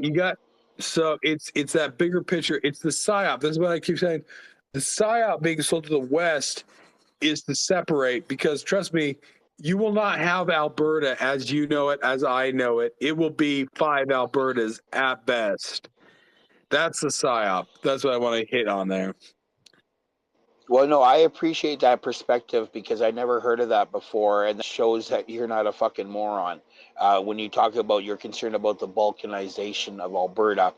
S17: so it's that bigger picture. It's the PSYOP. This is what I keep saying. The PSYOP being sold to the West is to separate, because trust me, you will not have Alberta as you know it, as I know it. It will be 5 Albertas at best. That's the PSYOP. That's what I want to hit on there.
S6: Well, no, I appreciate that perspective because I never heard of that before, and that shows that you're not a fucking moron. When you talk about you're concerned about the balkanization of Alberta.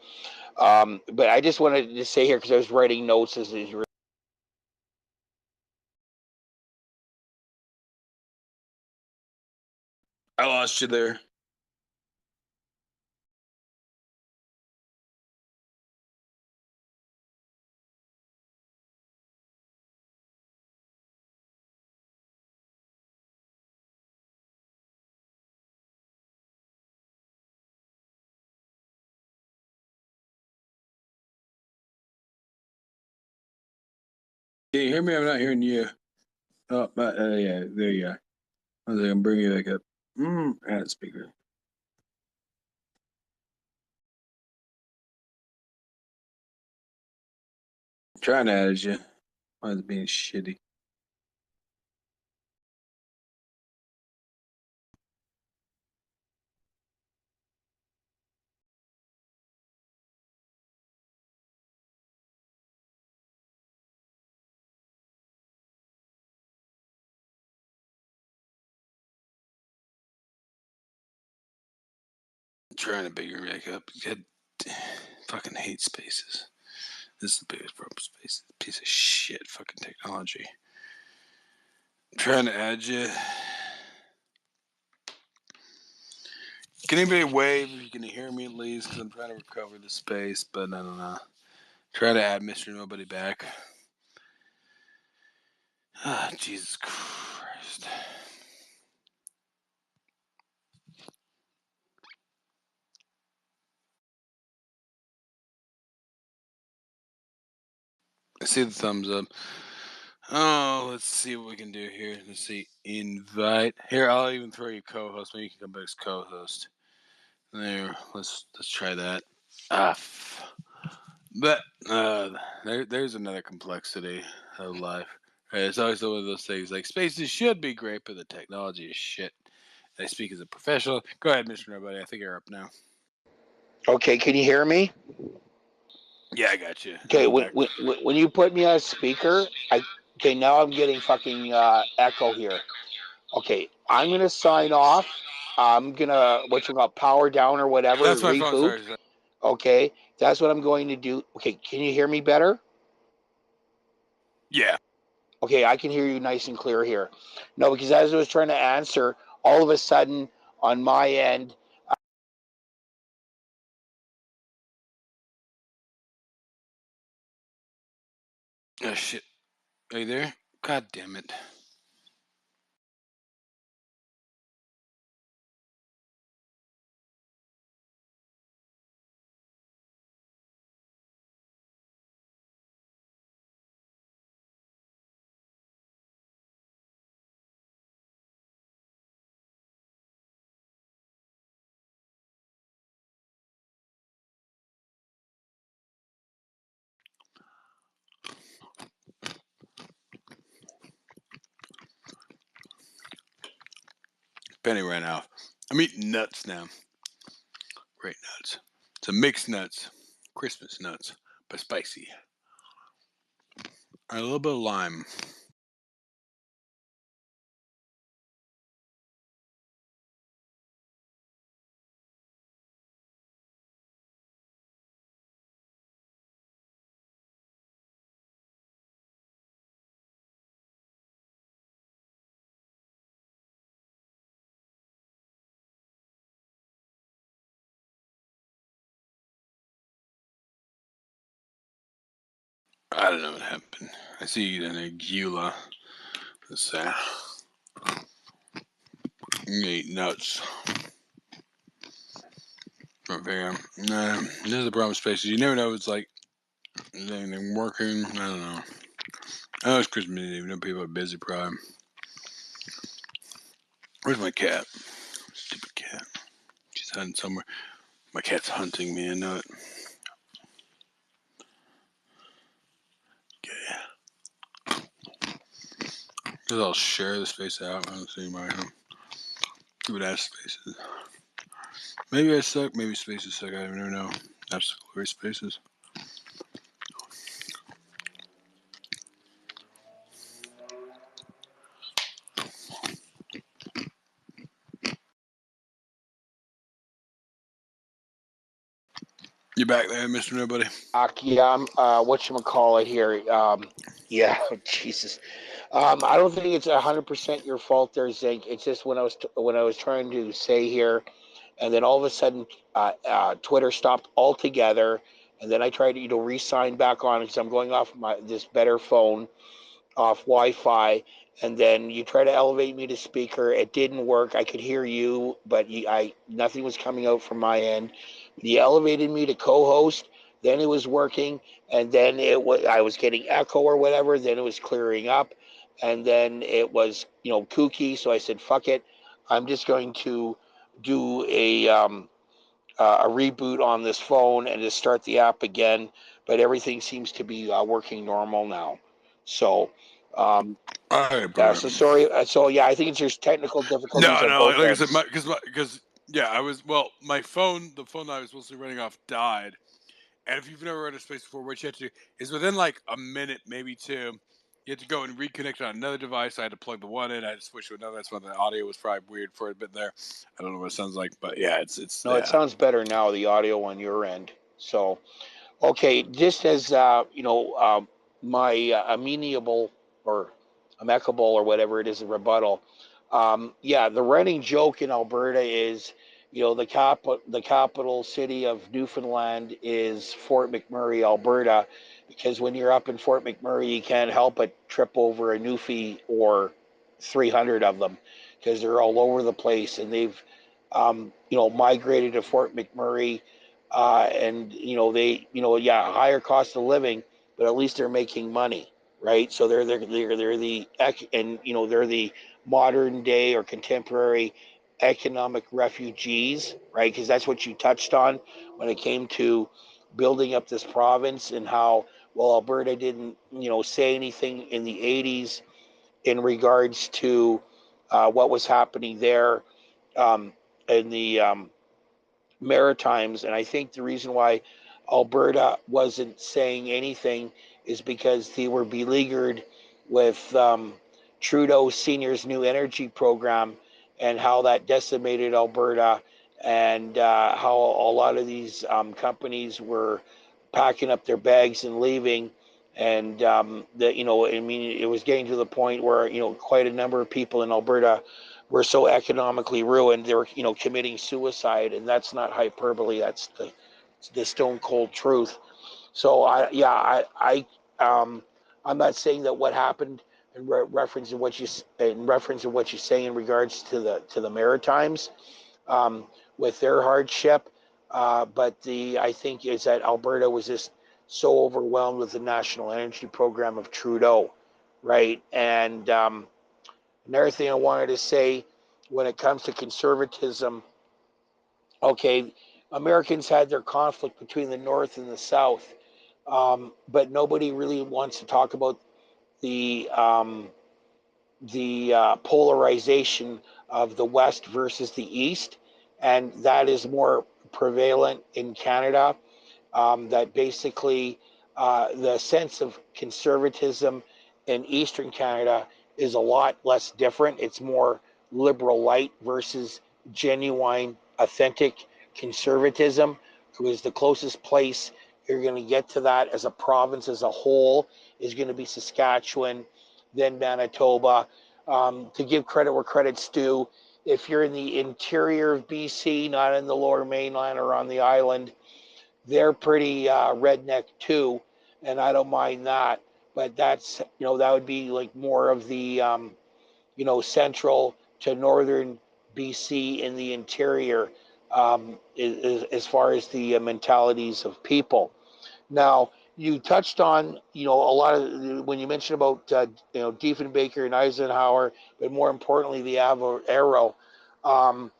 S6: But I just wanted to say here, because I was writing notes as these.
S17: I lost you there. Can you hear me? I'm not hearing you. Oh, yeah, there you are. I was like, I'm bringing you back up. Add speaker. I'm trying to add you. I was being shitty. Trying to bigger back up. Fucking hate spaces. This is the biggest problem. Spaces. Piece of shit. Fucking technology. I'm trying to add you. Can anybody wave if you can hear me at least? Because I'm trying to recover the space, but I don't know. Try to add Mr. Nobody back. Ah, Jesus Christ. I see the thumbs up. Oh, let's see what we can do here. Let's see. Invite. Here, I'll even throw you co-host. Maybe you can come back as co-host. There. Let's try that. But there's another complexity of life. It's always one of those things like spaces should be great, but the technology is shit. I speak as a professional. Go ahead, Mr. Nobody. I think you're up now.
S6: Okay, can you hear me?
S17: Yeah, I got you.
S6: Okay, when you put me as speaker, okay, now I'm getting fucking echo here. Okay, I'm gonna sign off. I'm gonna power down or whatever.
S17: That's my
S6: reboot.
S17: phone. Sorry.
S6: Okay, that's what I'm going to do. Okay, can you hear me better?
S1: Yeah.
S6: Okay, I can hear you nice and clear here. No, because as I was trying to answer, all of a sudden on my end,
S1: Oh shit. Are you there? God damn it. Penny ran out. I'm eating nuts now. Great nuts. It's a mixed nuts. Christmas nuts, but spicy. And a little bit of lime. I don't know what happened. I see an Agula. Let's say. You eat nuts. From here. Nah, this is the problem with spaces. You never know. It's like anything working. I don't know. I know it's Christmas Eve. You know people are busy. Probably. Where's my cat? Stupid cat. She's hiding somewhere. My cat's hunting me. I know it. Because I'll share the space out. I don't see my stupid ass spaces. Maybe I suck. Maybe spaces suck. I don't even know. Absolute glory spaces. You back there, Mr. Nobody?
S6: yeah, I'm whatchamacallit here. Yeah, Jesus. I don't think it's 100% your fault there, Zinc. It's just when I was trying to say here, and then all of a sudden, Twitter stopped altogether, and then I tried to re-sign back on because I'm going off this better phone, off Wi-Fi, and then you try to elevate me to speaker. It didn't work. I could hear you, but nothing was coming out from my end. You elevated me to co-host, then it was working, and then I was getting echo or whatever. Then it was clearing up, and then it was kooky. So I said, "Fuck it, I'm just going to do a reboot on this phone and just start the app again." But everything seems to be working normal now. So, yeah. So sorry. So yeah, I think it's just technical difficulties
S1: No,
S6: on
S1: no.
S6: both
S1: Like I
S6: ends.
S1: said, because yeah, I was my phone, the phone I was supposed to be running off died, and if you've never run a space before, what you have to do is within like a minute, maybe two, you have to go and reconnect on another device. I had to plug the one in, I had to switch to another. That's why the audio was probably weird for a bit there. I don't know what it sounds like, but yeah, it's.
S6: No,
S1: Yeah.
S6: it sounds better now. The audio on your end. So, okay, just as my amenable or amicable or whatever it is, a rebuttal. Yeah, the running joke in Alberta is, the capital city of Newfoundland is Fort McMurray, Alberta, because when you're up in Fort McMurray, you can't help but trip over a Newfie or 300 of them because they're all over the place, and they've migrated to Fort McMurray, and they, yeah, higher cost of living, but at least they're making money, right? So they're the and they're the modern day or contemporary economic refugees, right? Because that's what you touched on when it came to building up this province, and how Alberta didn't say anything in the 80s in regards to what was happening there in the Maritimes. And I think the reason why Alberta wasn't saying anything is because they were beleaguered with Trudeau Senior's new energy program and how that decimated Alberta and how a lot of these companies were packing up their bags and leaving. And that, you know, I mean, it was getting to the point where, you know, quite a number of people in Alberta were so economically ruined, they were, you know, committing suicide. And that's not hyperbole. That's the stone cold truth. So I'm not saying that what happened in reference to what you say in regards to the Maritimes, with their hardship, but I think is that Alberta was just so overwhelmed with the national energy program of Trudeau, right? And another thing I wanted to say, when it comes to conservatism, okay, Americans had their conflict between the North and the South, but nobody really wants to talk about the polarization of the West versus the East, and that is more prevalent in Canada. That basically the sense of conservatism in Eastern Canada is a lot less different. It's more liberal light versus genuine, authentic conservatism, because the closest place you're going to get to that as a province as a whole is going to be Saskatchewan, then Manitoba. To give credit where credit's due, if you're in the interior of BC, not in the lower mainland or on the island, they're pretty redneck too, and I don't mind that. But that's, you know, that would be like more of the, you know, central to northern BC in the interior, as far as the mentalities of people. Now, you touched on, you know, a lot of when you mentioned about, you know, Diefenbaker and Eisenhower, but more importantly, the Avro Arrow. And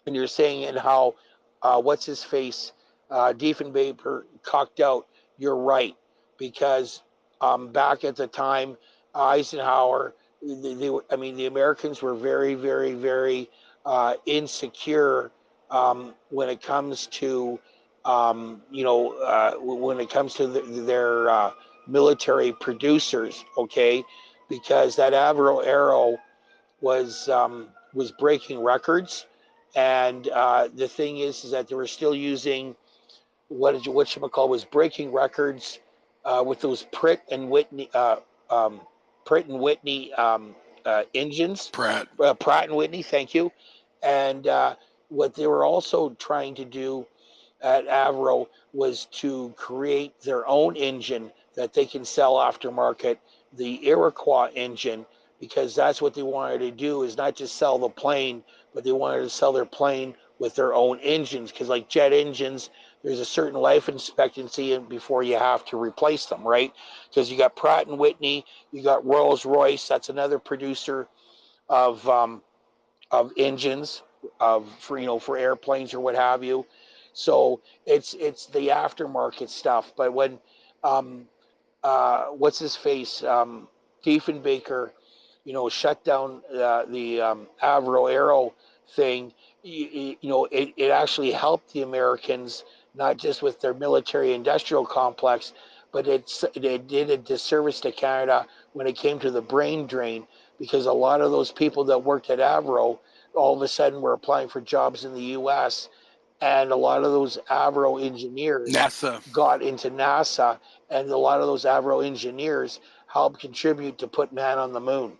S6: you're saying in how, what's his face, Diefenbaker cocked out. You're right, because back at the time, Eisenhower, I mean, the Americans were very, very, very insecure when it comes to, you know, when it comes to their military producers, okay, because that Avro Arrow was breaking records, and the thing is that they were still using what you call was breaking records with those Pratt and Whitney engines.
S1: Pratt
S6: and Whitney, thank you. And what they were also trying to do at Avro was to create their own engine that they can sell aftermarket, the Iroquois engine, because that's what they wanted to do, is not just sell the plane, but they wanted to sell their plane with their own engines, because like jet engines, there's a certain life expectancy before you have to replace them, right? Because you got Pratt and Whitney, you got Rolls-Royce, that's another producer of engines for, you know, for airplanes or what have you. So it's the aftermarket stuff. But when what's his face, Diefenbaker, you know, shut down the Avro Arrow thing, you know, it actually helped the Americans, not just with their military industrial complex, but it did a disservice to Canada when it came to the brain drain, because a lot of those people that worked at Avro all of a sudden were applying for jobs in the U.S., and a lot of those Avro engineers
S1: NASA
S6: got into NASA, and a lot of those Avro engineers helped contribute to put man on the moon,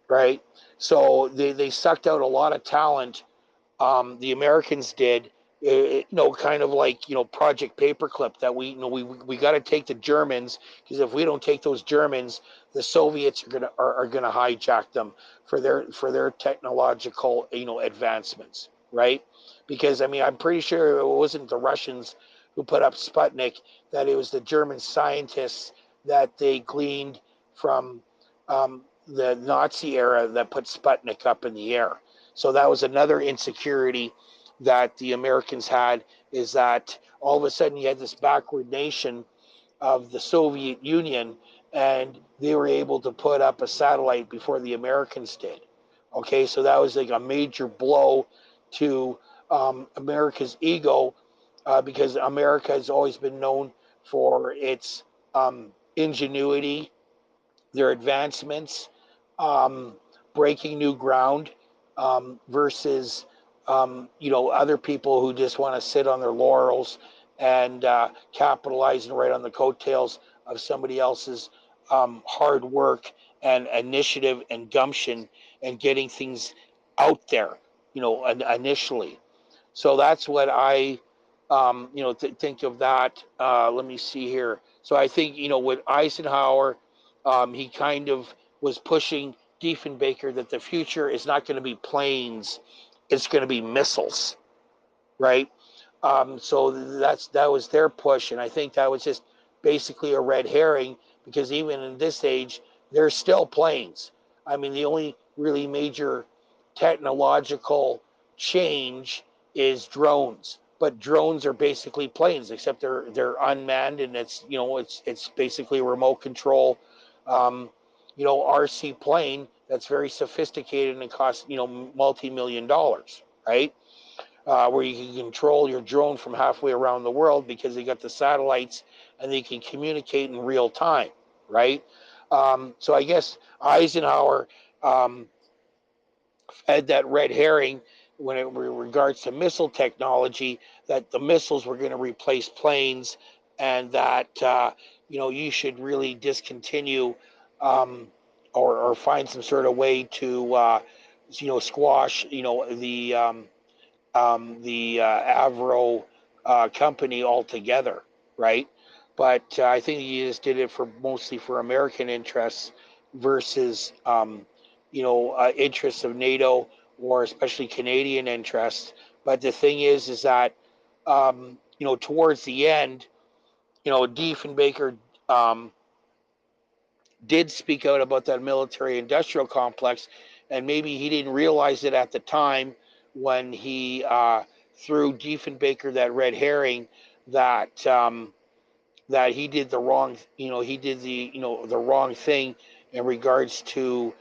S6: right? So they sucked out a lot of talent. The Americans did, you know, kind of like, you know, Project Paperclip, that we, you know, we got to take the Germans, because if we don't take those Germans, the Soviets are gonna hijack them for their technological, you know, advancements, right? Because I mean, I'm pretty sure it wasn't the Russians who put up Sputnik, that it was the German scientists that they gleaned from the Nazi era that put Sputnik up in the air. So that was another insecurity that the Americans had, is that all of a sudden you had this backward nation of the Soviet Union, and they were able to put up a satellite before the Americans did. Okay, so that was like a major blow to America's ego, because America has always been known for its ingenuity, their advancements, breaking new ground, versus other people who just want to sit on their laurels and capitalize and ride on the coattails of somebody else's hard work and initiative and gumption and getting things out there, initially. So that's what I, think of that. Let me see here. So I think, with Eisenhower, he kind of was pushing Diefenbaker that the future is not going to be planes, it's going to be missiles, right? So that was their push, and I think that was just basically a red herring, because even in this age, there's still planes. I mean, the only really major technological change is drones, but drones are basically planes, except they're unmanned, and it's basically a remote control, RC plane that's very sophisticated and costs multi-million dollars, right? Where you can control your drone from halfway around the world because they got the satellites and they can communicate in real time, right? So I guess Eisenhower had that red herring when it regards to missile technology, that the missiles were going to replace planes, and that you should really discontinue or find some sort of way to squash the Avro company altogether, right? But I think he just did it mostly for American interests versus interests of NATO or especially Canadian interests. But the thing is that towards the end, Diefenbaker did speak out about that military-industrial complex, and maybe he didn't realize it at the time when he threw Diefenbaker that red herring that that he did the wrong, the wrong thing in regards to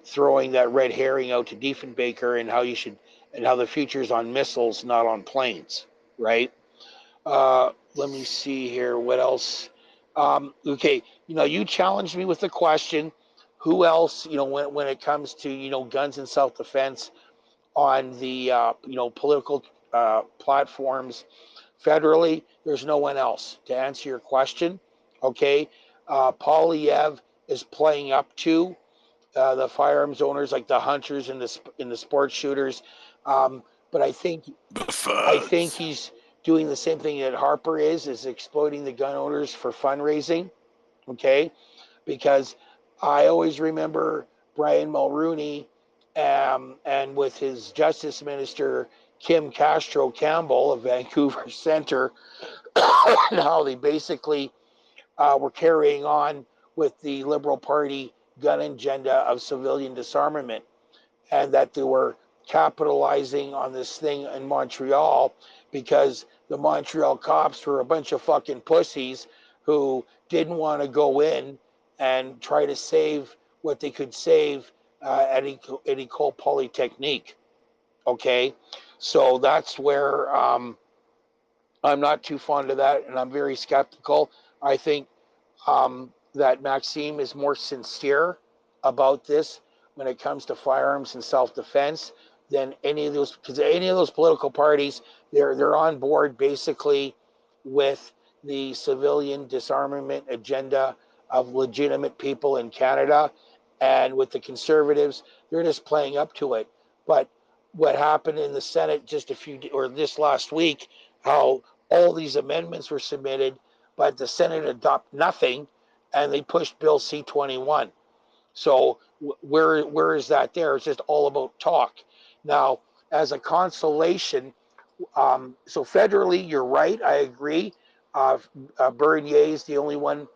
S6: throwing that red herring out to Diefenbaker and how the future is on missiles, not on planes, right? Let me see here. What else? Okay, you challenged me with the question, who else, when it comes to, guns and self-defense on the, political platforms federally, there's no one else to answer your question. Okay. Poilievre is playing up to the firearms owners, like the hunters and the sports shooters. But I think he's doing the same thing that Harper is exploiting the gun owners for fundraising. Okay, because I always remember Brian Mulroney and with his Justice Minister Kim Castro Campbell of Vancouver Centre, and how they basically were carrying on with the Liberal Party gun agenda of civilian disarmament, and that they were capitalizing on this thing in Montreal because the Montreal cops were a bunch of fucking pussies who didn't want to go in and try to save what they could save at École Polytechnique. Okay, so that's where I'm not too fond of that, and I'm very skeptical. I think that Maxime is more sincere about this when it comes to firearms and self-defense than any of those, because any of those political parties, they're on board basically with the civilian disarmament agenda of legitimate people in Canada, and with the Conservatives, they're just playing up to it. But what happened in the Senate this last week, how all these amendments were submitted, but the Senate adopted nothing, and they pushed Bill C-21. So where is that there? It's just all about talk. Now, as a consolation, so federally, you're right. I agree. Bernier is the only one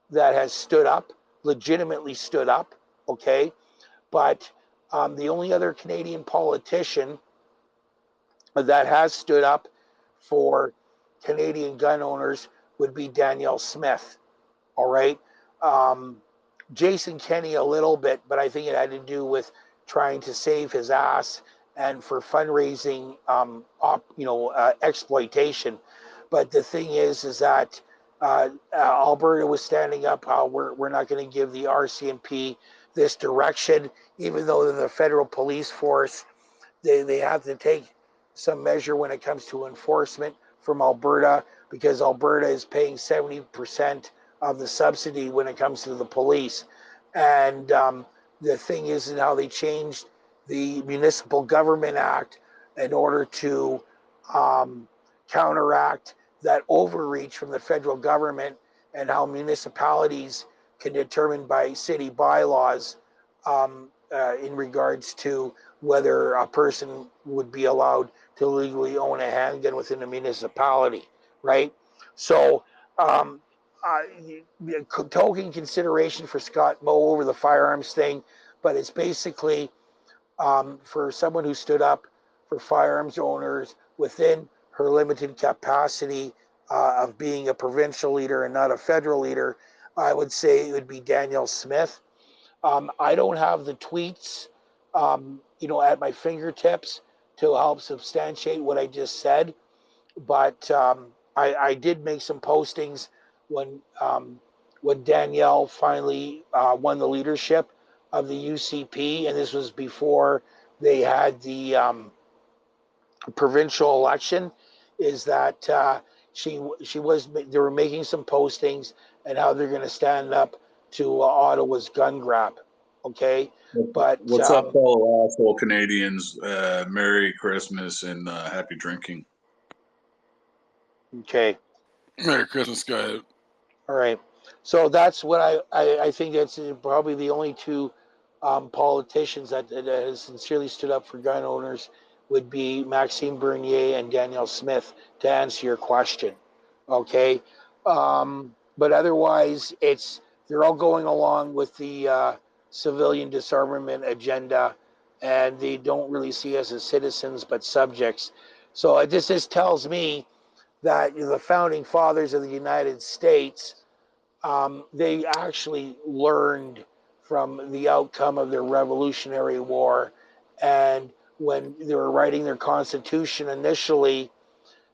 S6: that has stood up, legitimately stood up. Okay, but the only other Canadian politician that has stood up for Canadian gun owners would be Danielle Smith. All right. Jason Kenney a little bit, but I think it had to do with trying to save his ass and for fundraising, exploitation. But the thing is that Alberta was standing up. We're not going to give the RCMP this direction, even though the federal police force they have to take some measure when it comes to enforcement from Alberta, because Alberta is paying 70% of the subsidy when it comes to the police. And the thing is how they changed the Municipal Government Act in order to counteract that overreach from the federal government, and how municipalities can determine by city bylaws in regards to whether a person would be allowed to legally own a handgun within a municipality, right? So, token consideration for Scott Moe over the firearms thing, but it's basically for someone who stood up for firearms owners within her limited capacity of being a provincial leader and not a federal leader. I would say it would be Danielle Smith. I don't have the tweets, at my fingertips to help substantiate what I just said, but I did make some postings when Danielle finally won the leadership of the UCP, and this was before they had the provincial election. Is that they were making some postings and how they're going to stand up to Ottawa's gun grab. Okay, but
S18: what's up, fellow asshole Canadians? Merry Christmas and happy drinking.
S6: Okay.
S13: Merry Christmas, guy.
S6: All right. So that's what I think that's probably the only two politicians that has sincerely stood up for gun owners would be Maxime Bernier and Danielle Smith, to answer your question. Okay. But otherwise, they're all going along with the civilian disarmament agenda, and they don't really see us as citizens but subjects. So this tells me that the founding fathers of the United States, they actually learned from the outcome of their Revolutionary War. And when they were writing their Constitution initially,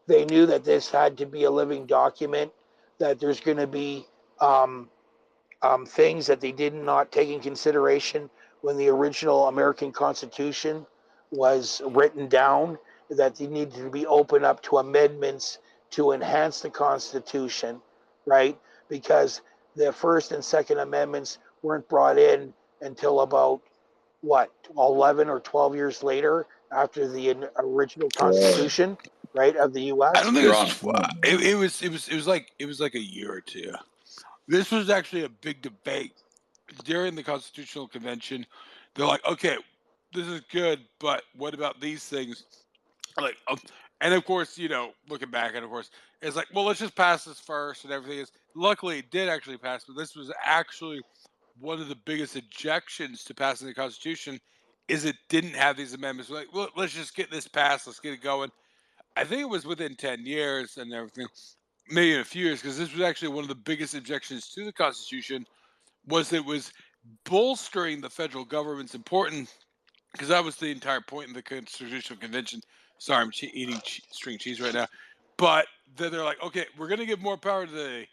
S6: they knew that this had to be a living document, that there's going to be things that they did not take in consideration when the original American Constitution was written down, that they needed to be open up to amendments to enhance the Constitution, right? Because the First and Second Amendments weren't brought in until about, 11 or 12 years later, after the original Constitution, right, of the U.S.
S13: I don't think it was like a year or two. This was actually a big debate during the Constitutional Convention. They're like, okay, this is good, but what about these things? Like, and of course, looking back, and of course, it's like, well, let's just pass this first, and everything is. Luckily, it did actually pass, but this was actually one of the biggest objections to passing the Constitution, is it didn't have these amendments. We're like, well, let's just get this passed, let's get it going. I think it was within 10 years and everything, maybe in a few years, because this was actually one of the biggest objections to the Constitution, was it was bolstering the federal government's importance, because that was the entire point in the Constitutional Convention. Sorry, I'm eating string cheese right now. But then they're like, okay, we're going to give more power to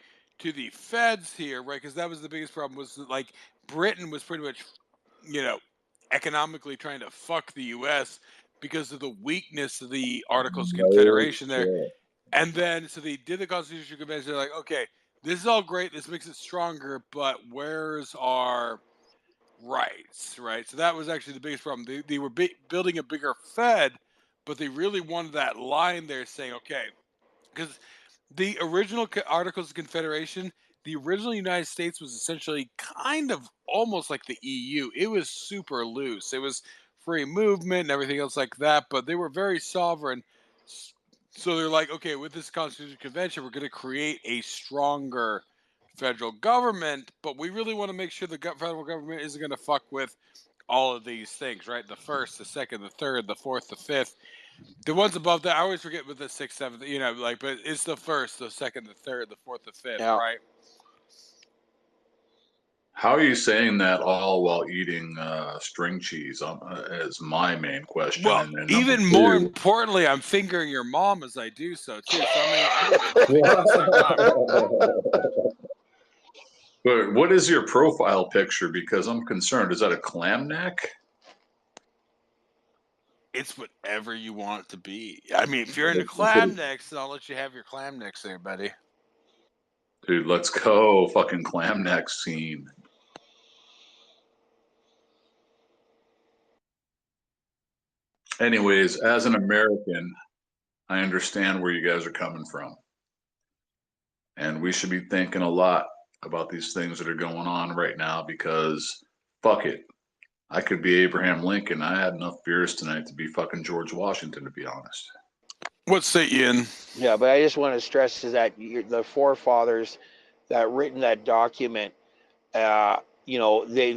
S13: the feds here, right? Because that was the biggest problem, was that, like, Britain was pretty much, economically trying to fuck the U.S. because of the weakness of the Articles of Confederation there. And then, so they did the Constitutional Convention. They're like, okay, this is all great. This makes it stronger, but where's our rights, right? So that was actually the biggest problem. They were building a bigger Fed, but they really wanted that line there saying, okay, because the original Articles of Confederation, the original United States was essentially kind of almost like the EU. It was super loose. It was free movement and everything else like that, but they were very sovereign. So they're like, okay, with this Constitutional Convention, we're going to create a stronger federal government, but we really want to make sure the federal government isn't going to fuck with all of these things, right? The first, the second, the third, the fourth, the fifth. The ones above that, I always forget with the sixth, seventh, but it's the first, the second, the third, the fourth, the fifth, right?
S18: How are you saying that all while eating string cheese? Is my main question.
S13: Well,
S18: and then
S13: even more importantly, I'm fingering your mom as I do so too.
S18: But what is your profile picture? Because I'm concerned. Is that a clam neck?
S13: It's whatever you want it to be. I mean, if you're into
S18: Let's
S13: clam necks, then I'll let you have your clam necks there, buddy.
S18: Dude, let's go. Fucking clam neck scene. Anyways, as an American, I understand where you guys are coming from. And we should be thinking a lot about these things that are going on right now because fuck it. I could be Abraham Lincoln. I had enough beers tonight to be fucking George Washington, to be honest.
S13: What state you in?
S6: Yeah, but I just want to stress is that the forefathers that written that document, you know, they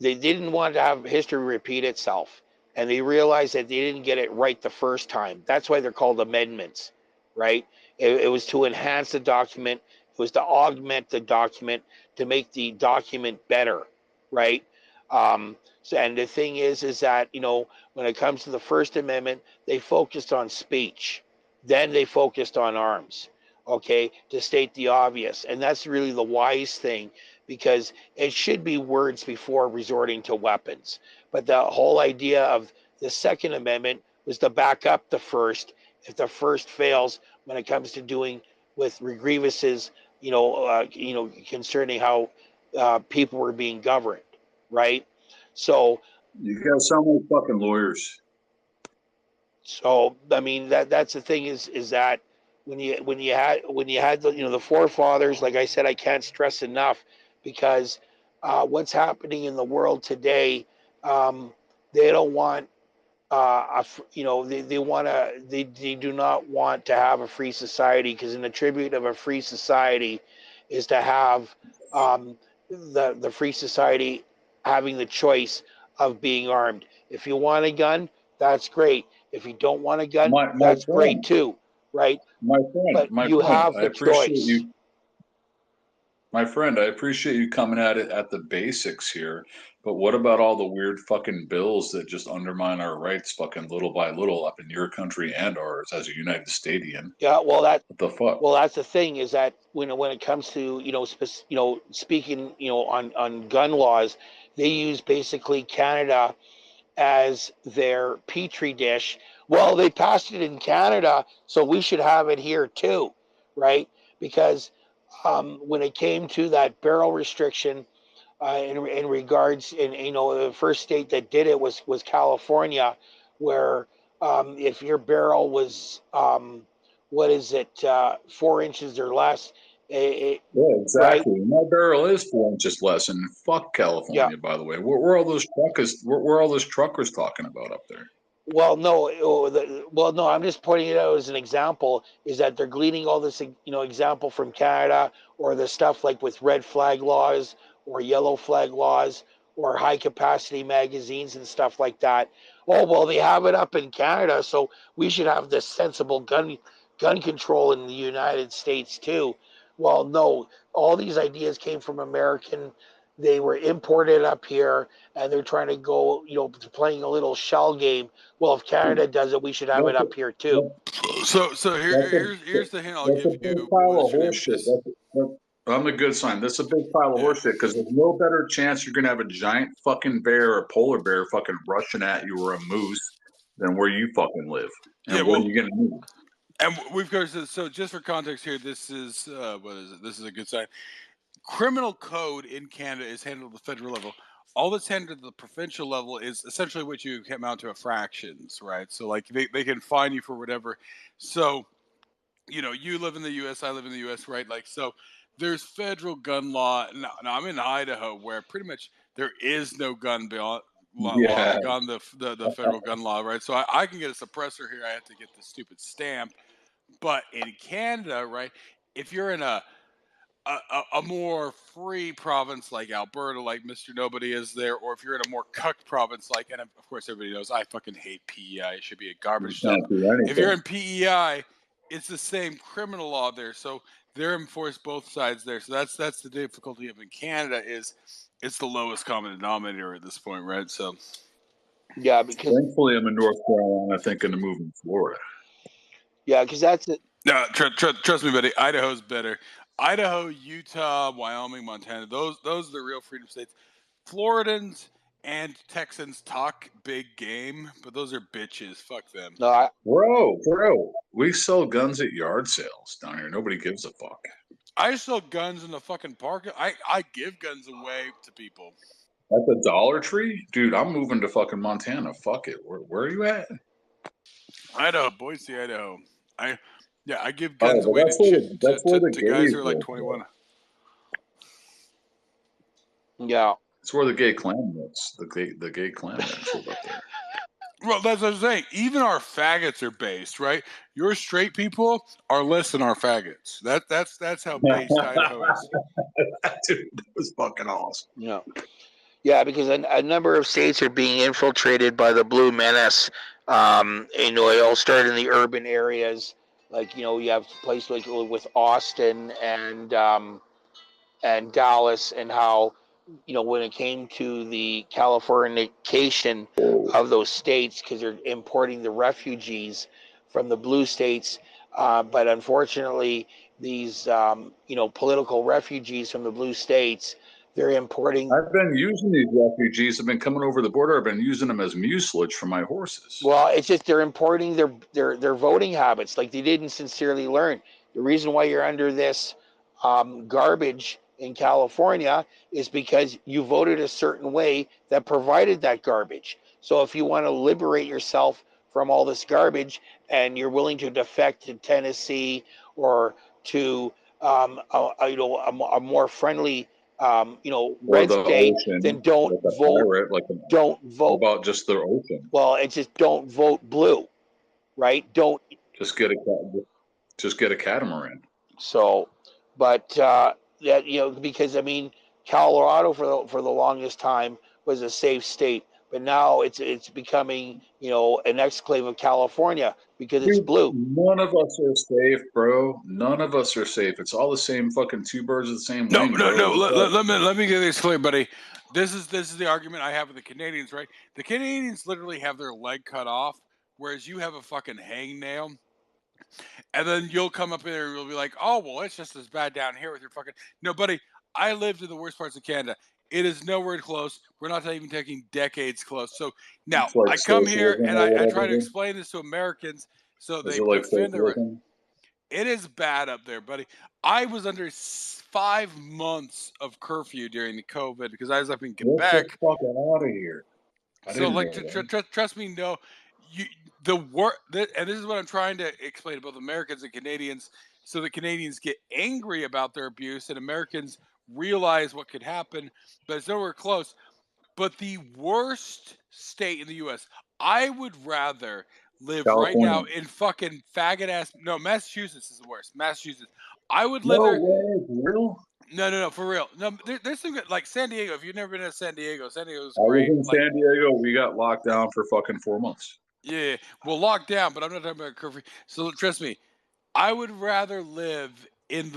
S6: didn't want to have history repeat itself, and they realized that they didn't get it right the first time. That's why they're called amendments, right? It was to enhance the document. It was to augment the document to make the document better, right? So, and the thing is that, you know, when it comes to the First Amendment, they focused on speech, then they focused on arms, okay, to state the obvious. And that's really the wise thing, because it should be words before resorting to weapons. But the whole idea of the Second Amendment was to back up the first. If the first fails when it comes to doing with grievances, you know, concerning how people were being governed, right? So
S18: you guys sound like fucking lawyers.
S6: So I mean that's the thing is that when you had the, you know, the forefathers, like I said, I can't stress enough, because what's happening in the world today, they don't want you know, they do not want to have a free society, because an attribute of a free society is to have the free society having the choice of being armed. If you want a gun, that's great. If you don't want a gun, that's great too, right? But you have the choice.
S18: My friend, I appreciate you coming at it at the basics here, but what about all the weird fucking bills that just undermine our rights fucking little by little up in your country and ours as a United Statian?
S6: Yeah, well,
S18: what the fuck?
S6: Well, that's the thing, is that when it comes to, you know, speaking, you know, on gun laws, they use basically Canada as their petri dish. Well, they passed it in Canada, so we should have it here too, right? Because when it came to that barrel restriction, in regards, and you know, the first state that did it was California, where if your barrel was what is it, 4 inches or less,
S18: Yeah, exactly. Right? My barrel is 4 inches less, and fuck California, by the way. Where all those truckers? Where all those truckers talking about up there?
S6: Well, no, no. I'm just pointing it out as an example. Is that they're gleaning all this, you know, example from Canada, or the stuff like with red flag laws or yellow flag laws or high capacity magazines and stuff like that. Oh well, they have it up in Canada, so we should have this sensible gun control in the United States too. Well, no, all these ideas came from American. They were imported up here, and they're trying to go, you know, playing a little shell game. Well, if Canada does it, we should have it up here too.
S13: So here's the hint I'll give you.
S18: Pile of horseshit. I'm a good sign. That's a big pile of horseshit, because there's no better chance you're gonna have a giant fucking bear or polar bear fucking rushing at you, or a moose, than where you fucking live. And what are you gonna do?
S13: And we've covered this. So just for context here, this is what is it? This is a good sign. Criminal code in Canada is handled at the federal level. All that's handled at the provincial level is essentially what you amount to fractions, right? So like they can fine you for whatever. So, you know, you live in the U.S., I live in the U.S., right? Like, so there's federal gun law. Now I'm in Idaho, where pretty much there is no gun law beyond the federal gun law, right? So I can get a suppressor here. I have to get the stupid stamp. But in Canada, right, if you're in a more free province like Alberta, like Mr. Nobody is there, or if you're in a more cucked province like, and of course everybody knows I fucking hate PEI. It should be a garbage dump. If you're in PEI, it's the same criminal law there, so they're enforced both sides there. So that's the difficulty of in Canada, is it's the lowest common denominator at this point, right? So
S6: yeah, because
S18: thankfully I'm in North Carolina, thinking of moving to Florida.
S6: Yeah, because that's it.
S13: No, trust me, buddy. Idaho's better. Idaho, Utah, Wyoming, Montana. Those are the real freedom states. Floridans
S1: and Texans talk big game, but those are bitches. Fuck them.
S6: No,
S18: Bro, we sell guns at yard sales down here. Nobody gives a fuck.
S1: I sell guns in the fucking park. I give guns away to people.
S18: At the Dollar Tree? Dude, I'm moving to fucking Montana. Fuck it. Where are you at?
S1: Idaho, Boise, Idaho. I give guns
S18: but
S1: away
S18: that's
S1: to
S18: where the
S1: guys who
S18: gays
S1: are like
S18: live,
S1: 21.
S6: Yeah.
S18: It's where the gay clan lives. The gay clan lives up there.
S1: Well, that's what I'm saying. Even our faggots are based, right? Your straight people are less than our faggots. That's how based Idaho is.
S18: Dude, that was fucking awesome.
S6: Yeah. Yeah, because a number of states are being infiltrated by the Blue Menace. You know, it all started in the urban areas. Like, you know, you have places like with Austin and Dallas, and how, you know, when it came to the Californication of those states, because they're importing the refugees from the blue states. But unfortunately, these, you know, political refugees from the blue states, they're importing.
S18: I've been using these refugees. I've been coming over the border. I've been using them as mucilage for my horses.
S6: Well, it's just they're importing their voting habits. Like, they didn't sincerely learn. The reason why you're under this garbage in California is because you voted a certain way that provided that garbage. So if you want to liberate yourself from all this garbage and you're willing to defect to Tennessee or to you know, a more friendly you know, red state, then don't vote. Don't vote.
S18: About just the ocean.
S6: Well, it's just don't vote blue, right? Don't
S18: just get a catamaran.
S6: So, but that, you know, because I mean, Colorado for the longest time was a safe state, but now it's becoming, you know, an exclave of California because it's blue.
S18: None of us are safe, bro. None of us are safe. It's all the same fucking two birds of the same wing.
S1: No. Let me get this clear, buddy. This is the argument I have with the Canadians, right? The Canadians literally have their leg cut off, whereas you have a fucking hangnail. And then you'll come up here and you'll be like, oh, well, it's just as bad down here with your fucking... No, buddy, I lived in the worst parts of Canada. It is nowhere close. We're not even taking decades close. So now I come here and I try to explain this to Americans so they defend their... It is bad up there, buddy. I was under 5 months of curfew during the COVID because I was up in Quebec.
S18: Get the fucking out of here.
S1: So, like, trust me, no. And this is what I'm trying to explain to both Americans and Canadians, so that Canadians get angry about their abuse and Americans realize what could happen, but it's nowhere close. But the worst state in the U.S., I would rather live California. Right now in fucking faggot ass. No, Massachusetts is the worst. Massachusetts. I would live there.
S18: Real?
S1: No, for real. No, there's some good, like San Diego. If you've never been to San Diego, San Diego's
S18: I
S1: great.
S18: was in San Diego. We got locked down for fucking 4 months.
S1: Yeah, well, locked down, but I'm not talking about curfew. So trust me, I would rather live in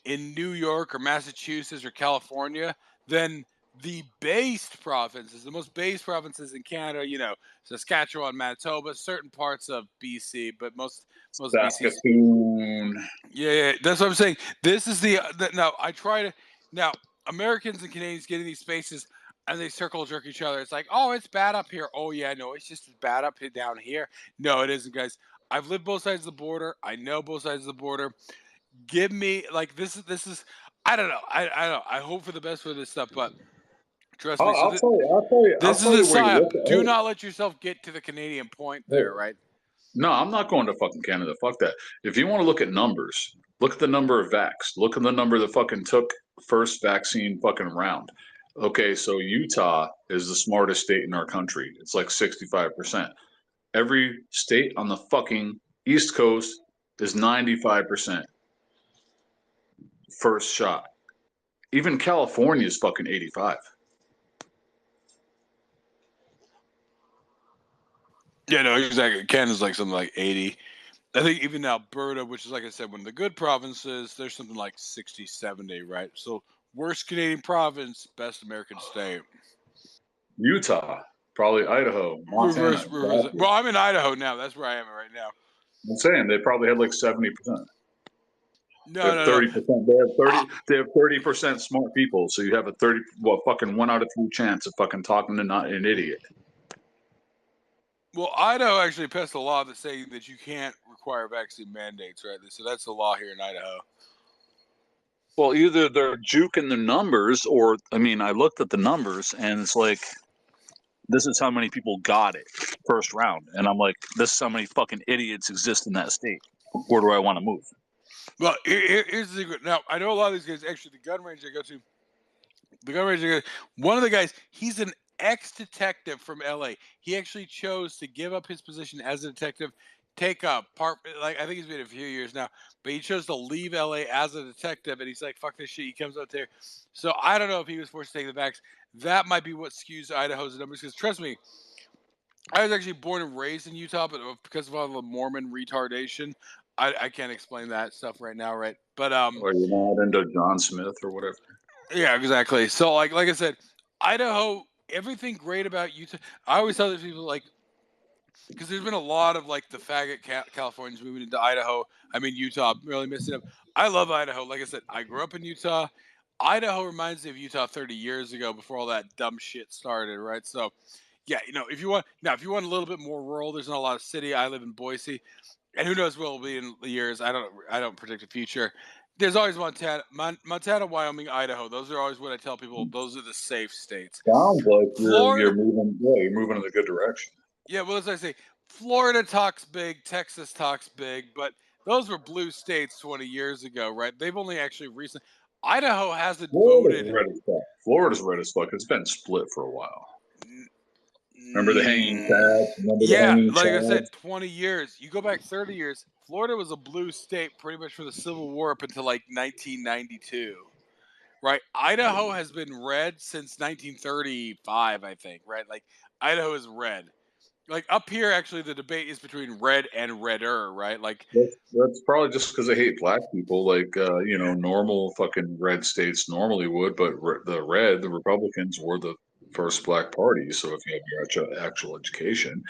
S1: New York or Massachusetts or California than the based provinces, the most based provinces in Canada. You know, Saskatchewan, Manitoba, certain parts of BC, but most
S18: Saskatoon.
S1: Yeah, that's what I'm saying. This is now I try to now Americans and Canadians get in these spaces. And they circle jerk each other. It's like, oh, it's bad up here. Oh, yeah, no, it's just as bad up here down here. No, it isn't, guys. I've lived both sides of the border. I know both sides of the border. Give me, like, this is I don't know. I don't know. I hope for the best for this stuff, but trust me.
S18: I'll tell you.
S1: This is the sign. Do not let yourself get to the Canadian point there, right?
S18: No, I'm not going to fucking Canada. Fuck that. If you want to look at numbers, look at the number of vax. Look at the number that fucking took first vaccine fucking round. Okay, so Utah is the smartest state in our country. It's like 65%. Every state on the fucking East Coast is 95%. First shot. Even California is fucking 85.
S1: Yeah, no, exactly. Canada's like something like 80. I think even Alberta, which is, like I said, one of the good provinces, there's something like 60, 70, right? So worst Canadian province, best American state.
S18: Utah, probably Idaho, Montana.
S1: Well, I'm in Idaho now. That's where I am right now.
S18: I'm saying they probably had like 70%. They have 30%. They have 30% smart people. So you have a fucking 1 out of 3 chance of fucking talking to not an idiot.
S13: Well, Idaho actually passed a law that's saying that you can't require vaccine mandates, right? So that's the law here in Idaho.
S18: Well, either they're juking the numbers, or I mean, I looked at the numbers and it's like, this is how many people got it first round, and I'm like, this is how many fucking idiots exist in that state. Where do I want to move?
S13: Well, here's the secret. Now, I know a lot of these guys. Actually, the gun range I go to, one of the guys, he's an ex-detective from LA. He actually chose to give up his position as a detective, take up part, like, I think he's been a few years now, but he chose to leave LA as a detective, and he's like, fuck this shit. He comes out there. So I don't know if he was forced to take the vax. That might be what skews Idaho's numbers, because trust me, I was actually born and raised in Utah, but because of all the Mormon retardation, I can't explain that stuff right now, right? But
S18: Or you're not into John Smith or whatever.
S13: yeah, exactly. So like I said, Idaho, everything great about Utah. I always tell these people, like, because there's been a lot of like the faggot Californians moving into Idaho. I mean Utah, really missing them. I love Idaho. Like I said, I grew up in Utah. Idaho reminds me of Utah 30 years ago, before all that dumb shit started, right? So yeah, if you want a little bit more rural, there's not a lot of city. I live in Boise, and who knows what will be in the years. I don't predict the future. There's always Montana, Wyoming, Idaho. Those are always what I tell people. Those are the safe states.
S18: Sounds like
S13: Florida,
S18: you're moving. Yeah, you're moving in the good direction.
S13: yeah, well, as I say, Florida talks big, Texas talks big, but those were blue states 20 years ago, right? They've only actually recently. Idaho hasn't voted.
S18: Red as fuck. Florida's red as fuck. It's been split for a while. Remember the hanging tabs?
S13: Yeah, like I said, 20 years. You go back 30 years. Florida was a blue state pretty much for the Civil War up until like 1992, right? Idaho has been red since 1935, I think, right? Like Idaho is red. Like up here, actually, the debate is between red and redder, right? Like
S18: that's probably just because they hate black people, like normal fucking red states normally would, but the Republicans were the first black party. So if you have your actual education,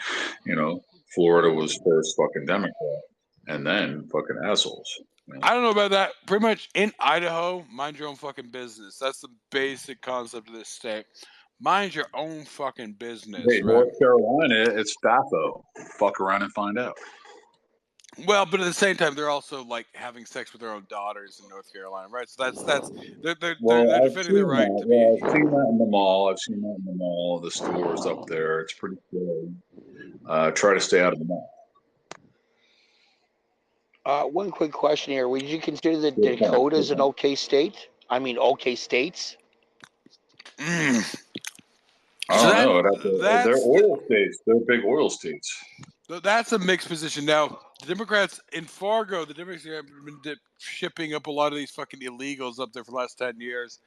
S18: Florida was first fucking Democrat, and then fucking assholes.
S13: I don't know about that. Pretty much in Idaho, mind your own fucking business. That's the basic concept of this state. Mind your own fucking business.
S18: Hey,
S13: right?
S18: North Carolina, it's FAFO. Fuck around and find out.
S13: Well, but at the same time, they're also like having sex with their own daughters in North Carolina, right? So they're defending their right to be.
S18: I've seen that in the mall. The stores up there. It's pretty cool. Try to stay out of the mall.
S6: One quick question here. Would you consider the Dakotas an okay state? I mean, okay states?
S18: I don't know. They're oil states. They're big oil states.
S13: That's a mixed position. Now, the Democrats in Fargo, the Democrats have been shipping up a lot of these fucking illegals up there for the last 10 years.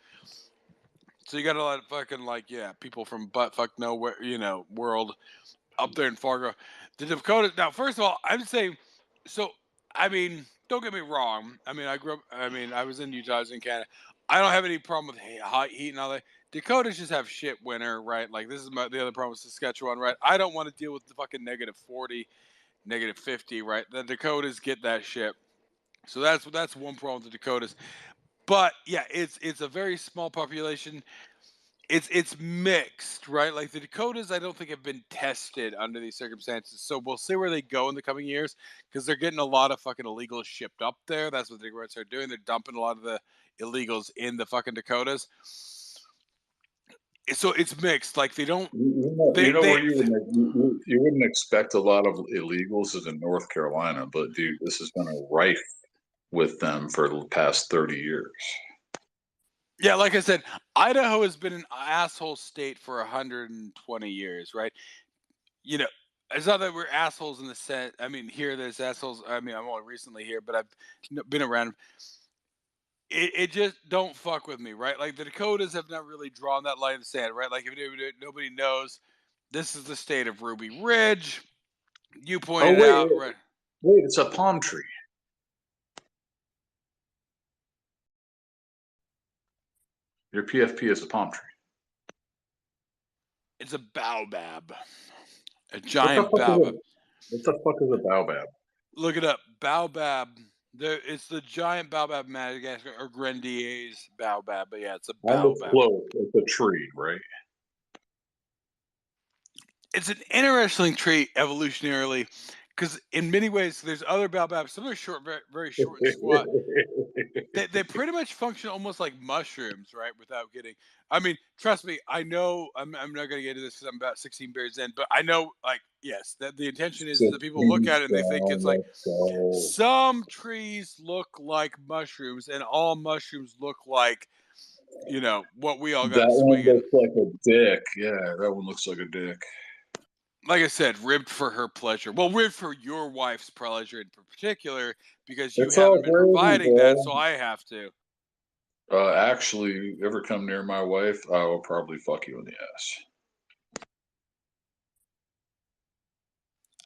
S13: So you got a lot of fucking people from buttfuck nowhere, world up there in Fargo. The Dakotas. Now, first of all, I'm saying, don't get me wrong. I was in Utah, I was in Canada. I don't have any problem with hot heat and all that. Dakotas just have shit winter, right? Like, this is the other problem with Saskatchewan, right? I don't want to deal with the fucking -40, -50, right? The Dakotas get that shit. So that's one problem with the Dakotas. But yeah, it's a very small population. It's mixed, right? Like the Dakotas, I don't think have been tested under these circumstances. So we'll see where they go in the coming years, because they're getting a lot of fucking illegals shipped up there. That's what the Democrats are doing. They're dumping a lot of the illegals in the fucking Dakotas. So it's mixed. Like they don't.
S18: You wouldn't expect a lot of illegals is in North Carolina, but dude, this has been a rife with them for the past 30 years.
S13: Yeah, like I said, Idaho has been an asshole state for 120 years, right? It's not that we're assholes in the sense. I mean, here there's assholes. I mean, I'm only recently here, but I've been around. It just don't fuck with me, right? Like the Dakotas have not really drawn that line in the sand, right? Like if nobody knows, this is the state of Ruby Ridge. You pointed out, right?
S18: Wait, it's a palm tree. Your PFP is a palm tree.
S13: It's a baobab. A giant baobab.
S18: What the fuck is a baobab?
S13: Look it up. Baobab. It's the giant baobab of Madagascar, or Grandier's baobab, but yeah, it's a
S18: On the
S13: baobab.
S18: float, it's a tree, right?
S13: It's an interesting tree evolutionarily, because in many ways there's other baobabs. Some are short, very, very short and squat. They pretty much function almost like mushrooms, right? Without getting, I mean, trust me, I know. I'm not gonna get into this because I'm about 16 beers in, but I know, like, yes, that the intention is that people look at it and they think it's like some trees look like mushrooms, and all mushrooms look like, what we all got
S18: That
S13: to
S18: one
S13: swing in.
S18: looks like a dick. Yeah, that one looks like a dick.
S13: Like I said, ribbed for her pleasure. Well, ribbed for your wife's pleasure in particular, because you
S18: It's all
S13: haven't been
S18: gravy,
S13: providing that,
S18: bro.
S13: so I have to.
S18: Actually, you ever come near my wife, I will probably fuck you in the ass.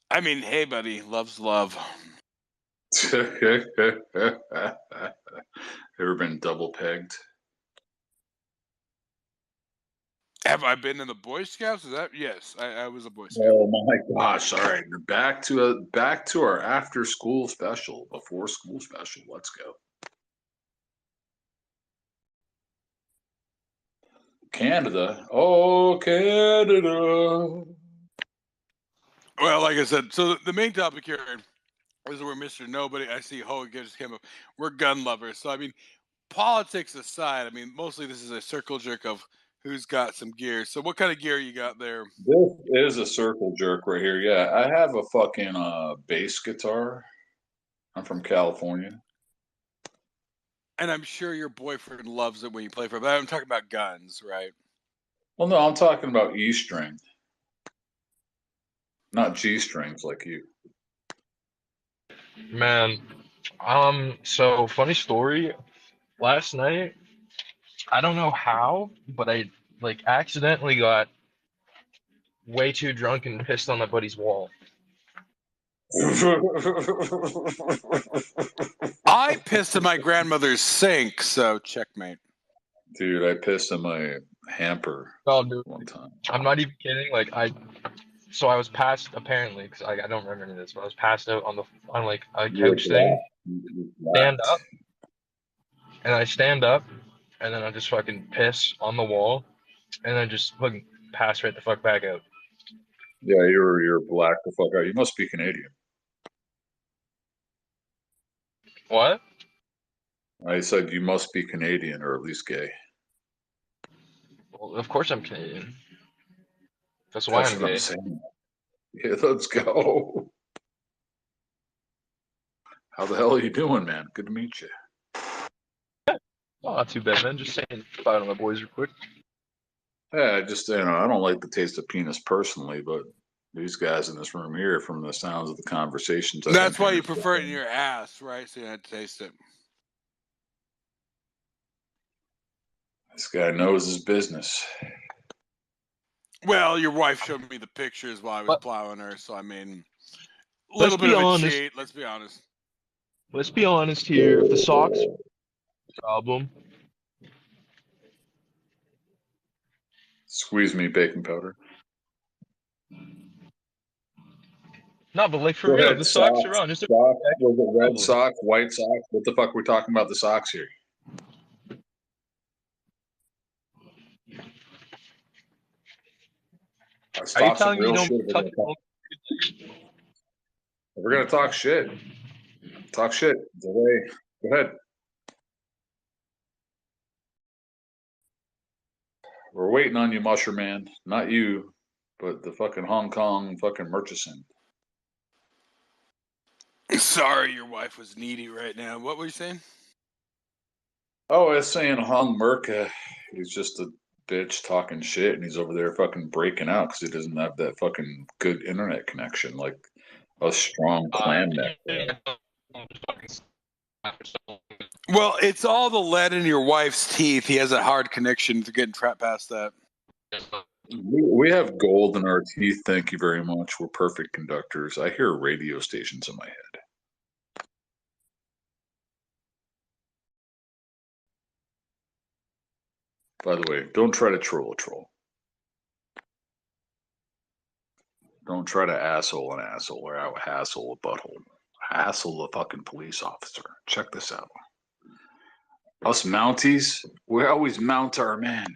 S13: I mean, hey, buddy, love's love.
S18: Ever been double pegged?
S13: Have I been in the Boy Scouts? Is that yes? I was a Boy Scout.
S18: Oh my gosh! All right, back to our after school special, before school special. Let's go. Canada. Oh, Canada.
S13: Well, like I said, so the main topic here is where Mr. Nobody, I see Hogan just came up. We're gun lovers. So, I mean, politics aside, I mean, mostly this is a circle jerk of who's got some gear. So, what kind of gear you got there?
S18: This is a circle jerk right here. Yeah, I have a fucking bass guitar. I'm from California.
S13: And I'm sure your boyfriend loves it when you play for him. But I'm talking about guns, right?
S18: Well, no, I'm talking about E string, not G strings like you.
S19: Man, so funny story. Last night, I don't know how, but I accidentally got way too drunk and pissed on my buddy's wall.
S13: I pissed in my grandmother's sink, so checkmate.
S18: Dude, I pissed in my hamper one time.
S19: I'm not even kidding. So I was passed apparently because I don't remember this, but I was passed out on a couch thing. Stand up, and I stand up, and then I just fucking piss on the wall, and then just fucking pass right the fuck back out.
S18: Yeah, you're black the fuck out. You must be Canadian.
S19: What?
S18: I said you must be Canadian or at least gay.
S19: Well, of course I'm Canadian. That's why I'm
S18: what
S19: gay.
S18: I'm saying. Yeah, let's go. How the hell are you doing, man? Good to meet you.
S19: Oh, not too bad, man. Just saying bye to my boys real quick.
S18: Yeah, just I don't like the taste of penis personally, but these guys in this room here, from the sounds of the conversations,
S13: That's why you prefer it in your ass, right? So you had to taste it.
S18: This guy knows his business.
S13: Well, your wife showed me the pictures while I was plowing her, so I mean, a little bit of a cheat. Let's be honest.
S19: Let's be honest here. If the socks problem.
S18: Squeeze me baking powder.
S19: No, but like for
S18: Go
S19: real,
S18: ahead,
S19: the socks are on. Just
S18: was it red socks, white socks? What the fuck are we talking about the socks here?
S19: Are you telling me you don't touch?
S18: We're gonna talk shit. Talk shit. Go ahead. We're waiting on you, Musher Man. Not you, but the fucking Hong Kong fucking Murchison.
S13: Sorry, your wife was needy right now. What were you saying?
S18: Oh, I was saying Hong Merca. He's just a bitch talking shit, and he's over there fucking breaking out because he doesn't have that fucking good internet connection like a strong clan network.
S13: Well, it's all the lead in your wife's teeth. He has a hard connection to getting trapped past that.
S18: We have gold in our teeth. Thank you very much. We're perfect conductors. I hear radio stations in my head. By the way, don't try to troll a troll. Don't try to asshole an asshole or out hassle a butthole. hassle a fucking police officer. Check this out. Us Mounties, we always mount our men.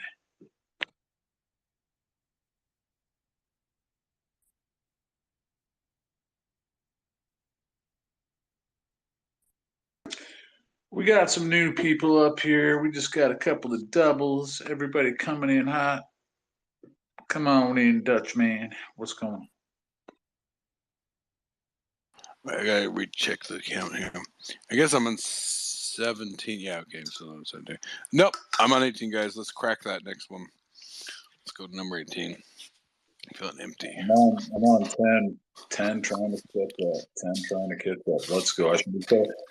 S18: We got some new people up here. We just got a couple of doubles. Everybody coming in hot. Come on in, Dutchman. What's going on?
S1: I gotta recheck the count here. I guess I'm on 17. Yeah, okay, so I'm 17. Nope, I'm on 18, guys. Let's crack that next one. Let's go to number 18. I'm feeling empty.
S18: I'm on 10 trying to catch up. 10 trying to catch up. Let's go. I should be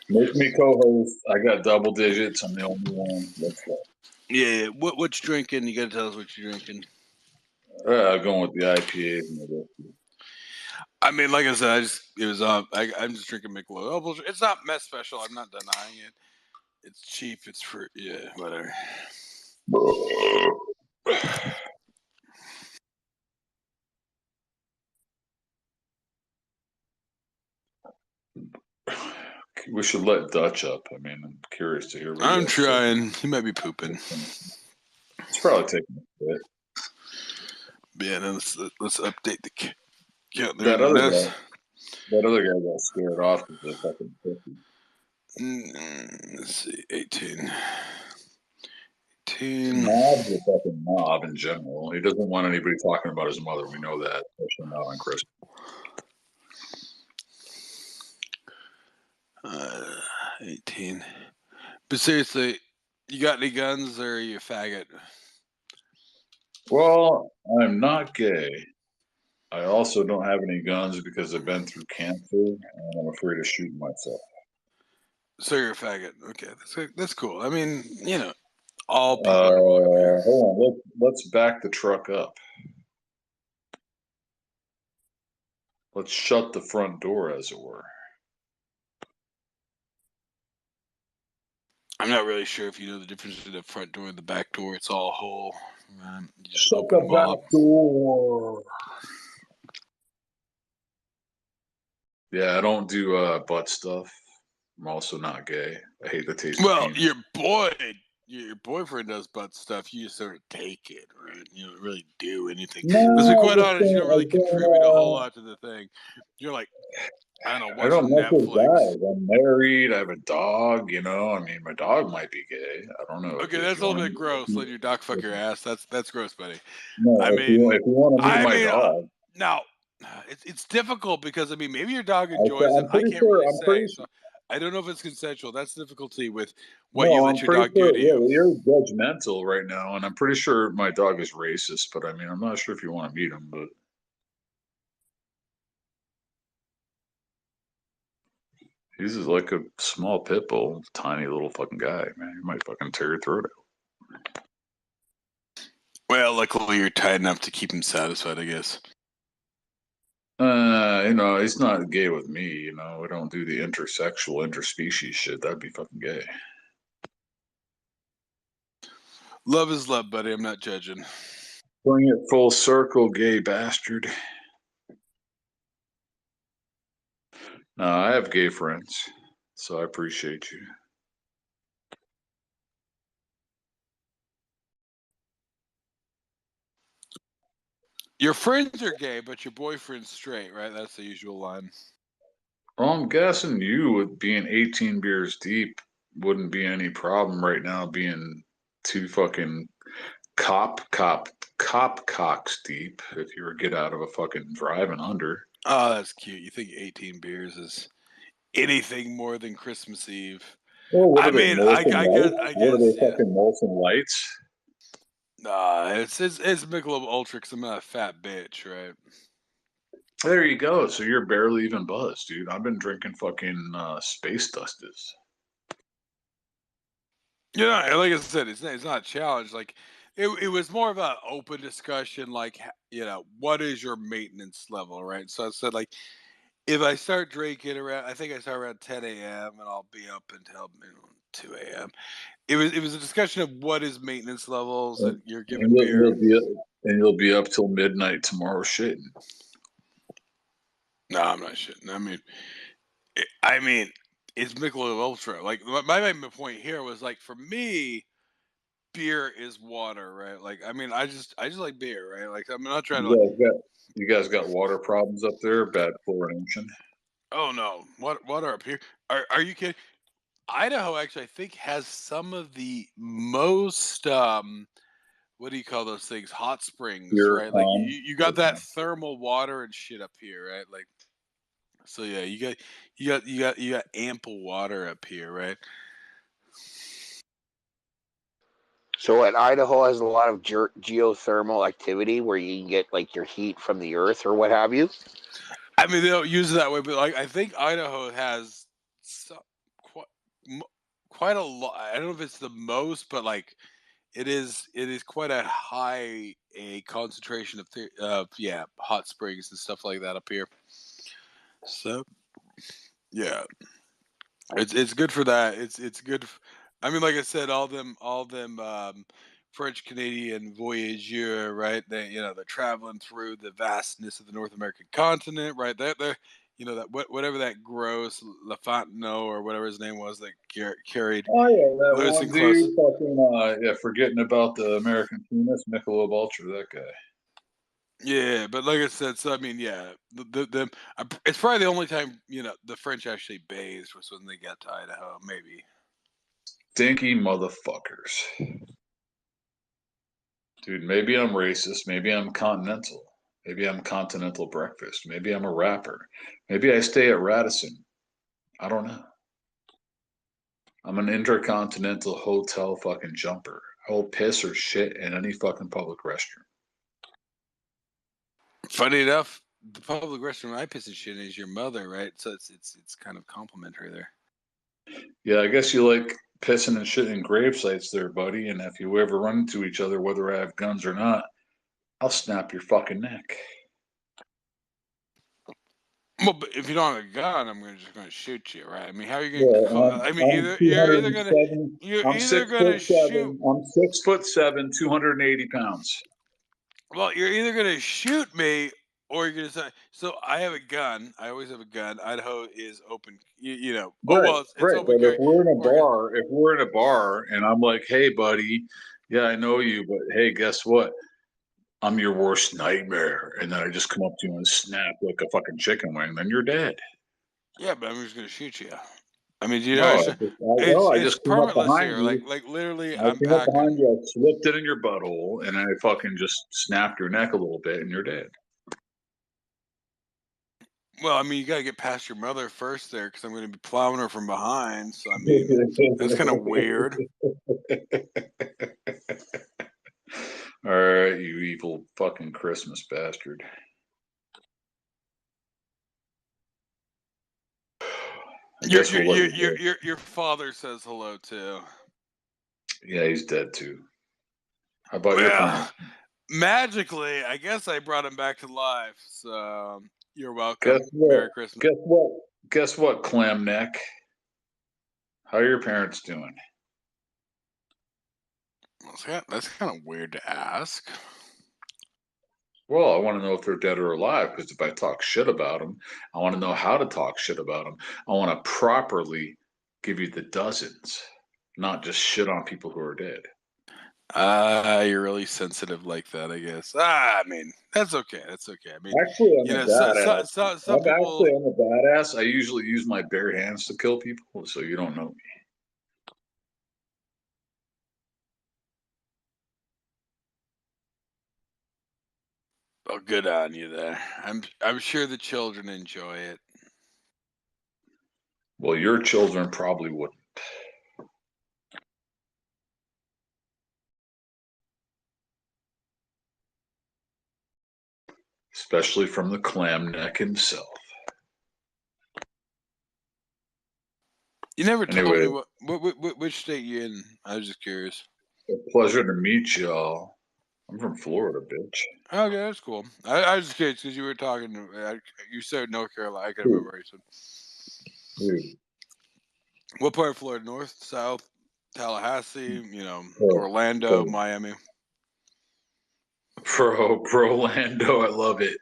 S18: make me co-host. I got double digits. I'm the only one. Let's go.
S1: Yeah, what you drinking? You gotta tell us what you're drinking.
S18: Going with the IPAs and the whiskey.
S1: I mean, like I said, I'm just drinking Michelob. It's not mess special. I'm not denying it. It's cheap. It's for whatever.
S18: We should let Dutch up. I mean, I'm curious to hear. What
S1: I'm trying. He might be pooping.
S18: It's probably taking a bit.
S1: Yeah, then let's update the count.
S18: That other guy got scared off with the fucking 50.
S1: Let's see, 18. 18.
S18: Mob's a fucking mob in general. He doesn't want anybody talking about his mother. We know that, especially now on Christmas.
S1: 18. But seriously, you got any guns or are you a faggot?
S18: Well, I'm not gay. I also don't have any guns because I've been through cancer and I'm afraid of shooting myself.
S1: So you're a faggot. Okay, that's cool. I mean, all people are welcome here.
S18: Hold on, let's back the truck up. Let's shut the front door, as it were.
S1: I'm not really sure if you know the difference between the front door and the back door. It's all a hole. You just
S18: shut
S1: open
S18: the
S1: them
S18: back
S1: up.
S18: door. Yeah, I don't do butt stuff. I'm also not gay. I hate the taste of penis.
S1: Your boyfriend does butt stuff. You just sort of take it, right? You don't really do anything.
S18: No,
S1: Let's be quite honest. You don't really contribute a whole lot to the thing. You're like, I don't know,
S18: I don't
S1: watching
S18: mess with
S1: Netflix.
S18: guys. I'm married. I have a dog. I mean, my dog might be gay. I don't know.
S1: Okay, that's a little bit gross. Let your dog fuck your ass. That's gross, buddy.
S18: No,
S1: I
S18: if
S1: mean,
S18: you want to meet my dog.
S1: Now, it's difficult because I mean, maybe your dog enjoys it. I can't really say. So I don't know if it's consensual. That's the difficulty with what you let your dog do to you.
S18: You're judgmental right now, and I'm pretty sure my dog is racist. But I mean, I'm not sure if you want to meet him. But he's just like a small pit bull, tiny little fucking guy, man. He might fucking tear your throat out.
S1: Well, luckily you're tight enough to keep him satisfied, I guess.
S18: He's not gay with me. We don't do the interspecies shit. That'd be fucking gay.
S1: Love is love, buddy. I'm not judging.
S18: Bring it full circle, gay bastard. No, I have gay friends, so I appreciate you.
S1: Your friends are gay, but your boyfriend's straight, right? That's the usual line.
S18: Well, I'm guessing you, with being 18 beers deep, wouldn't be any problem right now being two fucking cop cocks deep if you were get out of a fucking driving under.
S1: Oh, that's cute. You think 18 beers is anything more than Christmas Eve?
S18: Well, what
S1: I mean, I guess.
S18: What are they, fucking Molson Lights?
S1: Nah, it's Michelob Ultra because I'm not a fat bitch, right?
S18: There you go. So you're barely even buzzed, dude. I've been drinking fucking Space Dusties.
S1: Yeah, like I said, it's not a challenge. Like it was more of an open discussion. Like what is your maintenance level, right? So I said, like, if I start drinking around, I think I start around 10 a.m. and I'll be up until 2 a.m. It was a discussion of what is maintenance levels that you're giving beer.
S18: You'll be up till midnight tomorrow shitting.
S1: No, I'm not shitting. I mean,
S13: I mean, it's Michelob Ultra. Like my main point here was like for me, beer is water, right? Like I mean, I just like beer, right? Like I'm not trying to like.
S18: You guys got water problems up there? Bad fluorination?
S13: Oh no, water up here? Are you kidding? Idaho actually, I think, has some of the most what do you call those things? Hot springs,
S18: Pure
S13: right? Like
S18: calm.
S13: you got that thermal water and shit up here, right? Like so yeah, you got ample water up here, right?
S6: So, and Idaho has a lot of geothermal activity where you can get like your heat from the earth or what have you.
S13: I mean, they don't use it that way, but like I think Idaho has quite a lot. I don't know if it's the most, but like it is quite a high concentration of hot springs and stuff like that up here. So yeah, it's good for that. It's good. I mean, like I said, all them French Canadian voyageurs, right? They're traveling through the vastness of the North American continent, right? They're that whatever that gross LaFontaine or whatever his name was that carried
S18: Oh yeah, that
S13: Lewis
S18: one
S13: and Close.
S18: dude fucking forgetting about the American penis, Michelob Ultra, that guy.
S13: Yeah, but like I said, so I mean, yeah, it's probably the only time the French actually bathed was when they got to Idaho, maybe.
S18: Stinky motherfuckers. Dude, maybe I'm racist. Maybe I'm continental. Maybe I'm continental breakfast. Maybe I'm a rapper. Maybe I stay at Radisson. I don't know. I'm an intercontinental hotel fucking jumper. I will piss or shit in any fucking public restroom.
S13: Funny enough, the public restroom I piss and shit in is your mother, right? So it's kind of complimentary there.
S18: Yeah, I guess you like pissing and shitting in grave sites there, buddy. And if you ever run into each other, whether I have guns or not, I'll snap your fucking neck.
S13: Well, but if you don't have a gun, I'm just going to shoot you, right? I mean, how are you going to? I mean, you're either going to shoot.
S18: I'm 6'7", 280 pounds.
S13: Well, you're either going to shoot me or you're going to say. So I have a gun. I always have a gun. Idaho is open.
S18: Right,
S13: Oh well, it's
S18: right.
S13: open
S18: But
S13: carry.
S18: if we're in a bar, and I'm like, hey, buddy, yeah, I know you, but hey, guess what? I'm your worst nightmare. And then I just come up to you and snap like a fucking chicken wing. Then you're dead.
S13: Yeah, but I'm just going to shoot you. I mean,
S18: I just came up
S13: permitless
S18: behind
S13: here.
S18: you.
S13: Like literally,
S18: I
S13: I'm
S18: came up
S13: packing.
S18: behind you, I slipped it in your butthole, and I fucking just snapped your neck a little bit, and you're dead.
S13: Well, I mean, you got to get past your mother first there because I'm going to be plowing her from behind. So, I mean, that's kind of weird.
S18: All right, you evil fucking Christmas bastard.
S13: Your father says hello too.
S18: Yeah, he's dead too. How about your parents?
S13: Magically, I guess I brought him back to life. So you're welcome.
S18: Merry Christmas. Guess what, clam neck? How are your parents doing?
S13: That's kind of weird to ask.
S18: Well, I want to know if they're dead or alive, because if I talk shit about them, I want to know how to talk shit about them. I want to properly give you the dozens, not just shit on people who are dead.
S13: You're really sensitive like that, I guess. I mean, that's okay. That's okay. I mean,
S18: actually, I'm a badass. I'm a badass. I usually use my bare hands to kill people, so you don't know me.
S13: Oh, good on you there. I'm sure the children enjoy it.
S18: Well, your children probably wouldn't. Especially from the clam neck himself.
S13: You never told me which state you're in. I was just curious.
S18: A pleasure to meet y'all. I'm from Florida, bitch.
S13: Okay, that's cool. I was just curious because you were talking. You said North Carolina. I can remember.
S18: Dude.
S13: What part of Florida? North, South, Tallahassee? Orlando, Miami.
S18: Orlando, I love it.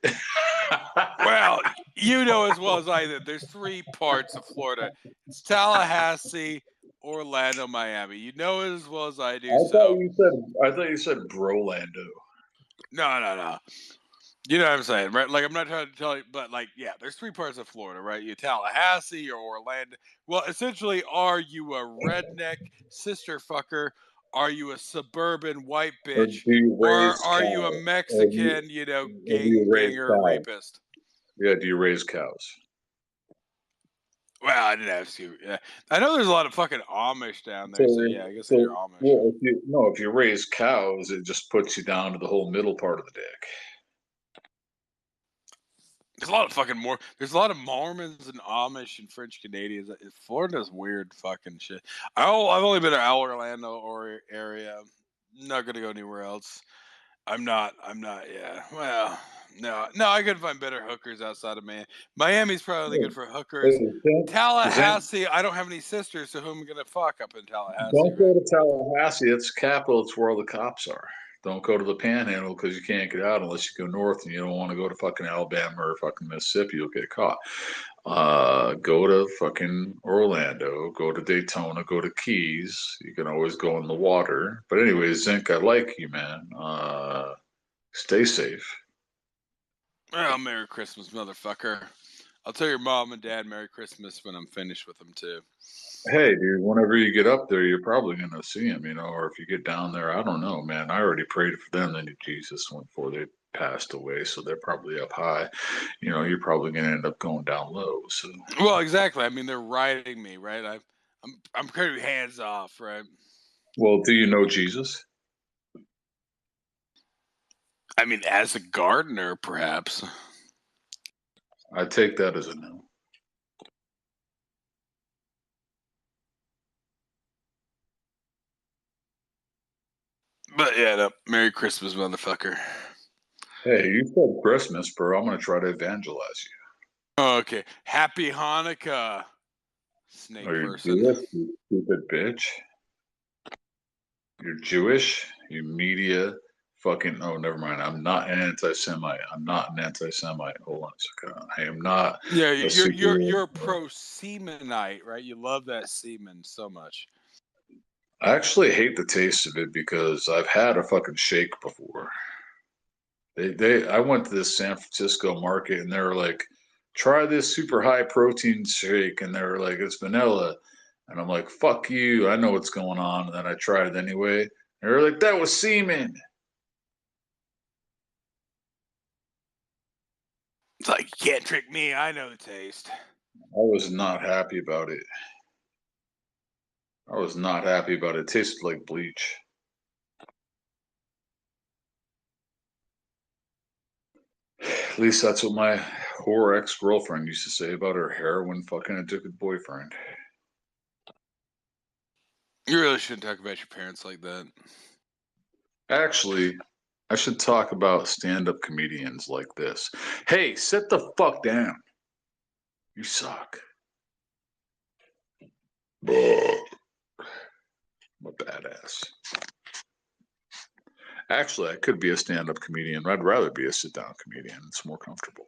S13: Well, You know as well as I that there's 3 parts of Florida. It's Tallahassee, Orlando, Miami. You know it as well as I do.
S18: I thought you said Brolando.
S13: No. You know what I'm saying, right? Like, I'm not trying to tell you, but like, yeah, there's 3 parts of Florida, right? You Tallahassee or Orlando. Well, essentially, are you a redneck sister fucker? Are you a suburban white
S18: Or
S13: bitch?
S18: do you
S13: Or
S18: raise
S13: are you a
S18: cows?
S13: Mexican,
S18: Or do you raise
S13: ganger
S18: cows?
S13: rapist?
S18: Yeah, do you raise cows?
S13: Well, I didn't ask you. Yeah, I know there's a lot of fucking Amish down there, so yeah, I guess you're Amish.
S18: Well, if you raise cows, it just puts you down to the whole middle part of the dick.
S13: There's a lot of fucking more. There's a lot of Mormons and Amish and French Canadians. Florida's weird fucking shit. I've only been to Orlando or area. Not gonna go anywhere else. I'm not. Yeah. Well, no. I could find better hookers outside of Miami. Miami's probably good for hookers. Tallahassee. I don't have any sisters, so who am I gonna fuck up in Tallahassee?
S18: Don't go to Tallahassee. It's the capital. It's where all the cops are. Don't go to the Panhandle because you can't get out unless you go north, and you don't want to go to fucking Alabama or fucking Mississippi. You'll get caught. Go to fucking Orlando. Go to Daytona. Go to Keys. You can always go in the water. But anyway, Zinc, I like you, man. Stay safe.
S13: Well, Merry Christmas, motherfucker. I'll tell your mom and dad Merry Christmas when I'm finished with them too.
S18: Hey, dude, whenever you get up there, you're probably going to see him, or if you get down there, I don't know, man. I already prayed for them to Jesus before they passed away, so they're probably up high. You're probably going to end up going down low. So,
S13: well, exactly. I mean, they're riding me, right? I'm pretty hands off, right?
S18: Well, do you know Jesus?
S13: I mean, as a gardener, perhaps.
S18: I take that as a no.
S13: But yeah, no, Merry Christmas, motherfucker.
S18: Hey, you said Christmas, bro. I'm going to try to evangelize you.
S13: Okay. Happy Hanukkah, snake person.
S18: Jewish, you stupid bitch? You're Jewish? You media fucking... Oh, never mind. I'm not an anti-Semite. Hold on a second. I am not...
S13: Yeah, you're pro-semenite, right? You love that semen so much.
S18: I actually hate the taste of it because I've had a fucking shake before. I went to this San Francisco market and they were like, try this super high protein shake, and they were like, it's vanilla, and I'm like, fuck you, I know what's going on. And then I tried it anyway. They were like, that was semen.
S13: It's like, you can't trick me, I know the taste.
S18: I was not happy about it. It tasted like bleach. At least that's what my whore ex-girlfriend used to say about her heroin fucking addicted boyfriend.
S13: You really shouldn't talk about your parents like that.
S18: Actually, I should talk about stand-up comedians like this. Hey, sit the fuck down. You suck. I'm a badass. Actually, I could be a stand-up comedian. I'd rather be a sit-down comedian. It's more comfortable.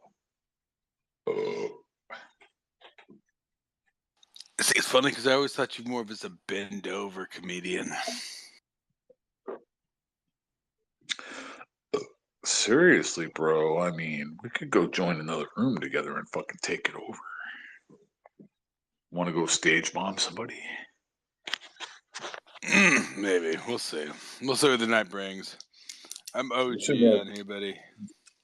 S13: It's funny because I always thought you more of as a bend-over comedian.
S18: Seriously, bro. I mean, we could go join another room together and fucking take it over. Want to go stage bomb somebody?
S13: Maybe. We'll see. We'll see what the night brings. I'm OG on here, buddy.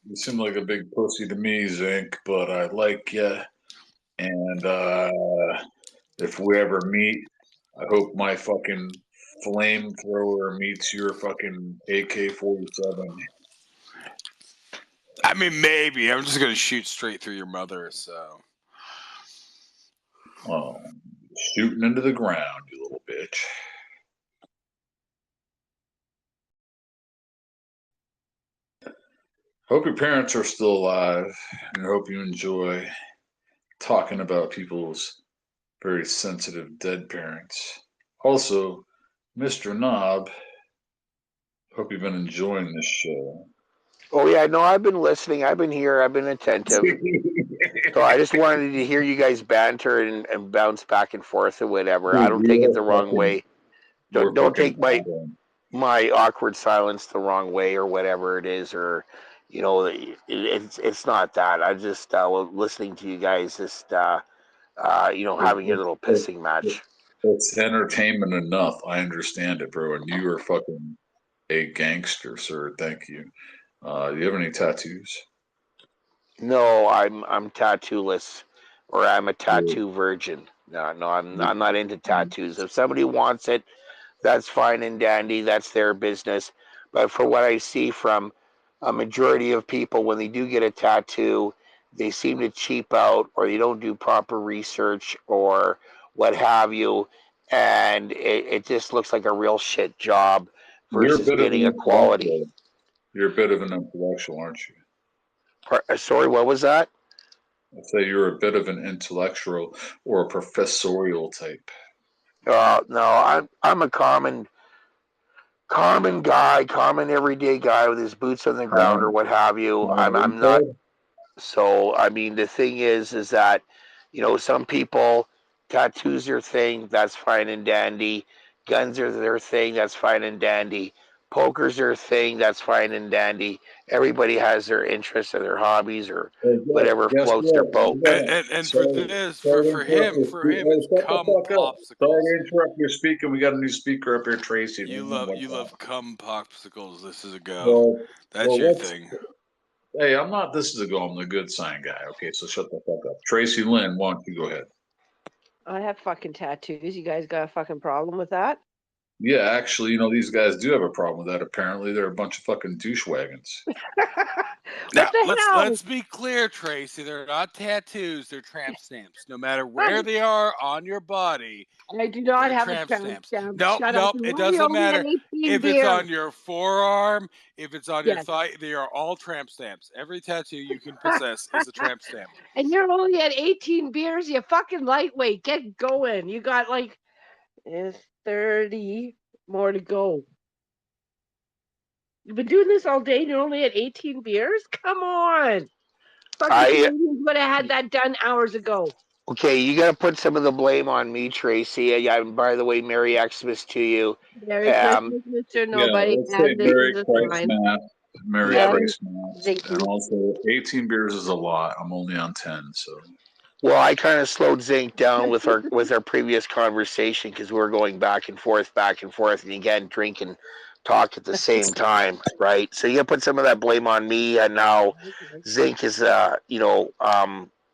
S18: You seem like a big pussy to me, Zinc, but I like you. And if we ever meet, I hope my fucking flamethrower meets your fucking AK-47.
S13: I mean, maybe. I'm just gonna shoot straight through your mother, so.
S18: Oh, shooting into the ground, you little bitch. Hope your parents are still alive, and I hope you enjoy talking about people's very sensitive dead parents. Also, Mr. Knob, hope you've been enjoying this show.
S6: Oh yeah, no, I've been listening. I've been here. I've been attentive. So I just wanted to hear you guys banter and bounce back and forth or whatever. I
S18: Dude,
S6: don't
S18: we
S6: take it
S18: are
S6: the wrong
S18: fucking,
S6: way.
S18: we're
S6: Don't
S18: fucking
S6: take my
S18: battling.
S6: my awkward silence the wrong way or whatever it is, or it's not that. I just listening to you guys just having your little pissing match.
S18: It's entertainment enough. I understand it, bro. And you are fucking a gangster, sir. Thank you. Do you have any tattoos?
S6: No, I'm tattooless, or I'm a tattoo virgin. No, I'm not into tattoos. If somebody wants it, that's fine and dandy. That's their business. But for what I see from a majority of people, when they do get a tattoo, they seem to cheap out, or they don't do proper research, or what have you, and it just looks like a real shit job
S18: You're a
S6: versus
S18: bit of
S6: getting
S18: an
S6: a quality.
S18: intellectual. You're a bit of an intellectual, aren't you?
S6: Sorry, what was that?
S18: I say you're a bit of an intellectual or a professorial type.
S6: No, I'm a common guy, common everyday guy with his boots on the ground or what have you. I'm not. So I mean, the thing is that some people tattoos their thing. That's fine and dandy. Guns are their thing. That's fine and dandy. Poker's their thing. That's fine and dandy. Everybody has their interests or their hobbies or whatever
S18: Guess
S6: floats their
S18: what?
S6: boat.
S13: And for this, for him, it's cum popsicles.
S18: Sorry to interrupt your speaking. We got a new speaker up here, Tracy.
S13: You love cum popsicles. This is a go.
S18: Well,
S13: That's your thing.
S18: Hey, I'm not. This is a go. I'm the good sign guy. Okay, so shut the fuck up. Tracy Lynn, why don't you go ahead?
S20: I have fucking tattoos. You guys got a fucking problem with that?
S18: Yeah, actually, these guys do have a problem with that. Apparently, they're a bunch of fucking douche wagons.
S13: Now, let's be clear, Tracy. They're not tattoos. They're tramp stamps. No matter where they are on your body.
S20: I do not have a tramp stamp.
S13: Nope. It doesn't matter if it's on your forearm, if it's on your thigh. They are all tramp stamps. Every tattoo you can possess is a tramp stamp.
S20: And you're only at 18 beers. You fucking lightweight. Get going. You got 30 more to go. You've been doing this all day and you're only at 18 beers? Come on. Fucking Canadians would have had that done hours ago.
S6: Okay, you got to put some of the blame on me, Tracy. By the way, Merry Xmas to you.
S20: Merry Christmas, Mr. Nobody.
S18: Yeah, let's say Merry Christmas. Merry Christmas. And also, 18 beers is a lot. I'm only on 10, so.
S6: Well, I kind of slowed Zinc down with our previous conversation because we were going back and forth, and again, drink and talk at the same time, right? So you got to put some of that blame on me, and now Zinc is,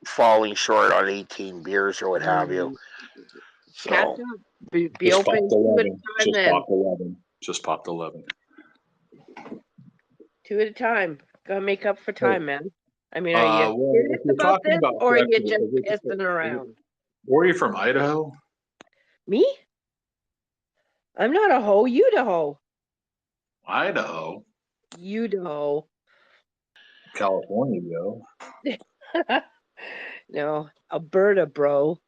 S6: falling short on 18 beers or what have you. So
S20: be open
S18: 11. Just popped 11.
S20: 2 at a time. Gotta make up for time, man. I mean, are you serious
S18: if
S20: about this, or are you
S18: sexual-
S20: just
S18: if
S20: pissing around?
S18: Where are you from, Idaho?
S20: Me? I'm not a hoe. You the hoe.
S18: Idaho?
S20: Idaho.
S18: California, yo.
S20: No, Alberta, bro.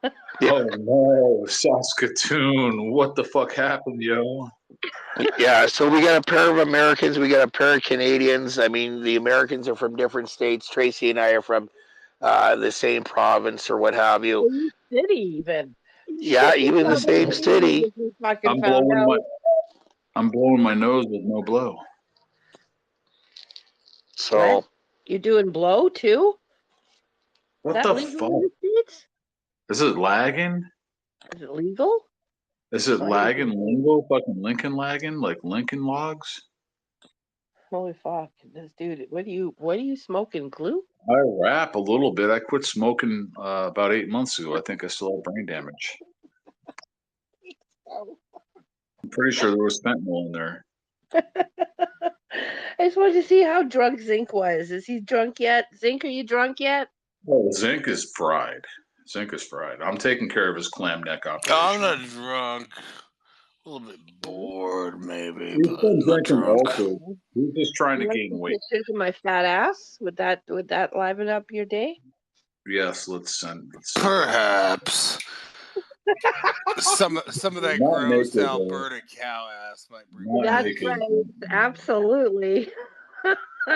S18: Oh no, Saskatoon. What the fuck happened, yo?
S6: Yeah, so we got a pair of Americans, we got a pair of Canadians. I mean, the Americans are from different states. Tracy and I are from the same province or what have you.
S20: Same city, even.
S6: Yeah, even the same city.
S18: I'm blowing my nose with no blow.
S6: So
S20: what? You doing blow too?
S18: What the fuck? Is it lagging?
S20: Is it legal?
S18: Is it lagging lingo? Fucking Lincoln lagging? Like Lincoln logs?
S20: Holy fuck. This dude, what are you smoking, glue?
S18: I rap a little bit. I quit smoking about 8 months ago. I think I still have brain damage. I'm pretty sure there was fentanyl in there.
S20: I just wanted to see how drunk Zinc was. Is he drunk yet? Zinc, are you drunk yet?
S18: Oh, Zinc is fried. Zinc is fried. I'm taking care of his clam neck operation.
S13: I'm not drunk. A little bit bored, maybe.
S18: He's
S13: But
S18: been
S13: not
S18: drinking
S13: drunk.
S18: also. He's just trying to gain weight.
S20: Pictures of my fat ass. Would that liven up your day?
S18: Yes, let's send.
S13: Perhaps. Some of that
S18: Not
S13: gross
S18: naked,
S13: Alberta cow ass might bring.
S18: Not
S20: That's
S18: naked.
S20: right. Absolutely.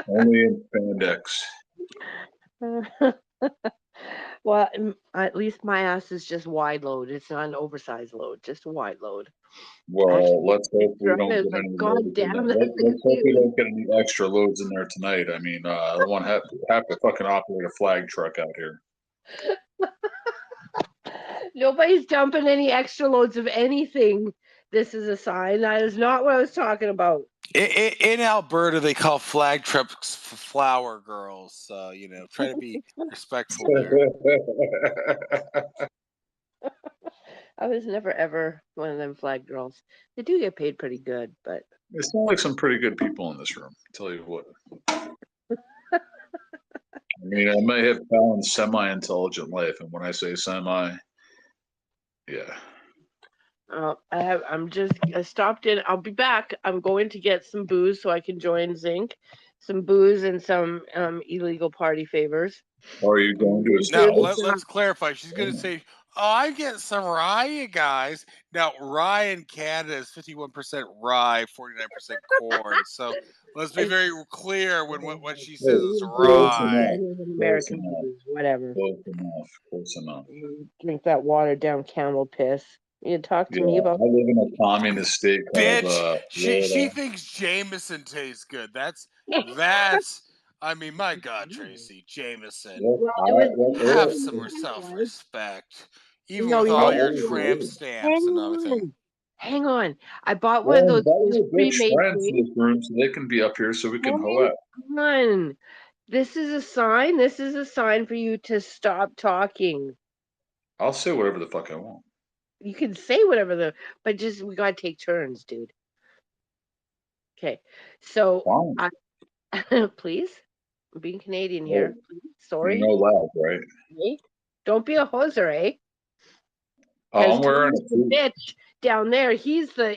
S18: Only in spandex.
S20: Well, at least my ass is just wide load. It's not an oversized load, just a wide load.
S18: Well,
S20: Actually,
S18: let's hope we
S20: I
S18: don't
S20: was
S18: get
S20: like,
S18: any
S20: God
S18: loads in
S20: damn,
S18: there.
S20: that's
S18: Let's hope we
S20: huge.
S18: don't get any extra loads in there tonight. I mean, I don't want to have to fucking operate a flag truck out here.
S20: Nobody's dumping any extra loads of anything. This is a sign. That is not what I was talking about.
S13: In Alberta, they call flag trucks flower girls. So, try to be respectful there.
S20: I was never ever one of them flag girls. They do get paid pretty good, but
S18: It sounds like some pretty good people in this room. I'll tell you what. I mean, I may have found semi-intelligent life, and when I say semi, yeah.
S20: I stopped in. I'll be back. I'm going to get some booze so I can join Zinc, some booze and some illegal party favors.
S18: Or are you going to a
S13: Now,
S18: Starbucks?
S13: let's clarify. She's going to say, "Oh, I get some rye, you guys." Now, rye in Canada is 51% rye, 49% corn. So let's be very clear when what she says is rye.
S20: American booze, whatever.
S18: Close enough.
S20: Drink that watered down camel piss. You talk to me
S18: Yeah,
S20: about
S18: I live in a communist state
S13: Bitch,
S18: called
S13: she
S18: Florida.
S13: thinks Jameson tastes good. That's. I mean, my God, Tracy, Jameson. Have some self-respect, even with all your tramp stamps and everything.
S20: Hang on. I bought
S18: Well,
S20: one of those
S18: big
S20: pre-made
S18: friends in this room so they can be up here so we can hoe out.
S20: Come on. This is a sign. This is a sign for you to stop talking.
S18: I'll say whatever the fuck I want.
S20: You can say whatever but just we gotta take turns, dude. Okay. So please. I'm being Canadian here. Please. Sorry.
S18: No loud, right?
S20: Don't be a hoser, eh?
S18: Oh, I'm wearing a
S20: the bitch down there. He's the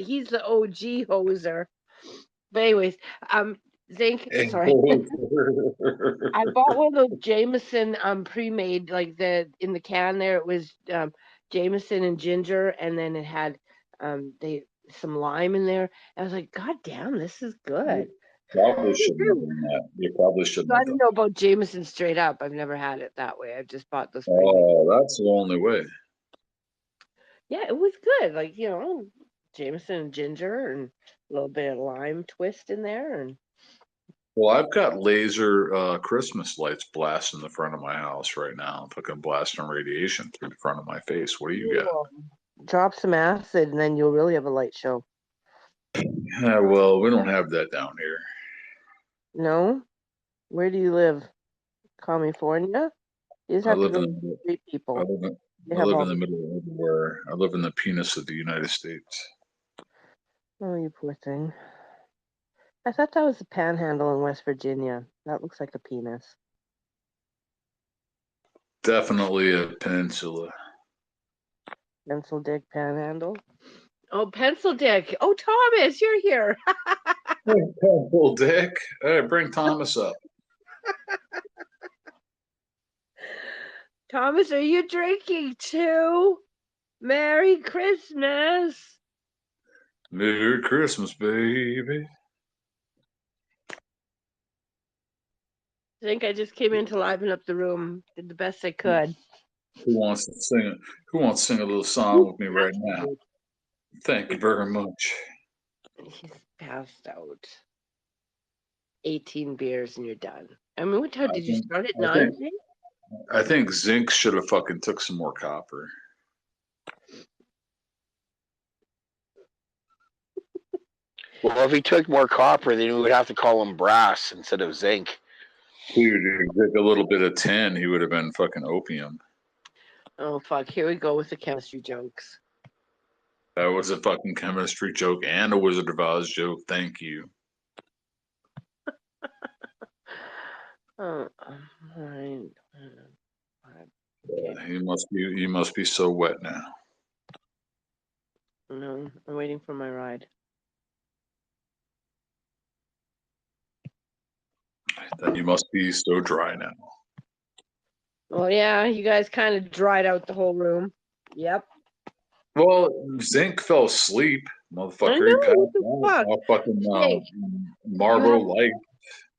S20: OG hoser. But anyways, Zinc, sorry. I bought one of those Jameson pre-made, like in the can there. It was Jameson and ginger, and then it had some lime in there. I was like, God damn, this is good.
S18: Probably shouldn't have done that. You probably shouldn't
S20: I
S18: have
S20: don't
S18: done
S20: know about Jameson straight up. I've never had it that way. I've just bought those.
S18: Oh, that's the only way.
S20: Yeah, it was good. Like, Jameson and ginger and a little bit of lime twist in there. And
S18: well, I've got laser Christmas lights blasting the front of my house right now. Fucking blasting radiation through the front of my face. What do you got?
S20: Drop some acid and then you'll really have a light show.
S18: Yeah, well, we don't have that down here.
S20: No? Where do you live? California? You just have to go to street people.
S18: I live in the middle of everywhere. I live in the penis of the United States.
S20: Oh, you poor thing. I thought that was a panhandle in West Virginia. That looks like a penis.
S18: Definitely a peninsula.
S20: Pencil Dick Panhandle? Oh, Pencil Dick. Oh, Thomas, you're here.
S18: Hey, Pencil Dick. Hey, bring Thomas up.
S20: Thomas, are you drinking too? Merry Christmas.
S18: Merry Christmas, baby.
S20: I think I just came in to liven up the room. Did the best I could.
S18: Who wants to sing a little song with me right now? Thank you very much.
S20: He's passed out. 18 beers and you're done. I mean, what time did you start at 9?
S18: I think Zinc should have fucking took some more copper.
S6: Well, if he took more copper, then we would have to call him brass instead of zinc.
S18: Dude, if he took a little bit of tin, he would have been fucking opium.
S20: Oh, fuck. Here we go with the chemistry jokes.
S18: That was a fucking chemistry joke and a Wizard of Oz joke. Thank you.
S20: All right.
S18: Okay. You must be so wet now.
S20: No, I'm waiting for my ride.
S18: Then you must be so dry now.
S20: Well, yeah, you guys kind of dried out the whole room. Yep.
S18: Well, Zinc fell asleep, motherfucker. He passed out. All fucking Marlboro Light.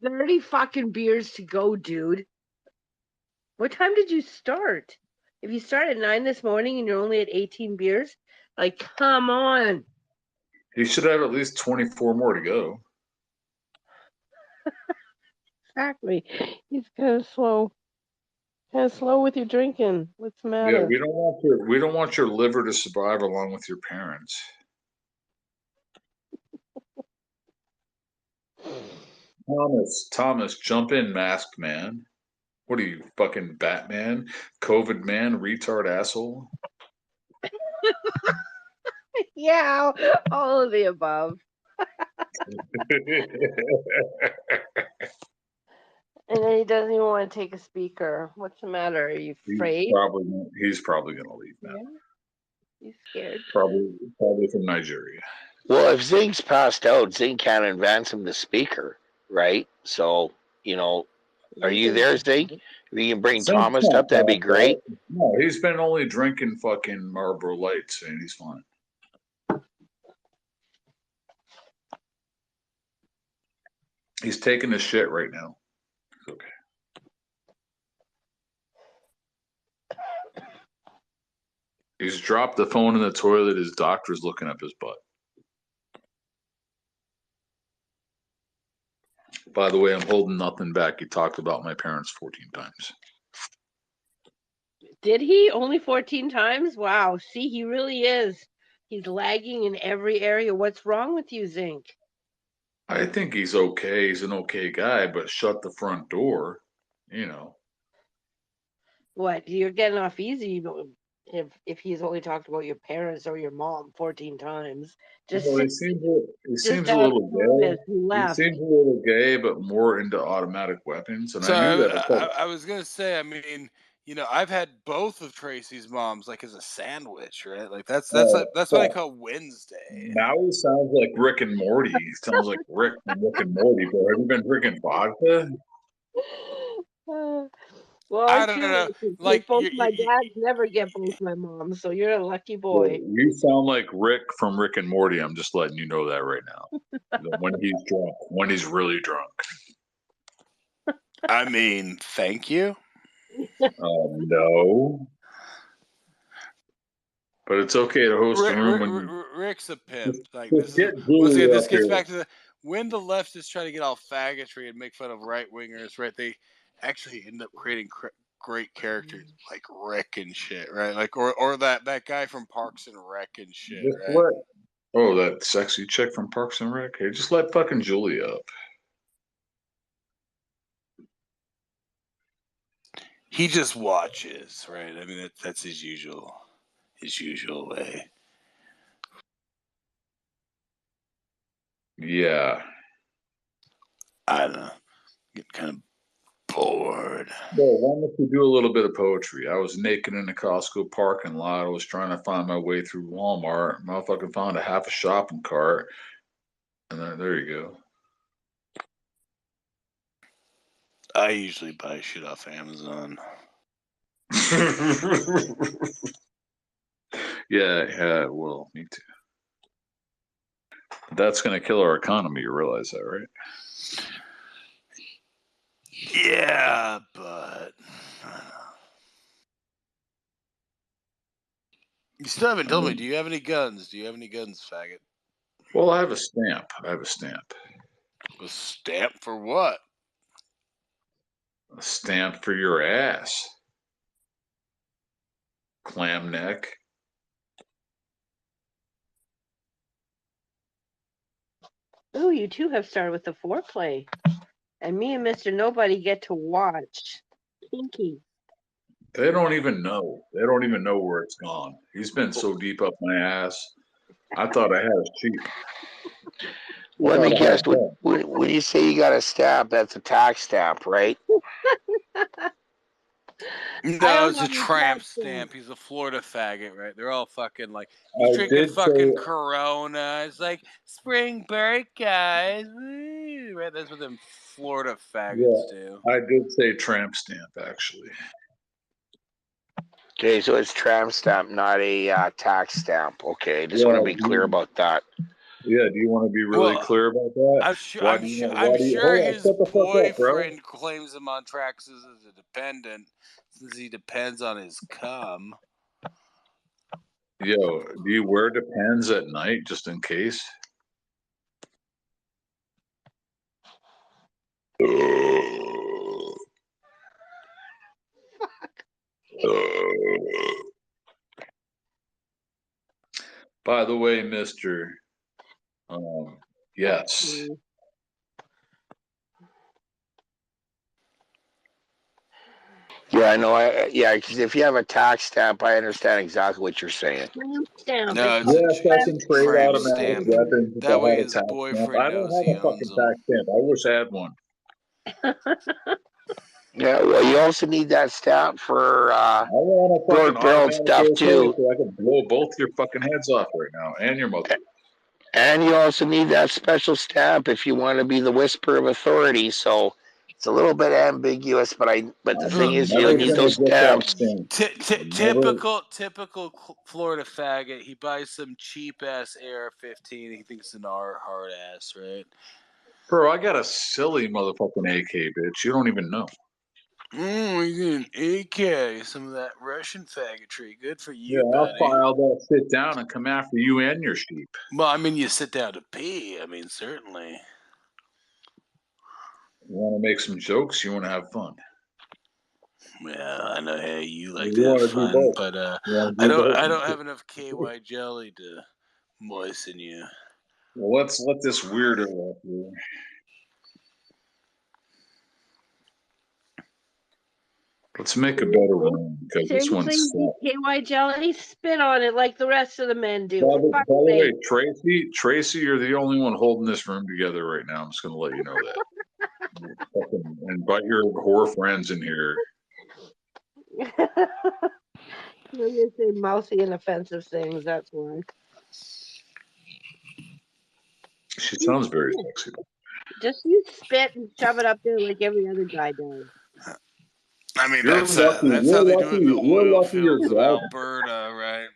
S20: 30 fucking beers to go, dude. What time did you start? If you start at 9 this morning and you're only at 18 beers, like, come on.
S18: He should have at least 24 more to go.
S20: Exactly. He's kind of slow. Kind of slow with your drinking. What's the matter?
S18: Yeah, we don't want your liver to survive along with your parents. Thomas, jump in, masked man. What are you, fucking Batman? COVID man, retard asshole?
S20: Yeah, all of the above. And then he doesn't even want to take a speaker. What's the matter? Are you afraid?
S18: He's probably gonna leave now.
S20: Yeah. He's scared.
S18: Probably from Nigeria.
S6: Well, if Zink's passed out, Zink can't advance him to speaker, right? So, are you there, Zink? If you can bring Thomas up, that'd be great.
S18: No, he's been only drinking fucking Marlboro Lights, and he's fine. He's taking a shit right now. It's okay. He's dropped the phone in the toilet. His doctor's looking up his butt. By the way, I'm holding nothing back. He talked about my parents 14 times.
S20: Did he? Only 14 times? Wow. See, he really is. He's lagging in every area. What's wrong with you, Zink?
S18: I think he's okay. He's an okay guy, but shut the front door,
S20: What? You're getting off easy if he's only talked about your parents or your mom 14 times.
S18: He seems a little gay. He seems a little gay, but more into automatic weapons. And
S13: So
S18: I knew that.
S13: I was gonna say, I mean, I've had both of Tracy's moms like as a sandwich, right? Like that's what I call Wednesday.
S18: Now he sounds like Rick and Morty. He sounds like Rick from Rick and Morty. But have you been drinking vodka?
S20: Well,
S13: I don't know. Like
S20: both my dads never get both my moms, so you're a lucky boy.
S18: You sound like Rick from Rick and Morty. I'm just letting you know that right now. When he's drunk, when he's really drunk.
S13: I mean, thank you.
S18: No. But it's okay to host a room
S13: Rick's a pimp. Like this gets back to when the leftists try to get all faggotry and make fun of right wingers, right? They actually end up creating great characters like Rick and shit, right? Like or that guy from Parks and Rec and shit, right?
S18: Oh, that sexy chick from Parks and Rec. Hey, just let fucking Julia up.
S13: He just watches, right? I mean, that's his usual way.
S18: Yeah.
S13: I don't know. Get kind of bored.
S18: Well, why don't you do a little bit of poetry? I was naked in the Costco parking lot. I was trying to find my way through Walmart. Motherfucking found a half a shopping cart. And then there you go.
S13: I usually buy shit off Amazon.
S18: Yeah, well, me too. That's going to kill our economy. You realize that, right?
S13: Yeah, but you still haven't told me. Do you have any guns? Faggot?
S18: Well, I have a stamp. A
S13: stamp for what?
S18: A stamp for your ass. Clam neck.
S20: Oh, you two have started with the foreplay. And me and Mr. Nobody get to watch. Kinky.
S18: They don't even know. They don't even know where it's gone. He's been so deep up my ass. I thought I had a sheet.
S6: Let me guess. When you say you got a stamp, that's a tax stamp, right?
S13: No, it's a tramp stamp. He's a Florida faggot, right? They're all fucking like he's drinking fucking Corona. It's like spring break, guys. Woo. Right? That's what them Florida faggots do.
S18: I did say tramp stamp, actually.
S6: Okay, so it's tramp stamp, not a tax stamp. Okay, just want to be clear about that.
S18: Yeah, do you want to be really clear about that?
S13: I'm sure.
S18: Why
S13: I'm
S18: do you
S13: sure.
S18: not,
S13: I'm
S18: why do you,
S13: sure
S18: hold on,
S13: his
S18: shut the fuck up, bro.
S13: boyfriend claims him on Traxxas as a dependent, since he depends on his cum.
S18: Yo, do you wear Depends at night just in case? By the way, Mister, yes.
S6: Yeah, I know. Yeah, because if you have a tax stamp, I understand exactly what you're saying.
S20: Stamp.
S13: No,
S20: It's
S13: it's
S18: Yes, I can trade
S13: tramp
S18: automatic
S13: stamp.
S18: weapons if
S13: That
S18: I
S13: way
S18: had a
S13: his
S18: tax stamp.
S13: boyfriend
S18: I don't
S13: knows
S18: have
S13: he
S18: a fucking
S13: owns them.
S18: tax stamp. I wish I had one.
S6: Yeah, well, you also need that stamp for
S18: I want a
S6: Lord
S18: fucking
S6: Barrel
S18: automatic
S6: stuff
S18: AK
S6: too.
S18: so I can blow both your fucking heads off right now and your mother.
S6: And you also need that special stamp if you want to be the whisper of authority. So it's a little bit ambiguous, but the thing is, you need those stamps.
S13: Typical Florida faggot. He buys some cheap ass AR-15. He thinks it's an hard ass, right?
S18: Bro, I got a silly motherfucking AK, bitch. You don't even know.
S13: You get an AK. Some of that Russian faggotry. Good for you,
S18: Yeah, I'll
S13: buddy.
S18: file that shit down and come after you and your sheep.
S13: Well, I mean, you sit down to pee. I mean, certainly.
S18: You want to make some jokes? You want to have fun?
S13: Well, I know, hey, you like
S18: You
S13: to
S18: want
S13: have
S18: to do
S13: fun,
S18: both.
S13: but
S18: You want to
S13: I
S18: do
S13: don't
S18: both.
S13: have enough KY jelly to moisten you.
S18: Well, let's let this weirdo up here. Let's make a better one because this
S20: Seriously,
S18: one's
S20: you need KY jelly? Spit on it like the rest of the men do.
S18: By
S20: For
S18: the
S20: fuck's
S18: way,
S20: sake.
S18: Tracy, you're the only one holding this room together right now. I'm just going to let you know that. Fucking invite your whore friends in here.
S20: You're gonna say mouthy and offensive things. That's why.
S18: She sounds very sexy.
S20: Just use spit and shove it up there like every other guy does.
S13: I mean,
S18: You're
S13: that's
S18: lucky.
S13: how they
S18: You're
S13: do it in the
S18: lucky. You're
S13: oil
S18: lucky you're
S13: fields of
S18: driving.
S13: Alberta, right?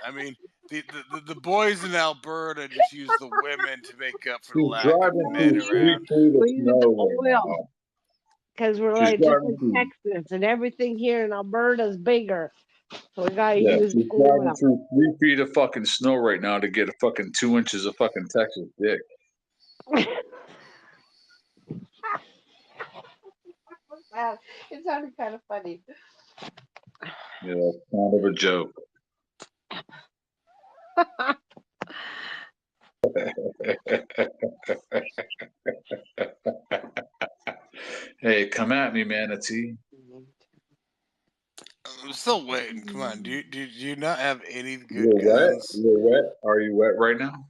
S13: I mean, the boys in Alberta just use the women to make up for the
S18: She's
S13: lack of
S18: driving
S13: men
S18: through 3
S13: around.
S18: feet of
S20: We use
S18: snow right
S20: oil
S18: now.
S20: because we're
S18: She's
S20: like just
S18: driving
S20: like
S18: through.
S20: Texas, and everything here in Alberta is bigger. So we gotta
S18: Yeah,
S20: use
S18: she's driving
S20: oil.
S18: through 3 feet of fucking snow right now to get a fucking 2 inches of fucking Texas dick.
S20: It sounded kind of funny.
S18: Yeah, that's kind of a joke. Hey, come at me, manatee.
S13: I'm still waiting. Come on, do you not have any good
S18: You're wet?
S13: guns?
S18: You're wet? Are you wet right now?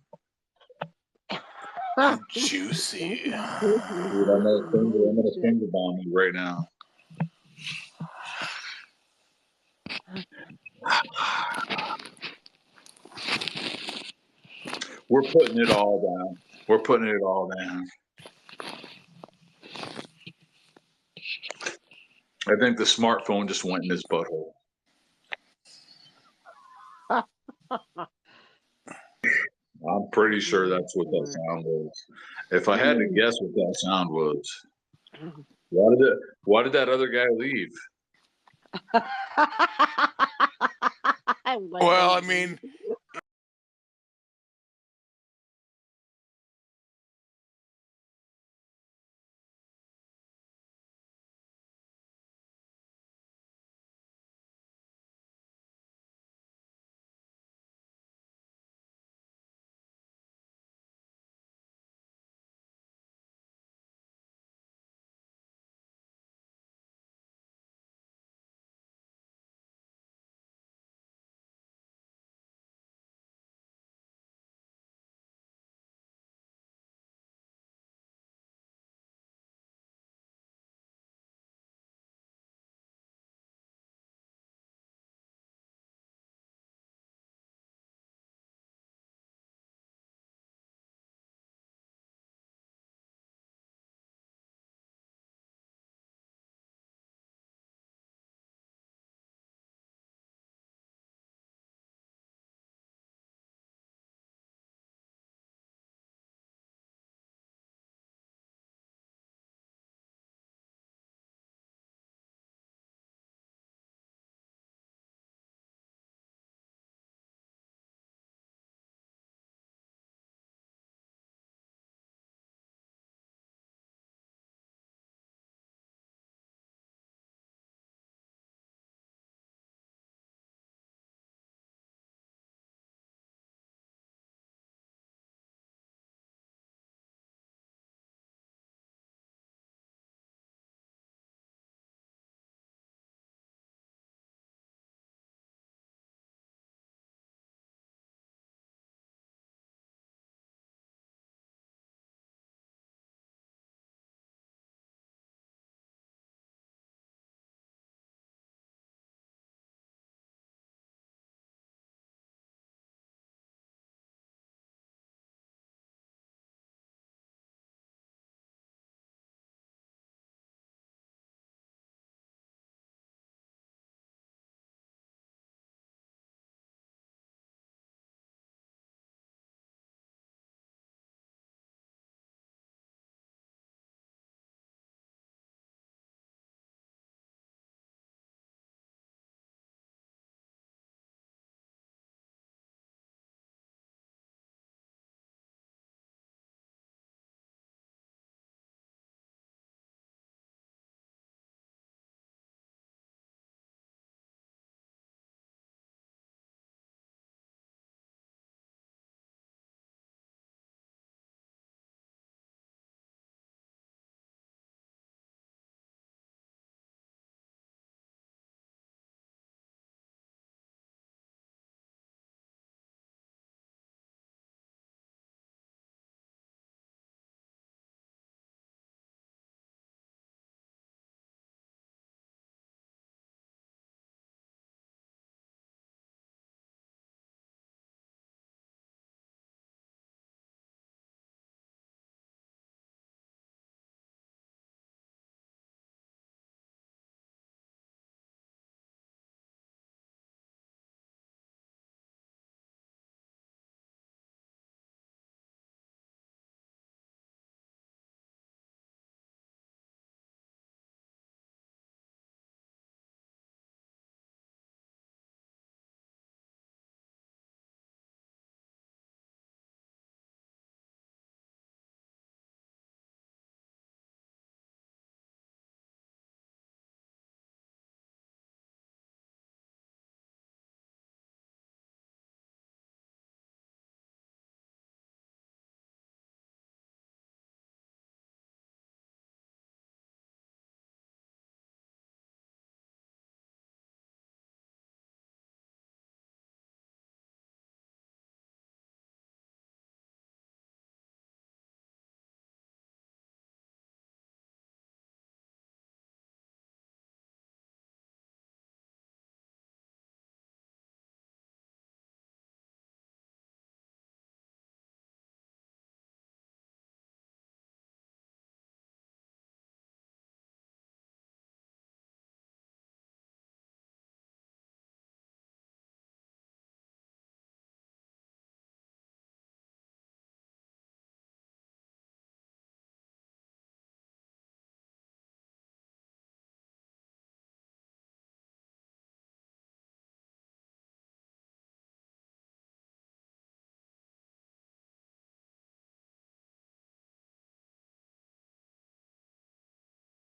S13: I'm juicy.
S18: Dude, I'm gonna finger bomb you right now. We're putting it all down. We're putting it all down. I think the smartphone just went in his butthole. I'm pretty sure that's what that sound was. If I had to guess what that sound was, why did that other guy leave?
S13: Well, I mean,